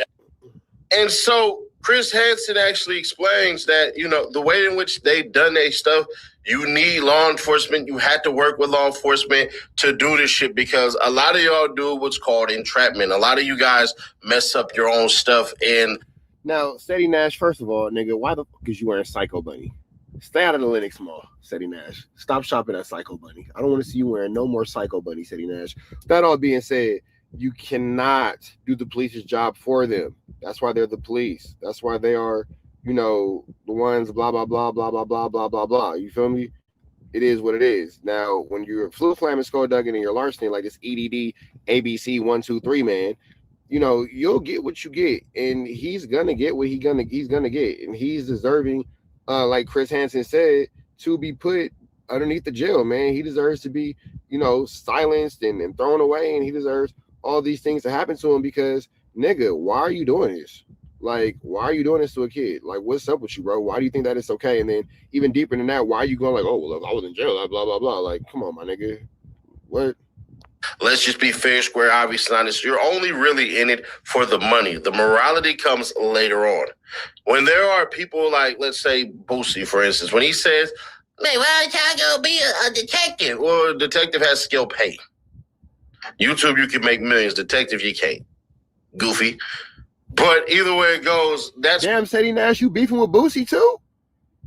And so Chris Hansen actually explains that, you know, the way in which they done their stuff, You need law enforcement. You had to work with law enforcement to do this shit because a lot of y'all do what's called entrapment. A lot of you guys mess up your own stuff. And now, Steady Nash, first of all, nigga, why the fuck is you wearing Psycho Bunny? Stay out of the Lenox Mall, Steady Nash. Stop shopping at Psycho Bunny. I don't want to see you wearing no more Psycho Bunny, Steady Nash. That all being said, you cannot do the police's job for them. That's why they're the police. That's why they are, you know, the ones blah, blah, blah, blah, blah, blah, blah, blah, blah. You feel me? It is what it is. Now, when you're Flu Flamin' Skullduggan and you're larceny like this EDD ABC 123 man, you know, you'll get what you get, and he's gonna get what he's gonna get, and he's deserving, like Chris Hansen said, to be put underneath the jail, man. He deserves to be, you know, silenced and thrown away, and he deserves all these things to happen to him because, nigga, why are you doing this? Like, why are you doing this to a kid? Like, what's up with you, bro? Why do you think that it's okay? And then even deeper than that, why are you going like, oh, well, if I was in jail, blah, blah, blah. Like, come on, my nigga. What? let's just be fair, square, obviously honest. You're only really in it for the money. The morality comes later on. When there are people like, let's say, Boosie, for instance, when he says, man, why are you going to be a detective? Well, a detective has skill pay. YouTube, you can make millions. Detective, you can't. Goofy. But either way it goes, that's... Damn, Sadie Nash, you beefing with Boosie too?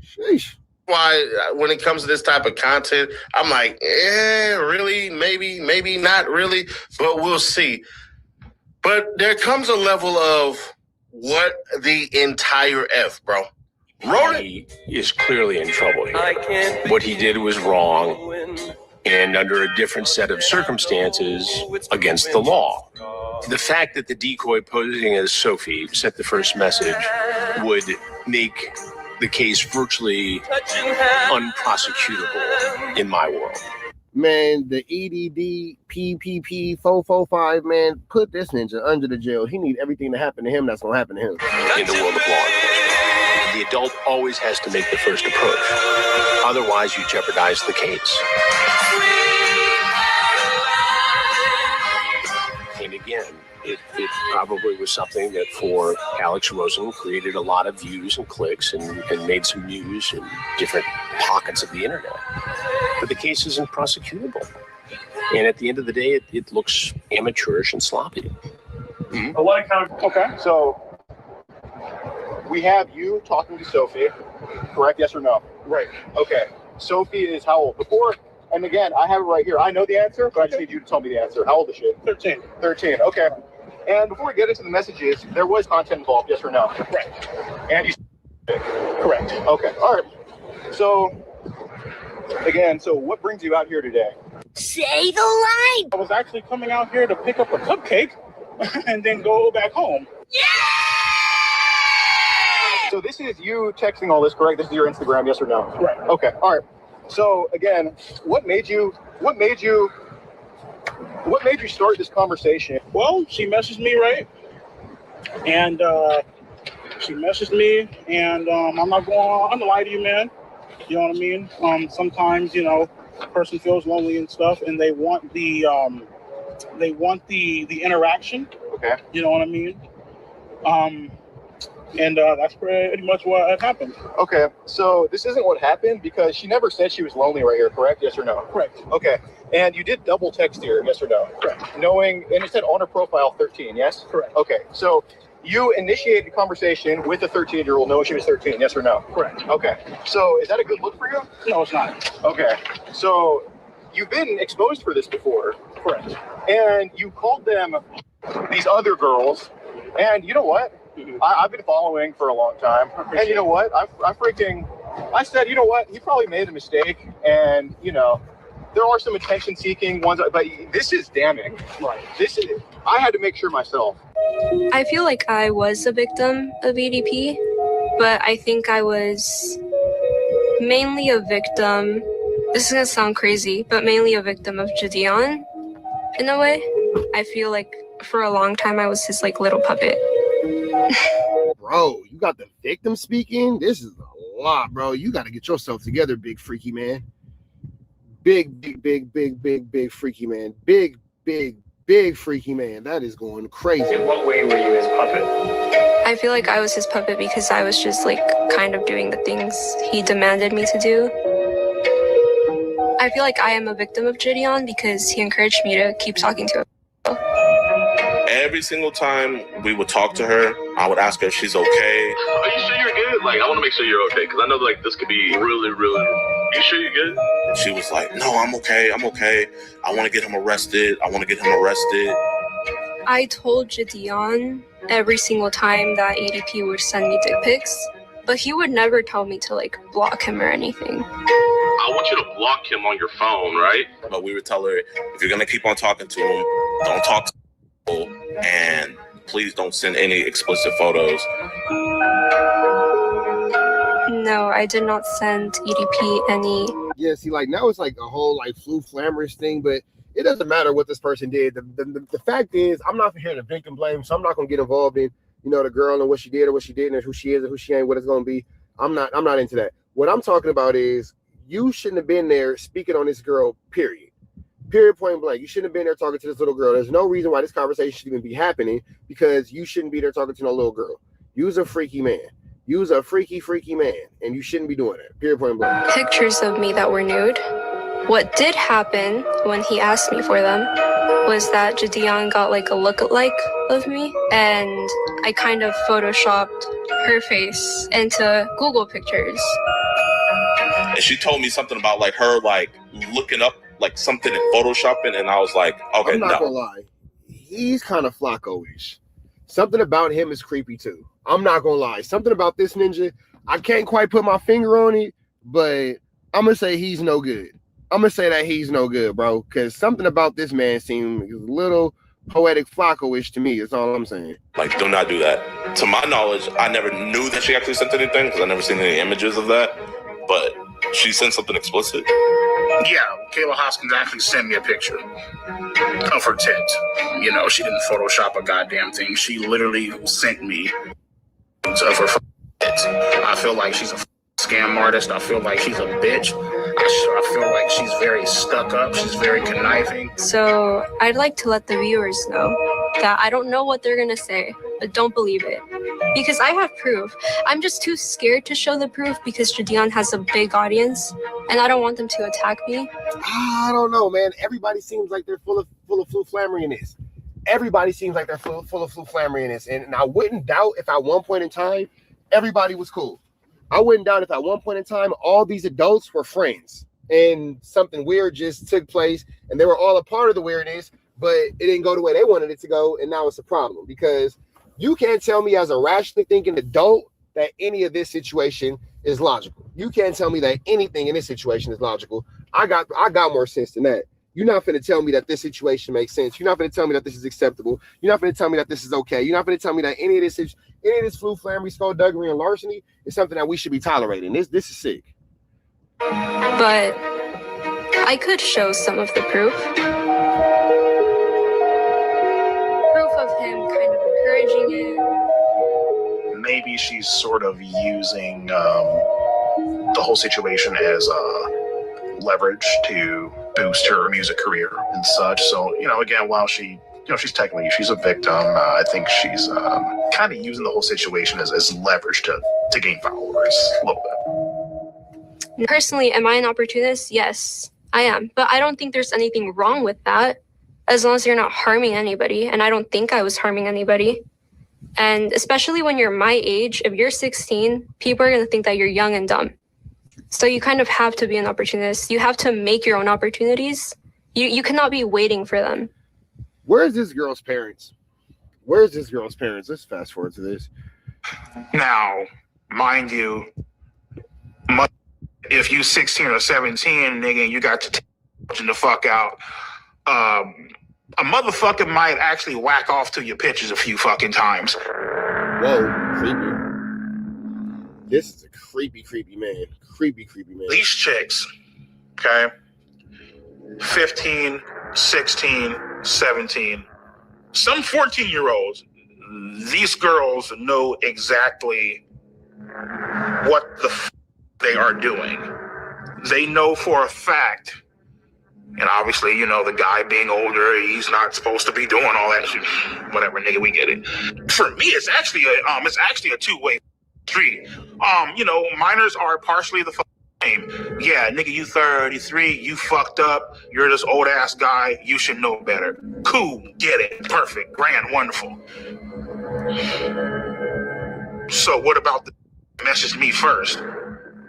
Sheesh. Why, when it comes to this type of content, I'm like, really? Maybe not really, but we'll see. But there comes a level of what the entire F, bro. He is clearly in trouble here. What he did was wrong and under a different set of circumstances against the law. The fact that the decoy posing as Sophie sent the first message would make the case virtually unprosecutable in my world. Man, the EDD PPP 445, man, put this ninja under the jail. He need everything to happen to him that's gonna happen to him. In the world of law enforcement, the adult always has to make the first approach. Otherwise, you jeopardize the case. And again, it probably was something that for Alex Rosen created a lot of views and clicks and made some news in different pockets of the internet. But the case isn't prosecutable. And at the end of the day, it looks amateurish and sloppy. Mm-hmm. Okay, so we have you talking to Sophie, correct? Yes or no? Right. Okay. Sophie is how old? Before, and again, I have it right here. I know the answer, but I just need you to tell me the answer. How old is she? 13. 13, okay. And before we get into the messages, there was content involved, yes or no? Correct. And you... Correct. Okay, all right. So, again, so what brings you out here today? Say the line! I was actually coming out here to pick up a cupcake and then go back home. Yeah! So this is you texting all this, correct? This is your Instagram, yes or no? Right. Okay, all right. So again, what made you start this conversation? Well, she messaged me, right? And I'm not going to lie to you, man. You know what I mean? Sometimes, you know, a person feels lonely and stuff, and they want the interaction. Okay. You know what I mean? And that's pretty much what happened. Okay, so this isn't what happened because she never said she was lonely right here, correct? Yes or no? Correct. Okay, and you did double text here, yes or no? Correct. Knowing, and it said on her profile 13, yes? Correct. Okay, so you initiated a conversation with a 13-year-old knowing she was 13, yes or no? Correct. Okay, so is that a good look for you? No, it's not. Okay, so you've been exposed for this before. Correct. And you called them these other girls, and you know what? I've been following for a long time, and you know what? I said, you know what? He probably made a mistake, and you know, there are some attention-seeking ones, but this is damning. Right. I had to make sure myself. I feel like I was a victim of ADP, but I think I was mainly a victim. This is gonna sound crazy, but mainly a victim of Jadeon, in a way. I feel like for a long time I was his like little puppet. Bro, you got the victim speaking? This is a lot, bro. You got to get yourself together, big freaky man. Big freaky man. Big freaky man. That is going crazy. In what way were you his puppet? I feel like I was his puppet because I was just like kind of doing the things he demanded me to do. I feel like I am a victim of Gideon because he encouraged me to keep talking to him. Every single time we would talk to her, I would ask her if she's okay. Are you sure you're good? Like, I want to make sure you're okay, because I know, like, this could be really, really... You sure you're good? And she was like, no, I'm okay. I want to get him arrested. I told Gideon every single time that ADP would send me dick pics, but he would never tell me to, like, block him or anything. I want you to block him on your phone, right? But we would tell her, if you're going to keep on talking to him, don't talk to people, and please don't send any explicit photos. No, I did not send EDP any. Yeah, see, like, now it's like a whole, like, flamorish thing, but it doesn't matter what this person did. The fact is, I'm not here to victim blame, so I'm not going to get involved in, you know, the girl and what she did or what she didn't, or who she is or who she ain't, what it's going to be. I'm not into that. What I'm talking about is, you shouldn't have been there speaking on this girl, period. Period, point blank. You shouldn't have been there talking to this little girl. There's no reason why this conversation should even be happening, because you shouldn't be there talking to no little girl. You's a freaky man. You's a freaky man, and you shouldn't be doing that. Period, point blank. Pictures of me that were nude. What did happen when he asked me for them was that Gideon got like a lookalike of me, and I kind of photoshopped her face into Google pictures. And she told me something about, like, her, like, looking up, like, something in photoshopping, and I was like, okay, I'm not gonna lie. He's kind of Flacco-ish. Something about him is creepy, too. I'm not gonna lie. Something about this ninja, I can't quite put my finger on it, but I'm gonna say he's no good. I'm gonna say that he's no good, bro, because something about this man seems a little poetic Flacco-ish to me. That's all I'm saying. Like, do not do that. To my knowledge, I never knew that she actually sent anything, because I never seen any images of that, but she sent something explicit. Yeah, Kayla Hoskins actually sent me a picture of her tit. You know, she didn't Photoshop a goddamn thing. She literally sent me of her tit. I feel like she's a scam artist. I feel like she's a bitch. I feel like she's very stuck up. She's very conniving. So I'd like to let the viewers know that I don't know what they're gonna say, but don't believe it. Because I have proof. I'm just too scared to show the proof because Gideon has a big audience and I don't want them to attack me. I don't know, man. Everybody seems like they're full of flammery in this. Everybody seems like they're full of flammery in this. And I wouldn't doubt if at one point in time, everybody was cool. I wouldn't doubt if at one point in time, all these adults were friends and something weird just took place and they were all a part of the weirdness, but it didn't go the way they wanted it to go. And now it's a problem because you can't tell me as a rationally thinking adult that any of this situation is logical. You can't tell me that anything in this situation is logical. I got more sense than that. You're not going to tell me that this situation makes sense. You're not going to tell me that this is acceptable. You're not going to tell me that this is okay. You're not going to tell me that any of this flu, flammery, skullduggery, and larceny is something that we should be tolerating. This is sick. But I could show some of the proof. Proof of him kind of encouraging it. Maybe she's sort of using the whole situation as leverage to boost her music career and such. So, you know, again, while she's technically, she's a victim, I think she's kind of using the whole situation as leverage to gain followers a little bit. Personally, am I an opportunist? Yes, I am. But I don't think there's anything wrong with that as long as you're not harming anybody. And I don't think I was harming anybody. And especially when you're my age, if you're 16, people are going to think that you're young and dumb. So you kind of have to be an opportunist. You have to make your own opportunities. You cannot be waiting for them. Where's this girl's parents? Let's fast forward to this. Now, mind you, if you 16 or 17, nigga, and you got to the fuck out, a motherfucker might actually whack off to your pictures a few fucking times. Whoa, creepy. This is a creepy man. Creepy man. These chicks, okay, 15, 16, 17, some 14-year-olds, these girls know exactly what the they are doing. They know for a fact, and obviously, you know, the guy being older, he's not supposed to be doing all that shit. Whatever, nigga, we get it. For me, it's actually a two-way street. You know, minors are partially the same. Yeah, nigga, you 33, you fucked up, you're this old ass guy, you should know better. Cool, get it, perfect, grand, wonderful. So what about the message me first?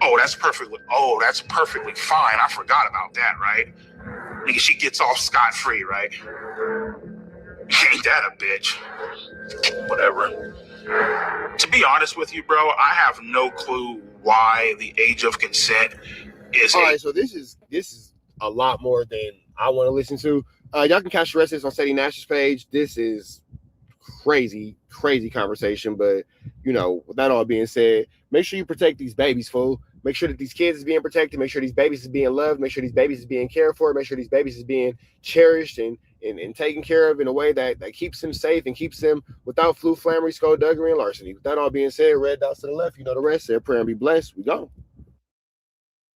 Oh, that's perfectly fine. I forgot about that, right? Nigga, she gets off scot-free, right? Ain't that a bitch? Whatever. To be honest with you, bro, I have no clue why the age of consent is. All right, so this is a lot more than I want to listen to. Y'all can catch the rest of this on Sadie Nash's page. This is crazy conversation, but you know, with that all being said, make sure you protect these babies, fool. Make sure that these kids is being protected. Make sure these babies is being loved. Make sure these babies is being cared for. Make sure these babies is being cherished and taken care of in a way that keeps them safe and keeps them without flu, flammery, skullduggery, and larceny. With that all being said, red dots to the left, you know the rest. Say a prayer and be blessed. We go.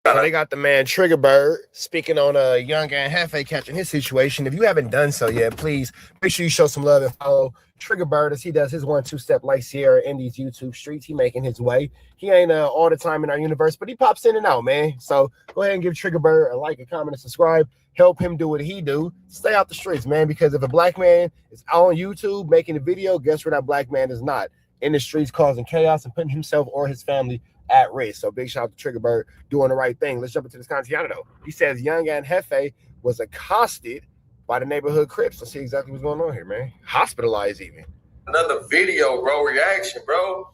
So they got the man Trigger Bird speaking on Young and Hefe catching his situation. If you haven't done so yet, please make sure you show some love and follow Trigger Bird as he does his 1-2 step like Sierra in these YouTube streets. He making his way. He ain't all the time in our universe, but he pops in and out, man. So go ahead and give Trigger Bird a like, a comment, and subscribe. Help him do what he do. Stay out the streets, man, because if a black man is on YouTube making a video, guess where that black man is not? In the streets causing chaos and putting himself or his family at risk. So big shout out to Trigger Bird doing the right thing. Let's jump into this content though. He says Young and Hefe was accosted by the neighborhood Crips. Let's see exactly what's going on here, man. Hospitalized even. Another video, bro, reaction, bro.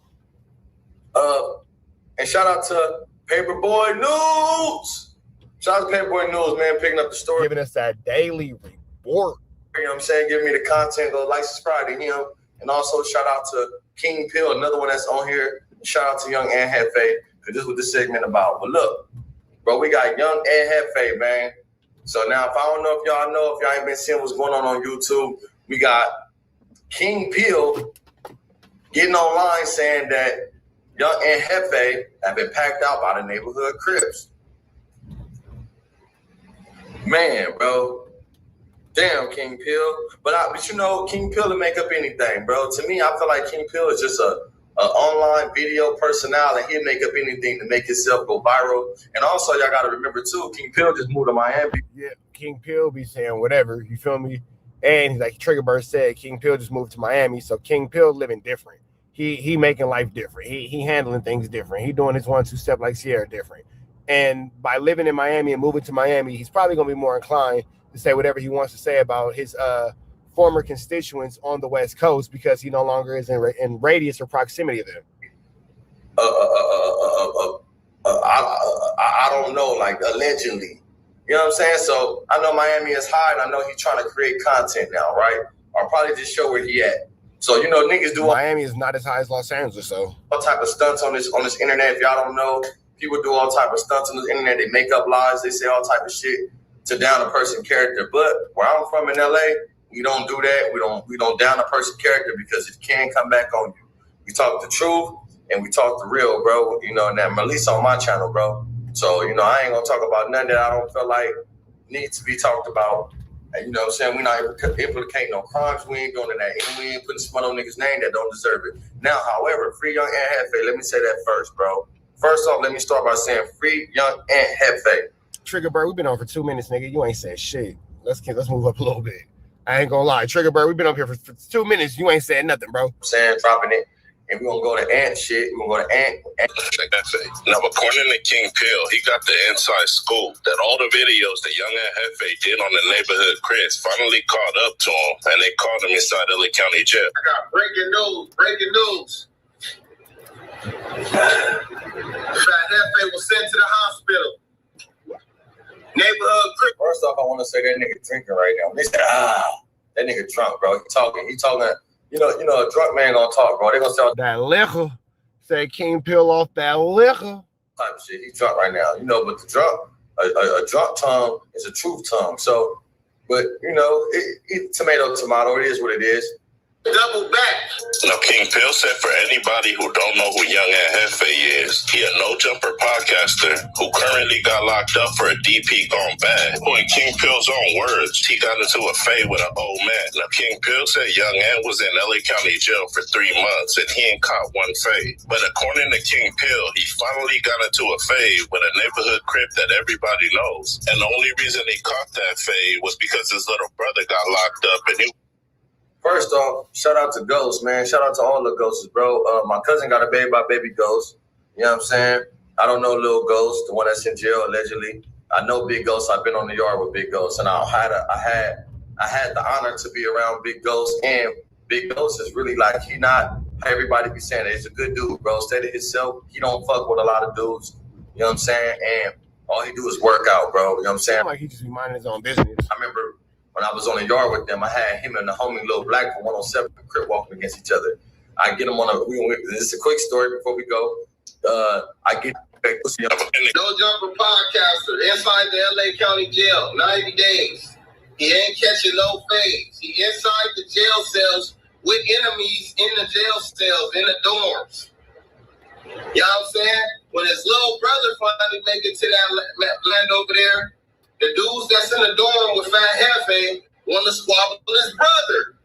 And shout out to Paperboy News. Shout out to Paperboy News, man, picking up the story. Giving us that daily report. You know what I'm saying? Giving me the content, go like, subscribe to him. And also shout out to King Pill, another one that's on here. Shout out to Young and Hefe, because this is what this segment about. But look, bro, we got Young and Hefe, man. So now, if I don't know if y'all ain't been seeing what's going on YouTube, we got King Peel getting online saying that Young and Hefe have been packed out by the neighborhood Crips. Man, bro. Damn, King Peel. But you know, King Peel will make up anything, bro. To me, I feel like King Peel is just an online video personality, and he'll make up anything to make himself go viral. And also, y'all got to remember, too, King Peel just moved to Miami. Yeah, King Peel be saying whatever, you feel me? And he's like Trigger Bird said, King Peel just moved to Miami, so King Peel living different. He making life different. He handling things different. He doing his 1-2 step like Sierra different. And by living in Miami and moving to Miami, he's probably going to be more inclined to say whatever he wants to say about his former constituents on the West Coast, because he no longer is in radius or proximity of them. I don't know, like allegedly. You know what I'm saying? So I know Miami is high, and I know he's trying to create content now, right? Or probably just show where he at. So, you know, niggas do Miami is not as high as Los Angeles, so all type of stunts on this internet. If y'all don't know, people do all type of stunts on the internet. They make up lies, they say all type of shit to down a person's character. But where I'm from in LA, we don't do that. We don't down a person's character, because it can come back on you. We talk the truth and we talk the real, bro. You know, and that release on my channel, bro. So, you know, I ain't gonna talk about nothing that I don't feel like needs to be talked about. And you know what I'm saying? We're not implicating no crimes. We ain't doing that. And we ain't putting smut on niggas' name that don't deserve it. Now, however, free Young and Hefe. Let me say that first, bro. First off, let me start by saying free Young and Hefe. Trigger Bird, we've been on for 2 minutes, nigga. You ain't said shit. Let's move up a little bit. I ain't gonna lie. Trigger Bird, we've been up here for 2 minutes. You ain't said nothing, bro. I'm saying, dropping it. And we're going to go to Ant shit. We're going to go to Ant. Now, according to King Peel, he got the inside scoop that all the videos that Young and Hefe did on the neighborhood Chris finally caught up to him, and they caught him inside LA County Jail. I got breaking news. Fat Hefe was sent to the hospital. Neighborhood Chris. First off, I want to say that nigga drinking right now. They said, that nigga drunk, bro. He talking. You know, a drunk man gonna talk, bro. They gonna sell that liquor. Say King Peel off that liquor. Type of shit. He drunk right now, you know. But the drunk, a drunk tongue is a truth tongue. So, but you know, tomato. It is what it is. Double back. Now, King Pill said for anybody who don't know who Young Ant Hefe is, he a no-jumper podcaster who currently got locked up for a DP gone bad. Who in King Pill's own words, he got into a fade with an old man. Now, King Pill said Young Ant was in LA County jail for 3 months and he ain't caught one fade. But according to King Pill, he finally got into a fade with a neighborhood crip that everybody knows. And the only reason he caught that fade was because his little brother got locked up and he... First off, shout out to Ghost, man. Shout out to all the Ghosts, bro. My cousin got a baby by Baby Ghost. You know what I'm saying? I don't know Lil Ghost, the one that's in jail allegedly. I know Big Ghost. I've been on the yard with Big Ghost, and I had the honor to be around Big Ghost. And Big Ghost is really like he not everybody be saying it. He's a good dude, bro. Stay to himself. He don't fuck with a lot of dudes. You know what I'm saying? And all he do is work out, bro. You know what I'm saying? Like he just be minding his own business. I remember when I was on the yard with them, I had him and the homie Lil Black from 107 Crip walking against each other. I get him on this is a quick story before we go. I get back to No Jumper podcaster inside the LA County jail, 90 days. He ain't catching no fades. He inside the jail cells with enemies in the jail cells, in the dorms. You know what I'm saying? When his little brother finally make it to that land over there, the dudes that's in the dorm with Fat Hefe want to squabble with his brother.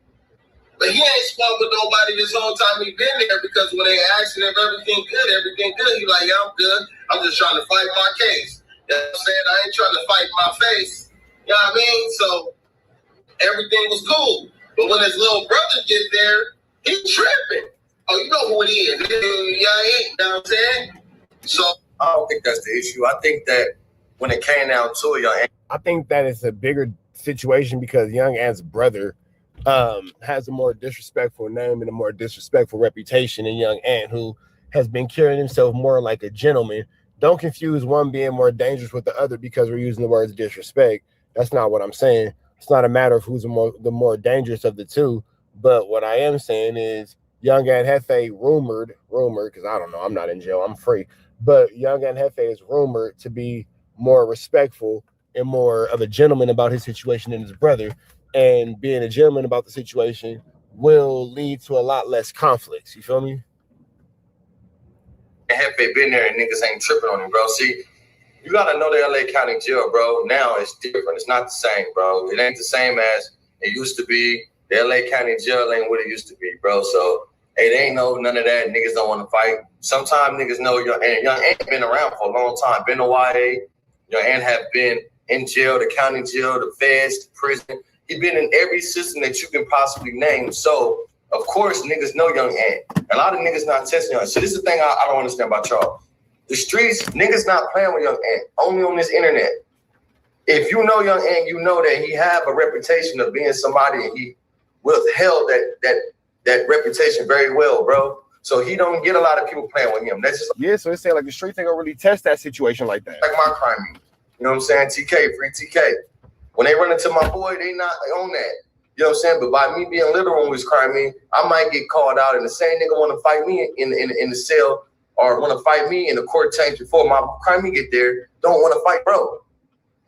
But he ain't squabbled nobody this whole time he been there because when they asked him if everything good, he like, yeah, I'm good. I'm just trying to fight my case. You know what I'm saying? I ain't trying to fight my face. You know what I mean? So everything was cool. But when his little brother get there, he tripping. Oh, you know who it is. Yeah, you know what I'm saying? So I don't think that's the issue. I think that when it came down to it, Young Ant, I think that it's a bigger situation because Young Ant's brother has a more disrespectful name and a more disrespectful reputation than Young Ant, who has been carrying himself more like a gentleman. Don't confuse one being more dangerous with the other because we're using the words disrespect. That's not what I'm saying. It's not a matter of who's the more dangerous of the two. But what I am saying is Young Ant Hefe rumored, because I don't know, I'm not in jail, I'm free. But Young Ant Hefe is rumored to be more respectful and more of a gentleman about his situation than his brother. And being a gentleman about the situation will lead to a lot less conflicts. You feel me? Hefe been there and niggas ain't tripping on him, bro. See, you gotta know the LA County jail, bro. Now it's different. It's not the same, bro. It ain't the same as it used to be. The LA County jail ain't what it used to be, bro. So it ain't none of that. Niggas don't want to fight. Sometimes niggas know Young Ant been around for a long time. Been to YA. Young Ant have been in jail, the county jail, the feds, the prison. He been in every system that you can possibly name. So, of course, niggas know Young Ant. A lot of niggas not testing Young Ant. So this is the thing I don't understand about y'all. The streets, niggas not playing with Young Ant, only on this internet. If you know Young Ant, you know that he have a reputation of being somebody and he withheld that reputation very well, bro. So he don't get a lot of people playing with him. That's just so it's saying like the streets ain't gonna really test that situation like that. Like my crime meet. You know what I'm saying? TK, free TK. When they run into my boy, they not on that. You know what I'm saying? But by me being literal with his crime meet, I might get called out and the same nigga want to fight me in the cell or want to fight me in the court change before my crime meet get there, don't want to fight bro.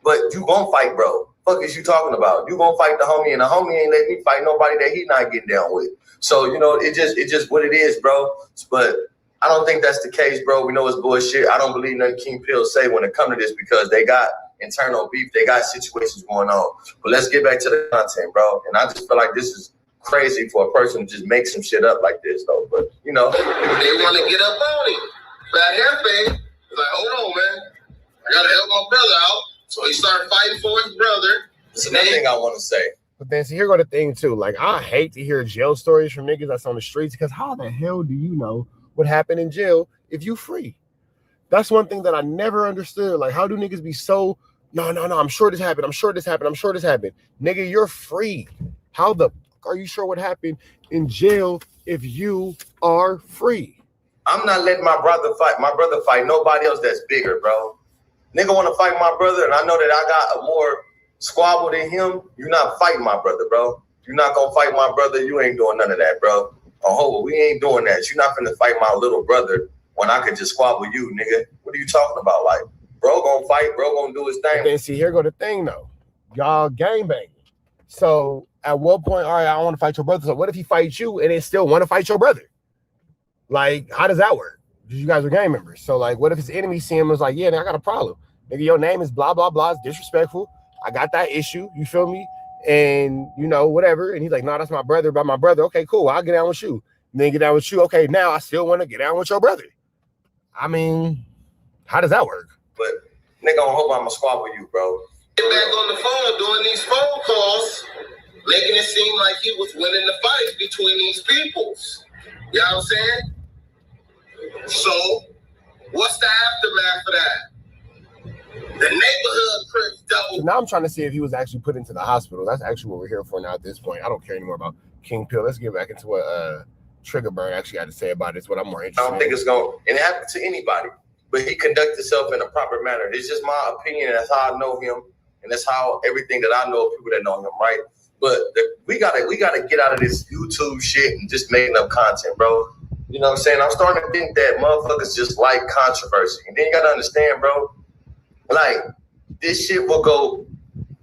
But you gonna fight bro. Fuck is you talking about? You gonna fight the homie and the homie ain't let me fight nobody that he not getting down with. So, you know, it just what it is, bro. But I don't think that's the case, bro. We know it's bullshit. I don't believe nothing King Pill say when it comes to this because they got internal beef. They got situations going on. But let's get back to the content, bro. And I just feel like this is crazy for a person to just make some shit up like this, though. But, you know. They want to get up on him. Fat Hefe is like, hold on, man. I got to help my brother out. So he started fighting for his brother. That's another thing I want to say. But then, see, here go the thing, too. Like, I hate to hear jail stories from niggas that's on the streets because how the hell do you know what happened in jail if you free? That's one thing that I never understood. Like, how do niggas be so, no, I'm sure this happened. I'm sure this happened. I'm sure this happened. Nigga, you're free. How the fuck are you sure what happened in jail if you are free? I'm not letting my brother fight nobody else that's bigger, bro. Nigga want to fight my brother, and I know that I got a more squabble than him. You're not fighting my brother, bro. You're not going to fight my brother. You ain't doing none of that, bro. We ain't doing that. You're not finna fight my little brother when I could just squabble you, nigga. What are you talking about? Like, bro gonna fight, bro gonna do his thing. But then, see, here go the thing, though. Y'all gangbanging. So at what point, all right, I don't want to fight your brother. So what if he fights you and then still want to fight your brother? Like, how does that work? Because you guys are gang members. So like, what if his enemy see him and was like, yeah, I got a problem. Nigga, your name is blah, blah, blah. It's disrespectful. I got that issue. You feel me? And, you know, whatever. And he's like, no, that's my brother. About my brother. Okay, cool. I'll get down with you. And then get down with you. Okay, now I still want to get down with your brother. I mean, how does that work? But nigga, I hope I'm a squad with you, bro. Get back on the phone doing these phone calls, making it seem like he was winning the fight between these peoples. You know what I'm saying? So, what's the aftermath of that? The neighborhood Crips double. So now I'm trying to see if he was actually put into the hospital. That's actually what we're here for now at this point. I don't care anymore about King Pill. Let's get back into what Trigger Burn actually had to say about it. It's what I'm more interested in. I don't think it's going to, and it happened to anybody, but he conducted himself in a proper manner. It's just my opinion. That's how I know him. And that's how everything that I know of people that know him, right? But we gotta get out of this YouTube shit and just making up content, bro. You know what I'm saying? I'm starting to think that motherfuckers just like controversy. And then you gotta understand, bro, like, this shit will go,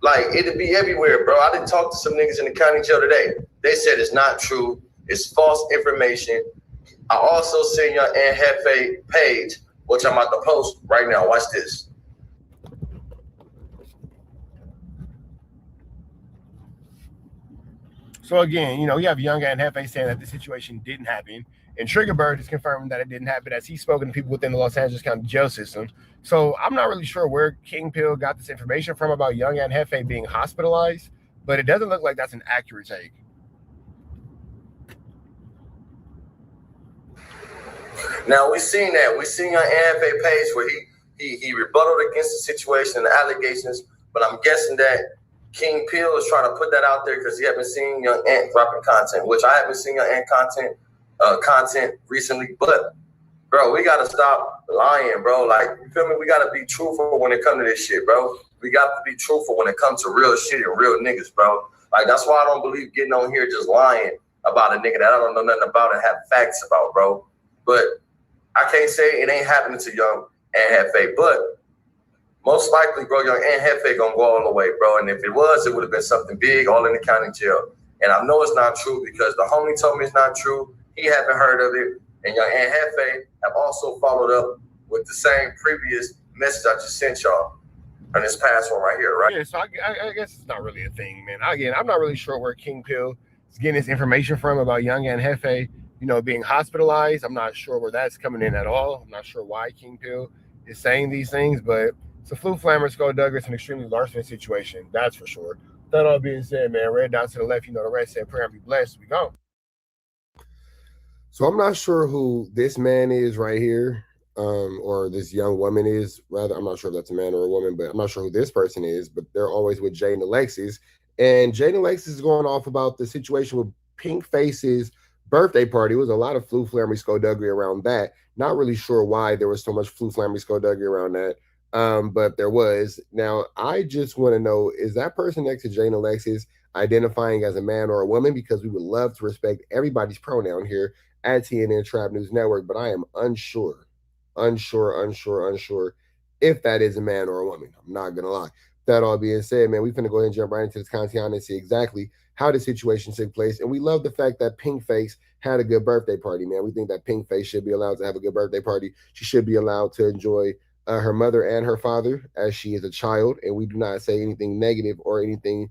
like, it'll be everywhere, bro. I didn't talk to some niggas in the county jail today. They said it's not true. It's false information. I also seen your Aunt Hefe page, which I'm about to post right now. Watch this. So again, you know, you have Young and Hefe saying that the situation didn't happen, and Trigger Bird is confirming that it didn't happen as he's spoken to people within the Los Angeles County jail system. So I'm not really sure where King Pill got this information from about Young and Hefe being hospitalized, but it doesn't look like that's an accurate take. Now we seen that. We seen your Aunt Hefe page where he rebutted against the situation and the allegations, but I'm guessing that King Pill is trying to put that out there because he haven't seen Young Ant dropping content, which I haven't seen Young Ant content recently. But bro, we gotta stop lying, bro. Like, you feel me? We gotta be truthful when it comes to this shit, bro. We got to be truthful when it comes to real shit and real niggas, bro. Like, that's why I don't believe getting on here just lying about a nigga that I don't know nothing about and have facts about, bro. But I can't say it ain't happening to Young Ant Hefe, but most likely, bro, Young Ant Hefe gonna go all the way, bro. And if it was, it would have been something big, all in the county jail. And I know it's not true because the homie told me it's not true. He haven't heard of it. And Young Ant Hefe have also followed up with the same previous message I just sent y'all on this past one right here, right? Yeah, so I guess it's not really a thing, man. Again, I'm not really sure where King Pill is getting his information from about Young Ant Hefe, you know, being hospitalized. I'm not sure where that's coming in at all. I'm not sure why King Pill is saying these things, but it's a flu flammer, Skull Douglas, an extremely larceny situation, that's for sure. That all being said, man, red dot to the left, you know the rest. Said prayer and be blessed. We gone. So I'm not sure who this man is right here, or this young woman is, rather. I'm not sure if that's a man or a woman, but I'm not sure who this person is, but they're always with Jade and Alexis. And Jade and Alexis is going off about the situation with Pink Face's birthday party. It was a lot of flu flammery skullduggery around that. Not really sure why there was so much flu flammery skullduggery around that. But there was. Now, I just want to know, is that person next to Jade and Alexis identifying as a man or a woman? Because we would love to respect everybody's pronoun here at TNN Trap News Network, but I am unsure if that is a man or a woman. I'm not gonna lie. That all being said, man, we're gonna go ahead and jump right into this content and see exactly how the situation took place. And we love the fact that Pink Face had a good birthday party, man. We think that Pink Face should be allowed to have a good birthday party. She should be allowed to enjoy her mother and her father as she is a child, and we do not say anything negative or anything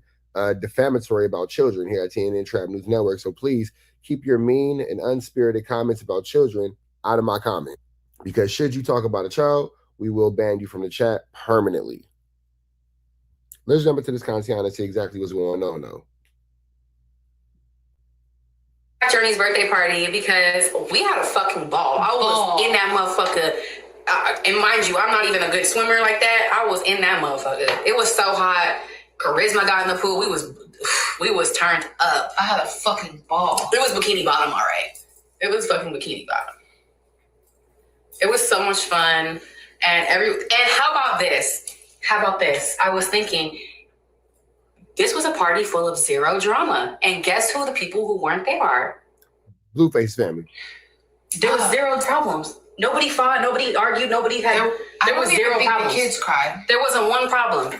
defamatory about children here at TNN Trap News Network. So please keep your mean and unspirited comments about children out of my comment, because should you talk about a child, we will ban you from the chat permanently. Let's jump into this content and see exactly what's going on, though. Journey's birthday party, because we had a fucking ball. I was in that motherfucker. And mind you, I'm not even a good swimmer like that. I was in that motherfucker. It was so hot. Charisma got in the pool. We was turned up. I had a fucking ball. It was bikini bottom, all right. It was fucking bikini bottom. It was so much fun. And how about this? How about this? I was thinking, this was a party full of zero drama. And guess who the people who weren't there are? Blueface family. There was zero problems. Nobody fought, nobody argued, nobody had. There was zero problems. The kids cried. There wasn't one problem.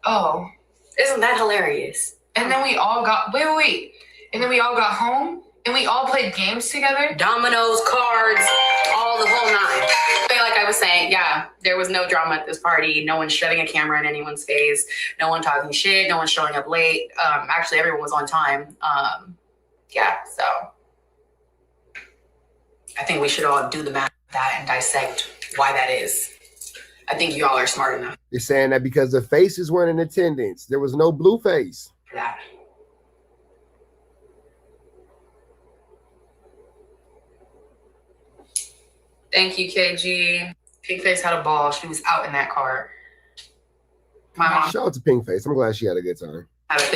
Oh. Isn't that hilarious? And then we all got, wait. And then we all got home and we all played games together. Dominoes, cards, all the whole nine. Like I was saying, yeah, there was no drama at this party. No one shoving a camera in anyone's face. No one talking shit. No one showing up late. Actually, everyone was on time. Yeah, so I think we should all do the math of that and dissect why that is. I think you all are smart enough. You're saying that because the faces weren't in attendance. There was no blue face. For that. Thank you, KG. Pinkface had a ball. She was out in that car. My mom. Shout out to Pinkface. I'm glad she had a good time.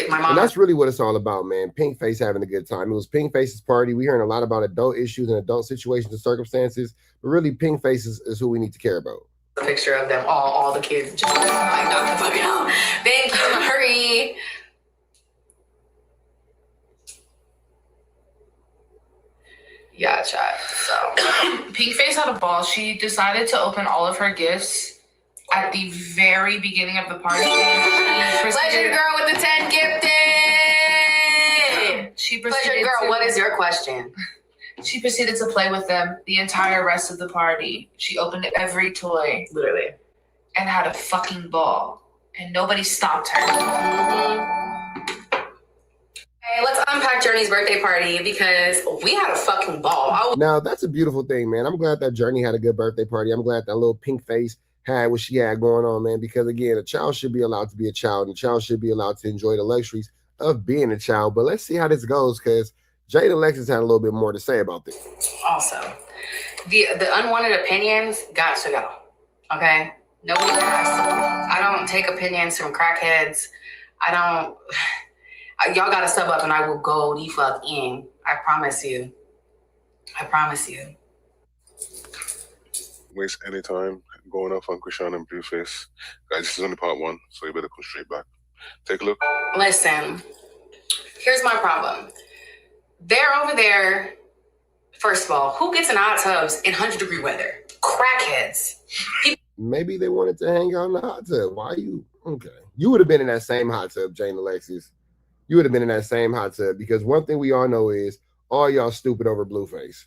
My mom. And that's really what it's all about, man. Pinkface having a good time. It was Pinkface's party. We hearing a lot about adult issues and adult situations and circumstances, but really Pinkface is who we need to care about. A picture of them, all the kids just like, not the fucking hell. Thank you, hurry. Yeah, chat. So Pinkface had a ball. She decided to open all of her gifts at the very beginning of the party. Pleasure girl with the 10 gifted. Pleasure girl, what is your question? She proceeded to play with them the entire rest of the party. She opened every toy. Literally. And had a fucking ball. And nobody stopped her. Hey, let's unpack Journey's birthday party because we had a fucking ball. Now, that's a beautiful thing, man. I'm glad that Journey had a good birthday party. I'm glad that little Pinkface had what she had going on, man, because, again, a child should be allowed to be a child, and a child should be allowed to enjoy the luxuries of being a child. But let's see how this goes, because Jade and Alexis had a little bit more to say about this. Also, the unwanted opinions got to go. Okay? Nobody cares. I don't take opinions from crackheads. Y'all gotta step up and I will go the fuck in. I promise you. I promise you. Waste any time going off on Krishan and Blueface. Guys, this is only part one, so you better come straight back. Take a look. Listen, here's my problem. They're over there. First of all, who gets in hot tubs in 100-degree weather? Crackheads. Maybe they wanted to hang out in the hot tub. Why you? Okay. You would have been in that same hot tub, Jane Alexis. You would have been in that same hot tub because one thing we all know is all y'all stupid over Blueface.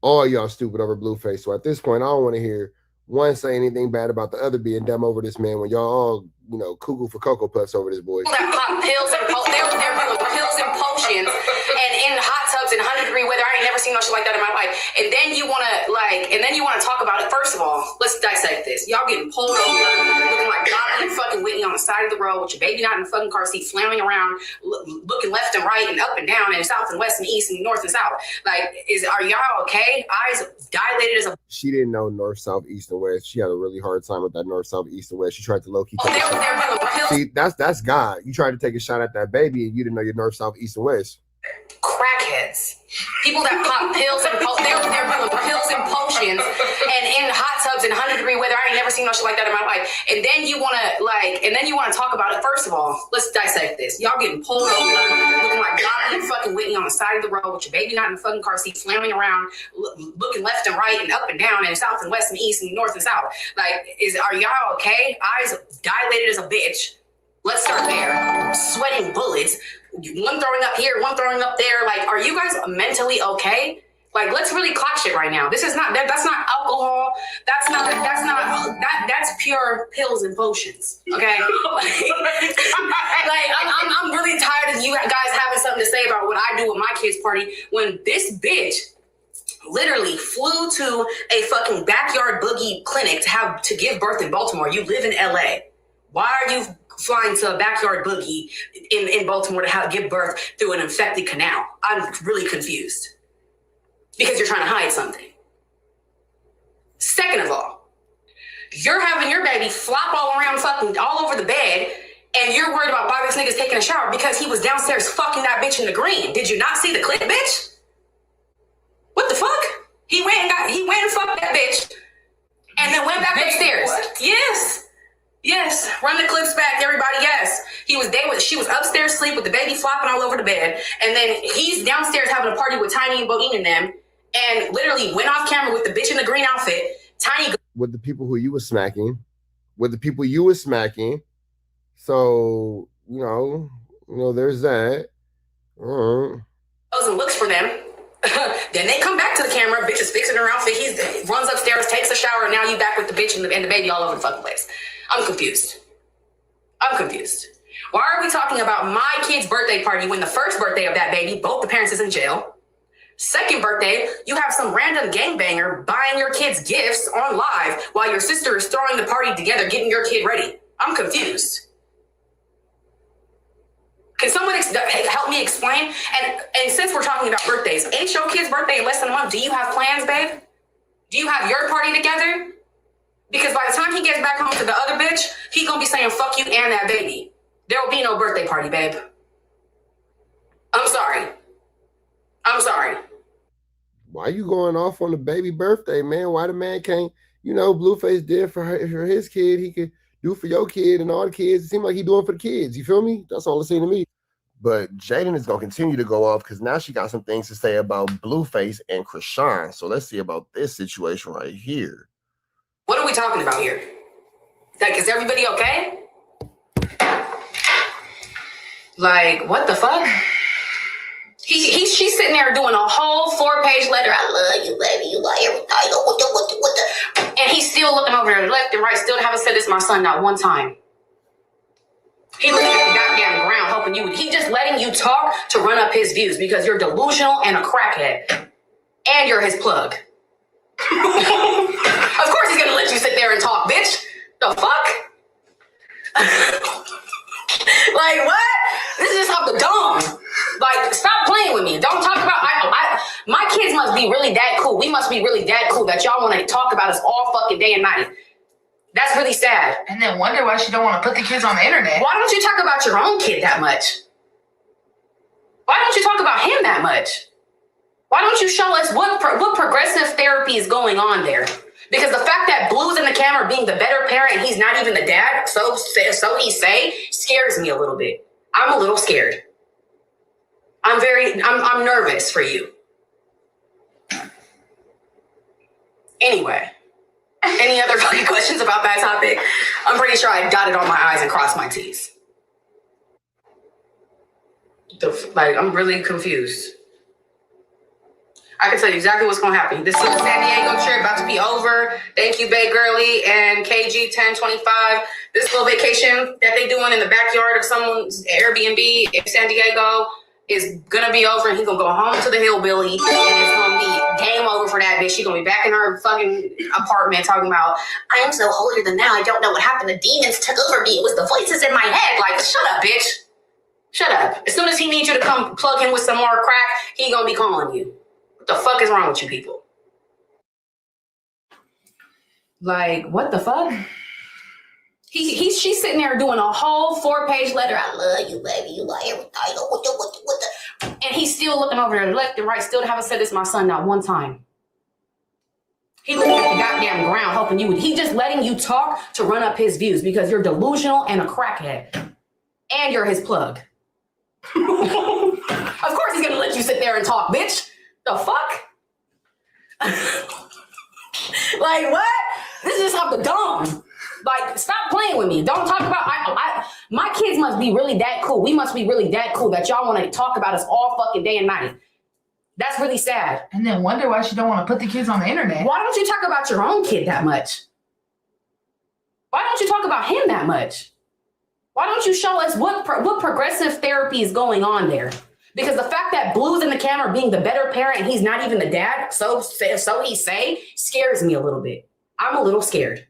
All y'all stupid over Blueface. So at this point, I don't want to hear one say anything bad about the other being dumb over this man when y'all all, cuckoo for Cocoa Puffs over this boy. That pop pills and they're doing pills and potions and in hot tubs in 100-degree weather. I ain't never seen no shit like that in my life. And then you wanna talk about it. First of all, let's dissect this. Y'all getting pulled over, looking like Donna and fucking Whitney on the side of the road with your baby not in the fucking car seat, flailing around, looking left and right and up and down and south and west and east and north and south. Are y'all okay? Eyes dilated as a. She didn't know north, south, east, and west. She had a really hard time with that north, south, east, and west. She tried to low-key take a shot. See, that's God. You tried to take a shot at that baby and you didn't know your north, south, east, and west. Crackheads. People that pop pills and they're doing pills and potions and in hot tubs in 100-degree weather. I ain't never seen no shit like that in my life. And then you wanna talk about it. First of all, let's dissect this. Y'all getting pulled over, looking like Donna and fucking Whitney on the side of the road with your baby not in the fucking car seat, flailing around, looking left and right and up and down and south and west and east and north and south. Are y'all okay? Eyes dilated as a bitch. Let's start there. Sweating bullets. One throwing up here, one throwing up there. Are you guys mentally okay? Let's really clock shit right now. This is not that's not alcohol. That's pure pills and potions. Okay? I'm really tired of you guys having something to say about what I do with my kids' party when this bitch literally flew to a fucking backyard boogie clinic to give birth in Baltimore. You live in LA. Why are you flying to a backyard boogie in Baltimore to give birth through an infected canal? I'm really confused. Because you're trying to hide something. Second of all, you're having your baby flop all around fucking all over the bed and you're worried about why this nigga's taking a shower because he was downstairs fucking that bitch in the green. Did you not see the clip, bitch? What the fuck? He went and fucked that bitch and then went back upstairs. What? Yes, run the clips back, everybody. Yes, she was upstairs asleep with the baby flopping all over the bed, and then he's downstairs having a party with Tiny and Bodine and them, and literally went off camera with the bitch in the green outfit. Tiny with the people who you were smacking, So Well, there's that. All right. Goes and looks for them. Then they come back to the camera. Bitch is fixing her outfit. He runs upstairs, takes a shower, and now you back with the bitch and the baby all over the fucking place. I'm confused. Why are we talking about my kid's birthday party when the first birthday of that baby, both the parents is in jail? Second birthday, you have some random gangbanger buying your kids gifts on live while your sister is throwing the party together, getting your kid ready. I'm confused. Can someone help me explain? And since we're talking about birthdays, ain't your kid's birthday in less than a month? Do you have plans, babe? Do you have your party together? Because by the time he gets back home to the other bitch, he gonna be saying fuck you and that baby. There will be no birthday party, babe. I'm sorry. Why you going off on the baby birthday, man? Why the man can't, Blueface did for his kid, he could do for your kid and all the kids. It seems like he doing for the kids. You feel me? That's all it seemed to me. But Jaden is going to continue to go off because now she got some things to say about Blueface and Krishan. So let's see about this situation right here. What are we talking about here? Like, is everybody okay? Like, what the fuck? She's sitting there doing a whole 4-page letter. I love you, baby. You like everything. What? And he's still looking over there left and right. Still haven't said this to my son not one time. He looking at the goddamn ground hoping you would. He just letting you talk to run up his views because you're delusional and a crackhead. And you're his plug. Of course he's gonna let you sit there and talk, bitch. The fuck? Like, what? This is just off the dome. Like, stop playing with me. Don't talk about my kids must be really that cool. We must be really that cool that y'all want to talk about us all fucking day and night. That's really sad. And then wonder why she don't want to put the kids on the internet. Why don't you talk about your own kid that much? Why don't you talk about him that much? Why don't you show us what progressive therapy is going on there? Because the fact that Blue's in the camera being the better parent, he's not even the dad, so he say, scares me a little bit. I'm a little scared. I'm nervous for you. Anyway, any other fucking questions about that topic? I'm pretty sure I dotted all my I's and crossed my T's. I'm really confused. I can tell you exactly what's going to happen. This is the San Diego trip about to be over. Thank you, Bay Girly and KG1025. This little vacation that they doing in the backyard of someone's Airbnb in San Diego is going to be over, and he's going to go home to the hillbilly, and it's going to be game over for that bitch. She's going to be back in her fucking apartment talking about, I am so holier than thou. I don't know what happened. The demons took over me. It was the voices in my head. Like, shut up, bitch. Shut up. As soon as he needs you to come plug in with some more crack, he going to be calling you. What the fuck is wrong with you people? Like, what the fuck? She's sitting there doing a whole 4-page letter. I love you, baby. You like everything. And he's still looking over there left and right. Still haven't said this to my son not one time. He looking at the goddamn ground hoping you would. He just letting you talk to run up his views because you're delusional and a crackhead. And you're his plug. Of course he's gonna let you sit there and talk, bitch. The fuck? Like, what? This is just off the dome. Like, stop playing with me. Don't talk about, my kids must be really that cool. We must be really that cool that y'all want to talk about us all fucking day and night. That's really sad. And then wonder why she don't want to put the kids on the internet. Why don't you talk about your own kid that much? Why don't you talk about him that much? Why don't you show us what progressive therapy is going on there? Because the fact that Blue's in the camera being the better parent and he's not even the dad, so he say, scares me a little bit. I'm a little scared.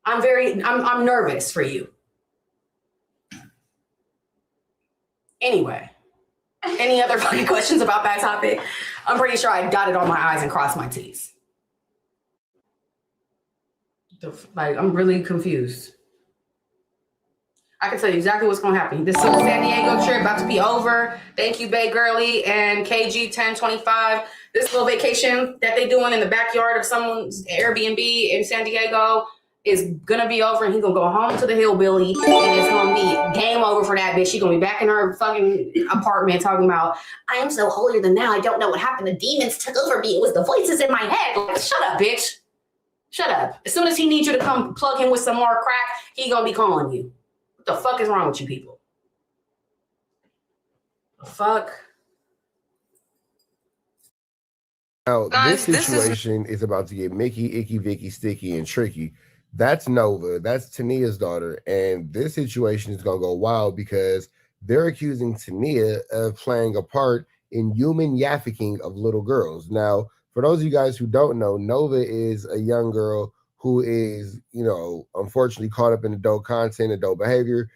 I'm nervous for you. Anyway, any other funny questions about that topic? I'm pretty sure I dotted all my I's and crossed my T's. I'm really confused. I can tell you exactly what's going to happen. This is the San Diego trip about to be over. Thank you, Bay Girly and KG1025. This little vacation that they doing in the backyard of someone's Airbnb in San Diego is going to be over, and he's going to go home to the hillbilly, and it's going to be game over for that bitch. She's going to be back in her fucking apartment talking about, I am so holier than thou. I don't know what happened. The demons took over me. It was the voices in my head. Like, shut up, bitch. Shut up. As soon as he needs you to come plug in with some more crack, he going to be calling you. What the fuck is wrong with you people? Fuck. Now, Guys, this situation is about to get Mickey, Icky, Vicky, Sticky, and Tricky. That's Nova. That's Tania's daughter. And this situation is going to go wild because they're accusing Tania of playing a part in human trafficking of little girls. Now, for those of you guys who don't know, Nova is a young girl who is, unfortunately caught up in adult content, adult behavior.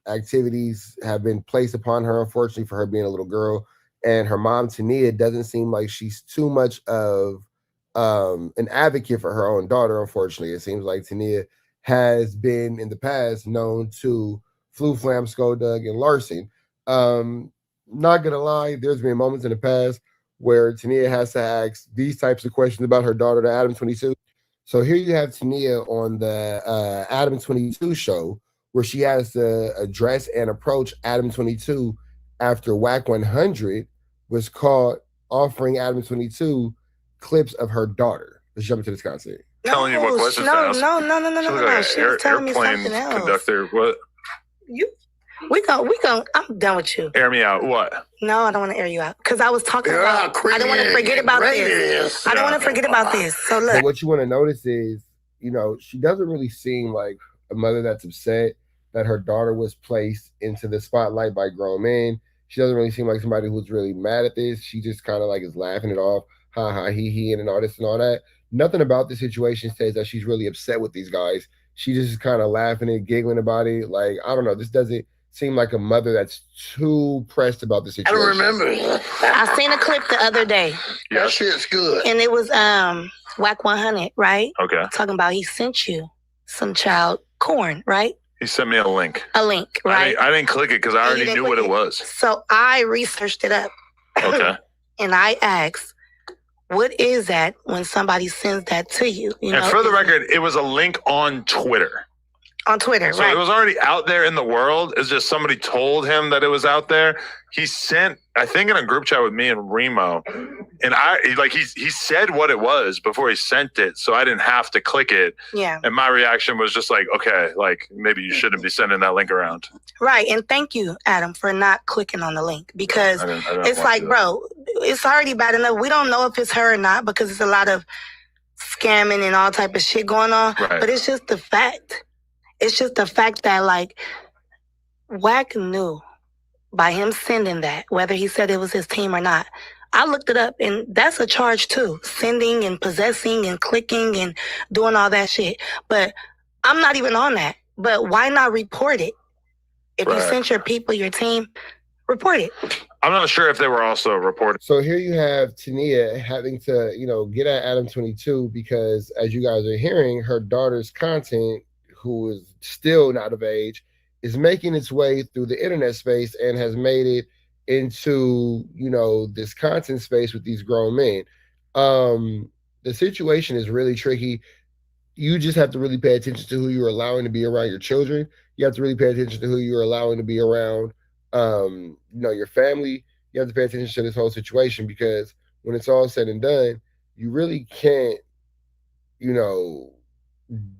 Activities have been placed upon her, unfortunately, for her being a little girl. And her mom, Tania, doesn't seem like she's too much of an advocate for her own daughter, unfortunately. It seems like Tania has been, in the past, known to flu, flam, skodug, and larceny. Not going to lie, there's been moments in the past where Tania has to ask these types of questions about her daughter to ADAM22. So here you have Tania on the ADAM22 show where she has to address and approach ADAM22 after WACK100 was caught offering ADAM22 clips of her daughter. Let's jump into this content. Telling you what questions to ask. No. She was telling me something else. Conductor, what? We go. I'm done with you. Air me out. What? No, I don't want to air you out because I was talking about. I don't want to forget about this. I don't want to forget about this. So look. But what you want to notice is, she doesn't really seem like a mother that's upset that her daughter was placed into the spotlight by grown men. She doesn't really seem like somebody who's really mad at this. She just kind of like is laughing it off, ha ha, he, and all this and all that. Nothing about the situation says that she's really upset with these guys. She just is kind of laughing and giggling about it. Like, I don't know. This doesn't seem like a mother that's too pressed about the situation. I don't remember. I seen a clip the other day. That shit's good. And it was WACK100, right? Okay. Talking about he sent you some child corn, right? He sent me a link. Right? I didn't click it because I already knew what it was. So I researched it up. Okay. And I asked, what is that when somebody sends that to you? And for the record, it was a link on Twitter. On Twitter, so right. It was already out there in the world. It's just somebody told him that it was out there. He sent, I think, in a group chat with me and Remo. And he said what it was before he sent it. So I didn't have to click it. Yeah. And my reaction was just like, okay, like maybe you shouldn't be sending that link around. Right. And thank you, Adam, for not clicking on the link because I didn't it's like, bro, it's already bad enough. We don't know if it's her or not because it's a lot of scamming and all type of shit going on. Right. But it's just the fact. It's just the fact that, like, Wack knew by him sending that, whether he said it was his team or not. I looked it up, and that's a charge, too. Sending and possessing and clicking and doing all that shit. But I'm not even on that. But why not report it? If you sent your people, your team, report it. I'm not sure if they were also reported. So here you have Tania having to, get at ADAM22 because, as you guys are hearing, her daughter's content, who is still not of age, is making its way through the internet space and has made it into, this content space with these grown men. The situation is really tricky. You just have to really pay attention to who you're allowing to be around your children. You have to really pay attention to who you're allowing to be around, your family. You have to pay attention to this whole situation because when it's all said and done, you really can't,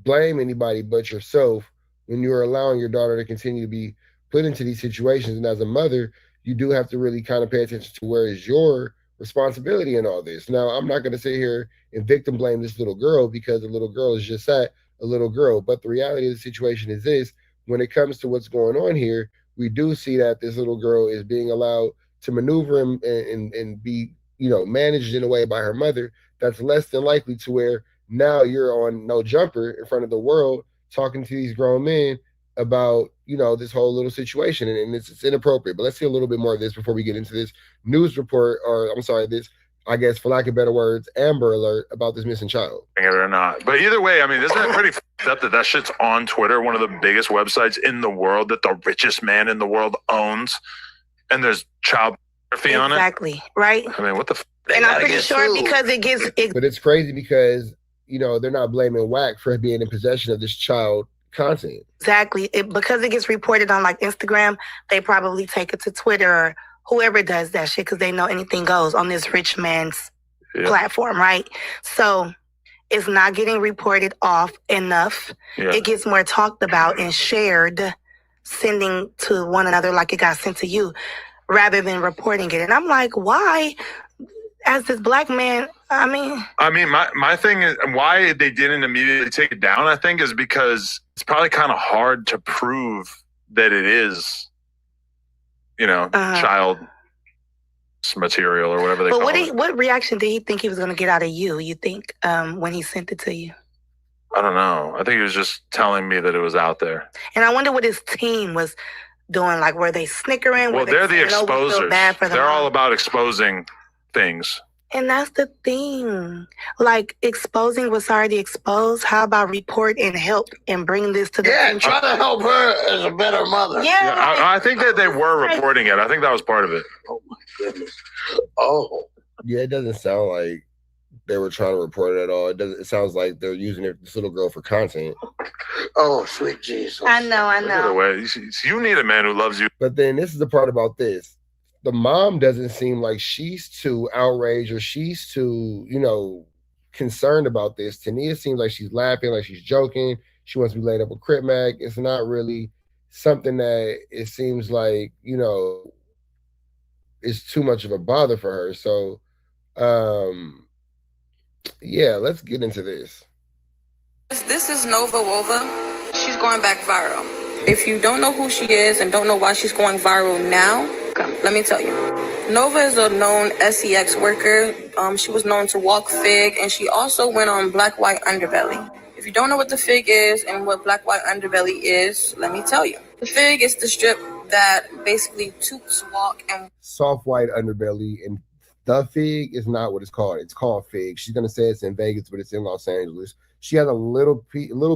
blame anybody but yourself when you're allowing your daughter to continue to be put into these situations. And as a mother, you do have to really kind of pay attention to where is your responsibility in all this. Now, I'm not going to sit here and victim blame this little girl because the little girl is just that, a little girl. But the reality of the situation is this: when it comes to what's going on here, we do see that this little girl is being allowed to maneuver and be, managed in a way by her mother that's less than likely to where now you're on no jumper in front of the world talking to these grown men about, this whole little situation. And it's inappropriate. But let's see a little bit more of this before we get into this news report, or I'm sorry, this, I guess, for lack of better words, Amber Alert about this missing child. It or not. But either way, I mean, isn't it pretty f***ed up that shit's on Twitter, one of the biggest websites in the world that the richest man in the world owns, and there's child pornography on it? Exactly, right? I mean, what the f***? And I'm pretty sure because it gets... But it's crazy because, they're not blaming WACK for being in possession of this child content. Exactly. Because it gets reported on like Instagram, they probably take it to Twitter or whoever does that shit because they know anything goes on this rich man's platform, right? So it's not getting reported off enough. Yeah. It gets more talked about and shared sending to one another like it got sent to you rather than reporting it. And I'm like, why, as this black man, I mean, my thing is why they didn't immediately take it down, I think, is because it's probably kind of hard to prove that it is, child material or whatever they call it. What reaction did he think he was going to get out of you think, when he sent it to you? I don't know. I think he was just telling me that it was out there. And I wonder what his team was doing. Like, were they snickering? Well, they're the exposers. They're all about exposing things. And that's the thing. Like, exposing what's already exposed. How about report and help and bring this to the Yeah, try to help her as a better mother. Yeah. I think that they were reporting it. I think that was part of it. Oh, my goodness. Oh. Yeah, it doesn't sound like they were trying to report it at all. It sounds like they're using this little girl for content. Oh, sweet Jesus. I know. Either way, you need a man who loves you. But then this is the part about this. The mom doesn't seem like she's too outraged or she's too, concerned about this. Tania seems like she's laughing, like she's joking. She wants to be laid up with Crip Mac. It's not really something that it seems like, is too much of a bother for her. So, yeah, let's get into this. This is Nova Wova. She's going back viral. If you don't know who she is and don't know why she's going viral now, let me tell you. Nova is a known SEX worker. She was known to walk Fig, and she also went on Black White Underbelly. If you don't know what the Fig is and what Black White Underbelly is, let me tell you. The Fig is the strip that basically toots, walk, and soft white underbelly, and the Fig is not what it's called. It's called Fig. She's gonna say it's in Vegas, but it's in Los Angeles. She has a little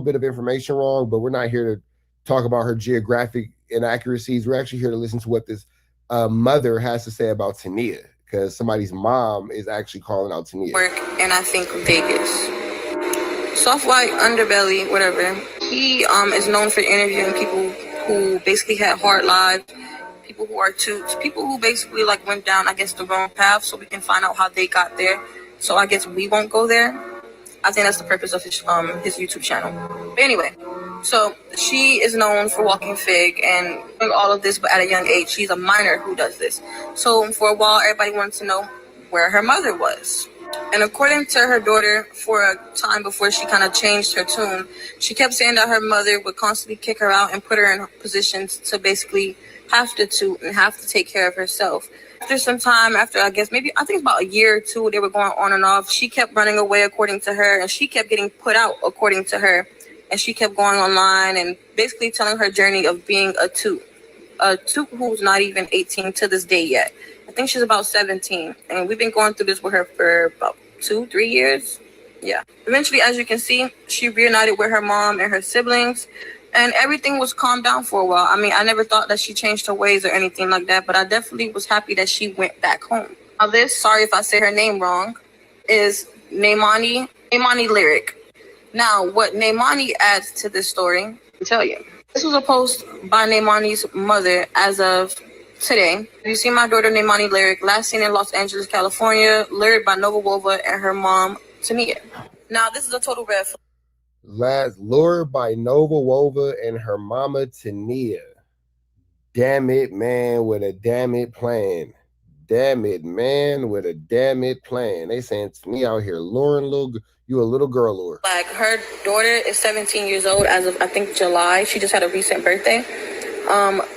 bit of information wrong, but we're not here to talk about her geographic inaccuracies. We're actually here to listen to what this mother has to say about Tania, because somebody's mom is actually calling out Tania. Work, and I think Vegas. Soft white underbelly, whatever. He is known for interviewing people who basically had hard lives, people who are toots, people who basically went down, I guess, the wrong path, so we can find out how they got there. So I guess we won't go there. I think that's the purpose of his YouTube channel. But anyway, so she is known for walking Fig and doing all of this, but at a young age. She's a minor who does this. So for a while, everybody wanted to know where her mother was. And according to her daughter, for a time before she kind of changed her tune, she kept saying that her mother would constantly kick her out and put her in positions to basically have to toot and have to take care of herself. After some time, I think it's about a year or two, they were going on and off. She kept running away, according to her, and she kept getting put out, according to her. And she kept going online and basically telling her journey of being a toot who's not even 18 to this day yet. I think she's about 17, and we've been going through this with her for about 2-3 years. Yeah. Eventually, as you can see, she reunited with her mom and her siblings, and everything was calmed down for a while. I mean, I never thought that she changed her ways or anything like that, but I definitely was happy that she went back home. Now this, sorry if I say her name wrong, is Naimani Lyric. Now, what Naimani adds to this story, I'll tell you. This was a post by Naimani's mother as of today. You see my daughter Naimani Lyric, last seen in Los Angeles, California, lured by Nova Wova and her mom, Tania. Now, this is a total red flag. Last lured by Nova Wova and her mama Tania. Damn it, man, with a damn it plan. Damn it, man, with a damn it plan. They saying Tania out here luring you a little girl lure. Like, her daughter is 17 years old as of, I think, July. She just had a recent birthday.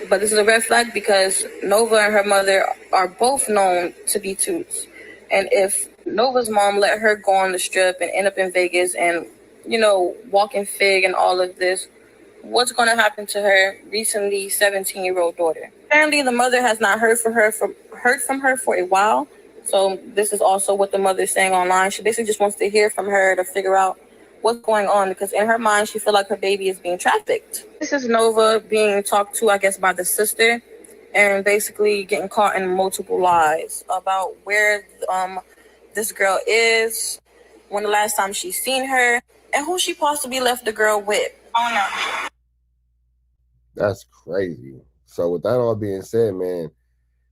But this is a red flag because Nova and her mother are both known to be toots. And if Nova's mom let her go on the strip and end up in Vegas and, walking Fig and all of this, what's going to happen to her recently 17-year-old daughter? Apparently, the mother has not heard from her for a while. So this is also what the mother is saying online. She basically just wants to hear from her to figure out what's going on, because in her mind, she feels like her baby is being trafficked. This is Nova being talked to, I guess, by the sister, and basically getting caught in multiple lies about where this girl is, when the last time she's seen her, and who she possibly left the girl with. Oh, no. That's crazy. So with that all being said, man,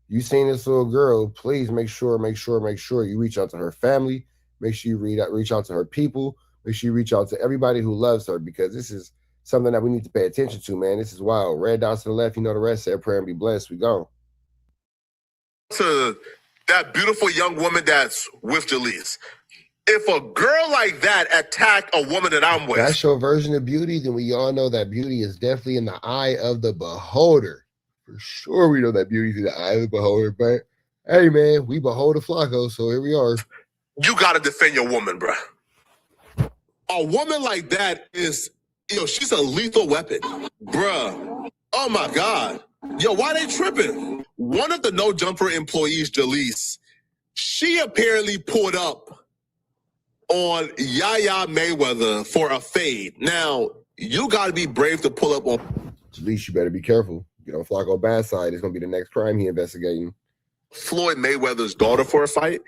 you seen this little girl, please make sure you reach out to her family. Make sure you reach out to her people. Make sure you reach out to everybody who loves her, because this is something that we need to pay attention to, man. This is wild. Red dots to the left, you know the rest. Say a prayer and be blessed. We go. To that beautiful young woman that's with Jalise. If a girl like that attack a woman that I'm with. That's your version of beauty, then we all know that beauty is definitely in the eye of the beholder. For sure we know that beauty's in the eye of the beholder, but hey, man, we behold a Flacco, so here we are. You got to defend your woman, bruh. A woman like that is, she's a lethal weapon. Bruh. Oh, my God. Yo, why they tripping? One of the No Jumper employees, Jalise, she apparently pulled up on Yaya Mayweather for a fade. Now, you got to be brave to pull up on... Jalise, you better be careful. Get on Flacco bad side. It's going to be the next crime he investigating. Floyd Mayweather's daughter for a fight.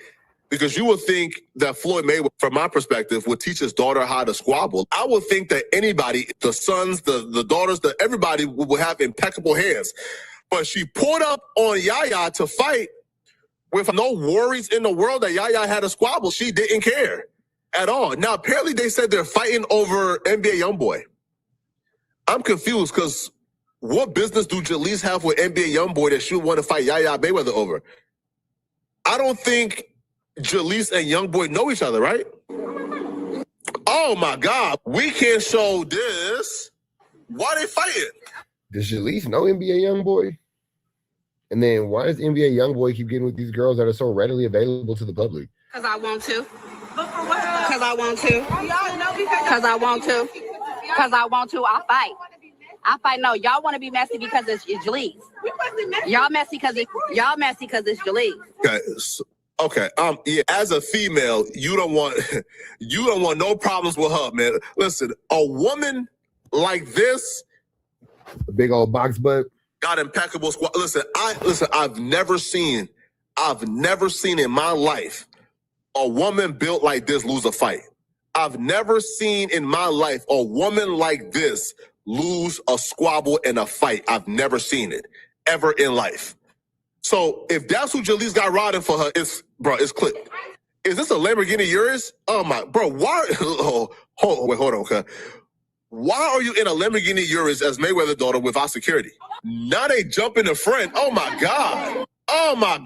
Because you would think that Floyd Mayweather, from my perspective, would teach his daughter how to squabble. I would think that anybody, the sons, the daughters, everybody would have impeccable hands. But she pulled up on Yaya to fight with no worries in the world that Yaya had a squabble. She didn't care at all. Now, apparently they said they're fighting over NBA YoungBoy. I'm confused because what business do Jalise have with NBA YoungBoy that she would want to fight Yaya Mayweather over? I don't think Jalise and YoungBoy know each other, right? Oh my God, we can't show this. Why they fighting? Does Jalise know NBA YoungBoy? And then why does NBA YoungBoy keep getting with these girls that are so readily available to the public? Because I want to. Because I want to. Because I want to. Because I want to. I fight. No, y'all want to be messy because it's Jalise. Y'all messy because it's Jalise. Okay. Okay. Yeah, as a female, you don't want no problems with her, man. Listen, a woman like this, a big old box butt, got impeccable squat. Listen, I've never seen in my life a woman built like this lose a fight. I've never seen in my life a woman like this lose a squabble in a fight. I've never seen it ever in life. So if that's who Jalise got riding for her, it's clipped. Is this a Lamborghini Urus? Oh my, bro, why? Hold on, okay. Why are you in a Lamborghini Urus as Mayweather's daughter without security? Now they jump in the front. Oh my God. Oh my.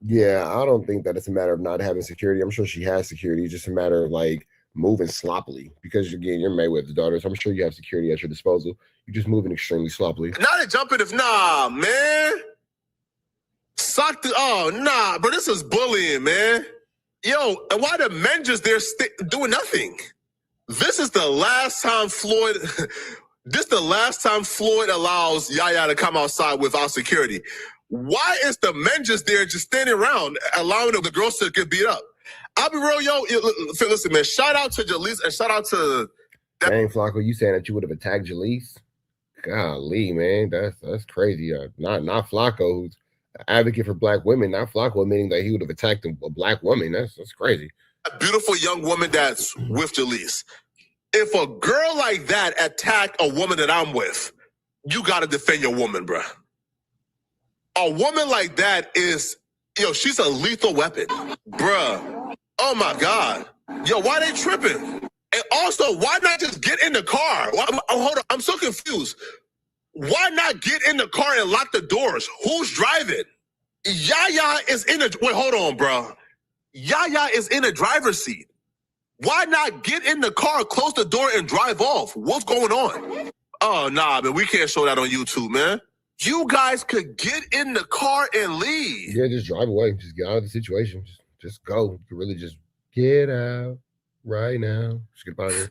Yeah, I don't think that it's a matter of not having security. I'm sure she has security. It's just a matter of like moving sloppily because again, you're Mayweather's daughter. So I'm sure you have security at your disposal. You're just moving extremely sloppily. Now they jump in the, nah, man. Bro, this is bullying, man. Yo, and why the men just there doing nothing? This is the last time Floyd allows Yaya to come outside without security. Why is the men just there just standing around allowing the girls to get beat up? I'll be real, yo. Listen, man, shout out to Jalise and shout out to... Dang, Flacco, you saying that you would have attacked Jalise? Golly, man, that's crazy. Not Flacco, who's advocate for black women, not Flacco admitting that he would have attacked a black woman. That's crazy. A beautiful young woman that's with Jalise. If a girl like that attack a woman that I'm with, you got to defend your woman, bruh. A woman like that is, she's a lethal weapon, bruh. Oh my God. Yo, why they tripping? And also, why not just get in the car? Hold on, I'm so confused. Why not get in the car and lock the doors? Who's driving? Yaya is in a... Wait, hold on, bro. Yaya is in a driver's seat. Why not get in the car, close the door, and drive off? What's going on? Oh, nah, man, we can't show that on YouTube, man. You guys could get in the car and leave. Yeah, just drive away. Just get out of the situation. Just go. You can really just get out right now. Just get out of here.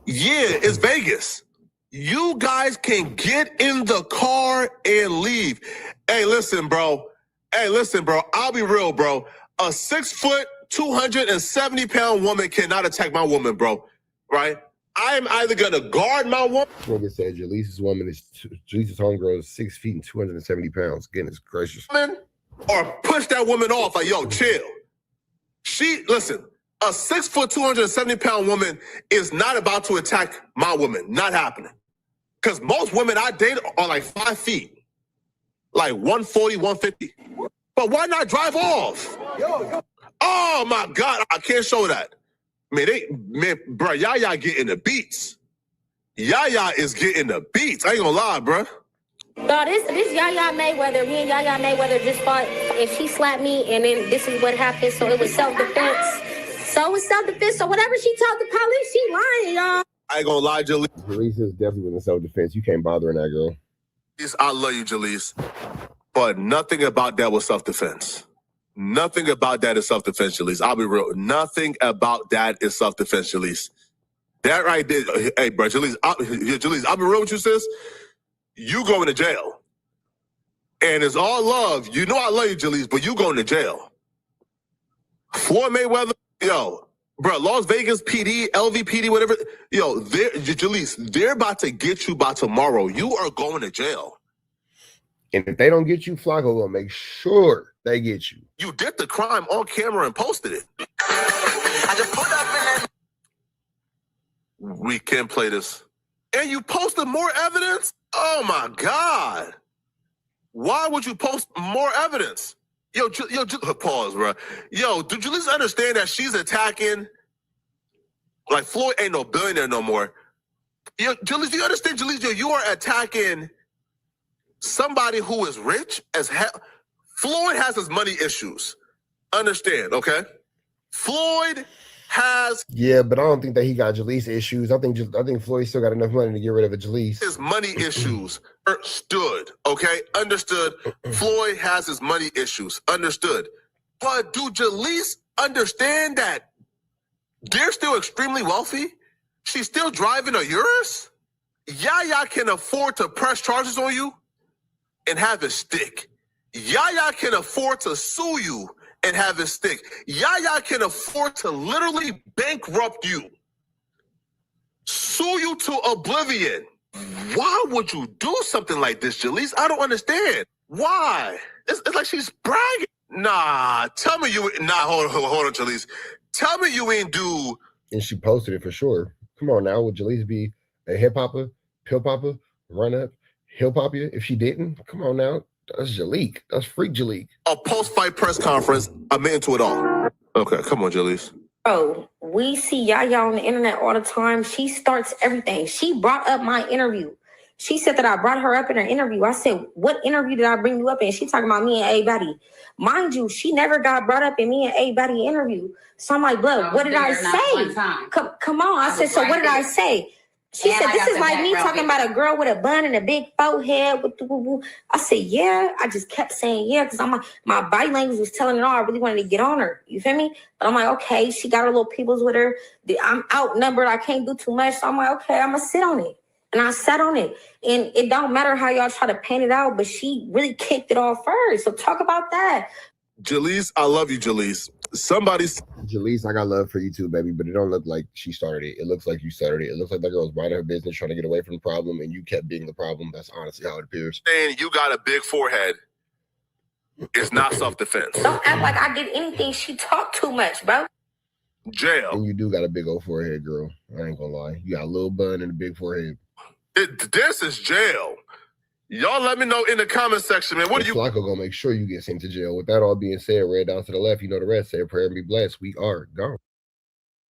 Yeah, it's Vegas. You guys can get in the car and leave. Hey, listen, bro. I'll be real, bro. A 6 foot, 270-pound woman cannot attack my woman, bro. Right? I am either gonna guard my woman. Like I said, Jalice's homegirl is 6 feet and 270 pounds. Goodness gracious. Or push that woman off. Like, yo, chill. Listen. A 6 foot, 270-pound woman is not about to attack my woman. Not happening. Because most women I date are like 5 feet. Like 140, 150. But why not drive off? Oh my God, I can't show that. Man, bro, Yaya getting the beats. Yaya is getting the beats. I ain't gonna lie, bro. No, this Yaya Mayweather. Me and Yaya Mayweather just fought, and she slapped me, and then this is what happened. So it was self-defense. So whatever she told the police, she lying, y'all. I ain't gonna lie, Jalise. Jalise is definitely in self-defense. You can't bother that girl. I love you, Jalise. But nothing about that was self-defense. Nothing about that is self-defense, Jalise. I'll be real. Nothing about that is self-defense, Jalise. That right there. Hey, bro, Jalise, I'll be real with you, sis. You going to jail. And it's all love. You know I love you, Jalise, but you going to jail. Floyd Mayweather, yo, bro, Las Vegas PD, LVPD, whatever, yo, Jalise, they're about to get you by tomorrow. You are going to jail. And if they don't get you, Flacco will make sure they get you. You did the crime on camera and posted it. I just put up in that. We can play this. And you posted more evidence? Oh my God. Why would you post more evidence? Yo, pause, bro. Yo, do Jalise understand that she's attacking? Like, Floyd ain't no billionaire no more. Yo, Jalise, do you understand, Jalise? Yo, you are attacking somebody who is rich as hell. Floyd has his money issues. Understand, okay? Floyd has... Yeah, but I don't think that he got Jalise issues. I think Floyd still got enough money to get rid of a Jalise. His money issues. Understood, okay? Understood. Floyd has his money issues. Understood. But do Jalise understand that they're still extremely wealthy? She's still driving a Urus? Yaya can afford to press charges on you and have it stick. Yaya can afford to sue you and have it stick. Yaya can afford to literally bankrupt you, sue you to oblivion. Why would you do something like this, Jalise? I don't understand. Why? It's like she's bragging. Nah, tell me you... Nah, hold on, Jalise. Tell me you ain't do... And she posted it for sure. Come on now, would Jalise be a hip-hopper, pill-popper, run-up, hill-pop you? If she didn't, come on now. That's Jalike. That's freak Jalike. A post-fight press conference, I'm into it all. Okay, come on, Jalise. Bro, we see Yaya on the internet all the time. She starts everything. She brought up my interview. She said that I brought her up in her interview. I said, what interview did I bring you up in? She talking about me and A-Buddy. Mind you, she never got brought up in me and A-Buddy interview. So I'm like, blood, what did I say? Come on. I said, so what did I say? She said, this is like me talking about a girl with a bun and a big forehead. I said, yeah. I just kept saying, yeah, because I'm like, my body language was telling it all. I really wanted to get on her. You feel me? But I'm like, okay, she got her little peoples with her. I'm outnumbered. I can't do too much. So I'm like, okay, I'm going to sit on it. And I sat on it. And it don't matter how y'all try to paint it out, but she really kicked it off first. So talk about that. Jalise, I love you, Jalise. Jalise, I got love for you too, baby, but it don't look like she started it. It looks like you started it. It looks like that girl was minding her business, trying to get away from the problem, and you kept being the problem. That's honestly how it appears. Saying you got a big forehead is not self-defense. Don't act like I did anything. She talked too much, bro. Jail. And you do got a big old forehead, girl. I ain't gonna lie. You got a little bun and a big forehead. This is jail. Y'all let me know in the comment section, man. What do you... Flacco gonna make sure you get sent to jail. With that all being said, red down to the left, you know the rest. Say a prayer and be blessed. We are gone.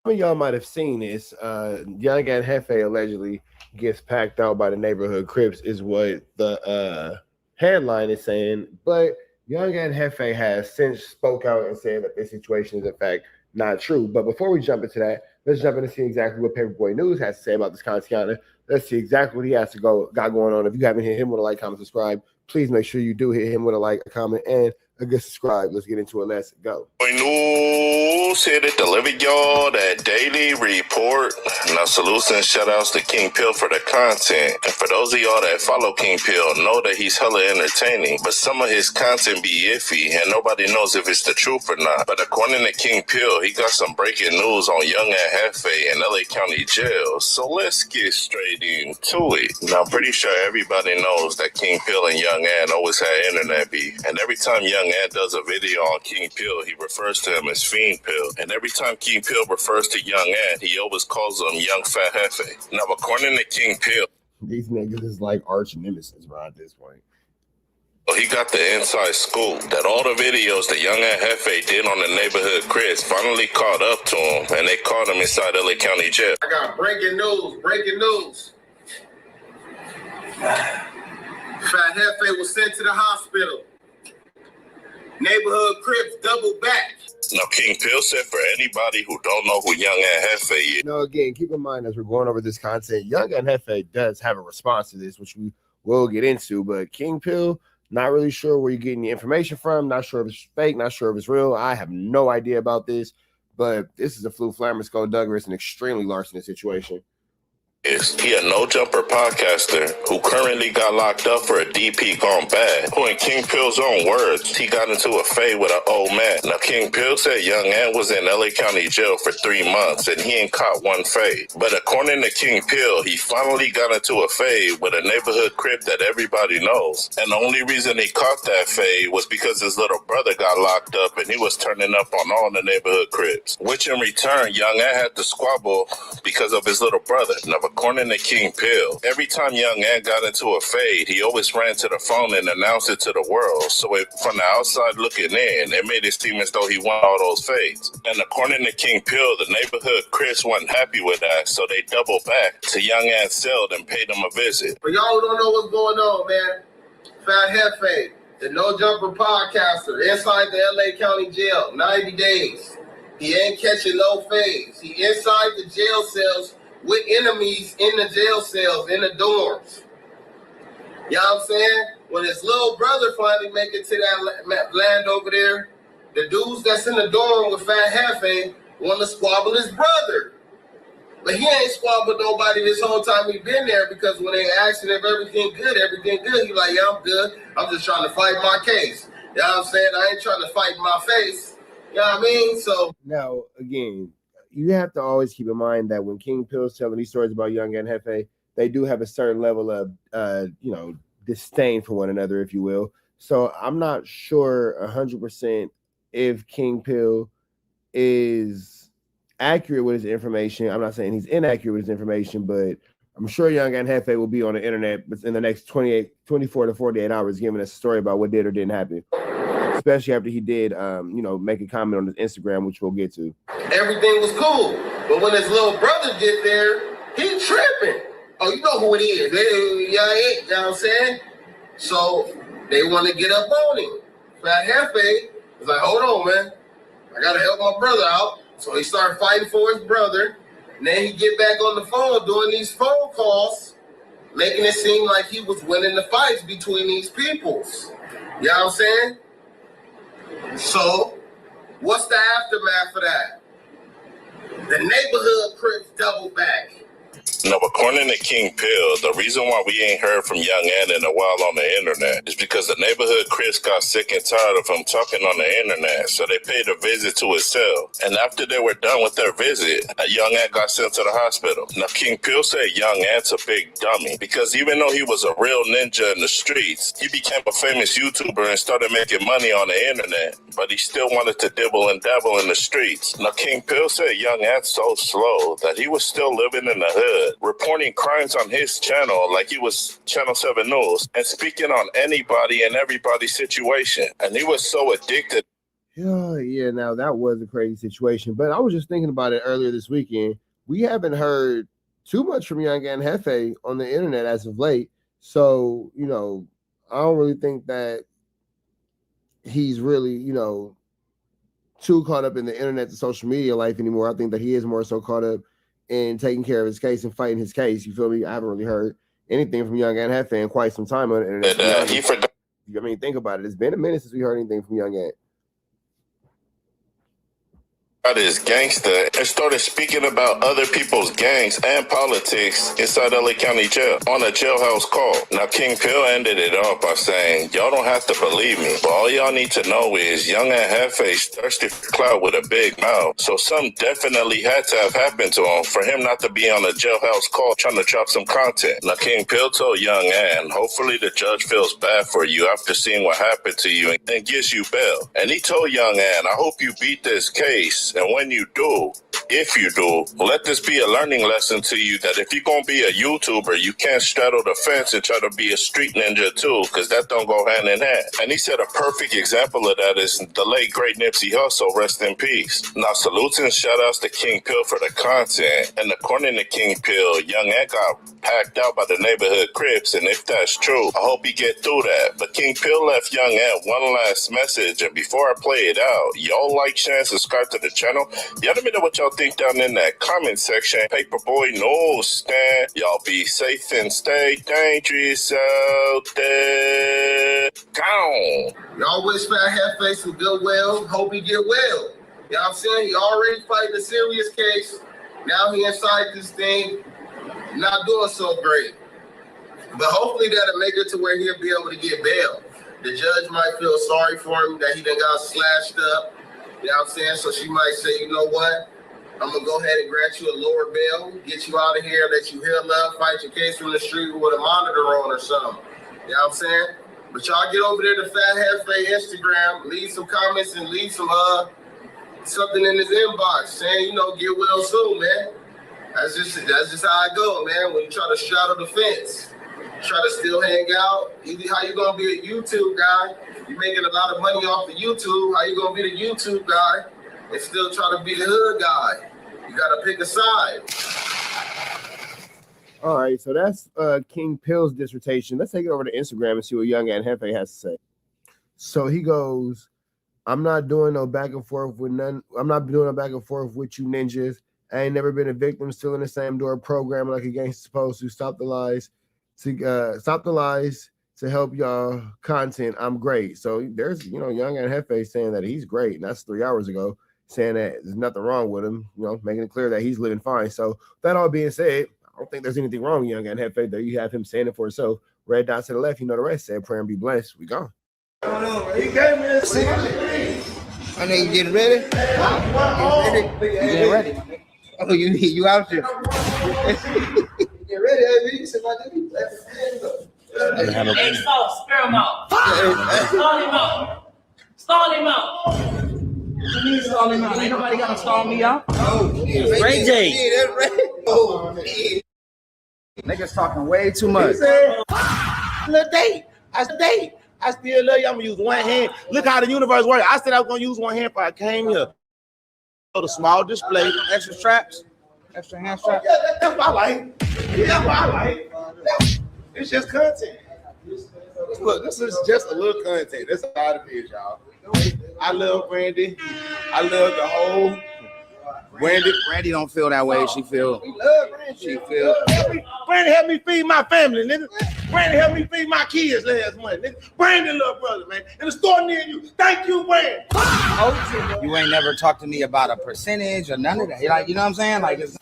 Some of y'all might have seen this. Young and Hefe allegedly gets packed out by the neighborhood Crips is what the headline is saying. But Young and Hefe has since spoke out and said that this situation is in fact not true. But before we jump into that, let's jump in and see exactly what Paperboy News has to say about this Contiana. Let's see exactly what he has to got going on. If you haven't hit him with a like, comment, subscribe, please make sure you do hit him with a like, a comment, and a good subscribe. Let's get into it. Let's go. News here to deliver y'all that daily report. Now, salutes and shout outs to King Pill for the content. And for those of y'all that follow King Pill, know that he's hella entertaining, but some of his content be iffy, and nobody knows if it's the truth or not. But according to King Pill, he got some breaking news on Young and Hefe in LA County Jail. So let's get straight into it. Now, I'm pretty sure everybody knows that King Pill and Young Ant always had internet beef. And every time Young Ant does a video on King Pill, he refers to him as Fiend Pill. And every time King Pill refers to Young Ant, he always calls him Young Fat Hefe. Now, according to King Pill, these niggas is like arch nemesis, bro, at this point. He got the inside scoop that all the videos that Young and Hefe did on the neighborhood Chris finally caught up to him, and they caught him inside LA County Jail. I got breaking news. Fat Hefe was sent to the hospital. Neighborhood Crips double back. Now, King Pill said for anybody who don't know who Young and Hefe is. Now, again, keep in mind as we're going over this content, Young and Hefe does have a response to this, which we will get into. But King Pill, not really sure where you're getting the information from. Not sure if it's fake. Not sure if it's real. I have no idea about this. But this is a Flu Flammer Skull Douglas, an extremely larceny situation. He a no-jumper podcaster who currently got locked up for a DP gone bad, who in King Pill's own words, he got into a fade with an old man. Now, King Pill said Young Ant was in LA County jail for 3 months and he ain't caught one fade. But according to King Pill, he finally got into a fade with a neighborhood crip that everybody knows. And the only reason he caught that fade was because his little brother got locked up and he was turning up on all the neighborhood crips, which in return, Young Ant had to squabble because of his little brother. Now, according to King Pill, every time Young Ant got into a fade, he always ran to the phone and announced it to the world. So from the outside looking in, it made it seem as though he won all those fades. And according to King Pill, the neighborhood Chris wasn't happy with that, so they doubled back to Young Ant's cell and paid him a visit. For y'all who don't know what's going on, man, Fat Hefe, the No Jumper podcaster, inside the LA County jail, 90 days. He ain't catching no fades. He inside the jail cells with enemies in the jail cells, in the dorms. You know what I'm saying? When his little brother finally make it to that land over there, the dudes that's in the dorm with Fat Hefe want to squabble his brother. But he ain't squabbled nobody this whole time he been there, because when they asked him if everything good, he like, yeah, I'm good. I'm just trying to fight my case. You know what I'm saying? I ain't trying to fight my face. You know what I mean? So now, again, you have to always keep in mind that when King Pill's telling these stories about Young and Hefe, they do have a certain level of, disdain for one another, if you will. So I'm not sure 100% if King Pill is accurate with his information. I'm not saying he's inaccurate with his information, but I'm sure Young and Hefe will be on the internet in the next 24 to 48 hours giving us a story about what did or didn't happen. Especially after he did, make a comment on his Instagram, which we'll get to. Everything was cool. But when his little brother get there, he tripping. Oh, you know who it is. You know what I'm saying? So they want to get up on him. Fat Hefe was like, hold on, man. I got to help my brother out. So he started fighting for his brother. And then he get back on the phone doing these phone calls, making it seem like he was winning the fights between these peoples. You know what I'm saying? So, what's the aftermath of that? The neighborhood Crips double back. Now, according to King Pill, the reason why we ain't heard from Young Ant in a while on the internet is because the neighborhood Chris got sick and tired of him talking on the internet, so they paid a visit to his cell. And after they were done with their visit, Young Ant got sent to the hospital. Now, King Pill said Young Ant's a big dummy, because even though he was a real ninja in the streets, he became a famous YouTuber and started making money on the internet, but he still wanted to dibble and dabble in the streets. Now, King Pill said Young Ant's so slow that he was still living in the hood, reporting crimes on his channel like he was Channel 7 News, and speaking on anybody and everybody's situation. And he was so addicted. Yeah, now that was a crazy situation. But I was just thinking about it earlier this weekend. We haven't heard too much from Young and Hefe on the internet as of late. So, I don't really think that he's really, too caught up in the internet to social media life anymore. I think that he is more so caught up in taking care of his case and fighting his case. You feel me? I haven't really heard anything from Young and Hefe in quite some time on the internet. He forgot. I mean, think about it. It's been a minute since we heard anything from Young Ant. His gangster and started speaking about other people's gangs and politics inside LA County Jail on a jailhouse call. Now, King Pill ended it off by saying, y'all don't have to believe me, but all y'all need to know is Young and Hefe's thirsty for clout with a big mouth. So something definitely had to have happened to him for him not to be on a jailhouse call trying to drop some content. Now, King Pill told Young Ann, hopefully the judge feels bad for you after seeing what happened to you and gives you bail. And he told Young Ann, I hope you beat this case. And when you do, If you do, let this be a learning lesson to you that if you're going to be a YouTuber, you can't straddle the fence and try to be a street ninja too, because that don't go hand in hand. And he said a perfect example of that is the late great Nipsey Hussle, rest in peace. Now salutes and shout outs to King Pill for the content. And according to King Pill, Young Ant got packed out by the neighborhood Crips, and if that's true, I hope he get through that. But King Pill left Young Ant one last message, and before I play it out, y'all like, share, and subscribe to the channel. Y'all let me know what y'all think down in that comment section. Paperboy knows stand. Y'all be safe and stay dangerous out there. Gone. Y'all wish Fat Hefe some good well. Hope he get well. You know what I'm saying? He already fighting a serious case. Now he inside this thing. Not doing so great. But hopefully that'll make it to where he'll be able to get bail. The judge might feel sorry for him that he done got slashed up. You know what I'm saying? So she might say, you know what? I'm going to go ahead and grant you a lower bail, get you out of here, let you heal up, fight your case from the street with a monitor on or something. You know what I'm saying? But y'all get over there to Fat Hefe Instagram, leave some comments and leave some something in his inbox saying, you know, get well soon, man. That's just how I go, man. When you try to straddle the fence, try to still hang out. How you gonna be a YouTube guy? You making a lot of money off of YouTube. How you gonna be the YouTube guy and still try to be the hood guy? You gotta pick a side. All right, so that's King Pill's dissertation. Let's take it over to Instagram and see what Young Ant Hefe has to say. So he goes, I'm not doing no back and forth with none. I'm not doing a back and forth with you ninjas. I ain't never been a victim, still in the same door program like a gangster supposed to. Stop the lies to help y'all content. I'm great. So there's, Young Ant Hefe saying that he's great. And that's 3 hours ago, saying that there's nothing wrong with him, making it clear that he's living fine. So that all being said, I don't think there's anything wrong with Young Ant Hefe. There you have him saying it for himself. Red dot to the left, you know the rest. Say a prayer and be blessed. We gone. He gave me a seat. I know you getting ready? Getting ready? Oh, you out there? Get ready, AB. Hey, Sauce, spare him out. Stall him out. Stall him out. You need to stall him out. Ain't nobody gonna stall me out. Oh, Ray J. Niggas talking way too much. Little date. I still love you. I'm gonna use one hand. Look how the universe works. I said I was gonna use one hand before I came here. So the small display, extra straps, extra hand straps. Yeah, that's what I like. That's what I like. It's just content. Look, this is just a little content. That's all it is, y'all. I love Brandy. I love the whole Brandy don't feel that way. She feel. Brandy helped me feed my family, nigga. Brandy helped me feed my kids last month, nigga. Brandy, little brother, man. In the store near you. Thank you, Brandy. You ain't never talked to me about a percentage or none of that. Like, you know what I'm saying? Like, it's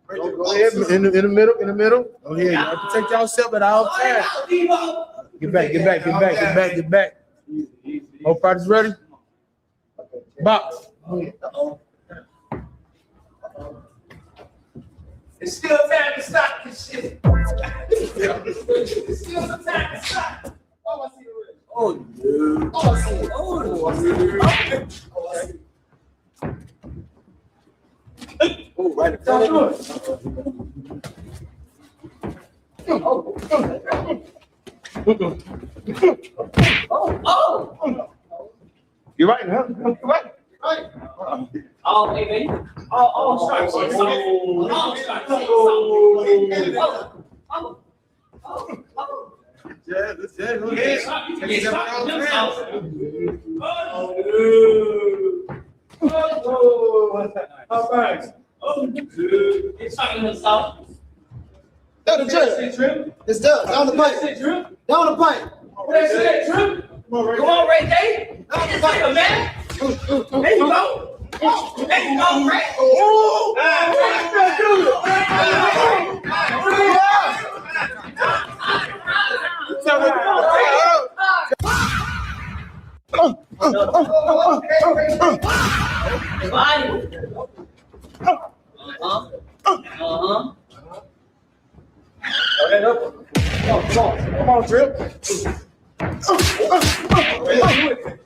Go ahead, in the middle. Go ahead. You have to protect yourself at all times. Get back. Both parties ready? Box. It's still time to stop this shit. It's still time to stop. Oh, I see the red. Oh, dude. Oh, I see it. Oh, I see it. Oh, right in front of us. You're right, huh? You're right. Oh, hey, baby. Oh, stripes. Oh, stripes. Yeah, let's go ahead. All right. It's talking to stop. Down the drip. It's down the pipe. Down the pipe. What they say, Trip? Come on, Ray J. Down the pipe, man. There you go. There you go, Ray. Come on, Trip.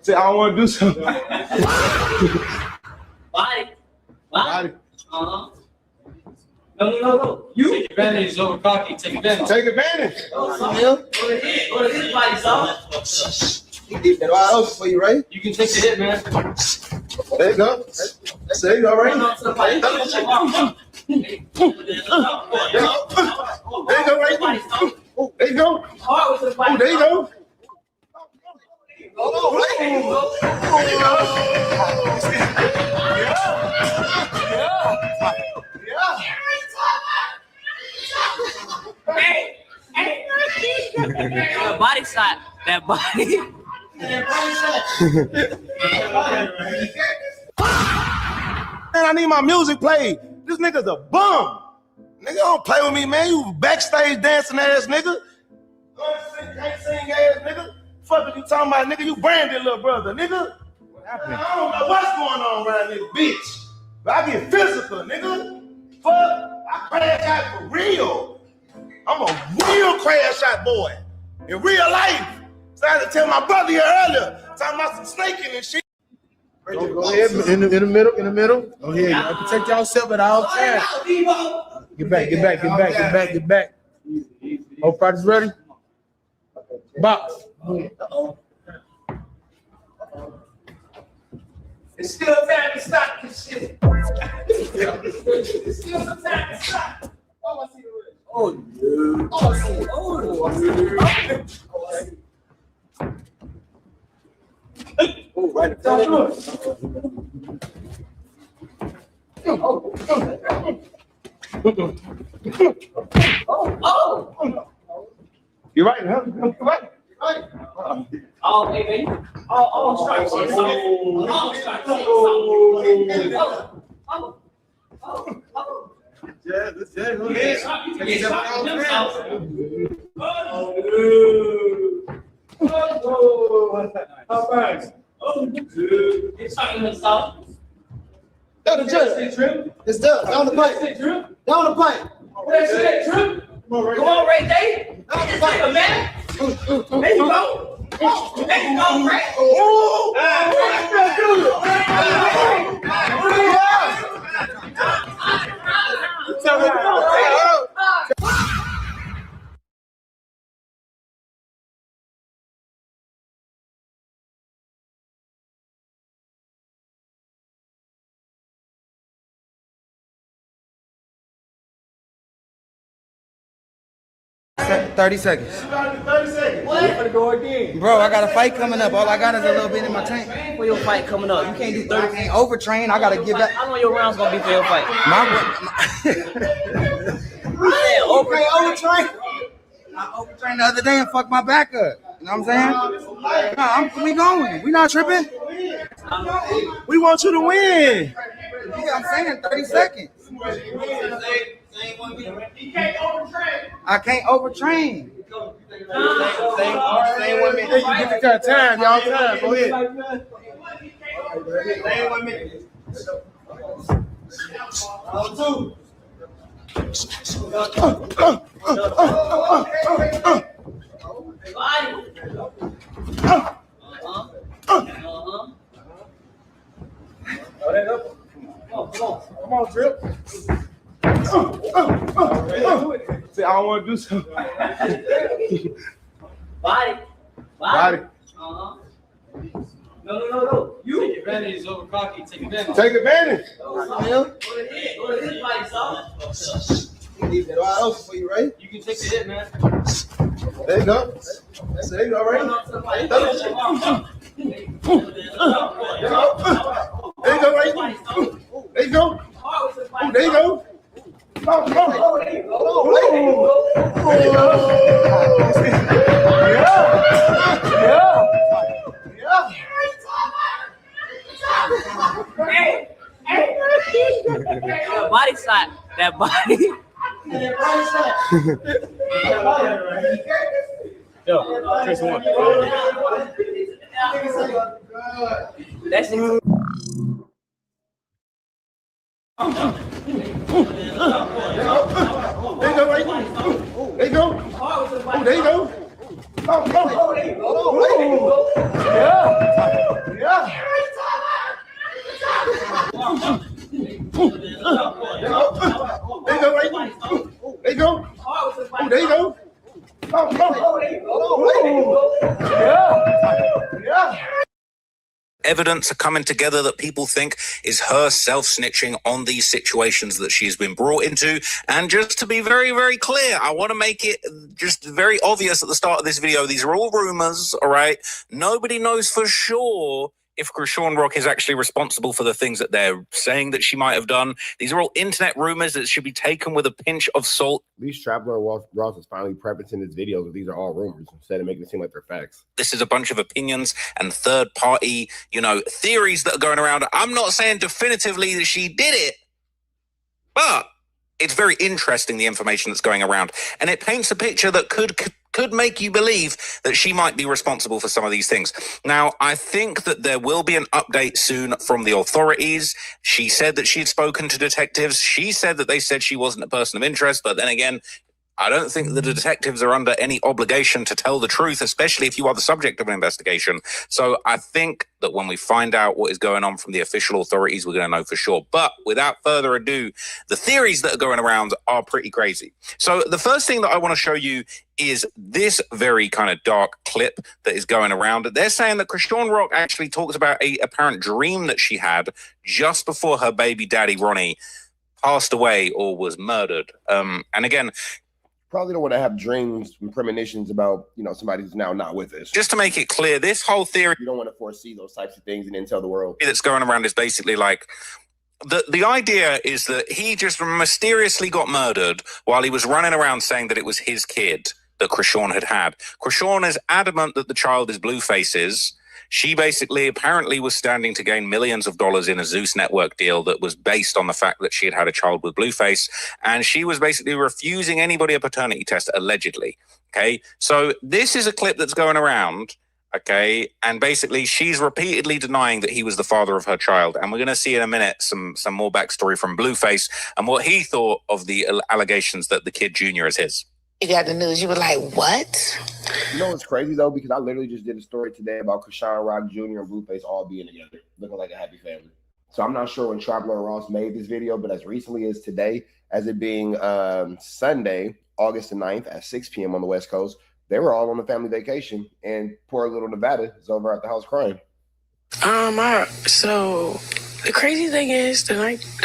Say, I don't want to do something. Body. No. You take advantage over cocky. Take advantage. Take advantage. Go to his body, son. He did that all over for you, right? You can take the hit, man. There you go. That's it. You all right? There you go, right? Oh, there you go. Oh, there you go. That body shot. That body. Man, I need my music played. This nigga's a bum. Nigga, don't play with me, man. You backstage dancing ass nigga. Can't sing ass nigga. Fuck you talking about, nigga. You branded little brother, nigga. What happened? I don't know what's going on around this bitch. But I get physical, nigga. Fuck, I crash out for real. I'm a real crash out boy. In real life. So I had to tell my brother here earlier, talking about some snaking and shit. Go ahead, in the middle. Go ahead. You protect yourself at all times. Get back. All parties ready? Box. It's still time to stop this shit. It's still some time to stop. Oh, I see the red. Oh, yeah. Oh, I see it. Oh, I see it. Oh, right. You right, huh? You right. Oh, hey, baby. Oh, strike. Oh, strike. Yeah, that's it. Go ahead. All right. It's talking to himself. Down the judge. It's done. Down the pipe. Down the pipe. That's it, Drew. Come on, Ray Day. Down the pipe, man. There you go. There you go, Ray. Oh, Seconds. 30 seconds. 30 seconds. What? Go again. Bro, I got a fight coming up. All I got is a little bit in my tank. For your fight coming up, you can't do 30. I can't overtrain. I gotta give that. How long your rounds gonna be for your fight? Overtrain. I overtrained the other day and fucked my back up. You know what I'm saying? We going. We not tripping. We want you to win. Yeah, I'm saying 30 seconds. I can't overtrain. Same with me. Hey, you get the kind of time, y'all. Time. Go ahead. Same with me. Two. Come on, Drip. See, I don't want to do something. Body. No. You take advantage over cocky. Take advantage. Take advantage. Go to his body, son. He did that all over for you, right? You can take the hit, man. There you go. That's it. You all right? There you go, right? There you go. Oh, there you go. Come on. There you go. That body shot. That body. Yo, Chris one. That's it. There you go, right? There you go. Oh, there you go. Come on. There you go. Yeah. There you go. Oh, there you go. Evidence are coming together that people think is her self-snitching on these situations that she's been brought into. And just to be very, very clear, I want to make it just very obvious at the start of this video, these are all rumors, all right? Nobody knows for sure if Krishan Rock is actually responsible for the things that they're saying that she might have done. These are all internet rumors that should be taken with a pinch of salt. At least Traveler Ross is finally prefacing his videos that these are all rumors instead of making it seem like they're facts. This is a bunch of opinions and third-party, theories that are going around. I'm not saying definitively that she did it, but it's very interesting, the information that's going around. And it paints a picture that could make you believe that she might be responsible for some of these things. Now, I think that there will be an update soon from the authorities. She said that she'd spoken to detectives. She said that they said she wasn't a person of interest, but then again, I don't think the detectives are under any obligation to tell the truth, especially if you are the subject of an investigation. So I think that when we find out what is going on from the official authorities, we're going to know for sure. But without further ado, the theories that are going around are pretty crazy. So the first thing that I want to show you is this very kind of dark clip that is going around. They're saying that Krishan Rock actually talks about a apparent dream that she had just before her baby daddy, Ronnie, passed away or was murdered. And again, probably don't want to have dreams and premonitions about, somebody who's now not with us. Just to make it clear, this whole theory, you don't want to foresee those types of things and then tell the world. That's going around is basically like, the idea is that he just mysteriously got murdered while he was running around saying that it was his kid that Krishan had. Krishan is adamant that the child is Blueface's. She basically apparently was standing to gain millions of dollars in a Zeus network deal that was based on the fact that she had a child with Blueface, and she was basically refusing anybody a paternity test, allegedly. Okay, so this is a clip that's going around, okay, and basically she's repeatedly denying that he was the father of her child, and we're going to see in a minute some more backstory from Blueface and what he thought of the allegations that the kid Junior is his. You got the news, you were like, what? You know what's crazy though? Because I literally just did a story today about Krishan Rock Jr. and Blueface all being together, looking like a happy family. So I'm not sure when Traveler Ross made this video, but as recently as today, as it being Sunday, August the 9th at 6 p.m. on the West Coast, they were all on a family vacation, and poor little Nevada is over at the house crying. So the crazy thing is the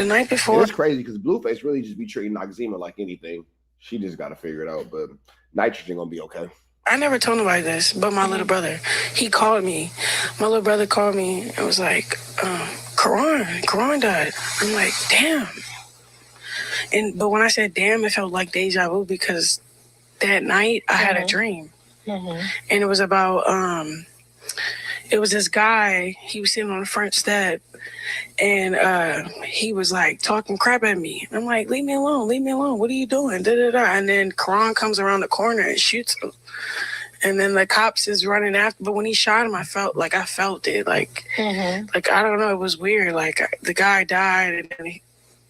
night before. It's crazy because Blueface really just be treating Noxzema like anything. She just got to figure it out, but Nitrogen gonna be okay. I never told nobody this, but my little brother, he called me. My little brother called me and was like, Karan died. I'm like, damn. But when I said damn, it felt like deja vu because that night I had a dream. And it was about, it was this guy, he was sitting on the front step, and he was like talking crap at me. I'm like, leave me alone, what are you doing? And then Karan comes around the corner and shoots him. And then the cops is running after, but when he shot him, I felt it, like I don't know, it was weird. Like the guy died, and then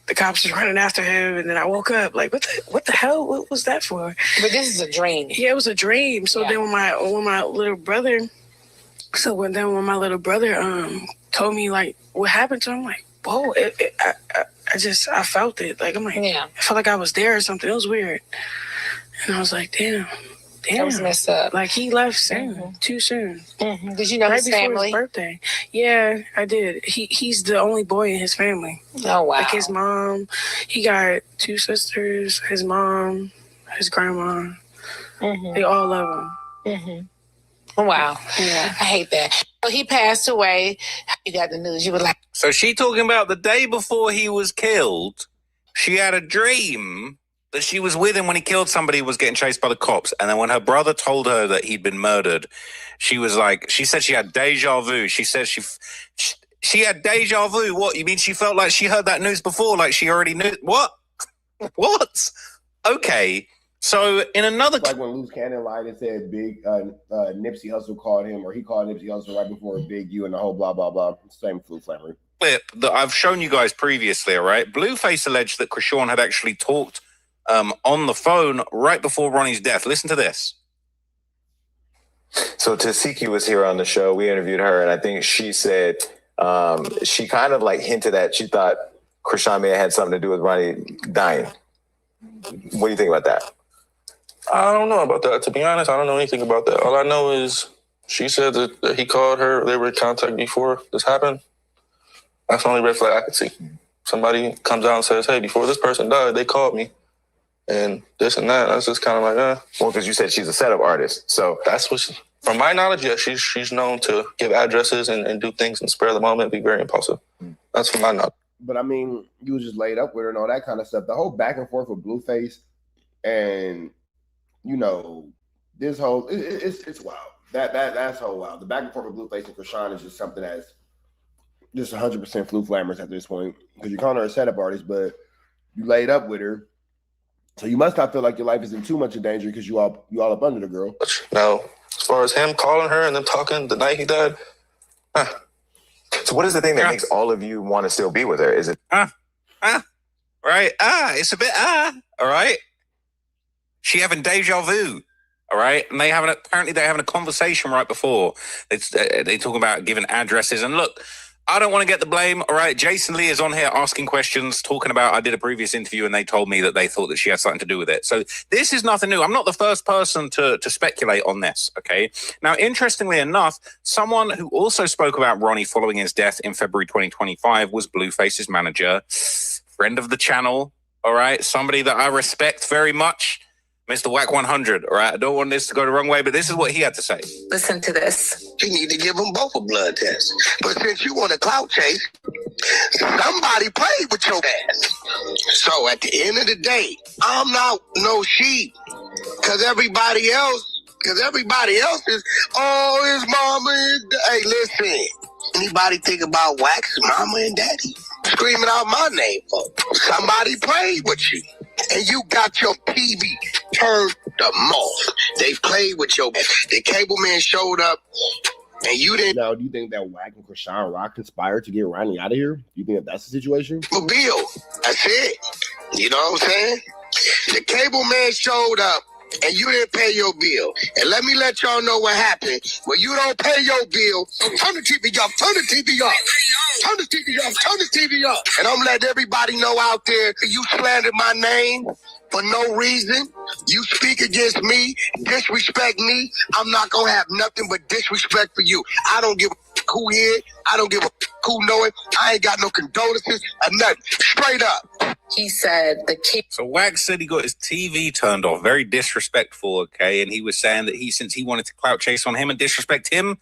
the cops was running after him, and then I woke up like, what the hell? What was that for? But this is a dream. Yeah, it was a dream. So then when my little brother, when my little brother told me like what happened to him, I'm like, whoa, I felt it. Like I'm like, I felt like I was there or something. It was weird, and I was like, damn. That was messed up. Like he left soon, too soon. Did you know right his before family? His birthday. Yeah, I did. He's the only boy in his family. Oh wow. Like his mom, he got 2 sisters. His mom, his grandma. They all love him. Wow. Yeah. I hate that. So he passed away. You got the news. You were like, So she talking about the day before he was killed, she had a dream that she was with him when he killed somebody, was getting chased by the cops. And then when her brother told her that he'd been murdered, she was like, she said she had deja vu. She said she had deja vu. What? You mean she felt like she heard that news before? Like she already knew? What? What? Okay. So in another... Like when Loose Cannon lied and said Big Nipsey Hussle called him, or he called Nipsey Hussle right before Big U and the whole blah, blah, blah. Same flu flamery. Clip that I've shown you guys previously, all right? Blueface alleged that Krishan had actually talked on the phone right before Ronnie's death. Listen to this. So Tasiki was here on the show. We interviewed her, and I think she said she kind of like hinted at, she thought Krishan may have had something to do with Ronnie dying. What do you think about that? I don't know about that. To be honest, I don't know anything about that. All I know is she said that he called her. They were in contact before this happened. That's the only red flag I could see. Somebody comes out and says, hey, before this person died, they called me. And this and that. That's just kind of like, Well, because you said she's a setup artist. So that's what from my knowledge, yeah, she's known to give addresses and do things and spare the moment, be very impulsive. That's from my knowledge. But I mean, you was just laid up with her and all that kind of stuff. The whole back and forth with Blueface and, you know, this whole, it's wild. That's whole wild. The back and forth with Blueface and Krishan is just something that's just 100% flu flammers at this point. Because you're calling her a setup artist, but you laid up with her. So you must not feel like your life is in too much of danger because you all up under the girl. No. As far as him calling her and then talking the night he died, So what is the thing that makes all of you want to still be with her? Is it right? It's a bit all right. She having deja vu, all right, and apparently they're having a conversation right before they talk about giving addresses. And look, I don't want to get the blame, all right. Jason Lee is on here asking questions, talking about I did a previous interview and they told me that they thought that she had something to do with it. So this is nothing new. I'm not the first person to speculate on this, okay? Now, interestingly enough, someone who also spoke about Ronnie following his death in February 2025 was Blueface's manager, friend of the channel, all right? Somebody that I respect very much, Mr. WACK100, all right? I don't want this to go the wrong way, but this is what he had to say. Listen to this. You need to give them both a blood test. But since you want a clout chase, somebody played with your ass. So at the end of the day, I'm not no sheep. Because everybody else is, oh, his mama is... Hey, listen. Anybody think about Wax's mama and daddy? Screaming out my name, folks. Somebody played with you. And you got your TV turned them off. They played with your... The cable man showed up, and you didn't... Now, do you think that Wack and Krishan Rock conspired to get Ronnie out of here? Do you think that's the situation? For bill. That's it. You know what I'm saying? The cable man showed up, and you didn't pay your bill. And let me let y'all know what happened. When you don't pay your bill, turn the TV off, turn the TV off. Turn the TV off, turn the TV off. And I'm letting everybody know out there, you slandered my name for no reason. You speak against me, disrespect me. I'm not going to have nothing but disrespect for you. I don't give a who he is. I don't give a who know it. I ain't got no condolences or nothing. Straight up. He said the kid. So Wags said he got his TV turned off. Very disrespectful, okay? And he was saying that since he wanted to clout chase on him and disrespect him,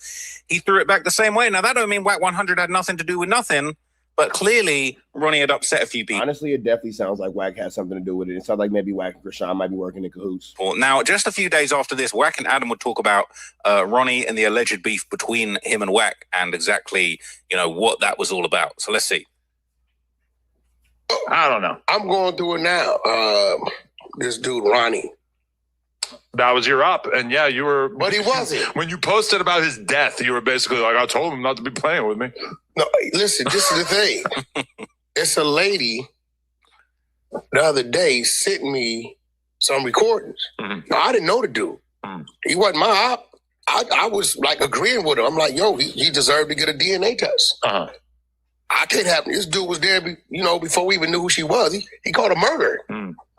he threw it back the same way. Now, that don't mean WACK100 had nothing to do with nothing, but clearly Ronnie had upset a few people. Honestly, it definitely sounds like Wack had something to do with it. It sounds like maybe Wack and Krishan might be working in cahoots. Now, just a few days after this, Wack and Adam would talk about Ronnie and the alleged beef between him and Wack and exactly, what that was all about. So let's see. I don't know. I'm going through it now. This dude, Ronnie. That was your up. And yeah, you were. But he wasn't. When you posted about his death, you were basically like, I told him not to be playing with me. No, listen, this is the thing. It's a lady the other day sent me some recordings. Mm-hmm. Now, I didn't know the dude. Mm-hmm. He wasn't my op. I was like agreeing with him. I'm like, yo, he deserved to get a DNA test. Uh-huh. I can't have this dude was there, before we even knew who she was. He called her murder,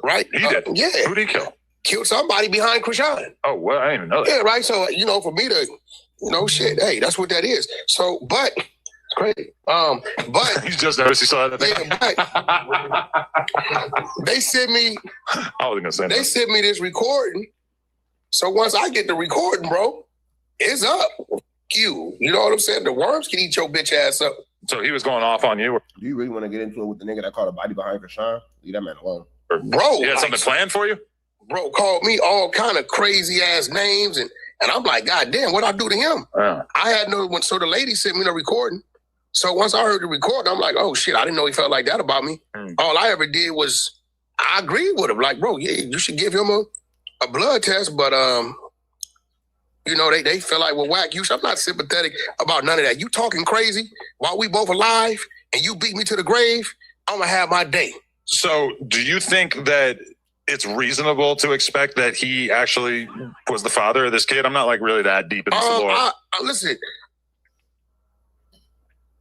right? He did. Yeah. Who did he kill? Killed somebody behind Krishan. Oh, well, I didn't even know that. Yeah, right. So for me to, shit. Hey, that's what that is. So, but it's crazy. But you just noticed you saw that thing. Yeah, but they sent me. I wasn't gonna say they sent me this recording. So once I get the recording, bro, it's up. You know what I'm saying? The worms can eat your bitch ass up. So he was going off on you? Do you really want to get into it with the nigga that caught a body behind Krishan? Leave that man alone. Bro. You had something planned for you? Bro called me all kind of crazy ass names. And I'm like, God damn, what'd I do to him? I had no one. So the lady sent me the recording. So once I heard the recording, I'm like, oh shit, I didn't know he felt like that about me. All I ever did was I agreed with him. Like, bro, yeah, you should give him a blood test. But, they feel like, well, Wack, I'm not sympathetic about none of that. You talking crazy while we both alive and you beat me to the grave, I'm going to have my day. So do you think that it's reasonable to expect that he actually was the father of this kid? I'm not really that deep in this lore. Listen,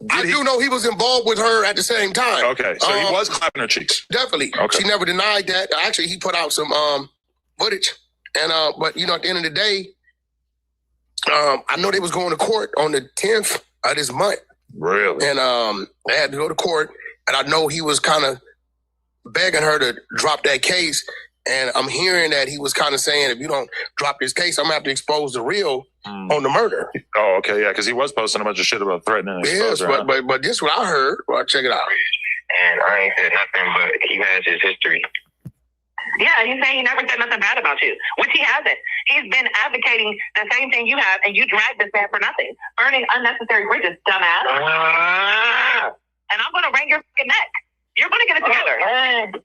I do know he was involved with her at the same time. Okay, so he was clapping her cheeks. Definitely. Okay. She never denied that. Actually, he put out some footage. And but you know, at the end of the day, I know they was going to court on the 10th of this month. Really? And they had to go to court. And I know he was kind of begging her to drop that case. And I'm hearing that he was kind of saying, if you don't drop this case, I'm going to have to expose the real on the murder. Oh, okay, yeah, because he was posting a bunch of shit about threatening. Yes, but this is what I heard. Well, check it out. And I ain't said nothing, but he has his history. Yeah, he's saying he never said nothing bad about you, which he hasn't. He's been advocating the same thing you have, and you dragged this man for nothing. Burning unnecessary bridges, dumbass. And I'm going to wring your fucking neck. You're going to get it together.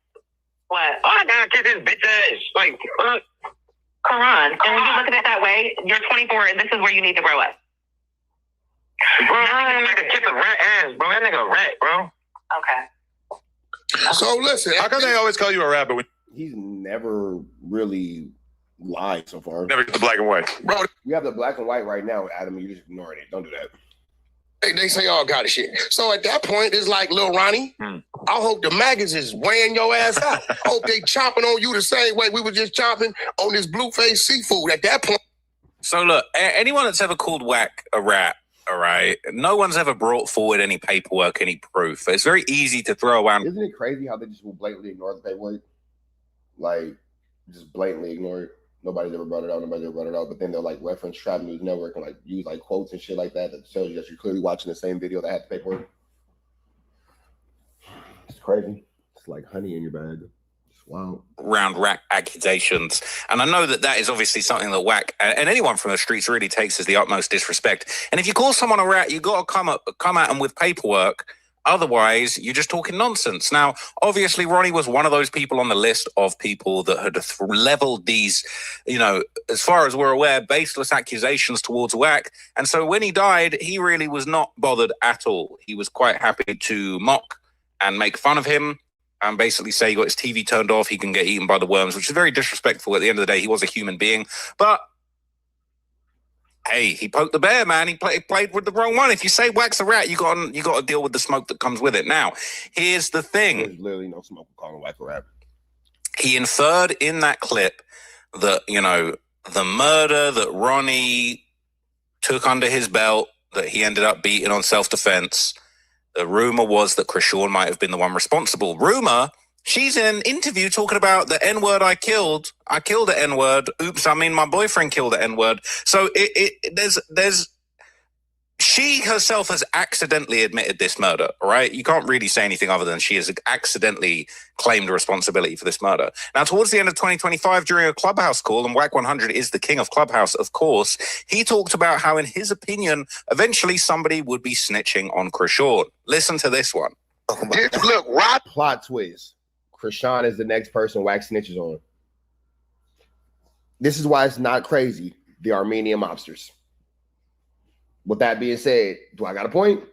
What? Oh, I got to kiss his bitch ass. Like, Karan, and when you look at it that way, you're 24, and this is where you need to grow up. Bro, that nigga kiss a rat ass, bro. That nigga a rat, bro. Okay. So listen, how come they always call you a rat, but he's never really lied so far. Never get the black and white. Bro, you have the black and white right now, Adam. You're just ignoring it. Don't do that. They say all kind of shit. So at that point, it's like, Lil Ronnie, I hope the maggots is weighing your ass out. I hope they chomping on you the same way we were just chomping on this blue-faced seafood at that point. So look, anyone that's ever called Wack a rat, all right, no one's ever brought forward any paperwork, any proof. It's very easy to throw around. Isn't it crazy how they just will blatantly ignore the paperwork? Like, just blatantly ignore it. Nobody's ever brought it out. But then they'll like reference Trap News Network and like use like quotes and shit like that tells you that you're clearly watching the same video that had the paperwork. It's crazy. It's like honey in your bag. It's wild. Round Wack accusations. And I know that is obviously something that Wack and anyone from the streets really takes as the utmost disrespect. And if you call someone a rat, you got to come at them with paperwork. Otherwise, you're just talking nonsense. Now, obviously, Ronnie was one of those people on the list of people that had leveled these, you know, as far as we're aware, baseless accusations towards Wack. And so when he died, he really was not bothered at all. He was quite happy to mock and make fun of him and basically say he got his TV turned off, he can get eaten by the worms, which is very disrespectful. At the end of the day, he was a human being. But hey, he poked the bear, man. He played with the wrong one. If you say Wack's a rat, you got to deal with the smoke that comes with it. Now, here's the thing. There's literally no smoke calling Wack a rat. He inferred in that clip that, you know, the murder that Ronnie took under his belt, that he ended up beating on self-defense. The rumor was that Krishawn might have been the one responsible. Rumor, she's in an interview talking about the N-word I killed. I killed the N-word. Oops, I mean my boyfriend killed the N-word. So there's she herself has accidentally admitted this murder, right? You can't really say anything other than she has accidentally claimed responsibility for this murder. Now, towards the end of 2025, during a Clubhouse call, and WACK100 is the king of Clubhouse, of course, he talked about how, in his opinion, eventually somebody would be snitching on Krishawn. Listen to this one. Look, Rob. Plot twist. Krishawn is the next person Wack snitches on. This is why it's not crazy. The Armenian mobsters. With that being said, do I got a point?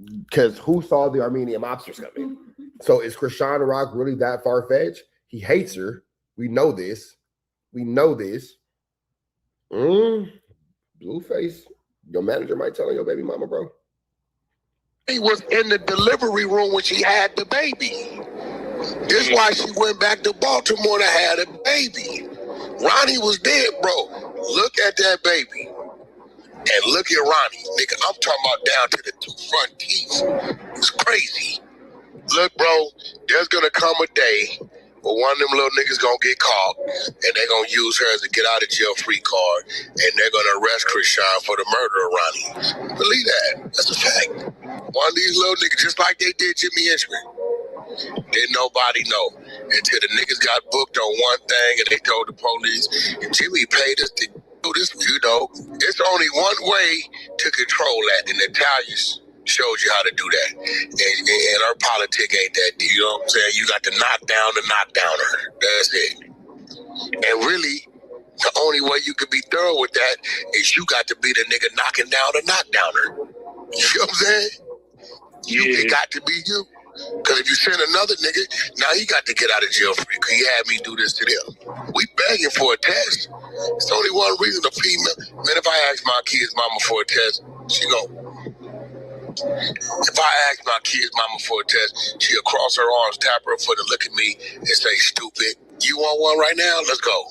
Because who saw the Armenian mobsters coming? So is Krishawn Rock really that far-fetched? He hates her. We know this. Blueface. Your manager might tell your baby mama, bro. He was in the delivery room when she had the baby. This is why she went back to Baltimore to have a baby. Ronnie was dead, bro. Look at that baby. And look at Ronnie. Nigga, I'm talking about down to the 2 front teeth. It's crazy. Look, bro, there's gonna come a day where one of them little niggas gonna get caught and they're gonna use her as a get out of jail free card and they're gonna arrest Krishawn for the murder of Ronnie. Believe that. That's a fact. One of these little niggas, just like they did Jimmy Ishmael. Didn't nobody know until the niggas got booked on one thing and they told the police, and Jimmy paid us to do this. You know, it's only one way to control that, and the Italians showed you how to do that. And our politic ain't that deep. You know what I'm saying? You got to knock down the knockdowner. That's it. And really, the only way you could be thorough with that is you got to be the nigga knocking down the knockdowner. You know what I'm saying? It got to be you. Because if you send another nigga, now he got to get out of jail free because he had me do this to them. We begging for a test. It's only one reason a female. Man, if I ask my kid's mama for a test, she go, If I ask my kid's mama for a test, she'll cross her arms, tap her foot, and look at me and say, "Stupid. You want one right now? Let's go."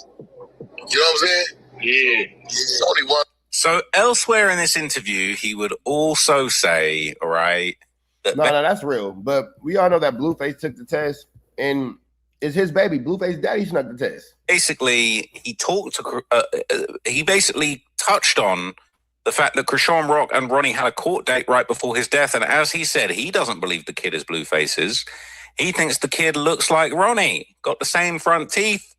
You know what I'm saying? Yeah. It's only one. So elsewhere in this interview, he would also say, all right, that No, that's real. But we all know that Blueface took the test, and it's his baby. Blueface daddy snuck the test. basically he basically touched on the fact that Krishan Rock and Ronnie had a court date right before his death, and as he said, he doesn't believe the kid is Blueface's. He thinks the kid looks like Ronnie, got the same front teeth,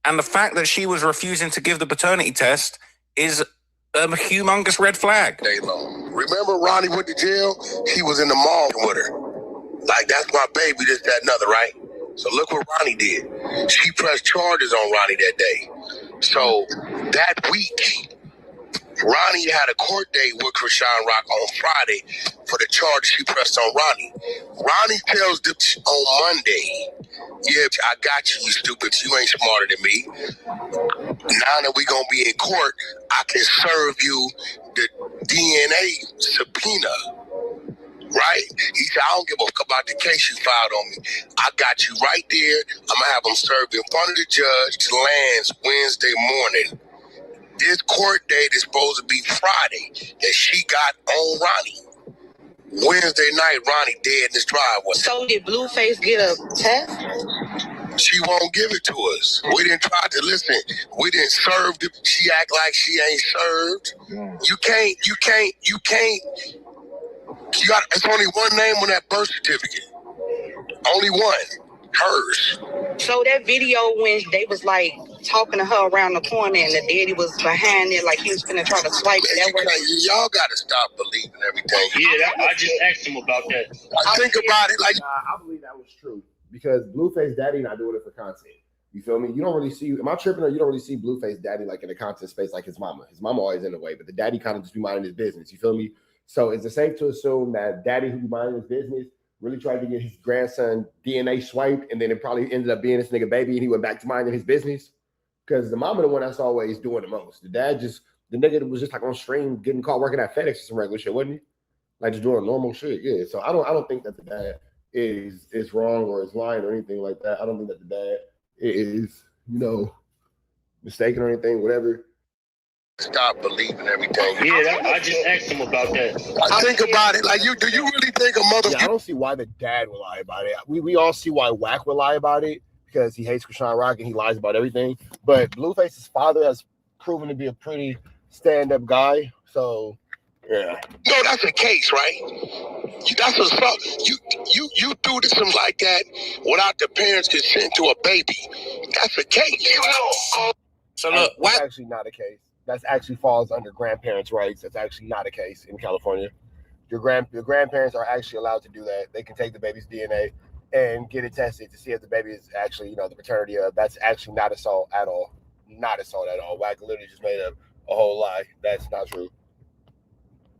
and the fact that she was refusing to give the paternity test is a humongous red flag. Remember Ronnie went to jail? He was in the mall with her. Like, that's my baby, this, that, and other, right? So look what Ronnie did. She pressed charges on Ronnie that day. So that week, Ronnie had a court date with Krishan Rock on Friday for the charge she pressed on Ronnie. Ronnie tells them on Monday, "Yeah, I got you, you stupid. You ain't smarter than me. Now that we gonna be in court, I can serve you the DNA subpoena." Right? He said, "I don't give a fuck about the case you filed on me. I got you right there. I'm gonna have them served in front of the judge to lands Wednesday morning. This court date is supposed to be Friday that she got on Ronnie. Wednesday night, Ronnie dead in his driveway." So did Blueface get a test? She won't give it to us. We didn't try to listen. We didn't serve the, she act like she ain't served. You can't. It's only one name on that birth certificate. Only one. Hers. So that video when they was like talking to her around the corner and the daddy was behind it like he was gonna try to swipe it. Y'all gotta stop believing everything. Yeah, I just asked him about that. I think about it like I believe that was true because Blueface daddy not doing it for content. You feel me? You don't really see. Am I tripping or you don't really see Blueface daddy like in the content space like his mama? His mama always in the way, but the daddy kind of just be minding his business. You feel me? So is it safe to assume that daddy who be minding his business really tried to get his grandson DNA swiped and then it probably ended up being this nigga baby and he went back to minding his business? Because the mama the one that's always doing the most. The dad the nigga was just like on stream getting caught working at FedEx or some regular shit, wasn't he? Like just doing normal shit. Yeah. So I don't think that the dad is wrong or is lying or anything like that. I don't think that the dad is, mistaken or anything, whatever. Stop believing everything. Yeah, I just asked him about that. I think about it like do you really think a mother? Yeah, I don't see why the dad would lie about it. We all see why WACK would lie about it because he hates Krishan Rock and he lies about everything. But Blueface's father has proven to be a pretty stand-up guy. So yeah. No, that's a case, right? That's a you do something like that without the parents' consent to a baby. That's a case. So look, that's actually not a case. That actually falls under grandparents' rights. That's actually not a case in California. Your grandparents are actually allowed to do that. They can take the baby's DNA and get it tested to see if the baby is actually, the paternity of. That's actually not assault at all. Not assault at all. WACK literally just made up a whole lie. That's not true.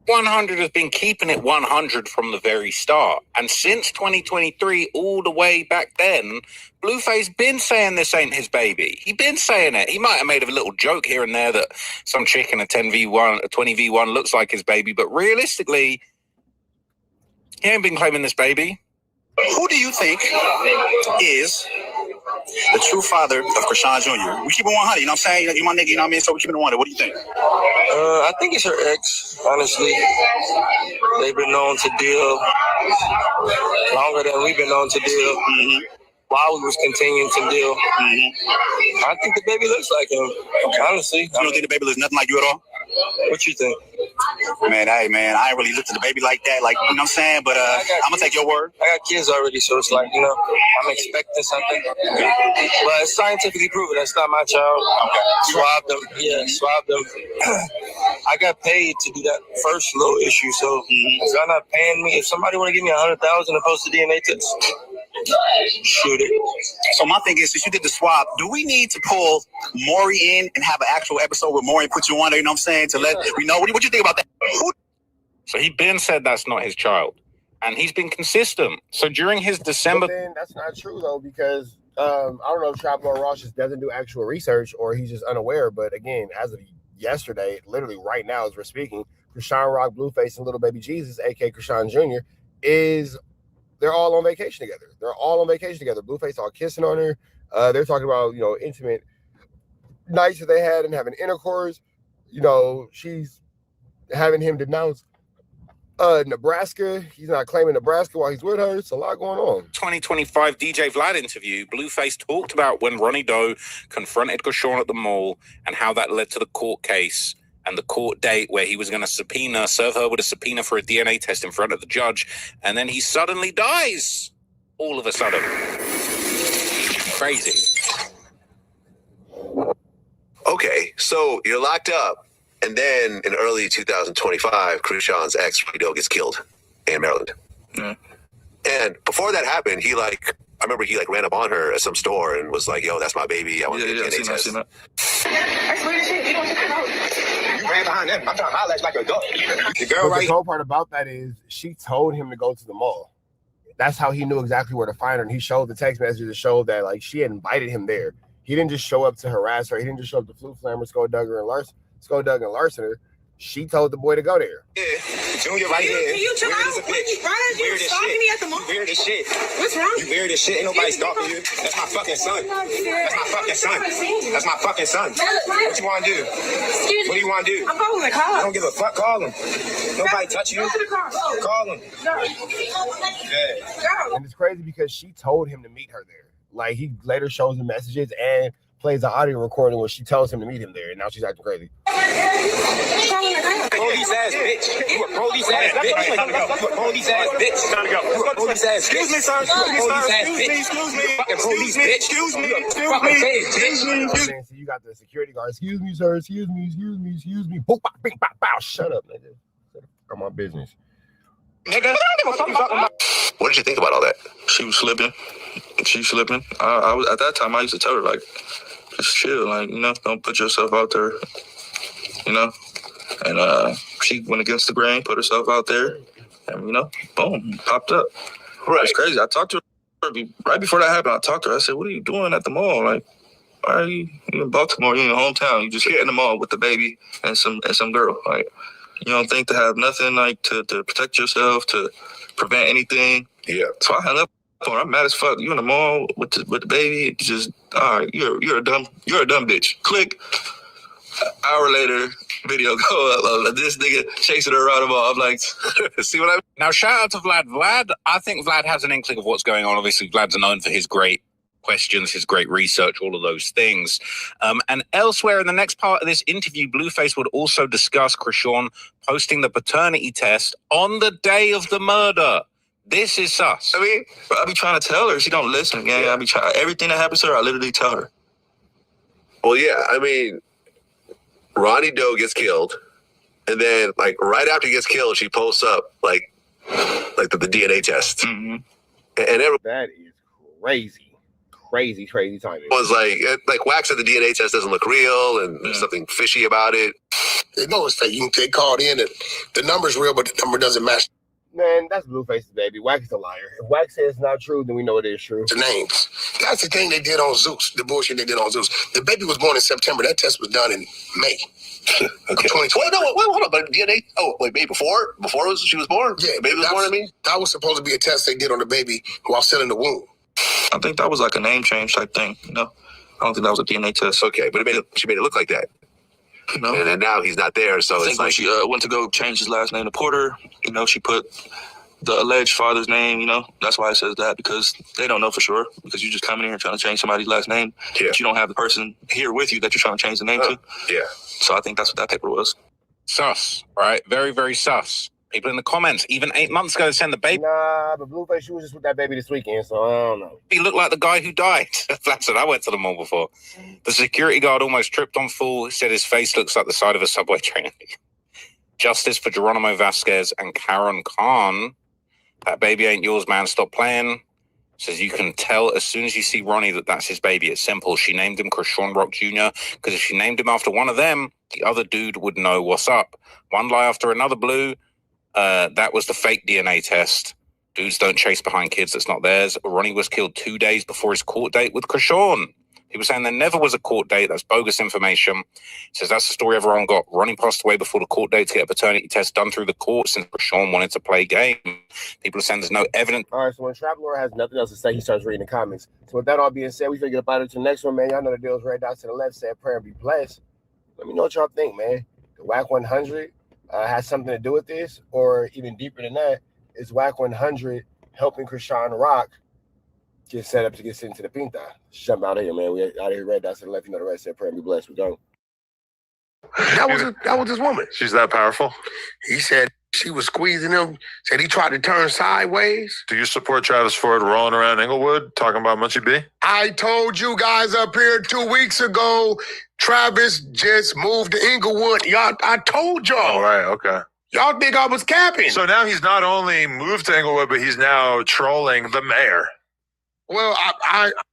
100 has been keeping it 100 from the very start. And since 2023, all the way back then, Blueface been saying this ain't his baby. He been saying it. He might have made a little joke here and there that some chick in a 10v1, a 20v1 looks like his baby. But realistically, he ain't been claiming this baby. Who do you think is the true father of Krishan Jr.? We keep it 100, you know what I'm saying? You my nigga, you know what I mean? So we keep it 100. What do you think? I think it's her ex, honestly. They've been known to deal longer than we've been known to deal. While we was continuing to deal. I think the baby looks like him, honestly. You don't think the baby looks nothing like you at all? What you think? Man, I ain't really looked at the baby like that, like, you know what I'm saying? But I'm going to take your word. I got kids already, so it's like, I'm expecting something. But it's scientifically proven. That's not my child. Okay. Swabbed them. Yeah, swabbed them. I got paid to do that first little issue, so if y'all not paying me, if somebody want to give me $100,000 to post a DNA test, shoot it. So my thing is, since you did the swab, do we need to pull Maury in and have an actual episode where Maury put you on there, you know what I'm saying, to let we know? What do you think about that? So he been said that's not his child. And he's been consistent. So during his December... But then that's not true, though, because I don't know if Trapper Ross just doesn't do actual research or he's just unaware. But again, as of yesterday, literally right now as we're speaking, Krishan Rock, Blueface, and Little Baby Jesus, aka Krishan Jr., they're all on vacation together. They're all on vacation together. Blueface all kissing on her. They're talking about, intimate nights that they had and having intercourse. She's having him denounce Nebraska. He's not claiming Nebraska while he's with her. It's a lot going on. 2025 DJ Vlad interview, Blueface talked about when Ronnie Doe confronted Krishan at the mall and how that led to the court case and the court date where he was going to serve her with a subpoena for a DNA test in front of the judge. And then he suddenly dies. All of a sudden. Crazy. Okay, so you're locked up. And then in early 2025, Krishan's ex, Ronnie Doe, gets killed in Maryland. Yeah. And before that happened, I remember he ran up on her at some store and was like, yo, that's my baby. I want to get a DNA test. That's weird shit. You ran behind them. I'm trying to highlight like a dog. The girl The cool part about that is she told him to go to the mall. That's how he knew exactly where to find her. And he showed the text messages that showed that she had invited him there. He didn't just show up to harass her. He didn't just show up to Flute Flammer, Skull Doug and Larson her. She told the boy to go there. Yeah, Junior right here. Can you chill out? You stalking me at the mall? You weird as shit. What's wrong? You weird as shit. Ain't nobody stalking you. That's my fucking son. That's my fucking son. That's my fucking son. What you want to do? Excuse me. What do you want to do? I'm calling the cops. I don't give a fuck. Call him. Nobody touch you. Call him. And it's crazy because she told him to meet her there. He later shows the messages and plays the audio recording where she tells him to meet him there, and now she's acting crazy. Police ass bitch. You a police ass bitch. You a police ass bitch. You a police ass bitch. Excuse me, sir. Excuse me. Fucking police bitch. Excuse me. So you got the security guard. Excuse me, sir. Excuse me. Boop, bop, bing, bop, bow. Shut up, nigga. On my business. Nigga. What did you think about all that? She was slipping. I was at that time. I used to tell her just chill, don't put yourself out there, And she went against the grain, put herself out there, and boom, popped up. Right, it's crazy. I talked to her right before that happened. I talked to her. I said, "What are you doing at the mall? Why are you in Baltimore? You're in your hometown. You just in the mall with the baby and some girl. You don't think to have nothing to protect yourself, to prevent anything." Yeah. So I hung up. I'm mad as fuck. You in the mall with the baby? Just all right. You're a dumb bitch. Click. An hour later, video go up. This nigga chasing her around the mall. I'm like, see what I mean? Now, shout out to Vlad. I think Vlad has an inkling of what's going on. Obviously, Vlad's known for his great questions, his great research, all of those things. And elsewhere in the next part of this interview, Blueface would also discuss Krishan posting the paternity test on the day of the murder. This is sus. I be trying to tell her. She don't listen, gang. I be trying. Everything that happens to her, I literally tell her. Well, yeah. Ronnie Doe gets killed, and then right after he gets killed, she posts up the DNA test. Mm-hmm. And that is crazy timing. It was Wack said the DNA test doesn't look real, and there's something fishy about it. They know it's fake. They called in and the number's real, but the number doesn't match. Man, that's Blueface's baby. Wack is a liar. If Wack says it's not true, then we know it is true. The names. That's the thing they did on Zeus. The bullshit they did on Zeus. The baby was born in September. That test was done in May. Okay. Wait, hold on. But DNA. Oh, wait, maybe before she was born. Yeah, the baby was born. That was supposed to be a test they did on the baby while still in the womb. I think that was a name change type thing. I don't think that was a DNA test. Okay, but she made it look like that. No. And then now he's not there, so I think when she went to go change his last name to Porter, she put the alleged father's name, that's why it says that, because they don't know for sure, because you just come in here and trying to change somebody's last name, but you don't have the person here with you that you're trying to change the name to. Yeah. So I think that's what that paper was. Sus, right? Very, very sus. People in the comments, even 8 months ago, sent the baby. Nah, but Blueface, she was just with that baby this weekend, so I don't know. He looked like the guy who died. Flat said, I went to the mall before. The security guard almost tripped on full. He said his face looks like the side of a subway train. Justice for Geronimo Vasquez and Karen Khan. That baby ain't yours, man. Stop playing. Says you can tell as soon as you see Ronnie that that's his baby. It's simple. She named him Krishan Rock Jr. because if she named him after one of them, the other dude would know what's up. One lie after another, Blue. That was the fake DNA test. Dudes don't chase behind kids that's not theirs. Ronnie was killed 2 days before his court date with Krishan, People saying there never was a court date. That's bogus information. He says that's the story everyone got. Ronnie passed away before the court date to get a paternity test done through the court since Rashawn wanted to play game. People are saying there's no evidence. All right, so when Traveler has nothing else to say, he starts reading the comments. So with that all being said, we finna get up out of the next one, man. Y'all know the deal's right down to the left. Said prayer and be blessed. Let me know what y'all think, man. The WACK100 has something to do with this, or even deeper than that, is WACK100 helping Krishan Rock get set up to get sent to the Pinta? Jump out of here, man. We out of here right down to the left. You know the rest. Said prayer and be blessed. We go. That was his woman. She's that powerful? He said she was squeezing him. Said he tried to turn sideways. Do you support Travis Ford rolling around Inglewood talking about Munchie B? I told you guys up here 2 weeks ago, Travis just moved to Inglewood. Y'all, I told y'all. All right, okay. Y'all think I was capping. So now he's not only moved to Inglewood, but he's now trolling the mayor. Well,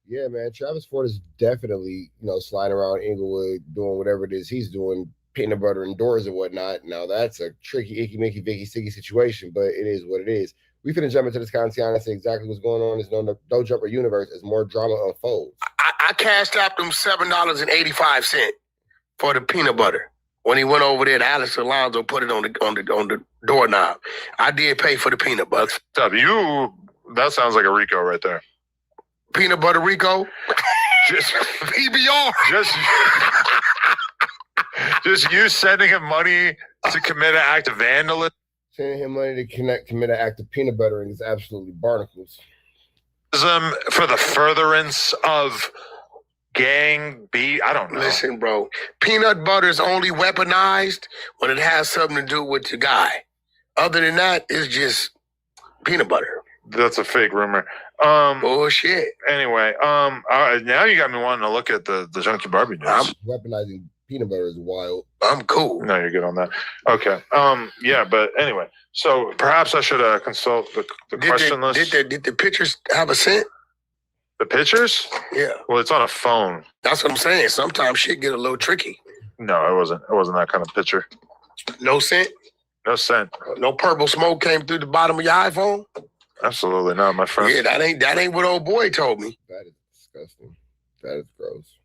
yeah, man. Travis Ford is definitely, sliding around Inglewood, doing whatever it is he's doing, peanut butter and doors and whatnot. Now that's a tricky, icky, mickey, vicky, sticky situation, but it is what it is. We finna jump into this content and say exactly what's going on in this No Jumper universe as more drama unfolds. I cashed out them $7.85 for the peanut butter. When he went over there, Alex Alonso put it on the doorknob. I did pay for the peanut butter. That sounds like a Rico right there. Peanut butter Rico? Just PBR. Just you sending him money to commit an act of vandalism. Sending him money to commit an act of peanut buttering is absolutely barnacles. For the furtherance of gang beat, I don't know. Listen, bro, peanut butter is only weaponized when it has something to do with the guy. Other than that, it's just peanut butter. That's a fake rumor. Bullshit. Anyway, now you got me wanting to look at the Junkie Barbie news. Weaponizing peanut butter is wild. I'm cool. No, you're good on that. Okay. Yeah, but anyway, so perhaps I should consult the question list. Did the pictures have a scent? The pictures? Yeah. Well, it's on a phone. That's what I'm saying. Sometimes shit get a little tricky. No, it wasn't. It wasn't that kind of picture. No scent? No scent. No purple smoke came through the bottom of your iPhone? Absolutely not, my friend. Yeah, that ain't what old boy told me. That is disgusting. That is gross.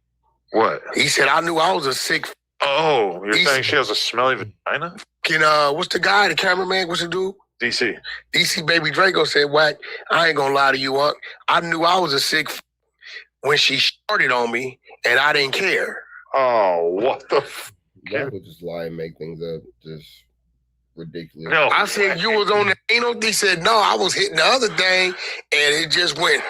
What? He said I knew I was a sick. Oh, you're saying she has a smelly vagina? What's the guy, the cameraman? What's the dude? DC Baby Draco said, "Wack, I ain't gonna lie to you, Unc. I knew I was a sick when she started on me, and I didn't care." Oh, what the? Y'all would just lie and make things up. Just ridiculous. No, I said you was on the anal. He said no, I was hitting the other thing, and it just went.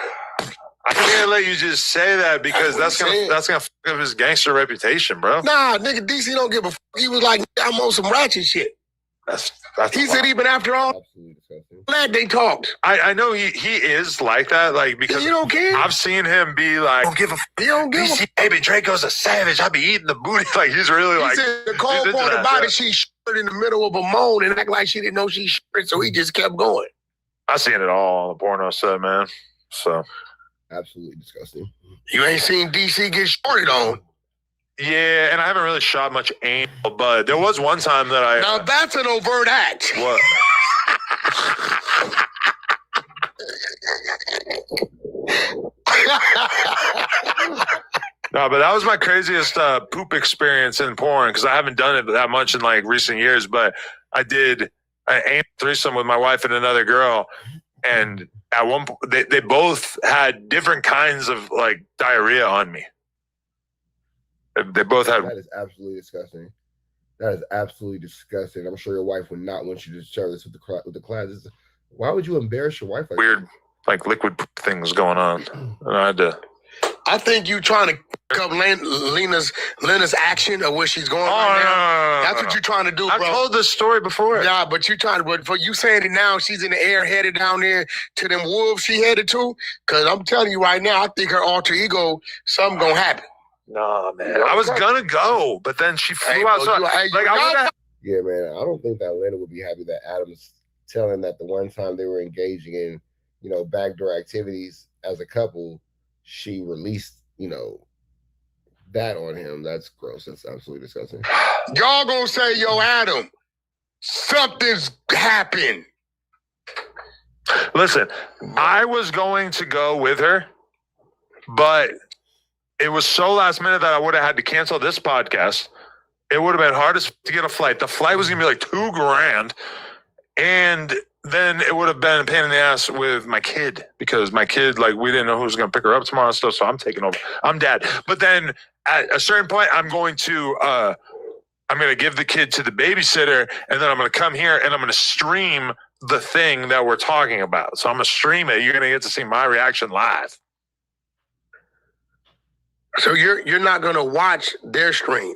I can't let you just say that because that's gonna fuck up his gangster reputation, bro. Nah, nigga, DC don't give a fuck. He was like, I'm on some ratchet shit. That's he said even after all that they talked. I know he is like that, like because you don't care. I've seen him be like, don't give a he don't give DC, Baby Draco's a savage. I be eating the booty. Like he's really he like. Said the cold part about it, she shirted in the middle of a moan and act like she didn't know she shirted, so he just kept going. I seen it all on the porno set, man. So. Absolutely disgusting. You ain't seen DC get shorted on. Yeah, and I haven't really shot much anal, but there was one time that I... Now that's an overt act. What? No, but that was my craziest poop experience in porn because I haven't done it that much in like recent years, but I did an anal threesome with my wife and another girl, and at one point, they both had different kinds of like diarrhea on me. They both had. That is absolutely disgusting. That is absolutely disgusting. I'm sure your wife would not want you to share this with the class. Why would you embarrass your wife like weird, like liquid things going on? And I had to. I think you trying to pick up Lena's action of where she's going right now. That's what you're trying to do, bro. I've told this story before. Yeah, but you're trying to, but for you saying it now, she's in the air headed down there to them wolves she headed to. Because I'm telling you right now, I think her alter ego, something gonna happen. Nah, man. I was gonna go, but then she flew out. Yeah, man. I don't think that Lena would be happy that Adam's telling that the one time they were engaging in, backdoor activities as a couple, she released, that on him. That's gross. That's absolutely disgusting. Y'all gonna say, yo, Adam, something's happened. Listen, I was going to go with her, but it was so last minute that I would have had to cancel this podcast. It would have been hard as to get a flight. The flight was gonna be like $2,000, and then it would have been a pain in the ass with my kid because my kid, like, we didn't know who was gonna pick her up tomorrow and stuff. So I'm taking over. I'm dad. But then at a certain point, I'm going to give the kid to the babysitter, and then I'm going to come here and I'm going to stream the thing that we're talking about. So I'm going to stream it. You're going to get to see my reaction live. So you're not going to watch their stream.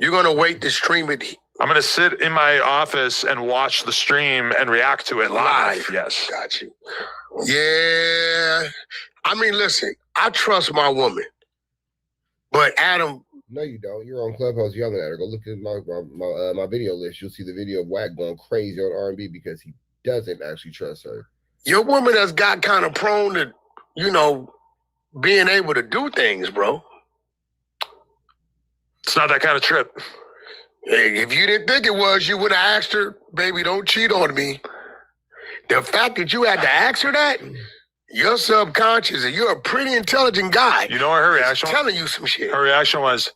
You're going to wait to stream it. I'm going to sit in my office and watch the stream and react to it live. Yes. Got you. Yeah. I mean, listen, I trust my woman. But Adam... No, you don't. You're on Clubhouse yelling at her. Go look at my video list. You'll see the video of Wack going crazy on R&B because he doesn't actually trust her. Your woman has got kind of prone to, being able to do things, bro. It's not that kind of trip. Hey, if you didn't think it was, you would have asked her, baby, don't cheat on me. The fact that you had to ask her that, you're subconscious and you're a pretty intelligent guy. You know what her reaction was? Telling you some shit. Her reaction was...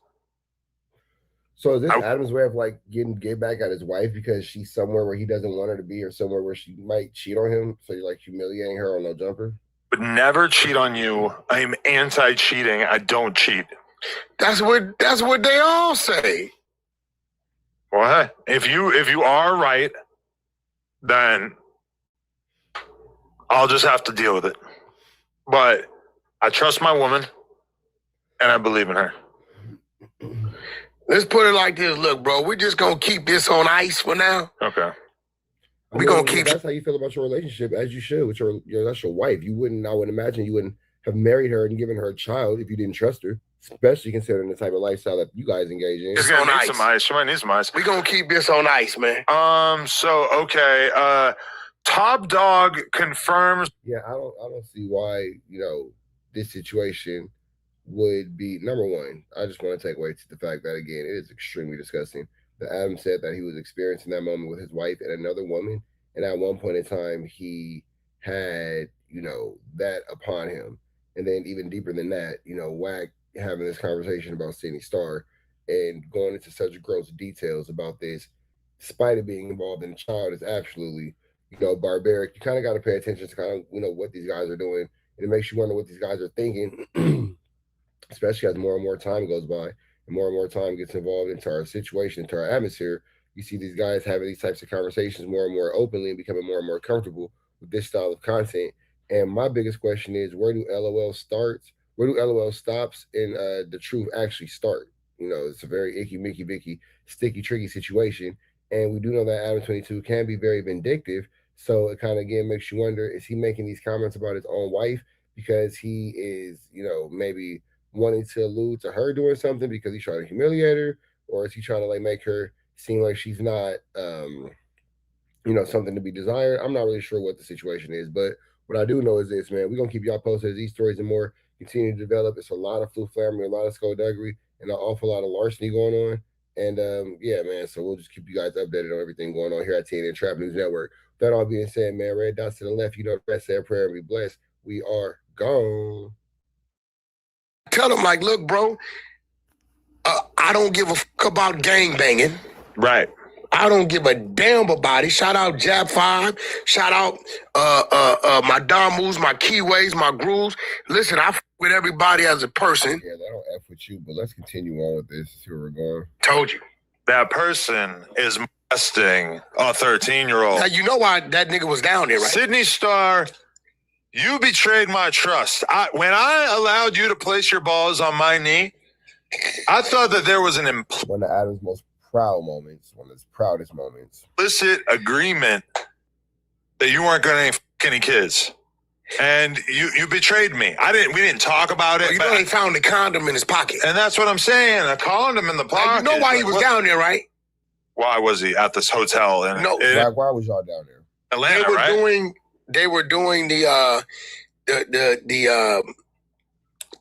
So is this Adam's way of like get back at his wife because she's somewhere where he doesn't want her to be or somewhere where she might cheat on him? So you're like humiliating her on no jumper? Would never cheat on you. I'm anti-cheating. I don't cheat. That's what they all say. Well, hey, if you are right, then I'll just have to deal with it. But I trust my woman and I believe in her. Let's put it like this. Look, bro, we're just going to keep this on ice for now. Okay. We're going to keep... That's how you feel about your relationship, as you should. With that's your wife. I would imagine you wouldn't have married her and given her a child if you didn't trust her, especially considering the type of lifestyle that you guys engage in. It's going to need some ice. She might need some ice. We're going to keep this on ice, man. Okay. Top Dog confirms... Yeah, I don't see why, this situation... would be number one. I just want to take away to the fact that, again, it is extremely disgusting that Adam said that he was experiencing that moment with his wife and another woman, and at one point in time he had that upon him. And then even deeper than that, Wack having this conversation about Sydney Starr and going into such gross details about this, despite it being involved in a child, is absolutely barbaric. You kind of got to pay attention to kind of what these guys are doing, and it makes you wonder what these guys are thinking. Especially as more and more time goes by and more time gets involved into our situation, into our atmosphere, you see these guys having these types of conversations more and more openly and becoming more and more comfortable with this style of content. And my biggest question is, where do LOL starts? Where do LOL stops and the truth actually start? It's a very icky, Mickey, Vicky, sticky, tricky situation. And we do know that ADAM22 can be very vindictive. So it kind of, again, makes you wonder, is he making these comments about his own wife because he is, maybe wanting to allude to her doing something because he's trying to humiliate her, or is he trying to make her seem like she's not something to be desired? I'm not really sure what the situation is, but what I do know is this, man, we're gonna keep y'all posted as these stories and more continue to develop. It's a lot of flammery, a lot of skullduggery, and an awful lot of larceny going on. And yeah, man, so we'll just keep you guys updated on everything going on here at TNN Trap News Network. With that all being said, man, red dots to the left, the rest, say a prayer and be blessed. We are gone. Tell them, look, bro, I don't give a fuck about gang banging. Right. I don't give a damn about it. Shout out Jab 5. Shout out my Damus, my Keyways, my Grooves. Listen, I fuck with everybody as a person. Yeah, I don't F with you, but let's continue on with this. See where we're going. Told you. That person is molesting a 13-year-old. Now, you know why that nigga was down there, right? Sydney Starr, you betrayed my trust. When I allowed you to place your balls on my knee, I thought that there was one of Adam's most proud moments, one of his proudest moments. Implicit agreement that you weren't going to fuck any kids. And you betrayed me. We didn't talk about it. Well, they found the condom in his pocket. And that's what I'm saying. A condom in the pocket. Now, you know why he was down there, right? Why was he at this hotel? Why was y'all down there? Atlanta, They were doing the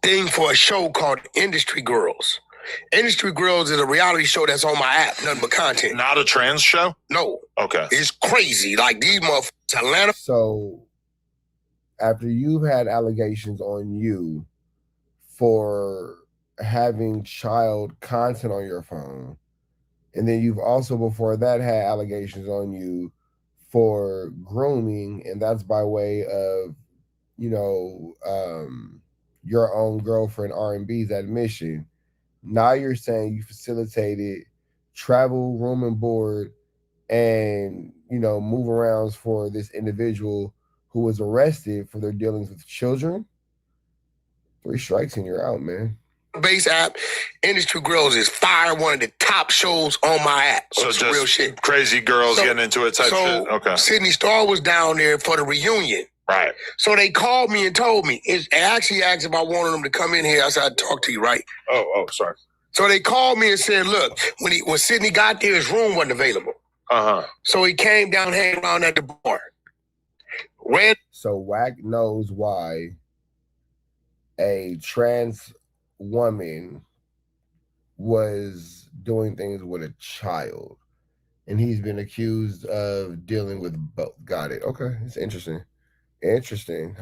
thing for a show called Industry Girls. Industry Girls is a reality show that's on my app, nothing but content. Not a trans show? No. Okay. It's crazy. These motherfuckers, Atlanta. So, after you've had allegations on you for having child content on your phone. And then you've also before that had allegations on you for grooming, and that's by way of, you know, your own girlfriend R&B's admission. Now you're saying you facilitated travel, room and board, and, you know, move arounds for this individual who was arrested for their dealings with children. 3 strikes and you're out, man. Base app, Industry Girls is fire, one of the top shows on my app. So it's just real shit. Crazy girls getting into it type shit. Okay. Sydney Starr was down there for the reunion. Right. So they called me and told me. And actually asked if I wanted them to come in here. I said, I'd talk to you, right? Oh, sorry. So they called me and said, look, when Sydney got there, his room wasn't available. Uh-huh. So he came down, hanging around at the bar. So WACK knows why a trans woman was doing things with a child, and he's been accused of dealing with both. Got it. Okay, it's interesting.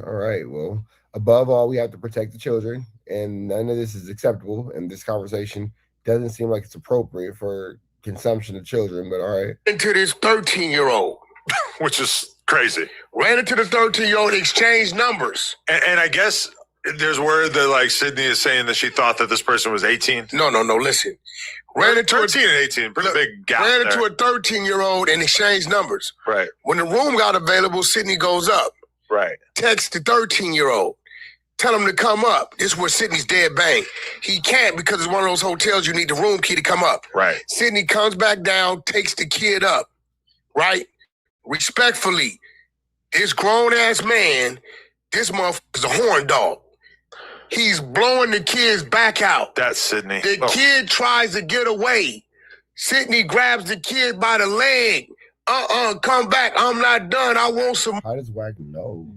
All right, well, above all, we have to protect the children, and none of this is acceptable, and this conversation doesn't seem like it's appropriate for consumption of children, but all right. Into this 13-year-old. Which is crazy. Ran into the 13-year-old, exchanged numbers. And I guess there's word that like Sydney is saying that she thought that this person was 18. No, listen. Ran into 13 and 18, pretty big gap. Ran into a 13-year-old and exchanged numbers. Right. When the room got available, Sydney goes up. Right. Text the 13-year-old. Tell him to come up. This is where Sydney's dead bang. He can't because it's one of those hotels you need the room key to come up. Right. Sydney comes back down, takes the kid up. Right? Respectfully, this grown-ass man, this motherfucker's a horn dog. He's blowing the kid's back out. That's Sydney. The kid tries to get away. Sydney grabs the kid by the leg. Come back. I'm not done. I want some. How does WACK know?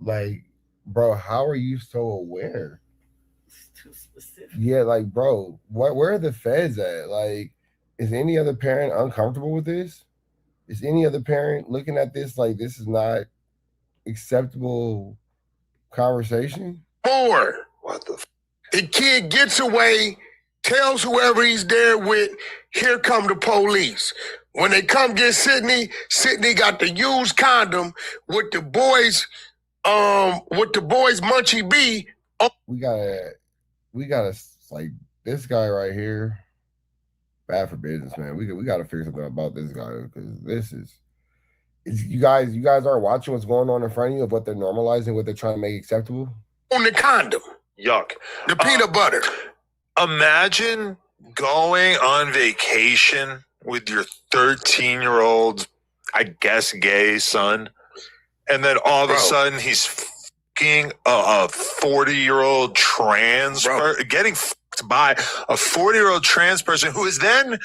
Like, bro, how are you so aware? It's too specific. Yeah, like, bro, where are the feds at? Like, is any other parent uncomfortable with this? Is any other parent looking at this like this is not acceptable conversation? More. What the? The kid gets away, tells whoever he's there with, here come the police. When they come get Sydney, Sydney got the used condom with the boys Munchie B. We gotta like this guy right here. Bad for business, man. We gotta figure something about this guy because this is you guys aren't watching what's going on in front of you of what they're normalizing, what they're trying to make acceptable. On the condom. Yuck. The peanut butter. Imagine going on vacation with your 13-year-old, I guess, gay son, and then all of a sudden he's fucking a 40-year-old trans getting fucked by a 40-year-old trans person who is then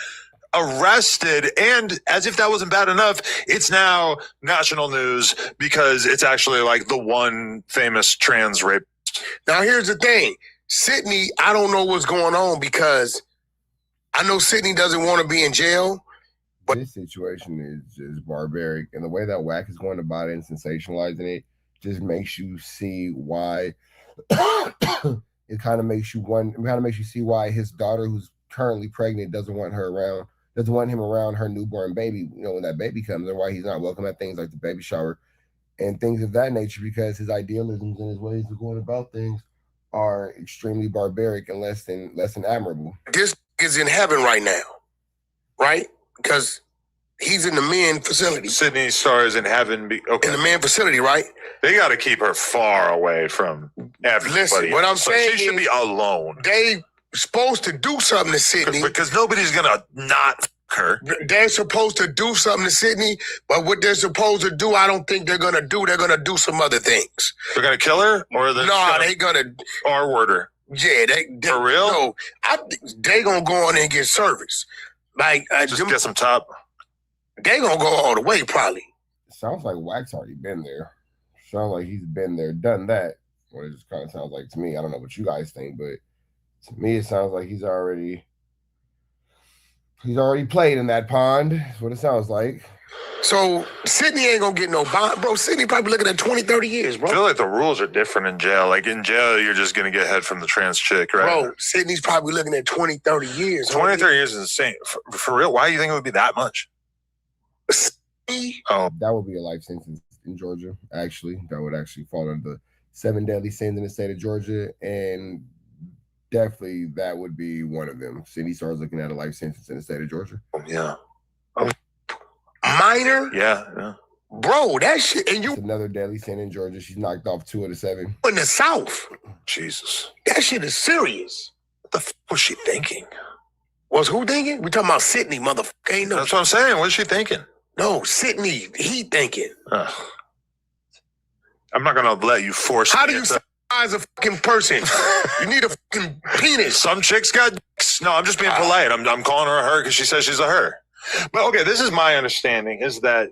arrested, and as if that wasn't bad enough, it's now national news because it's actually like the one famous trans rape. Now here's the thing. Sydney, I don't know what's going on because I know Sydney doesn't want to be in jail. But this situation is just barbaric, and the way that WACK is going about it and sensationalizing it just makes you see why it kind of makes you see why his daughter, who's currently pregnant, doesn't want him around her newborn baby, you know, when that baby comes, and why he's not welcome at things like the baby shower and things of that nature, because his idealisms and his ways of going about things are extremely barbaric and less than admirable. This is in heaven right now, right? Because he's in the men facility. Sydney Starr is in heaven. Okay. In the men facility, right? They got to keep her far away from everybody. Listen, what I'm saying she should be alone. They supposed to do something to Sydney. Because nobody's going to not f*** her. They're supposed to do something to Sydney, but what they're supposed to do, I don't think they're going to do. They're going to do some other things. They're going to kill her? Or they're going to R-word her? Yeah. They for real? No, I think they going to go on and get service. Like, just get some top. They going to go all the way, probably. Sounds like WACK's already been there. Sounds like he's been there, done that. What it just kind of sounds like to me. I don't know what you guys think, but to me, it sounds like he's already He's already played in that pond. That's what it sounds like. So Sydney ain't gonna get no bond, bro. Sydney probably looking at 20, 30 years, bro. I feel like the rules are different in jail. Like in jail, you're just gonna get head from the trans chick, right? Bro, Sydney's probably looking at 20, 30 years. 20, 30 years is insane. For real, why do you think it would be that much? Oh, that would be a life sentence in Georgia. Actually, that would actually fall under the 7 deadly sins in the state of Georgia, and definitely that would be one of them. Sydney starts looking at a life sentence in the state of Georgia. Yeah. Minor? Yeah. Bro, that shit, and you it's another deadly sin in Georgia. She's knocked off 2 of the 7. In the South. Jesus. That shit is serious. What the f was she thinking? Was who thinking? We talking about Sydney, motherfucker. Ain't no. That's what I'm saying. What's she thinking? No, Sydney, he thinking. I'm not gonna let you force. How do you size a fucking person? You need a fucking penis. Some chicks got dicks. No, I'm just being polite. I'm calling her a her because she says she's a her. But okay, this is my understanding is that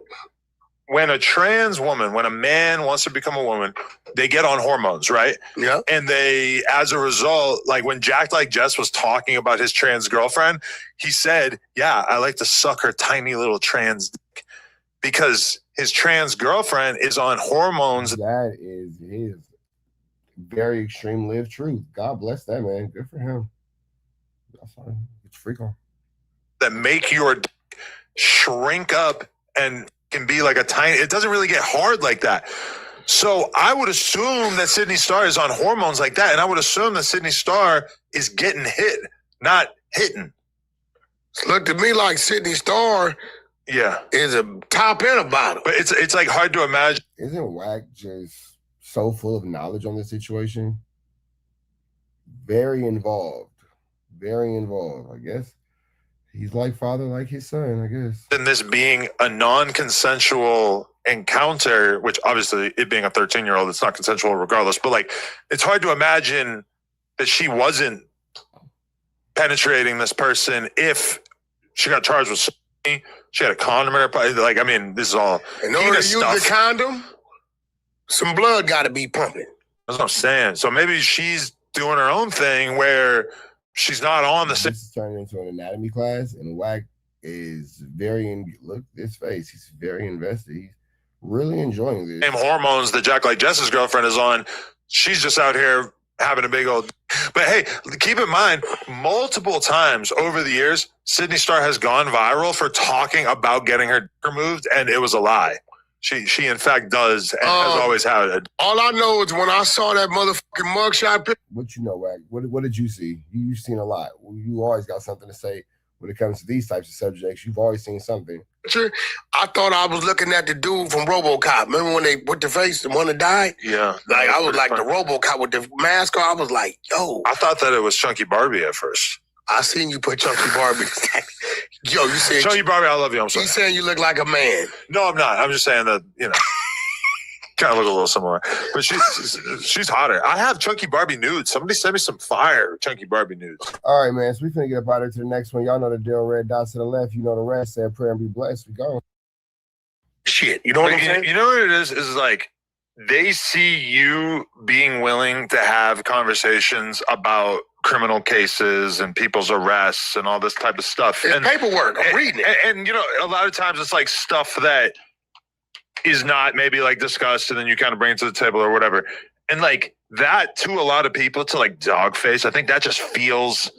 when a trans woman, when a man wants to become a woman, they get on hormones, right? Yeah. And they, as a result, like when Jack Like Jess was talking about his trans girlfriend, he said, yeah, I like to suck her tiny little trans dick because his trans girlfriend is on hormones. That is his very extreme lived truth. God bless that man. Good for him. That's fine. It's freak on. That make your dick shrink up and can be like a tiny, it doesn't really get hard like that. So I would assume that Sydney Starr is on hormones like that. And I would assume that Sydney Starr is getting hit, not hitting. It looked to me like Sydney Starr is a top and a bottom. But it's like hard to imagine. Isn't WACK just so full of knowledge on this situation? Very involved. Very involved, I guess. He's like father, like his son, I guess. And this being a non-consensual encounter, which obviously it being a 13-year-old, it's not consensual regardless, but like it's hard to imagine that she wasn't penetrating this person if she got charged with something. She had a condom in her pocket. Like, I mean, this is all. In order to use the condom, some blood got to be pumping. That's what I'm saying. So maybe she's doing her own thing where she's not on the same. This is turning into an anatomy class, and WACK is look at his face. He's very invested. He's really enjoying this. Same hormones that Jack Like Jess's girlfriend is on. She's just out here having a big old. But hey, keep in mind, multiple times over the years, Sydney Starr has gone viral for talking about getting her dick removed, and it was a lie. She in fact does and has always had it. All I know is when I saw that motherfucking mugshot picture. What you know, WACK? What did you see? You've seen a lot. You always got something to say when it comes to these types of subjects. You've always seen something. I thought I was looking at the dude from RoboCop. Remember when they put the face, the one that died? Yeah. Like I was like the RoboCop with the mask on. I was like, yo. I thought that it was Chunky Barbie at first. I seen you put Chunky Barbie. Yo, you said Chunky Barbie, I love you. I'm sorry. He's saying you look like a man. No, I'm not. I'm just saying that, you know, kind of look a little similar. But she's hotter. I have Chunky Barbie nudes. Somebody send me some fire Chunky Barbie nudes. All right, man. So we finna get up out of here to the next one. Y'all know the deal. Red dots to the left. You know the rest. Say a prayer and be blessed. We go. Shit. You know what I'm saying? You know what it is? Is like they see you being willing to have conversations about criminal cases and people's arrests and all this type of stuff. It's paperwork. I'm reading it. And, you know, a lot of times it's like stuff that is not maybe like discussed and then you kind of bring it to the table or whatever. And like that to a lot of people to like dog face, I think that just feels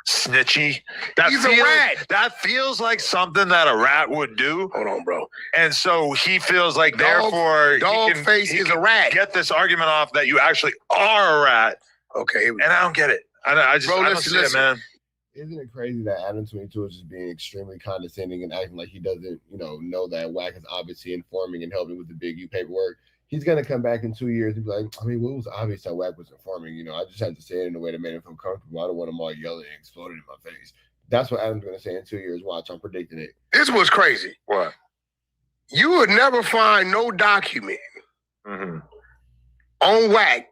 snitchy. He's a rat. That feels like something that a rat would do. Hold on, bro. And so he feels like therefore Dogface is a rat. Get this argument off that you actually are a rat. Okay. And I don't get it. I just don't see it, man. Isn't it crazy that ADAM22 is just being extremely condescending and acting like he doesn't, know that WACK is obviously informing and helping with the Big U paperwork? He's going to come back in 2 years and be like, I mean, well, it was obvious that WACK was informing. I just had to say it in a way that made him feel comfortable. I don't want him all yelling and exploding in my face. That's what Adam's going to say in 2 years. Watch, I'm predicting it. This was crazy. What? You would never find no document on WACK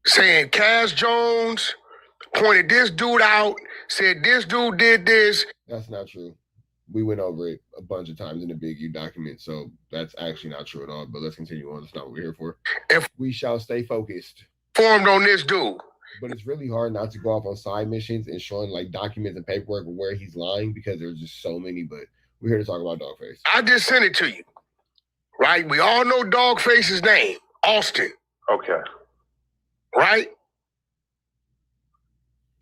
saying Cass Jones pointed this dude out, said this dude did this. That's not true. We went over it a bunch of times in the Big U document, so that's actually not true at all. But let's continue on. That's not what we're here for. If we shall stay focused. Formed on this dude. But it's really hard not to go off on side missions and showing like documents and paperwork where he's lying because there's just so many. But we're here to talk about Dogface. I just sent it to you, right? We all know Dogface's name, Austin. Okay. Right?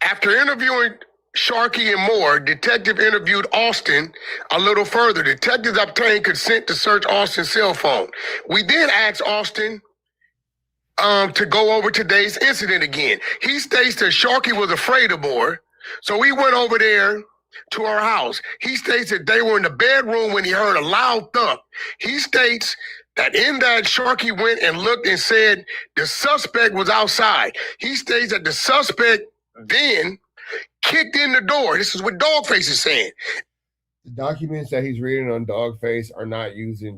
After interviewing Sharkey and Moore, detective interviewed Austin a little further. Detectives obtained consent to search Austin's cell phone. We then asked Austin to go over today's incident again. He states that Sharkey was afraid of Moore, so he went over there to her house. He states that they were in the bedroom when he heard a loud thump. He states that in that Sharkey went and looked and said the suspect was outside. He states that the suspect then kicked in the door. This is what Dogface is saying. The documents that he's reading on Dogface are not using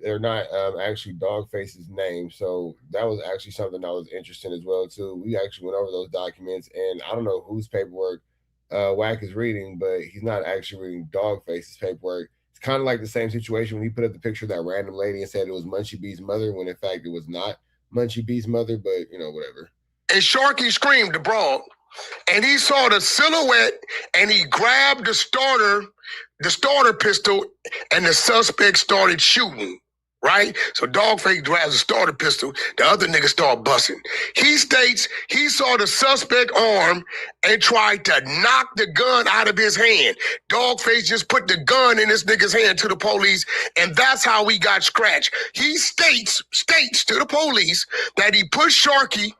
they're not actually Dogface's name. So that was actually something that was interesting as well too. We actually went over those documents, and I don't know whose paperwork Wack is reading, but he's not actually reading Dogface's paperwork. It's kind of like the same situation when he put up the picture of that random lady and said it was Munchie B's mother, when in fact it was not Munchie B's mother, but you know, whatever. And Sharkey screamed abroad, and he saw the silhouette, and he grabbed the starter pistol, and the suspect started shooting, right? So Dogface grabs the starter pistol, the other nigga start busting. He states he saw the suspect arm and tried to knock the gun out of his hand. Dogface just put the gun in this nigga's hand to the police, and that's how he got scratched. He states to the police that he pushed Sharkey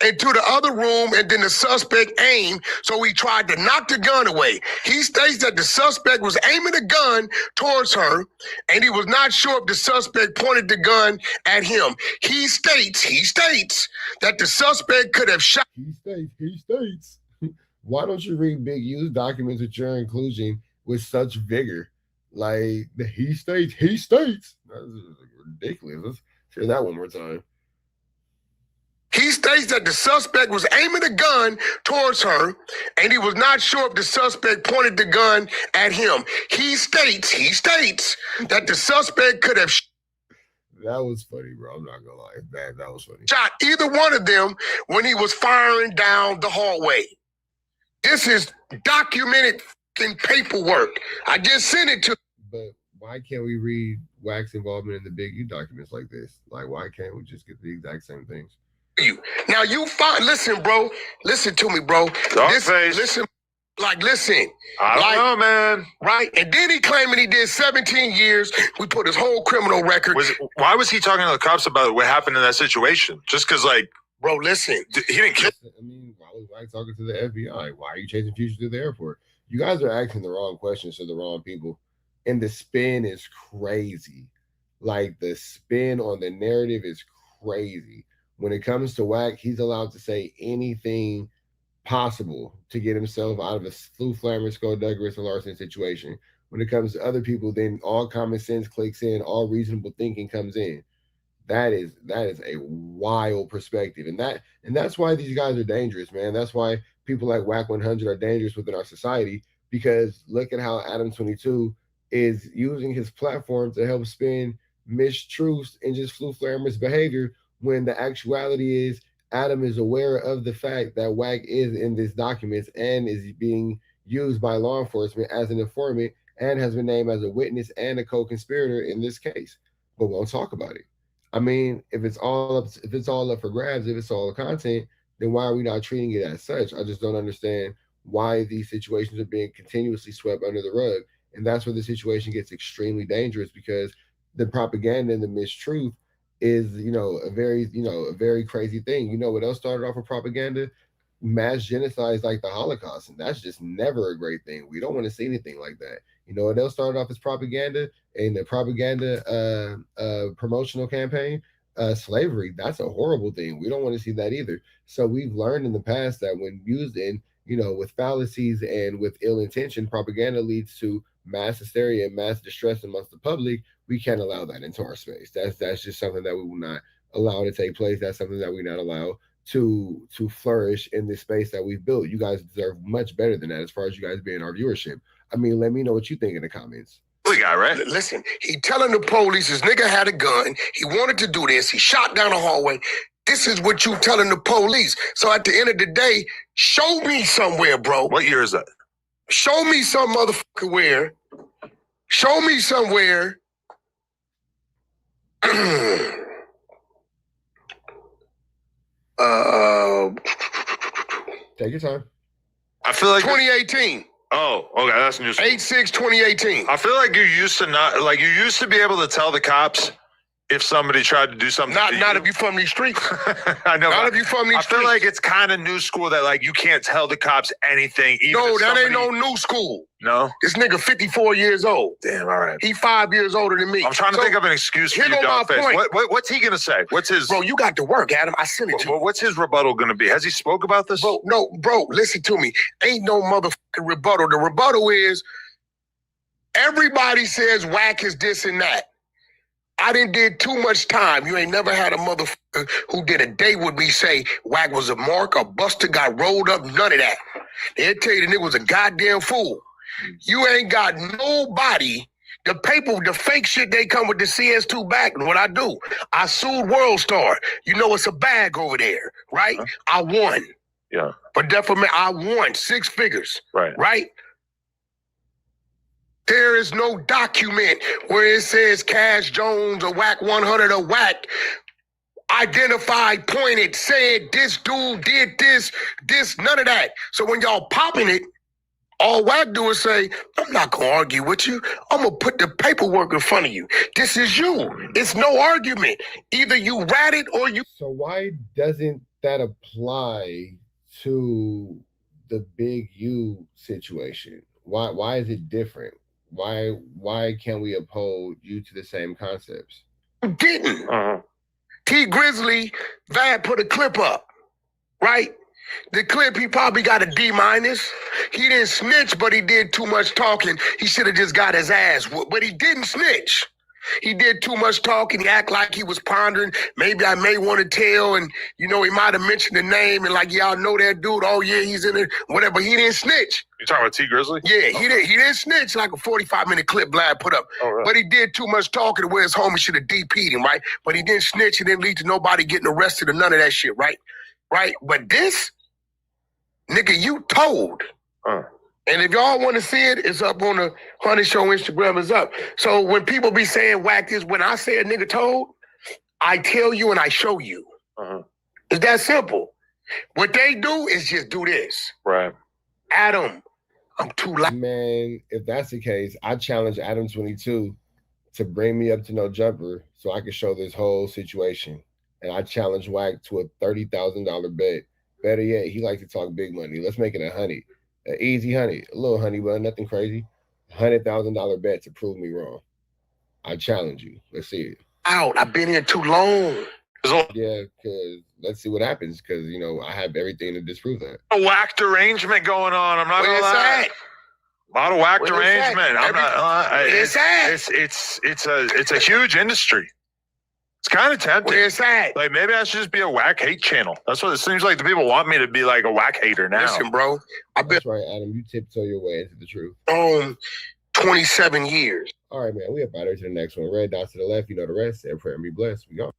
into the other room, and then the suspect aimed, so he tried to knock the gun away. He states that the suspect was aiming the gun towards her, and he was not sure if the suspect pointed the gun at him. He states that the suspect could have shot. He states. Why don't you read Big U's documents at your inclusion with such vigor? Like, he states. That's ridiculous. Let's hear that one more time. He states that the suspect was aiming the gun towards her, and he was not sure if the suspect pointed the gun at him. He states that the suspect could have that was funny, bro. I'm not gonna lie. That was funny. Shot either one of them when he was firing down the hallway. This is documented in paperwork. I just sent it to. But why can't we read Wack's involvement in the Big U documents like this? Like, why can't we just get the exact same things? You now, listen, bro. Listen to me, bro. Listen. I don't know, man. Right? And then he claiming he did 17 years. We put his whole criminal record. Why was he talking to the cops about what happened in that situation? Just because, like, bro, listen. He didn't kill. I mean, why was Wack talking to the FBI? Why are you chasing Future through the airport? You guys are asking the wrong questions to the wrong people. And the spin is crazy. Like, the spin on the narrative is crazy. When it comes to Wack, he's allowed to say anything possible to get himself out of a Flu Flammer, Skullduggerous, and Larson situation. When it comes to other people, then all common sense clicks in, all reasonable thinking comes in. That is a wild perspective, and that's why these guys are dangerous, man. That's why people like WACK100 are dangerous within our society, because look at how ADAM22 is using his platform to help spin mistruths and just Flu Flammer's behavior, when the actuality is Adam is aware of the fact that Wack is in these documents and is being used by law enforcement as an informant and has been named as a witness and a co-conspirator in this case, but won't talk about it. I mean, if it's all up for grabs, if it's all the content, then why are we not treating it as such? I just don't understand why these situations are being continuously swept under the rug. And that's where the situation gets extremely dangerous, because the propaganda and the mistruth is, a very crazy thing. You know what else started off with propaganda? Mass genocides like the Holocaust, and that's just never a great thing. We don't want to see anything like that. You know what else started off as propaganda? And the propaganda promotional campaign, slavery. That's a horrible thing. We don't want to see that either. So we've learned in the past that when used in, with fallacies and with ill intention, propaganda leads to mass hysteria and mass distress amongst the public. We can't allow that into our space. That's just something that we will not allow to take place. That's something that we not allow to flourish in this space that we've built. You guys deserve much better than that as far as you guys being our viewership. I mean, let me know what you think in the comments. We got right. Listen, he telling the police his nigga had a gun. He wanted to do this. He shot down the hallway. This is what you telling the police. So at the end of the day, show me somewhere, bro. What year is that? Show me some motherfucker where. Show me somewhere. Take your time. I feel like 2018. Oh, okay, that's news. 8/6/2018. I feel like you used to be able to tell the cops if somebody tried to do something. Not if you from these streets. I know. Not if you from these I streets. feel like it's kind of new school that like you can't tell the cops anything. Even No, if that ain't somebody- no new school. No. This nigga 54 years old. Damn. All right. He 5 years older than me. I'm trying to think of an excuse for here you, go my dog face. point. What's he gonna say? What's his? Bro, you got to work, Adam. I sent it to you. What's his rebuttal gonna be? Has he spoke about this? Bro, no, bro, listen to me. Ain't no motherfucking rebuttal. The rebuttal is everybody says WACK is this and that. I didn't did too much time. You ain't never had a motherfucker who did a day with me say WACK was a mark, a buster, got rolled up, none of that. They'll tell you the nigga was a goddamn fool. You ain't got nobody. The paper, the fake shit, they come with the CS2 back. And what I do, I sued World Star. You know it's a bag over there, right? I won. Yeah. For defamation, I won 6 figures. Right. Right? There is no document where it says Cash Jones or WACK100 or WACK identified, pointed, said this dude did this, none of that. So when y'all popping it, all WACK do is say, I'm not gonna argue with you. I'm gonna put the paperwork in front of you. This is you. It's no argument. Either you rat it or you. So why doesn't that apply to the Big U situation? Why is it different? Why can't we uphold you to the same concepts? Didn't. T Grizzly, Vad put a clip up, right? The clip, he probably got a D-. He didn't snitch, but he did too much talking. He should have just got his ass whooped, but he didn't snitch. He did too much talking. He act like he was pondering. Maybe I may want to tell, and you know, he might have mentioned the name and like, y'all know that dude. Oh yeah, he's in it. Whatever. He didn't snitch. You talking about T Grizzly? Yeah, he didn't snitch like a 45-minute clip Vlad put up. Oh, really? But he did too much talking to where his homie should have DP'd him, right? But he didn't snitch. It didn't lead to nobody getting arrested or none of that shit, right? Right? But this, nigga, you told. And if y'all want to see it, it's up on the Honey Show Instagram. Is up. So when people be saying WACK this, when I say a nigga told, I tell you and I show you. It's that simple. What they do is just do this. Right. Adam, I'm too loud. Man, if that's the case, I challenge ADAM22 to bring me up to no jumper so I can show this whole situation. And I challenge WACK to a $30,000 bet. Better yet, he likes to talk big money. Let's make it $100. An easy $100, a little honey, but nothing crazy. $100,000 bet to prove me wrong. I challenge you. Let's see it. Out. I've been here too long. Yeah, because let's see what happens. Because you know I have everything to disprove that. A whacked arrangement going on. I'm not gonna lie. A lot of whacked arrangement. I'm not. It's a huge industry. It's kind of tempting. Where it's at? Like maybe I should just be a WACK hate channel. That's what it seems like. The people want me to be like a WACK hater now. Listen, bro. That's right, Adam. You tiptoe your way into the truth. 27 years. All right, man. We up out here to the next one. Red dots to the left. You know the rest. And prayer and be blessed. We go.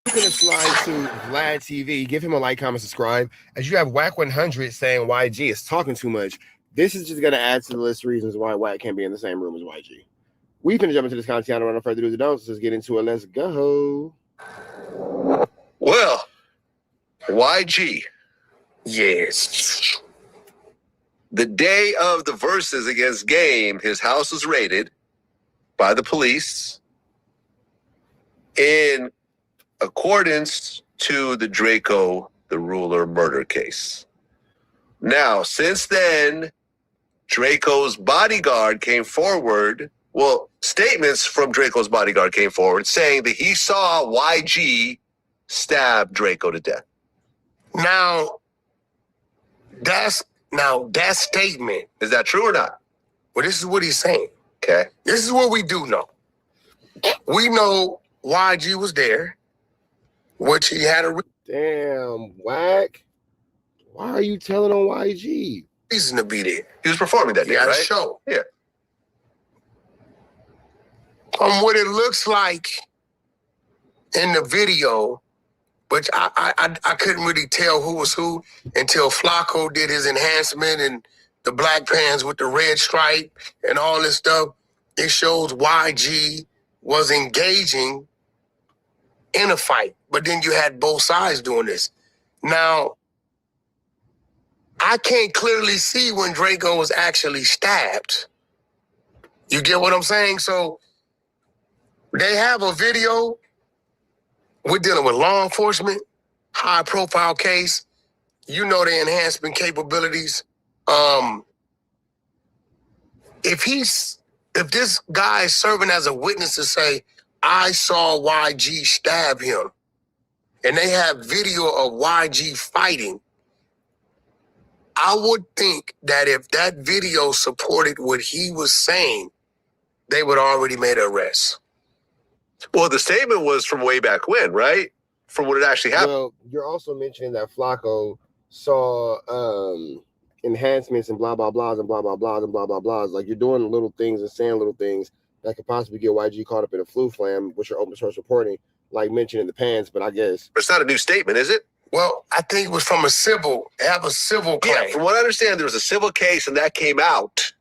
I'm going to slide to Vlad TV. Give him a like, comment, subscribe. As you have WACK100 saying YG is talking too much. This is just going to add to the list of reasons why WACK can't be in the same room as YG. We're going to jump into this content. I don't want no further ado. So let's get into it. Let's go. Well, YG. Yes. The day of the verses against Game, his house was raided by the police in accordance to the Draco the Ruler murder case. Now, since then, Draco's bodyguard came forward. Well, statements from Draco's bodyguard came forward saying that he saw YG stab Draco to death. Now, that statement. Is that true or not? Well, this is what he's saying. Okay. This is what we do know. We know YG was there, which he had a Damn, WACK. Why are you telling on YG? reason to be there. He was performing that He day, had right? a show. Yeah. From what it looks like in the video, but I couldn't really tell who was who until Flacco did his enhancement and the black pants with the red stripe and all this stuff. It shows YG was engaging in a fight, but then you had both sides doing this. Now, I can't clearly see when Draco was actually stabbed. You get what I'm saying? So they have a video. We're dealing with law enforcement, high profile case. You know the enhancement capabilities. If this guy is serving as a witness to say, I saw YG stab him, and they have video of YG fighting, I would think that if that video supported what he was saying, they would already made an arrest. Well, the statement was from way back when, right? From what it actually happened. Well, you're also mentioning that Flacco saw enhancements and blah, blah, blahs and blah, blah, blahs and blah, blah, blahs. Like, you're doing little things and saying little things that could possibly get YG caught up in a flu flam, which are open source reporting, like mentioned in the pants, but I guess. It's not a new statement, is it? Well, I think it was from a civil. They have a civil claim. Yeah, from what I understand, there was a civil case, and that came out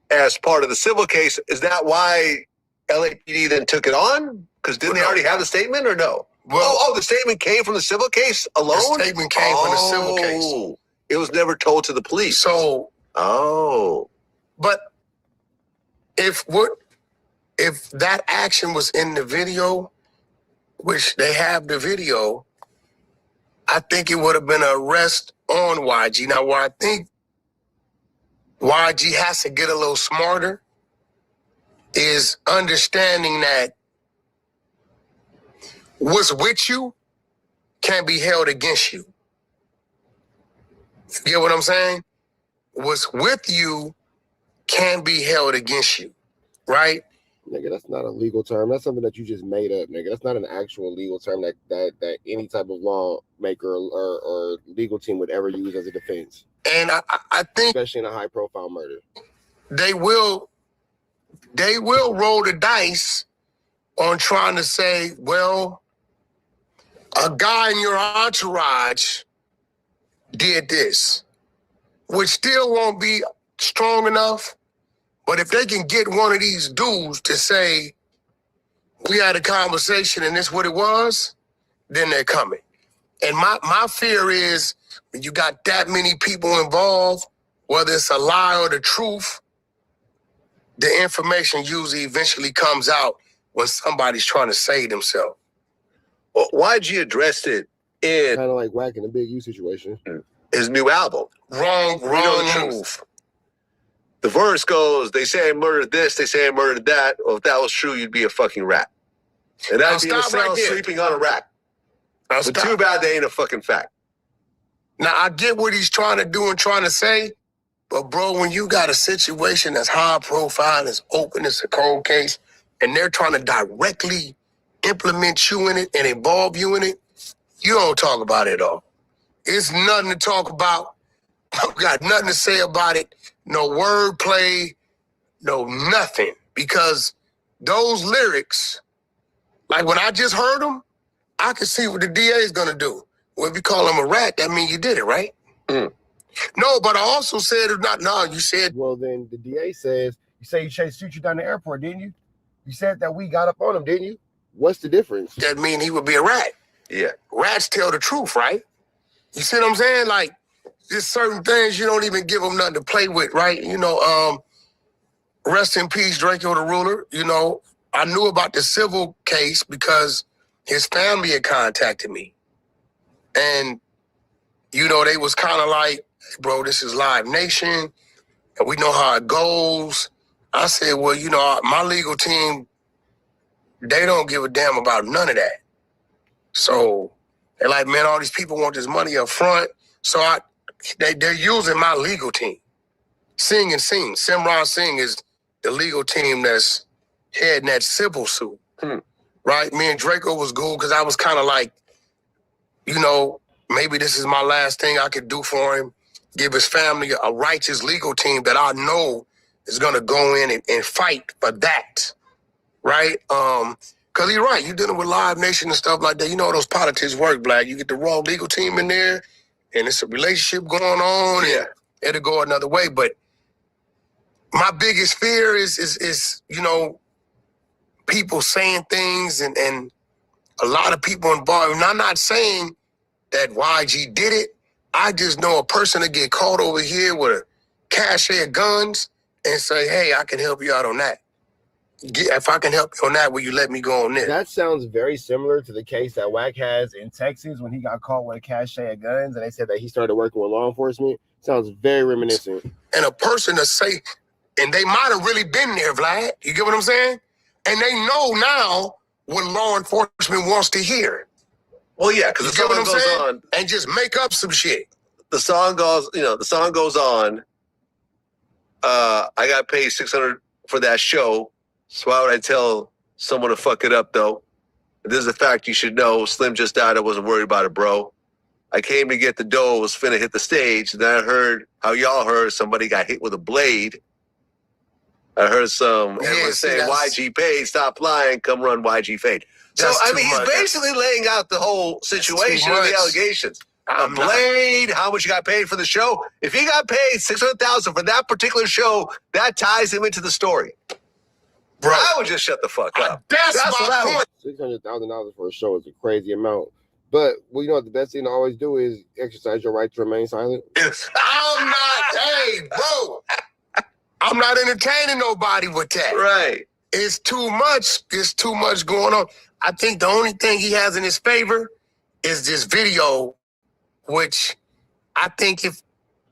as part of the civil case. Is that why LAPD then took it on? Because didn't they already have the statement, or no? Well, the statement came from the civil case alone? The statement came from the civil case. It was never told to the police. So, but if that action was in the video, which they have the video, I think it would have been an arrest on YG. Now, where I think YG has to get a little smarter is understanding that what's with you can't be held against you. You get what I'm saying? What's with you can be held against you, right? Nigga, that's not a legal term. That's something that you just made up, nigga. That's not an actual legal term that any type of lawmaker or legal team would ever use as a defense. And I think, especially in a high profile murder, they will roll the dice on trying to say, well, a guy in your entourage did this, which still won't be strong enough. But if they can get one of these dudes to say, we had a conversation and this what it was, then they're coming. And my fear is when you got that many people involved, whether it's a lie or the truth, the information usually eventually comes out when somebody's trying to save themselves. Well, YG addressed it in kind of like whacking a Big U situation. His new album. Wrong move. The verse goes, they say I murdered this, they say I murdered that. Well, if that was true, you'd be a fucking rat. And that'd be in a cell sleeping on a rack. But too bad they ain't a fucking fact. Now, I get what he's trying to do and trying to say, but bro, when you got a situation that's high profile, it's open, it's a cold case, and they're trying to directly implement you in it and involve you in it, you don't talk about it at all. It's nothing to talk about. I've got nothing to say about it. No wordplay, no nothing. Because those lyrics, like when I just heard them, I could see what the DA is going to do. Well, if you call him a rat, that means you did it, right? No, but I also said, you said. Well, then the DA says, you say you chased you down the airport, didn't you? You said that we got up on him, didn't you? What's the difference? That mean he would be a rat. Yeah. Rats tell the truth, right? You see what I'm saying? Like, there's certain things you don't even give them nothing to play with, right? You know, rest in peace, Draco the Ruler. You know, I knew about the civil case because his family had contacted me. And, you know, they was kind of like, bro, this is Live Nation, and we know how it goes. I said, well, you know, my legal team, they don't give a damn about none of that. So they're like, man, all these people want this money up front. So they're using my legal team. Sing and Sing. Simran Singh is the legal team that's heading that civil suit. Right? Me and Draco was cool because I was kind of like, you know, maybe this is my last thing I could do for him. Give his family a righteous legal team that I know is going to go in and fight for that. Right? Because he's right. You're dealing with Live Nation and stuff like that. You know how those politics work, Black. You get the raw legal team in there, and it's a relationship going on, and it'll go another way. But my biggest fear is you know, people saying things and a lot of people involved. And I'm not saying that YG did it. I just know a person to get caught over here with a cache of guns and say, hey, I can help you out on that. If I can help you on that, will you let me go on this? That sounds very similar to the case that WACK has in Texas when he got caught with a cache of guns and they said that he started working with law enforcement. Sounds very reminiscent. And a person to say, and they might have really been there, Vlad. You get what I'm saying? And they know now what law enforcement wants to hear. Well, yeah, because the song goes on. And just make up some shit. The song goes, the song goes on. I got paid $600 for that show. So why would I tell someone to fuck it up, though? This is a fact you should know. Slim just died. I wasn't worried about it, bro. I came to get the dough. Was finna hit the stage. Then I heard how y'all heard somebody got hit with a blade. I heard everyone say, YG paid, stop lying, come run YG fade. So, I mean, he's basically laying out the whole situation of the allegations. A blade, how much you got paid for the show. If he got paid $600,000 for that particular show, that ties him into the story. Bro, I would just shut the fuck up. That's what I would. $600,000 for a show is a crazy amount. But well, you know what the best thing to always do is exercise your right to remain silent. I'm not, hey, bro. I'm not entertaining nobody with that. Right. It's too much. It's too much going on. I think the only thing he has in his favor is this video, which I think if,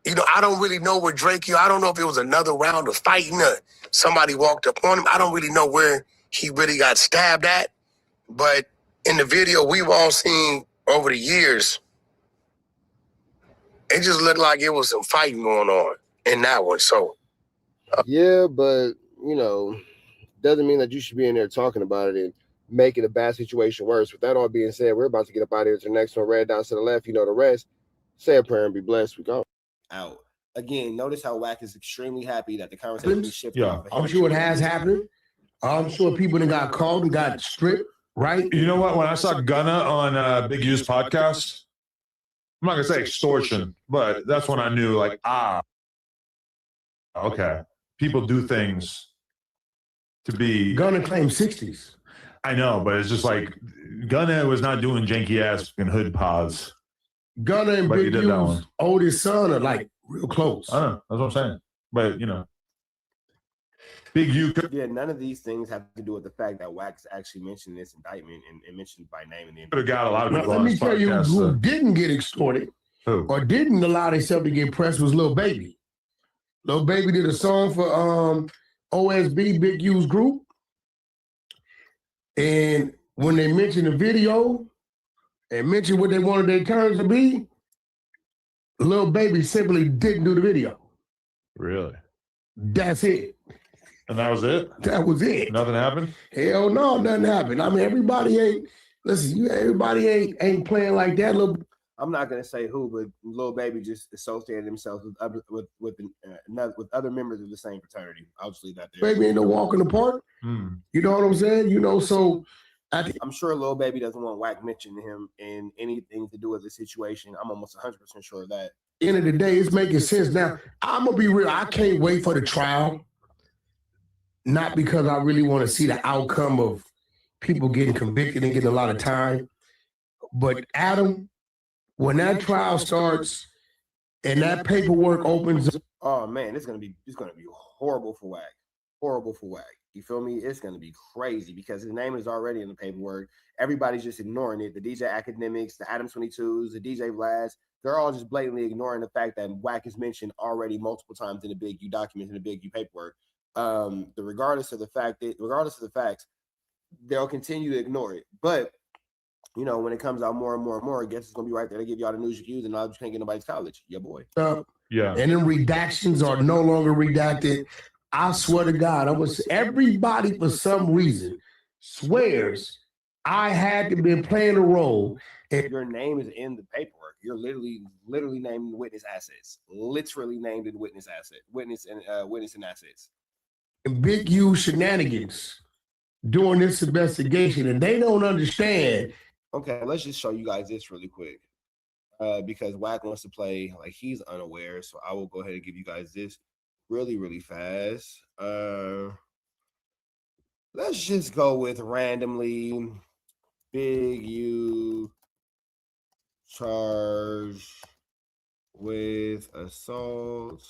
I don't really know where Drake, I don't know if it was another round of fighting or somebody walked up on him. I don't really know where he really got stabbed at. But in the video we've all seen over the years, it just looked like it was some fighting going on in that one. So, yeah, but, doesn't mean that you should be in there talking about it and making a bad situation worse. With that all being said, we're about to get up out of here to the next one. Red down to the left, you know the rest. Say a prayer and be blessed. We go. Out. Again, notice how WACK is extremely happy that the conversation shifted. Yeah, I'm sure it has happened. I'm sure people that got called and got stripped, right? You know what? When I saw Gunna on Big U's podcast, I'm not going to say extortion, but that's when I knew, okay, people do things to be... Gunna claimed 60s. I know, but it's just like Gunna was not doing janky ass and hood paws. Gunna and Big U's oldest son are like real close. I know. That's what I'm saying. But Big U. Yeah, none of these things have to do with the fact that WACK actually mentioned this indictment and mentioned by name. And could have got a lot of people. Let me tell you who didn't get extorted or didn't allow themselves to get pressed was Lil Baby. Lil Baby did a song for OSB, Big U's group. And when they mentioned the video and mentioned what they wanted their terms to be, Lil Baby simply didn't do the video. Really? That's it. And that was it? That was it. Nothing happened? Hell no, nothing happened. I mean, everybody ain't, everybody ain't playing like that. I'm not gonna say who, but Lil Baby just associated himself with other members of the same fraternity. I'll just leave that there. Baby ain't no walk in the park. You know what I'm saying? So I'm sure Lil Baby doesn't want WACK mentioning him in anything to do with the situation. I'm almost 100% sure of that. End of the day, it's making sense. Now, I'm gonna be real. I can't wait for the trial. Not because I really want to see the outcome of people getting convicted and getting a lot of time, but Adam, when that trial starts and that paperwork opens, oh man, it's gonna be horrible for WACK. Horrible for WACK. You feel me? It's gonna be crazy because his name is already in the paperwork. Everybody's just ignoring it. The DJ Academics, the ADAM22s, the DJ Vlads, they're all just blatantly ignoring the fact that WACK is mentioned already multiple times in the Big U documents, in the Big U paperwork. Regardless of the facts, they'll continue to ignore it. But when it comes out more and more and more, I guess it's gonna be right there to give y'all the news you use, and now you can't get nobody's college. Yeah, boy. Yeah. And then redactions are no longer redacted. I swear to God, everybody for some reason swears I had to be playing a role. If your name is in the paperwork, you're literally named in witness assets. Literally named in witness and assets. And Big U shenanigans during this investigation, and they don't understand. Okay, let's just show you guys this really quick. Because WACK wants to play like he's unaware, so I will go ahead and give you guys this really fast. Let's just go with randomly Big U charged with assault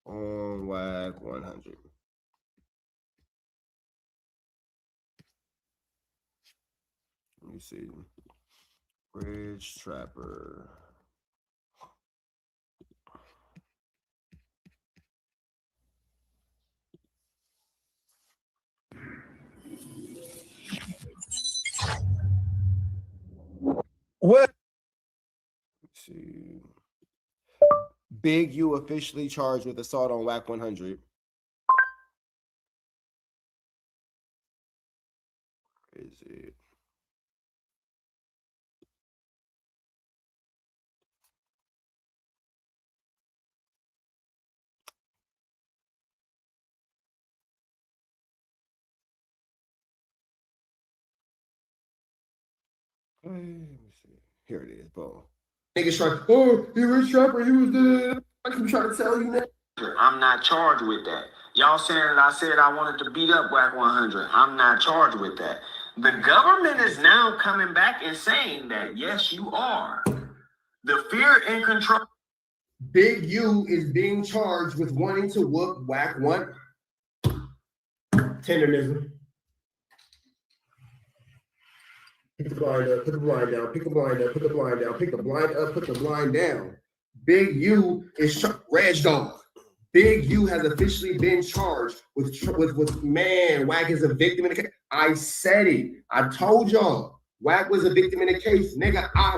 on WACK100. Let me see. Bridge Trapper. What? Let's see. Big U officially charged with assault on WACK100. Where is it? Let me see. Here it is. Boom. Niggas try, oh, he was trapper, he was the. I keep trying to tell you that. I'm not charged with that. Y'all saying that I said I wanted to beat up WACK100. I'm not charged with that. The government is now coming back and saying that, yes, you are. The fear and control. Big U is being charged with wanting to whoop WACK100. Tenderism. Pick the blind up, put the blind down, pick the blind up, put the blind down, pick the blind up, put the blind down. Big U is Reg Dog. Big U has officially been charged with man, WACK is a victim in the case. I said it. I told y'all. WACK was a victim in the case. Nigga, I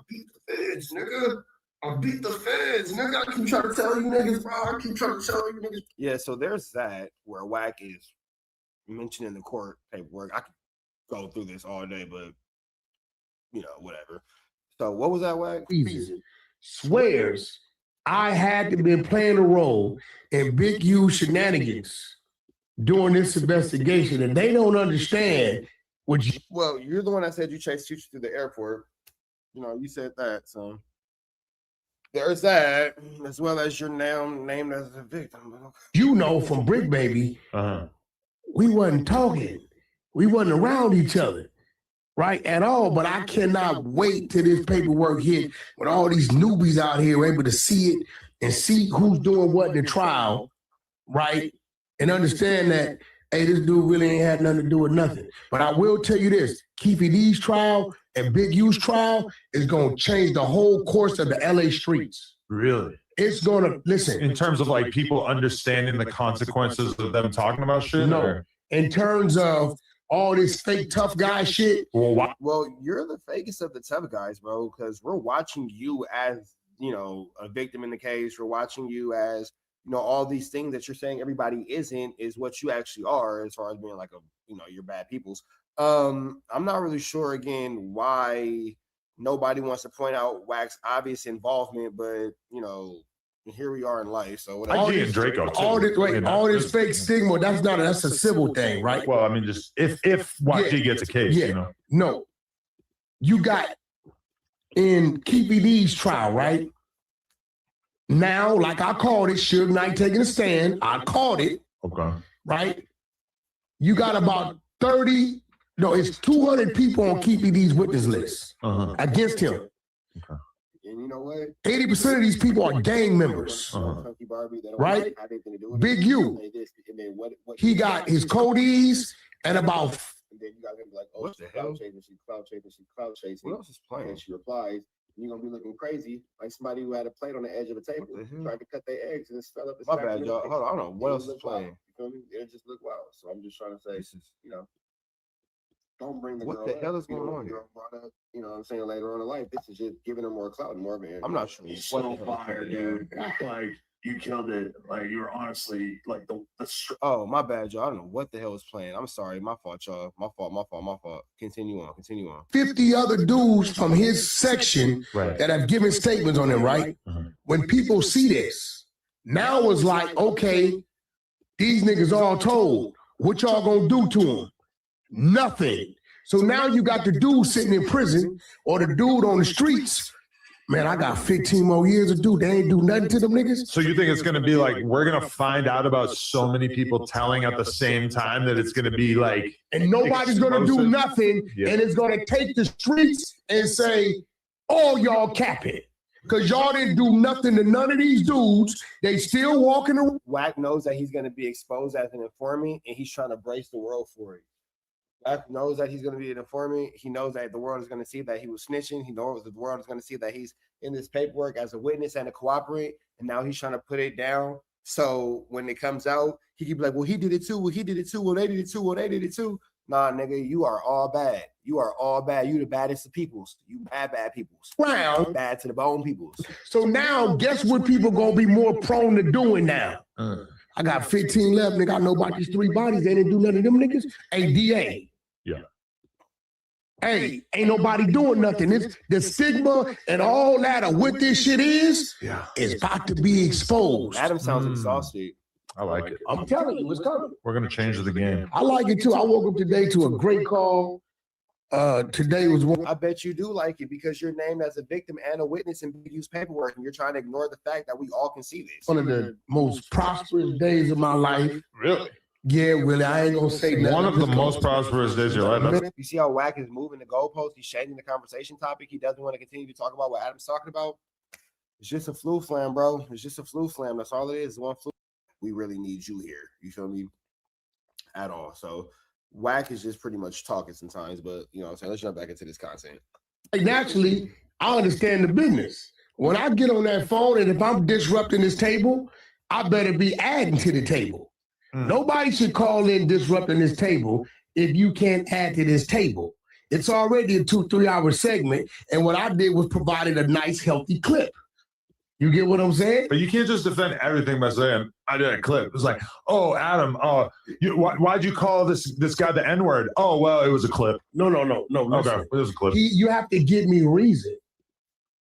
beat the feds, nigga. I beat the feds, nigga. I keep trying to tell you niggas, bro. I keep trying to tell you niggas. Yeah, so there's that where WACK is mentioned in the court paperwork. I could go through this all day, but you know, whatever. So what was that, WACK? Easy. Swears I had to be playing a role in Big U shenanigans during this investigation, and they don't understand what you. Well, you're the one that said you chased Future through the airport. You know, you said that, so there's that, as well as you're now named as a victim. You know, from Brick Baby, we wasn't talking. We wasn't around each other, right, at all. But I cannot wait till this paperwork hit when all these newbies out here are able to see it and see who's doing what in the trial, right, and understand that, hey, this dude really ain't had nothing to do with nothing. But I will tell you this, Keefy D's trial and Big U's trial is going to change the whole course of the LA streets. Really? It's going to, listen. In terms of like people understanding the consequences of them talking about shit? No. Or? In terms of all this fake tough guy shit. Well, you're the fakest of the tough guys, bro, because we're watching you as, you know, a victim in the case. We're watching you as, you know, all these things that you're saying everybody isn't is what you actually are, as far as being like a, you know, you're bad peoples. I'm not really sure again why nobody wants to point out WACK's obvious involvement, but you know, here we are in life. So whatever. IG and Draco too. All this fake stigma, that's a civil thing, right? Well, I mean, just if YG gets a case, you know. No. You got in Keefy D's trial, right? Now, like I called it, Suge Knight taking a stand. I called it. Okay. Right? You got about 30, no, it's 200 people on Keefy D's witness list against him. And you know what? 80% of these people are gang members. Right? Big U. He got his Cody's and about. And then you got him like, oh, what the hell? Cloud chasing. What else is playing? And she replies, you're gonna be looking crazy like somebody who had a plate on the edge of a table trying to cut their eggs and it fell up. My bad, y'all. Hold on, I don't know what else is playing. You feel me? It just looked wild. So I'm just trying to say, you know, don't bring the girl. What the hell is going on here? You know what I'm saying? Later on in life, this is just giving her more clout and more of an. I'm not sure. He's so fired, dude. Like you killed it. Like you were honestly like the. Oh, my bad, y'all. I don't know what the hell is playing. I'm sorry. My fault, y'all. My fault. Continue on. 50 other dudes from his section that have given statements on him, right? When people see this, now it's like, okay, these niggas all told. What y'all gonna do to him? Nothing. So now you got the dude sitting in prison or the dude on the streets. Man, I got 15 more years to do. They ain't do nothing to them niggas. So you think it's going to be like, we're going to find out about so many people telling at the same time that it's going to be like. And nobody's going to do nothing. Yeah. And it's going to take the streets and say, oh, y'all capping. Because y'all didn't do nothing to none of these dudes. They still walking around. WACK knows that he's going to be exposed as an informant, and he's trying to brace the world for it. WACK knows that he's going to be an informant. He knows that the world is going to see that he was snitching. He knows that the world is going to see that he's in this paperwork as a witness and a cooperate. And now he's trying to put it down. So when it comes out, he can be like, well, he did it too. Well, he did it too. Well, they did it too. Well, they did it too. Nah, nigga, you are all bad. You are all bad. You the baddest of peoples. You bad peoples. Wow. Bad to the bone peoples. So now guess what people going to be more prone to doing now? I got 15 left, nigga. I know about these 3 bodies. They didn't do none of them niggas. Hey, DA. Yeah. Hey, ain't nobody doing nothing. It's the stigma and all that of what this shit is about to be exposed. Adam sounds exhausted. I like it. I'm telling you, it's coming. We're going to change the game. I like it too. I woke up today to a great call. Today was one. I bet you do like it because you're named as a victim and a witness in big use paperwork, and you're trying to ignore the fact that we all can see this. One of the most prosperous days of my life. Really? Yeah, really. I ain't gonna say nothing. One of the most prosperous days of your life. You see how WACK is moving the goalpost? He's changing the conversation topic. He doesn't want to continue to talk about what Adam's talking about. It's just a flu flam, bro. It's just a flu flam. That's all it is. One flu. We really need you here. You feel me? At all. So WACK is just pretty much talking sometimes, but you know what I'm saying? Let's jump back into this content. Hey, naturally, I understand the business. When I get on that phone and if I'm disrupting this table, I better be adding to the table. Nobody should call in disrupting this table if you can't add to this table. It's already a 2-3 hour segment, and what I did was provided a nice, healthy clip. You get what I'm saying? But you can't just defend everything by saying, I did a clip. It's like, oh, Adam, why'd you call this guy the N-word? Oh, well, it was a clip. No. Okay, it was a clip. You have to give me reason.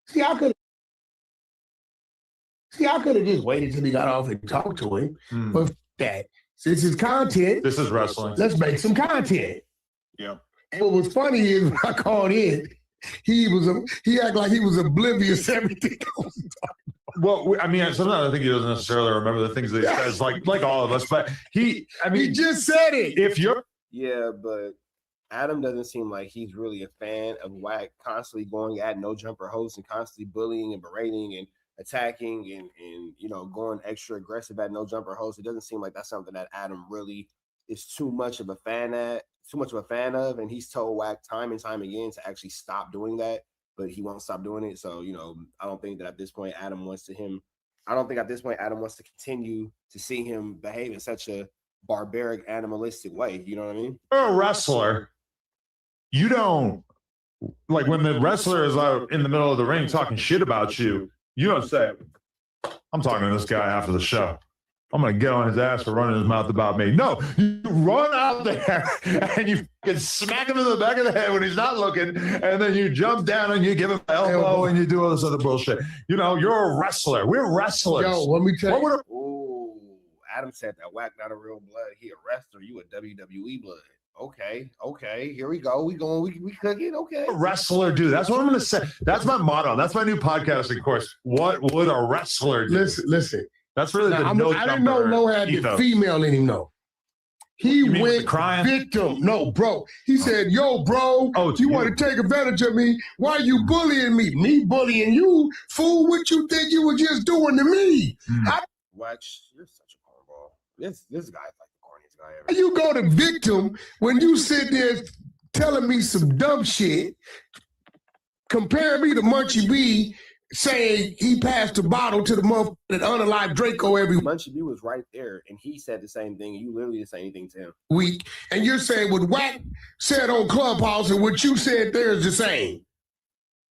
See, I could have just waited till he got off and talked to him. But that, since it's content, this is wrestling. Let's make some content. Yeah. And what was funny is when I called in, he acted like he was oblivious to everything I was talking about. Well, I mean, sometimes I think he doesn't necessarily remember the things that he says, like all of us. But he just said it. If you're but Adam doesn't seem like he's really a fan of WACK constantly going at no jumper hosts and constantly bullying and berating and attacking and you know going extra aggressive at no jumper hosts. It doesn't seem like that's something that Adam really is too much of a fan of, and he's told WACK time and time again to actually stop doing that, but he won't stop doing it. So you know, I don't think at this point Adam wants to continue to see him behave in such a barbaric, animalistic way. You know what I mean? You're a wrestler. You don't like when the wrestler is out in the middle of the ring talking shit about you. You don't say, I'm talking to this guy after the show. I'm going to get on his ass for running his mouth about me. No, you run out there and you can smack him in the back of the head when he's not looking. And then you jump down and you give him an elbow and you do all this other bullshit. You know, you're a wrestler. We're wrestlers. Yo, let me tell you. Ooh, Adam said that WACK not a real blood. He a wrestler. You a WWE blood. Okay. Here we go. We cooking. Okay. Wrestler do. That's what I'm going to say. That's my motto. That's my new podcasting course. What would a wrestler do? Listen. That's really I didn't know Lo had the female in him, though. He went victim. No, bro. He said, yo, bro, you want to take advantage of me? Why are you bullying me? Me bullying you? Fool, what you think you were just doing to me? Watch, you're such a cornball. This guy's like the corniest guy ever. You go to victim when you sit there telling me some dumb shit, comparing me to Munchie B, saying he passed the bottle to the motherfucker that unalive Draco every Munchie B was right there, and he said the same thing. You literally didn't say anything to him. week. And you're saying what WACK said on Clubhouse and what you said there is the same.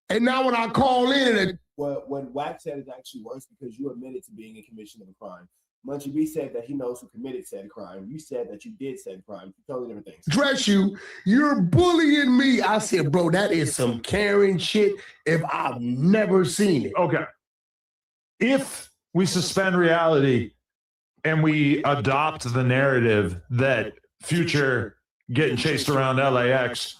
And now when I call in and what WACK said is actually worse because you admitted to being in commission of a crime. Munchie B said that he knows who committed said crime. You said that you did said crime. Totally different things. dress you, you're bullying me. I said, bro, that is some Karen shit if I've never seen it. Okay. If we suspend reality and we adopt the narrative that Future getting chased around LAX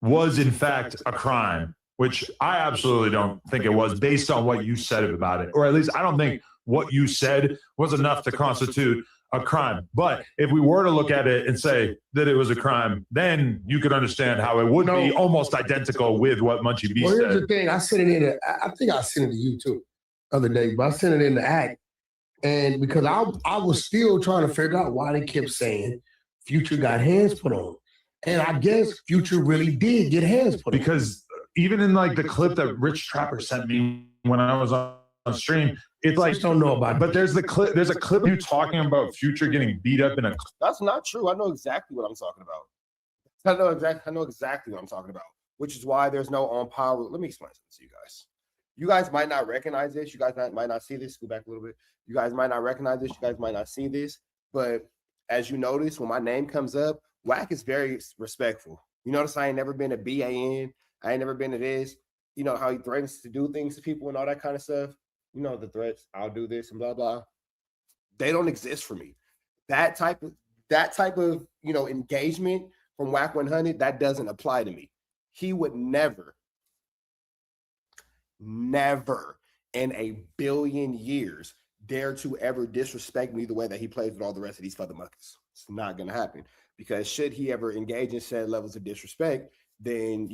was in fact a crime, which I absolutely don't think it was based on what you said about it. Or at least I don't think what you said was enough to constitute a crime. But if we were to look at it and say that it was a crime, then you could understand how it would be almost identical with what Munchie B Well, here's said. the thing. I sent it in. I think I sent it to you too the other day, but I sent it in the act. And because I was still trying to figure out why they kept saying Future got hands put on him. And I guess Future really did get hands put on him. Because even in like the clip that Rich Trapper sent me when I was on stream, it's like, I just don't know about it. But there's a clip of you talking about Future getting beat up in a. That's not true. I know exactly what I'm talking about. I know exactly what I'm talking about, which is why there's no on power. Let me explain something to you guys. You guys might not recognize this. You guys might not see this. Go back a little bit. You guys might not recognize this. You guys might not see this. But as you notice, when my name comes up, WACK is very respectful. You notice I ain't never been a BAN. I ain't never been to this. You know how he threatens to do things to people and all that kind of stuff. You know the threats. I'll do this and blah blah. They don't exist for me. That type of engagement from WACK100 that doesn't apply to me. He would never in a billion years dare to ever disrespect me the way that he plays with all the rest of these motherfuckers. It's not gonna happen, because should he ever engage in said levels of disrespect, then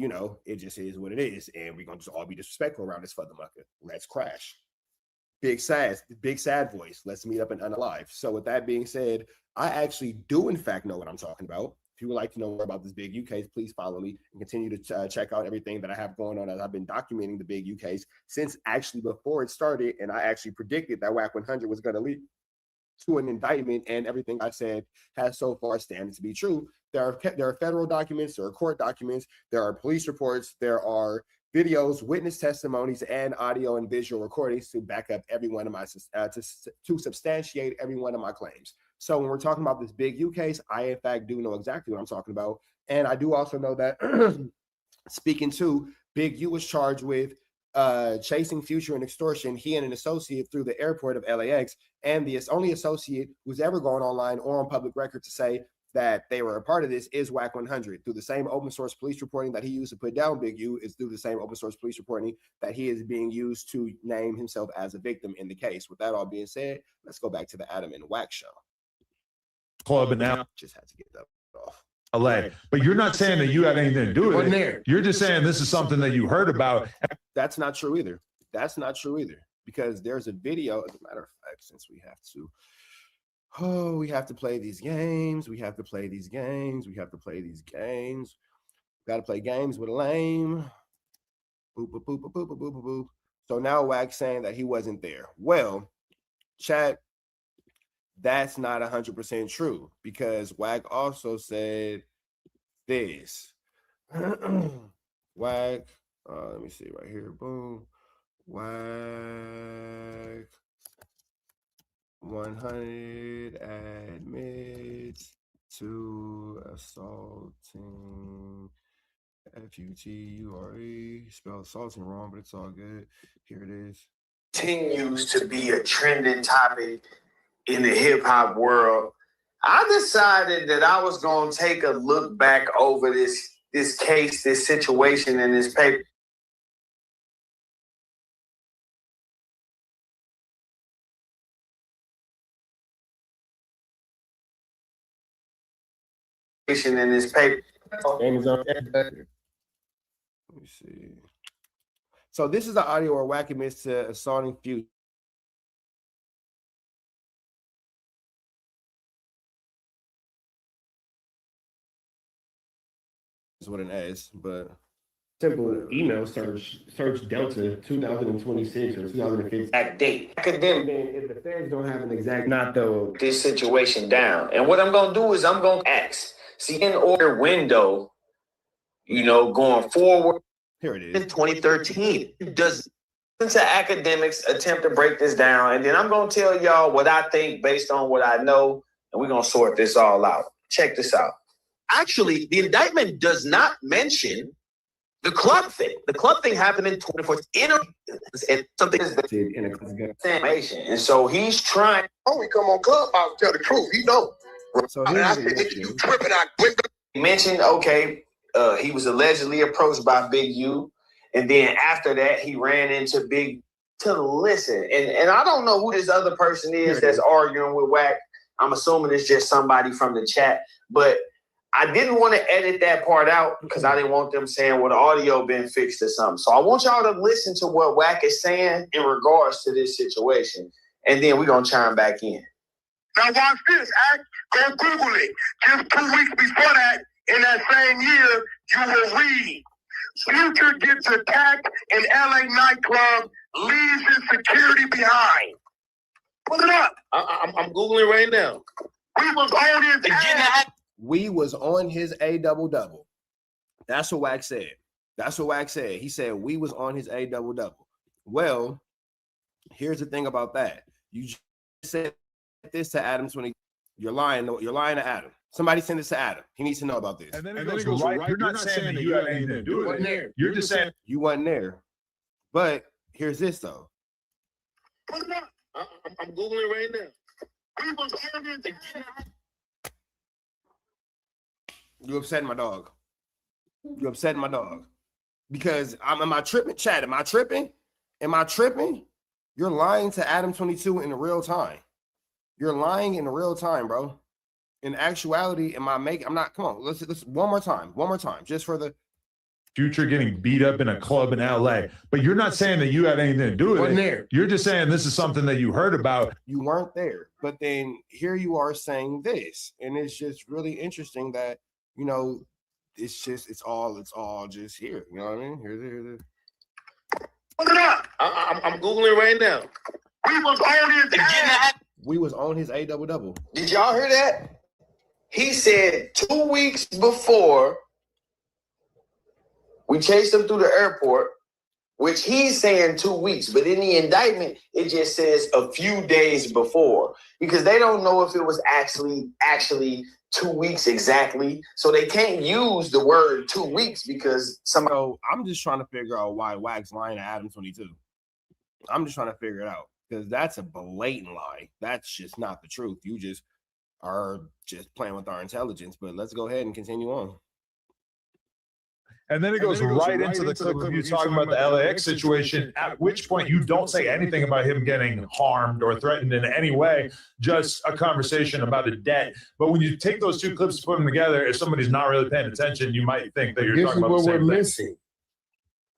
it just is what it is, and we're gonna just all be disrespectful around this motherfucker. Let's crash. Big sad voice. Let's meet up and unalive. So with that being said, I actually do in fact know what I'm talking about. If you would like to know more about this big U case, please follow me and continue to check out everything that I have going on, as I've been documenting the big U case since actually before it started, and I actually predicted that WACK100 was going to lead to an indictment, and everything I said has so far standed to be true. There are federal documents, there are court documents, there are police reports, there are videos, witness testimonies, and audio and visual recordings to back up every one of my to substantiate every one of my claims. So when we're talking about this big U case, I in fact do know exactly what I'm talking about, and I do also know that speaking to Big U was charged with chasing Future and extortion. He and an associate through the airport of LAX, and the only associate who's ever gone online or on public record to say that they were a part of this is WACK100. Through the same open source police reporting that he used to put down Big U is through the same open source police reporting that he is being used to name himself as a victim in the case. With that all being said, let's go back to the Adam and WACK show. Club and now just had to get that off. LA. But you're not saying that you had anything to do with it. You're just saying this is something that you heard about. That's not true either. That's not true either. Because there's a video, as a matter of fact, since we have to play these games. We have to play these games. We have to play these games. Got to play games with a lame. Boop, boop, boop, boop, boop, boop, boop, boop. So now WACK saying that he wasn't there. Well, chat, that's not 100% true, because WACK also said this. WACK, let me see right here. Boom. WACK 100 admits to assaulting FUTURE. Spelled assaulting wrong, but it's all good. Here it is. Continues to be a trending topic in the hip hop world. I decided that I was going to take a look back over this case, this situation, and this paper. In this paper. Let me see. So this is the audio where WACK admits to assaulting Future. Is what it is, but simple email search Delta 2026 or 2015 Exact date. Academic. If the feds don't have an exact, not though, this situation down. And what I'm going to do is I'm going to ask. See, in order window, going forward. Here it is. In 2013, does academics attempt to break this down? And then I'm going to tell y'all what I think based on what I know, and we're going to sort this all out. Check this out. Actually, the indictment does not mention the club thing. The club thing happened in 2014. Something is information. And so he's trying. Oh, we come on Clubhouse, tell the truth. He know. So And I said, nigga, you tripping. I went mentioned, okay, he was allegedly approached by Big U. And then after that, he ran into Big to listen. And I don't know who this other person is that's arguing with Wack. I'm assuming it's just somebody from the chat. But I didn't want to edit that part out because I didn't want them saying, well, the audio been fixed or something. So I want y'all to listen to what Wack is saying in regards to this situation. And then we're going to chime back in. Now watch this. Go Google it. Just 2 weeks before that, in that same year, you will read. Future gets attacked in LA nightclub, leaves his security behind. Pull it up. I'm Googling right now. We was on his ass. We was on his A double. That's what Wack said. He said we was on his A double. Well, here's the thing about that. You just said this to ADAM22. You're lying to Adam. Somebody send this to Adam. He needs to know about this. And then it goes right. You're not saying that you had anything to do with it. You're just saying you wasn't there. But here's this though. I'm Googling right now. We was on his ass. You upsetting my dog. Because am I tripping? Chat, am I tripping? You're lying to ADAM22 in real time. You're lying in real time, bro. In actuality, come on, let's one more time, just for the Future getting beat up in a club in LA. But you're not saying that you had anything to do with it. You're just saying this is something that you heard about. You weren't there. But then here you are saying this. And it's just really interesting that, you know, it's all just here. You know what I mean? Here's Look it up. I'm Googling right now. We was on his A double. Did y'all hear that? He said 2 weeks before we chased him through the airport, which he's saying 2 weeks, but in the indictment, it just says a few days before because they don't know if it was actually 2 weeks exactly. So they can't use the word 2 weeks because So I'm just trying to figure out why Wack's lying to ADAM22. I'm just trying to figure it out because that's a blatant lie. That's just not the truth. You just are just playing with our intelligence, but let's go ahead and continue on. And then it goes right into the clip of you talking about the LAX situation, at which point you don't say anything about him getting harmed or threatened in any way, just a conversation about a debt. But when you take those two clips and put them together, if somebody's not really paying attention, you might think that you're talking about the same thing. Missing.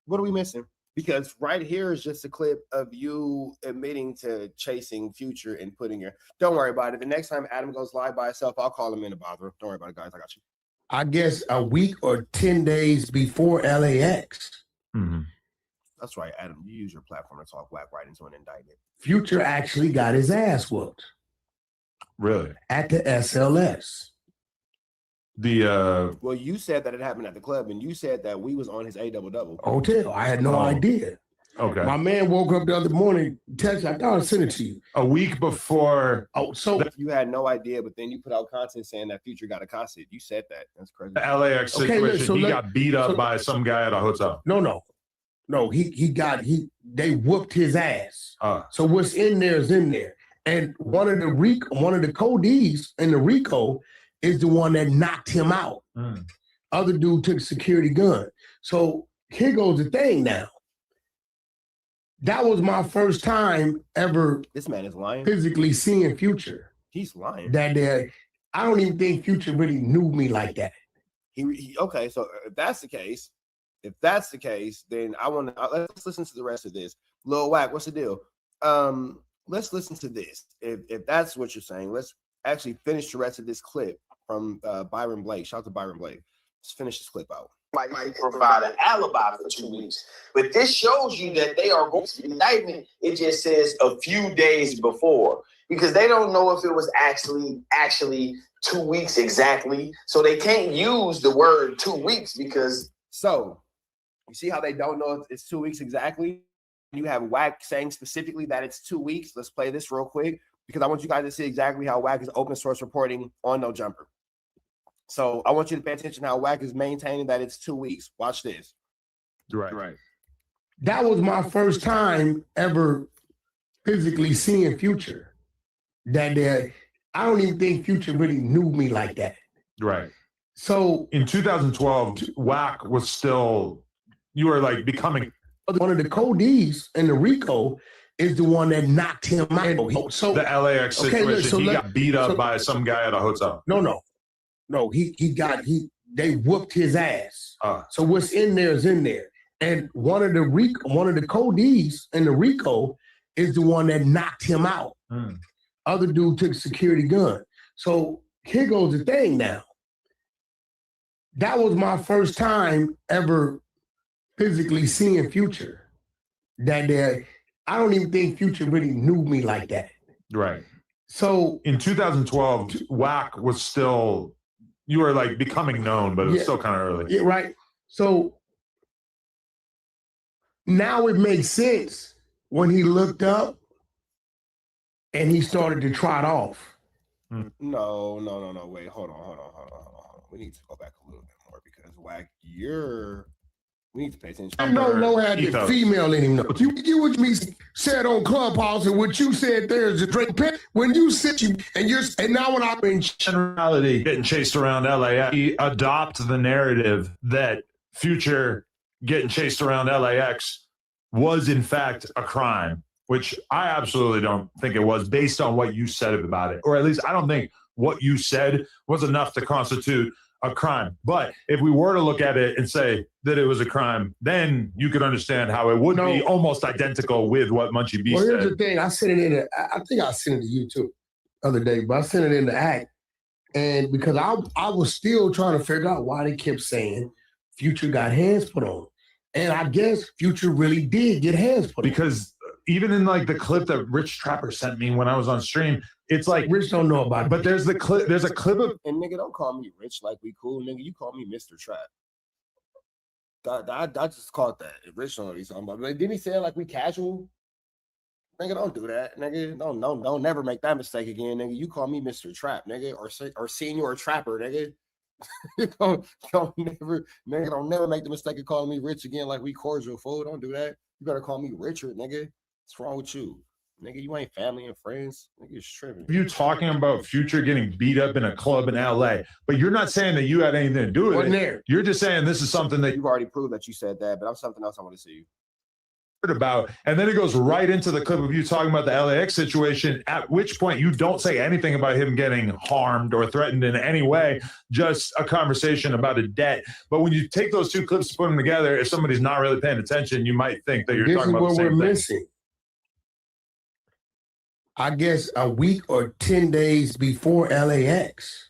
What are we missing? Because right here is just a clip of you admitting to chasing Future and putting your. Don't worry about it. The next time Adam goes live by himself, I'll call him in to bother him. Don't worry about it, guys. I got you. I guess a week or 10 days before LAX. Mm-hmm. That's right, Adam. You use your platform to talk Wack right into an indictment. Future actually got his ass whooped. Really? At the SLS. Well, you said that it happened at the club, and you said that we was on his A double. Hotel. I had no idea. Okay. My man woke up the other morning, text. I thought I sent it to you. A week before. Oh, so you had no idea, but then you put out content saying that Future got accosted. You said that. That's crazy. The LAX situation. He got beat up by some guy at a hotel. No. They whooped his ass. So what's in there is in there. And one of the codees in the RICO is the one that knocked him out. Other dude took a security gun. So here goes the thing now. That was my first time ever. This man is lying. Physically seeing Future. He's lying. I don't even think Future really knew me like that. Okay, so if that's the case, then I want to let's listen to the rest of this. Lil Wack, what's the deal? Let's listen to this. If that's what you're saying, let's actually finish the rest of this clip from Byron Blake. Shout out to Byron Blake. Let's finish this clip out. Might provide an alibi for 2 weeks. But this shows you that they are going to the indictment. It just says a few days before because they don't know if it was actually 2 weeks exactly. So they can't use the word 2 weeks because. So you see how they don't know if it's 2 weeks exactly? You have Wack saying specifically that it's 2 weeks. Let's play this real quick because I want you guys to see exactly how Wack is open source reporting on No Jumper. So I want you to pay attention to how Wack is maintaining that it's 2 weeks. Watch this. Right. That was my first time ever physically seeing Future. I I don't even think Future really knew me like that. Right. So in 2012, WACK was still, you were like becoming. One of the Codees in the RICO is the one that knocked him out. So the LAX situation, he got beat up by some guy at a hotel. No, they whooped his ass. So what's in there is in there. And one of the Codees in the RICO is the one that knocked him out. Other dude took a security gun. So here goes the thing now. That was my first time ever physically seeing Future. I don't even think Future really knew me like that. Right. So in 2012, WACK was still, you were like becoming known, but it was still kind of early. Yeah, right. So now it makes sense when he looked up and he started to trot off. No. Wait, hold on. We need to go back a little bit more because WACK, we need to pay attention. I know had the female in him. You get what me said on Clubhouse and what you said there's a drink. When you sit and now when I'm in generality getting chased around LAX, he adopts the narrative that Future getting chased around LAX was in fact a crime, which I absolutely don't think it was based on what you said about it. Or at least I don't think what you said was enough to constitute a crime. But if we were to look at it and say that it was a crime, then you could understand how it would be almost identical with what Munchie B said. Here's the thing. I sent it in. I think I sent it to you too the other day, but I sent it in the act. And because I was still trying to figure out why they kept saying Future got hands put on. And I guess Future really did get hands put on. Because even in like the clip that Rich Trapper sent me when I was on stream, it's like Rich don't know about it. But there's a clip of, and nigga, don't call me Rich like we cool, nigga. You call me Mr. Trap. I just called that. Rich don't know what he's talking about. But didn't he say it like we casual? Nigga, don't do that, nigga. Don't never make that mistake again, nigga. You call me Mr. Trap, nigga, or Senior Trapper, nigga. don't never make the mistake of calling me Rich again like we cordial, fool. Don't do that. You better call me Richard, nigga. What's wrong with you? Nigga, you ain't family and friends. Nigga, you're tripping. You talking about Future getting beat up in a club in LA, but you're not saying that you had anything to do with it. You're just saying this is something that you've already proved that you said that, but I'm something else I want to see you about. And then it goes right into the clip of you talking about the LAX situation, at which point you don't say anything about him getting harmed or threatened in any way, just a conversation about a debt. But when you take those two clips and put them together, if somebody's not really paying attention, you might think that you're talking about the same thing. Missing. I guess a week or 10 days before LAX,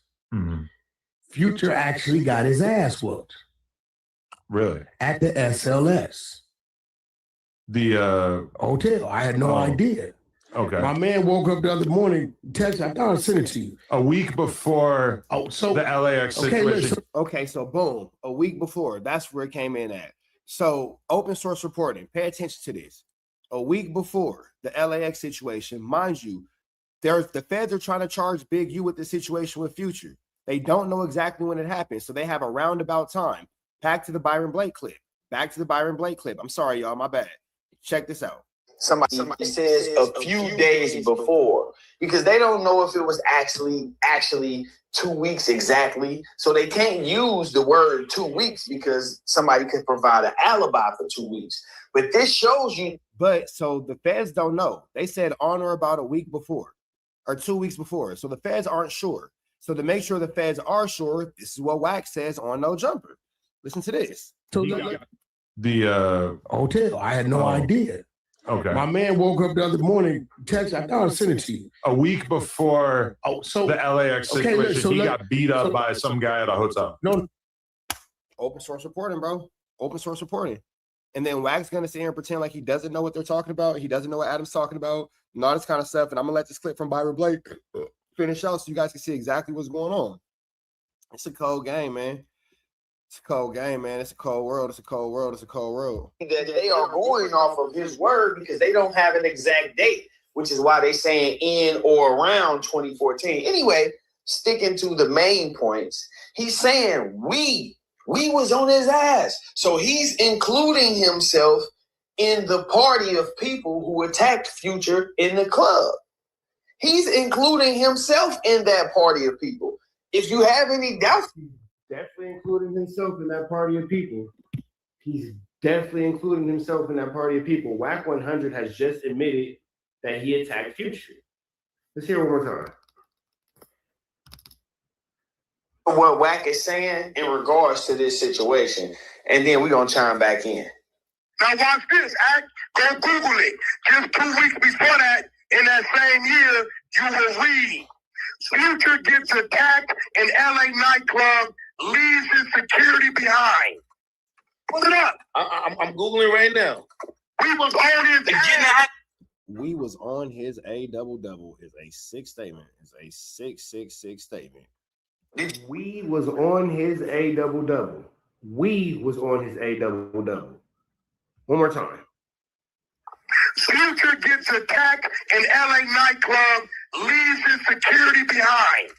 Future actually got his ass whooped. Really? At the SLS. The hotel. I had no idea. Okay. My man woke up the other morning, text, I thought I sent it to you. A week before the LAX situation. Okay, so boom, a week before, that's where it came in at. So open source reporting, pay attention to this. A week before the LAX situation, mind you, the feds are trying to charge Big U with the situation with Future. They don't know exactly when it happened, so they have a roundabout time. Back to the Byron Blake clip. I'm sorry, y'all, my bad. Check this out. Somebody says a few days before, because they don't know if it was actually 2 weeks exactly. So they can't use the word 2 weeks because somebody could provide an alibi for 2 weeks. But this shows you. But so the feds don't know. They said on or about a week before or 2 weeks before. So the feds aren't sure. So to make sure the feds are sure, this is what WACK says on No Jumper. Listen to this. So the hotel. I had no idea. Okay. My man woke up the other morning, text, I thought I sent it to you. A week before the LAX situation, he got beat up by some guy at a hotel. No. Open source reporting, bro. Open source reporting. And then WACK's gonna sit here and pretend like he doesn't know what they're talking about. He doesn't know what Adam's talking about, and all this kind of stuff. And I'm gonna let this clip from Byron Blake finish out so you guys can see exactly what's going on. It's a cold game, man. It's a cold game, man. It's a cold world. It's a cold world. It's a cold world. That they are going off of his word because they don't have an exact date, which is why they're saying in or around 2014. Anyway, sticking to the main points, he's saying we was on his ass. So he's including himself in the party of people who attacked Future in the club. He's including himself in that party of people. If you have any doubts, definitely including himself in that party of people. He's definitely including himself in that party of people. WACK100 has just admitted that he attacked Future. Let's hear it one more time. What Wack is saying in regards to this situation, and then we're gonna chime back in. now watch this, go Google it. Just 2 weeks before that, in that same year, you will read. Future gets attacked in LA nightclub, leaves his security behind. Pull it up. I'm Googling right now. We was on his ass. We was on his A double is a 6 statement. It's a 666 statement. We was on his A double. We was on his A double. One more time. Future gets attacked in LA nightclub, leaves his security behind.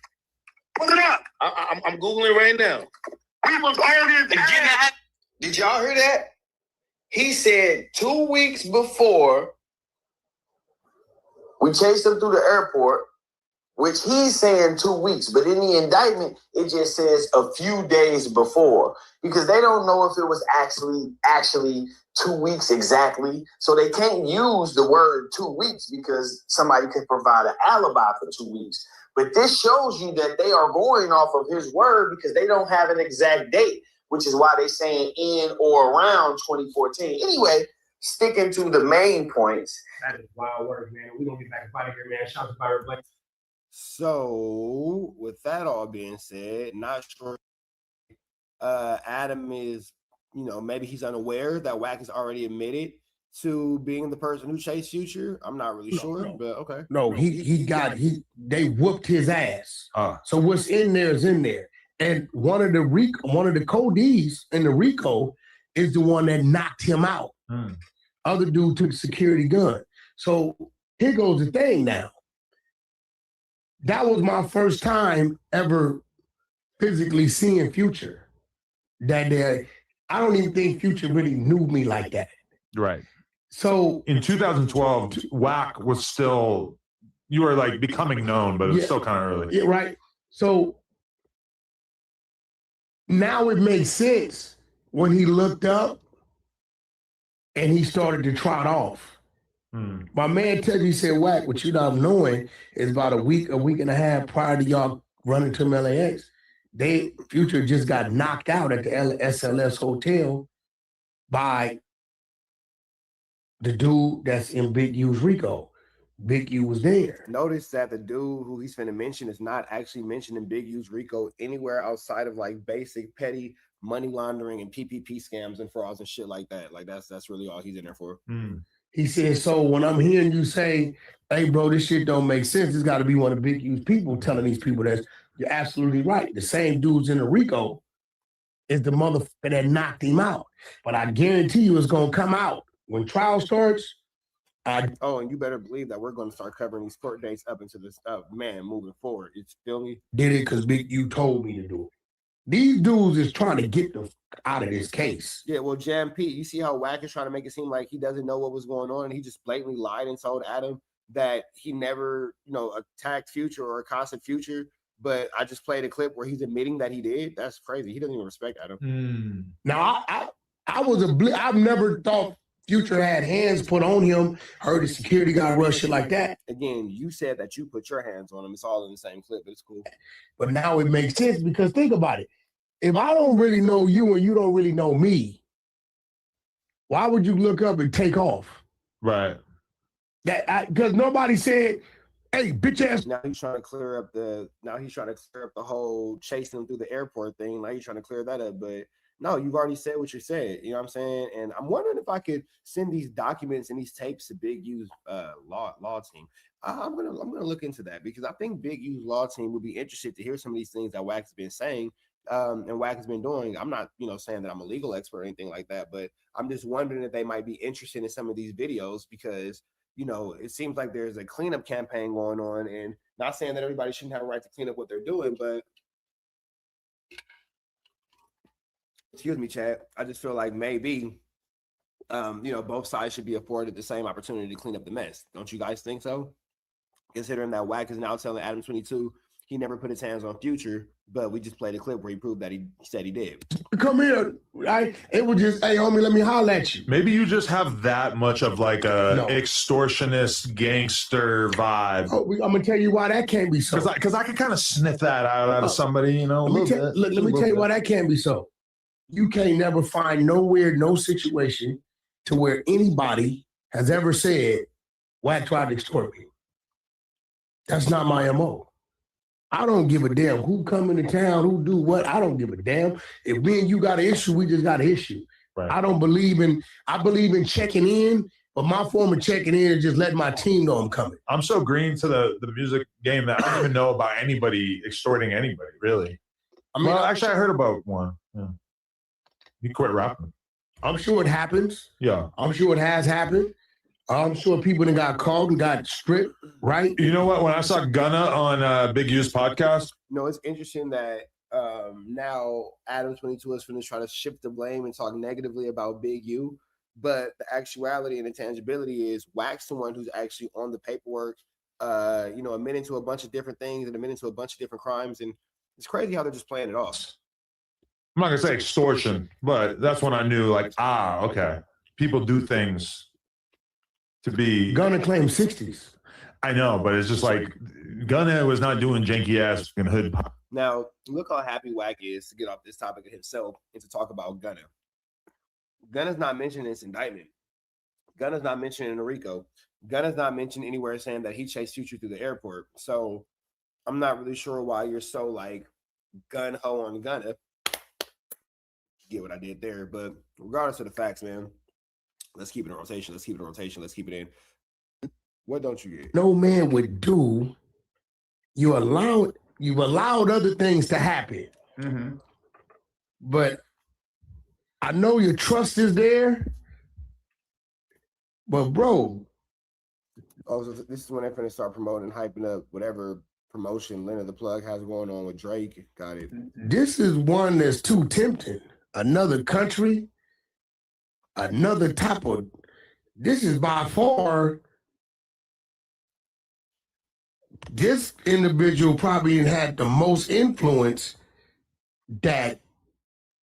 Pull it up. I'm Googling right now. We was on his ass. Did y'all hear that? He said 2 weeks before we chased him through the airport, which he's saying 2 weeks, but in the indictment, it just says a few days before, because they don't know if it was actually 2 weeks exactly. So they can't use the word 2 weeks because somebody could provide an alibi for 2 weeks. But this shows you that they are going off of his word because they don't have an exact date, which is why they're saying in or around 2014. Anyway, sticking to the main points. That is wild work, man. We're going to get back up out of here, man. Shout out to Byron Blake. So, with that all being said, not sure Adam is, maybe he's unaware that Wack has already admitted to being the person who chased Future. I'm not really sure, but okay. No, they whooped his ass. So what's in there is in there. And one of the codees in the RICO is the one that knocked him out. Other dude took a security gun. So here goes the thing now. That was my first time ever physically seeing Future. That day, I don't even think Future really knew me like that. Right. So in 2012, Wack was still, you were like becoming known, but it was still kind of early. Yeah, right. So now it makes sense when he looked up and he started to trot off. My man Teddy said, Wack, what you not knowing is about a week and a half prior to y'all running to LAX, Future just got knocked out at the SLS hotel by the dude that's in Big U's RICO. Big U was there. Notice that the dude who he's finna mention is not actually mentioning Big U's RICO anywhere outside of like basic petty money laundering and PPP scams and frauds and shit like that. Like that's really all he's in there for. He said, so when I'm hearing you say, hey, bro, this shit don't make sense, it's got to be one of Big U's people telling these people that you're absolutely right. The same dudes in the RICO is the motherfucker that knocked him out. But I guarantee you it's going to come out. When trial starts, and you better believe that we're going to start covering these court dates up into this moving forward. You feel me? Did it because Big U told me to do it. These dudes is trying to get the out of this case. Yeah, well, Jam P, you see how Wack is trying to make it seem like he doesn't know what was going on, and he just blatantly lied and told Adam that he never, attacked Future or accosted Future. But I just played a clip where he's admitting that he did. That's crazy. He doesn't even respect Adam. Now, I've never thought Future had hands put on him, heard the security guard rush shit like that. Again, you said that you put your hands on him. It's all in the same clip, but it's cool. But now it makes sense because think about it. If I don't really know you and you don't really know me, why would you look up and take off? Right. Because nobody said, hey, bitch ass. Now he's trying to clear up the whole chasing him through the airport thing. Now he's trying to clear that up, but no, you've already said what you said. You know what I'm saying? And I'm wondering if I could send these documents and these tapes to Big U's law team. I'm gonna look into that because I think Big U's law team would be interested to hear some of these things that Wack's been saying and Wack has been doing. I'm not, saying that I'm a legal expert or anything like that, but I'm just wondering if they might be interested in some of these videos because it seems like there's a cleanup campaign going on, and not saying that everybody shouldn't have a right to clean up what they're doing, but excuse me, Chad. I just feel like maybe, both sides should be afforded the same opportunity to clean up the mess. Don't you guys think so? considering that WACK is now telling ADAM22 he never put his hands on Future, but we just played a clip where he proved that he said he did. Come here, right? It was just, hey, homie, let me holler at you. Maybe you just have that much of like a extortionist gangster vibe. Oh, I'm gonna tell you why that can't be so. Because I could kind of sniff that out of somebody, you know. Let me tell you why that can't be so. You can't never find nowhere, no situation to where anybody has ever said, WACK tried to extort me. That's not my MO. I don't give a damn who come into town, who do what. I don't give a damn. If me and you got an issue, we just got an issue. Right. I believe in checking in, but my form of checking in is just letting my team know I'm coming. I'm so green to the music game that I don't even know about anybody extorting anybody, really. Actually, I heard about one. Yeah. He quit rapping. I'm sure it happens. Yeah. I'm sure it has happened. I'm sure people that got called and got stripped, right? You know what? When I saw Gunna on Big U's podcast, it's interesting that now ADAM22 is going to try to shift the blame and talk negatively about Big U, but the actuality and the tangibility is WACK's the one who's actually on the paperwork, admitting to a bunch of different things and admitting to a bunch of different crimes, and it's crazy how they're just playing it off. I'm not gonna say extortion, but that's when I knew, like, okay, people do things to be. Gunna claims 60s. I know, but it's just like Gunna was not doing janky ass fucking hood pop. Now, look how happy WACK is to get off this topic of himself and to talk about Gunna. Gunna's not mentioned in this indictment. Gunna's not mentioned in the RICO. Gunna's not mentioned anywhere saying that he chased Future through the airport. So I'm not really sure why you're so like gun-ho on Gunna. Get what I did there. But regardless of the facts, man, let's keep it in rotation. Let's keep it in. What don't you get? No man would do. You've allowed other things to happen. Mm-hmm. But I know your trust is there. But bro. Oh, so this is when they're going to start promoting, hyping up whatever promotion Leonard the Plug has going on with Drake. Got it. This is one that's too tempting. Another country, another type of. This is by far. This individual probably had the most influence that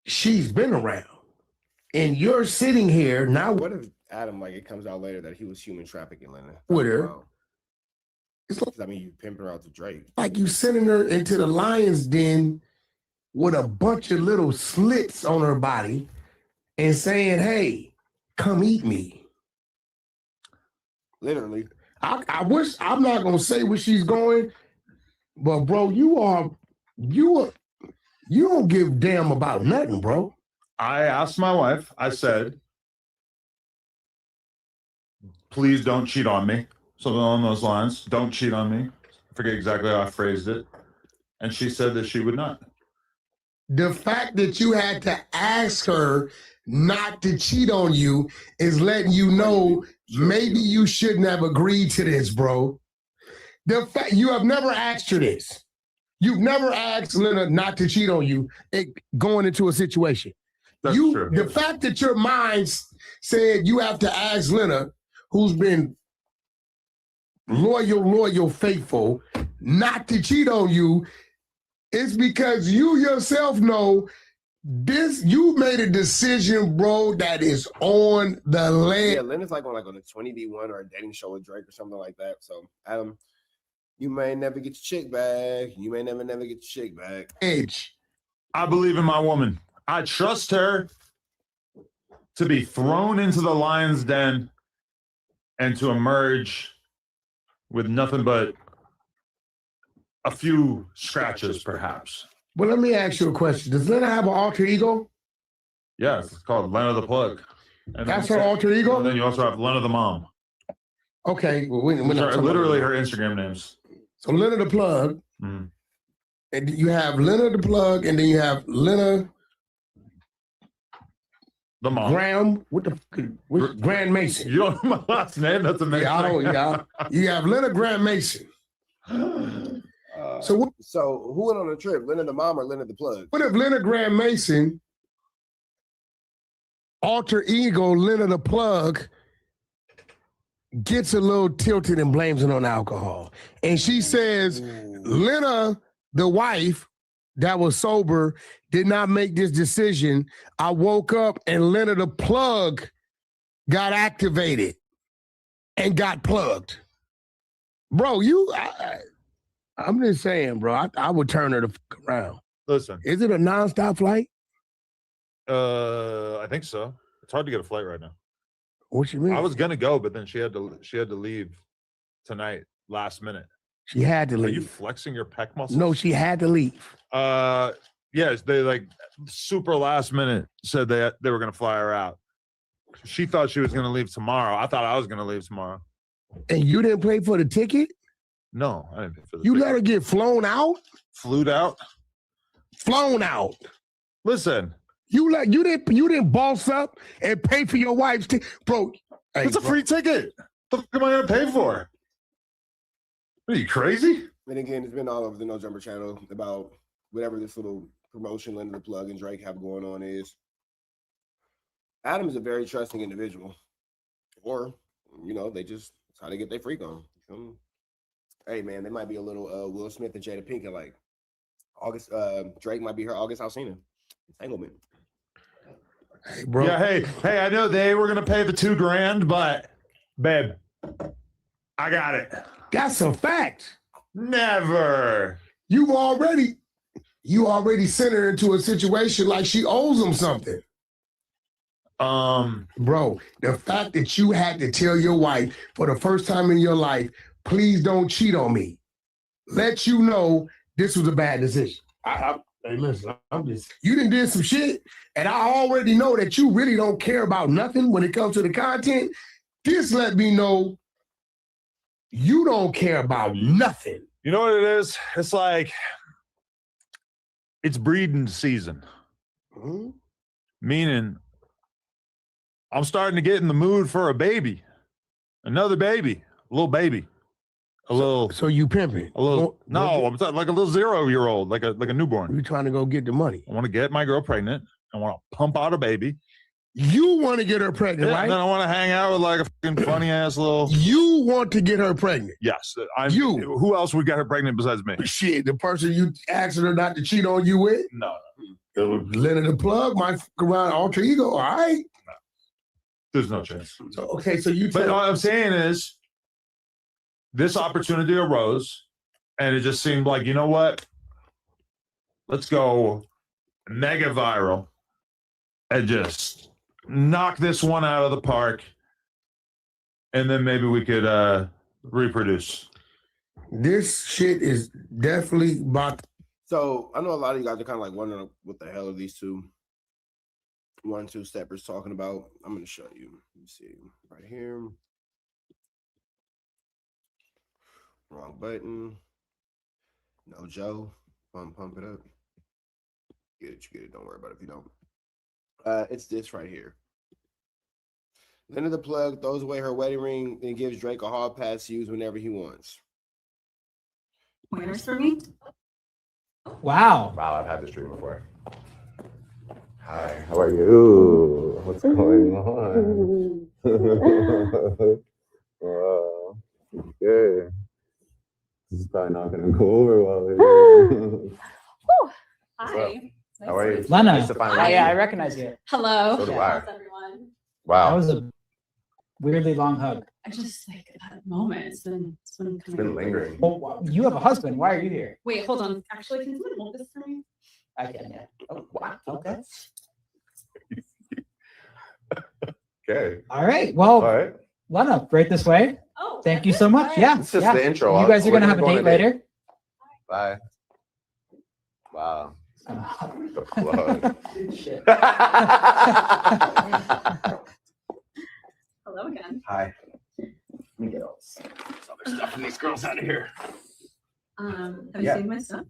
she's been around. And you're sitting here now. What if Adam, like, it comes out later that he was human trafficking Leonard? With her. It's like, I mean, you pimping her out to Drake. Like you sending her into the lion's den with a bunch of little slits on her body and saying, hey, come eat me. Literally. I wish, I'm not going to say where she's going, but bro, you don't give a damn about nothing, bro. I asked my wife, I said, please don't cheat on me. Something along those lines. Don't cheat on me. I forget exactly how I phrased it. And she said that she would not. The fact that you had to ask her not to cheat on you is letting you know maybe you shouldn't have agreed to this, bro. The fact you have never asked her this. You've never asked Lena not to cheat on you going into a situation. That's true. The fact that your mind said you have to ask Lena, who's been loyal, faithful, not to cheat on you, is because you yourself know this. You made a decision, bro, that is on the land. Yeah, Leonard's like on a 20B1 or a dating show with Drake or something like that. So, Adam, you may never get your chick back. You may never get your chick back. Edge. I believe in my woman. I trust her to be thrown into the lion's den and to emerge with nothing but a few scratches, perhaps. Well, let me ask you a question. Does Lena have an alter ego? Yes, it's called Lena the Plug. And that's her alter ego? And then you also have Lena the Mom. Okay. Well, literally her Instagram names. So Lena the Plug. Mm. And you have Lena the Plug, and then you have Lena the Mom. Graham, Grand Mason. You don't know my last name? That's amazing. Yeah, you have Lena Grand Mason. So who went on the trip? Leonard the Mom or Leonard the Plug? What if Leonard Graham Mason, alter ego Leonard the Plug, gets a little tilted and blames it on alcohol. And she says, Lena, the wife that was sober, did not make this decision. I woke up and Lena, the plug, got activated and got plugged. Bro, I'm just saying, bro, I would turn her the fuck around. Listen. Is it a nonstop flight? I think so. It's hard to get a flight right now. What you mean? I was gonna go, but then she had to leave tonight, last minute. She had to leave. Are you flexing your pec muscles? No, she had to leave. Yes, they like super last minute said they were gonna fly her out. She thought she was gonna leave tomorrow. I thought I was gonna leave tomorrow. And you didn't pay for the ticket? No, I didn't pay for the You ticket. let her get flown out? Flew out? Flown out. Listen. You didn't boss up and pay for your wife's ticket. Bro, hey, it's a free ticket. What the fuck am I gonna pay for? Are you crazy? And again, it's been all over the No Jumper channel about whatever this little promotion Linda the Plug and Drake have going on is. Adam is a very trusting individual. Or, they just, that's how they get their freak on. Hey, man, they might be a little Will Smith and Jada Pinkett, like August, Drake might be her August Alsina entanglement. Hey, bro. Yeah, hey, I know they were gonna pay the $2,000, but babe, I got it. That's a fact. Never. You already sent her into a situation like she owes them something. Bro, the fact that you had to tell your wife for the first time in your life, please don't cheat on me, let you know this was a bad decision. Hey, listen, you done did some shit, and I already know that you really don't care about nothing when it comes to the content. This let me know you don't care about nothing. You know what it is? It's like it's breeding season. Mm-hmm. Meaning I'm starting to get in the mood for a baby. Another baby. A little baby. So you pimping? A little I'm talking like a little 0-year-old, like a newborn. You trying to go get the money. I want to get my girl pregnant. I want to pump out a baby. You want to get her pregnant, right? And then I want to hang out with like a fucking funny ass little. You want to get her pregnant? Yes. Who else would get her pregnant besides me? Shit, the person you asking her not to cheat on you with? No. Lena the Plug might fuck around alter ego. All right. No. There's no chance. So you. But what I'm saying is, this opportunity arose, and it just seemed like, you know what? Let's go mega viral and just knock this one out of the park, and then maybe we could reproduce. This shit is definitely about. So I know a lot of you guys are kind of like wondering what the hell are these two steppers talking about. I'm going to show you. Let me see right here. Wrong button. No Joe. Pump it up. Get it, you get it. Don't worry about it if you don't. It's this right here. Linda the Plug throws away her wedding ring and gives Drake a hall pass to use whenever he wants. Pointers for me? Wow, I've had this dream before. Hi, how are you? What's going on? Wow, okay. This is probably not going to go over well here. Hi. How are you? Lena. Nice to finally meet you. I recognize you. Hello. So do I. How's everyone? Wow. That was a weirdly long hug. I just like that moment. It's been kind It's been lingering. Well, you have a husband. Why are you here? Wait, hold on. Actually, can someone hold this for me? I can. Yeah. Oh, wow. Okay. Okay. All right. Well, Lena, right this way. Oh, thank you so much. Yeah. It's just the intro. You guys are gonna have a date later. Bye. Wow. The plug. Shit. Hello again. Hi. Let me get all this other stuff from these girls out of here. Have you Yeah. seen my stuff?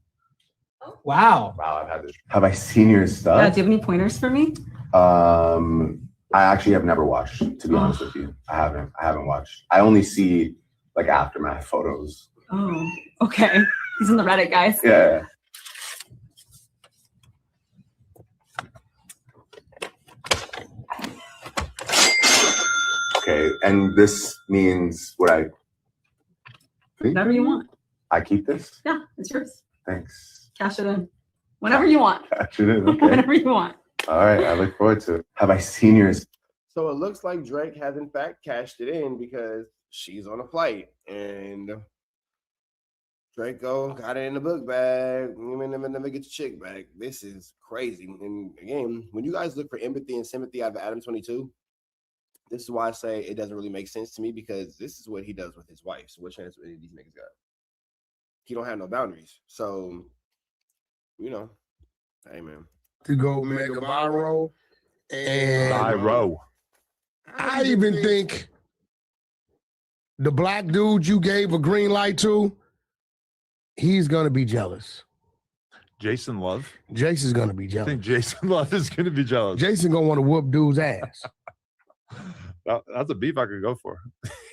Wow. I've had this. Have I seen your stuff? Yeah. Do you have any pointers for me? I actually have never watched, to be honest with you. I haven't watched. I only see like aftermath photos. Oh, okay. He's in the Reddit, guys. Yeah. Okay, And this means what I think? Whatever you want. I keep this? Yeah, it's yours. Thanks. Cash it in. Whenever you want. Cash it in. Okay. Whenever you want. All right. I look forward to it. Have I seen yours? So it looks like Drake has in fact cashed it in because she's on a flight and Draco got it in the book bag. Never get your chick back. This is crazy. And again, when you guys look for empathy and sympathy out of ADAM22, this is why I say it doesn't really make sense to me because this is what he does with his wife. So what chance would any of these niggas got? He don't have no boundaries. So, you know, hey man. To go make a viral. And Viral. I even think the black dude you gave a green light to, he's gonna be jealous. Jason Love? Jason's gonna be I jealous. think Jason Love is going to be jealous. Jason gonna want to whoop dude's ass. That's a beef I could go for.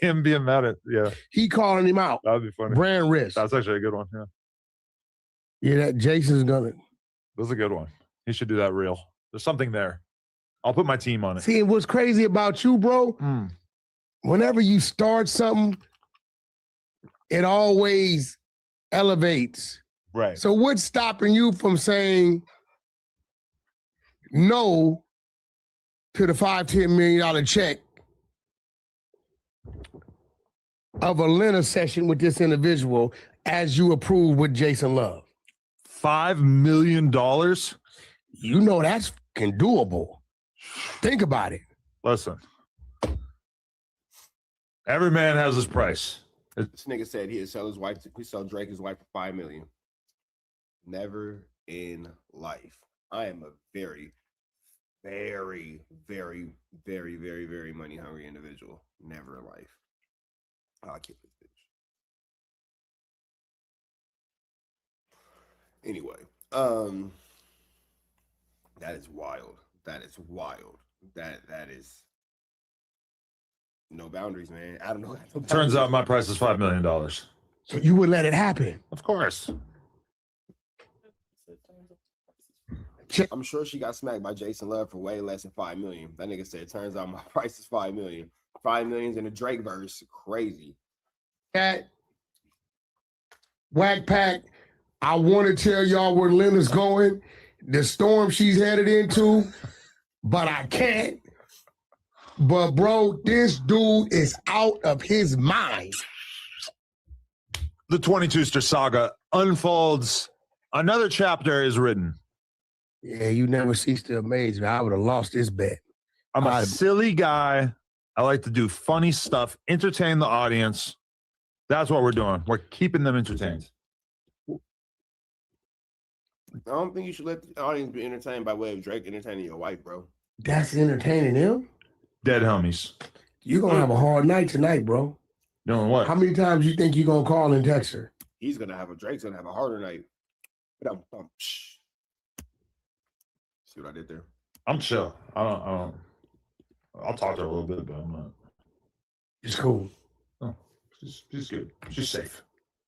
Him being mad at, yeah. He calling him out. That would be funny. Brand risk. That's actually a good one, yeah. Yeah, that Jason's gonna. That's a good one. He should do that real. There's something there. I'll put my team on it. See, what's crazy about you, bro? Whenever you start something, it always elevates. Right. So what's stopping you from saying no to the $5-10 million check of a Lena session with this individual as you approve with Jason Love? $5 million? You know that's fucking doable. Think about it. Listen. Every man has his price. This nigga said he'd sell his wife. He sell Drake his wife for $5 million. Never in life. I am a very, very, very, very, very, very money hungry individual. Never in life. I'll keep this bitch. Anyway, that is wild. That is wild. That is no boundaries, man. I don't know. Turns out my price is $5 million. So you would let it happen? Of course. I'm sure she got smacked by Jason Love for way less than $5 million. That nigga said, turns out my price is $5 million. $5 million's in the Drake verse. Crazy. At Whack Pack, I want to tell y'all where Lena's going, the storm she's headed into, but I can't. But bro, this dude is out of his mind. The 22ster saga unfolds. Another chapter is written. Yeah, you never cease to amaze me. I would have lost this bet. I'm a silly guy. I like to do funny stuff, entertain the audience. That's what we're doing. We're keeping them entertained. I don't think you should let the audience be entertained by way of Drake entertaining your wife, bro. That's entertaining him? Dead homies. You're going to have a hard night tonight, bro. Doing what? How many times you think you're going to call and text her? Drake's going to have a harder night. See what I did there? I'm chill. I'll talk to her a little bit, but I'm not. It's cool. Oh, she's good. She's safe.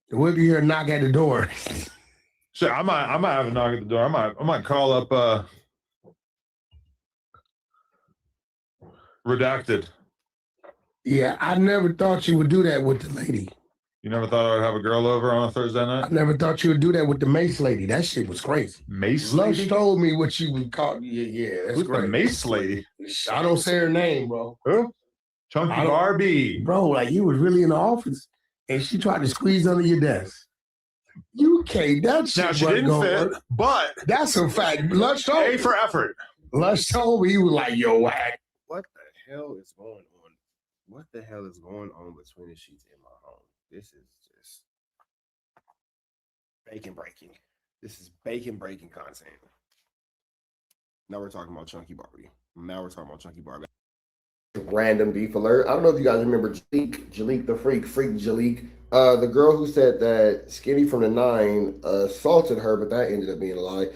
What if you hear a knock at the door? So I might have a knock at the door. I might call up Redacted. Yeah, I never thought you would do that with the lady. You never thought I would have a girl over on a Thursday night? I never thought you would do that with the Mace lady. That shit was crazy. Mace Lush lady? told me what she would call. Yeah, that's Who's great. the Mace lady? I don't say her name, bro. Who? Chunky Barbie. Bro, like you was really in the office and she tried to squeeze under your desk. You can't. That shit Now she wasn't didn't gonna fit, work. but That's a fact. Lush told A me. for effort. Lush told me he was like, yo, Whack. What the hell is going on? What the hell is going on between the sheets in my home? This is just bacon breaking. This is bacon breaking content. Now we're talking about Chunky Barbie. Random beef alert. I don't know if you guys remember Jalik the Freak Jalik. The girl who said that Skinny from the 9 assaulted her, but that ended up being a lie.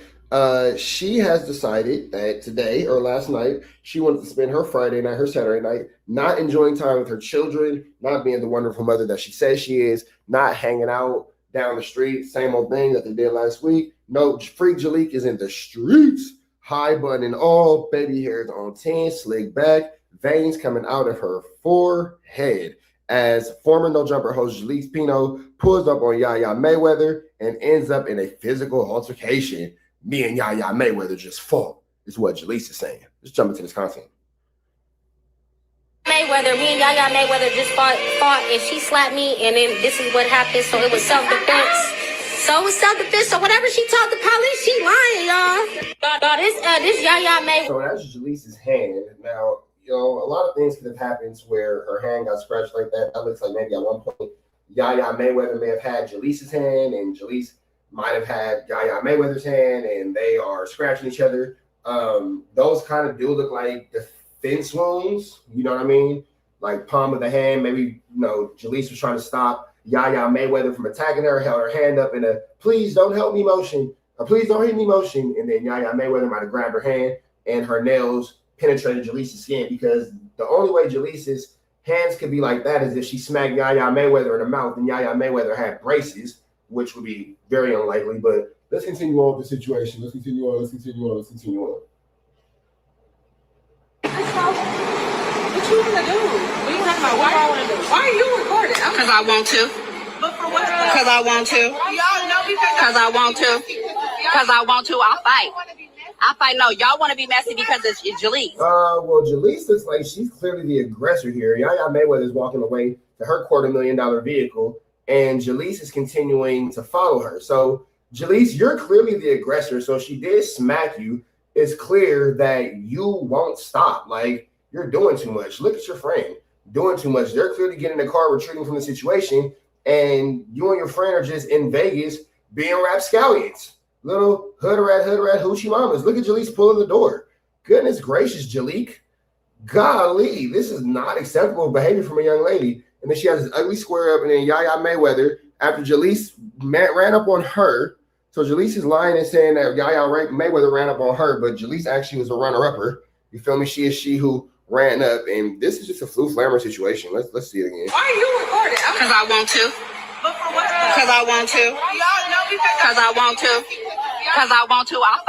She has decided that today or last night, she wanted to spend her Friday night, her Saturday night, not enjoying time with her children, not being the wonderful mother that she says she is, not hanging out down the street, same old thing that they did last week. No, Freak Jalik is in the streets, high bun and all, baby hairs on 10, slick back, veins coming out of her forehead as former No Jumper host Jalise Pino pulls up on Yaya Mayweather and ends up in a physical altercation. Me and Yaya Mayweather just fought, is what Jalise is saying. Let's jump into this content. Mayweather, me and Yaya Mayweather just fought, and she slapped me, and then this is what happened. So it was self-defense. So whatever she told the police, she lying, y'all. This Yaya Mayweather. So that's Jalise's hand. Now, you know, a lot of things could have happened where her hand got scratched like that. That looks like maybe at one point Yaya Mayweather may have had Jalise's hand, and Jalise might have had Yaya Mayweather's hand, and they are scratching each other. Those kind of do look like defense wounds. You know what I mean? Like palm of the hand. Maybe, you know, Jalise was trying to stop Yaya Mayweather from attacking her, held her hand up in a please don't help me motion, or please don't hit me motion, and then Yaya Mayweather might have grabbed her hand and her nails penetrated Jalise's skin, because the only way Jalise's hands could be like that is if she smacked Yaya Mayweather in the mouth and Yaya Mayweather had braces, which would be very unlikely. But let's continue on with the situation. Let's continue on. What you gonna do? What you talking about? What I want to do? Why are you recording? Because I want to. But for what? Because I want to. Y'all know Because I want to. Because I want to. I'll fight. No, y'all want to be messy because it's Jalise. Well, Jalise looks like she's clearly the aggressor here. Yaya Mayweather is walking away to her $250,000 vehicle, and Jalise is continuing to follow her. So, Jalise, you're clearly the aggressor. So, she did smack you. It's clear that you won't stop. Like, you're doing too much. Look at your friend. Doing too much. They're clearly getting in the car, retreating from the situation, and you and your friend are just in Vegas being rapscallions. Little hood rat, hoochie mamas. Look at Jalise pulling the door. Goodness gracious, Jalik. Golly, this is not acceptable behavior from a young lady. And then she has this ugly square up, and then Yaya Mayweather, after Jalise ran up on her. So Jalise is lying and saying that Yaya Mayweather ran up on her, but Jalise actually was a runner-upper. You feel me? She is she who ran up, and this is just a flu flammer situation. Let's see it again. Why are you recording? Because I want to. But for what? Because I want to. Y'all know because I want to. Because I want to. I'll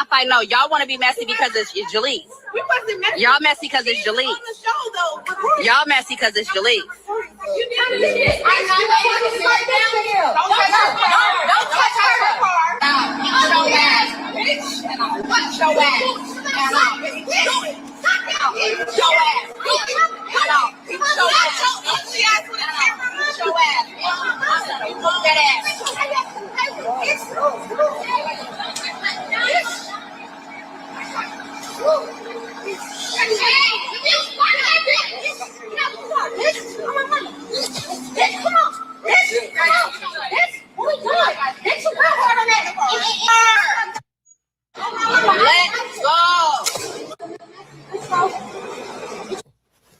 fight. No, y'all want to be messy because it's Jalise. We wasn't messy. Y'all messy because it's Jalise. On the show, though. Y'all messy because it's Jalise. Don't touch her car. Show ass. Show ass. Let's go.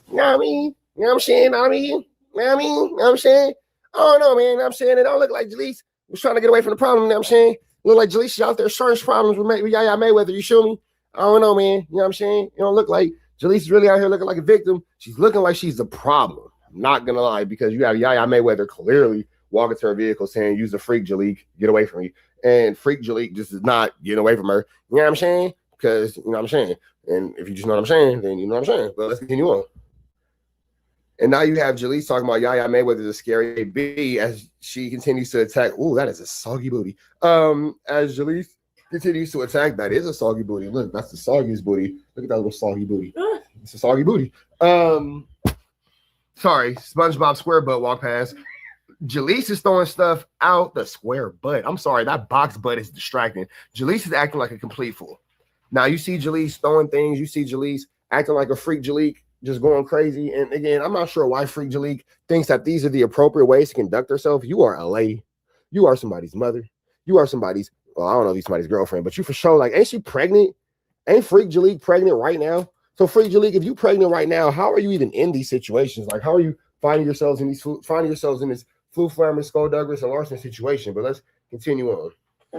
You know what I mean? You know what I'm saying? You know what I'm saying? I don't know, man. You know what I'm saying? It don't look like Jalise was trying to get away from the problem. You know what I'm saying? Look like Jalise out there starting problems with Yaya Mayweather. You feel me? I don't know, man. You know what I'm saying? It don't look like Jalise is really out here looking like a victim. She's looking like she's the problem. I'm not going to lie, because you have Yaya Mayweather clearly walking to her vehicle saying, use a freak, Jalike, get away from me. And freak Jalike just is not getting away from her. You know what I'm saying? Because, you know what I'm saying? And if you just know what I'm saying, then you know what I'm saying. But let's continue on. And now you have Jalise talking about Yaya Mayweather's a scary B as she continues to attack. Ooh, that is a soggy booty. As Jalise continues to attack, that is a soggy booty. Look, that's the soggiest booty. Look at that little soggy booty. It's a soggy booty. Sorry, SpongeBob square butt walk past. Jalise is throwing stuff out the square butt. I'm sorry, that box butt is distracting. Jalise is acting like a complete fool. Now you see Jalise throwing things. You see Jalise acting like a freak Jalike, just going crazy. And again, I'm not sure why freak Jalike thinks that these are the appropriate ways to conduct herself. You are a lady. You are somebody's mother. You are somebody's, well, I don't know if he's somebody's girlfriend, but you for sure, like, ain't she pregnant? Ain't freak Jalike pregnant right now? So freak Jalike, if you pregnant right now, how are you even in these situations? Like, how are you finding yourselves in this flu flammer, skullduggery, and larceny situation? But let's continue on.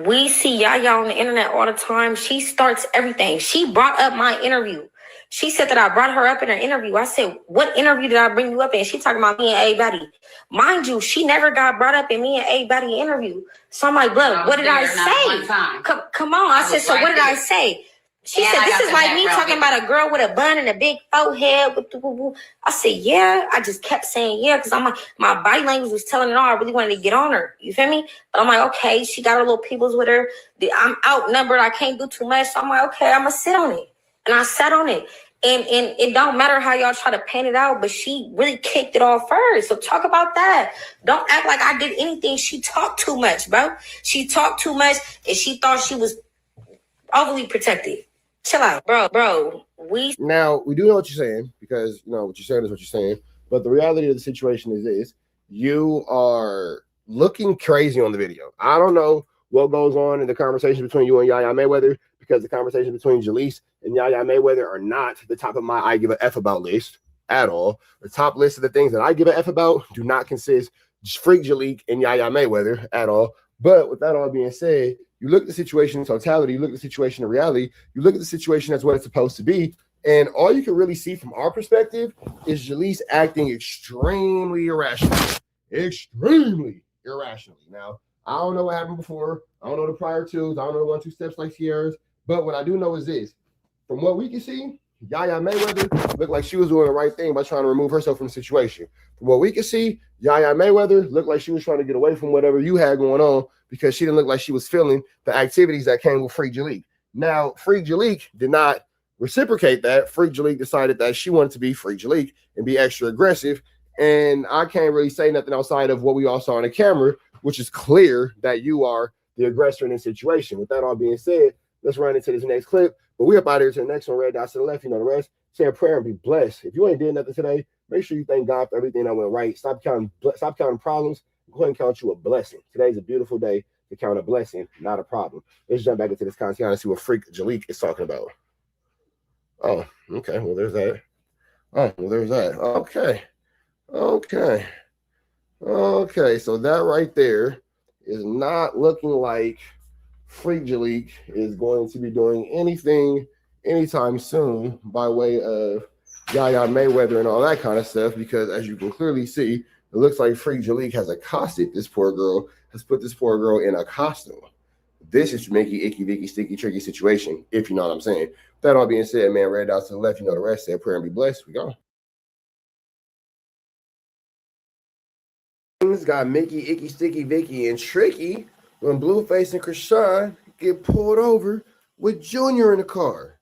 We see Yaya on the internet all the time. She starts everything. She brought up my interview. She said that I brought her up in an interview. I said, what interview did I bring you up in? She talking about me and A Betty. Mind you, she never got brought up in me and A Betty interview. So I'm like, blood, what did I say? Come on. I said, so what did I say? She said, this is like me talking about a girl with a bun and a big forehead. I said, yeah. I just kept saying, yeah, because I'm like, my body language was telling it all. I really wanted to get on her. You feel me? But I'm like, okay, she got her little peoples with her. I'm outnumbered. I can't do too much. So I'm like, okay, I'm going to sit on it. And I sat on it. And it don't matter how y'all try to paint it out, but she really kicked it off first. So talk about that. Don't act like I did anything. She talked too much, bro. She talked too much, and she thought she was overly protected. Chill out, bro. Now we do know what you're saying, because you know what you're saying is what you're saying. But the reality of the situation is this: you are looking crazy on the video. I don't know what goes on in the conversation between you and Yaya Mayweather, because the conversation between Jalise and Yaya Mayweather are not the top of my I give a F about list at all. The top list of the things that I give a F about do not consist Freak Jalike and Yaya Mayweather at all. But with that all being said, you look at the situation in totality, you look at the situation in reality, you look at the situation as what it's supposed to be, and all you can really see from our perspective is Jalise acting extremely irrationally. Extremely irrationally. Now, I don't know what happened before. I don't know the prior twos. I don't know the 1-2 steps like Sierra's. But what I do know is this. From what we can see, Yaya Mayweather looked like she was doing the right thing by trying to remove herself from the situation. From what we can see, Yaya Mayweather looked like she was trying to get away from whatever you had going on, because she didn't look like she was feeling the activities that came with Freak Jalike. Now, Freak Jalike did not reciprocate that. Freak Jalike decided that she wanted to be Freak Jalike and be extra aggressive. And I can't really say nothing outside of what we all saw on the camera, which is clear that you are the aggressor in this situation. With that all being said, let's run into this next clip. But we up out here to the next one, red dots to the left. You know the rest. Say a prayer and be blessed. If you ain't did nothing today, make sure you thank God for everything that went right. Stop counting problems. Go ahead and count you a blessing. Today's a beautiful day to count a blessing, not a problem. Let's jump back into this content and see what Freak Jalike is talking about. Oh, okay. Well, there's that. Oh, well, there's that. Okay. So that right there is not looking like Freak Jalike is going to be doing anything anytime soon by way of Yaya Mayweather and all that kind of stuff, because as you can clearly see, it looks like Freak Jalike has accosted this poor girl, has put this poor girl in a costume. This is Mickey, icky, vicky, sticky, tricky situation, if you know what I'm saying. That all being said, man, red dots to the left, you know the rest. Say a prayer and be blessed. We go. Things got Mickey, icky, sticky, vicky, and tricky when Blueface and Krishan get pulled over with Junior in the car.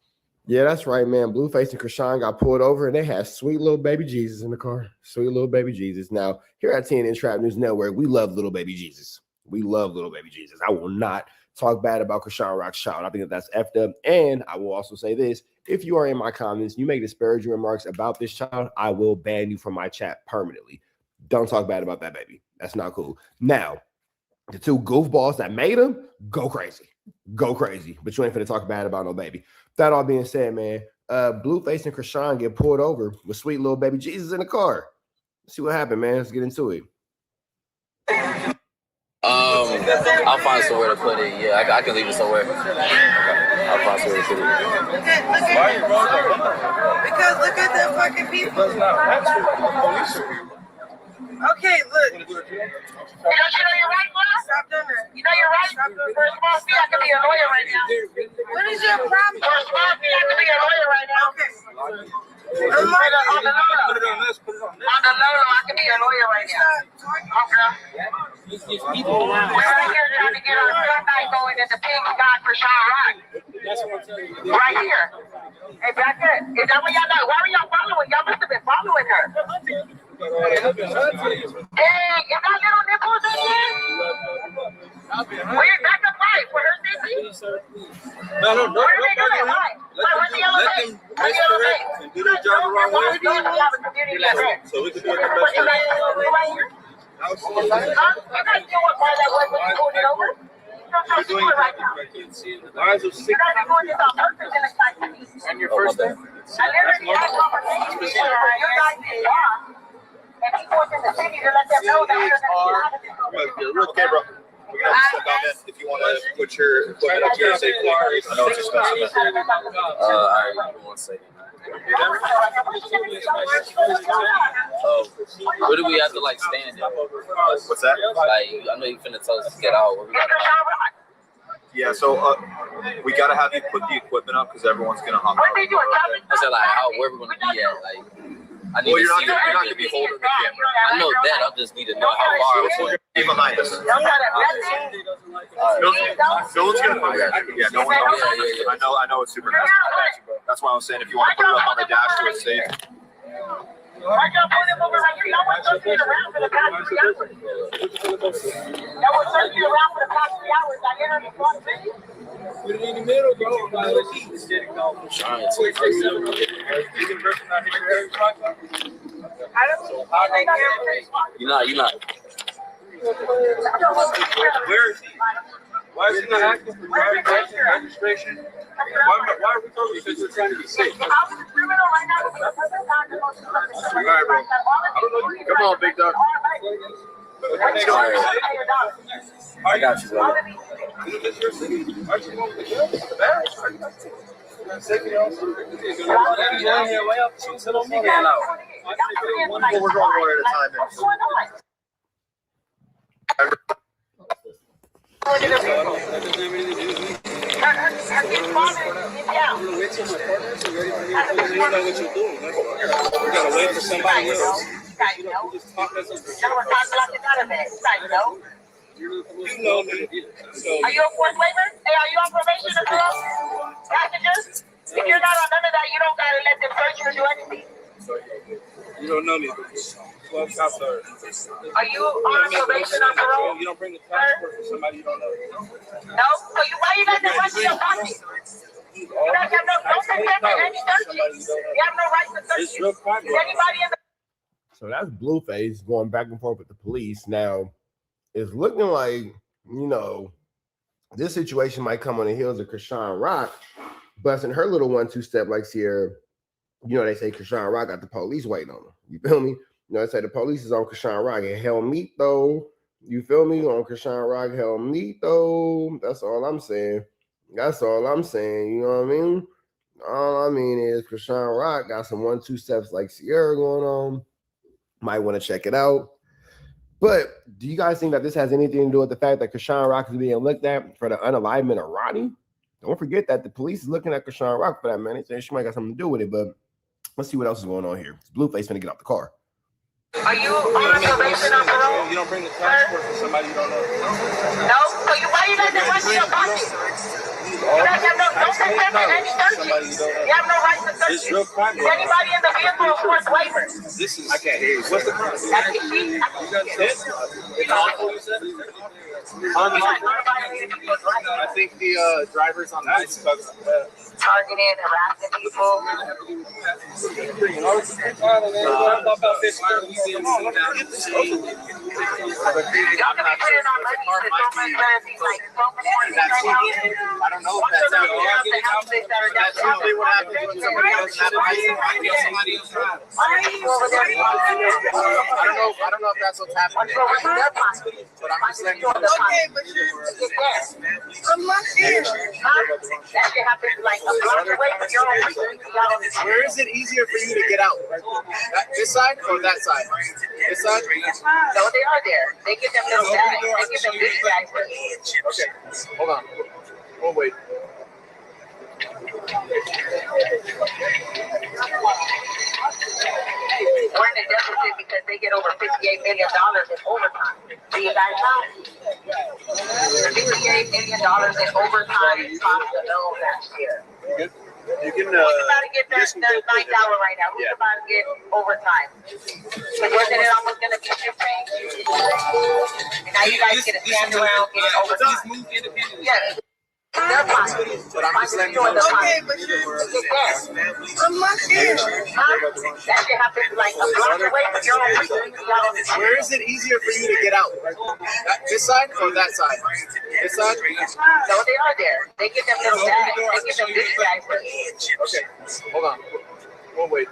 Yeah, that's right, man. Blueface and Krishan got pulled over, and they had sweet little baby Jesus in the car. Sweet little baby Jesus. Now, here at TNN Trap News Network, we love little baby Jesus. We love little baby Jesus. I will not talk bad about Krishan Rock's child. I think that's effed up. And I will also say this. If you are in my comments, you make disparaging remarks about this child, I will ban you from my chat permanently. Don't talk bad about that baby. That's not cool. Now, the two goofballs that made him, go crazy. Go crazy. But you ain't finna talk bad about no baby. That all being said, man, Blueface and Krishan get pulled over with sweet little baby Jesus in the car. Let's see what happened, man. Let's get into it. I'll find somewhere to put it. Yeah, I can leave it somewhere. I'll find somewhere to put it. Because look at the fucking people. Okay, look. You know your right, Luna? Stop doing that. You know your right? Stop doing that. For a small fee, I could be a lawyer right now. What is your problem? For a small fee, I could be a lawyer right now. Okay. On the low, I could be a lawyer right now. Okay. We're right here trying to get our Sunday going at the pig god for Sean Rock. That's what I'm telling you. Right here. Hey, back there. Is that what y'all know? Why are y'all following? Y'all must have been following her. Hey, is that little nipples in here? We're back up right for her safety? No. Where are they going? Why? Where's the yellow tape? Where's the yellow tape? Do their job the wrong way. So we can do it the best way. Right here? You guys know what part that was when you pulled it over? We're doing it right now. Lines of 6. You guys are doing this on purpose in the site. And your first name? I literally had a conversation with your guys' car. And he goes in the city to let them know that we're going to be Real camera. We're going to have to step on that if you want to put your equipment up here and say, I know it's expensive. All right, 1 second. Where do we have to like stand at? What's that? Like, I know you finna tell us to get out. Yeah, so we gotta have you put the equipment up because everyone's gonna hum. I said like, where we're gonna be at? Like, I need Well, to you're not see gonna be holding the camera. I know that. I just need to know how far. Be behind us. No one's gonna find it. Yeah, no one. I know it's super nasty. That's why I was saying if you want to put it up on the dash so it's safe. Why y'all put him over like you? Y'all was searching around for the past 3 hours. Y'all was searching around for the past 3 hours. I entered the front video. Put it in the middle, bro. You're not. Where is he? Why is he not asking for driver's license registration? Why are we talking? Because we're trying to be safe. I'm a criminal right now. All right, bro. Come on, big dog. I got you, brother. We're going one at a time. Wait for somebody else. You know me. Are you a fourth waiver? Hey, are you on probation as well? Passengers? If you're not on none of that, you don't gotta let them search you or do anything. You don't know me. 12 cops are. Are you on probation or parole? You don't bring the passport for somebody you don't know. No? So why you let them run to your pocket? You guys have no consent to any searches. You have no right to search. It's real crime. Is anybody in the So that's Blueface going back and forth with the police. Now, it's looking like, this situation might come on the heels of Krishan Rock busting her little 1-2 step like Sierra. They say Krishan Rock got the police waiting on her. You feel me? They say the police is on Krishan Rock and hell meat though. You feel me? On Krishan Rock, hell meat though. That's all I'm saying. You know what I mean? All I mean is Krishan Rock got some 1-2 steps like Sierra going on. Might want to check it out. But do you guys think that this has anything to do with the fact that Krishan Rock is being looked at for the unalivement of Ronnie? Don't forget that the police is looking at Krishan Rock for that, man. They say she might got something to do with it, but let's see what else is going on here. Blueface finna get out the car. Are you on probation or parole? You don't bring the passport for somebody you don't know. No? So why you let them run to your pocket? You guys have no consent to any searches. You have no right to search. It's real crime. Is anybody in the vehicle a fourth waiver? This is. I can't hear you. What's the crime? You got this? I think the driver's on the bicycle. Targeting, harassing people. I don't know if that's usually what happens when somebody else has somebody else drives. I don't know if that's what's happening. But I'm just letting you know. Okay, but I'm not here. That can happen like a block away from your own. Where is it easier for you to get out? This side or that side? This side? No, they are there. They get them little bags. They get them big bags. Okay, hold on. We'll wait. We're in a deficit because they get over $58 million in overtime. Do you guys know? $58 million in overtime cost alone last year. You can. Who's about to get their $9 right now? Who's about to get overtime? Because wasn't it almost going to be 15? And now you guys get a stand around getting overtime. Yes. They're fine. But I'm just letting you know. Okay, but I'm not here. That should happen like a block away from your own. Where is it easier for you to get out? This side or that side? This side? No, they are there. They get them little bags. They get them big bags. Okay, hold on. We'll wait.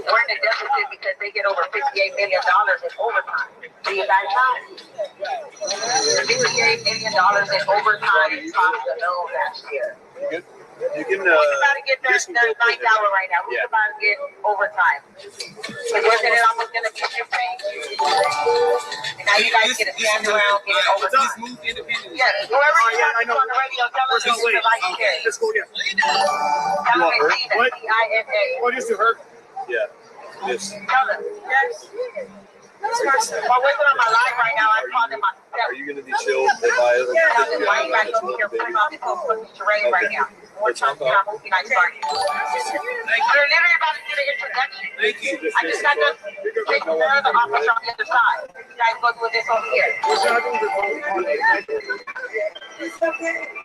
We're in a deficit because they get over $58 million in overtime. Do you guys know? $58 million in overtime cost alone last year. You can. We're about to get the ninth hour right now. We're about to get overtime. Because wasn't it almost going to be shipping? And now you guys get to stand around, get it overtime. Yes, whoever you on the radio, tell us who's the light here. Let's go, yeah. Tell them it's Tina, Tina. What is it, her? Yeah. Yes. Tell them. Yes. Well, we're on my live right now. I'm calling myself. Are you going to be chilled by us? Tell them why you guys over here putting on this whole charade right now. We're trying to have a movie night started. We're literally about to get an introduction. Thank you. I just got to take care of the officer on the other side. You guys go with this over here.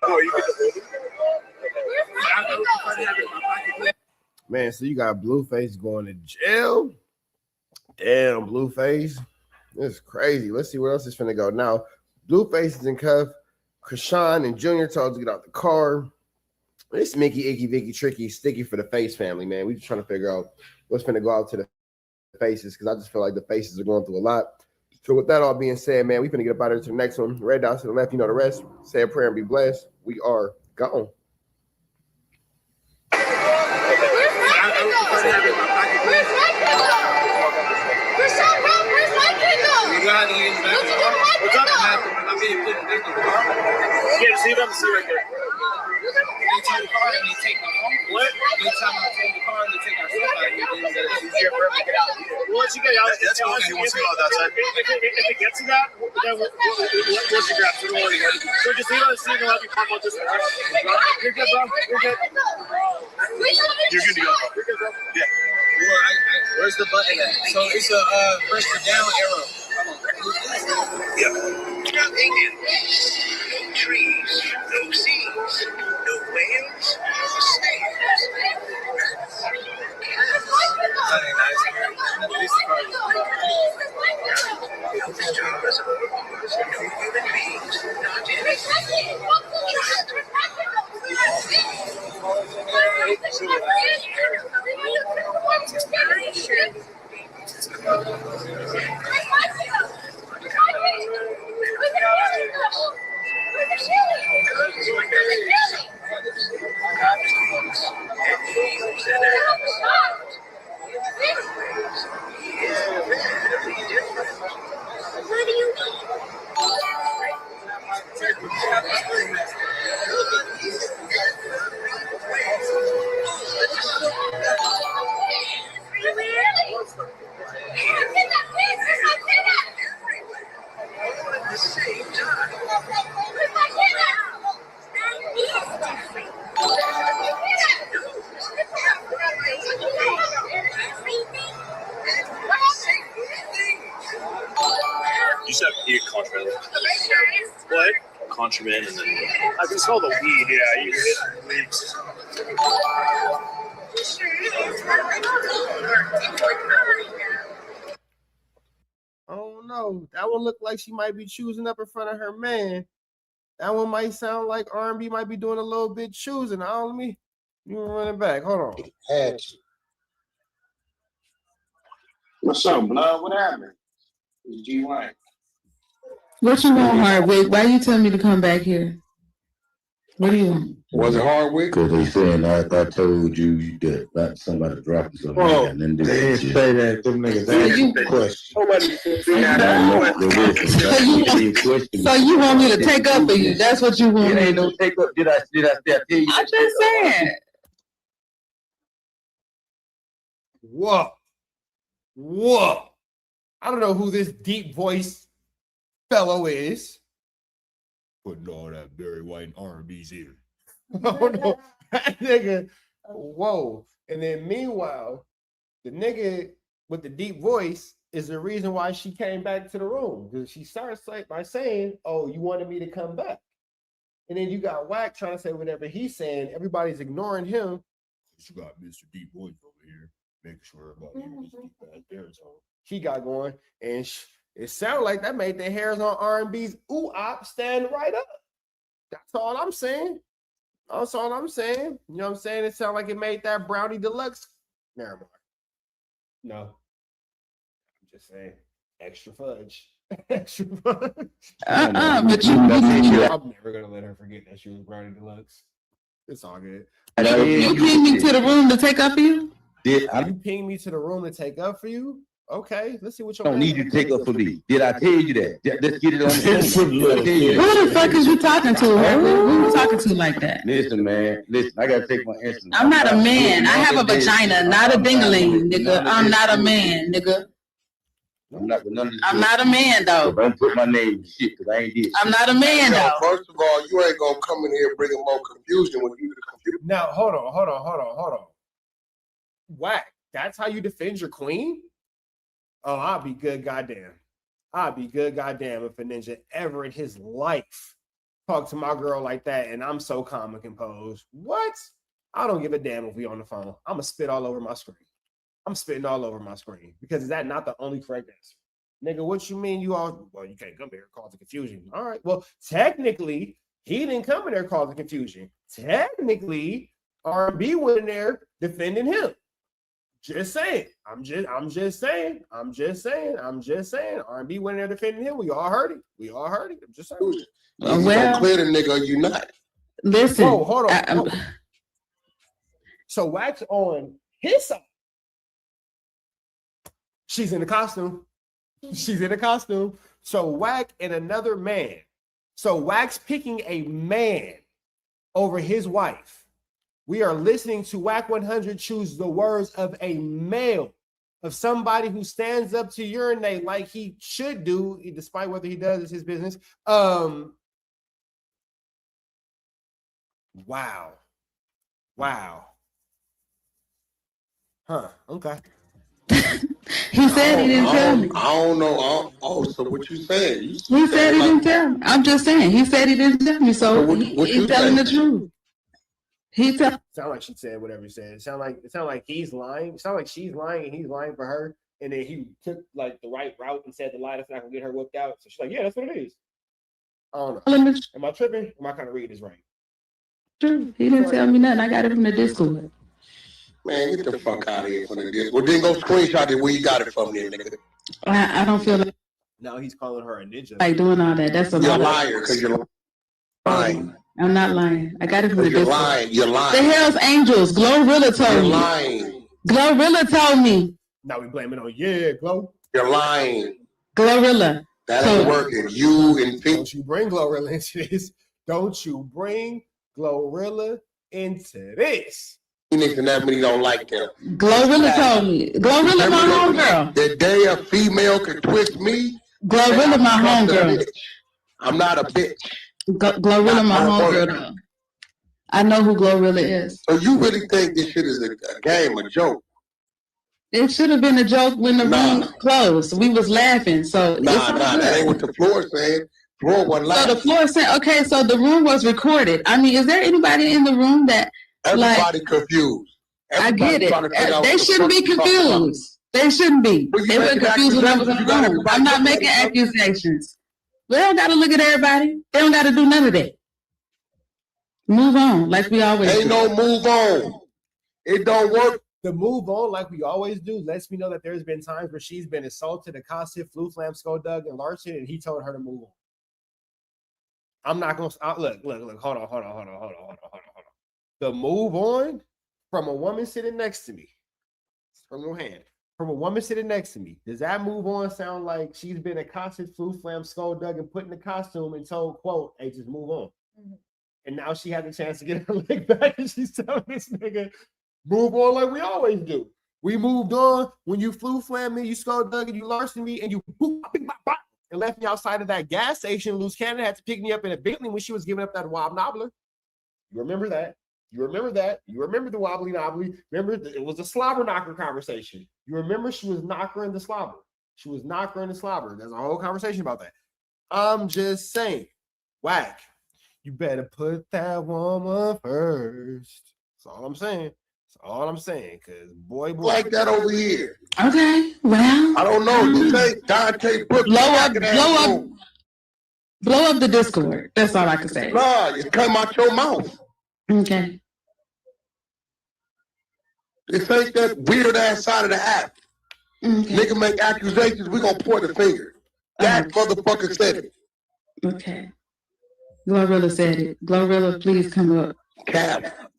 Oh, you get the Man, so you got Blueface going to jail. Damn, Blueface. This is crazy. Let's see where else is finna go. Now, Blueface is in cuff. Krishan and Junior told to get out the car. It's Mickey, Icky, Vicky, Tricky, Sticky for the Face family, man. We just trying to figure out what's finna go out to the faces because I just feel like the faces are going through a lot. So with that all being said, man, we finna get up out of here to the next one. Red dots to the left, you know the rest. Say a prayer and be blessed. We are gone. Yeah, see them, see right there. They take the car and they take the phone. What? They tell me to take the car and they take our stuff out here. Then it's easier for them to get out. Once you get out, That's cool if you want to go outside. If it gets to that, then we'll you grab. So don't worry. So just leave on the scene and let me pop out this one. You're good, bro. You're good. You're good to go, bro. You're good, bro. Yeah. Where's the button at? So it's a press the down arrow. Yep. Nothing else. No trees, no seas, no whales, no snails. This job is over. No human beings, not anything. What do you mean? At the same time. You said eat contraband. What? Contraband and then. I can smell the weed. Yeah, you hit weeds. Oh no, that one looked like she might be choosing up in front of her man. That one might sound like R&B might be doing a little bit choosing. Let me run it back. Hold on. What's up, blood? What happened? It's G1. What you want, Hardwick? Why you telling me to come back here? What do you want? Was it Hardwick? Because they saying I told you that somebody dropped something. Oh, and then they didn't say that. Them niggas asked the question. So you want me to take up for you? That's what you want. It ain't no take up. Did I tell you? I'm just saying. Whoa. I don't know who this deep voice fellow is. Putting all that Barry White R&B's here. Oh no, that nigga. Whoa. And then meanwhile, the nigga with the deep voice is the reason why she came back to the room. Because she starts by saying, "Oh, you wanted me to come back." And then you got Wack trying to say whatever he's saying. Everybody's ignoring him. You got Mr. Deep Voice over here, making sure everybody hears deep back there. So he got going, and it sounded like that made the hairs on R&B's ooh-op stand right up. That's all I'm saying. That's all I'm saying. You know what I'm saying? It sounded like it made that Brownie Deluxe. Never mind. No. I'm just saying. Extra fudge. Extra fudge. But you I'm never going to let her forget that she was Brownie Deluxe. It's all good. You pinged me to the room to take up for you? Did I You pinged me to the room to take up for you? Okay, let's see what your don't need you to take up for me. Did I tell you that? Let's get it on the phone. Did I tell you that? Who the fuck is you talking to? Who you talking to like that? Listen, man. Listen, I gotta take my answer. I'm not a man. I have a vagina, not a dingling, nigga. I'm not a man, nigga. I'm not with none of this. I'm not a man, though. Don't put my name in shit because I ain't did. I'm not a man, though. First of all, you ain't gonna come in here bringing more confusion when you the computer. Now, hold on. Whack. That's how you defend your queen? Oh, I'll be good, goddamn. I'll be good, goddamn, if a ninja ever in his life talk to my girl like that, and I'm so calm and composed. What? I don't give a damn if we on the phone. I'm gonna spit all over my screen. I'm spitting all over my screen because is that not the only correct answer? Nigga, what you mean you all? Well, you can't come here and cause the confusion. All right. Well, technically, he didn't come in there causing confusion. Technically, R&B went in there defending him. Just saying. I'm just saying. R&B went in there defending him. We all heard it. I'm just saying. You gonna clear the nigga or you not? Listen. Whoa, hold on. So Wax on his side. She's in the costume. So Wack and another man. So Wax picking a man over his wife. We are listening to WACK100 choose the words of a male, of somebody who stands up to urinate like he should do, despite whether he does is his business. Wow. Huh. Okay. He said he didn't tell me. I don't know. So what you saying? He said he didn't tell me. I'm just saying. He said he didn't tell me, so he's telling the truth. Sound like she said whatever he said. It sound like he's lying. It sound like she's lying and he's lying for her. And then he took like the right route and said the lie that's not gonna get her whooped out. So she's like, yeah, that's what it is. I don't know. Am I tripping? Am I kind of reading this right? True. He didn't tell me nothing. I got it from the Discord. Man, get the fuck out of here from the Discord. Well, then go screenshot it where you got it from there, nigga. I don't feel like now he's calling her a ninja. Like doing all that. That's a You're a liar because you're lying. I'm not lying. I got it from the You're Discord. lying. You're lying. The Hell's Angels. Glorilla told You're me. lying. Glorilla told me. Now we blame it on Glow. You're lying. Glorilla. That ain't working. You and Pink. Don't you bring Glorilla into this. Don't you bring Glorilla into this. Phoenix and that many don't like them. Glorilla told me. Glorilla my homegirl. The day a female can twist me. Glorilla my homegirl. I'm not a bitch. Glorilla my homegirl though. I know who Glorilla is. So you really think this shit is a game, a joke? It should have been a joke when the room closed. We was laughing. So that ain't what the floor said. Floor wasn't laughing. So the floor said, okay, so the room was recorded. I mean, is there anybody in the room that everybody confused? Everybody I get it. They shouldn't be confused. They shouldn't be. They were confused when I was in the room. I'm not making accusations. They don't got to look at everybody. They don't got to do none of that. Move on, like we always do. Ain't no move on. It don't work. The move on, like we always do, lets me know that there's been times where she's been assaulted, accosted, flu flam, Dug, and Larson, and he told her to move on. I'm not gonna look. Hold on. The move on from a woman sitting next to me. From your hand. From a woman sitting next to me. Does that move on sound like she's been accosted, flu flam, Dug, and put in the costume and told, quote, hey, just move on? Mm-hmm. And now she had the chance to get her leg back, and she's telling this nigga, move on like we always do. We moved on when you flu flam me, you Dug, and you Larson me, and you and left me outside of that gas station. Loose Cannon had to pick me up in a Bentley when she was giving up that wob nobbler. You remember that? You remember the wobbly knobbly. Remember, it was a slobber knocker conversation. You remember she was knockering the slobber. There's a whole conversation about that. I'm just saying, Wack, you better put that woman first. That's all I'm saying. Because boy, like that over here. Okay, well. I don't know. You say Dante put blow up the Discord. That's all I can say. Nah, it come out your mouth. Okay. This ain't that weird ass side of the app. Okay. Nigga make accusations, we gonna point the finger. That motherfucker said it. Okay. Glorilla said it. Glorilla, please come up. Cap.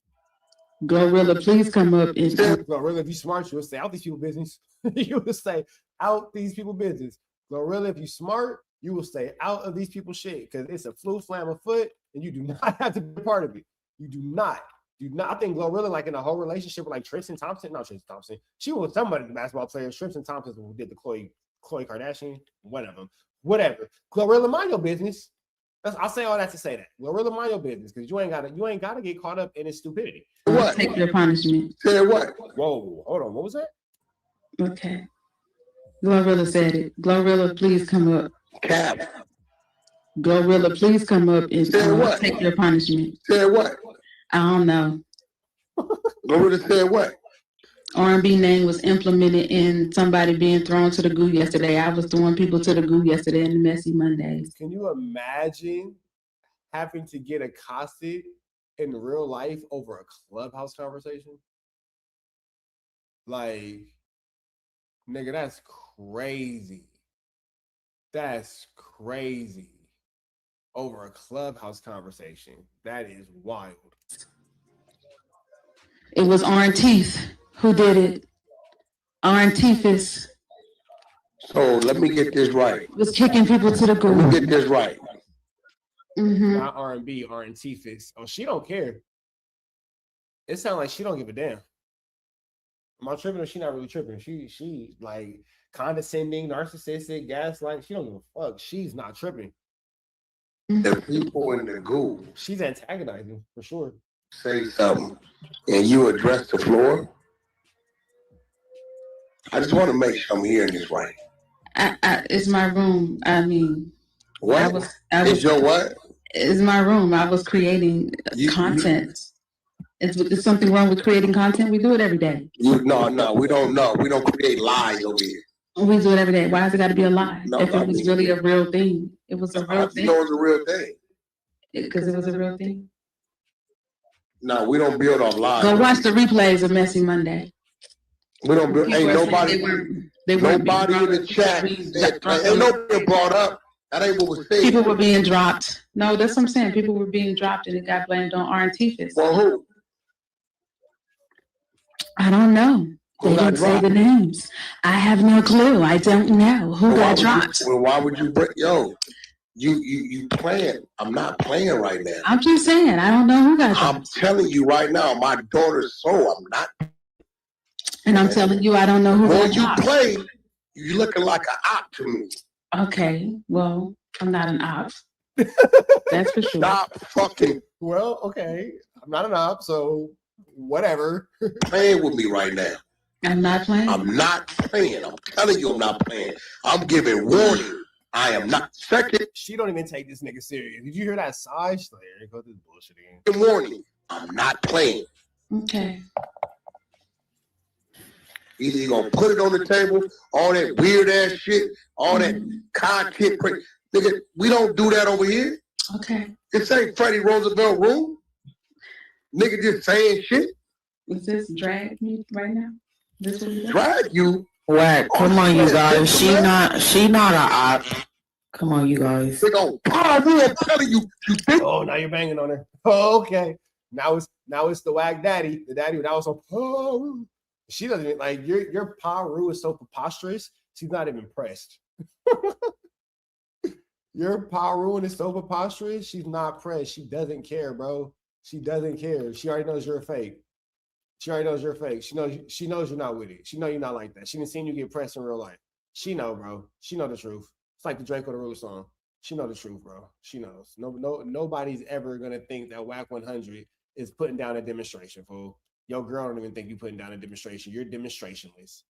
Glorilla, please come up and Glorilla, if you smart, you'll stay out these people's business. You will stay out these people's business. Glorilla, if you smart, you will stay out of these people's shit because it's a flu flam afoot, and you do not have to be a part of it. You do not. I think Glorilla, like in a whole relationship with like Tristan Thompson, not Tristan Thompson. She was somebody, the basketball player. Tristan Thompson who did the Khloe Kardashian, one of them. Whatever. Glorilla, mind your business. I'll say all that to say that. Glorilla, mind your business because you ain't gotta get caught up in his stupidity. what? Take your punishment. Say what? Whoa, hold on. What was that? Okay. Glorilla said it. Glorilla, please come up. Cap. Glorilla, please come up and take your punishment. Say what? I don't know. Glorilla said what? R&B name was implemented in somebody being thrown to the goo yesterday. I was throwing people to the goo yesterday in the Messy Mondays. Can you imagine having to get accosted in real life over a Clubhouse conversation? Like, nigga, that's crazy. That's crazy. Over a Clubhouse conversation. That is wild. It was Arn Teeth who did it. Arn Teethus. So let me get this right. Was kicking people to the goo. Let me get this right. Not R&B, Arn Teethus. Oh, she don't care. It sounds like she don't give a damn. Am I tripping or she not really tripping? She like condescending, narcissistic, gaslight. She don't give a fuck. She's not tripping. The people in the goo She's antagonizing for sure. say something and you address the floor. I just want to make sure I'm hearing this right. It's my room. I mean, What? It's your what? It's my room. I was creating content. Is something wrong with creating content? We do it every day. No, we don't know. We don't create lies over here. We do it every day. Why has it got to be a lie? No, if it was really a real thing, it was a real thing. You know it's a real thing. Because it was a real thing. No, we don't build on lies. Go watch the replays of Messy Monday. We don't build. Ain't nobody. Nobody in the chat said. Ain't nobody brought up. That ain't what was said. People were being dropped. No, that's what I'm saying. People were being dropped, and it got blamed on R and Teethus. Well, who? I don't know. They didn't say the names. I have no clue. I don't know who got dropped. Well, why would you break? Yo, you playing? I'm not playing right now. I'm just saying. I don't know who got dropped. I'm telling you right now, my daughter's soul. I'm not. And I'm telling you, I don't know who got dropped. When you play, you looking like an op to me. Okay, well, I'm not an op. That's for sure. Stop fucking. Well, okay. I'm not an op, so whatever. Playing with me right now. I'm not playing. I'm not playing. I'm telling you, I'm not playing. I'm giving warning. I am not. Second. She don't even take this nigga serious. Did you hear that sigh? She's like, here goes this bullshit again. Good warning. I'm not playing. Okay. Either you're gonna put it on the table, all that weird ass shit, all that content. Nigga, we don't do that over here. Okay. This ain't Freddie Roosevelt room. Nigga just saying shit. Is this drag me right now? This is drag you. Whack, come on, you guys. She not a op. Come on, you guys. They go, I'm telling you. Oh, now you're banging on her. Oh, okay. Now it's the wag daddy. The daddy that was so. Oh. She doesn't even like your Paru is so preposterous. She's not even impressed. Your Paru is so preposterous. She's not pressed. She doesn't care, bro. She doesn't care. She already knows you're a fake. She already knows you're fake. She knows you're not with it. She know you're not like that. She didn't seen you get pressed in real life. She know, bro. She know the truth. It's like the Draco the Rule song. She know the truth, bro. She knows. Nobody's ever gonna think that WACK100 is putting down a demonstration, fool. Your girl don't even think you putting down a demonstration. You're demonstrationless.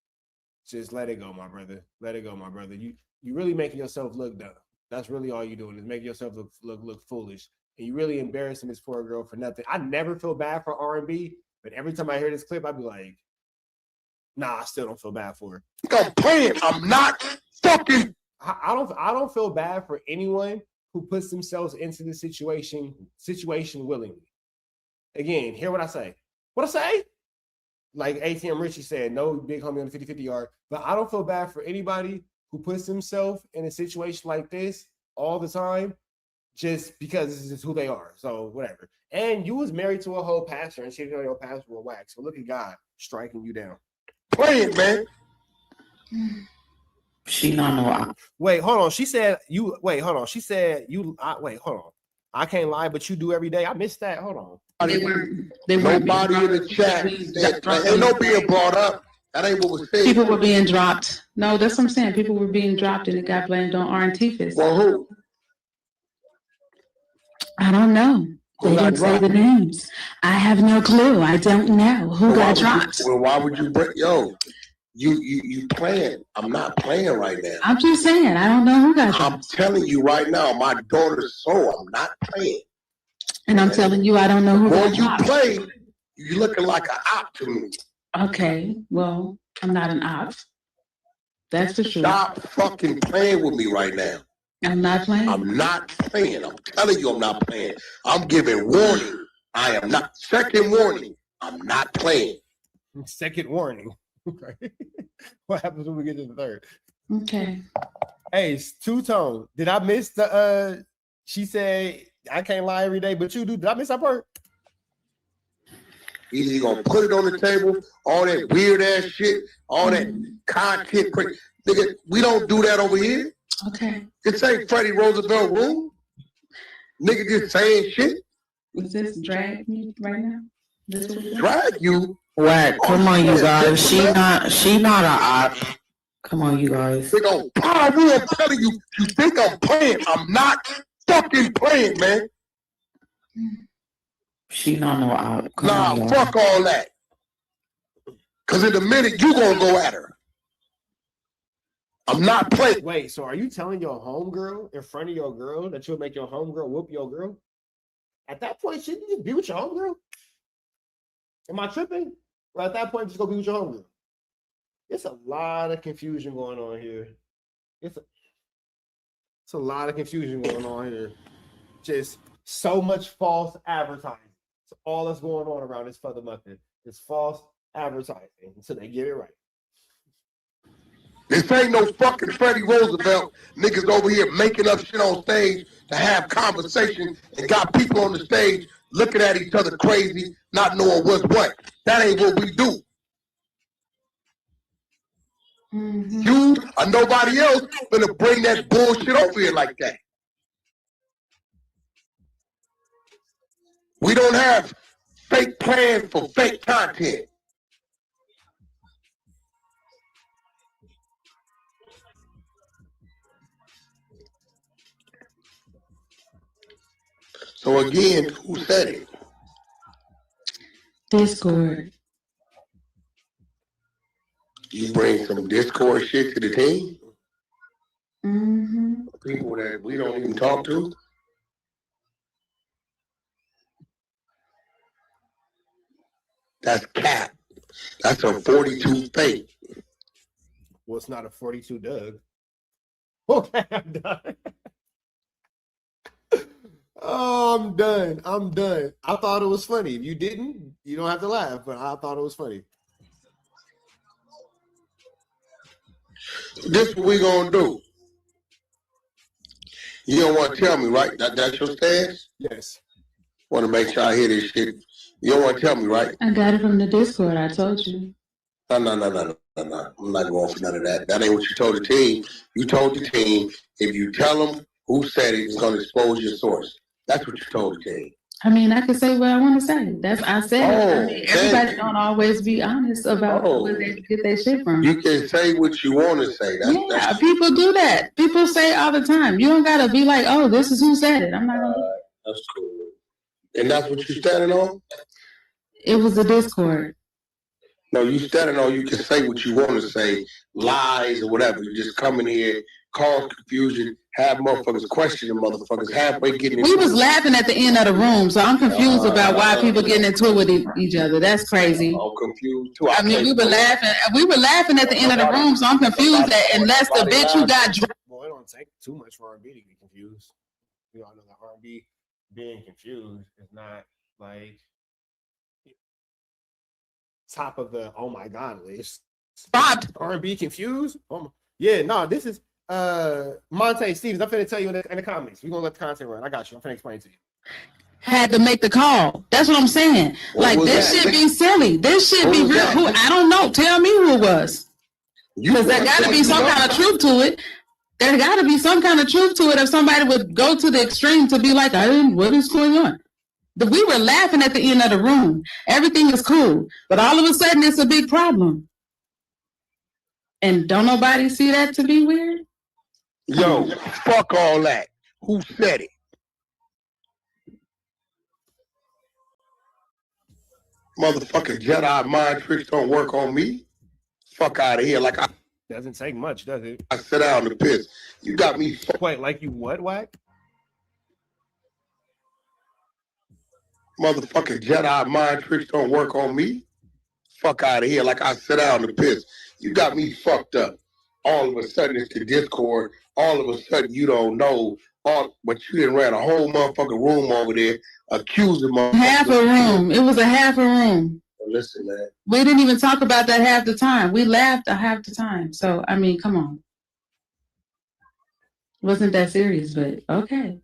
Just let it go, my brother. Let it go, my brother. You really making yourself look dumb. That's really all you're doing is making yourself look foolish. And you really embarrassing this poor girl for nothing. I never feel bad for R&B, but every time I hear this clip, I'd be like, nah, I still don't feel bad for her. I'm playing. I'm not fucking. I don't feel bad for anyone who puts themselves into the situation willingly. Again, hear what I say. What I say? Like ATM Richie said, no big homie on the 50-50 yard. But I don't feel bad for anybody who puts himself in a situation like this all the time just because this is just who they are. So whatever. And you was married to a whole pastor, and she didn't know your pastor was whack. So look at God striking you down. Play it, man. She not no op. Wait, hold on. She said you. Wait, hold on. She said you. Wait, hold on. I can't lie, but you do every day. I missed that. Hold on. Nobody in the chat said, ain't no being brought up. That ain't what was said. People were being dropped. No, that's what I'm saying. People were being dropped and it got blamed on R&T. Well, who? I don't know. They didn't say the names. I have no clue. I don't know who got dropped. Well, why would you bring, you playing. I'm not playing right now. I'm just saying, I don't know who got dropped. I'm telling you right now, my daughter's soul, I'm not playing. And I'm telling you, I don't know who got dropped. When you play, you looking like an op to me. Okay, well, I'm not an op. That's for sure. Stop fucking playing with me right now. I'm not playing. I'm not playing. I'm telling you I'm not playing. I'm giving warning. I am not. Second warning. I'm not playing. Second warning. Okay. What happens when we get to the third? Okay. Hey, two-tone. Did I miss the she said I can't lie every day, but you do. Did I miss that part? Either you gonna put it on the table, all that weird ass shit, all that content. Nigga, we don't do that over here. Okay. This ain't Freddie Roosevelt room. Nigga just saying shit. Is this drag me right now? Drag you? Whack, come on, you guys. She not a op. Come on, you guys. They go, I'm telling you, you think I'm playing. I'm not fucking playing, man. She not no op. Nah, fuck all that. Cause in a minute you gonna go at her. I'm not playing. Wait, so are you telling your homegirl in front of your girl that you'll make your homegirl whoop your girl? At that point, shouldn't you just be with your homegirl? Am I tripping? Or at that point, just go be with your homegirl? It's a lot of confusion going on here. It's a lot of confusion going on here. Just so much false advertising. It's all that's going on around this Feather Muffin. It's false advertising until they get it right. This ain't no fucking Freddie Roosevelt. Niggas over here making up shit on stage to have conversation and got people on the stage looking at each other crazy, not knowing what's what. That ain't what we do. Mm-hmm. You or nobody else gonna bring that bullshit over here like that. We don't have fake plans for fake content. So again, who said it? Discord. You bring some Discord shit to the team? Mm-hmm. People that we don't even talk to? That's cap. That's a 42 fake. Well, it's not a 42 Doug. Okay, I'm done. Oh, I'm done. I'm done. I thought it was funny. If you didn't, you don't have to laugh, but I thought it was funny. This what we gonna do. You don't want to tell me, right? That's your stance? Yes. Want to make sure I hear this shit. You don't want to tell me, right? I got it from the Discord. I told you. No. I'm not going for none of that. That ain't what you told the team. You told the team, if you tell them who said it, it's going to expose your source. That's what you told the team. I mean, I can say what I want to say. That's I said. I mean, everybody don't always be honest about where they get their shit from. You can say what you want to say. That's people do that. People say all the time. You don't gotta be like, oh, this is who said it. I'm not gonna do it. That's cool. And that's what you standing on? It was a Discord. No, you standing on, you can say what you want to say, lies or whatever. You just come in here, cause confusion, have motherfuckers questioning motherfuckers, halfway getting We was laughing at the end of the room, so I'm confused about why people getting into it with each other. That's crazy. I'm confused too. I mean, we were laughing at the end of the room, so I'm confused that unless the bitch who got dropped. Well, it don't take too much for R&B to get confused. You all know that R&B being confused is not like top of the oh my god list. Stopped. R&B confused? Yeah, no, this is Monte Stevens, I'm finna tell you in the comments. We're gonna let the content run. I got you. I'm finna explain to you. Had to make the call. That's what I'm saying. What like this that? should be silly. This should Who be was real. that? Who I don't know. Tell me who it was. Because there got to be some kind of truth to it. There got to be some kind of truth to it if somebody would go to the extreme to be like, what is going on? We were laughing at the end of the room. Everything is cool. But all of a sudden, it's a big problem. And don't nobody see that to be weird? Yo, fuck all that. Who said it? Motherfucking Jedi mind tricks don't work on me. Fuck out of here. Like I Doesn't take much, does it? I sit down to piss. You got me. Wait, like you what, Wack? Motherfucking Jedi mind tricks don't work on me. Fuck out of here. Like I sit down to piss. You got me fucked up. All of a sudden it's the Discord. All of a sudden you don't know. But you didn't ran a whole motherfucking room over there accusing motherfuckers. Half a room. It was a half a room. Listen, man. We didn't even talk about that half the time. We laughed half the time. So, I mean, come on. Wasn't that serious, but okay.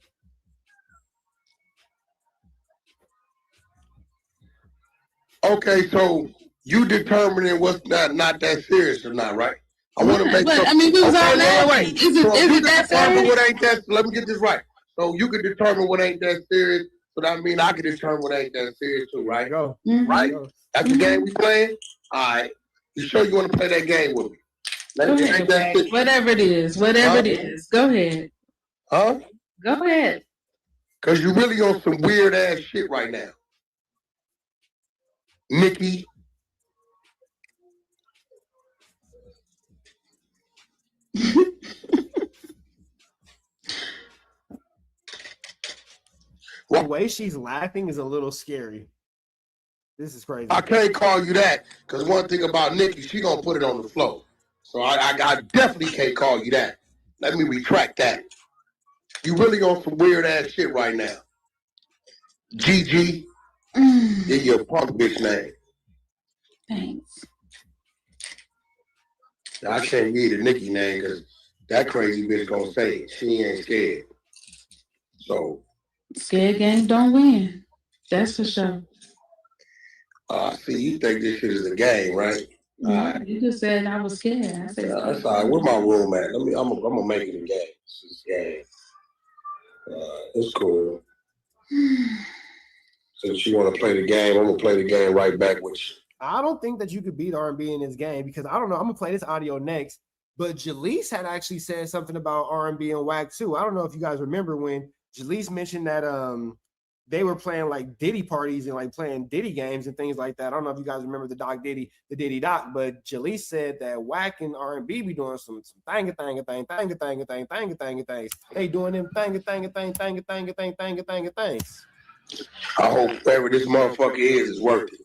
Okay, so you determining what's not that serious or not, right? I want to make sure. I mean, we was all laughing. Wait. Is it that serious? What ain't that? Let me get this right. So you can determine what ain't that serious. So that means I can determine what ain't that serious too, right? Go. Right? That's the game we playing? All right. You sure you want to play that game with me? Go ahead, whatever it is. Whatever it is. Go ahead. Huh? Go ahead. Because you really on some weird ass shit right now. Nikki. The way she's laughing is a little scary. This is crazy. I can't call you that because one thing about Nikki, she gonna put it on the floor. So I definitely can't call you that. Let me retract that. You really on some weird ass shit right now. Gigi, yeah, your punk bitch name. Thanks. I can't read the Nikki name because that crazy bitch gonna say it. She ain't scared. So Scared gang don't win. That's for sure. See, you think this shit is a game, right? Right. You just said I was scared. I said that's all right. Where my room at? I'm gonna make it a game. It's a game. It's cool. Since you want to play the game, I'm gonna play the game right back with you. I don't think that you could beat R&B in this game because I don't know. I'm gonna play this audio next. But Jaleese had actually said something about R&B and WACK too. I don't know if you guys remember when Jaleese mentioned that they were playing like Diddy parties and like playing Diddy games and things like that. I don't know if you guys remember the Diddy Doc, but Jaleese said that WACK and R&B be doing some things. They doing them things. I hope whatever this motherfucker is worth it.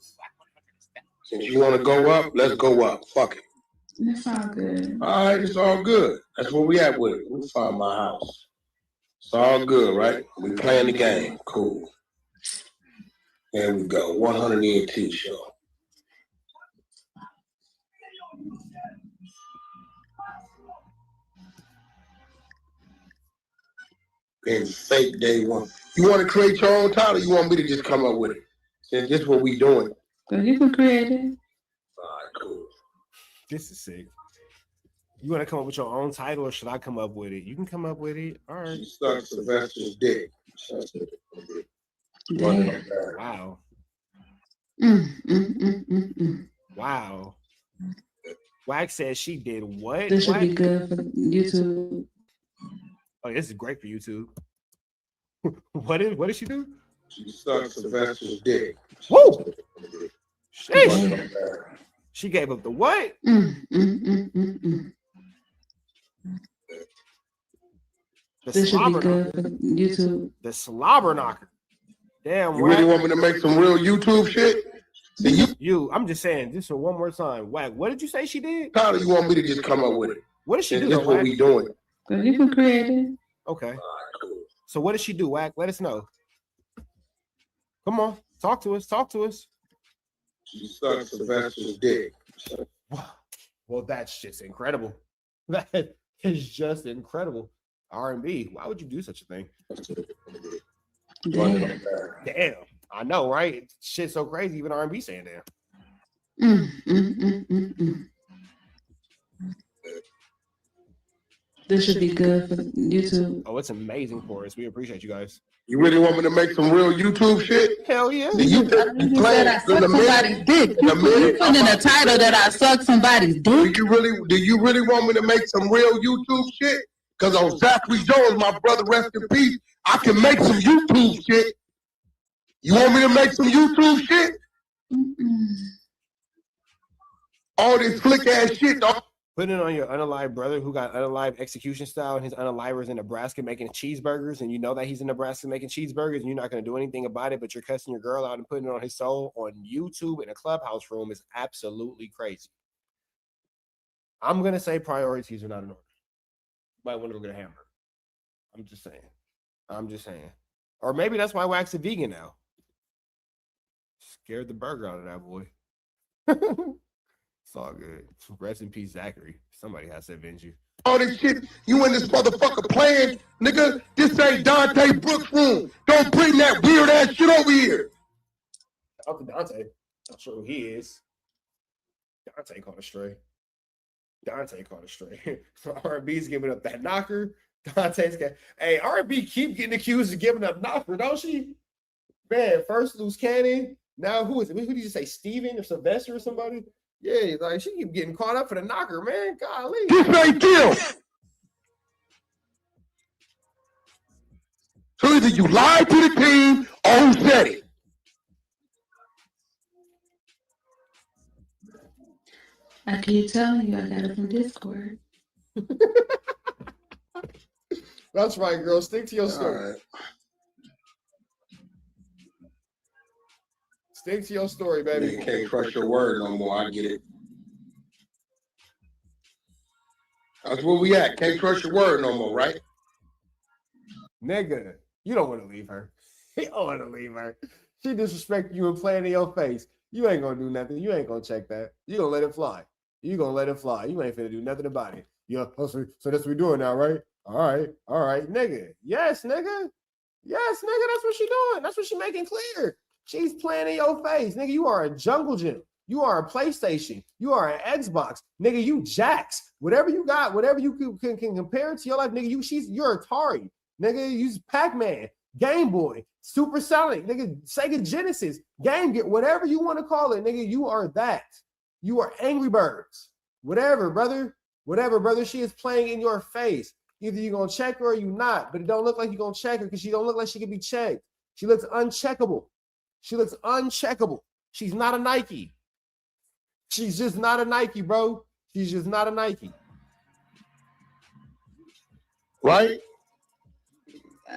Since you want to go up, let's go up. Fuck it. It's all good. All right, it's all good. That's where we at with it. We find my house. It's all good, right? We playing the game. Cool. There we go. 100 ENT show. And fake day one. You want to create your own title? Or you want me to just come up with it? Since this is what we doing. So you can create it. All right, cool. This is sick. You want to come up with your own title, or should I come up with it? You can come up with it. All right. She sucked Sylvester's dick. Wow. Wow. WACK says she did what? This should WACK? be good for YouTube. Oh, this is great for YouTube. What did she do? She sucked Sylvester's dick. Woo! Sheesh. She gave up the what? This should be good for YouTube. The slobber knocker. Damn. You really want me to make some real YouTube shit? I'm just saying, just for one more time. WACK, what did you say she did? How do you want me to just come up with it? What did she do? This is what we doing. So you can create it. Okay. So what did she do, WACK? Let us know. Come on, talk to us. She sucked Sylvester's dick. Well, that's just incredible. is just incredible. R&B. Why would you do such a thing? Damn. Damn. I know, right? Shit's so crazy. Even R&B saying damn. This should be good for YouTube. Oh, it's amazing for us. We appreciate you guys. You really want me to make some real YouTube shit? Hell yeah. You said I suck somebody's dick. You put in the title that I suck somebody's dick. Do you really want me to make some real YouTube shit? Because on Zachary Jones, my brother, rest in peace, I can make some YouTube shit. You want me to make some YouTube shit? All this flick ass shit, dog. Put it on your unalive brother who got unalive execution style and his unaliver's in Nebraska making cheeseburgers, and you know that he's in Nebraska making cheeseburgers and you're not going to do anything about it, but you're cussing your girl out and putting it on his soul on YouTube in a clubhouse room is absolutely crazy. I'm going to say priorities are not in order. You might want to go get a hamburger. I'm just saying. Or maybe that's why Wack's a vegan now. Scared the burger out of that boy. It's all good. Rest in peace, Zachary. Somebody has to avenge you. All this shit, you in this motherfucker playing, nigga. This ain't Dante Brooks' room. Don't bring that weird ass shit over here. Shout out to Dante. Not sure who he is. Dante caught a stray. R&B's giving up that knocker. Dante's got. Hey, R&B keep getting accused of giving up knocker, don't she? Man, first loose cannon. Now who is it? Who did you say? Steven or Sylvester or somebody? Yeah, like she keep getting caught up for the knocker, man. Golly. This ain't kill. So either you lied to the team or who said it. I keep telling you, I got it from Discord. That's right, girl. Stick to your story. Right. Stick to your story, baby. You can't trust your word no more. I get it. That's where we at. Can't trust your word no more, right? Nigga, you don't want to leave her. You don't want to leave her. She disrespected you and playing in your face. You ain't gonna do nothing. You ain't gonna check that. You gonna let it fly. You gonna let it fly. You ain't finna do nothing about it. Yeah. Oh, so that's what we're doing now, right? All right, nigga. Yes, nigga. Yes, nigga. That's what she doing. That's what she making clear. She's playing in your face, nigga. You are a jungle gym. You are a PlayStation. You are an Xbox, nigga. You Jax. Whatever you got, whatever you can compare it to your life, nigga. You're Atari, nigga. Use Pac-Man, Game Boy, Super Sonic, nigga. Sega Genesis, Game Gear, whatever you want to call it, nigga. You are that. You are Angry Birds. Whatever, brother. Whatever, brother. She is playing in your face. Either you're gonna check her or you not, but it don't look like you're gonna check her because she don't look like she can be checked. She looks uncheckable. She's not a Nike. She's just not a Nike, bro. She's just not a Nike. Right?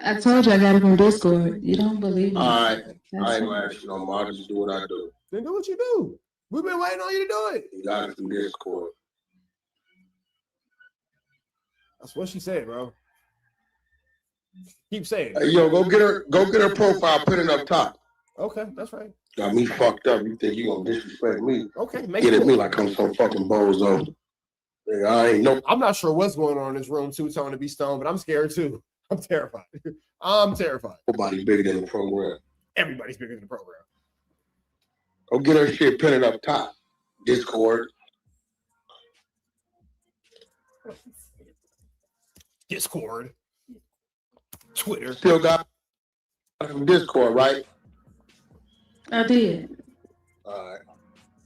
I told you I got it from Discord. You don't believe me. All right. I ain't gonna ask you no more. I'll just do what I do. Then do what you do. We've been waiting on you to do it. You got it from Discord. That's what she said, bro. Keep saying. Hey, yo, go get her profile, put it up top. Okay, that's right. Got me fucked up. You think you gonna disrespect me? Okay, Get at me like I'm some fucking bozo. Nigga, I ain't no. I'm not sure what's going on in this room too, telling to be stoned, but I'm scared too. I'm terrified. I'm terrified. Nobody bigger than the program. Everybody's bigger than the program. Go get her shit, pin it up top. Discord. Twitter. Still got from Discord, right? I did. All right.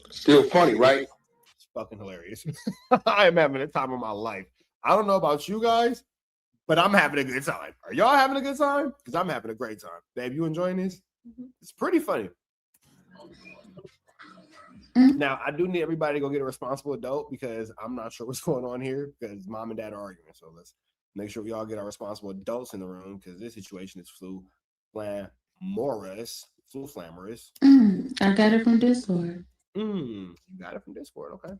Still funny, right? It's fucking hilarious. I am having the time of my life. I don't know about you guys, but I'm having a good time. Are y'all having a good time? Because I'm having a great time. Babe, you enjoying this? It's pretty funny. Now, I do need everybody to go get a responsible adult because I'm not sure what's going on here because mom and dad are arguing. So let's make sure we all get our responsible adults in the room because this situation is flamorous. I got it from Discord. You got it from Discord, okay.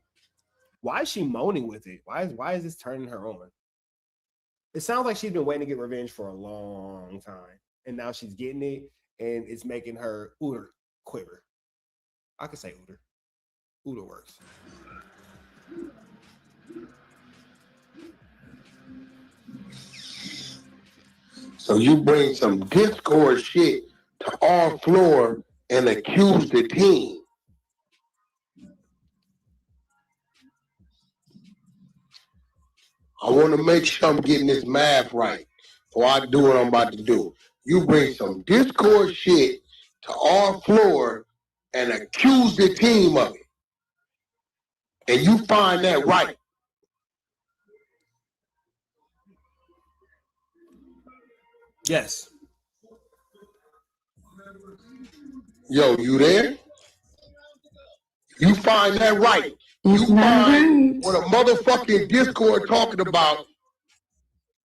Why is she moaning with it? Why is this turning her on? It sounds like she's been waiting to get revenge for a long time. And now she's getting it, and it's making her ooter quiver. I could say ooter. Ooter works. So you bring some Discord shit to our floor and accuse the team. I want to make sure I'm getting this math right before I do what I'm about to do. You bring some Discord shit to our floor and accuse the team of it. And you find that right. Yes. Yo, you there? You find that right. You find what a motherfucking Discord talking about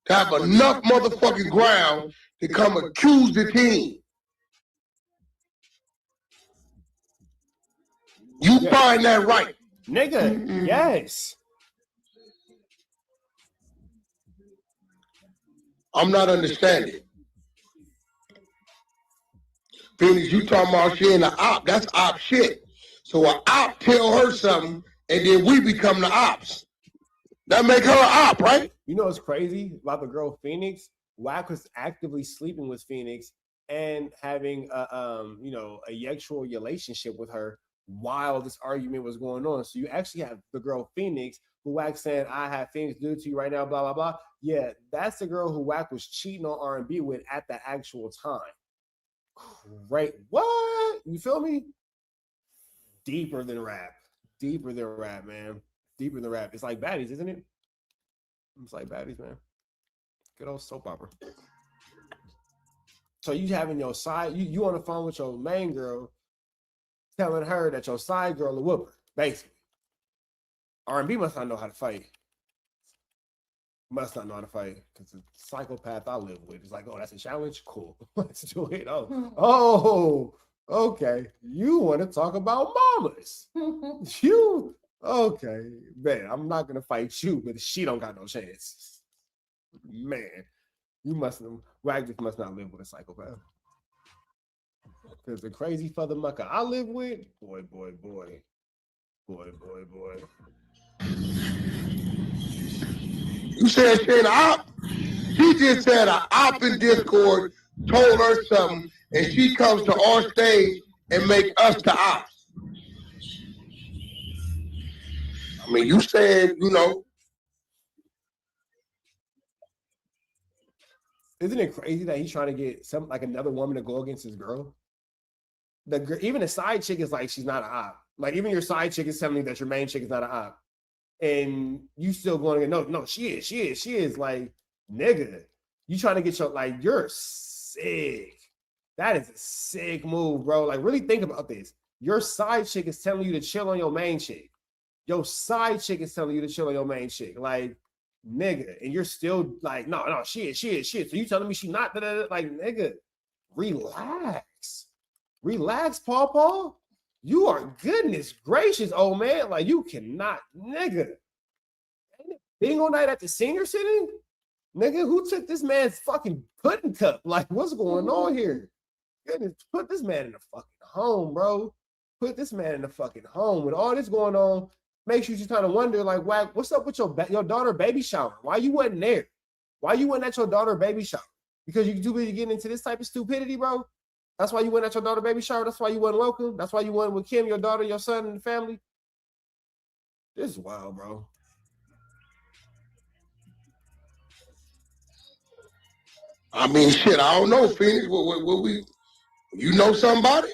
to have enough motherfucking ground to come accuse the team. You find that right. Nigga, yes. I'm not understanding. Phoenix, you talking about she ain't an op. That's op shit. So an op tell her something, and then we become the ops. That make her an op, right? You know what's crazy about the girl Phoenix? WACK was actively sleeping with Phoenix and having a sexual relationship with her while this argument was going on. So you actually have the girl Phoenix who WACK saying, I have things to do to you right now, blah, blah, blah. Yeah, that's the girl who WACK was cheating on R&B with at the actual time. Right? What? You feel me? Deeper than rap. Deeper than rap, man. Deeper than rap. It's like baddies, isn't it? It's like baddies, man. Good old soap opera. So you having your side, you on the phone with your main girl, telling her that your side girl a whooper, basically. R&B must not know how to fight. Must not know how to fight. Because the psychopath I live with is like, oh, that's a challenge? Cool. Let's do it. Oh, okay. You want to talk about mamas. You, okay. Man, I'm not going to fight you, but she don't got no chance. Man, WACK must not live with a psychopath. Because the crazy father mucker I live with, boy. You said she ain't an op? She just said an op in Discord told her something, and she comes to our stage and make us the ops. I mean, you said, Isn't it crazy that he's trying to get another woman to go against his girl? Even the side chick is like, she's not an op. Like, even your side chick is telling me that your main chick is not an op. And you still going to get, no, she is. Like, nigga, you trying to get you're sick. That is a sick move, bro. Like, really think about this. Your side chick is telling you to chill on your main chick. Your side chick is telling you to chill on your main chick. Like, nigga, and you're still like, no, she is. So you telling me she not, like, nigga, relax, Paw. You are goodness gracious, old man. Like, you cannot, nigga. Bingo night at the senior city? Nigga, who took this man's fucking pudding cup? Like, what's going on here? Goodness, put this man in the fucking home, bro. Put this man in the fucking home. With all this going on, makes you just kind of wonder, like, WACK, what's up with your daughter baby shower? Why you wasn't there? Why you wasn't at your daughter baby shower? Because you too busy getting into this type of stupidity, bro? That's why you went at your daughter baby shower? That's why you wasn't welcome? That's why you went with Kim, your daughter, your son, and the family? This is wild, bro. I mean, shit, I don't know, Phoenix. You know somebody?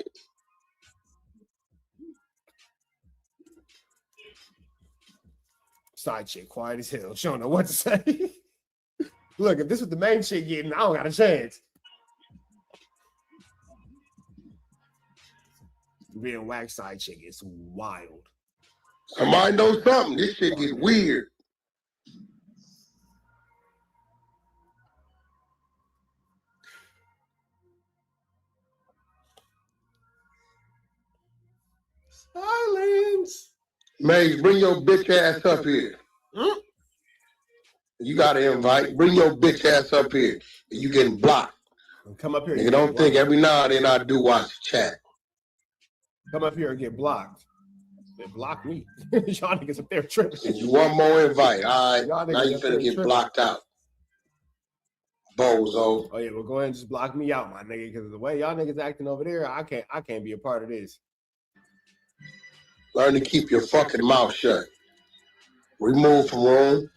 Side chick, quiet as hell. She don't know what to say. Look, if this was the main chick getting, I don't got a chance. Being WACK side chick is wild. Somebody knows something. This shit get weird. Silence. Maze, bring your bitch ass up here. You got to invite. Bring your bitch ass up here. You getting blocked. Come up here. You don't think every now and then I do watch the chat. Come up here and get blocked. They block me. Y'all niggas up there tripping. You one more invite. All right. Now you finna get blocked out. Bozo. Oh yeah, well go ahead and just block me out, my nigga, because the way y'all niggas acting over there, I can't be a part of this. Learn to keep your fucking mouth shut. Remove from room.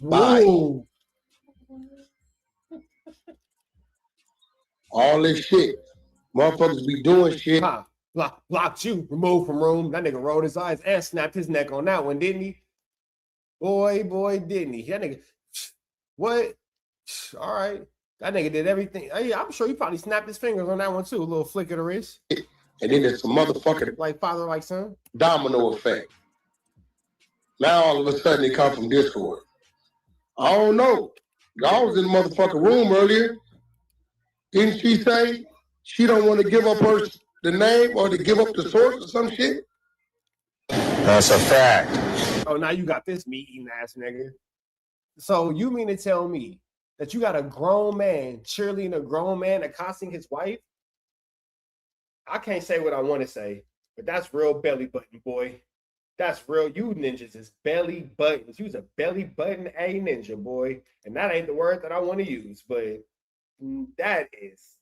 Bye. Whoa. All this shit. Motherfuckers be doing shit. Blocked you, removed from room. That nigga rolled his eyes and snapped his neck on that one, didn't he? Boy, didn't he? That nigga, what? All right. That nigga did everything. Hey, I'm sure he probably snapped his fingers on that one too. A little flick of the wrist. And then there's some motherfucking like father, like son. Domino effect. Now all of a sudden they come from Discord. I don't know. Y'all was in the motherfucking room earlier. Didn't she say she don't want to give up the name or to give up the source or some shit? That's a fact. Oh, now you got this meat-eating ass nigga. So you mean to tell me that you got a grown man cheerleading a grown man accosting his wife? I can't say what I want to say, but that's real belly button, boy. That's real. You ninjas is belly buttons. You's a belly button a ninja, boy. And that ain't the word that I want to use, but that is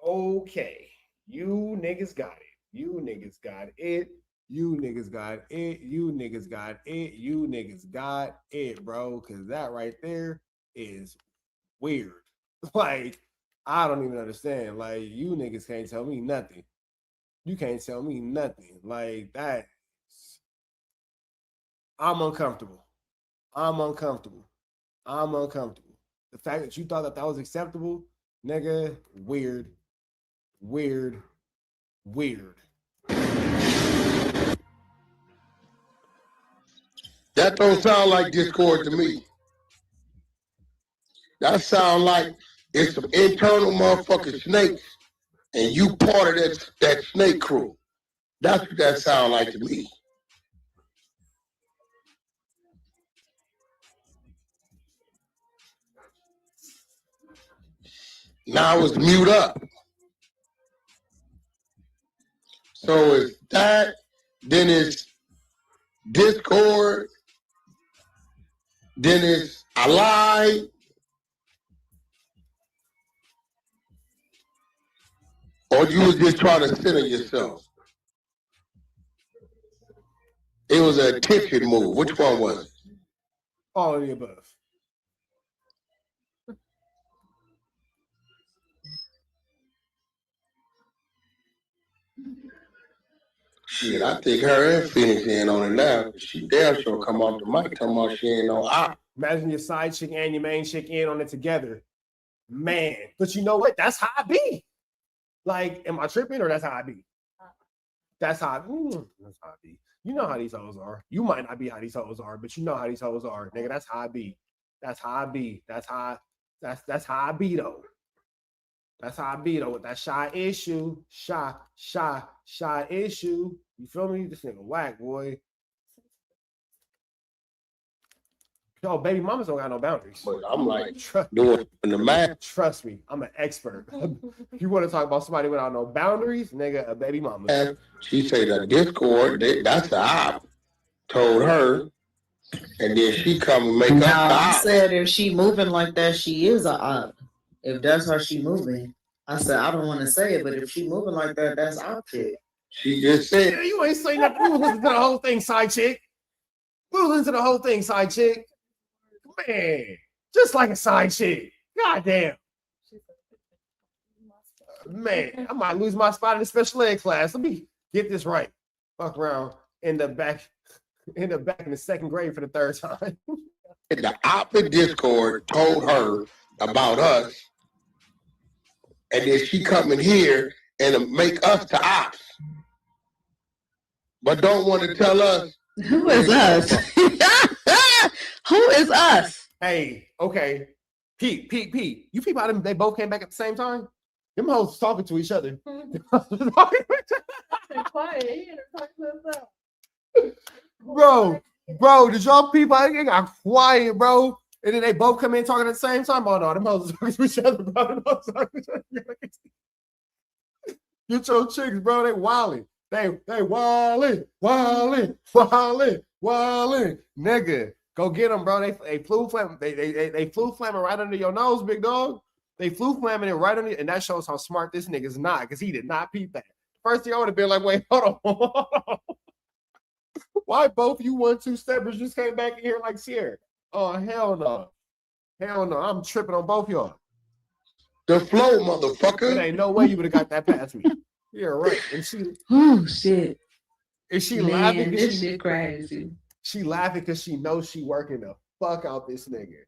okay. You niggas got it. You niggas got it. You niggas got it. You niggas got it. You niggas got it, bro. Because that right there is weird. Like, I don't even understand. Like, you niggas can't tell me nothing. You can't tell me nothing. Like, that. I'm uncomfortable. I'm uncomfortable. I'm uncomfortable. The fact that you thought that that was acceptable, nigga, weird. Weird. Weird. That don't sound like Discord to me. That sound like it's some internal motherfucking snakes and you part of that snake crew. That's what that sound like to me. Now it's mute up. So it's that, then it's Discord, then it's I lied, or you was just trying to center yourself. It was an attention move. Which one was it? All of the above. Shit, I think her and Phoenix in on it now. She damn sure come off the mic talking about she ain't no op. Imagine your side chick and your main chick in on it together. Man, but you know what? That's how I be. Like, am I tripping or that's how I be? That's how that's how I be. You know how these hoes are. You might not be how these hoes are, but you know how these hoes are. Nigga, that's how I be. That's how I be. That's how I be though. That's how I be though with that shy issue. Shy issue. You feel me? This nigga whack, boy. Yo, baby mamas don't got no boundaries. But I'm like, doing the math. Trust me, I'm an expert. If you want to talk about somebody without no boundaries, nigga, a baby mama. She said that Discord, that's the op. Told her, and then she come and make up the I op. said if she moving like that, she is a op. If that's how she moving, I said I don't want to say it, but if she moving like that, that's op shit. She just said, yeah, you ain't saying nothing. We was listening to the whole thing, side chick. We was listening to the whole thing, side chick. Man, just like a side chick. God damn. Man, I might lose my spot in the special ed class. Let me get this right. Fuck around in the back in the second grade for the third time. The op in Discord told her about us, and then she come in here and make us the ops, but don't want to tell us. Who is us? Who is us? Hey, okay. Pete. You people out they both came back at the same time? Them hoes talking to each other. Bro, did y'all people I got quiet, bro? And then they both come in talking at the same time. Oh no, them hoes talking to each other, bro. Get your chicks, bro. They wilding. They wilding. Nigga. Go get them, bro. They flew flam. They flew flamming right under your nose, big dog. They flew flamming it right under, and that shows how smart this nigga's not, because he did not peep that. First thing I would have been like, wait, hold on. Why both you 1-2 steppers just came back in here like Sierra? Oh, hell no. Hell no. I'm tripping on both y'all. The flow, motherfucker. There ain't no way you would have got that past me. You're right. And she, oh shit. Is she Man, laughing? This shit crazy. She laughing because she knows she working the fuck out this nigga.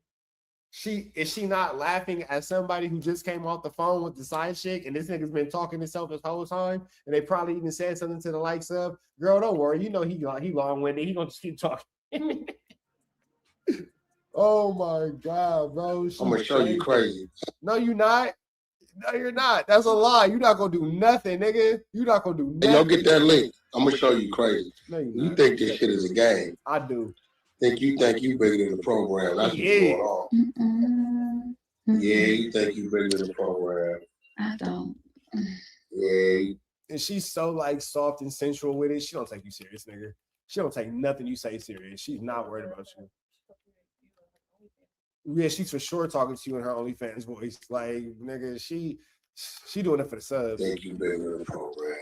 Is she not laughing at somebody who just came off the phone with the side chick and this nigga's been talking to himself this whole time, and they probably even said something to the likes of, girl, don't worry, you know he long-winded, he gonna just keep talking. Oh my god, bro. I'm gonna show you crazy. No, you're not. No, you're not. That's a lie. You're not gonna do nothing, nigga. You're not gonna do nothing. Hey, go get that link. I'm gonna show you crazy. No, you think this shit is a game? I do. Think you bigger than the program? That's what's going on. Yeah, you think you bigger than the program? I don't. Yeah. And she's so like soft and sensual with it. She don't take you serious, nigga. She don't take nothing you say serious. She's not worried about you. Yeah, she's for sure talking to you in her OnlyFans voice. Like, nigga, she doing it for the subs. Think you bigger than the program?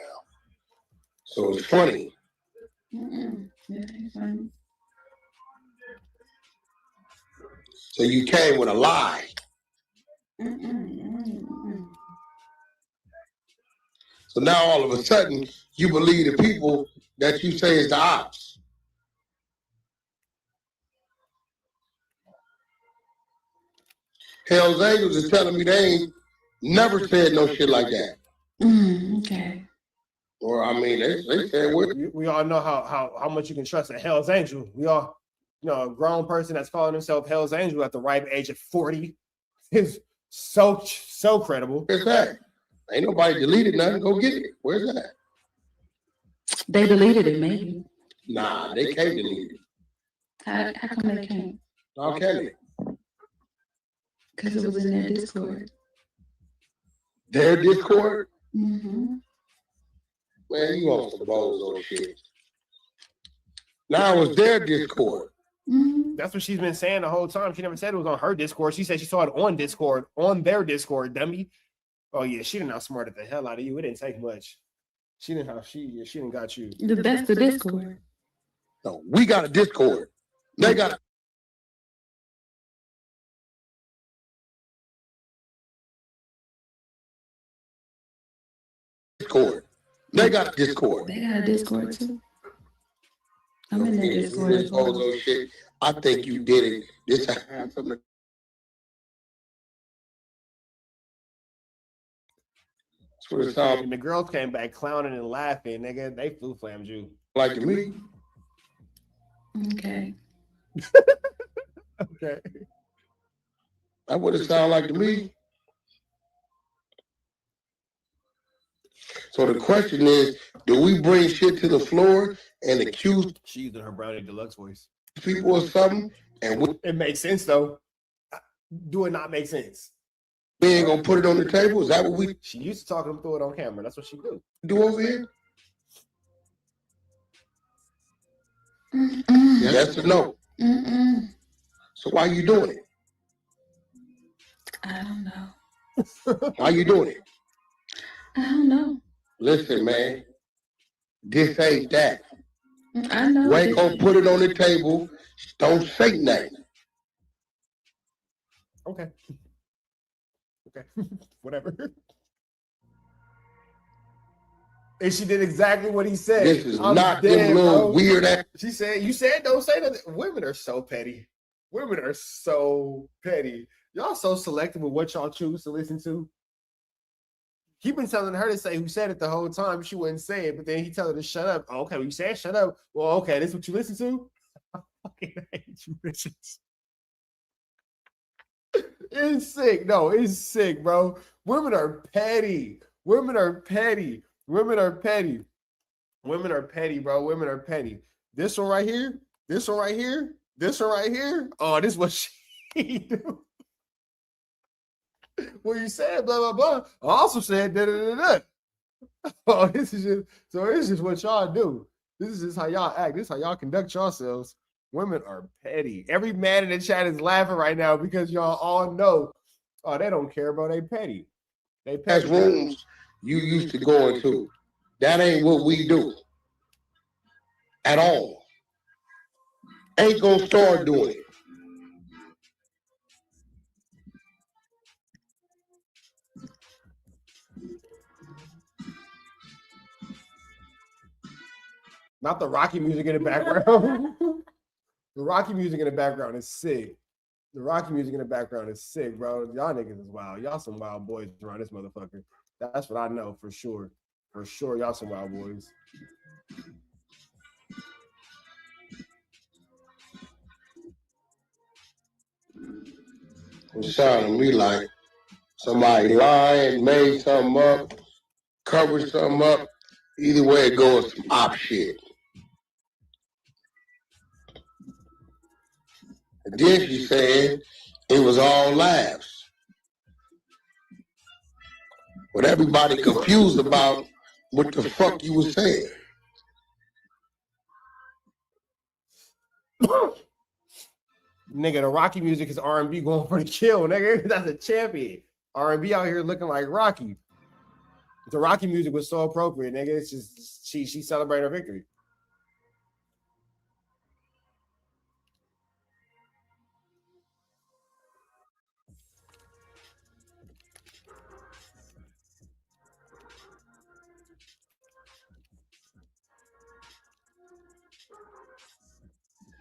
So it's funny. Yeah, it's funny. So you came with a lie. So now all of a sudden you believe the people that you say is the ops. Hell's Angels is telling me they ain't never said no shit like that. Okay. Or I mean, they said what? We all know how much you can trust a Hell's Angel. We all, a grown person that's calling himself Hell's Angel at the ripe age of 40 is so credible. Where's that? Ain't nobody deleted nothing. Go get it. Where's that? They deleted it, maybe. Nah, they can't delete it. How come they can't? How can they? Because it was in their Discord. Their Discord? Mm-hmm. Man, you on some bozo shit. Now it's their Discord. Mm-hmm. That's what she's been saying the whole time. She never said it was on her Discord. She said she saw it on Discord, on their Discord, dummy. Oh yeah, she done outsmarted the hell out of you. It didn't take much. She didn't got you. That's the Discord. No, we got a Discord. They got a Discord. They got a Discord. They got a Discord too. I'm in the Discord. This bozo shit. I think you did it. This had something. And the girls came back clowning and laughing, nigga. They flu flammed you. Like me. Okay. Okay. That would have sounded like to me. So the question is, do we bring shit to the floor and accuse She's using her Brownie Deluxe voice. people of something? And It makes sense though. Do it not make sense? we ain't gonna put it on the table? Is that what we She used to talk them through it on camera. That's what she do. do over here? Mm-mm. Yes or no? Mm-mm. So why you doing it? I don't know. Why you doing it? I don't know. Listen, man. This ain't that. I know. We ain't gonna put it on the table. Don't say nothing. Okay. Okay. Whatever. And she did exactly what he said. This is not them little weird ass. She said, you said don't say nothing. Women are so petty. Women are so petty. Y'all so selective with what y'all choose to listen to. He been telling her to say who said it the whole time. She wouldn't say it, but then he tell her to shut up. Oh, okay, well, you said shut up. Well, okay, this is what you listen to? I fucking hate you bitches. It's sick. No, it's sick, bro. Women are petty. Women are petty. Women are petty. Women are petty, bro. Women are petty. This one right here. This one right here. This one right here. Oh, this is what she do. Well, you said blah blah blah. I also said da da da da. Oh, this is just what y'all do. This is just how y'all act. This is how y'all conduct yourselves Women are petty. Every man in the chat is laughing right now because y'all all know, oh, they don't care, bro. They petty. They petty. That's rooms you used to go into. That ain't what we do at all. Ain't gonna start doing it. Not the Rocky music in the background. The Rocky music in the background is sick. The Rocky music in the background is sick, bro. Y'all niggas is wild. Y'all some wild boys around this motherfucker. That's what I know for sure. For sure, y'all some wild boys. It sounded to me like somebody lying, made something up, covered something up. Either way it goes, some op shit. And then she said it was all laughs. But everybody confused about what the fuck you was saying. Nigga, the Rocky music is R&B going for the kill, nigga. That's a champion. R&B out here looking like Rocky. The Rocky music was so appropriate, nigga. It's just she celebrated her victory.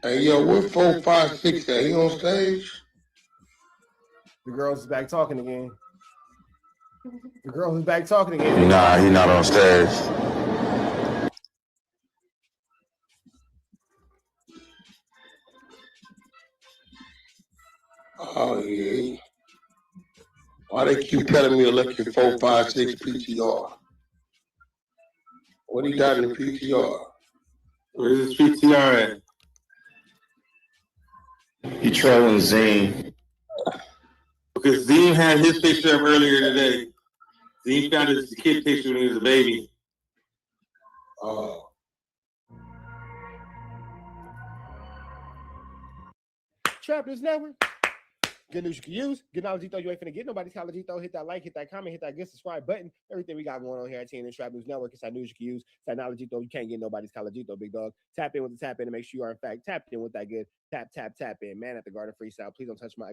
Hey, yo, what 4, 5, 6 at? He on stage? The girls is back talking again. The girl who's back talking again. Nah, he not on stage. Oh, yeah. Why they keep telling me to look at 4, 5, 6 PTR? What he got in the PTR? Where's his PTR at? He trolling Zane. Because Zane had his picture up earlier today. Zane found his kid picture when he was a baby. Oh. Trap News Network. Good news you can use. Good knowledge you thought you ain't finna get nobody's college though. Hit that like, hit that comment, hit that good subscribe button. Everything we got going on here at TNN Trap News Network. It's that news you can use. It's that knowledge though you can't get nobody's college though, big dog. Tap in with the tap in and make sure you are in fact tapped in with that good tap in. Man at the Garden Freestyle. Please don't touch my